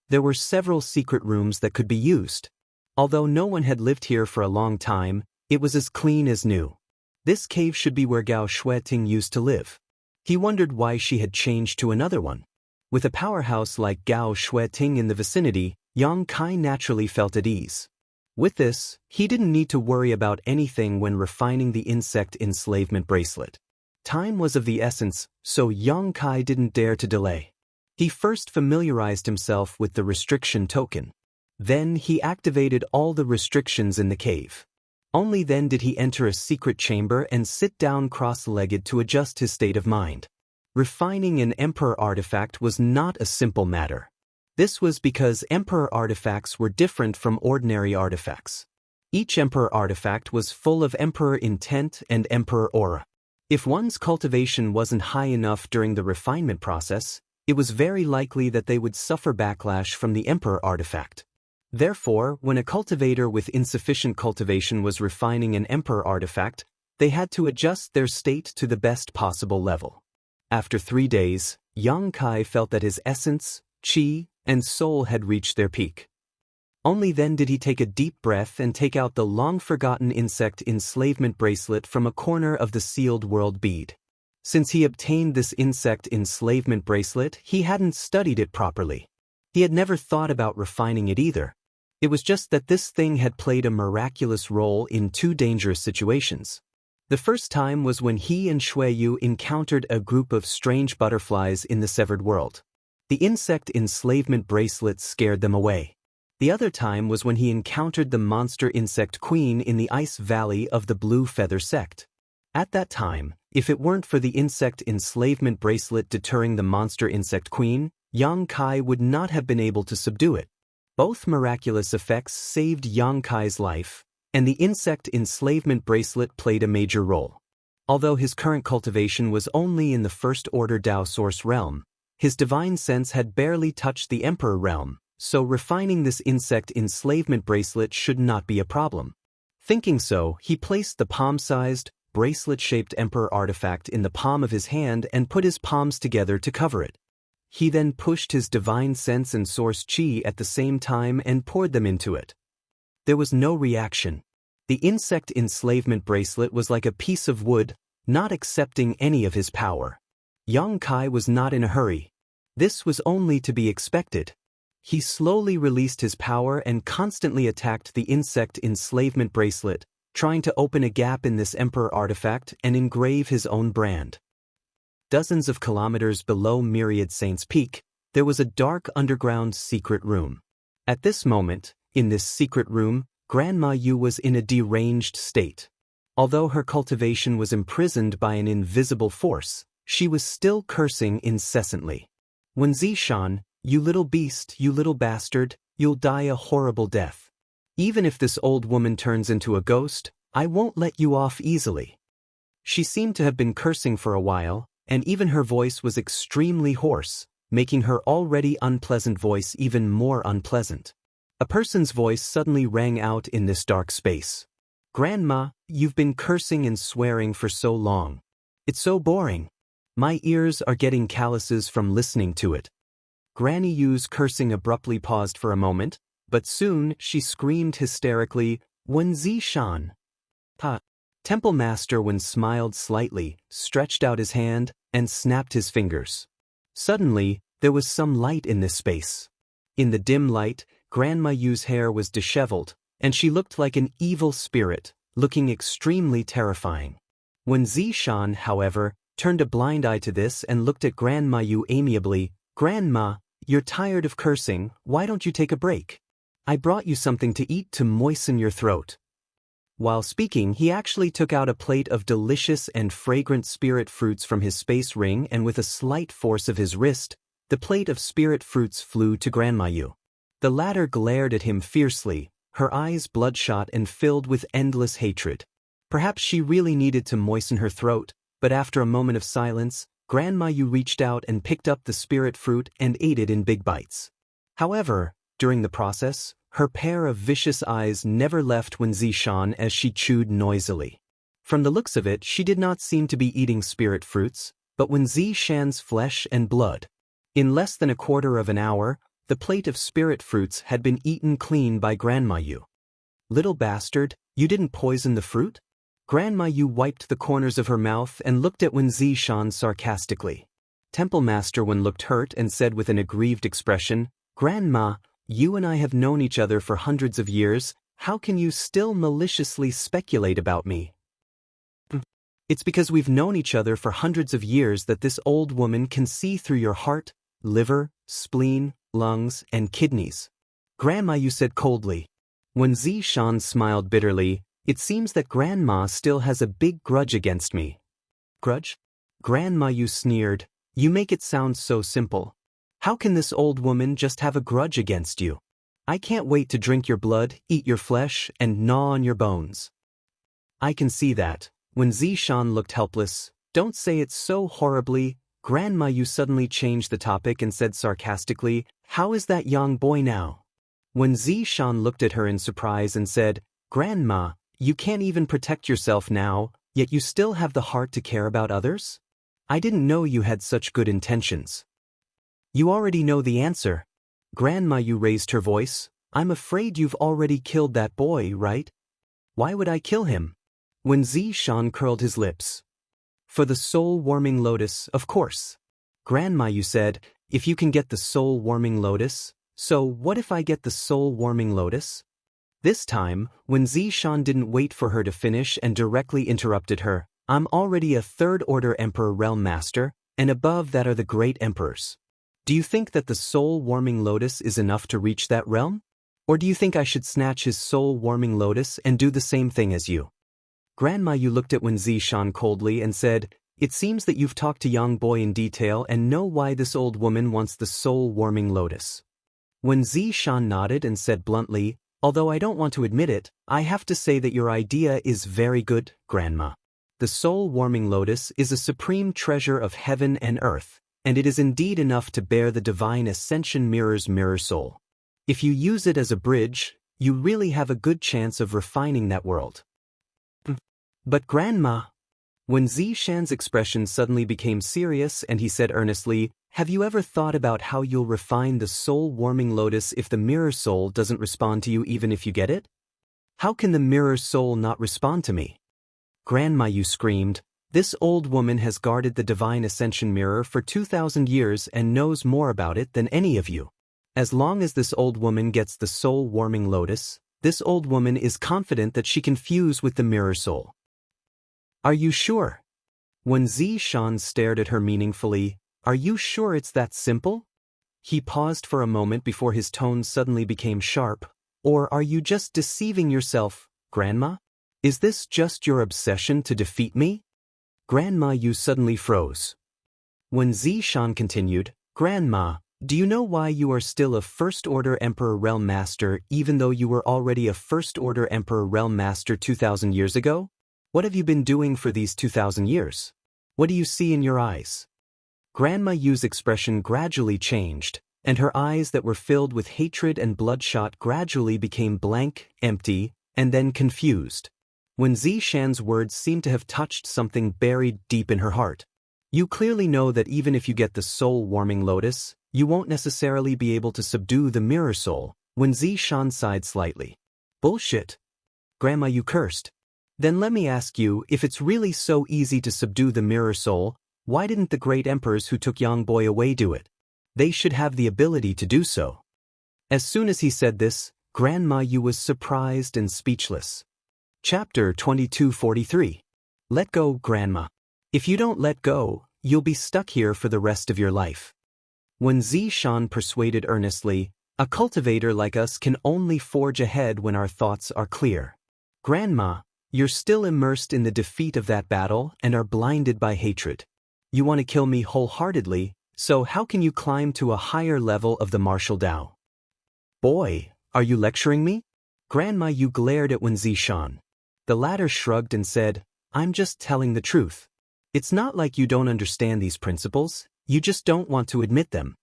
There were several secret rooms that could be used. Although no one had lived here for a long time, it was as clean as new. This cave should be where Gao Shueting used to live. He wondered why she had changed to another one. With a powerhouse like Gao Shueting in the vicinity, Yang Kai naturally felt at ease. With this, he didn't need to worry about anything when refining the insect enslavement bracelet. Time was of the essence, so Yang Kai didn't dare to delay. He first familiarized himself with the restriction token. Then he activated all the restrictions in the cave. Only then did he enter a secret chamber and sit down cross-legged to adjust his state of mind. Refining an Emperor artifact was not a simple matter. This was because Emperor artifacts were different from ordinary artifacts. Each Emperor artifact was full of Emperor intent and Emperor aura. If one's cultivation wasn't high enough during the refinement process, it was very likely that they would suffer backlash from the Emperor artifact. Therefore, when a cultivator with insufficient cultivation was refining an Emperor artifact, they had to adjust their state to the best possible level. After 3 days, Yang Kai felt that his essence, qi, and soul had reached their peak. Only then did he take a deep breath and take out the long-forgotten insect enslavement bracelet from a corner of the sealed world bead. Since he obtained this insect enslavement bracelet, he hadn't studied it properly. He had never thought about refining it either. It was just that this thing had played a miraculous role in two dangerous situations. The first time was when he and Shuiyu encountered a group of strange butterflies in the severed world. The insect enslavement bracelet scared them away. The other time was when he encountered the monster insect queen in the ice valley of the Blue Feather sect. At that time, if it weren't for the insect enslavement bracelet deterring the monster insect queen, Yang Kai would not have been able to subdue it. Both miraculous effects saved Yang Kai's life, and the insect enslavement bracelet played a major role. Although his current cultivation was only in the first-order Dao Source realm, his divine sense had barely touched the Emperor realm, so refining this insect enslavement bracelet should not be a problem. Thinking so, he placed the palm-sized, bracelet-shaped Emperor artifact in the palm of his hand and put his palms together to cover it. He then pushed his divine sense and source chi at the same time and poured them into it. There was no reaction. The insect enslavement bracelet was like a piece of wood, not accepting any of his power. Yang Kai was not in a hurry. This was only to be expected. He slowly released his power and constantly attacked the insect enslavement bracelet, trying to open a gap in this Emperor artifact and engrave his own brand. Dozens of kilometers below Myriad Saints Peak, there was a dark underground secret room. At this moment, in this secret room, Grandma Yu was in a deranged state. Although her cultivation was imprisoned by an invisible force, she was still cursing incessantly. "Wen Zishan, you little beast, you little bastard, you'll die a horrible death. Even if this old woman turns into a ghost, I won't let you off easily." She seemed to have been cursing for a while, and even her voice was extremely hoarse, making her already unpleasant voice even more unpleasant. A person's voice suddenly rang out in this dark space. "Grandma, you've been cursing and swearing for so long. It's so boring. My ears are getting calluses from listening to it." Granny Yu's cursing abruptly paused for a moment, but soon she screamed hysterically, "Wen Zishan!" Temple Master Wen smiled slightly, stretched out his hand, and snapped his fingers. Suddenly, there was some light in this space. In the dim light, Grandma Yu's hair was disheveled, and she looked like an evil spirit, looking extremely terrifying. Wen Zishan, however, turned a blind eye to this and looked at Grandma Yu amiably. "Grandma, you're tired of cursing, why don't you take a break? I brought you something to eat to moisten your throat." While speaking, he actually took out a plate of delicious and fragrant spirit fruits from his space ring, and with a slight force of his wrist, the plate of spirit fruits flew to Grandma Yu. The latter glared at him fiercely, her eyes bloodshot and filled with endless hatred. Perhaps she really needed to moisten her throat, but after a moment of silence, Grandma Yu reached out and picked up the spirit fruit and ate it in big bites. However, during the process, her pair of vicious eyes never left Wen Zishan as she chewed noisily. From the looks of it, she did not seem to be eating spirit fruits, but Wen Zishan's flesh and blood. In less than a quarter of an hour, the plate of spirit fruits had been eaten clean by Grandma Yu. "Little bastard, you didn't poison the fruit?" Grandma Yu wiped the corners of her mouth and looked at Wen Zishan sarcastically. Temple Master Wen looked hurt and said with an aggrieved expression, "Grandma, you and I have known each other for hundreds of years, how can you still maliciously speculate about me?" "It's because we've known each other for hundreds of years that this old woman can see through your heart, liver, spleen, lungs, and kidneys," Grandma Yu said coldly. When Zishan smiled bitterly, "It seems that Grandma still has a big grudge against me." "Grudge?" Grandma Yu sneered. "You make it sound so simple. How can this old woman just have a grudge against you? I can't wait to drink your blood, eat your flesh, and gnaw on your bones." "I can see that." When Zishan looked helpless, "Don't say it so horribly." Grandma Yu suddenly changed the topic and said sarcastically, "How is that young boy now?" When Zishan looked at her in surprise and said, "Grandma, you can't even protect yourself now, yet you still have the heart to care about others? I didn't know you had such good intentions." "You already know the answer." Grandma Yu raised her voice. I'm afraid you've already killed that boy, right? Why would I kill him? Wen Zishan curled his lips. For the soul-warming lotus, of course. Grandma, you said, if you can get the soul-warming lotus, so what if I get the soul-warming lotus? This time, Wen Zishan didn't wait for her to finish and directly interrupted her. I'm already a third-order Emperor Realm Master, and above that are the great emperors. Do you think that the soul-warming lotus is enough to reach that realm? Or do you think I should snatch his soul-warming lotus and do the same thing as you? Grandma, you looked at Wen Zishan coldly and said, it seems that you've talked to young boy in detail and know why this old woman wants the soul-warming lotus. Wen Zishan nodded and said bluntly, although I don't want to admit it, I have to say that your idea is very good, Grandma. The soul-warming lotus is a supreme treasure of heaven and earth, and it is indeed enough to bear the divine ascension mirror's mirror soul. If you use it as a bridge, you really have a good chance of refining that world. But Grandma, Wen Zishan's expression suddenly became serious and he said earnestly, have you ever thought about how you'll refine the soul-warming lotus if the mirror soul doesn't respond to you even if you get it? How can the mirror soul not respond to me? Grandma, you screamed, this old woman has guarded the divine ascension mirror for 2,000 years and knows more about it than any of you. As long as this old woman gets the soul-warming lotus, this old woman is confident that she can fuse with the mirror soul. Are you sure? Wen Zishan stared at her meaningfully. Are you sure it's that simple? He paused for a moment before his tone suddenly became sharp. Or are you just deceiving yourself, Grandma? Is this just your obsession to defeat me? Grandma, you suddenly froze. Wen Zishan continued, Grandma, do you know why you are still a First-Order Emperor Realm Master even though you were already a First-Order Emperor Realm Master 2,000 years ago? What have you been doing for these 2,000 years? What do you see in your eyes? Grandma Yu's expression gradually changed, and her eyes that were filled with hatred and bloodshot gradually became blank, empty, and then confused. Wen Zishan's words seemed to have touched something buried deep in her heart. You clearly know that even if you get the soul-warming lotus, you won't necessarily be able to subdue the mirror soul. Wen Zishan sighed slightly. Bullshit. Grandma, you cursed. Then let me ask you, if it's really so easy to subdue the mirror soul, why didn't the great emperors who took young boy away do it? They should have the ability to do so. As soon as he said this, Grandma Yu was surprised and speechless. Chapter 2243. Let go, Grandma. If you don't let go, you'll be stuck here for the rest of your life. Wen Zishan persuaded earnestly, a cultivator like us can only forge ahead when our thoughts are clear. Grandma, you're still immersed in the defeat of that battle and are blinded by hatred. You want to kill me wholeheartedly, so how can you climb to a higher level of the martial Tao? Boy, are you lecturing me? Grandma Yu glared at Wen Zishan. The latter shrugged and said, I'm just telling the truth. It's not like you don't understand these principles, you just don't want to admit them.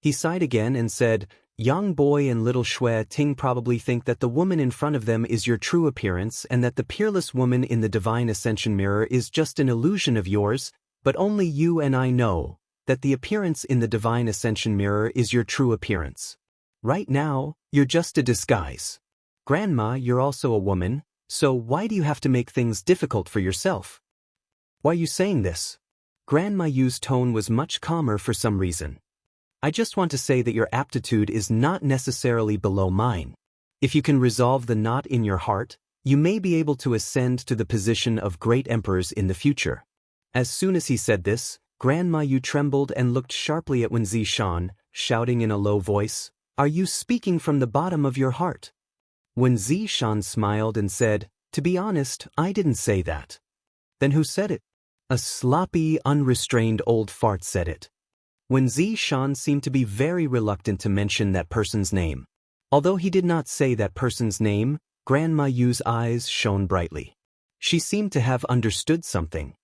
He sighed again and said, Young boy and little Shui Ting probably think that the woman in front of them is your true appearance and that the peerless woman in the divine ascension mirror is just an illusion of yours, but only you and I know that the appearance in the divine ascension mirror is your true appearance. Right now, you're just a disguise. Grandma, you're also a woman, so why do you have to make things difficult for yourself? Why are you saying this? Grandma Yu's tone was much calmer for some reason. I just want to say that your aptitude is not necessarily below mine. If you can resolve the knot in your heart, you may be able to ascend to the position of great emperors in the future. As soon as he said this, Grandma Yu trembled and looked sharply at Wen Zishan, shouting in a low voice, Are you speaking from the bottom of your heart? Wen Zishan smiled and said, To be honest, I didn't say that. Then who said it? A sloppy, unrestrained old fart said it. Wen Zishan seemed to be very reluctant to mention that person's name. Although he did not say that person's name, Grandma Yu's eyes shone brightly. She seemed to have understood something.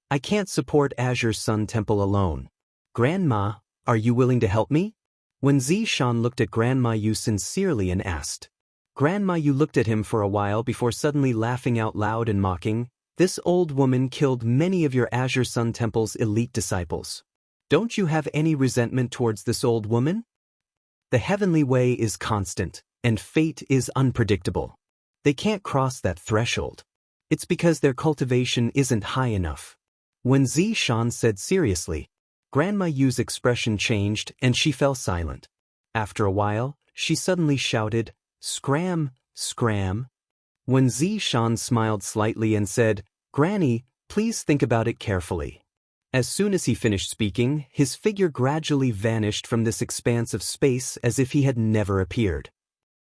I can't support Azure Sun Temple alone. Grandma, are you willing to help me? Wen Zishan looked at Grandma Yu sincerely and asked. Grandma Yu looked at him for a while before suddenly laughing out loud and mocking, This old woman killed many of your Azure Sun Temple's elite disciples. Don't you have any resentment towards this old woman? The heavenly way is constant, and fate is unpredictable. They can't cross that threshold. It's because their cultivation isn't high enough. When Zishan said seriously, Grandma Yu's expression changed and she fell silent. After a while, she suddenly shouted, "Scram, scram." When Zishan smiled slightly and said, "Granny, please think about it carefully." As soon as he finished speaking, his figure gradually vanished from this expanse of space as if he had never appeared.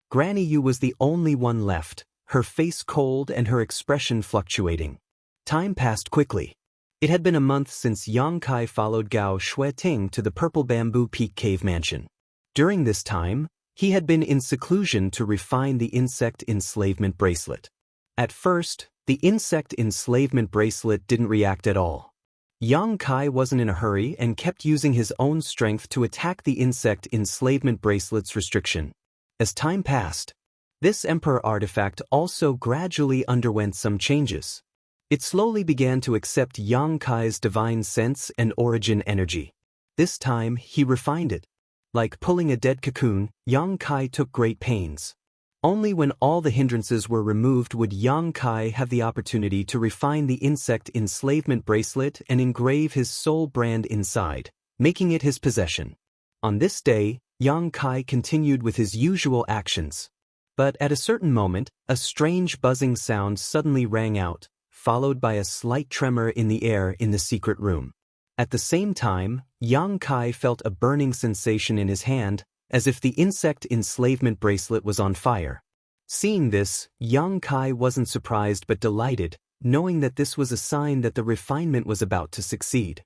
Granny Yu was the only one left, her face cold and her expression fluctuating. Time passed quickly. It had been a month since Yang Kai followed Gao Shueting to the Purple Bamboo Peak Cave Mansion. During this time, he had been in seclusion to refine the insect enslavement bracelet. At first, the insect enslavement bracelet didn't react at all. Yang Kai wasn't in a hurry and kept using his own strength to attack the insect enslavement bracelet's restriction. As time passed, this Emperor artifact also gradually underwent some changes. It slowly began to accept Yang Kai's divine sense and origin energy. This time, he refined it. Like pulling a dead cocoon, Yang Kai took great pains. Only when all the hindrances were removed would Yang Kai have the opportunity to refine the insect enslavement bracelet and engrave his soul brand inside, making it his possession. On this day, Yang Kai continued with his usual actions. But at a certain moment, a strange buzzing sound suddenly rang out, followed by a slight tremor in the air in the secret room. At the same time, Yang Kai felt a burning sensation in his hand, as if the insect enslavement bracelet was on fire. Seeing this, Yang Kai wasn't surprised but delighted, knowing that this was a sign that the refinement was about to succeed.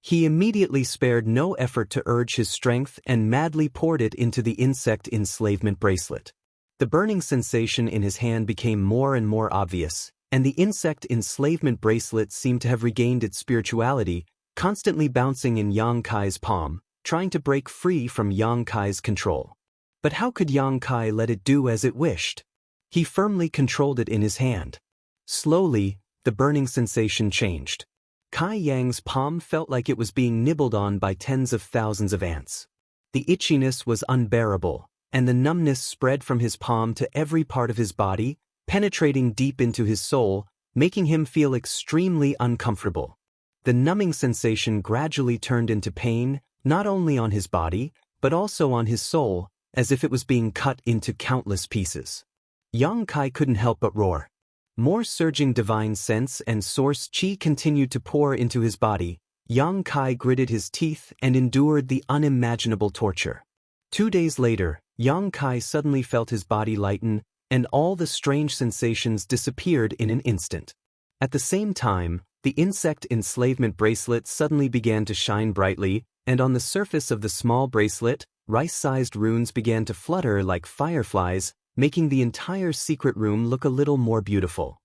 He immediately spared no effort to urge his strength and madly poured it into the insect enslavement bracelet. The burning sensation in his hand became more and more obvious, and the insect enslavement bracelet seemed to have regained its spirituality, constantly bouncing in Yang Kai's palm, trying to break free from Yang Kai's control. But how could Yang Kai let it do as it wished? He firmly controlled it in his hand. Slowly, the burning sensation changed. Kai Yang's palm felt like it was being nibbled on by tens of thousands of ants. The itchiness was unbearable, and the numbness spread from his palm to every part of his body, penetrating deep into his soul, making him feel extremely uncomfortable. The numbing sensation gradually turned into pain, not only on his body, but also on his soul, as if it was being cut into countless pieces. Yang Kai couldn't help but roar. More surging divine sense and source chi continued to pour into his body. Yang Kai gritted his teeth and endured the unimaginable torture. 2 days later, Yang Kai suddenly felt his body lighten, and all the strange sensations disappeared in an instant. At the same time, the insect enslavement bracelet suddenly began to shine brightly, and on the surface of the small bracelet, rice-sized runes began to flutter like fireflies, making the entire secret room look a little more beautiful.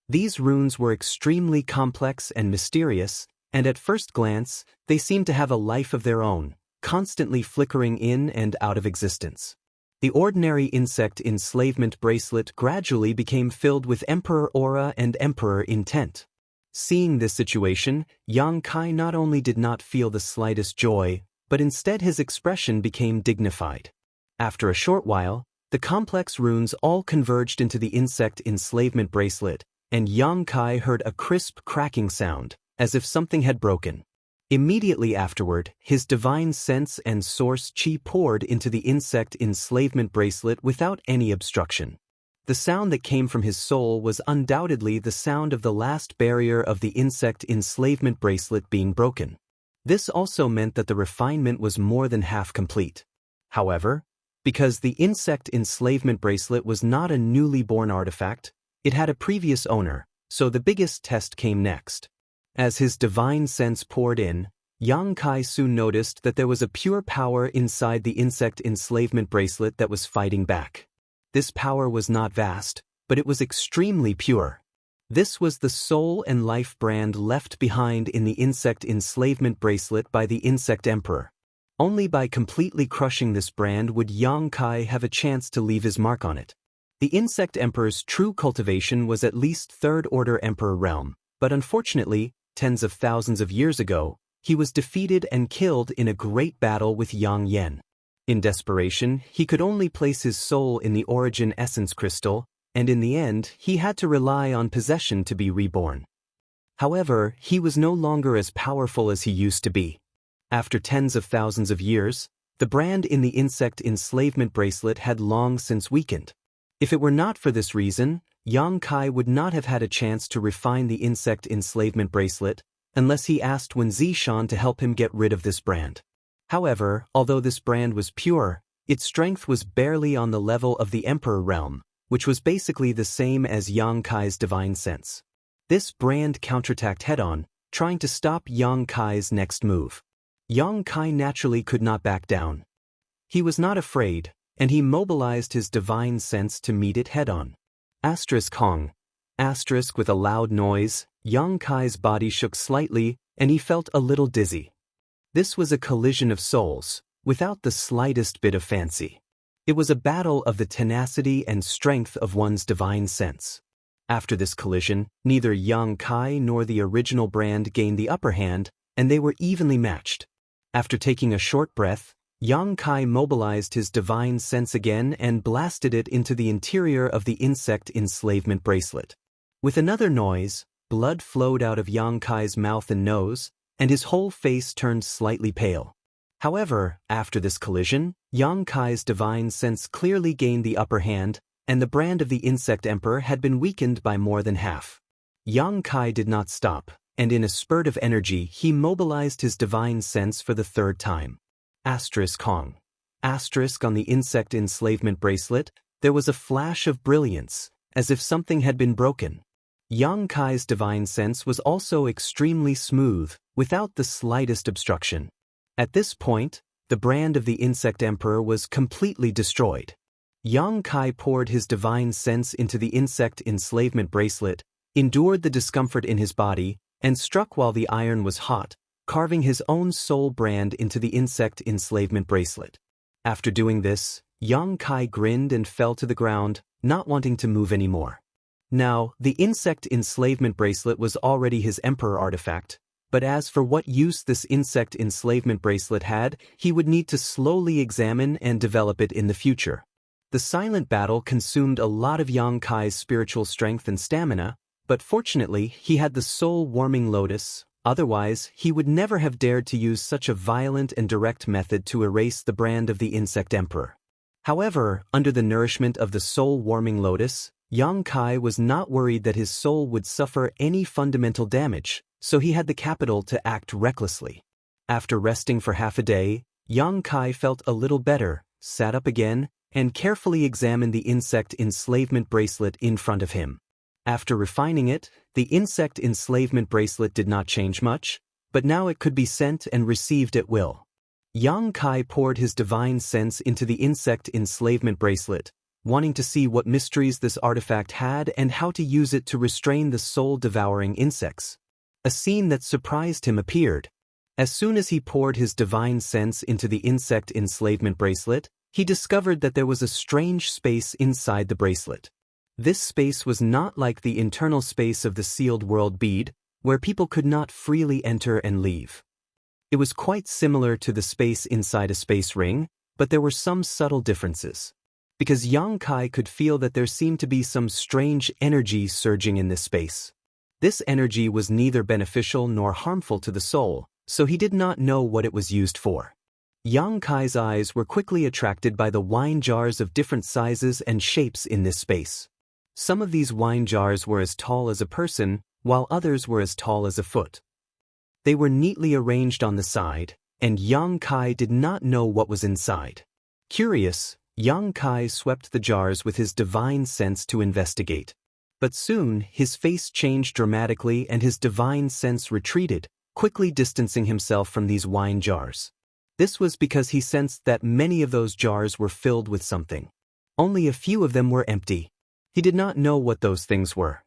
These runes were extremely complex and mysterious, and at first glance, they seemed to have a life of their own, constantly flickering in and out of existence. The ordinary insect enslavement bracelet gradually became filled with Emperor aura and Emperor intent. Seeing this situation, Yang Kai not only did not feel the slightest joy, but instead his expression became dignified. After a short while, the complex runes all converged into the insect enslavement bracelet, and Yang Kai heard a crisp cracking sound, as if something had broken. Immediately afterward, his divine sense and source chi poured into the insect enslavement bracelet without any obstruction. The sound that came from his soul was undoubtedly the sound of the last barrier of the insect enslavement bracelet being broken. This also meant that the refinement was more than half complete. However, because the insect enslavement bracelet was not a newly born artifact, it had a previous owner, so the biggest test came next. As his divine sense poured in, Yang Kai soon noticed that there was a pure power inside the insect enslavement bracelet that was fighting back. This power was not vast, but it was extremely pure. This was the soul and life brand left behind in the insect enslavement bracelet by the Insect Emperor. Only by completely crushing this brand would Yang Kai have a chance to leave his mark on it. The Insect Emperor's true cultivation was at least third-order Emperor realm, but unfortunately, tens of thousands of years ago, he was defeated and killed in a great battle with Yang Yen. In desperation, he could only place his soul in the origin essence crystal, and in the end, he had to rely on possession to be reborn. However, he was no longer as powerful as he used to be. After tens of thousands of years, the brand in the insect enslavement bracelet had long since weakened. If it were not for this reason, Yang Kai would not have had a chance to refine the insect enslavement bracelet, unless he asked Wen Zishan to help him get rid of this brand. However, although this brand was pure, its strength was barely on the level of the Emperor realm, which was basically the same as Yang Kai's divine sense. This brand counterattacked head-on, trying to stop Yang Kai's next move. Yang Kai naturally could not back down. He was not afraid, and he mobilized his divine sense to meet it head-on. Hong. With a loud noise, Yang Kai's body shook slightly, and he felt a little dizzy. This was a collision of souls, without the slightest bit of fancy. It was a battle of the tenacity and strength of one's divine sense. After this collision, neither Yang Kai nor the original brand gained the upper hand, and they were evenly matched. After taking a short breath, Yang Kai mobilized his divine sense again and blasted it into the interior of the insect enslavement bracelet. With another noise, blood flowed out of Yang Kai's mouth and nose, and his whole face turned slightly pale. However, after this collision, Yang Kai's divine sense clearly gained the upper hand, and the brand of the insect emperor had been weakened by more than half. Yang Kai did not stop, and in a spurt of energy he mobilized his divine sense for the third time. Hong. On the insect enslavement bracelet, there was a flash of brilliance, as if something had been broken. Yang Kai's divine sense was also extremely smooth, without the slightest obstruction. At this point, the brand of the insect emperor was completely destroyed. Yang Kai poured his divine sense into the insect enslavement bracelet, endured the discomfort in his body, and struck while the iron was hot, carving his own soul brand into the insect enslavement bracelet. After doing this, Yang Kai grinned and fell to the ground, not wanting to move anymore. Now, the insect enslavement bracelet was already his emperor artifact, but as for what use this insect enslavement bracelet had, he would need to slowly examine and develop it in the future. The silent battle consumed a lot of Yang Kai's spiritual strength and stamina, but fortunately he had the soul-warming lotus, otherwise he would never have dared to use such a violent and direct method to erase the brand of the insect emperor. However, under the nourishment of the soul-warming lotus, Yang Kai was not worried that his soul would suffer any fundamental damage, so he had the capital to act recklessly. After resting for half a day, Yang Kai felt a little better, sat up again, and carefully examined the insect enslavement bracelet in front of him. After refining it, the insect enslavement bracelet did not change much, but now it could be sent and received at will. Yang Kai poured his divine sense into the insect enslavement bracelet, wanting to see what mysteries this artifact had and how to use it to restrain the soul-devouring insects. A scene that surprised him appeared. As soon as he poured his divine sense into the insect enslavement bracelet, he discovered that there was a strange space inside the bracelet. This space was not like the internal space of the sealed world bead, where people could not freely enter and leave. It was quite similar to the space inside a space ring, but there were some subtle differences. Because Yang Kai could feel that there seemed to be some strange energy surging in this space. This energy was neither beneficial nor harmful to the soul, so he did not know what it was used for. Yang Kai's eyes were quickly attracted by the wine jars of different sizes and shapes in this space. Some of these wine jars were as tall as a person, while others were as tall as a foot. They were neatly arranged on the side, and Yang Kai did not know what was inside. Curious, Yang Kai swept the jars with his divine sense to investigate. But soon, his face changed dramatically and his divine sense retreated, quickly distancing himself from these wine jars. This was because he sensed that many of those jars were filled with something. Only a few of them were empty. He did not know what those things were.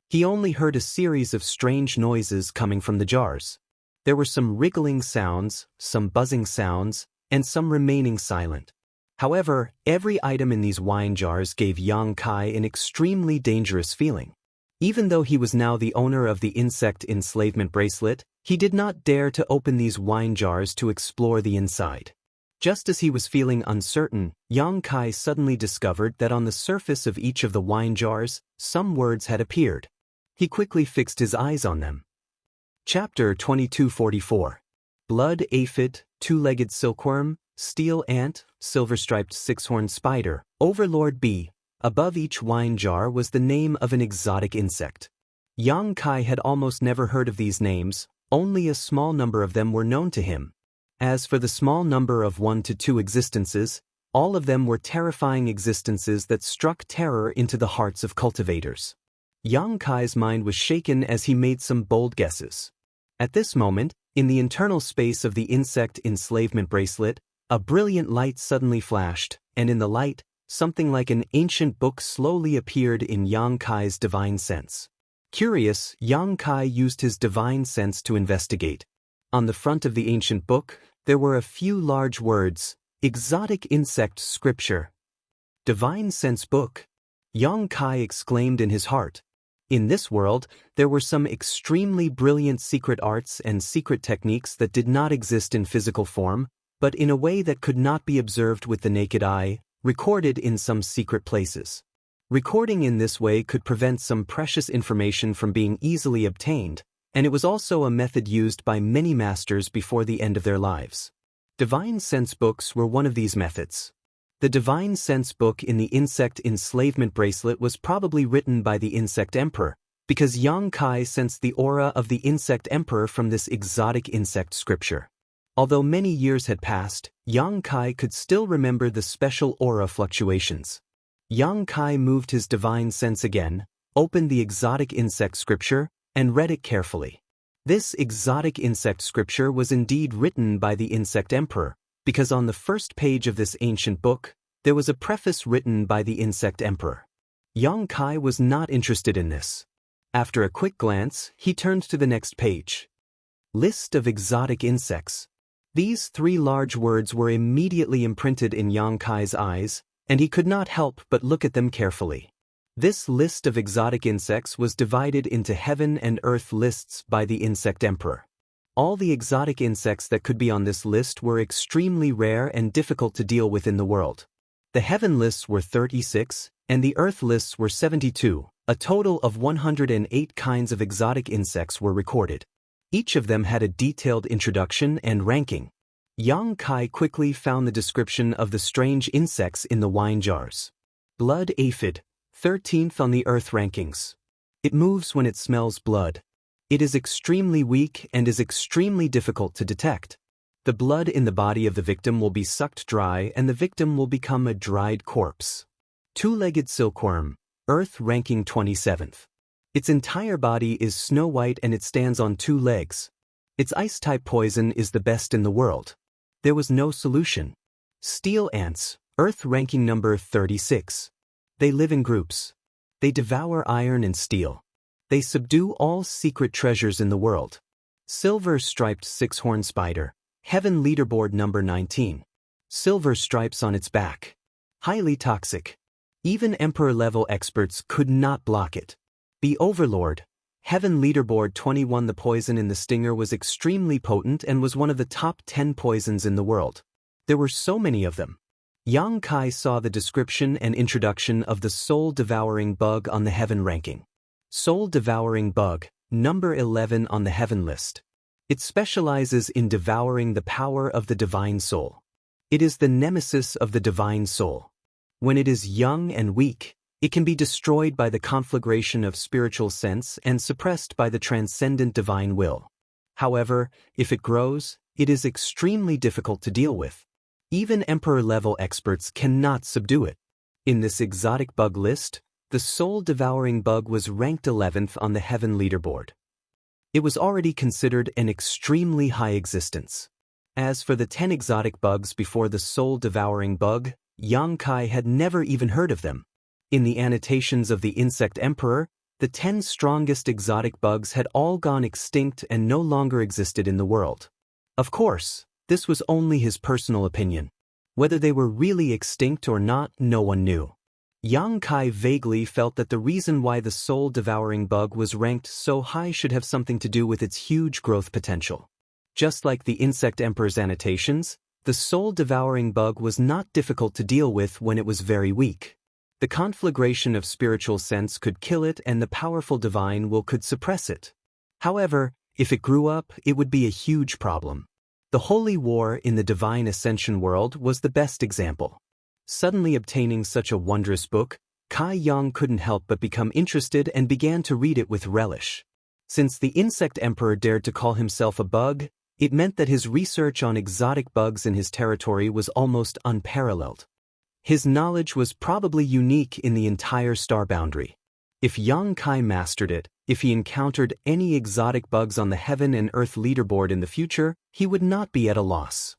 He only heard a series of strange noises coming from the jars. There were some wriggling sounds, some buzzing sounds, and some remaining silent. However, every item in these wine jars gave Yang Kai an extremely dangerous feeling. Even though he was now the owner of the insect enslavement bracelet, he did not dare to open these wine jars to explore the inside. Just as he was feeling uncertain, Yang Kai suddenly discovered that on the surface of each of the wine jars, some words had appeared. He quickly fixed his eyes on them. Chapter 2244. Blood aphid, two-legged silkworm, steel ant, silver-striped six-horned spider, overlord bee. Above each wine jar was the name of an exotic insect. Yang Kai had almost never heard of these names, only a small number of them were known to him. As for the small number of 1 to 2 existences, all of them were terrifying existences that struck terror into the hearts of cultivators. Yang Kai's mind was shaken as he made some bold guesses. At this moment, in the internal space of the insect enslavement bracelet, a brilliant light suddenly flashed, and in the light, something like an ancient book slowly appeared in Yang Kai's divine sense. Curious, Yang Kai used his divine sense to investigate. On the front of the ancient book, there were a few large words, Exotic Insect Scripture. Divine Sense Book. Yang Kai exclaimed in his heart. In this world, there were some extremely brilliant secret arts and secret techniques that did not exist in physical form, but in a way that could not be observed with the naked eye, recorded in some secret places. Recording in this way could prevent some precious information from being easily obtained, and it was also a method used by many masters before the end of their lives. Divine Sense Books were one of these methods. The Divine Sense Book in the Insect Enslavement Bracelet was probably written by the Insect Emperor, because Yang Kai sensed the aura of the Insect Emperor from this exotic insect scripture. Although many years had passed, Yang Kai could still remember the special aura fluctuations. Yang Kai moved his divine sense again, opened the exotic insect scripture, and read it carefully. This exotic insect scripture was indeed written by the Insect Emperor, because on the first page of this ancient book, there was a preface written by the Insect Emperor. Yang Kai was not interested in this. After a quick glance, he turned to the next page. List of exotic insects. These 3 large words were immediately imprinted in Yang Kai's eyes, and he could not help but look at them carefully. This list of exotic insects was divided into heaven and earth lists by the Insect Emperor. All the exotic insects that could be on this list were extremely rare and difficult to deal with in the world. The heaven lists were 36, and the earth lists were 72. A total of 108 kinds of exotic insects were recorded. Each of them had a detailed introduction and ranking. Yang Kai quickly found the description of the strange insects in the wine jars. Blood aphid, 13th on the earth rankings. It moves when it smells blood. It is extremely weak and is extremely difficult to detect. The blood in the body of the victim will be sucked dry and the victim will become a dried corpse. Two-legged silkworm, earth ranking 27th. Its entire body is snow white and it stands on 2 legs. Its ice-type poison is the best in the world. There was no solution. Steel ants, earth ranking number 36. They live in groups. They devour iron and steel. They subdue all secret treasures in the world. Silver-striped six-horned spider, heaven leaderboard number 19. Silver stripes on its back. Highly toxic. Even Emperor-level experts could not block it. The Overlord, heaven leaderboard 21. The poison in the stinger was extremely potent and was one of the top 10 poisons in the world. There were so many of them. Yang Kai saw the description and introduction of the soul-devouring bug on the heaven ranking. Soul-devouring bug, number 11 on the heaven list. It specializes in devouring the power of the divine soul. It is the nemesis of the divine soul. When it is young and weak, it can be destroyed by the conflagration of spiritual sense and suppressed by the transcendent divine will. However, if it grows, it is extremely difficult to deal with. Even Emperor-level experts cannot subdue it. In this exotic bug list, the soul-devouring bug was ranked 11th on the heaven leaderboard. It was already considered an extremely high existence. As for the 10 exotic bugs before the soul-devouring bug, Yang Kai had never even heard of them. In the annotations of the Insect Emperor, the 10 strongest exotic bugs had all gone extinct and no longer existed in the world. Of course, this was only his personal opinion. Whether they were really extinct or not, no one knew. Yang Kai vaguely felt that the reason why the soul-devouring bug was ranked so high should have something to do with its huge growth potential. Just like the Insect Emperor's annotations, The soul-devouring bug was not difficult to deal with when it was very weak. The conflagration of spiritual sense could kill it and the powerful divine will could suppress it. However, if it grew up, it would be a huge problem. The holy war in the divine ascension world was the best example. Suddenly obtaining such a wondrous book, Kai Yang couldn't help but become interested and began to read it with relish. Since the insect emperor dared to call himself a bug, it meant that his research on exotic bugs in his territory was almost unparalleled. His knowledge was probably unique in the entire star boundary. If Yang Kai mastered it, if he encountered any exotic bugs on the heaven and earth leaderboard in the future, he would not be at a loss.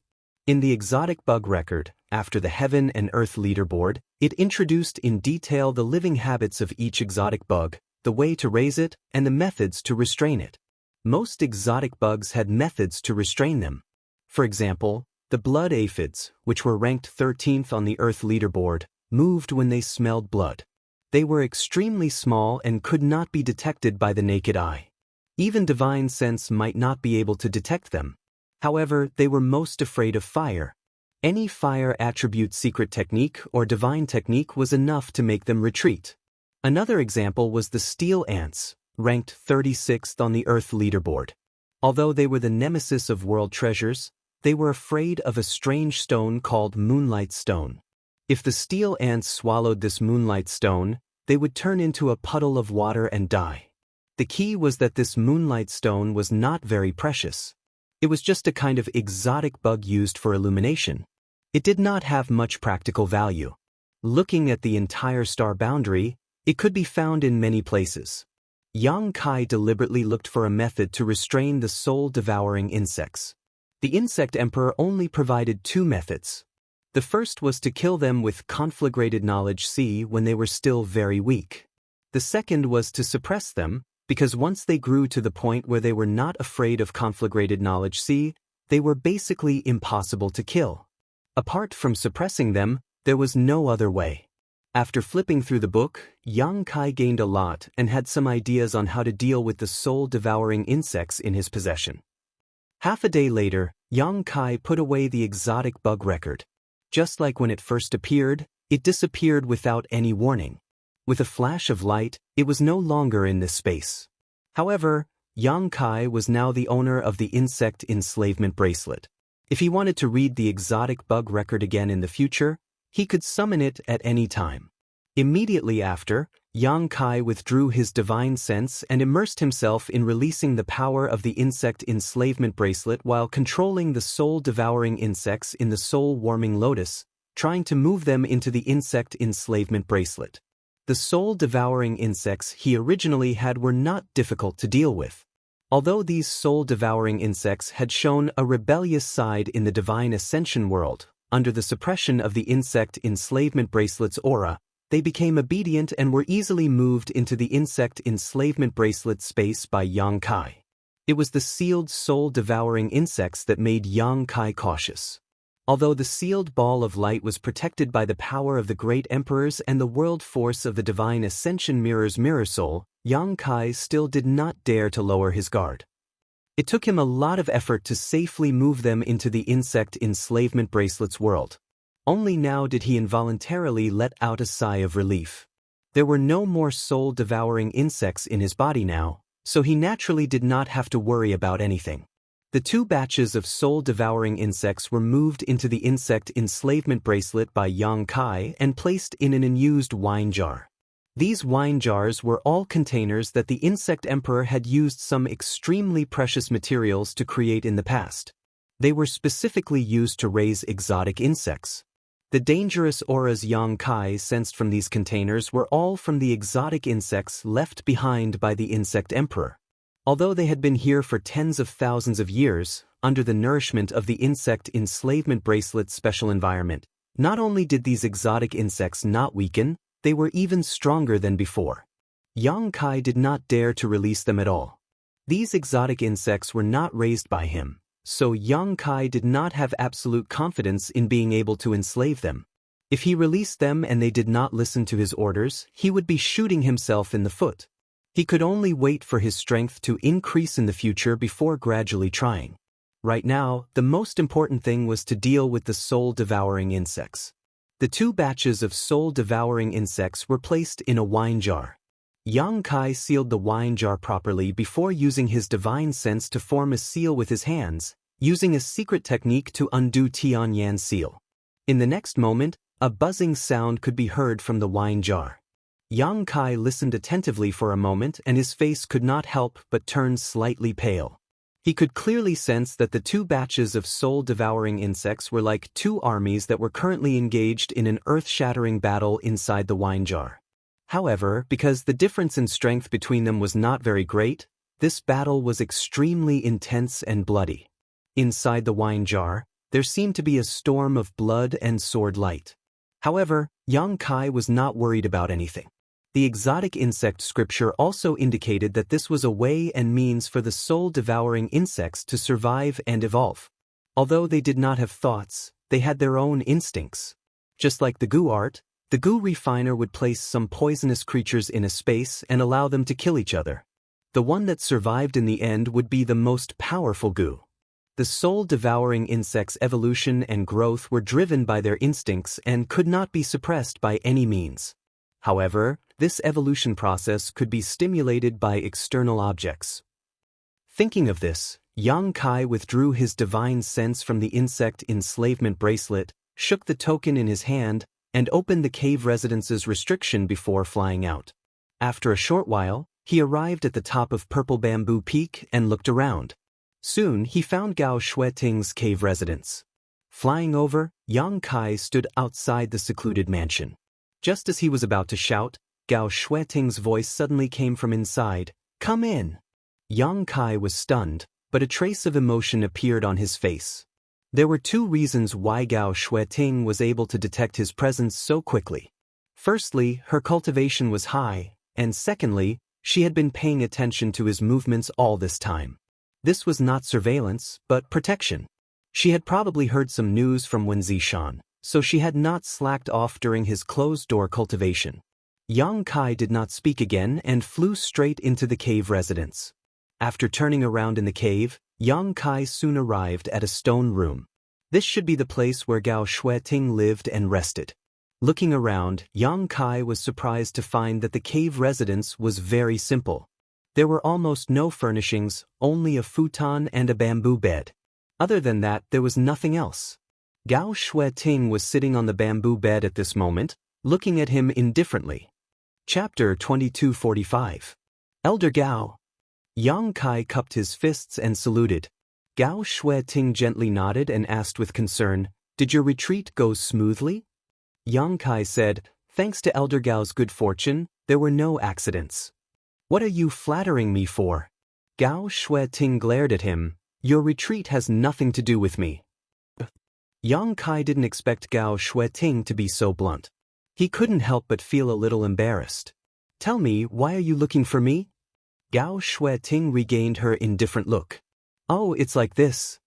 In the exotic bug record, after the heaven and earth leaderboard, it introduced in detail the living habits of each exotic bug, the way to raise it, and the methods to restrain it. Most exotic bugs had methods to restrain them. For example, the blood aphids, which were ranked 13th on the earth leaderboard, moved when they smelled blood. They were extremely small and could not be detected by the naked eye. Even divine sense might not be able to detect them. However, they were most afraid of fire. Any fire attribute secret technique or divine technique was enough to make them retreat. Another example was the steel ants, ranked 36th on the earth leaderboard. Although they were the nemesis of world treasures, they were afraid of a strange stone called moonlight stone. If the steel ants swallowed this moonlight stone, they would turn into a puddle of water and die. The key was that this moonlight stone was not very precious. It was just a kind of exotic bug used for illumination. It did not have much practical value. Looking at the entire star boundary, it could be found in many places. Yang Kai deliberately looked for a method to restrain the soul-devouring insects. The insect emperor only provided two methods. The first was to kill them with conflagrated knowledge C when they were still very weak. The second was to suppress them, because once they grew to the point where they were not afraid of conflagrated knowledge C, they were basically impossible to kill. Apart from suppressing them, there was no other way. After flipping through the book, Yang Kai gained a lot and had some ideas on how to deal with the soul-devouring insects in his possession. Half a day later, Yang Kai put away the exotic bug record. Just like when it first appeared, it disappeared without any warning. With a flash of light, it was no longer in this space. However, Yang Kai was now the owner of the insect enslavement bracelet. If he wanted to read the exotic bug record again in the future, he could summon it at any time. Immediately after, Yang Kai withdrew his divine sense and immersed himself in releasing the power of the insect enslavement bracelet while controlling the soul-devouring insects in the soul-warming lotus, trying to move them into the insect enslavement bracelet. The soul-devouring insects he originally had were not difficult to deal with. Although these soul-devouring insects had shown a rebellious side in the divine ascension world, under the suppression of the insect enslavement bracelet's aura, they became obedient and were easily moved into the insect enslavement bracelet space by Yang Kai. It was the sealed soul-devouring insects that made Yang Kai cautious. Although the sealed ball of light was protected by the power of the great emperors and the world force of the divine ascension mirror's mirror soul, Yang Kai still did not dare to lower his guard. It took him a lot of effort to safely move them into the insect enslavement bracelet's world. Only now did he involuntarily let out a sigh of relief. There were no more soul-devouring insects in his body now, so he naturally did not have to worry about anything. The two batches of soul-devouring insects were moved into the insect enslavement bracelet by Yang Kai and placed in an unused wine jar. These wine jars were all containers that the insect emperor had used some extremely precious materials to create in the past. They were specifically used to raise exotic insects. The dangerous auras Yang Kai sensed from these containers were all from the exotic insects left behind by the insect emperor. Although they had been here for tens of thousands of years, under the nourishment of the insect enslavement bracelet's special environment, not only did these exotic insects not weaken, they were even stronger than before. Yang Kai did not dare to release them at all. These exotic insects were not raised by him, so Yang Kai did not have absolute confidence in being able to enslave them. If he released them and they did not listen to his orders, he would be shooting himself in the foot. He could only wait for his strength to increase in the future before gradually trying. Right now, the most important thing was to deal with the soul-devouring insects. The 2 batches of soul-devouring insects were placed in a wine jar. Yang Kai sealed the wine jar properly before using his divine sense to form a seal with his hands, using a secret technique to undo Tianyan's seal. In the next moment, a buzzing sound could be heard from the wine jar. Yang Kai listened attentively for a moment and his face could not help but turn slightly pale. He could clearly sense that the 2 batches of soul-devouring insects were like 2 armies that were currently engaged in an earth-shattering battle inside the wine jar. However, because the difference in strength between them was not very great, this battle was extremely intense and bloody. Inside the wine jar, there seemed to be a storm of blood and sword light. However, Yang Kai was not worried about anything. The exotic insect scripture also indicated that this was a way and means for the soul-devouring insects to survive and evolve. Although they did not have thoughts, they had their own instincts. Just like the goo art, the goo refiner would place some poisonous creatures in a space and allow them to kill each other. The one that survived in the end would be the most powerful goo. The soul-devouring insects' evolution and growth were driven by their instincts and could not be suppressed by any means. However, this evolution process could be stimulated by external objects. Thinking of this, Yang Kai withdrew his divine sense from the insect enslavement bracelet, shook the token in his hand, and opened the cave residence's restriction before flying out. After a short while, he arrived at the top of Purple Bamboo Peak and looked around. Soon he found Gao Shueting's cave residence. Flying over, Yang Kai stood outside the secluded mansion. Just as he was about to shout, Gao Shueting's voice suddenly came from inside, "Come in." Yang Kai was stunned, but a trace of emotion appeared on his face. There were 2 reasons why Gao Shueting was able to detect his presence so quickly. Firstly, her cultivation was high, and secondly, she had been paying attention to his movements all this time. This was not surveillance, but protection. She had probably heard some news from Wen Zishan, so she had not slacked off during his closed-door cultivation. Yang Kai did not speak again and flew straight into the cave residence. After turning around in the cave, Yang Kai soon arrived at a stone room. This should be the place where Gao Shueting lived and rested. Looking around, Yang Kai was surprised to find that the cave residence was very simple. There were almost no furnishings, only a futon and a bamboo bed. Other than that, there was nothing else. Gao Shueting was sitting on the bamboo bed at this moment, looking at him indifferently. Chapter 2245. Elder Gao. Yang Kai cupped his fists and saluted. Gao Shueting gently nodded and asked with concern, "Did your retreat go smoothly?" Yang Kai said, "Thanks to Elder Gao's good fortune, there were no accidents." "What are you flattering me for?" Gao Shueting glared at him. "Your retreat has nothing to do with me." Yang Kai didn't expect Gao Shueting to be so blunt. He couldn't help but feel a little embarrassed. "Tell me, why are you looking for me?" Gao Shueting regained her indifferent look. "Oh, it's like this."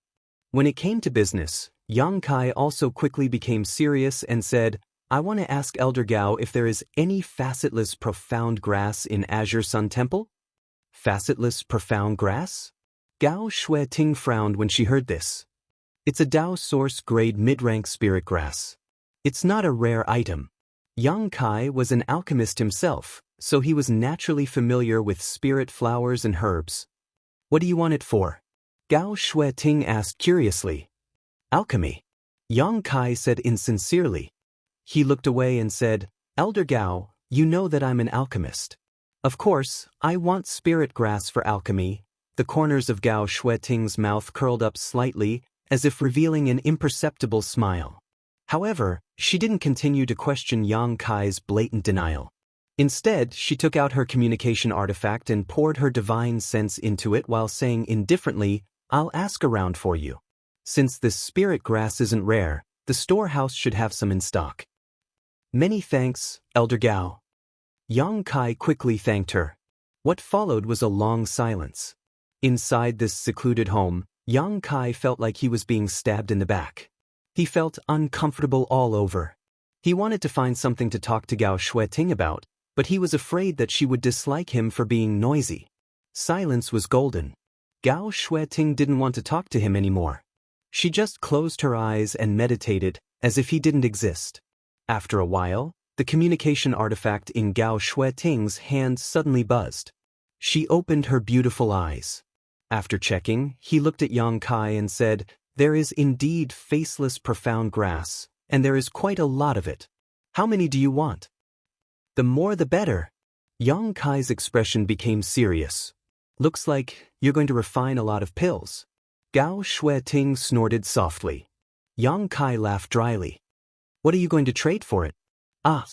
When it came to business, Yang Kai also quickly became serious and said, "I want to ask Elder Gao if there is any facetless profound grass in Azure Sun Temple?" Facetless profound grass? Gao Shueting frowned when she heard this. It's a Dao Source grade mid-rank spirit grass. It's not a rare item. Yang Kai was an alchemist himself, so he was naturally familiar with spirit flowers and herbs. "What do you want it for?" Gao Shueting asked curiously. "Alchemy," Yang Kai said insincerely. He looked away and said, "Elder Gao, you know that I'm an alchemist." "Of course, I want spirit grass for alchemy." The corners of Gao Shueting's mouth curled up slightly, as if revealing an imperceptible smile. However, she didn't continue to question Yang Kai's blatant denial. Instead, she took out her communication artifact and poured her divine sense into it while saying indifferently, "I'll ask around for you. Since this spirit grass isn't rare, the storehouse should have some in stock." "Many thanks, Elder Gao." Yang Kai quickly thanked her. What followed was a long silence. Inside this secluded home, Yang Kai felt like he was being stabbed in the back. He felt uncomfortable all over. He wanted to find something to talk to Gao Shueting about, but he was afraid that she would dislike him for being noisy. Silence was golden. Gao Shueting didn't want to talk to him anymore. She just closed her eyes and meditated, as if he didn't exist. After a while, the communication artifact in Gao Shueting's hand suddenly buzzed. She opened her beautiful eyes. After checking, he looked at Yang Kai and said, "There is indeed faceless profound grass, and there is quite a lot of it. How many do you want?" "The more the better." Yang Kai's expression became serious. "Looks like you're going to refine a lot of pills." Gao Shueting snorted softly. Yang Kai laughed dryly. "What are you going to trade for it?" "Ah."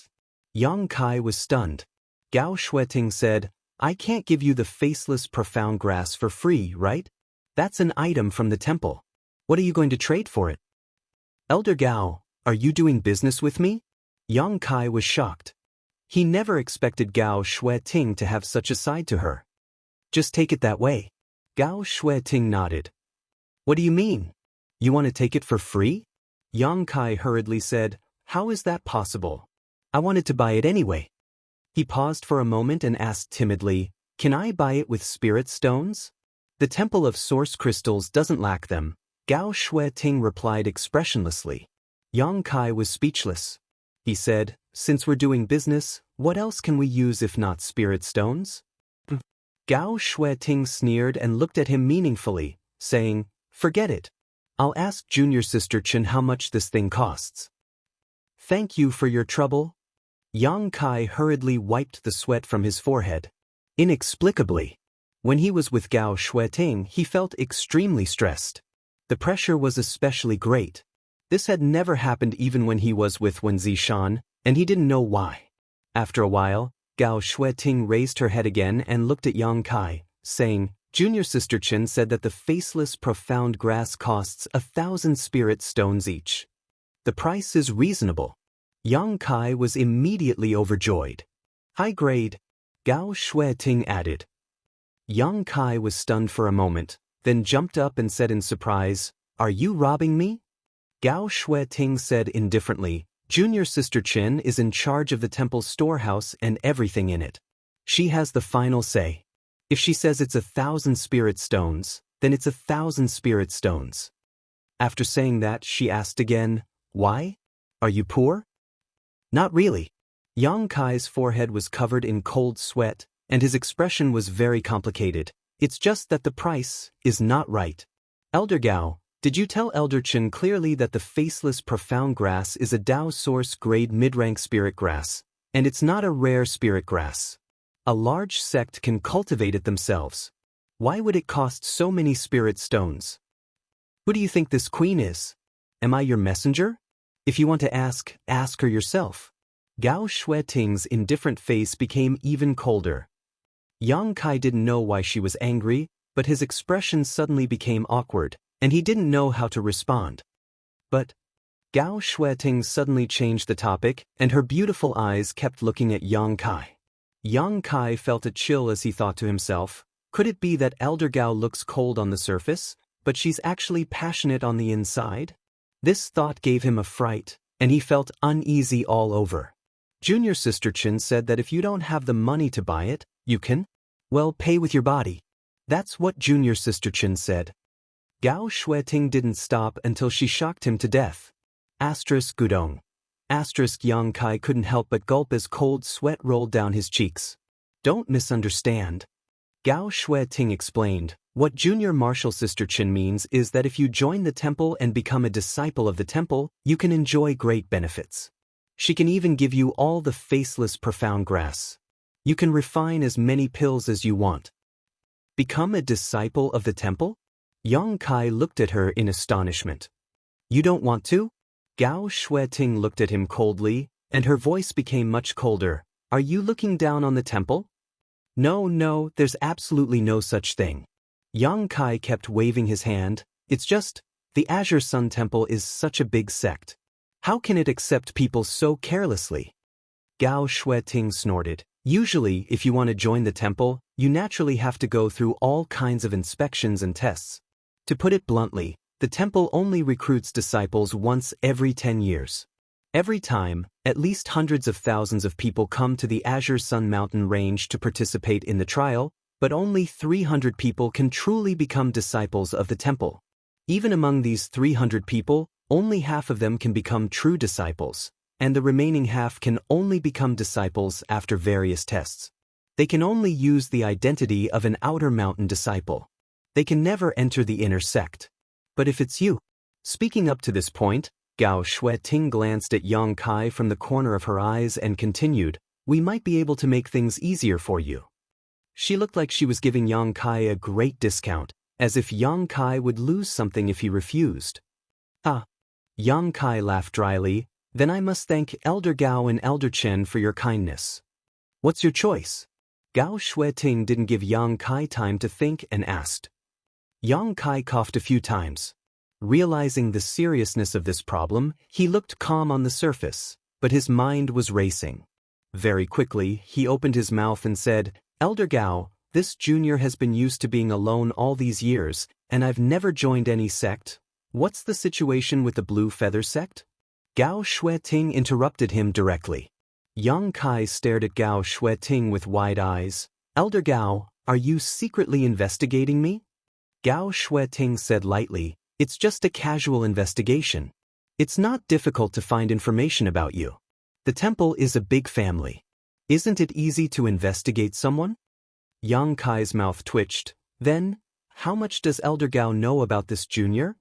Yang Kai was stunned. Gao Shueting said, "I can't give you the faceless profound grass for free, right? That's an item from the temple. What are you going to trade for it?" "Elder Gao, are you doing business with me?" Yang Kai was shocked. He never expected Gao Shueting to have such a side to her. "Just take it that way." Gao Shueting nodded. "What do you mean? You want to take it for free?" Yang Kai hurriedly said, "How is that possible? I wanted to buy it anyway." He paused for a moment and asked timidly, "Can I buy it with spirit stones?" "The Temple of Source Crystals doesn't lack them," Gao Shueting replied expressionlessly. Yang Kai was speechless. He said, "Since we're doing business, what else can we use if not spirit stones?" Gao Shueting sneered and looked at him meaningfully, saying, "Forget it. I'll ask Junior Sister Chen how much this thing costs." "Thank you for your trouble." Yang Kai hurriedly wiped the sweat from his forehead. Inexplicably, when he was with Gao Shueting, he felt extremely stressed. The pressure was especially great. This had never happened even when he was with Wen Zishan, and he didn't know why. After a while, Gao Shueting raised her head again and looked at Yang Kai, saying, "Junior Sister Chen said that the faceless profound grass costs 1,000 spirit stones each. The price is reasonable." Yang Kai was immediately overjoyed. "High grade," Gao Shueting added. Yang Kai was stunned for a moment, then jumped up and said in surprise, "Are you robbing me?" Gao Shueting said indifferently, "Junior Sister Chen is in charge of the temple's storehouse and everything in it. She has the final say. If she says it's 1,000 spirit stones, then it's 1,000 spirit stones." After saying that, she asked again, "Why? Are you poor?" "Not really." Yang Kai's forehead was covered in cold sweat, and his expression was very complicated. "It's just that the price is not right." "Elder Gao, did you tell Elder Chen clearly that the faceless profound grass is a Dao source grade mid-rank spirit grass, and it's not a rare spirit grass? A large sect can cultivate it themselves. Why would it cost so many spirit stones? Who do you think this queen is? Am I your messenger? If you want to ask her yourself." Gao Shueting's indifferent face became even colder. Yang Kai didn't know why she was angry, but his expression suddenly became awkward, and he didn't know how to respond. "But..." Gao Shueting suddenly changed the topic, and her beautiful eyes kept looking at Yang Kai. Yang Kai felt a chill as he thought to himself, could it be that Elder Gao looks cold on the surface, but she's actually passionate on the inside? This thought gave him a fright, and he felt uneasy all over. Junior Sister Chen said that if you don't have the money to buy it, you can, well, pay with your body. That's what Junior Sister Chen said. Gao Shueting didn't stop until she shocked him to death. Gudong. Yang Kai couldn't help but gulp as cold sweat rolled down his cheeks. "Don't misunderstand." Gao Shueting explained, "What Junior Martial Sister Chen means is that if you join the temple and become a disciple of the temple, you can enjoy great benefits. She can even give you all the faceless profound grass. You can refine as many pills as you want." "Become a disciple of the temple?" Yang Kai looked at her in astonishment. "You don't want to?" Gao Shueting looked at him coldly, and her voice became much colder. "Are you looking down on the temple?" No, there's absolutely no such thing." Yang Kai kept waving his hand. "It's just, the Azure Sun Temple is such a big sect. How can it accept people so carelessly?" Gao Shueting snorted. "Usually, if you want to join the temple, you naturally have to go through all kinds of inspections and tests. To put it bluntly, the temple only recruits disciples once every 10 years. Every time, at least hundreds of thousands of people come to the Azure Sun Mountain range to participate in the trial, But only 300 people can truly become disciples of the temple. Even among these 300 people, only half of them can become true disciples, and the remaining half can only become disciples after various tests. They can only use the identity of an outer mountain disciple. They can never enter the inner sect. But if it's you. Speaking up to this point, Gao Shueting glanced at Yang Kai from the corner of her eyes and continued, "We might be able to make things easier for you." She looked like she was giving Yang Kai a great discount, as if Yang Kai would lose something if he refused. Ah. Yang Kai laughed dryly, "Then I must thank Elder Gao and Elder Chen for your kindness. What's your choice?" Gao Shueting didn't give Yang Kai time to think and asked. Yang Kai coughed a few times. Realizing the seriousness of this problem, he looked calm on the surface, but his mind was racing. Very quickly, he opened his mouth and said, "Elder Gao, this junior has been used to being alone all these years, and I've never joined any sect. What's the situation with the Blue Feather sect?" Gao Shueting interrupted him directly. Yang Kai stared at Gao Shueting with wide eyes. "Elder Gao, are you secretly investigating me?" Gao Shueting said lightly, "It's just a casual investigation. It's not difficult to find information about you. The temple is a big family. Isn't it easy to investigate someone?" Yang Kai's mouth twitched. "Then, how much does Elder Gao know about this junior?"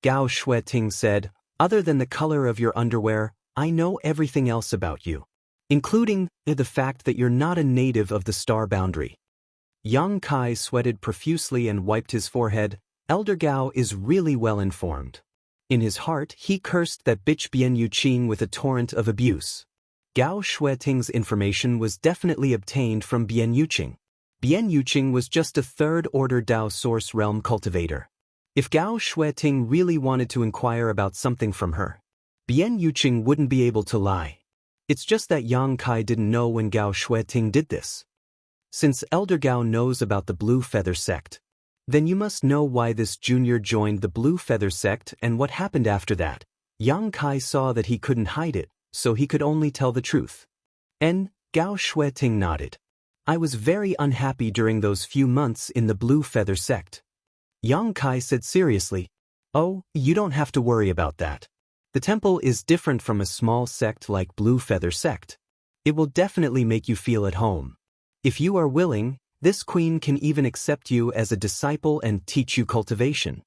Gao Shueting said, "Other than the color of your underwear, I know everything else about you, including the fact that you're not a native of the star boundary." Yang Kai sweated profusely and wiped his forehead. Elder Gao is really well informed. In his heart, he cursed that bitch Bian Yuqing with a torrent of abuse. Gao Shueting's information was definitely obtained from Bian Yuqing. Bian Yuqing was just a third-order Dao Source Realm cultivator. If Gao Shueting really wanted to inquire about something from her, Bian Yuqing wouldn't be able to lie. It's just that Yang Kai didn't know when Gao Shueting did this. Since Elder Gao knows about the Blue Feather sect, then you must know why this junior joined the Blue Feather sect and what happened after that. Yang Kai saw that he couldn't hide it, so he could only tell the truth. And Gao Shueting nodded. "I was very unhappy during those few months in the Blue Feather sect." Yang Kai said seriously, "Oh, you don't have to worry about that. The temple is different from a small sect like Blue Feather sect. It will definitely make you feel at home. If you are willing, this queen can even accept you as a disciple and teach you cultivation."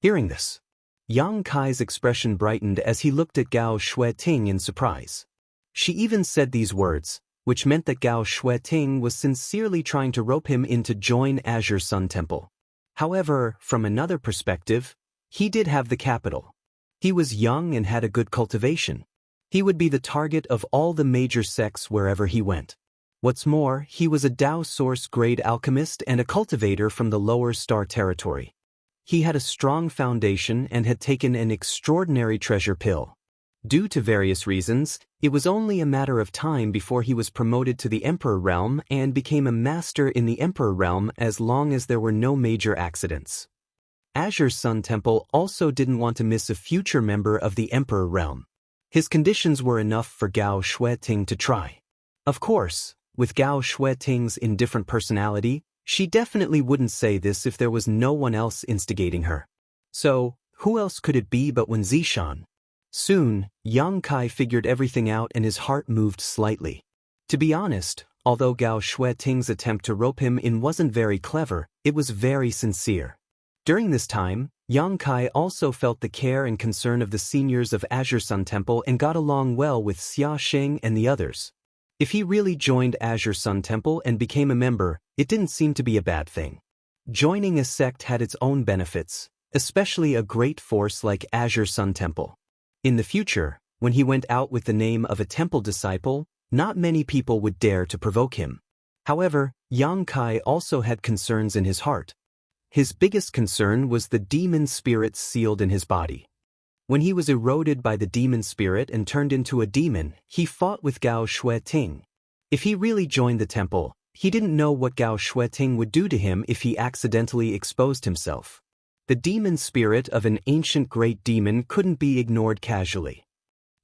Hearing this, Yang Kai's expression brightened as he looked at Gao Shueting in surprise. She even said these words, which meant that Gao Shueting was sincerely trying to rope him in to join Azure Sun Temple. However, from another perspective, he did have the capital. He was young and had a good cultivation. He would be the target of all the major sects wherever he went. What's more, he was a Dao Source grade alchemist and a cultivator from the lower star territory. He had a strong foundation and had taken an extraordinary treasure pill. Due to various reasons, it was only a matter of time before he was promoted to the Emperor Realm and became a master in the Emperor Realm as long as there were no major accidents. Azure Sun Temple also didn't want to miss a future member of the Emperor Realm. His conditions were enough for Gao Shueting to try. Of course, with Gao Shueting's indifferent personality, she definitely wouldn't say this if there was no one else instigating her. So, who else could it be but Wen Zishan? Soon, Yang Kai figured everything out and his heart moved slightly. To be honest, although Gao Shueting's attempt to rope him in wasn't very clever, it was very sincere. During this time, Yang Kai also felt the care and concern of the seniors of Azure Sun Temple and got along well with Xia Sheng and the others. If he really joined Azure Sun Temple and became a member, it didn't seem to be a bad thing. Joining a sect had its own benefits, especially a great force like Azure Sun Temple. In the future, when he went out with the name of a temple disciple, not many people would dare to provoke him. However, Yang Kai also had concerns in his heart. His biggest concern was the demon spirits sealed in his body. When he was eroded by the demon spirit and turned into a demon, he fought with Gao Shueting. If he really joined the temple, he didn't know what Gao Shueting would do to him if he accidentally exposed himself. The demon spirit of an ancient great demon couldn't be ignored casually.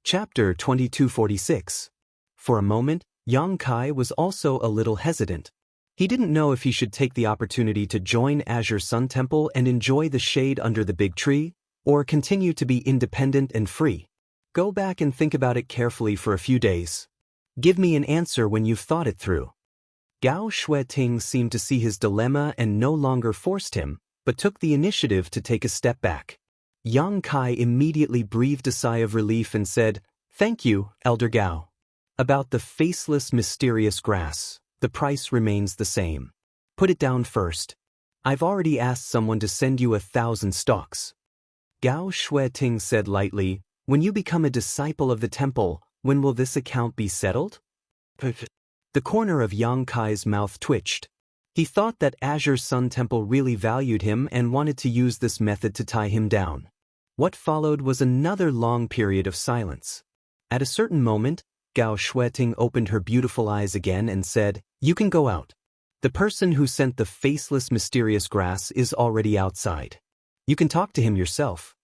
Chapter 2246. For a moment, Yang Kai was also a little hesitant. He didn't know if he should take the opportunity to join Azure Sun Temple and enjoy the shade under the big tree, or continue to be independent and free. Go back and think about it carefully for a few days. Give me an answer when you've thought it through. Gao Shueting seemed to see his dilemma and no longer forced him, but took the initiative to take a step back. Yang Kai immediately breathed a sigh of relief and said, "Thank you, Elder Gao. About the faceless mysterious grass, the price remains the same. Put it down first. I've already asked someone to send you 1,000 stalks." Gao Shueting said lightly, "When you become a disciple of the temple, when will this account be settled?" The corner of Yang Kai's mouth twitched. He thought that Azure Sun Temple really valued him and wanted to use this method to tie him down. What followed was another long period of silence. At a certain moment, Gao Shueting opened her beautiful eyes again and said, "You can go out. The person who sent the faceless mysterious grass is already outside. You can talk to him yourself."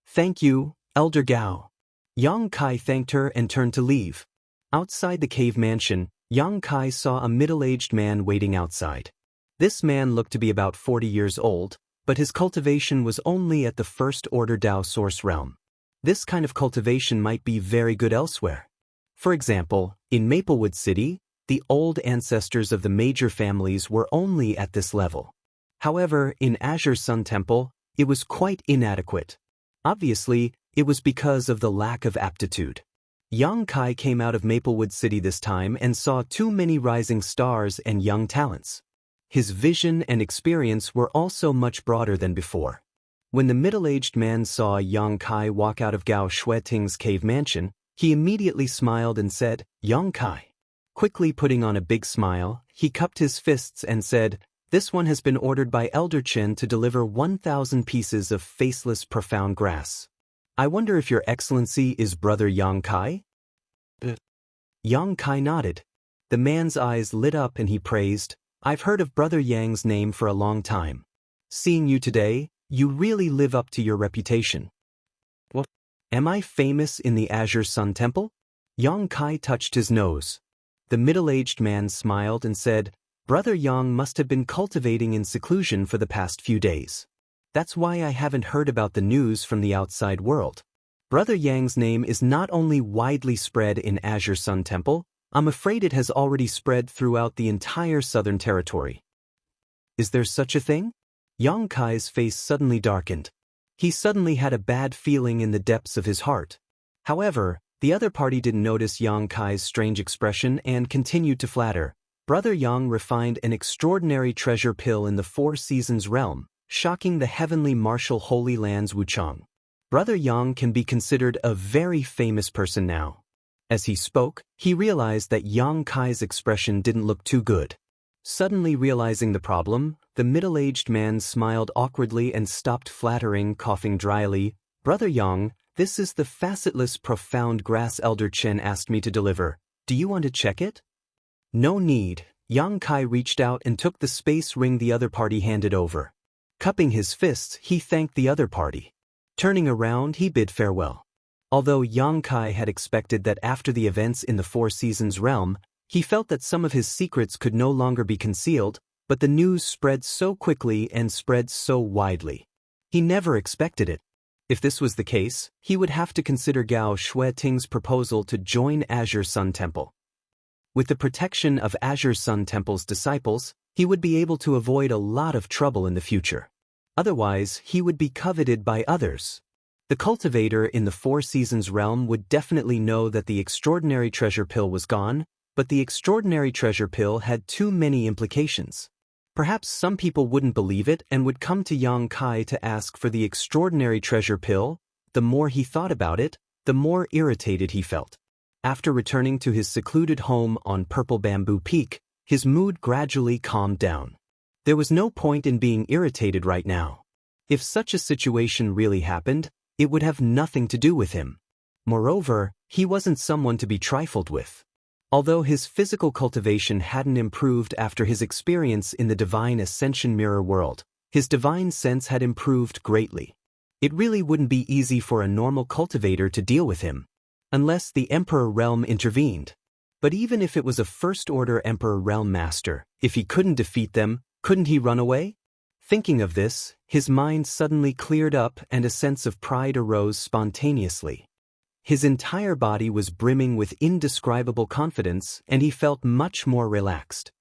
"Thank you, Elder Gao." Yang Kai thanked her and turned to leave. Outside the cave mansion, Yang Kai saw a middle-aged man waiting outside. This man looked to be about 40 years old, but his cultivation was only at the first-order Dao source realm. This kind of cultivation might be very good elsewhere. For example, in Maplewood City, the old ancestors of the major families were only at this level. However, in Azure Sun Temple, it was quite inadequate. Obviously, it was because of the lack of aptitude. Yang Kai came out of Maplewood City this time and saw too many rising stars and young talents. His vision and experience were also much broader than before. When the middle-aged man saw Yang Kai walk out of Gao Shueting's cave mansion, he immediately smiled and said, "Yang Kai." Quickly putting on a big smile, he cupped his fists and said, "This one has been ordered by Elder Chen to deliver 1,000 pieces of faceless profound grass. I wonder if Your Excellency is Brother Yang Kai?" Yang Kai nodded. The man's eyes lit up and he praised, "I've heard of Brother Yang's name for a long time. Seeing you today, you really live up to your reputation." "What? Am I famous in the Azure Sun Temple?" Yang Kai touched his nose. The middle-aged man smiled and said, "Brother Yang must have been cultivating in seclusion for the past few days. That's why I haven't heard about the news from the outside world. Brother Yang's name is not only widely spread in Azure Sun Temple, I'm afraid it has already spread throughout the entire Southern Territory." "Is there such a thing?" Yang Kai's face suddenly darkened. He suddenly had a bad feeling in the depths of his heart. However, the other party didn't notice Yang Kai's strange expression and continued to flatter. Brother Yang refined an extraordinary treasure pill in the Four Seasons realm, shocking the heavenly martial Holy Lands Wuchang. Brother Yang can be considered a very famous person now. As he spoke, he realized that Yang Kai's expression didn't look too good. Suddenly realizing the problem, the middle-aged man smiled awkwardly and stopped flattering, coughing dryly. "Brother Yang, this is the facetless profound grass Elder Chen asked me to deliver. Do you want to check it?" "No need." Yang Kai reached out and took the space ring the other party handed over. Cupping his fists, he thanked the other party. Turning around, he bid farewell. Although Yang Kai had expected that after the events in the Four Seasons realm, he felt that some of his secrets could no longer be concealed, but the news spread so quickly and spread so widely. He never expected it. If this was the case, he would have to consider Gao Shueting's proposal to join Azure Sun Temple. With the protection of Azure Sun Temple's disciples, he would be able to avoid a lot of trouble in the future. Otherwise, he would be coveted by others. The cultivator in the Four Seasons realm would definitely know that the extraordinary treasure pill was gone, but the extraordinary treasure pill had too many implications. Perhaps some people wouldn't believe it and would come to Yang Kai to ask for the extraordinary treasure pill. The more he thought about it, the more irritated he felt. After returning to his secluded home on Purple Bamboo Peak, his mood gradually calmed down. There was no point in being irritated right now. If such a situation really happened, it would have nothing to do with him. Moreover, he wasn't someone to be trifled with. Although his physical cultivation hadn't improved after his experience in the Divine Ascension Mirror world, his divine sense had improved greatly. It really wouldn't be easy for a normal cultivator to deal with him, unless the Emperor realm intervened. But even if it was a First-Order Emperor Realm Master, if he couldn't defeat them, couldn't he run away? Thinking of this, his mind suddenly cleared up and a sense of pride arose spontaneously. His entire body was brimming with indescribable confidence, and he felt much more relaxed.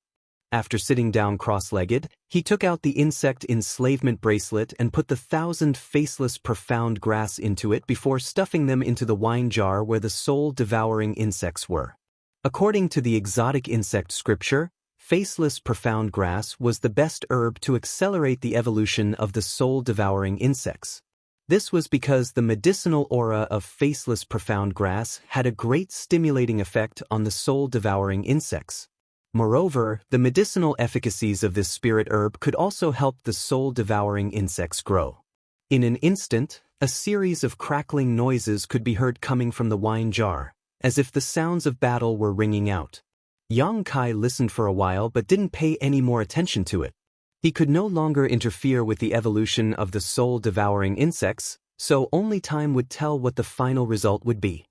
After sitting down cross-legged, he took out the insect enslavement bracelet and put the 1,000 faceless profound grass into it before stuffing them into the wine jar where the soul-devouring insects were. According to the exotic insect scripture, faceless profound grass was the best herb to accelerate the evolution of the soul-devouring insects. This was because the medicinal aura of faceless profound grass had a great stimulating effect on the soul-devouring insects. Moreover, the medicinal efficacies of this spirit herb could also help the soul-devouring insects grow. In an instant, a series of crackling noises could be heard coming from the wine jar, as if the sounds of battle were ringing out. Yang Kai listened for a while but didn't pay any more attention to it. He could no longer interfere with the evolution of the soul-devouring insects, so only time would tell what the final result would be.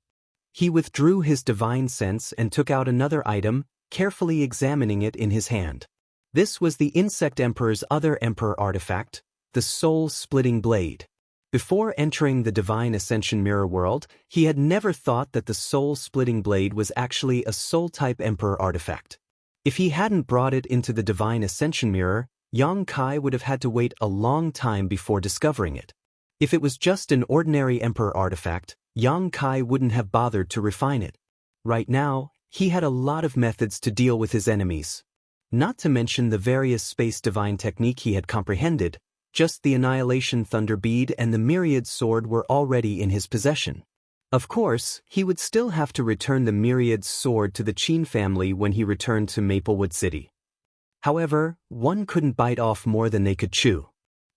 He withdrew his divine sense and took out another item, carefully examining it in his hand. This was the Insect Emperor's other Emperor artifact, the Soul-Splitting Blade. Before entering the Divine Ascension Mirror world, he had never thought that the Soul-Splitting Blade was actually a Soul-type Emperor artifact. If he hadn't brought it into the Divine Ascension Mirror, Yang Kai would have had to wait a long time before discovering it. If it was just an ordinary Emperor artifact, Yang Kai wouldn't have bothered to refine it. Right now, he had a lot of methods to deal with his enemies. Not to mention the various space divine technique he had comprehended, just the Annihilation Thunder Bead and the Myriad Sword were already in his possession. Of course, he would still have to return the Myriad Sword to the Qin family when he returned to Maplewood City. However, one couldn't bite off more than they could chew.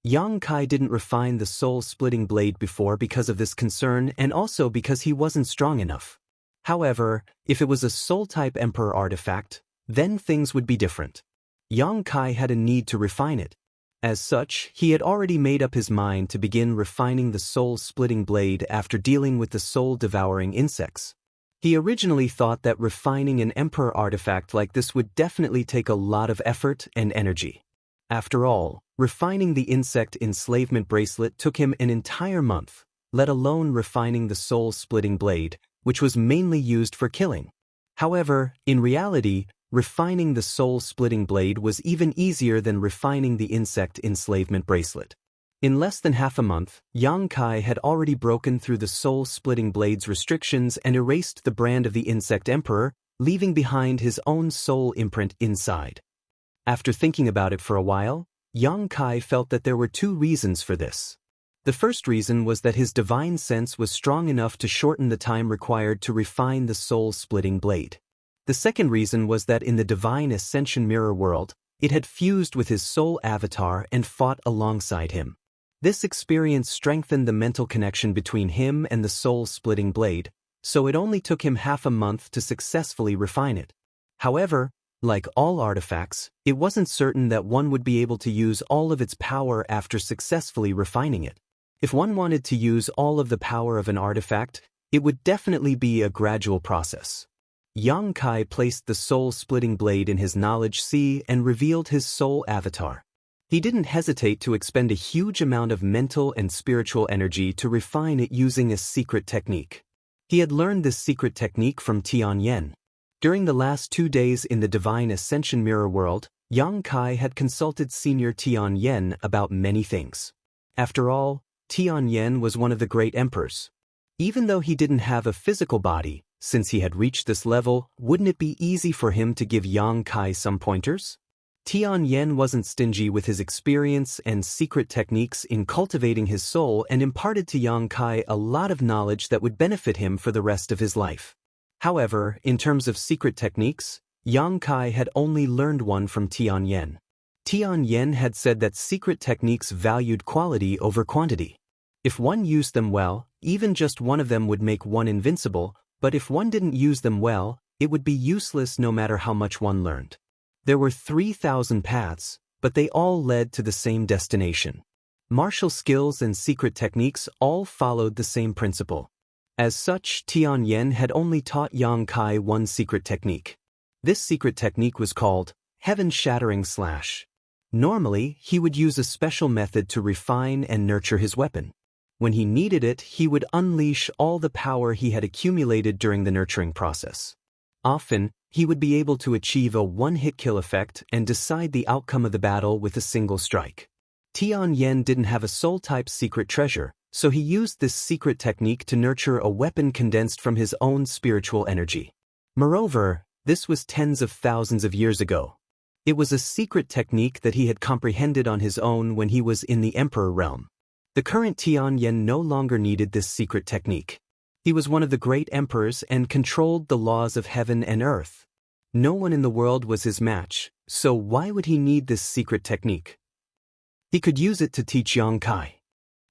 Yang Kai didn't refine the soul-splitting blade before because of this concern and also because he wasn't strong enough. However, if it was a soul-type Emperor artifact, then things would be different. Yang Kai had a need to refine it. As such, he had already made up his mind to begin refining the soul-splitting blade after dealing with the soul-devouring insects. He originally thought that refining an Emperor artifact like this would definitely take a lot of effort and energy. After all, refining the insect enslavement bracelet took him an entire month, let alone refining the soul-splitting blade, which was mainly used for killing. However, in reality, refining the soul-splitting blade was even easier than refining the insect enslavement bracelet. In less than half a month, Yang Kai had already broken through the soul-splitting blade's restrictions and erased the brand of the Insect Emperor, leaving behind his own soul imprint inside. After thinking about it for a while, Yang Kai felt that there were two reasons for this. The first reason was that his divine sense was strong enough to shorten the time required to refine the soul-splitting blade. The second reason was that in the Divine Ascension Mirror world, it had fused with his soul avatar and fought alongside him. This experience strengthened the mental connection between him and the soul-splitting blade, so it only took him half a month to successfully refine it. However, like all artifacts, it wasn't certain that one would be able to use all of its power after successfully refining it. If one wanted to use all of the power of an artifact, it would definitely be a gradual process. Yang Kai placed the soul-splitting blade in his knowledge sea and revealed his soul avatar. He didn't hesitate to expend a huge amount of mental and spiritual energy to refine it using a secret technique. He had learned this secret technique from Tianyan. During the last 2 days in the Divine Ascension Mirror world, Yang Kai had consulted Senior Tianyan about many things. After all, Tianyan was one of the great emperors. Even though he didn't have a physical body, since he had reached this level, wouldn't it be easy for him to give Yang Kai some pointers? Tianyan wasn't stingy with his experience and secret techniques in cultivating his soul and imparted to Yang Kai a lot of knowledge that would benefit him for the rest of his life. However, in terms of secret techniques, Yang Kai had only learned one from Tianyan. Tianyan had said that secret techniques valued quality over quantity. If one used them well, even just one of them would make one invincible, but if one didn't use them well, it would be useless no matter how much one learned. There were 3,000 paths, but they all led to the same destination. Martial skills and secret techniques all followed the same principle. As such, Tian Yen had only taught Yang Kai one secret technique. This secret technique was called heaven-shattering slash. Normally, he would use a special method to refine and nurture his weapon. When he needed it, he would unleash all the power he had accumulated during the nurturing process. Often, he would be able to achieve a one-hit kill effect and decide the outcome of the battle with a single strike. Tian Yen didn't have a soul-type secret treasure, so he used this secret technique to nurture a weapon condensed from his own spiritual energy. Moreover, this was tens of thousands of years ago. It was a secret technique that he had comprehended on his own when he was in the Emperor realm. The current Tian Yen no longer needed this secret technique. He was one of the great emperors and controlled the laws of heaven and earth. No one in the world was his match, so why would he need this secret technique? He could use it to teach Yang Kai.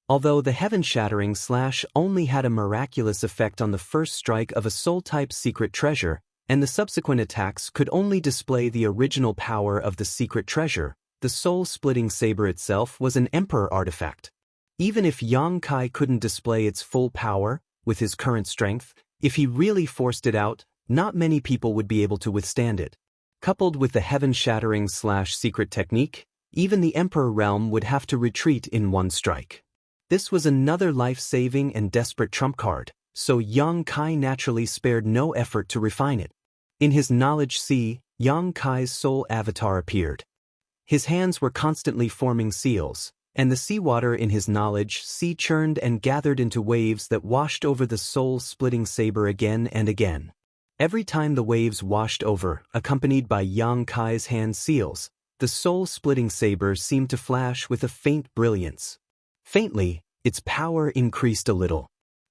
Although the heaven-shattering slash only had a miraculous effect on the first strike of a soul-type secret treasure, and the subsequent attacks could only display the original power of the secret treasure, the soul-splitting saber itself was an emperor artifact. Even if Yang Kai couldn't display its full power, with his current strength, if he really forced it out, not many people would be able to withstand it. Coupled with the heaven-shattering slash secret technique, even the Emperor realm would have to retreat in one strike. This was another life-saving and desperate trump card, so Yang Kai naturally spared no effort to refine it. In his knowledge sea, Yang Kai's soul avatar appeared. His hands were constantly forming seals, and the seawater in his knowledge sea churned and gathered into waves that washed over the soul-splitting saber again and again. Every time the waves washed over, accompanied by Yang Kai's hand seals, the soul-splitting saber seemed to flash with a faint brilliance. Faintly, its power increased a little.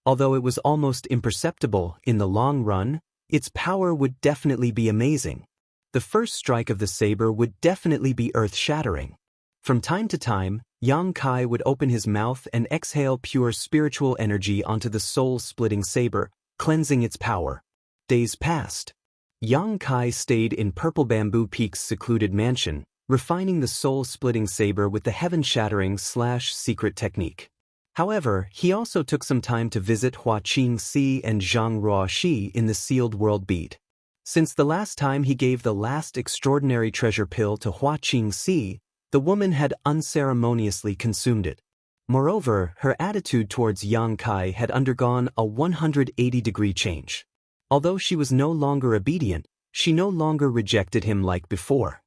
Although it was almost imperceptible in the long run, its power would definitely be amazing. The first strike of the saber would definitely be earth-shattering. From time to time, Yang Kai would open his mouth and exhale pure spiritual energy onto the soul-splitting saber, cleansing its power. Days passed. Yang Kai stayed in Purple Bamboo Peak's secluded mansion, refining the soul-splitting saber with the heaven-shattering slash secret technique. However, he also took some time to visit Hua Qingxi and Zhang Ruoxi in the sealed world bead. Since the last time he gave the last extraordinary treasure pill to Hua Qingxi, the woman had unceremoniously consumed it. Moreover, her attitude towards Yang Kai had undergone a 180-degree change. Although she was no longer obedient, she no longer rejected him like before.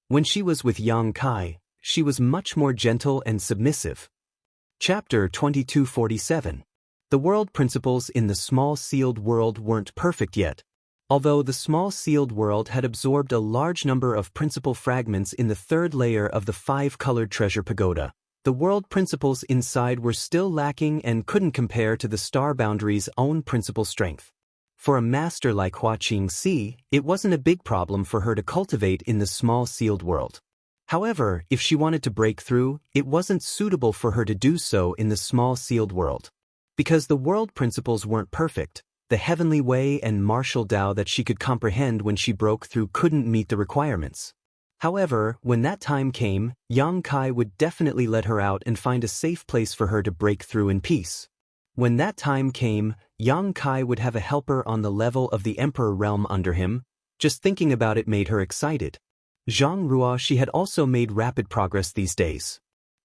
When she was with Yang Kai, she was much more gentle and submissive. Chapter 2247. The world principles in the small sealed world weren't perfect yet. Although the small sealed world had absorbed a large number of principle fragments in the third layer of the five-colored treasure pagoda, the world principles inside were still lacking and couldn't compare to the star boundary's own principle strength. For a master like Hua Qingxi, it wasn't a big problem for her to cultivate in the small sealed world. However, if she wanted to break through, it wasn't suitable for her to do so in the small sealed world. Because the world principles weren't perfect, the heavenly way and martial Tao that she could comprehend when she broke through couldn't meet the requirements. However, when that time came, Yang Kai would definitely let her out and find a safe place for her to break through in peace. When that time came, Yang Kai would have a helper on the level of the Emperor realm under him. Just thinking about it made her excited. Zhang Ruoxi had also made rapid progress these days.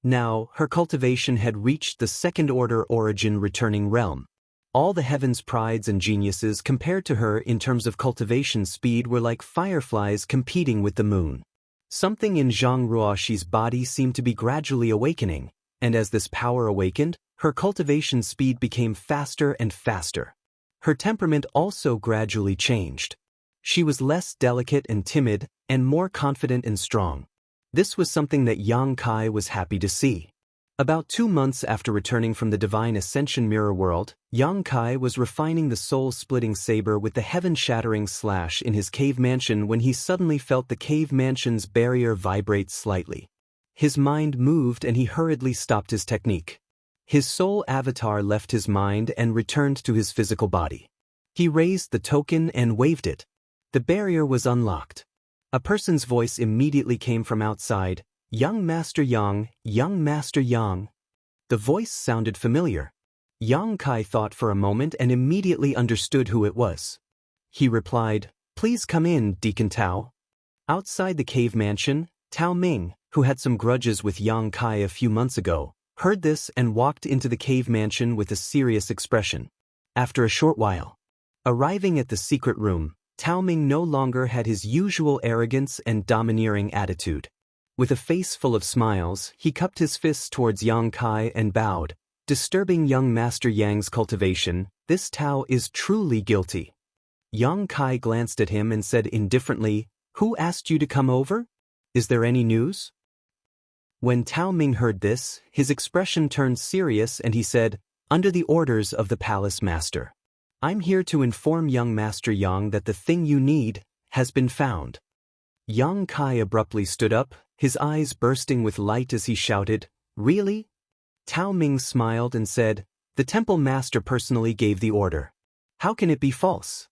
Now, her cultivation had reached the second-order origin returning realm. All the heavens' prides and geniuses compared to her in terms of cultivation speed were like fireflies competing with the moon. Something in Zhang Ruoxi's body seemed to be gradually awakening, and as this power awakened, her cultivation speed became faster and faster. Her temperament also gradually changed. She was less delicate and timid, and more confident and strong. This was something that Yang Kai was happy to see. About 2 months after returning from the Divine Ascension Mirror World, Yang Kai was refining the soul-splitting saber with the heaven-shattering slash in his cave mansion when he suddenly felt the cave mansion's barrier vibrate slightly. His mind moved and he hurriedly stopped his technique. His soul avatar left his mind and returned to his physical body. He raised the token and waved it. The barrier was unlocked. A person's voice immediately came from outside. "Young Master Yang, Young Master Yang." The voice sounded familiar. Yang Kai thought for a moment and immediately understood who it was. He replied, "Please come in, Deacon Tao." Outside the cave mansion, Tao Ming, who had some grudges with Yang Kai a few months ago, heard this and walked into the cave mansion with a serious expression. After a short while, arriving at the secret room, Tao Ming no longer had his usual arrogance and domineering attitude. With a face full of smiles, he cupped his fists towards Yang Kai and bowed. "Disturbing young Master Yang's cultivation, this Tao is truly guilty." Yang Kai glanced at him and said indifferently, "Who asked you to come over? Is there any news?" When Tao Ming heard this, his expression turned serious and he said, "Under the orders of the palace master, I'm here to inform young Master Yang that the thing you need has been found." Yang Kai abruptly stood up, his eyes bursting with light as he shouted, "Really?" Tao Ming smiled and said, "The temple master personally gave the order. How can it be false?"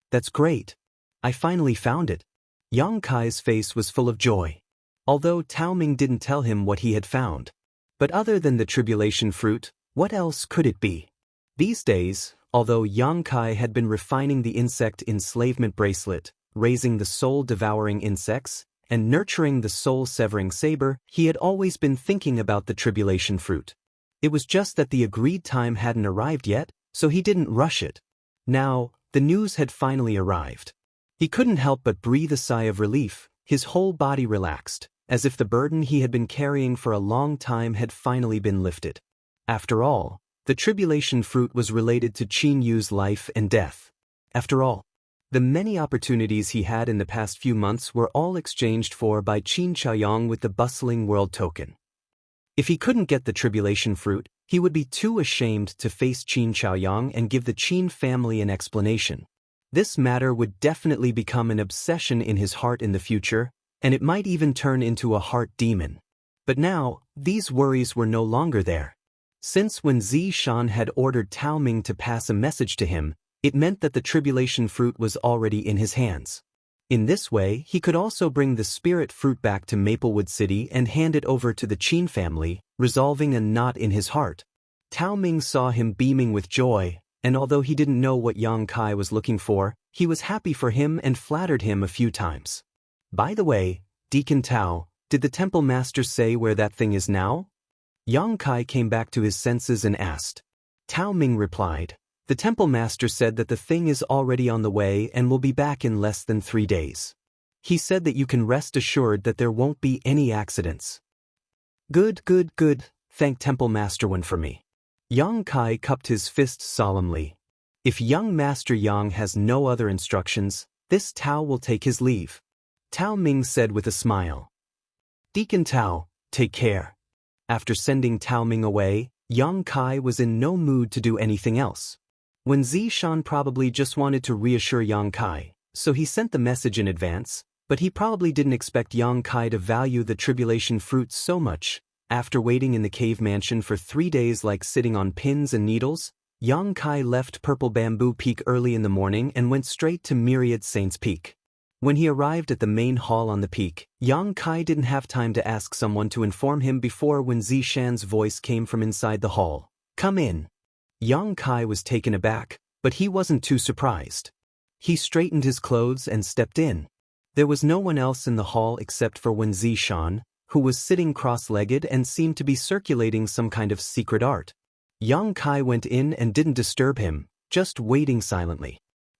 "That's great. I finally found it." Yang Kai's face was full of joy, although Tao Ming didn't tell him what he had found. But other than the tribulation fruit, what else could it be? These days, although Yang Kai had been refining the insect enslavement bracelet, raising the soul-devouring insects, and nurturing the soul-severing saber, he had always been thinking about the tribulation fruit. It was just that the agreed time hadn't arrived yet, so he didn't rush it. Now, the news had finally arrived. He couldn't help but breathe a sigh of relief. His whole body relaxed, as if the burden he had been carrying for a long time had finally been lifted. After all, the tribulation fruit was related to Qin Yu's life and death. After all, the many opportunities he had in the past few months were all exchanged for by Qin Chaoyang with the bustling world token. If he couldn't get the tribulation fruit, he would be too ashamed to face Qin Chaoyang and give the Qin family an explanation. This matter would definitely become an obsession in his heart in the future, and it might even turn into a heart demon. But now, these worries were no longer there. Since when Zishan had ordered Tao Ming to pass a message to him, it meant that the tribulation fruit was already in his hands. In this way, he could also bring the spirit fruit back to Maplewood City and hand it over to the Qin family, resolving a knot in his heart. Tao Ming saw him beaming with joy, and although he didn't know what Yang Kai was looking for, he was happy for him and flattered him a few times. "By the way, Deacon Tao, did the temple master say where that thing is now?" Yang Kai came back to his senses and asked. Tao Ming replied, "The temple master said that the thing is already on the way and will be back in less than 3 days. He said that you can rest assured that there won't be any accidents." Good, thank Temple Master Wen for me." Yang Kai cupped his fist solemnly. "If young Master Yang has no other instructions, this Tao will take his leave." Tao Ming said with a smile. "Deacon Tao, take care." After sending Tao Ming away, Yang Kai was in no mood to do anything else. When Zishan probably just wanted to reassure Yang Kai, so he sent the message in advance, but he probably didn't expect Yang Kai to value the tribulation fruit so much. After waiting in the cave mansion for 3 days like sitting on pins and needles, Yang Kai left Purple Bamboo Peak early in the morning and went straight to Myriad Saints Peak. When he arrived at the main hall on the peak, Yang Kai didn't have time to ask someone to inform him before when Zishan's voice came from inside the hall. "Come in." Yang Kai was taken aback, but he wasn't too surprised. He straightened his clothes and stepped in. There was no one else in the hall except for Wen Zishan, who was sitting cross-legged and seemed to be circulating some kind of secret art. Yang Kai went in and didn't disturb him, just waiting silently.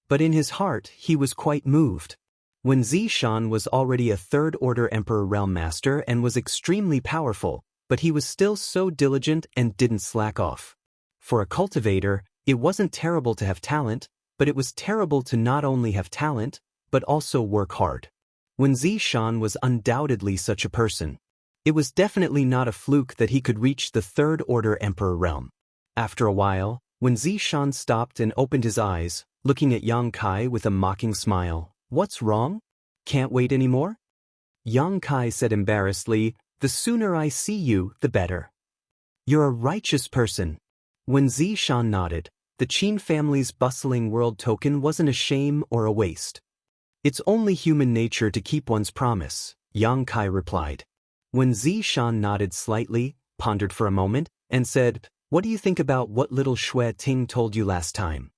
But in his heart, he was quite moved. Wen Zishan was already a third-order Emperor Realm Master and was extremely powerful, but he was still so diligent and didn't slack off. For a cultivator, it wasn't terrible to have talent, but it was terrible to not only have talent, but also work hard. Wen Zishan was undoubtedly such a person. It was definitely not a fluke that he could reach the third-order Emperor realm. After a while, Wen Zishan stopped and opened his eyes, looking at Yang Kai with a mocking smile. "What's wrong? Can't wait anymore?" Yang Kai said embarrassedly, "The sooner I see you, the better." "You're a righteous person." When Zishan nodded, the Qin family's bustling world token wasn't a shame or a waste. "It's only human nature to keep one's promise," Yang Kai replied. When Zishan nodded slightly, pondered for a moment, and said, What do you think about what little Shui Ting told you last time?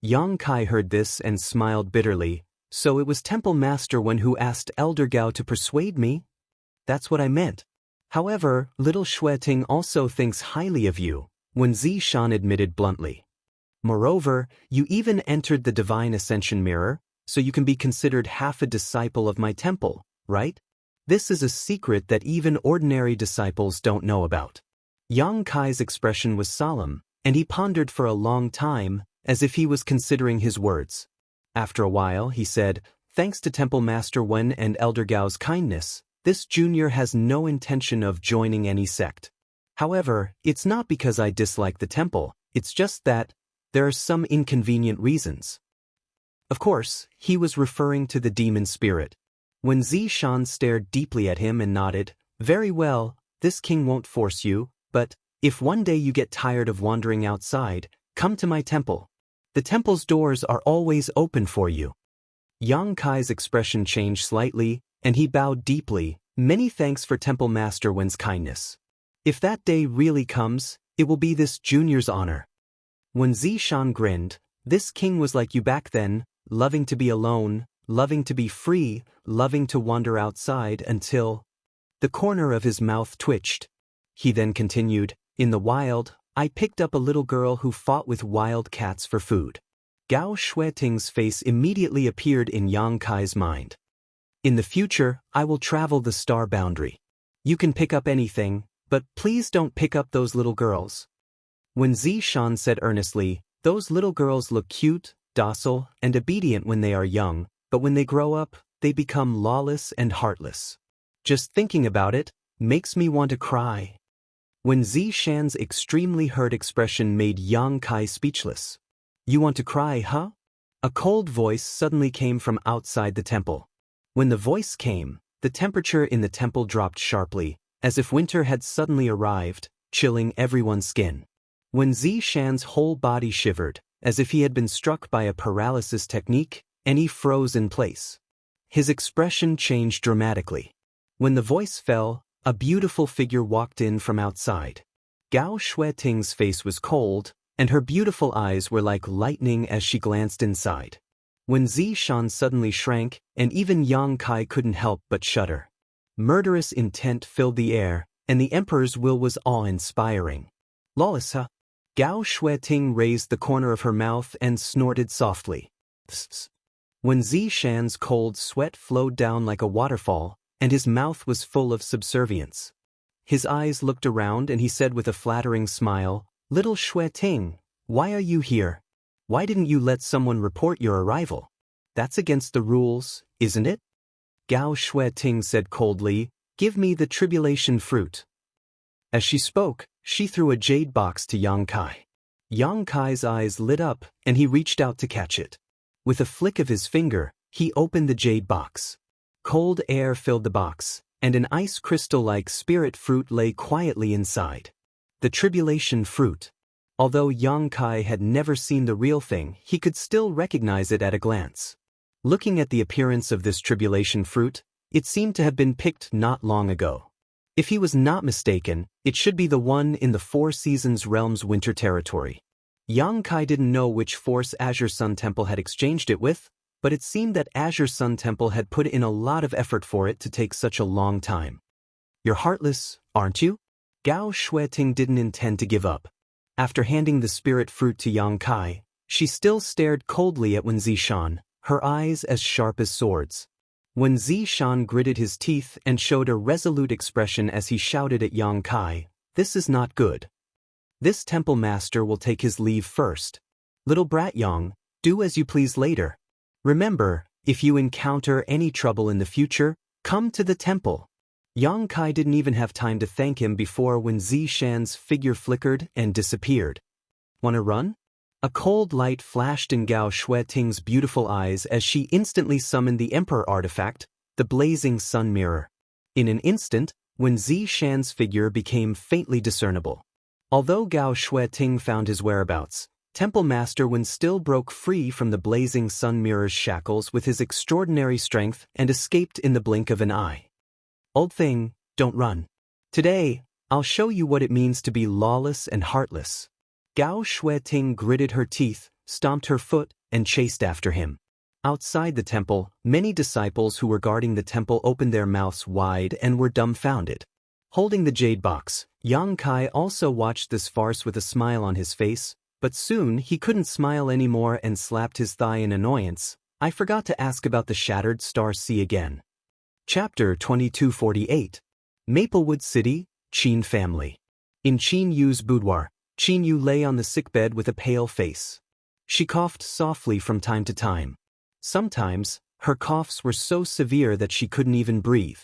Yang Kai heard this and smiled bitterly. So it was Temple Master Wen who asked Elder Gao to persuade me? That's what I meant. However, little Shui Ting also thinks highly of you, Wen Zishan admitted bluntly. Moreover, you even entered the Divine Ascension Mirror, so you can be considered half a disciple of my temple, right? This is a secret that even ordinary disciples don't know about. Yang Kai's expression was solemn, and he pondered for a long time, as if he was considering his words. After a while, he said, "Thanks to Temple Master Wen and Elder Gao's kindness, this junior has no intention of joining any sect. However, it's not because I dislike the temple, it's just that there are some inconvenient reasons." Of course, he was referring to the demon spirit. When Zishan stared deeply at him and nodded, "Very well, this king won't force you, but if one day you get tired of wandering outside, come to my temple. The temple's doors are always open for you." Yang Kai's expression changed slightly, and he bowed deeply. "Many thanks for Temple Master Wen's kindness. If that day really comes, it will be this junior's honor." When Zishan grinned, "This king was like you back then, loving to be alone, loving to be free, loving to wander outside until..." The corner of his mouth twitched. He then continued, "In the wild, I picked up a little girl who fought with wild cats for food." Gao Shuiting's face immediately appeared in Yang Kai's mind. "In the future, I will travel the star boundary. You can pick up anything, but please don't pick up those little girls." When Zishan said earnestly, "Those little girls look cute, docile, and obedient when they are young, but when they grow up, they become lawless and heartless. Just thinking about it makes me want to cry." When Zishan's extremely hurt expression made Yang Kai speechless. "You want to cry, huh?" A cold voice suddenly came from outside the temple. When the voice came, the temperature in the temple dropped sharply, as if winter had suddenly arrived, chilling everyone's skin. When Zishan's whole body shivered, as if he had been struck by a paralysis technique, and he froze in place. His expression changed dramatically. When the voice fell, a beautiful figure walked in from outside. Gao Shuiting's face was cold, and her beautiful eyes were like lightning as she glanced inside. When Zishan suddenly shrank, and even Yang Kai couldn't help but shudder. Murderous intent filled the air, and the emperor's will was awe-inspiring. "Lawless, huh?" Gao Shuiting raised the corner of her mouth and snorted softly. Psst. When Zishan's cold sweat flowed down like a waterfall, and his mouth was full of subservience. His eyes looked around and he said with a flattering smile, "Little Shuiting, why are you here? Why didn't you let someone report your arrival? That's against the rules, isn't it?" Gao Shuiting said coldly, "Give me the tribulation fruit." As she spoke, she threw a jade box to Yang Kai. Yang Kai's eyes lit up, and he reached out to catch it. With a flick of his finger, he opened the jade box. Cold air filled the box, and an ice crystal-like spirit fruit lay quietly inside. The tribulation fruit. Although Yang Kai had never seen the real thing, he could still recognize it at a glance. Looking at the appearance of this tribulation fruit, it seemed to have been picked not long ago. If he was not mistaken, it should be the one in the Four Seasons Realm's winter territory. Yang Kai didn't know which Force Azure Sun Temple had exchanged it with, but it seemed that Azure Sun Temple had put in a lot of effort for it to take such a long time. "You're heartless, aren't you?" Gao Shuiting didn't intend to give up. After handing the spirit fruit to Yang Kai, she still stared coldly at Wen Zishan, her eyes as sharp as swords. When Zishan gritted his teeth and showed a resolute expression as he shouted at Yang Kai, "This is not good. This temple master will take his leave first. Little brat Yang, do as you please later. Remember, if you encounter any trouble in the future, come to the temple." Yang Kai didn't even have time to thank him before when Zishan's figure flickered and disappeared. "Wanna run?" A cold light flashed in Gao Shuiting's beautiful eyes as she instantly summoned the Emperor artifact, the blazing sun mirror. In an instant, when Zishan's figure became faintly discernible. Although Gao Shuiting found his whereabouts, Temple Master Wen still broke free from the blazing sun mirror's shackles with his extraordinary strength and escaped in the blink of an eye. "Old thing, don't run. Today, I'll show you what it means to be lawless and heartless. Gao Shueting gritted her teeth, stomped her foot, and chased after him. Outside the temple, many disciples who were guarding the temple opened their mouths wide and were dumbfounded. Holding the jade box, Yang Kai also watched this farce with a smile on his face, but soon he couldn't smile anymore and slapped his thigh in annoyance. I forgot to ask about the shattered star sea again. Chapter 2248. Maplewood City, Qin Family. In Qin Yu's boudoir, Qin Yu lay on the sickbed with a pale face. She coughed softly from time to time. Sometimes, her coughs were so severe that she couldn't even breathe.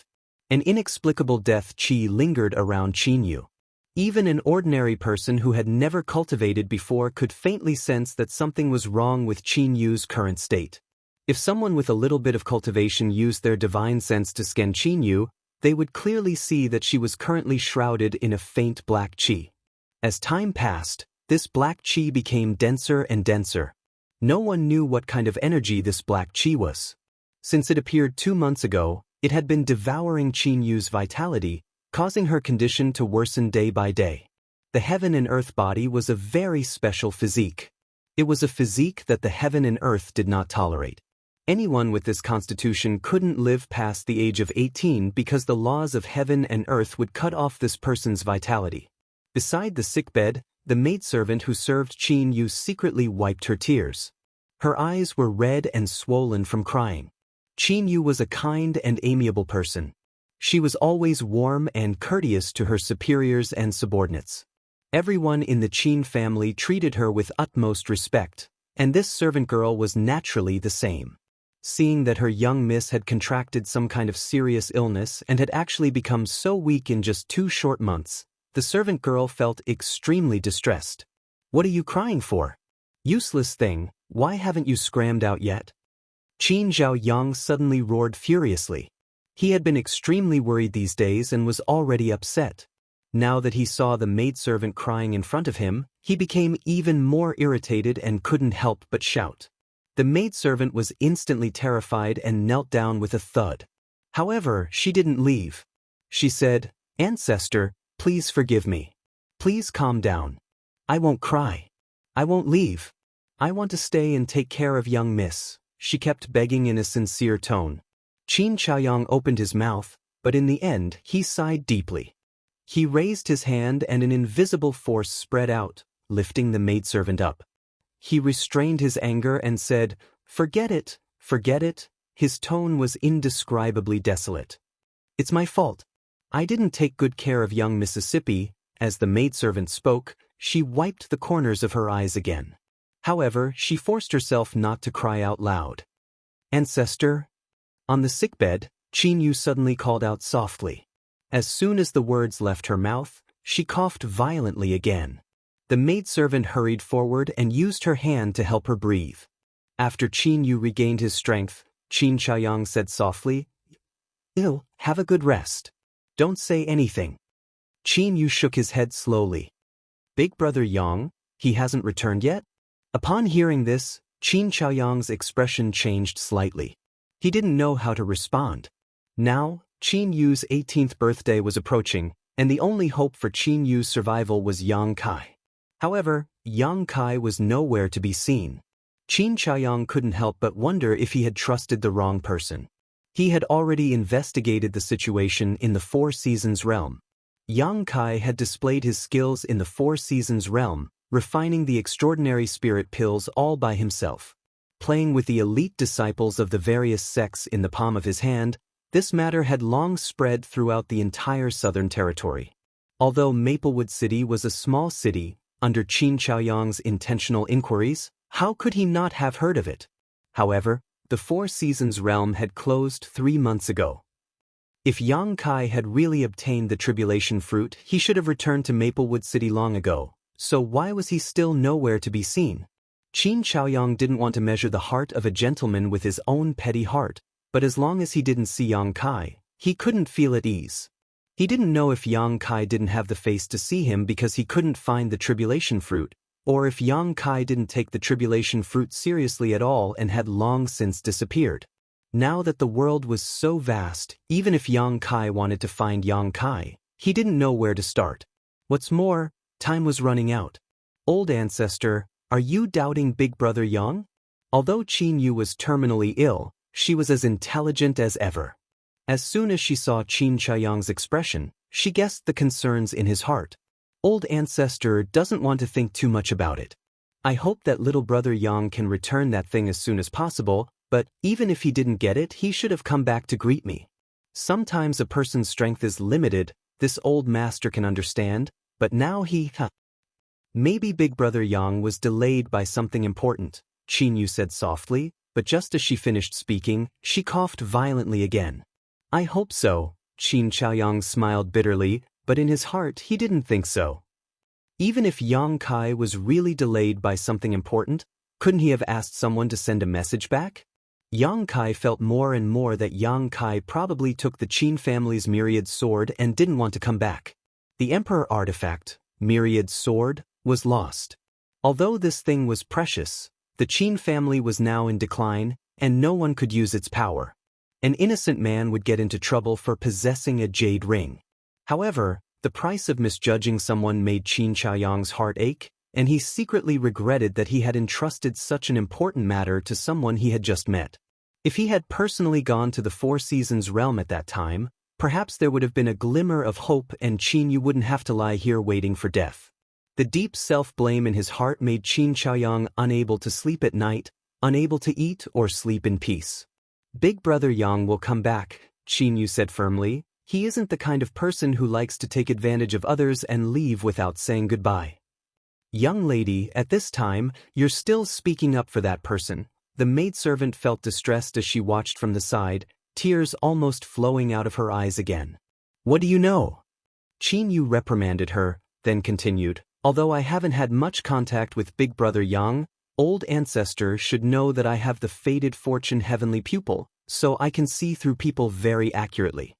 An inexplicable death qi lingered around Qin Yu. Even an ordinary person who had never cultivated before could faintly sense that something was wrong with Qin Yu's current state. If someone with a little bit of cultivation used their divine sense to scan Qin Yu, they would clearly see that she was currently shrouded in a faint black qi. As time passed, this black qi became denser and denser. No one knew what kind of energy this black qi was. Since it appeared 2 months ago, it had been devouring Qin Yu's vitality, causing her condition to worsen day by day. The heaven and earth body was a very special physique. It was a physique that the heaven and earth did not tolerate. Anyone with this constitution couldn't live past the age of 18 because the laws of heaven and earth would cut off this person's vitality. Beside the sickbed, the maidservant who served Qin Yu secretly wiped her tears. Her eyes were red and swollen from crying. Qin Yu was a kind and amiable person. She was always warm and courteous to her superiors and subordinates. Everyone in the Qin family treated her with utmost respect, and this servant girl was naturally the same. Seeing that her young miss had contracted some kind of serious illness and had actually become so weak in just 2 short months, the servant girl felt extremely distressed. "What are you crying for? Useless thing, why haven't you scrammed out yet?" Qin Zhaoyang suddenly roared furiously. He had been extremely worried these days and was already upset. Now that he saw the maidservant crying in front of him, he became even more irritated and couldn't help but shout. The maidservant was instantly terrified and knelt down with a thud. However, she didn't leave. She said, "Ancestor, please forgive me. Please calm down. I won't cry. I won't leave. I want to stay and take care of young miss," she kept begging in a sincere tone. Qin Chaoyang opened his mouth, but in the end he sighed deeply. He raised his hand and an invisible force spread out, lifting the maidservant up. He restrained his anger and said, "Forget it, forget it." His tone was indescribably desolate. "It's my fault. I didn't take good care of young Mississippi." As the maidservant spoke, she wiped the corners of her eyes again. However, she forced herself not to cry out loud. "Ancestor?" On the sickbed, Qin Yu suddenly called out softly. As soon as the words left her mouth, she coughed violently again. The maidservant hurried forward and used her hand to help her breathe. After Qin Yu regained his strength, Qin Chaoyang said softly, "Have a good rest. Don't say anything." Qin Yu shook his head slowly. "Big brother Yang, he hasn't returned yet?" Upon hearing this, Qin Chaoyang's expression changed slightly. He didn't know how to respond. Now, Qin Yu's 18th birthday was approaching, and the only hope for Qin Yu's survival was Yang Kai. However, Yang Kai was nowhere to be seen. Qin Chaoyang couldn't help but wonder if he had trusted the wrong person. He had already investigated the situation in the Four Seasons realm. Yang Kai had displayed his skills in the Four Seasons realm, refining the extraordinary spirit pills all by himself. Playing with the elite disciples of the various sects in the palm of his hand, this matter had long spread throughout the entire southern territory. Although Maplewood City was a small city, under Qin Chaoyang's intentional inquiries, how could he not have heard of it? However, the Four Seasons realm had closed 3 months ago. If Yang Kai had really obtained the tribulation fruit, he should have returned to Maplewood City long ago, so why was he still nowhere to be seen? Qin Chaoyang didn't want to measure the heart of a gentleman with his own petty heart, but as long as he didn't see Yang Kai, he couldn't feel at ease. He didn't know if Yang Kai didn't have the face to see him because he couldn't find the tribulation fruit, or if Yang Kai didn't take the tribulation fruit seriously at all and had long since disappeared. Now that the world was so vast, even if Yang Kai wanted to find Yang Kai, He didn't know where to start. What's more, time was running out. Old ancestor, are you doubting Big Brother Yang? Although Qin Yu was terminally ill, she was as intelligent as ever. As soon as she saw Qin Chaoyang's expression, she guessed the concerns in his heart. Old ancestor doesn't want to think too much about it. I hope that little brother Yang can return that thing as soon as possible, but even if he didn't get it, he should have come back to greet me. Sometimes a person's strength is limited, this old master can understand, but now Maybe Big Brother Yang was delayed by something important, Qin Yu said softly, but just as she finished speaking, she coughed violently again. I hope so, Qin Chaoyang smiled bitterly, but in his heart he didn't think so. Even if Yang Kai was really delayed by something important, couldn't he have asked someone to send a message back? Yang Kai felt more and more that Yang Kai probably took the Qin family's myriad sword and didn't want to come back. The Emperor artifact, myriad sword, was lost. Although this thing was precious, the Qin family was now in decline, and no one could use its power. An innocent man would get into trouble for possessing a jade ring. However, the price of misjudging someone made Qin Chaoyang's heart ache, and he secretly regretted that he had entrusted such an important matter to someone he had just met. If he had personally gone to the Four Seasons realm at that time, perhaps there would have been a glimmer of hope and Qin Yu wouldn't have to lie here waiting for death. The deep self-blame in his heart made Qin Chaoyang unable to sleep at night, unable to eat or sleep in peace. Big Brother Yang will come back, Qin Yu said firmly. He isn't the kind of person who likes to take advantage of others and leave without saying goodbye. Young lady, at this time, you're still speaking up for that person. The maidservant felt distressed as she watched from the side, tears almost flowing out of her eyes again. What do you know? Qin Yu reprimanded her, then continued, although I haven't had much contact with Big Brother Yang, old ancestor should know that I have the fated fortune heavenly pupil, so I can see through people very accurately.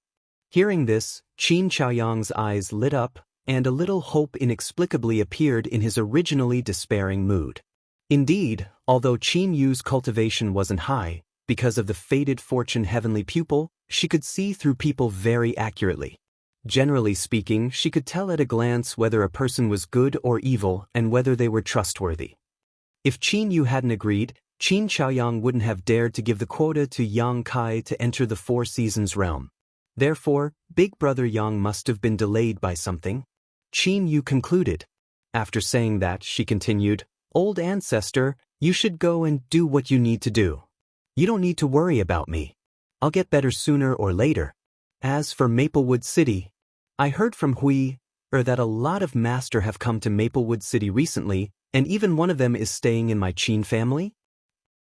Hearing this, Qin Chaoyang's eyes lit up, and a little hope inexplicably appeared in his originally despairing mood. Indeed, although Qin Yu's cultivation wasn't high, because of the fated fortune heavenly pupil, she could see through people very accurately. Generally speaking, she could tell at a glance whether a person was good or evil and whether they were trustworthy. If Qin Yu hadn't agreed, Qin Chaoyang wouldn't have dared to give the quota to Yang Kai to enter the Four Seasons realm. Therefore, Big Brother Yang must have been delayed by something. Qin Yu concluded. After saying that, she continued, Old ancestor, you should go and do what you need to do. You don't need to worry about me. I'll get better sooner or later. As for Maplewood City, I heard from that a lot of master have come to Maplewood City recently, and even one of them is staying in my Qin family?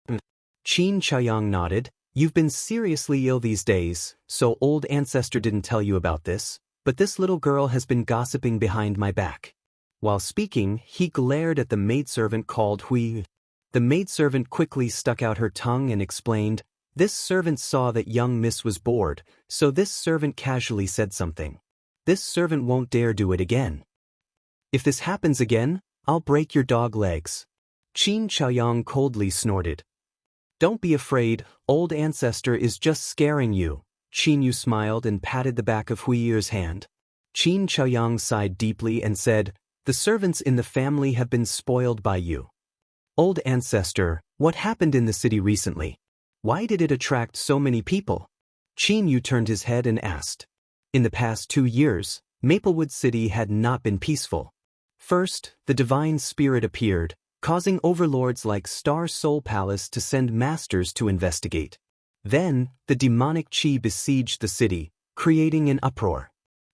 Qin Chaoyang nodded. You've been seriously ill these days, so old ancestor didn't tell you about this, but this little girl has been gossiping behind my back. While speaking, he glared at the maidservant called Hui. The maidservant quickly stuck out her tongue and explained, this servant saw that young miss was bored, so this servant casually said something. This servant won't dare do it again. If this happens again, I'll break your dog legs. Qin Chaoyang coldly snorted. Don't be afraid, old ancestor is just scaring you. Qin Yu smiled and patted the back of Huiyer's hand. Qin Chaoyang sighed deeply and said, the servants in the family have been spoiled by you. Old ancestor, what happened in the city recently? Why did it attract so many people? Qin Yu turned his head and asked. In the past 2 years, Maplewood City had not been peaceful. First, the divine spirit appeared, causing overlords like Star Soul Palace to send masters to investigate. Then, the demonic qi besieged the city, creating an uproar.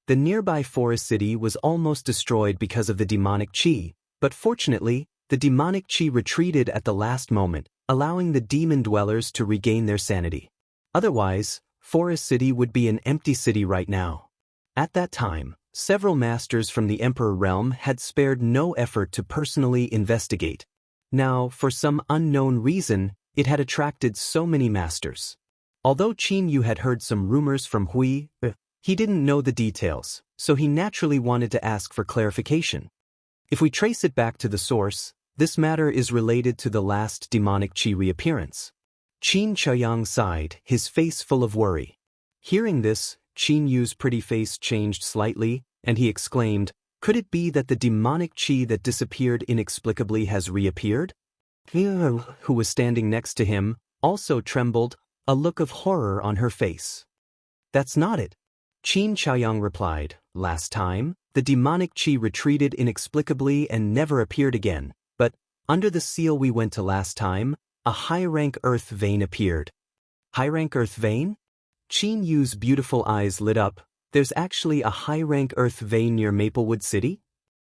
The nearby forest city was almost destroyed because of the demonic qi, but fortunately, the demonic qi retreated at the last moment, allowing the demon dwellers to regain their sanity. Otherwise, Forest City would be an empty city right now. At that time, several masters from the Emperor realm had spared no effort to personally investigate. Now, for some unknown reason, it had attracted so many masters. Although Qin Yu had heard some rumors from Hui, he didn't know the details, so he naturally wanted to ask for clarification. If we trace it back to the source, this matter is related to the last demonic qi reappearance. Qin Chaoyang sighed, his face full of worry. Hearing this, Qin Yu's pretty face changed slightly, and he exclaimed, "Could it be that the demonic qi that disappeared inexplicably has reappeared?" Who was standing next to him, also trembled, a look of horror on her face. "That's not it," Qin Chaoyang replied. "Last time, the demonic qi retreated inexplicably and never appeared again, but, under the seal we went to last time, a high-rank earth vein appeared." "High-rank earth vein?" Qin Yu's beautiful eyes lit up. "There's actually a high-rank earth vein near Maplewood City?"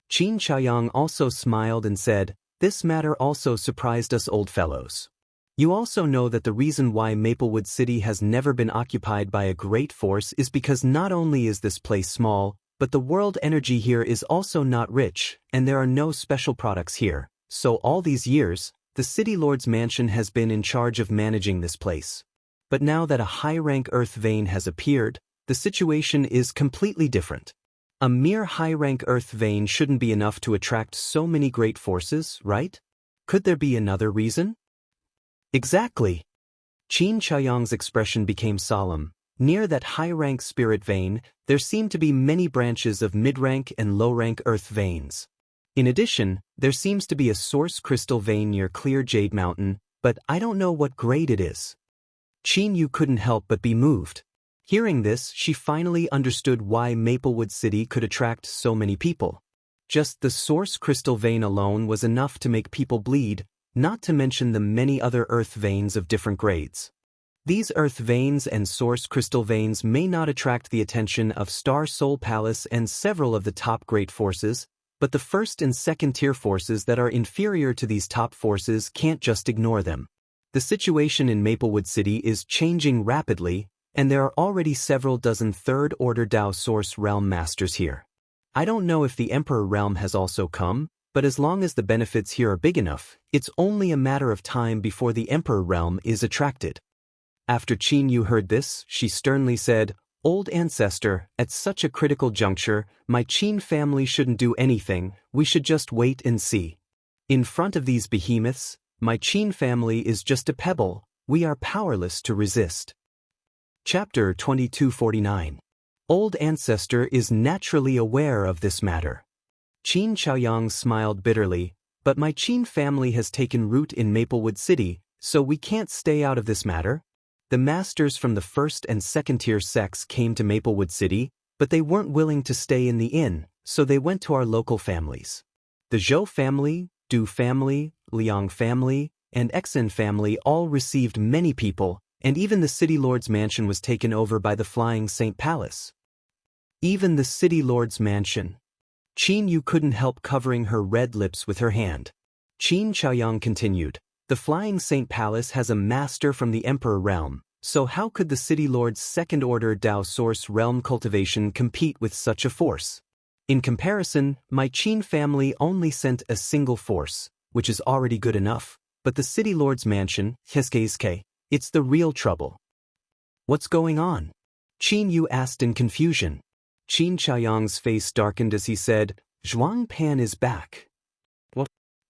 Qin Chaoyang also smiled and said, "This matter also surprised us old fellows. You also know that the reason why Maplewood City has never been occupied by a great force is because not only is this place small, but the world energy here is also not rich, and there are no special products here. So all these years, the City Lord's mansion has been in charge of managing this place. But now that a high-rank earth vein has appeared, the situation is completely different. A mere high-rank earth vein shouldn't be enough to attract so many great forces, right? Could there be another reason?" "Exactly." Qin Chaoyang's expression became solemn. Near that high-rank spirit vein, there seemed to be many branches of mid-rank and low-rank earth veins. In addition, there seems to be a source crystal vein near Clear Jade Mountain, but I don't know what grade it is. Qin Yu couldn't help but be moved. Hearing this, she finally understood why Maplewood City could attract so many people. Just the source crystal vein alone was enough to make people bleed, not to mention the many other earth veins of different grades. These earth veins and source crystal veins may not attract the attention of Star Soul Palace and several of the top great forces, but the first and second tier forces that are inferior to these top forces can't just ignore them. The situation in Maplewood City is changing rapidly, and there are already several dozen third-order Dao Source Realm Masters here. I don't know if the Emperor Realm has also come, but as long as the benefits here are big enough, it's only a matter of time before the Emperor Realm is attracted. After Qin Yu heard this, she sternly said, "Old ancestor, at such a critical juncture, my Qin family shouldn't do anything, we should just wait and see. In front of these behemoths, my Qin family is just a pebble, we are powerless to resist." Chapter 2249. Old Ancestor is naturally aware of this matter. Qin Chaoyang smiled bitterly, "But my Qin family has taken root in Maplewood City, so we can't stay out of this matter. The masters from the first and second tier sects came to Maplewood City, but they weren't willing to stay in the inn, so they went to our local families. The Zhou family, Du family, Liang family, and Exen family all received many people, and even the City Lord's mansion was taken over by the Flying Saint Palace." Even the City Lord's mansion. Qin Yu couldn't help covering her red lips with her hand. Qin Chaoyang continued, "The Flying Saint Palace has a master from the Emperor Realm, so how could the City Lord's second-order Dao Source Realm cultivation compete with such a force? In comparison, my Qin family only sent a single force, which is already good enough, but the City Lord's mansion, it's the real trouble." "What's going on?" Qin Yu asked in confusion. Qin Chaoyang's face darkened as he said, "Zhuang Pan is back." "What?"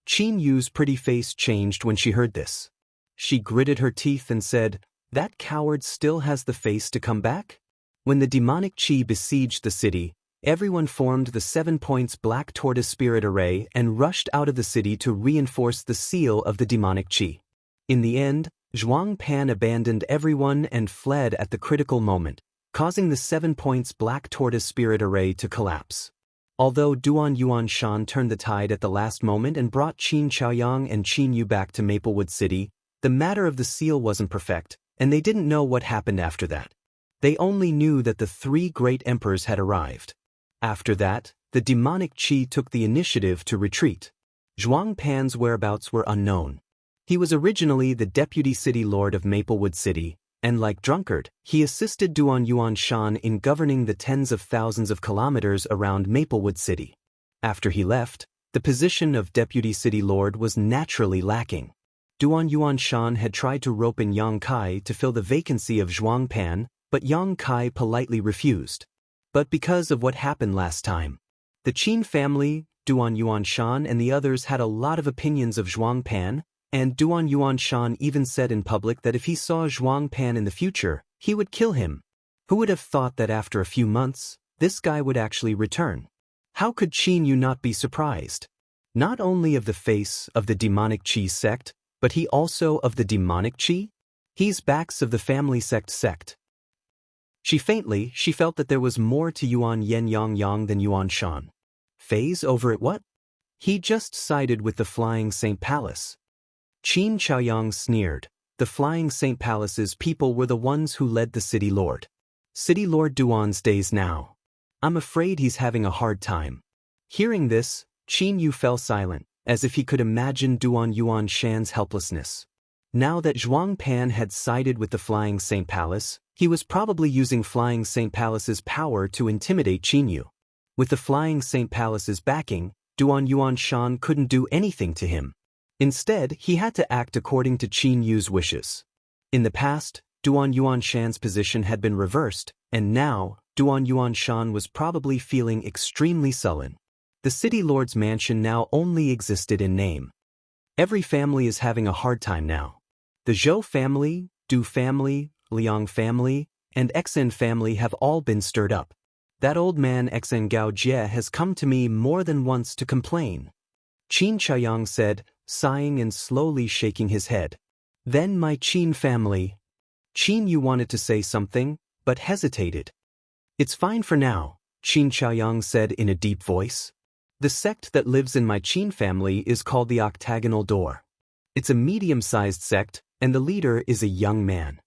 Qin Yu's pretty face changed when she heard this. She gritted her teeth and said, "That coward still has the face to come back?" When the demonic qi besieged the city, everyone formed the 7 points Black Tortoise Spirit Array and rushed out of the city to reinforce the seal of the demonic qi. In the end, Zhuang Pan abandoned everyone and fled at the critical moment, causing the 7 points Black Tortoise Spirit Array to collapse. Although Duan Yuan Shan turned the tide at the last moment and brought Qin Chaoyang and Qin Yu back to Maplewood City, the matter of the seal wasn't perfect, and they didn't know what happened after that. They only knew that the 3 great emperors had arrived. After that, the demonic qi took the initiative to retreat. Zhuang Pan's whereabouts were unknown. He was originally the deputy city lord of Maplewood City, and like Drunkard, he assisted Duan Yuan Shan in governing the tens of thousands of kilometers around Maplewood City. After he left, the position of deputy city lord was naturally lacking. Duan Yuan Shan had tried to rope in Yang Kai to fill the vacancy of Zhuang Pan, but Yang Kai politely refused. But because of what happened last time, the Qin family, Duan Yuan Shan and the others had a lot of opinions of Zhuang Pan, and Duan Yuan Shan even said in public that if he saw Zhuang Pan in the future, he would kill him. Who would have thought that after a few months, this guy would actually return? How could Qin Yu not be surprised? Not only of the face of the demonic Qi sect, but he also of the demonic Qi? He's backs of the family sect. She felt that there was more to Yuan Yen Yang than Yuan Shan. Phase over at what? He just sided with the Flying Saint Palace. Qin Chaoyang sneered. The Flying Saint Palace's people were the ones who led the City Lord. City Lord Duan's days now. I'm afraid he's having a hard time. Hearing this, Qin Yu fell silent, as if he could imagine Duan Yuan Shan's helplessness. Now that Zhuang Pan had sided with the Flying Saint Palace, he was probably using Flying Saint Palace's power to intimidate Qin Yu. With the Flying Saint Palace's backing, Duan Yuan Shan couldn't do anything to him. Instead, he had to act according to Qin Yu's wishes. In the past, Duan Yuan Shan's position had been reversed, and now, Duan Yuan Shan was probably feeling extremely sullen. The City Lord's mansion now only existed in name. Every family is having a hard time now. The Zhou family, Du family, Liang family, and Xen family have all been stirred up. That old man Xen Gao Jie has come to me more than once to complain. Qin Chaoyang said, sighing and slowly shaking his head. Then my Qin family. Qin Yu wanted to say something, but hesitated. It's fine for now, Qin Chaoyang said in a deep voice. The sect that lives in my Qin family is called the Octagonal Door. It's a medium-sized sect, and the leader is a young man.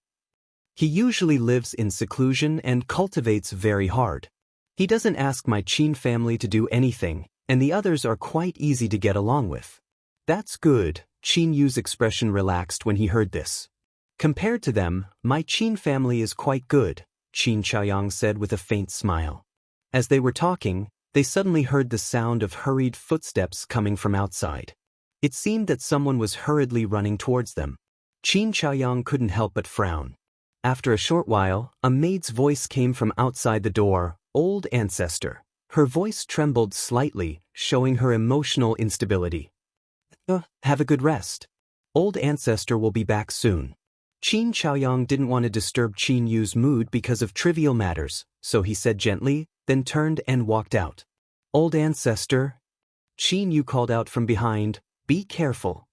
He usually lives in seclusion and cultivates very hard. He doesn't ask my Qin family to do anything, and the others are quite easy to get along with. That's good, Qin Yu's expression relaxed when he heard this. Compared to them, my Qin family is quite good, Qin Chaoyang said with a faint smile. As they were talking, they suddenly heard the sound of hurried footsteps coming from outside. It seemed that someone was hurriedly running towards them. Qin Chaoyang couldn't help but frown. After a short while, a maid's voice came from outside the door, Old Ancestor. Her voice trembled slightly, showing her emotional instability. Have a good rest. Old Ancestor will be back soon. Qin Chaoyang didn't want to disturb Qin Yu's mood because of trivial matters, so he said gently, then turned and walked out. Old Ancestor. Qin Yu called out from behind, be careful.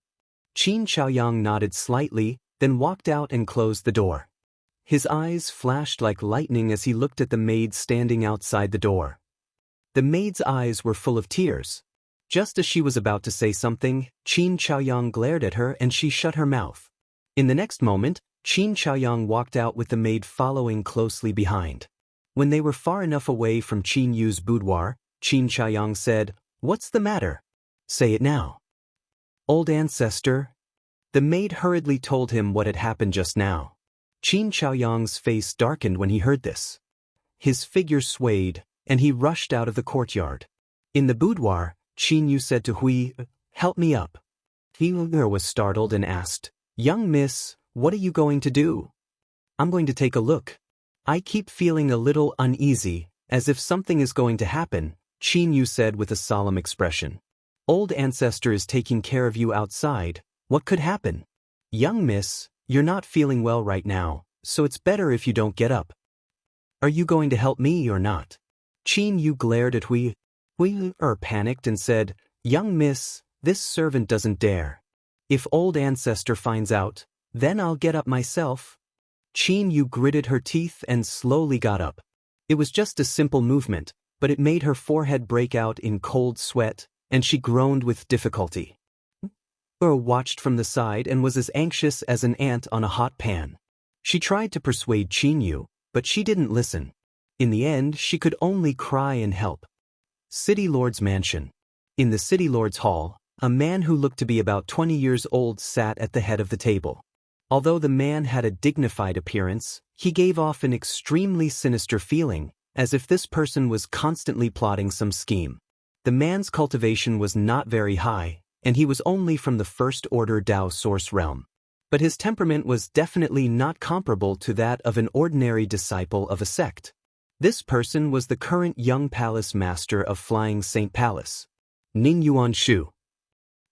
Qin Chaoyang nodded slightly, then walked out and closed the door. His eyes flashed like lightning as he looked at the maid standing outside the door. The maid's eyes were full of tears. Just as she was about to say something, Qin Chaoyang glared at her and she shut her mouth. In the next moment, Qin Chaoyang walked out with the maid following closely behind. When they were far enough away from Qin Yu's boudoir, Qin Chaoyang said, What's the matter? Say it now. Old Ancestor. The maid hurriedly told him what had happened just now. Qin Chaoyang's face darkened when he heard this. His figure swayed, and he rushed out of the courtyard. In the boudoir, Qin Yu said to Hui, Help me up. Hui was startled and asked, Young miss, what are you going to do? I'm going to take a look. I keep feeling a little uneasy, as if something is going to happen, Qin Yu said with a solemn expression. Old Ancestor is taking care of you outside. What could happen? Young miss, you're not feeling well right now, so it's better if you don't get up. Are you going to help me or not? Qin Yu glared at Hui panicked and said, Young miss, this servant doesn't dare. If Old Ancestor finds out, then I'll get up myself. Qin Yu gritted her teeth and slowly got up. It was just a simple movement, but it made her forehead break out in cold sweat, and she groaned with difficulty. Hui watched from the side and was as anxious as an ant on a hot pan. She tried to persuade Qin Yu, but she didn't listen. In the end, she could only cry and help. City Lord's mansion. In the City Lord's hall, a man who looked to be about 20 years old sat at the head of the table. Although the man had a dignified appearance, he gave off an extremely sinister feeling, as if this person was constantly plotting some scheme. The man's cultivation was not very high, and he was only from the First Order Dao Source realm. But his temperament was definitely not comparable to that of an ordinary disciple of a sect. This person was the current young palace master of Flying Saint Palace, Ning Yuan Shu.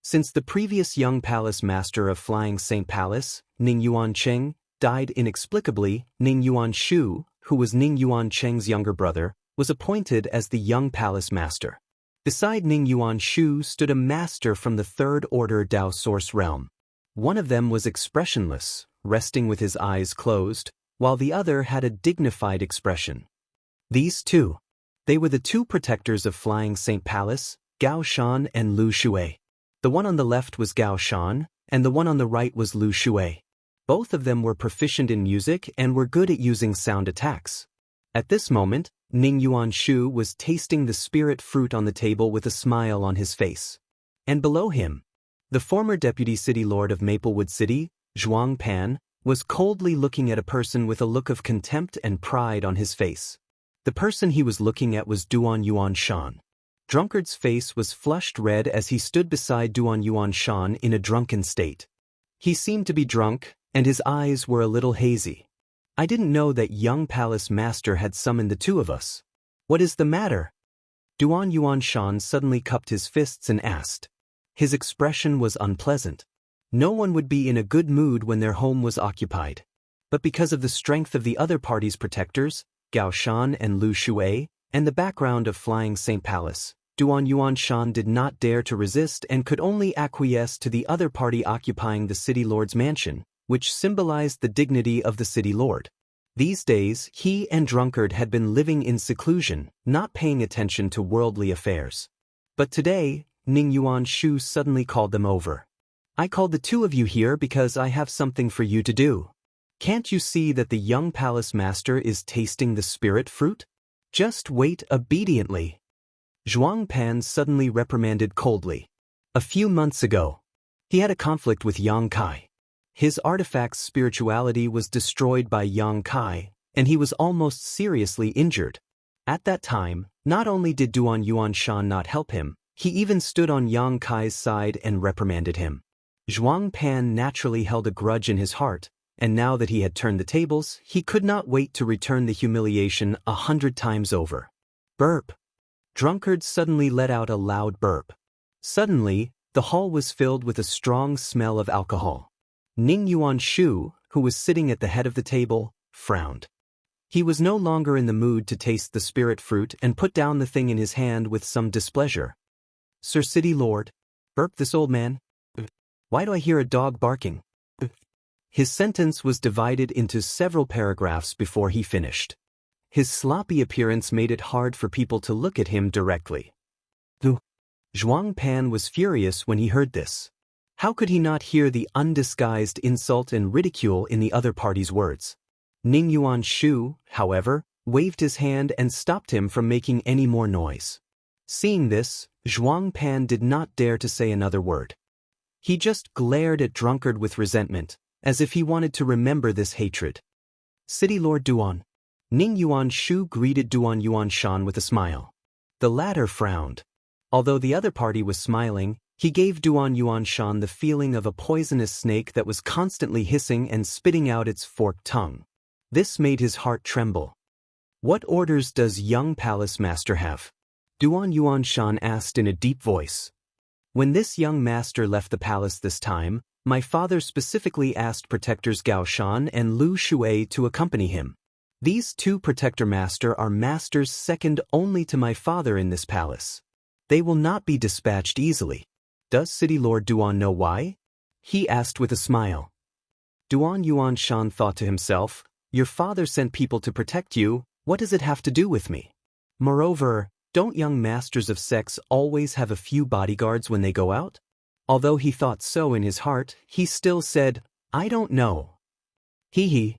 Since the previous young palace master of Flying Saint Palace, Ning Yuan Cheng, died inexplicably, Ning Yuan Shu, who was Ning Yuan Cheng's younger brother, was appointed as the young palace master. Beside Ning Yuan Shu stood a master from the Third Order Dao Source realm. One of them was expressionless, resting with his eyes closed, while the other had a dignified expression. These two. They were the two protectors of Flying Saint Palace, Gao Shan and Lu Shui. The one on the left was Gao Shan, and the one on the right was Lu Shui. Both of them were proficient in music and were good at using sound attacks. At this moment, Ning Yuan Shu was tasting the spirit fruit on the table with a smile on his face. And below him, the former deputy city lord of Maplewood City, Zhuang Pan, was coldly looking at a person with a look of contempt and pride on his face. The person he was looking at was Duan Yuan Shan. Drunkard's face was flushed red as he stood beside Duan Yuan Shan in a drunken state. He seemed to be drunk, and his eyes were a little hazy. I didn't know that young palace master had summoned the two of us. What is the matter? Duan Yuan Shan suddenly cupped his fists and asked. His expression was unpleasant. No one would be in a good mood when their home was occupied. But because of the strength of the other party's protectors, Gao Shan and Lu Shui, and the background of Flying Saint Palace, Duan Yuan Shan did not dare to resist and could only acquiesce to the other party occupying the city lord's mansion, which symbolized the dignity of the city lord. These days, he and Drunkard had been living in seclusion, not paying attention to worldly affairs. But today, Ning Yuan Shu suddenly called them over. I called the two of you here because I have something for you to do. Can't you see that the young palace master is tasting the spirit fruit? Just wait obediently. Zhuang Pan suddenly reprimanded coldly. A few months ago, he had a conflict with Yang Kai. His artifact's spirituality was destroyed by Yang Kai, and he was almost seriously injured. At that time, not only did Duan Yuan Shan not help him, he even stood on Yang Kai's side and reprimanded him. Zhuang Pan naturally held a grudge in his heart, and now that he had turned the tables, he could not wait to return the humiliation 100 times over. Burp. Drunkard suddenly let out a loud burp. Suddenly, the hall was filled with a strong smell of alcohol. Ning Yuan Shu, who was sitting at the head of the table, frowned. He was no longer in the mood to taste the spirit fruit and put down the thing in his hand with some displeasure. Sir City Lord, burped this old man. Why do I hear a dog barking? His sentence was divided into several paragraphs before he finished. His sloppy appearance made it hard for people to look at him directly. Zhuang Pan was furious when he heard this. How could he not hear the undisguised insult and ridicule in the other party's words? Ning Yuan Shu, however, waved his hand and stopped him from making any more noise. Seeing this, Zhuang Pan did not dare to say another word. He just glared at Drunkard with resentment, as if he wanted to remember this hatred. City Lord Duan. Ning Yuan Shu greeted Duan Yuan Shan with a smile. The latter frowned. Although the other party was smiling, he gave Duan Yuan Shan the feeling of a poisonous snake that was constantly hissing and spitting out its forked tongue. This made his heart tremble. What orders does young palace master have? Duan Yuan Shan asked in a deep voice. When this young master left the palace this time, my father specifically asked protectors Gao Shan and Lu Shui to accompany him. These two protector master are masters second only to my father in this palace. They will not be dispatched easily. Does City Lord Duan know why? He asked with a smile. Duan Yuan Shan thought to himself, your father sent people to protect you, what does it have to do with me? Moreover, don't young masters of sex always have a few bodyguards when they go out? Although he thought so in his heart, he still said, I don't know. Hee.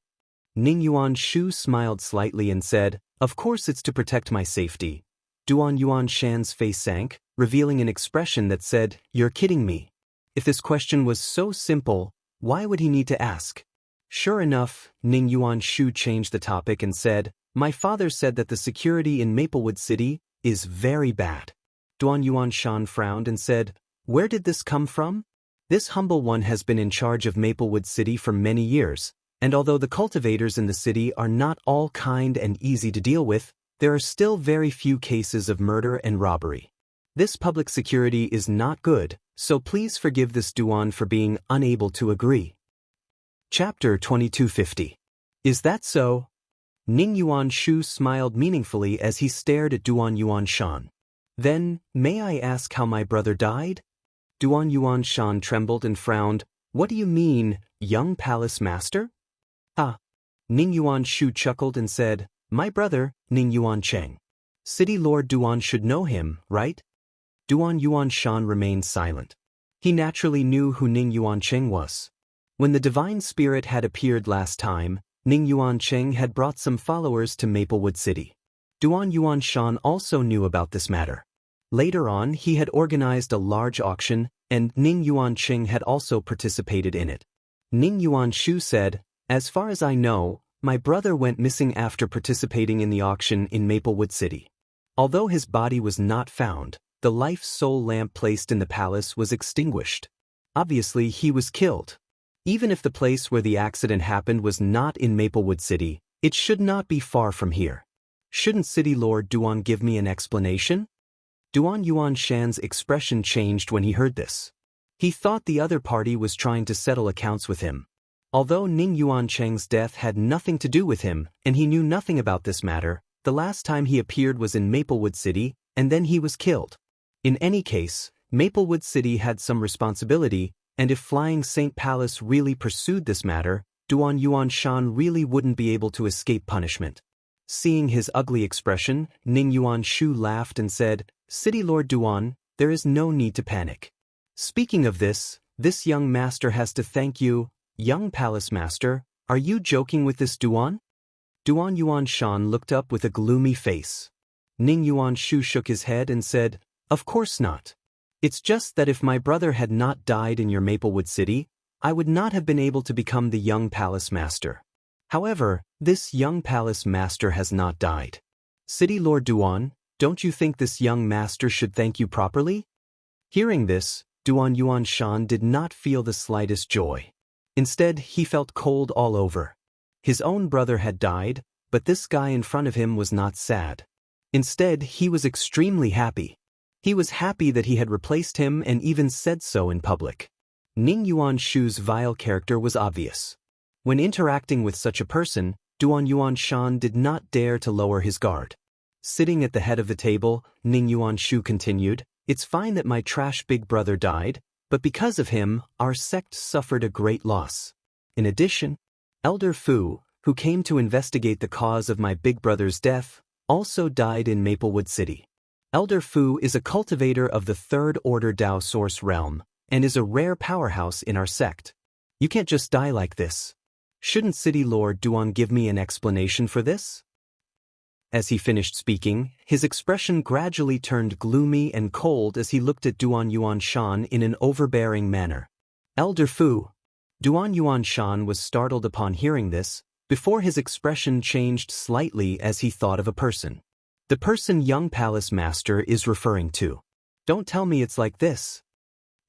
Ning Yuan Shu smiled slightly and said, of course it's to protect my safety. Duan Yuan Shan's face sank, revealing an expression that said, you're kidding me. If this question was so simple, why would he need to ask? Sure enough, Ning Yuan Shu changed the topic and said, my father said that the security in Maplewood City is very bad. Duan Yuan Shan frowned and said, where did this come from? This humble one has been in charge of Maplewood City for many years, and although the cultivators in the city are not all kind and easy to deal with, there are still very few cases of murder and robbery. This public security is not good, so please forgive this Duan for being unable to agree. Chapter 2250. Is that so? Ning Yuan-shu smiled meaningfully as he stared at Duan Yuan-shan. Then, may I ask how my brother died? Duan Yuan-shan trembled and frowned. What do you mean, young palace master? Ah. Ning Yuan-shu chuckled and said, my brother, Ning Yuan-cheng. City Lord Duan should know him, right? Duan Yuan-shan remained silent. He naturally knew who Ning Yuan-cheng was. When the divine spirit had appeared last time, Ning Yuan-cheng had brought some followers to Maplewood City. Duan Yuan-shan also knew about this matter. Later on, he had organized a large auction, and Ning Yuan-cheng had also participated in it. Ning Yuan-shu said, as far as I know, my brother went missing after participating in the auction in Maplewood City. Although his body was not found, the life soul lamp placed in the palace was extinguished. Obviously, he was killed. Even if the place where the accident happened was not in Maplewood City, it should not be far from here. Shouldn't City Lord Duan give me an explanation? Duan Yuan-shan's expression changed when he heard this. He thought the other party was trying to settle accounts with him. Although Ning Yuan-cheng's death had nothing to do with him, and he knew nothing about this matter, the last time he appeared was in Maplewood City, and then he was killed. In any case, Maplewood City had some responsibility, and if Flying Saint Palace really pursued this matter, Duan Yuan-shan really wouldn't be able to escape punishment. Seeing his ugly expression, Ning Yuan-shu laughed and said, City Lord Duan, there is no need to panic. Speaking of this young master has to thank you. Young palace master, are you joking with this Duan? Duan Yuan-shan looked up with a gloomy face. Ning Yuan-shu shook his head and said, of course not. It's just that if my brother had not died in your Maplewood City, I would not have been able to become the young palace master. However, this young palace master has not died. City Lord Duan, don't you think this young master should thank you properly? Hearing this, Duan Yuan-shan did not feel the slightest joy. Instead, he felt cold all over. His own brother had died, but this guy in front of him was not sad. Instead, he was extremely happy. He was happy that he had replaced him and even said so in public. Ning Yuan-shu's vile character was obvious. When interacting with such a person, Duan Yuan-shan did not dare to lower his guard. Sitting at the head of the table, Ning Yuan-shu continued, it's fine that my trash big brother died, but because of him, our sect suffered a great loss. In addition, Elder Fu, who came to investigate the cause of my big brother's death, also died in Maplewood City. Elder Fu is a cultivator of the Third Order Dao Source realm, and is a rare powerhouse in our sect. You can't just die like this. Shouldn't City Lord Duan give me an explanation for this? As he finished speaking, his expression gradually turned gloomy and cold as he looked at Duan Yuan-shan in an overbearing manner. Elder Fu. Duan Yuan-shan was startled upon hearing this, before his expression changed slightly as he thought of a person. The person young palace master is referring to. Don't tell me it's like this.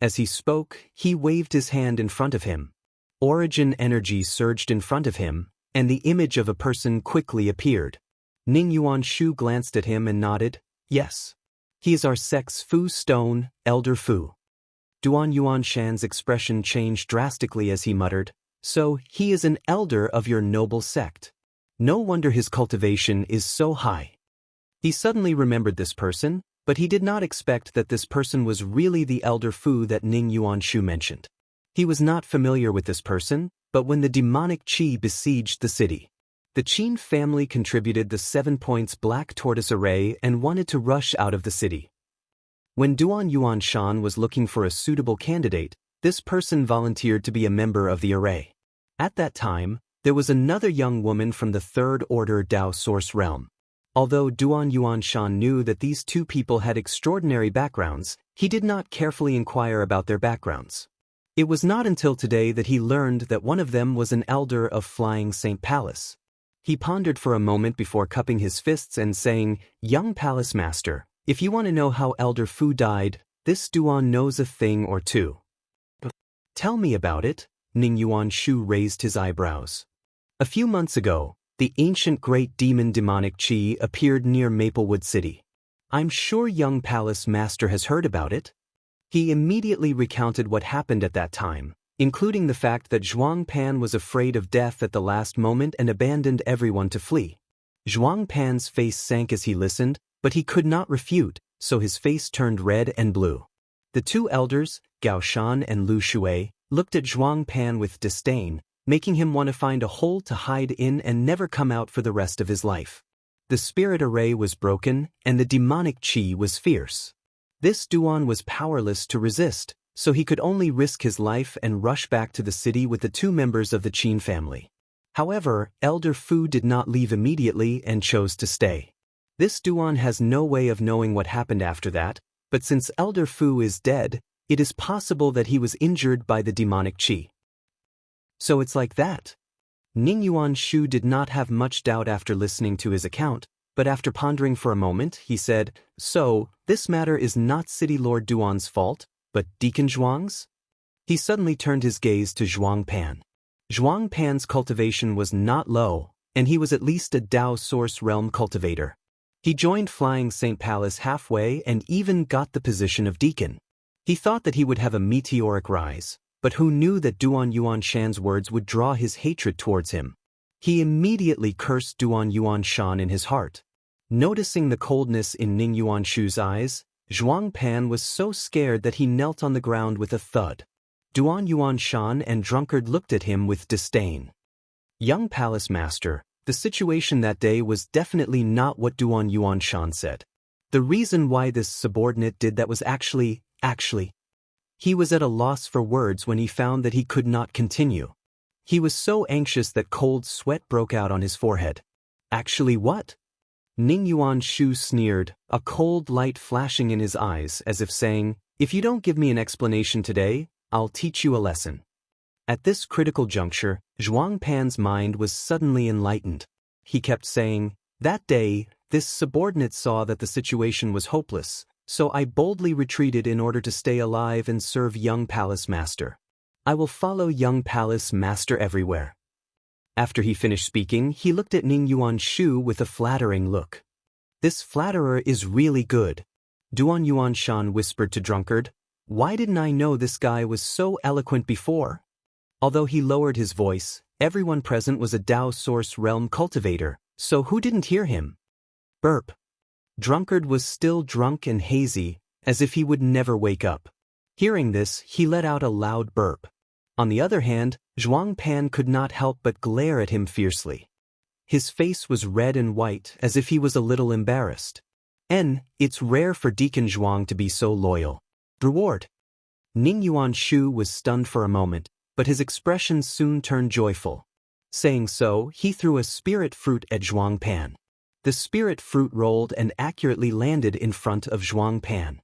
As he spoke, he waved his hand in front of him. Origin energy surged in front of him, and the image of a person quickly appeared. Ning Yuan-shu glanced at him and nodded, yes. He is our sect's Fu Stone, Elder Fu. Duan Yuan-shan's expression changed drastically as he muttered, so he is an elder of your noble sect. No wonder his cultivation is so high. He suddenly remembered this person, but he did not expect that this person was really the Elder Fu that Ning Yuan-shu mentioned. He was not familiar with this person, but when the demonic qi besieged the city, the Qin family contributed the 7 points black tortoise array and wanted to rush out of the city. When Duan Yuan-shan was looking for a suitable candidate, this person volunteered to be a member of the array. At that time, there was another young woman from the Third Order Dao Source realm. Although Duan Yuan-shan knew that these two people had extraordinary backgrounds, he did not carefully inquire about their backgrounds. It was not until today that he learned that one of them was an elder of Flying Saint Palace. He pondered for a moment before cupping his fists and saying, young palace master, if you want to know how Elder Fu died, this Duan knows a thing or two. Tell me about it. Ning Yuan-shu raised his eyebrows. A few months ago, the ancient great demon demonic qi appeared near Maplewood City. I'm sure young palace master has heard about it. He immediately recounted what happened at that time, including the fact that Zhuang Pan was afraid of death at the last moment and abandoned everyone to flee. Zhuang Pan's face sank as he listened, but he could not refute, so his face turned red and blue. The two elders, Gao Shan and Lu Shui, looked at Zhuang Pan with disdain, making him want to find a hole to hide in and never come out for the rest of his life. The spirit array was broken, and the demonic qi was fierce. This Duan was powerless to resist, so he could only risk his life and rush back to the city with the two members of the Qin family. However, Elder Fu did not leave immediately and chose to stay. This Duan has no way of knowing what happened after that, but since Elder Fu is dead, it is possible that he was injured by the demonic qi. So it's like that. Ning Yuanshu did not have much doubt after listening to his account, but after pondering for a moment, he said, "So, this matter is not City Lord Duan's fault, but Deacon Zhuang's?" He suddenly turned his gaze to Zhuang Pan. Zhuang Pan's cultivation was not low, and he was at least a Dao Source Realm cultivator. He joined Flying Saint Palace halfway and even got the position of deacon. He thought that he would have a meteoric rise, but who knew that Duan Yuanshan's words would draw his hatred towards him? He immediately cursed Duan Yuanshan in his heart. Noticing the coldness in Ning Yuanshu's eyes, Zhuang Pan was so scared that he knelt on the ground with a thud. Duan Yuanshan and Drunkard looked at him with disdain. Young Palace Master, the situation that day was definitely not what Duan Yuanshan said. The reason why this subordinate did that was actually. He was at a loss for words when he found that he could not continue. He was so anxious that cold sweat broke out on his forehead. Actually what? Ning Yuanshu sneered, a cold light flashing in his eyes as if saying, "If you don't give me an explanation today, I'll teach you a lesson." At this critical juncture, Zhuang Pan's mind was suddenly enlightened. He kept saying, "That day, this subordinate saw that the situation was hopeless, so I boldly retreated in order to stay alive and serve young Palace Master. I will follow young Palace Master everywhere." After he finished speaking, he looked at Ning Yuanshu with a flattering look. "This flatterer is really good." Duan Yuanshan whispered to Drunkard, "Why didn't I know this guy was so eloquent before?" Although he lowered his voice, everyone present was a Dao Source Realm cultivator, so who didn't hear him? Burp. Drunkard was still drunk and hazy, as if he would never wake up. Hearing this, he let out a loud burp. On the other hand, Zhuang Pan could not help but glare at him fiercely. His face was red and white, as if he was a little embarrassed. It's rare for Deacon Zhuang to be so loyal. Reward. Ning Yuanshu was stunned for a moment, but his expression soon turned joyful. Saying so, he threw a spirit fruit at Zhuang Pan. The spirit fruit rolled and accurately landed in front of Zhuang Pan.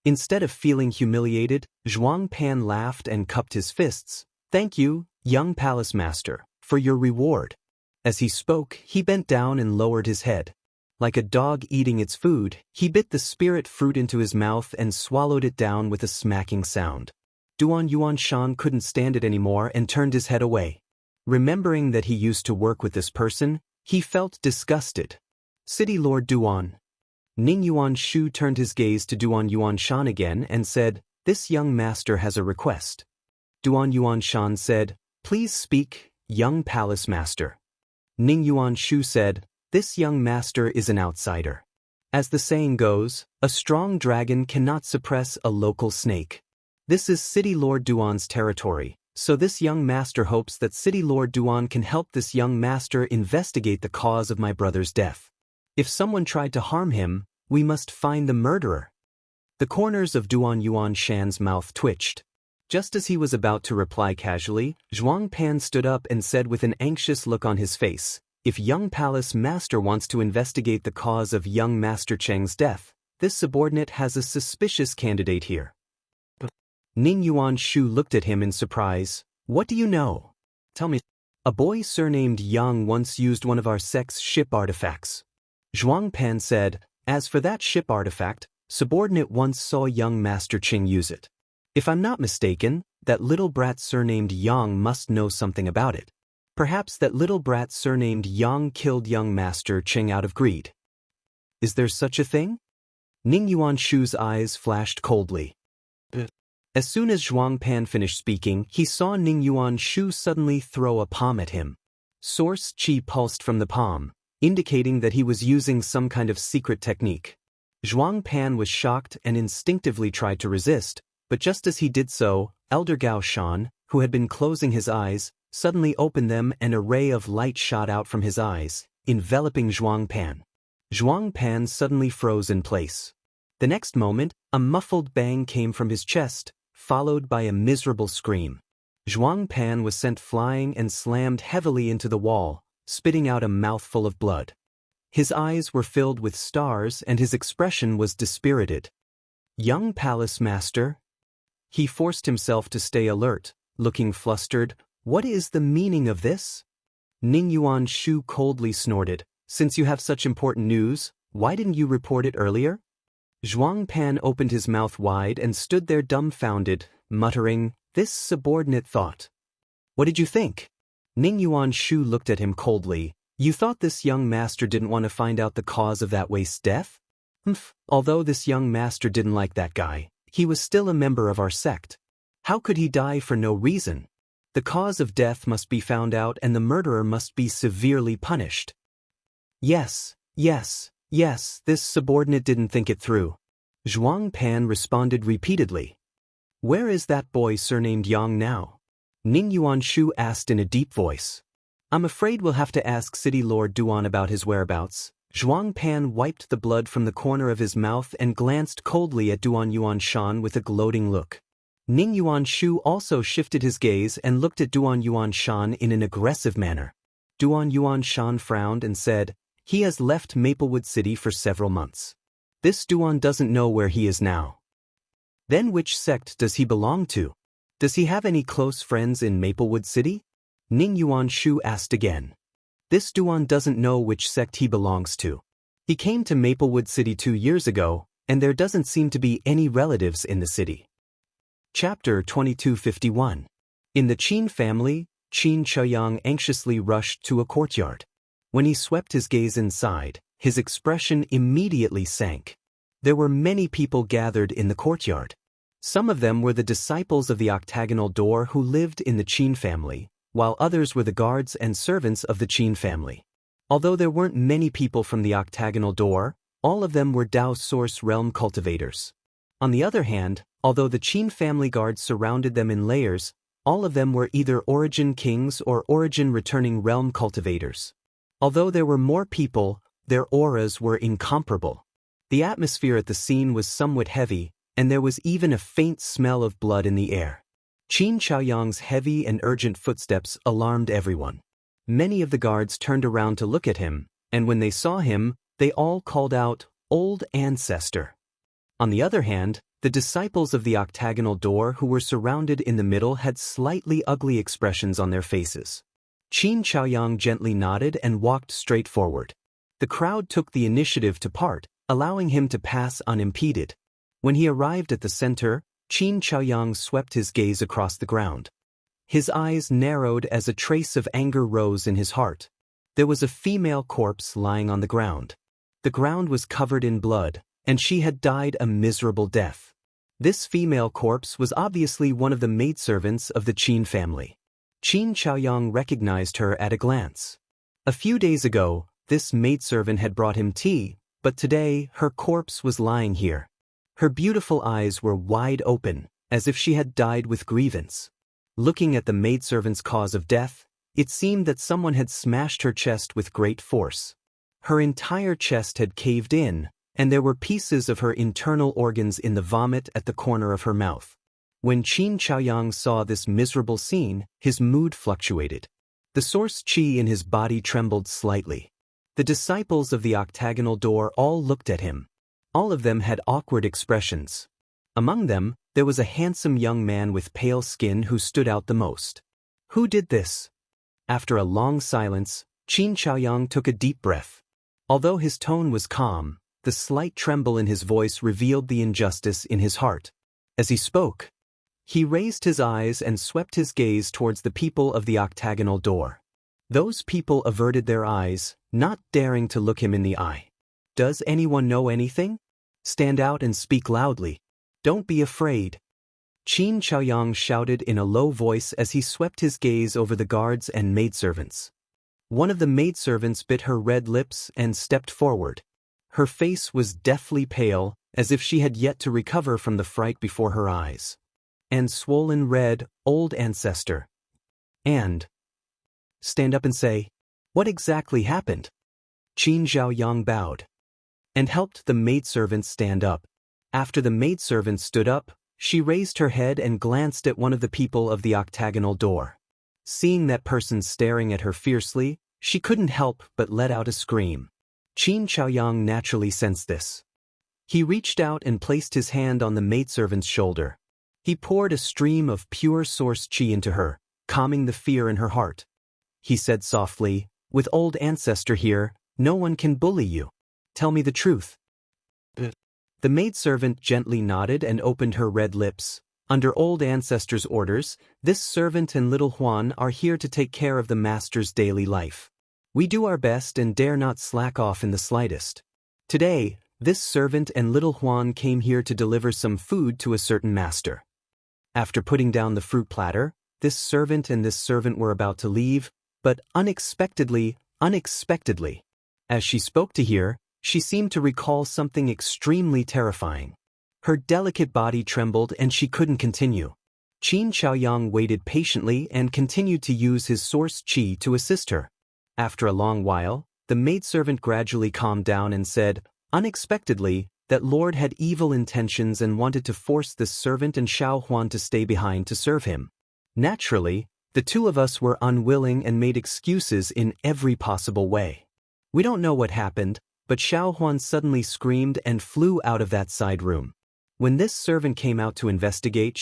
Instead of feeling humiliated, Zhuang Pan laughed and cupped his fists. "Thank you, young Palace Master, for your reward." As he spoke, he bent down and lowered his head. Like a dog eating its food, he bit the spirit fruit into his mouth and swallowed it down with a smacking sound. Duan Yuanshan couldn't stand it anymore and turned his head away. Remembering that he used to work with this person, he felt disgusted. "City Lord Duan." Ning Yuanshu turned his gaze to Duan Yuanshan again and said, "This young master has a request." Duan Yuanshan said, "Please speak, young Palace Master." Ning Yuanshu said, "This young master is an outsider. As the saying goes, a strong dragon cannot suppress a local snake. This is City Lord Duan's territory, so this young master hopes that City Lord Duan can help this young master investigate the cause of my brother's death. If someone tried to harm him, we must find the murderer." The corners of Duan Yuanshan's mouth twitched. Just as he was about to reply casually, Zhuang Pan stood up and said with an anxious look on his face, "If young Palace Master wants to investigate the cause of young Master Cheng's death, this subordinate has a suspicious candidate here." Ning Yuanshu looked at him in surprise. "What do you know? Tell me." "A boy surnamed Yang once used one of our sect's ship artifacts." Zhuang Pan said, "As for that ship artifact, subordinate once saw young Master Cheng use it. If I'm not mistaken, that little brat surnamed Yang must know something about it. Perhaps that little brat surnamed Yang killed young Master Cheng out of greed." "Is there such a thing?" Ning Yuanshu's eyes flashed coldly. As soon as Zhuang Pan finished speaking, he saw Ning Yuanshu suddenly throw a palm at him. Source qi pulsed from the palm, indicating that he was using some kind of secret technique. Zhuang Pan was shocked and instinctively tried to resist, but just as he did so, Elder Gao Shan, who had been closing his eyes, suddenly opened them and a ray of light shot out from his eyes, enveloping Zhuang Pan. Zhuang Pan suddenly froze in place. The next moment, a muffled bang came from his chest, followed by a miserable scream. Zhuang Pan was sent flying and slammed heavily into the wall, spitting out a mouthful of blood. His eyes were filled with stars and his expression was dispirited. "Young palace master?" He forced himself to stay alert, looking flustered. "What is the meaning of this?" Ning Yuanshu coldly snorted. "Since you have such important news, why didn't you report it earlier?" Zhuang Pan opened his mouth wide and stood there dumbfounded, muttering, "This subordinate thought." "What did you think?" Ning Yuanshu looked at him coldly. "You thought this young master didn't want to find out the cause of that waste's death?" Although this young master didn't like that guy, he was still a member of our sect. How could he die for no reason? The cause of death must be found out and the murderer must be severely punished. Yes, this subordinate didn't think it through. Zhuang Pan responded repeatedly. "Where is that boy surnamed Yang now?" Ning Yuanshu asked in a deep voice. "I'm afraid we'll have to ask City Lord Duan about his whereabouts." Zhuang Pan wiped the blood from the corner of his mouth and glanced coldly at Duan Yuanshan with a gloating look. Ning Yuanshu also shifted his gaze and looked at Duan Yuanshan in an aggressive manner. Duan Yuanshan frowned and said, "He has left Maplewood City for several months. This Duan doesn't know where he is now." "Then which sect does he belong to? Does he have any close friends in Maplewood City?" Ning Yuanshu asked again. "This Duan doesn't know which sect he belongs to. He came to Maplewood City 2 years ago, and there doesn't seem to be any relatives in the city." Chapter 2251. In the Qin family, Qin Chaoyang anxiously rushed to a courtyard. When he swept his gaze inside, his expression immediately sank. There were many people gathered in the courtyard. Some of them were the disciples of the octagonal door who lived in the Qin family, while others were the guards and servants of the Qin family. Although there weren't many people from the octagonal door, all of them were Dao Source realm cultivators. On the other hand, although the Qin family guards surrounded them in layers, all of them were either Origin Kings or Origin Returning realm cultivators. Although there were more people, their auras were incomparable. The atmosphere at the scene was somewhat heavy, and there was even a faint smell of blood in the air. Qin Chaoyang's heavy and urgent footsteps alarmed everyone. Many of the guards turned around to look at him, and when they saw him, they all called out, "Old Ancestor." On the other hand, the disciples of the octagonal door who were surrounded in the middle had slightly ugly expressions on their faces. Qin Chaoyang gently nodded and walked straight forward. The crowd took the initiative to part, allowing him to pass unimpeded. When he arrived at the center, Qin Chaoyang swept his gaze across the ground. His eyes narrowed as a trace of anger rose in his heart. There was a female corpse lying on the ground. The ground was covered in blood, and she had died a miserable death. This female corpse was obviously one of the maidservants of the Qin family. Qin Chaoyang recognized her at a glance. A few days ago, this maidservant had brought him tea, but today her corpse was lying here. Her beautiful eyes were wide open, as if she had died with grievance. Looking at the maidservant's cause of death, it seemed that someone had smashed her chest with great force. Her entire chest had caved in, and there were pieces of her internal organs in the vomit at the corner of her mouth. When Qin Chaoyang saw this miserable scene, his mood fluctuated. The source qi in his body trembled slightly. The disciples of the octagonal door all looked at him. All of them had awkward expressions. Among them, there was a handsome young man with pale skin who stood out the most. Who did this? After a long silence, Qin Chaoyang took a deep breath. Although his tone was calm, the slight tremble in his voice revealed the injustice in his heart. As he spoke, he raised his eyes and swept his gaze towards the people of the octagonal door. Those people averted their eyes, not daring to look him in the eye. Does anyone know anything? Stand out and speak loudly. Don't be afraid. Qin Chaoyang shouted in a low voice as he swept his gaze over the guards and maidservants. One of the maidservants bit her red lips and stepped forward. Her face was deathly pale, as if she had yet to recover from the fright before her eyes. And swollen red, old ancestor. And stand up and say, what exactly happened? Qin Zhaoyang bowed and helped the maidservant stand up. After the maidservant stood up, she raised her head and glanced at one of the people of the octagonal door. Seeing that person staring at her fiercely, she couldn't help but let out a scream. Qin Zhaoyang naturally sensed this. He reached out and placed his hand on the maidservant's shoulder. He poured a stream of pure source qi into her, calming the fear in her heart. He said softly, with old ancestor here, no one can bully you. Tell me the truth. The maidservant gently nodded and opened her red lips. Under old ancestor's orders, this servant and little Huan are here to take care of the master's daily life. We do our best and dare not slack off in the slightest. Today, this servant and little Huan came here to deliver some food to a certain master. After putting down the fruit platter, this servant and this servant were about to leave, but unexpectedly, as she spoke to hear, she seemed to recall something extremely terrifying. Her delicate body trembled and she couldn't continue. Qin Zhaoyang waited patiently and continued to use his source qi to assist her. After a long while, the maidservant gradually calmed down and said, unexpectedly, that Lord had evil intentions and wanted to force this servant and Xiao Huan to stay behind to serve him. Naturally, the two of us were unwilling and made excuses in every possible way. We don't know what happened, but Xiao Huan suddenly screamed and flew out of that side room. When this servant came out to investigate,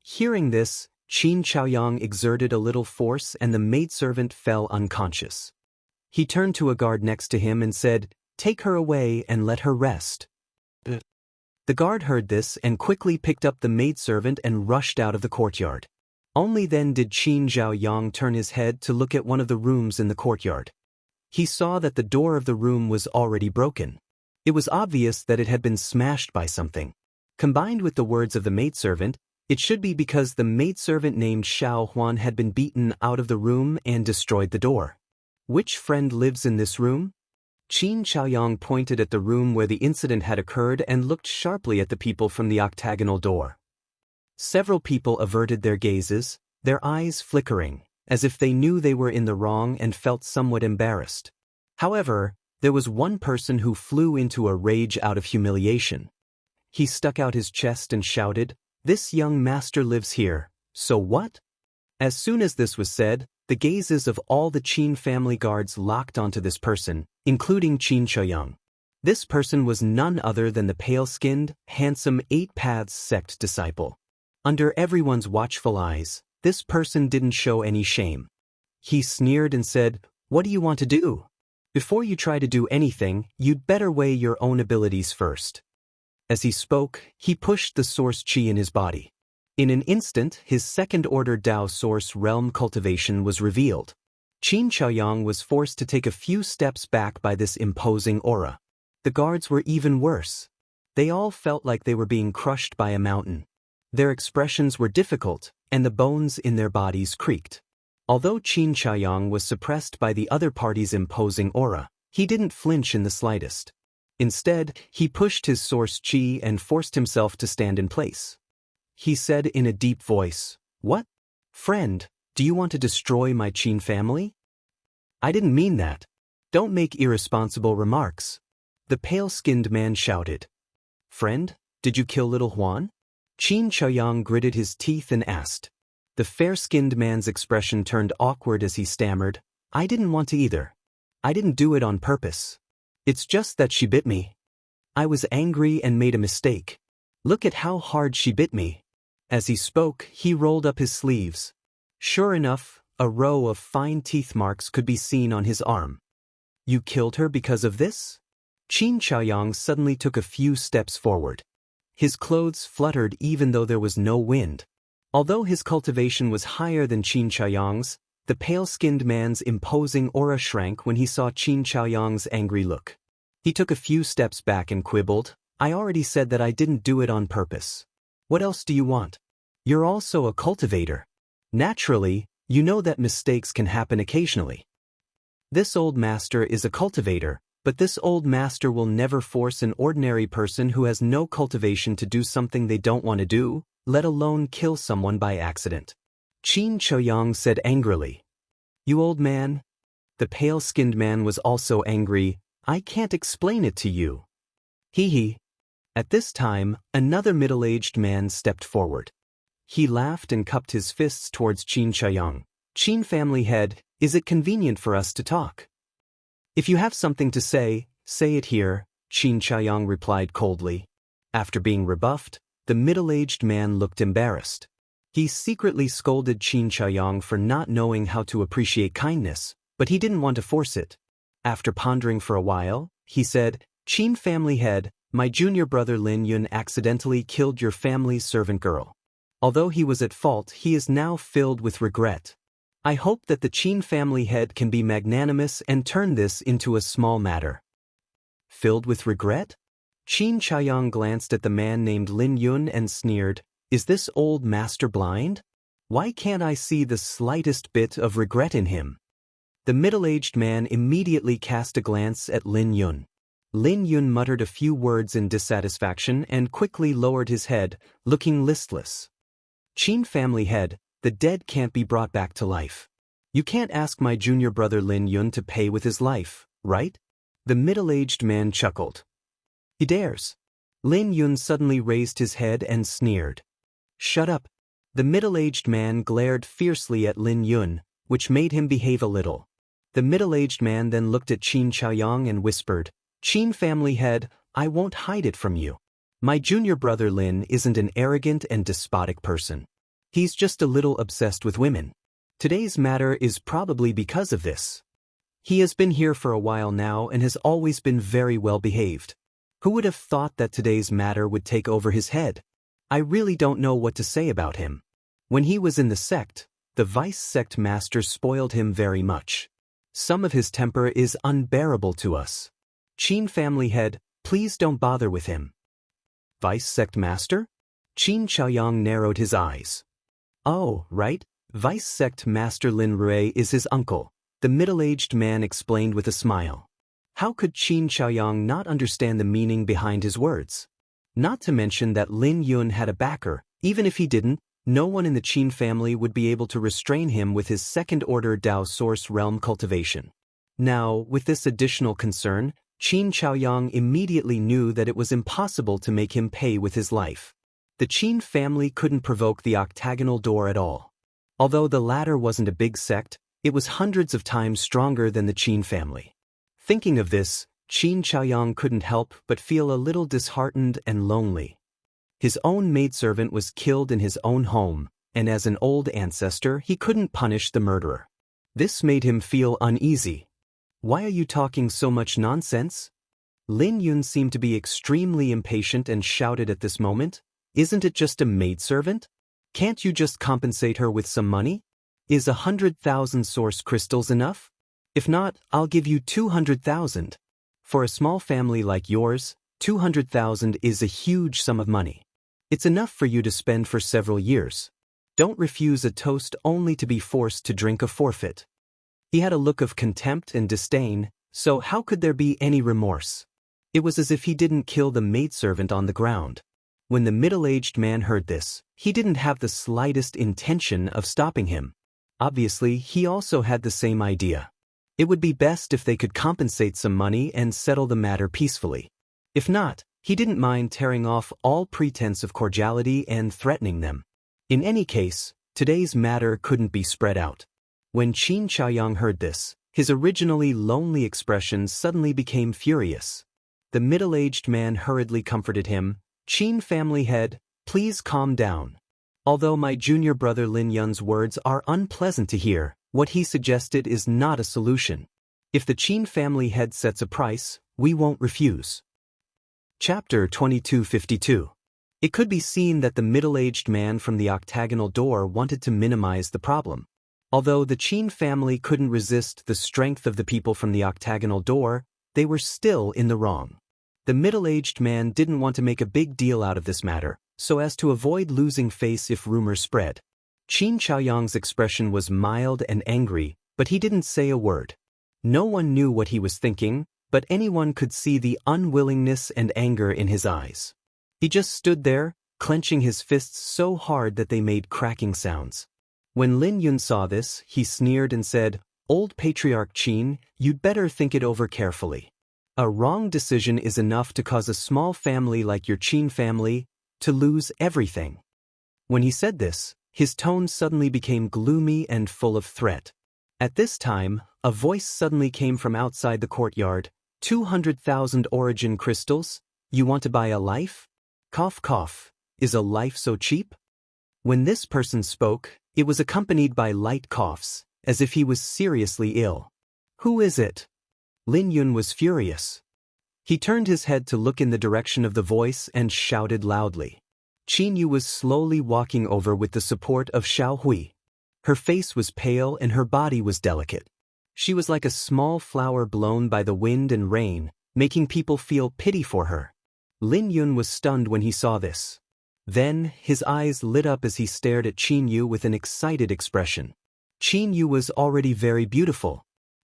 hearing this, Qin Zhaoyang exerted a little force and the maidservant fell unconscious. He turned to a guard next to him and said, take her away and let her rest. The guard heard this and quickly picked up the maidservant and rushed out of the courtyard. Only then did Qin Zhaoyang turn his head to look at one of the rooms in the courtyard. He saw that the door of the room was already broken. It was obvious that it had been smashed by something. Combined with the words of the maidservant, it should be because the maidservant named Xiao Huan had been beaten out of the room and destroyed the door. Which friend lives in this room? Qin Zhaoyang pointed at the room where the incident had occurred and looked sharply at the people from the octagonal door. Several people averted their gazes, their eyes flickering, as if they knew they were in the wrong and felt somewhat embarrassed. However, there was one person who flew into a rage out of humiliation. He stuck out his chest and shouted, this young master lives here, so what? As soon as this was said, the gazes of all the Qin family guards locked onto this person, including Qin Zhaoyang. This person was none other than the pale-skinned, handsome Eight Paths sect disciple. Under everyone's watchful eyes, this person didn't show any shame. He sneered and said, what do you want to do? Before you try to do anything, you'd better weigh your own abilities first. As he spoke, he pushed the source qi in his body. In an instant, his second-order Dao source realm cultivation was revealed. Qin Zhaoyang was forced to take a few steps back by this imposing aura. The guards were even worse. They all felt like they were being crushed by a mountain. Their expressions were difficult, and the bones in their bodies creaked. Although Qin Zhaoyang was suppressed by the other party's imposing aura, he didn't flinch in the slightest. Instead, he pushed his source qi and forced himself to stand in place. He said in a deep voice, what? Friend, do you want to destroy my Qin family? I didn't mean that. Don't make irresponsible remarks. The pale-skinned man shouted. Friend, did you kill little Huan? Qin Zhaoyang gritted his teeth and asked. The fair-skinned man's expression turned awkward as he stammered, I didn't want to either. I didn't do it on purpose. It's just that she bit me. I was angry and made a mistake. Look at how hard she bit me. As he spoke, he rolled up his sleeves. Sure enough, a row of fine teeth marks could be seen on his arm. You killed her because of this? Qin Zhaoyang suddenly took a few steps forward. His clothes fluttered even though there was no wind. Although his cultivation was higher than Qin Zhaoyang's, the pale-skinned man's imposing aura shrank when he saw Qin Zhaoyang's angry look. He took a few steps back and quibbled, I already said that I didn't do it on purpose. What else do you want? You're also a cultivator. Naturally, you know that mistakes can happen occasionally. This old master is a cultivator, but this old master will never force an ordinary person who has no cultivation to do something they don't want to do, let alone kill someone by accident. Qin Choyang said angrily. You old man? The pale-skinned man was also angry. I can't explain it to you. Hee. At this time, another middle-aged man stepped forward. He laughed and cupped his fists towards Qin Choyang. Qin family head, is it convenient for us to talk? If you have something to say it here, Qin Choyang replied coldly. After being rebuffed, the middle-aged man looked embarrassed. He secretly scolded Qin Choyang for not knowing how to appreciate kindness, but he didn't want to force it. After pondering for a while, he said, Qin family head, my junior brother Lin Yun accidentally killed your family's servant girl. Although he was at fault, he is now filled with regret. I hope that the Qin family head can be magnanimous and turn this into a small matter. Filled with regret? Qin Choyang glanced at the man named Lin Yun and sneered, Is this old master blind? Why can't I see the slightest bit of regret in him? The middle-aged man immediately cast a glance at Lin Yun. Lin Yun muttered a few words in dissatisfaction and quickly lowered his head, looking listless. Qin family head, the dead can't be brought back to life. You can't ask my junior brother Lin Yun to pay with his life, right? The middle-aged man chuckled. He dares. Lin Yun suddenly raised his head and sneered. Shut up. The middle-aged man glared fiercely at Lin Yun, which made him behave a little. The middle-aged man then looked at Qin Choyang and whispered, Qin family head, I won't hide it from you. My junior brother Lin isn't an arrogant and despotic person. He's just a little obsessed with women. Today's matter is probably because of this. He has been here for a while now and has always been very well behaved. Who would have thought that today's matter would take over his head? I really don't know what to say about him. When he was in the sect, the vice sect master spoiled him very much. Some of his temper is unbearable to us. Qin family head, please don't bother with him. Vice sect master? Qin Choyang narrowed his eyes. Oh, right, vice sect master Lin Rui is his uncle, the middle-aged man explained with a smile. How could Qin Choyang not understand the meaning behind his words? Not to mention that Lin Yun had a backer. Even if he didn't, no one in the Qin family would be able to restrain him with his second-order Dao source realm cultivation. Now, with this additional concern, Qin Choyang immediately knew that it was impossible to make him pay with his life. The Qin family couldn't provoke the octagonal door at all. Although the latter wasn't a big sect, it was hundreds of times stronger than the Qin family. Thinking of this, Qin Choyang couldn't help but feel a little disheartened and lonely. His own maidservant was killed in his own home, and as an old ancestor, he couldn't punish the murderer. This made him feel uneasy. Why are you talking so much nonsense? Lin Yun seemed to be extremely impatient and shouted at this moment. Isn't it just a maidservant? Can't you just compensate her with some money? Is 100,000 source crystals enough? If not, I'll give you 200,000. For a small family like yours, 200,000 is a huge sum of money. It's enough for you to spend for several years. Don't refuse a toast only to be forced to drink a forfeit. He had a look of contempt and disdain, so how could there be any remorse? It was as if he didn't kill the maidservant on the ground. When the middle-aged man heard this, he didn't have the slightest intention of stopping him. Obviously, he also had the same idea. It would be best if they could compensate some money and settle the matter peacefully. If not, he didn't mind tearing off all pretense of cordiality and threatening them. In any case, today's matter couldn't be spread out. When Qin Choyang heard this, his originally lonely expression suddenly became furious. The middle-aged man hurriedly comforted him. Qin family head, please calm down. Although my junior brother Lin Yun's words are unpleasant to hear, what he suggested is not a solution. If the Qin family head sets a price, we won't refuse. Chapter 2252. It could be seen that the middle-aged man from the octagonal door wanted to minimize the problem. Although the Qin family couldn't resist the strength of the people from the octagonal door, they were still in the wrong. The middle-aged man didn't want to make a big deal out of this matter, so as to avoid losing face if rumors spread. Qin Choyang's expression was mild and angry, but he didn't say a word. No one knew what he was thinking, but anyone could see the unwillingness and anger in his eyes. He just stood there, clenching his fists so hard that they made cracking sounds. When Lin Yun saw this, he sneered and said, "Old Patriarch Qin, you'd better think it over carefully. A wrong decision is enough to cause a small family like your Qin family to lose everything." When he said this, his tone suddenly became gloomy and full of threat. At this time, a voice suddenly came from outside the courtyard. 200,000 origin crystals? You want to buy a life? Cough cough. Is a life so cheap? When this person spoke, it was accompanied by light coughs, as if he was seriously ill. Who is it? Lin Yun was furious. He turned his head to look in the direction of the voice and shouted loudly. Qin Yu was slowly walking over with the support of Xiao Hui. Her face was pale and her body was delicate. She was like a small flower blown by the wind and rain, making people feel pity for her. Lin Yun was stunned when he saw this. Then, his eyes lit up as he stared at Qin Yu with an excited expression. Qin Yu was already very beautiful.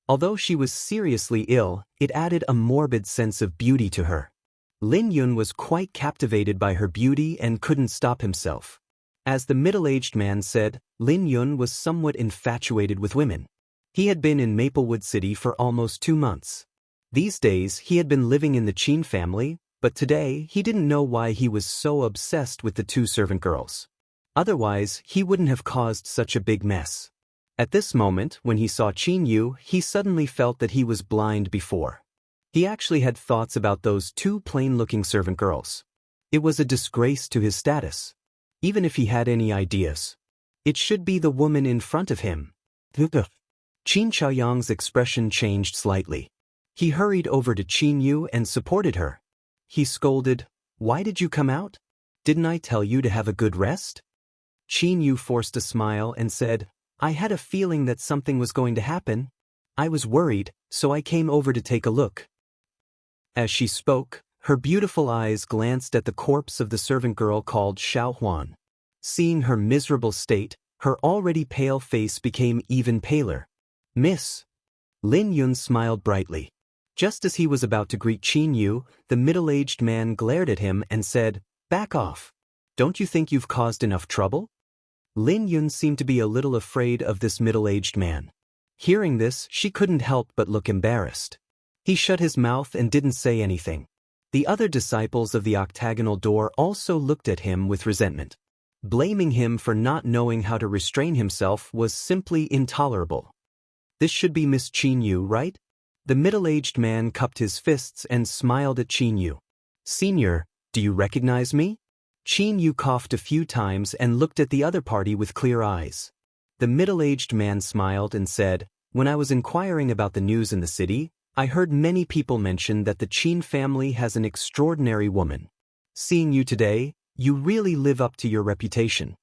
Although she was seriously ill, it added a morbid sense of beauty to her. Lin Yun was quite captivated by her beauty and couldn't stop himself. As the middle-aged man said, Lin Yun was somewhat infatuated with women. He had been in Maplewood City for almost 2 months. These days, he had been living in the Qin family, but today he didn't know why he was so obsessed with the 2 servant girls. Otherwise, he wouldn't have caused such a big mess. At this moment, when he saw Qin Yu, he suddenly felt that he was blind before. He actually had thoughts about those 2 plain-looking servant girls. It was a disgrace to his status. Even if he had any ideas, it should be the woman in front of him. Qin Chaoyang's expression changed slightly. He hurried over to Qin Yu and supported her. He scolded, "Why did you come out? Didn't I tell you to have a good rest?" Qin Yu forced a smile and said, "I had a feeling that something was going to happen. I was worried, so I came over to take a look." As she spoke, her beautiful eyes glanced at the corpse of the servant girl called Xiao Huan. Seeing her miserable state, her already pale face became even paler. "Miss." Lin Yun smiled brightly. Just as he was about to greet Qin Yu, the middle-aged man glared at him and said, "Back off. Don't you think you've caused enough trouble?" Lin Yun seemed to be a little afraid of this middle-aged man. Hearing this, she couldn't help but look embarrassed. He shut his mouth and didn't say anything. The other disciples of the octagonal door also looked at him with resentment. Blaming him for not knowing how to restrain himself was simply intolerable. "This should be Miss Qin Yu, right?" The middle-aged man cupped his fists and smiled at Qin Yu. "Senior, do you recognize me?" Qin Yu coughed a few times and looked at the other party with clear eyes. The middle-aged man smiled and said, "When I was inquiring about the news in the city, I heard many people mention that the Qin family has an extraordinary woman. Seeing you today, you really live up to your reputation."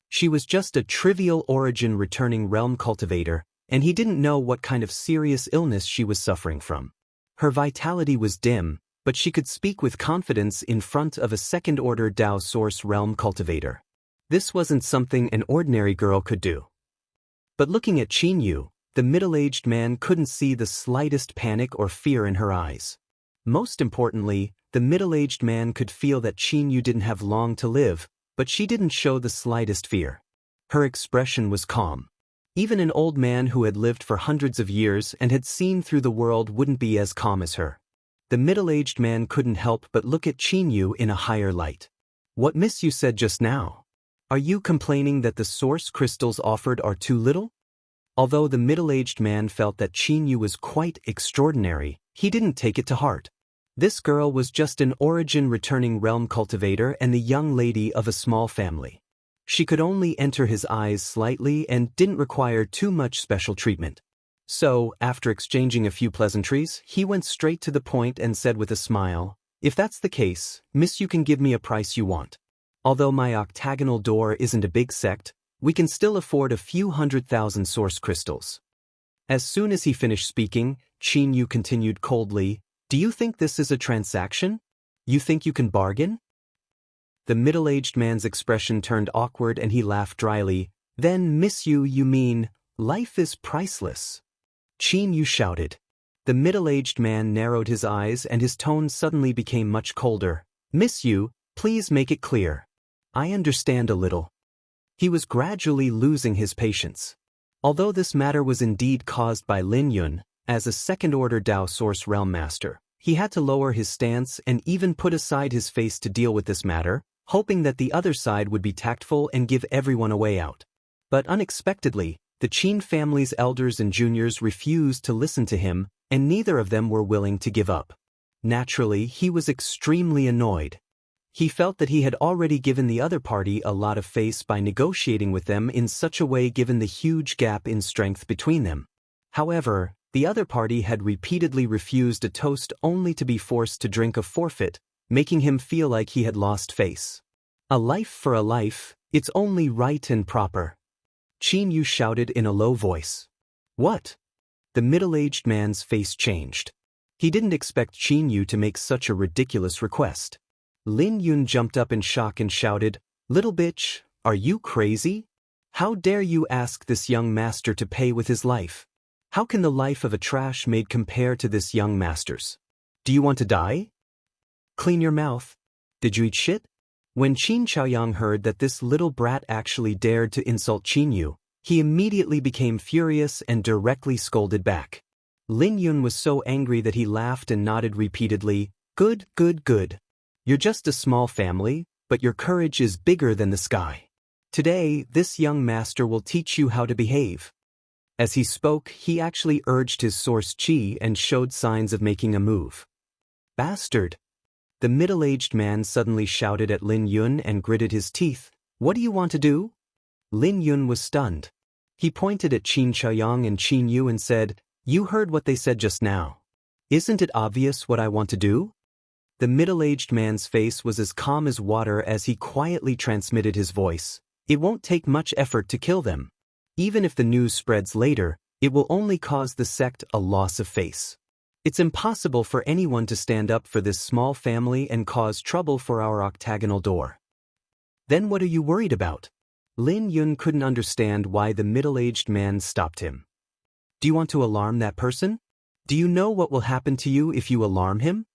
She was just a trivial origin returning realm cultivator, and he didn't know what kind of serious illness she was suffering from. Her vitality was dim, but she could speak with confidence in front of a second-order Dao Source realm cultivator. This wasn't something an ordinary girl could do. But looking at Qin Yu, the middle-aged man couldn't see the slightest panic or fear in her eyes. Most importantly, the middle-aged man could feel that Qin Yu didn't have long to live, but she didn't show the slightest fear. Her expression was calm. Even an old man who had lived for hundreds of years and had seen through the world wouldn't be as calm as her. The middle-aged man couldn't help but look at Qin Yu in a higher light. "What Miss Yu said just now? Are you complaining that the source crystals offered are too little?" Although the middle-aged man felt that Qin Yu was quite extraordinary, he didn't take it to heart. This girl was just an origin-returning realm cultivator and the young lady of a small family. She could only enter his eyes slightly and didn't require too much special treatment. So, after exchanging a few pleasantries, he went straight to the point and said with a smile, "If that's the case, Miss, you can give me a price you want. Although my octagonal door isn't a big sect, we can still afford a few 100,000 source crystals." As soon as he finished speaking, Qin Yu continued coldly, "Do you think this is a transaction? You think you can bargain?" The middle-aged man's expression turned awkward and he laughed dryly. "Then, Miss Yu, you mean, life is priceless?" Qin Yu shouted. The middle-aged man narrowed his eyes and his tone suddenly became much colder. Miss Yu, please make it clear. I understand a little. He was gradually losing his patience. Although this matter was indeed caused by Lin Yun, as a second-order Dao Source Realm Master, he had to lower his stance and even put aside his face to deal with this matter, hoping that the other side would be tactful and give everyone a way out. But unexpectedly, the Qin family's elders and juniors refused to listen to him, and neither of them were willing to give up. Naturally, he was extremely annoyed. He felt that he had already given the other party a lot of face by negotiating with them in such a way given the huge gap in strength between them. However, the other party had repeatedly refused a toast only to be forced to drink a forfeit, making him feel like he had lost face. A life for a life, it's only right and proper. Qin Yu shouted in a low voice. What? The middle-aged man's face changed. He didn't expect Qin Yu to make such a ridiculous request. Lin Yun jumped up in shock and shouted, Little bitch, are you crazy? How dare you ask this young master to pay with his life? How can the life of a trash maid compare to this young master's? Do you want to die? Clean your mouth. Did you eat shit? When Qin Chaoyang heard that this little brat actually dared to insult Qin Yu, he immediately became furious and directly scolded back. Lin Yun was so angry that he laughed and nodded repeatedly, Good, good, good. You're just a small family, but your courage is bigger than the sky. Today, this young master will teach you how to behave. As he spoke, he actually urged his source Qi and showed signs of making a move. Bastard! The middle-aged man suddenly shouted at Lin Yun and gritted his teeth. What do you want to do? Lin Yun was stunned. He pointed at Qin Chaoyang and Qin Yu and said, You heard what they said just now. Isn't it obvious what I want to do? The middle-aged man's face was as calm as water as he quietly transmitted his voice. It won't take much effort to kill them. Even if the news spreads later, it will only cause the sect a loss of face. It's impossible for anyone to stand up for this small family and cause trouble for our octagonal door. Then what are you worried about? Lin Yun couldn't understand why the middle-aged man stopped him. Do you want to alarm that person? Do you know what will happen to you if you alarm him?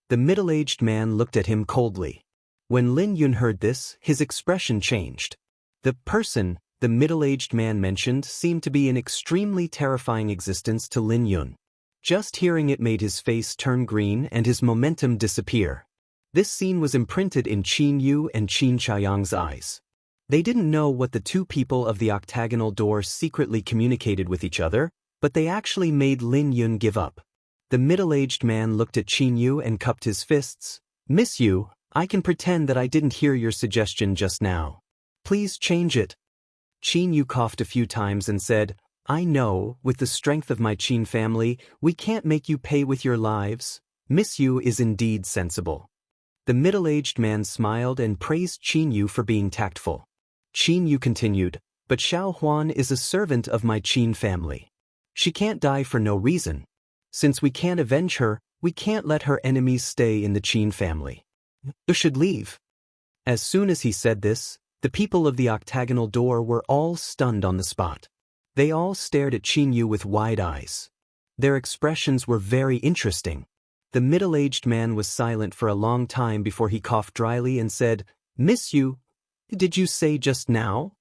The middle-aged man looked at him coldly. When Lin Yun heard this, his expression changed. The person the middle-aged man mentioned seemed to be an extremely terrifying existence to Lin Yun. Just hearing it made his face turn green and his momentum disappear. This scene was imprinted in Qin Yu and Qin Chaoyang's eyes. They didn't know what the two people of the octagonal door secretly communicated with each other, but they actually made Lin Yun give up. The middle-aged man looked at Qin Yu and cupped his fists. Miss Yu, I can pretend that I didn't hear your suggestion just now. Please change it. Qin Yu coughed a few times and said, I know, with the strength of my Qin family, we can't make you pay with your lives. Miss Yu is indeed sensible. The middle-aged man smiled and praised Qin Yu for being tactful. Qin Yu continued, but Xiao Huan is a servant of my Qin family. She can't die for no reason. Since we can't avenge her, we can't let her enemies stay in the Qin family. You should leave. As soon as he said this, the people of the octagonal door were all stunned on the spot. They all stared at Qin Yu with wide eyes. Their expressions were very interesting. The middle-aged man was silent for a long time before he coughed dryly and said, Miss Yu, did you say just now?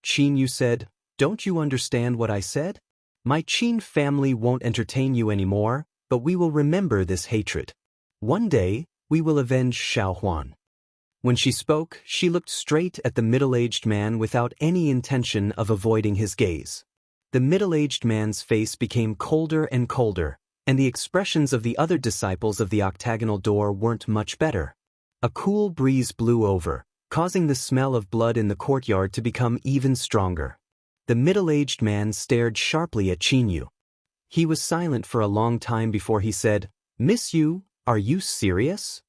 Qin Yu said, Don't you understand what I said? My Qin family won't entertain you anymore, but we will remember this hatred. One day, we will avenge Xiao Huan. When she spoke, she looked straight at the middle-aged man without any intention of avoiding his gaze. The middle-aged man's face became colder and colder, and the expressions of the other disciples of the octagonal door weren't much better. A cool breeze blew over, causing the smell of blood in the courtyard to become even stronger. The middle-aged man stared sharply at Qin Yu. He was silent for a long time before he said, Miss Yu, are you serious?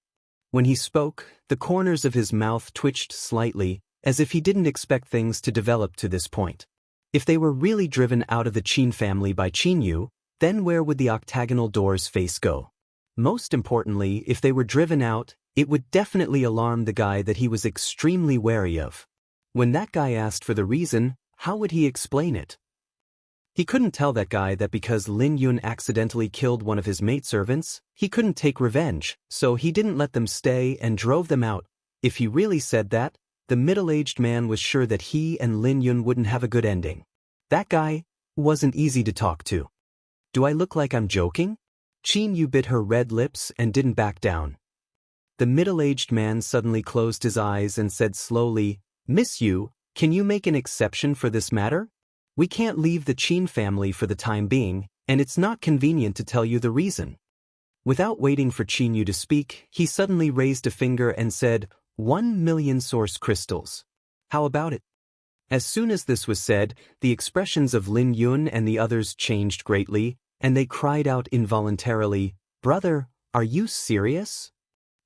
When he spoke, the corners of his mouth twitched slightly, as if he didn't expect things to develop to this point. If they were really driven out of the Qin family by Qin Yu, then where would the octagonal door's face go? Most importantly, if they were driven out, it would definitely alarm the guy that he was extremely wary of. When that guy asked for the reason, how would he explain it? He couldn't tell that guy that because Lin Yun accidentally killed one of his maidservants, he couldn't take revenge, so he didn't let them stay and drove them out. If he really said that, the middle-aged man was sure that he and Lin Yun wouldn't have a good ending. That guy wasn't easy to talk to. Do I look like I'm joking? Qin Yu bit her red lips and didn't back down. The middle-aged man suddenly closed his eyes and said slowly, "Miss Yu, can you make an exception for this matter? We can't leave the Qin family for the time being, and it's not convenient to tell you the reason." Without waiting for Qin Yu to speak, he suddenly raised a finger and said, 1,000,000 source crystals. How about it? As soon as this was said, the expressions of Lin Yun and the others changed greatly, and they cried out involuntarily, "Brother, are you serious?"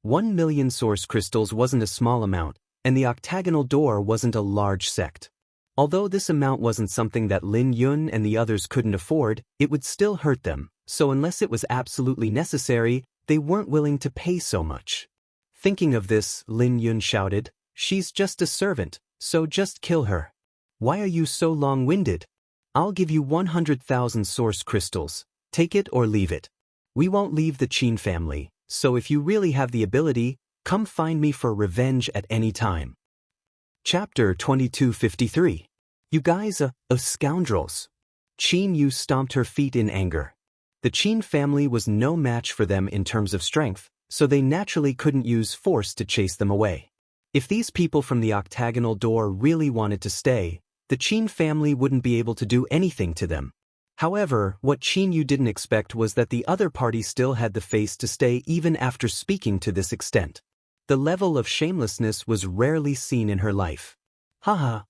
1,000,000 source crystals wasn't a small amount, and the octagonal door wasn't a large sect. Although this amount wasn't something that Lin Yun and the others couldn't afford, it would still hurt them, so unless it was absolutely necessary, they weren't willing to pay so much. Thinking of this, Lin Yun shouted, "She's just a servant, so just kill her. Why are you so long-winded? I'll give you 100,000 source crystals. Take it or leave it. We won't leave the Qin family, so if you really have the ability, come find me for revenge at any time." Chapter 2253. You guys are scoundrels. Qin Yu stomped her feet in anger. The Qin family was no match for them in terms of strength, so they naturally couldn't use force to chase them away. If these people from the octagonal door really wanted to stay, the Qin family wouldn't be able to do anything to them. However, what Qin Yu didn't expect was that the other party still had the face to stay even after speaking to this extent. The level of shamelessness was rarely seen in her life. Haha.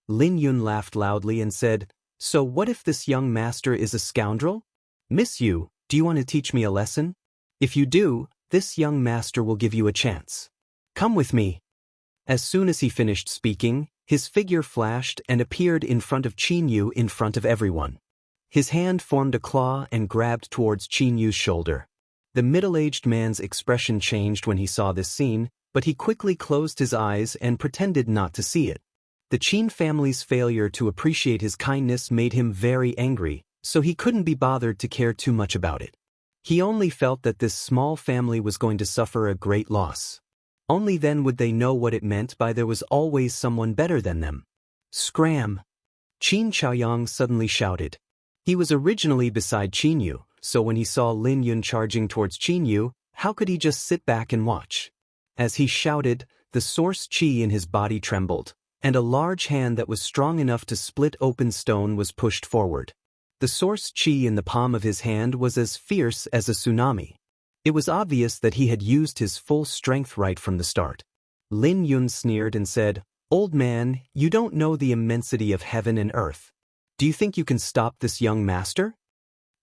Lin Yun laughed loudly and said, "So what if this young master is a scoundrel? Miss Yu, do you want to teach me a lesson? If you do, this young master will give you a chance. Come with me." As soon as he finished speaking, his figure flashed and appeared in front of Qin Yu in front of everyone. His hand formed a claw and grabbed towards Qin Yu's shoulder. The middle-aged man's expression changed when he saw this scene, but he quickly closed his eyes and pretended not to see it. The Qin family's failure to appreciate his kindness made him very angry, so he couldn't be bothered to care too much about it. He only felt that this small family was going to suffer a great loss. Only then would they know what it meant by there was always someone better than them. Scram! Qin Chaoyang suddenly shouted. He was originally beside Qin Yu, so when he saw Lin Yun charging towards Qin Yu, how could he just sit back and watch? As he shouted, the source qi in his body trembled, and a large hand that was strong enough to split open stone was pushed forward. The source qi in the palm of his hand was as fierce as a tsunami. It was obvious that he had used his full strength right from the start. Lin Yun sneered and said, "Old man, you don't know the immensity of heaven and earth. Do you think you can stop this young master?"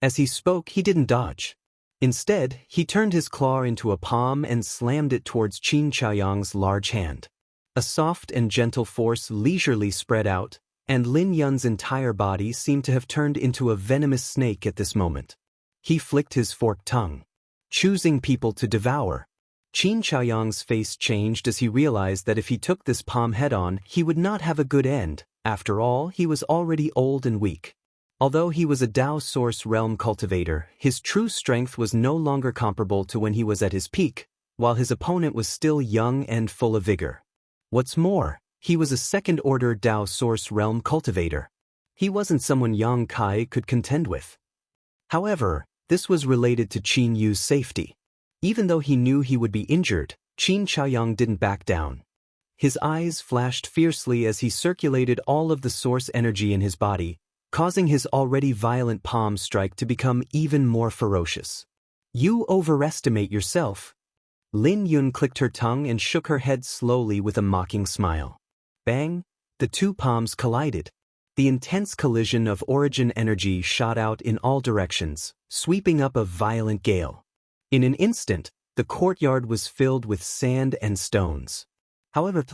As he spoke, he didn't dodge. Instead, he turned his claw into a palm and slammed it towards Qin Chaoyang's large hand. A soft and gentle force leisurely spread out, and Lin Yun's entire body seemed to have turned into a venomous snake at this moment. He flicked his forked tongue, choosing people to devour. Qin Chaoyang's face changed as he realized that if he took this palm head-on, he would not have a good end. After all, he was already old and weak. Although he was a Dao Source Realm cultivator, his true strength was no longer comparable to when he was at his peak, while his opponent was still young and full of vigor. What's more, he was a second-order Dao Source Realm cultivator. He wasn't someone Yang Kai could contend with. However, this was related to Qin Yu's safety. Even though he knew he would be injured, Qin Chaoyang didn't back down. His eyes flashed fiercely as he circulated all of the source energy in his body, causing his already violent palm strike to become even more ferocious. "You overestimate yourself." Lin Yun clicked her tongue and shook her head slowly with a mocking smile. Bang! The two palms collided. The intense collision of origin energy shot out in all directions, sweeping up a violent gale. In an instant, the courtyard was filled with sand and stones. However,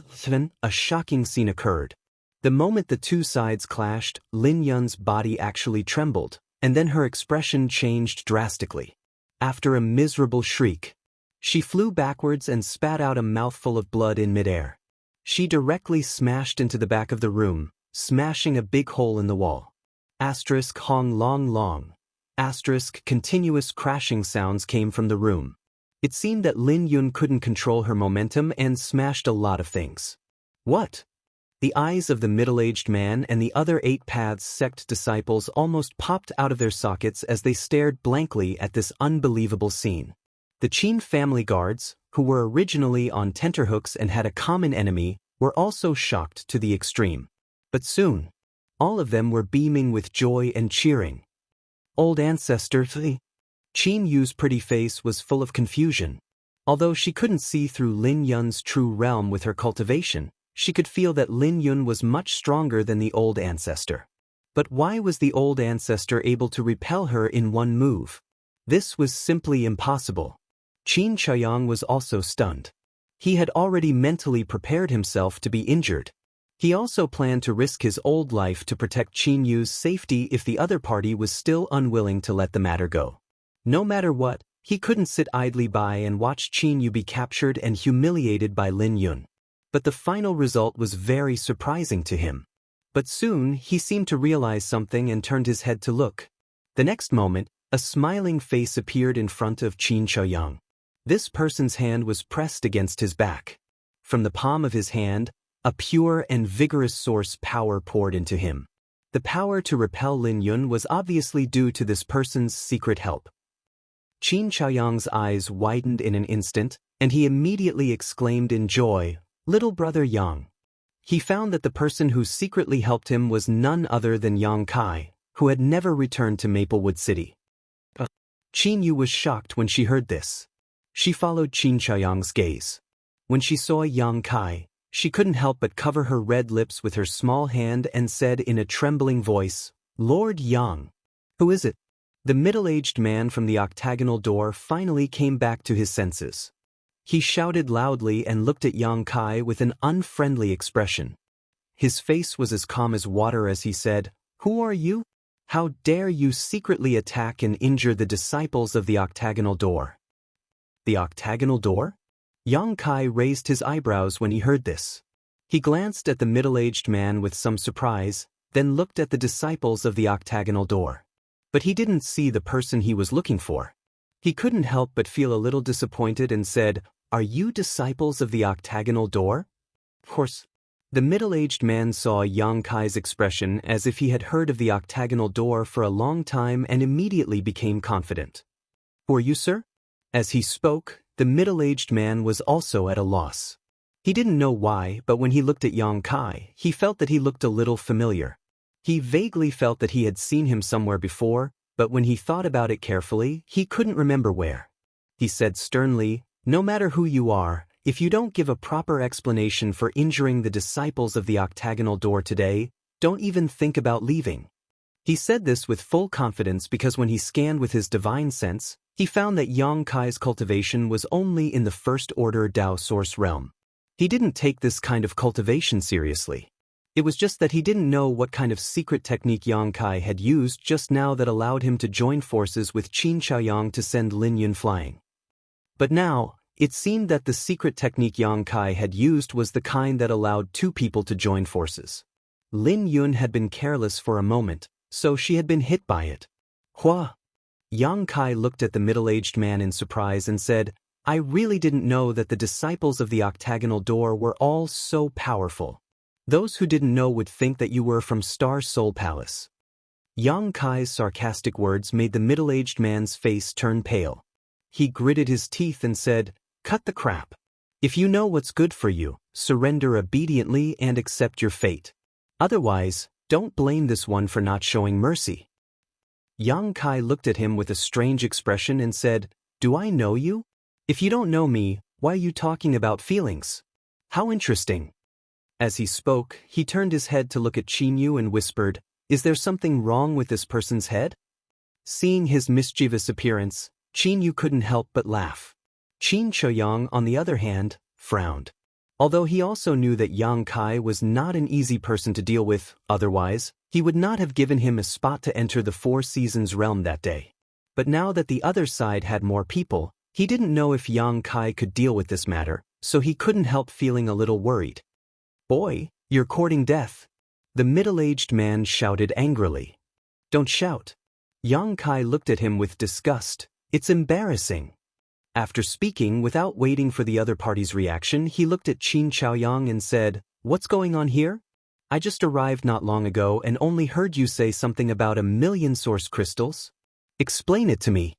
a shocking scene occurred. The moment the two sides clashed, Lin Yun's body actually trembled, and then her expression changed drastically. After a miserable shriek, she flew backwards and spat out a mouthful of blood in midair. She directly smashed into the back of the room, smashing a big hole in the wall. Asterisk hong long long. Asterisk continuous crashing sounds came from the room. It seemed that Lin Yun couldn't control her momentum and smashed a lot of things. What? The eyes of the middle-aged man and the other 8 Paths sect disciples almost popped out of their sockets as they stared blankly at this unbelievable scene. The Qin family guards, who were originally on tenterhooks and had a common enemy, were also shocked to the extreme. But soon, all of them were beaming with joy and cheering. Old ancestor, Qin Yu's pretty face was full of confusion. Although she couldn't see through Lin Yun's true realm with her cultivation, she could feel that Lin Yun was much stronger than the old ancestor. But why was the old ancestor able to repel her in one move? This was simply impossible. Qin Chaoyang was also stunned. He had already mentally prepared himself to be injured. He also planned to risk his old life to protect Qin Yu's safety if the other party was still unwilling to let the matter go. No matter what, he couldn't sit idly by and watch Qin Yu be captured and humiliated by Lin Yun. But the final result was very surprising to him. But soon, he seemed to realize something and turned his head to look. The next moment, a smiling face appeared in front of Qin Chaoyang. This person's hand was pressed against his back. From the palm of his hand, a pure and vigorous source power poured into him. The power to repel Lin Yun was obviously due to this person's secret help. Qin Chaoyang's eyes widened in an instant, and he immediately exclaimed in joy, "Little brother Yang." He found that the person who secretly helped him was none other than Yang Kai, who had never returned to Maplewood City. Qin Yu was shocked when she heard this. She followed Qin Chaoyang's gaze. When she saw Yang Kai, she couldn't help but cover her red lips with her small hand and said in a trembling voice, "Lord Yang." "Who is it?" The middle-aged man from the octagonal door finally came back to his senses. He shouted loudly and looked at Yang Kai with an unfriendly expression. His face was as calm as water as he said, "Who are you? How dare you secretly attack and injure the disciples of the octagonal door?" The octagonal door? Yang Kai raised his eyebrows when he heard this. He glanced at the middle-aged man with some surprise, then looked at the disciples of the octagonal door. But he didn't see the person he was looking for. He couldn't help but feel a little disappointed and said, "Are you disciples of the octagonal door?" Of course, the middle-aged man saw Yang Kai's expression as if he had heard of the octagonal door for a long time and immediately became confident. "Who are you, sir?" As he spoke, the middle-aged man was also at a loss. He didn't know why, but when he looked at Yang Kai, he felt that he looked a little familiar. He vaguely felt that he had seen him somewhere before, but when he thought about it carefully, he couldn't remember where. He said sternly, "No matter who you are, if you don't give a proper explanation for injuring the disciples of the octagonal door today, don't even think about leaving." He said this with full confidence because when he scanned with his divine sense, he found that Yang Kai's cultivation was only in the first-order Dao source realm. He didn't take this kind of cultivation seriously. It was just that he didn't know what kind of secret technique Yang Kai had used just now that allowed him to join forces with Qin Chaoyang to send Lin Yun flying. But now, it seemed that the secret technique Yang Kai had used was the kind that allowed 2 people to join forces. Lin Yun had been careless for a moment, so she had been hit by it. "Hua!" Yang Kai looked at the middle-aged man in surprise and said, "I really didn't know that the disciples of the octagonal door were all so powerful. Those who didn't know would think that you were from Star Soul Palace." Yang Kai's sarcastic words made the middle-aged man's face turn pale. He gritted his teeth and said, "Cut the crap. If you know what's good for you, surrender obediently and accept your fate. Otherwise, don't blame this one for not showing mercy." Yang Kai looked at him with a strange expression and said, "Do I know you? If you don't know me, why are you talking about feelings? How interesting." As he spoke, he turned his head to look at Qin Yu and whispered, "Is there something wrong with this person's head?" Seeing his mischievous appearance, Qin Yu couldn't help but laugh. Qin Chaoyang, on the other hand, frowned. Although he also knew that Yang Kai was not an easy person to deal with, otherwise, he would not have given him a spot to enter the 4 Seasons realm that day. But now that the other side had more people, he didn't know if Yang Kai could deal with this matter, so he couldn't help feeling a little worried. "Boy, you're courting death," the middle-aged man shouted angrily. Don't shout. Yang Kai looked at him with disgust. It's embarrassing. After speaking without waiting for the other party's reaction, he looked at Qin Chaoyang and said, "What's going on here? I just arrived not long ago and only heard you say something about 1,000,000 source crystals. Explain it to me."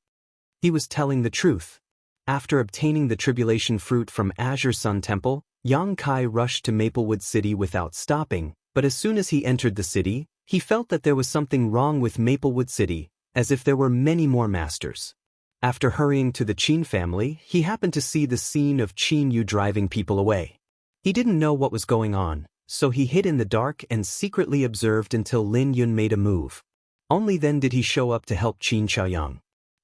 He was telling the truth. After obtaining the tribulation fruit from Azure Sun Temple, Yang Kai rushed to Maplewood City without stopping, but as soon as he entered the city, he felt that there was something wrong with Maplewood City, as if there were many more masters. After hurrying to the Qin family, he happened to see the scene of Qin Yu driving people away. He didn't know what was going on, so he hid in the dark and secretly observed until Lin Yun made a move. Only then did he show up to help Qin Chaoyang.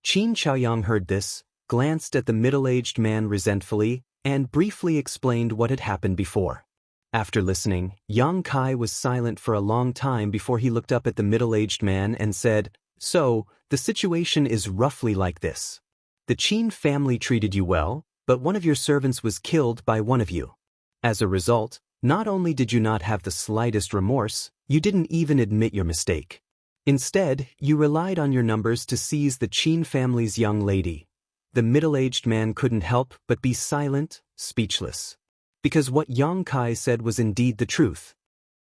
Qin Chaoyang heard this, glanced at the middle-aged man resentfully, and briefly explained what had happened before. After listening, Yang Kai was silent for a long time before he looked up at the middle-aged man and said, "So, the situation is roughly like this. The Qin family treated you well, but one of your servants was killed by one of you. As a result, not only did you not have the slightest remorse, you didn't even admit your mistake. Instead, you relied on your numbers to seize the Qin family's young lady." The middle-aged man couldn't help but be silent, speechless. Because what Yang Kai said was indeed the truth.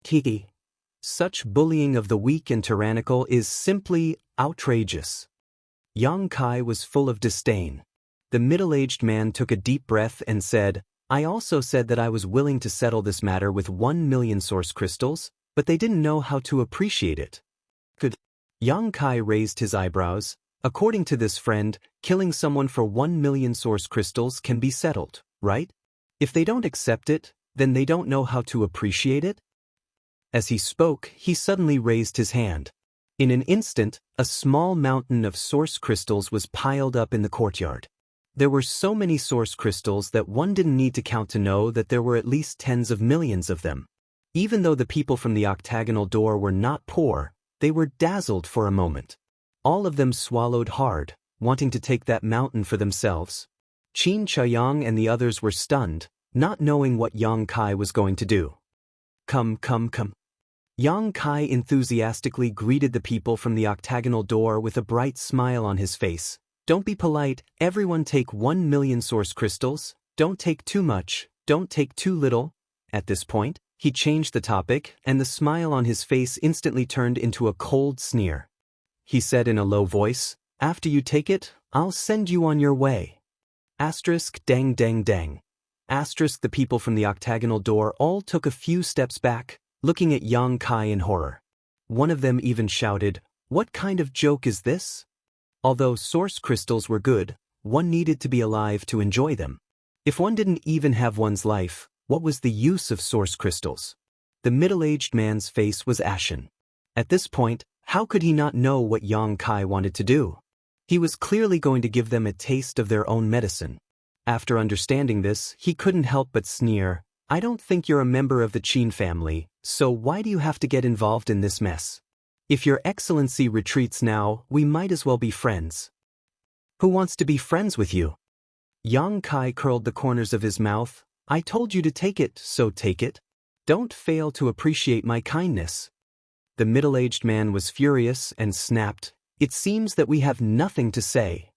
Kiki. Such bullying of the weak and tyrannical is simply outrageous. Yang Kai was full of disdain. The middle-aged man took a deep breath and said, "I also said that I was willing to settle this matter with 1,000,000 source crystals, but they didn't know how to appreciate it." Could Yang Kai raised his eyebrows. According to this friend, killing someone for 1,000,000 source crystals can be settled, right? If they don't accept it, then they don't know how to appreciate it? As he spoke, he suddenly raised his hand. In an instant, a small mountain of source crystals was piled up in the courtyard. There were so many source crystals that one didn't need to count to know that there were at least tens of millions of them. Even though the people from the octagonal door were not poor, they were dazzled for a moment. All of them swallowed hard, wanting to take that mountain for themselves. Qin Chaoyang and the others were stunned, not knowing what Yang Kai was going to do. Come. Yang Kai enthusiastically greeted the people from the octagonal door with a bright smile on his face. "Don't be polite, everyone take 1,000,000 source crystals, don't take too much, don't take too little." At this point, he changed the topic, and the smile on his face instantly turned into a cold sneer. He said in a low voice, "After you take it, I'll send you on your way." Dang. The people from the octagonal door all took a few steps back, looking at Yang Kai in horror. One of them even shouted, "What kind of joke is this?" Although source crystals were good, one needed to be alive to enjoy them. If one didn't even have one's life, what was the use of source crystals? The middle-aged man's face was ashen. At this point, how could he not know what Yang Kai wanted to do? He was clearly going to give them a taste of their own medicine. After understanding this, he couldn't help but sneer, "I don't think you're a member of the Qin family, so why do you have to get involved in this mess? If your excellency retreats now, we might as well be friends." "Who wants to be friends with you?" Yang Kai curled the corners of his mouth. "I told you to take it, so take it. Don't fail to appreciate my kindness." The middle-aged man was furious and snapped, "It seems that we have nothing to say."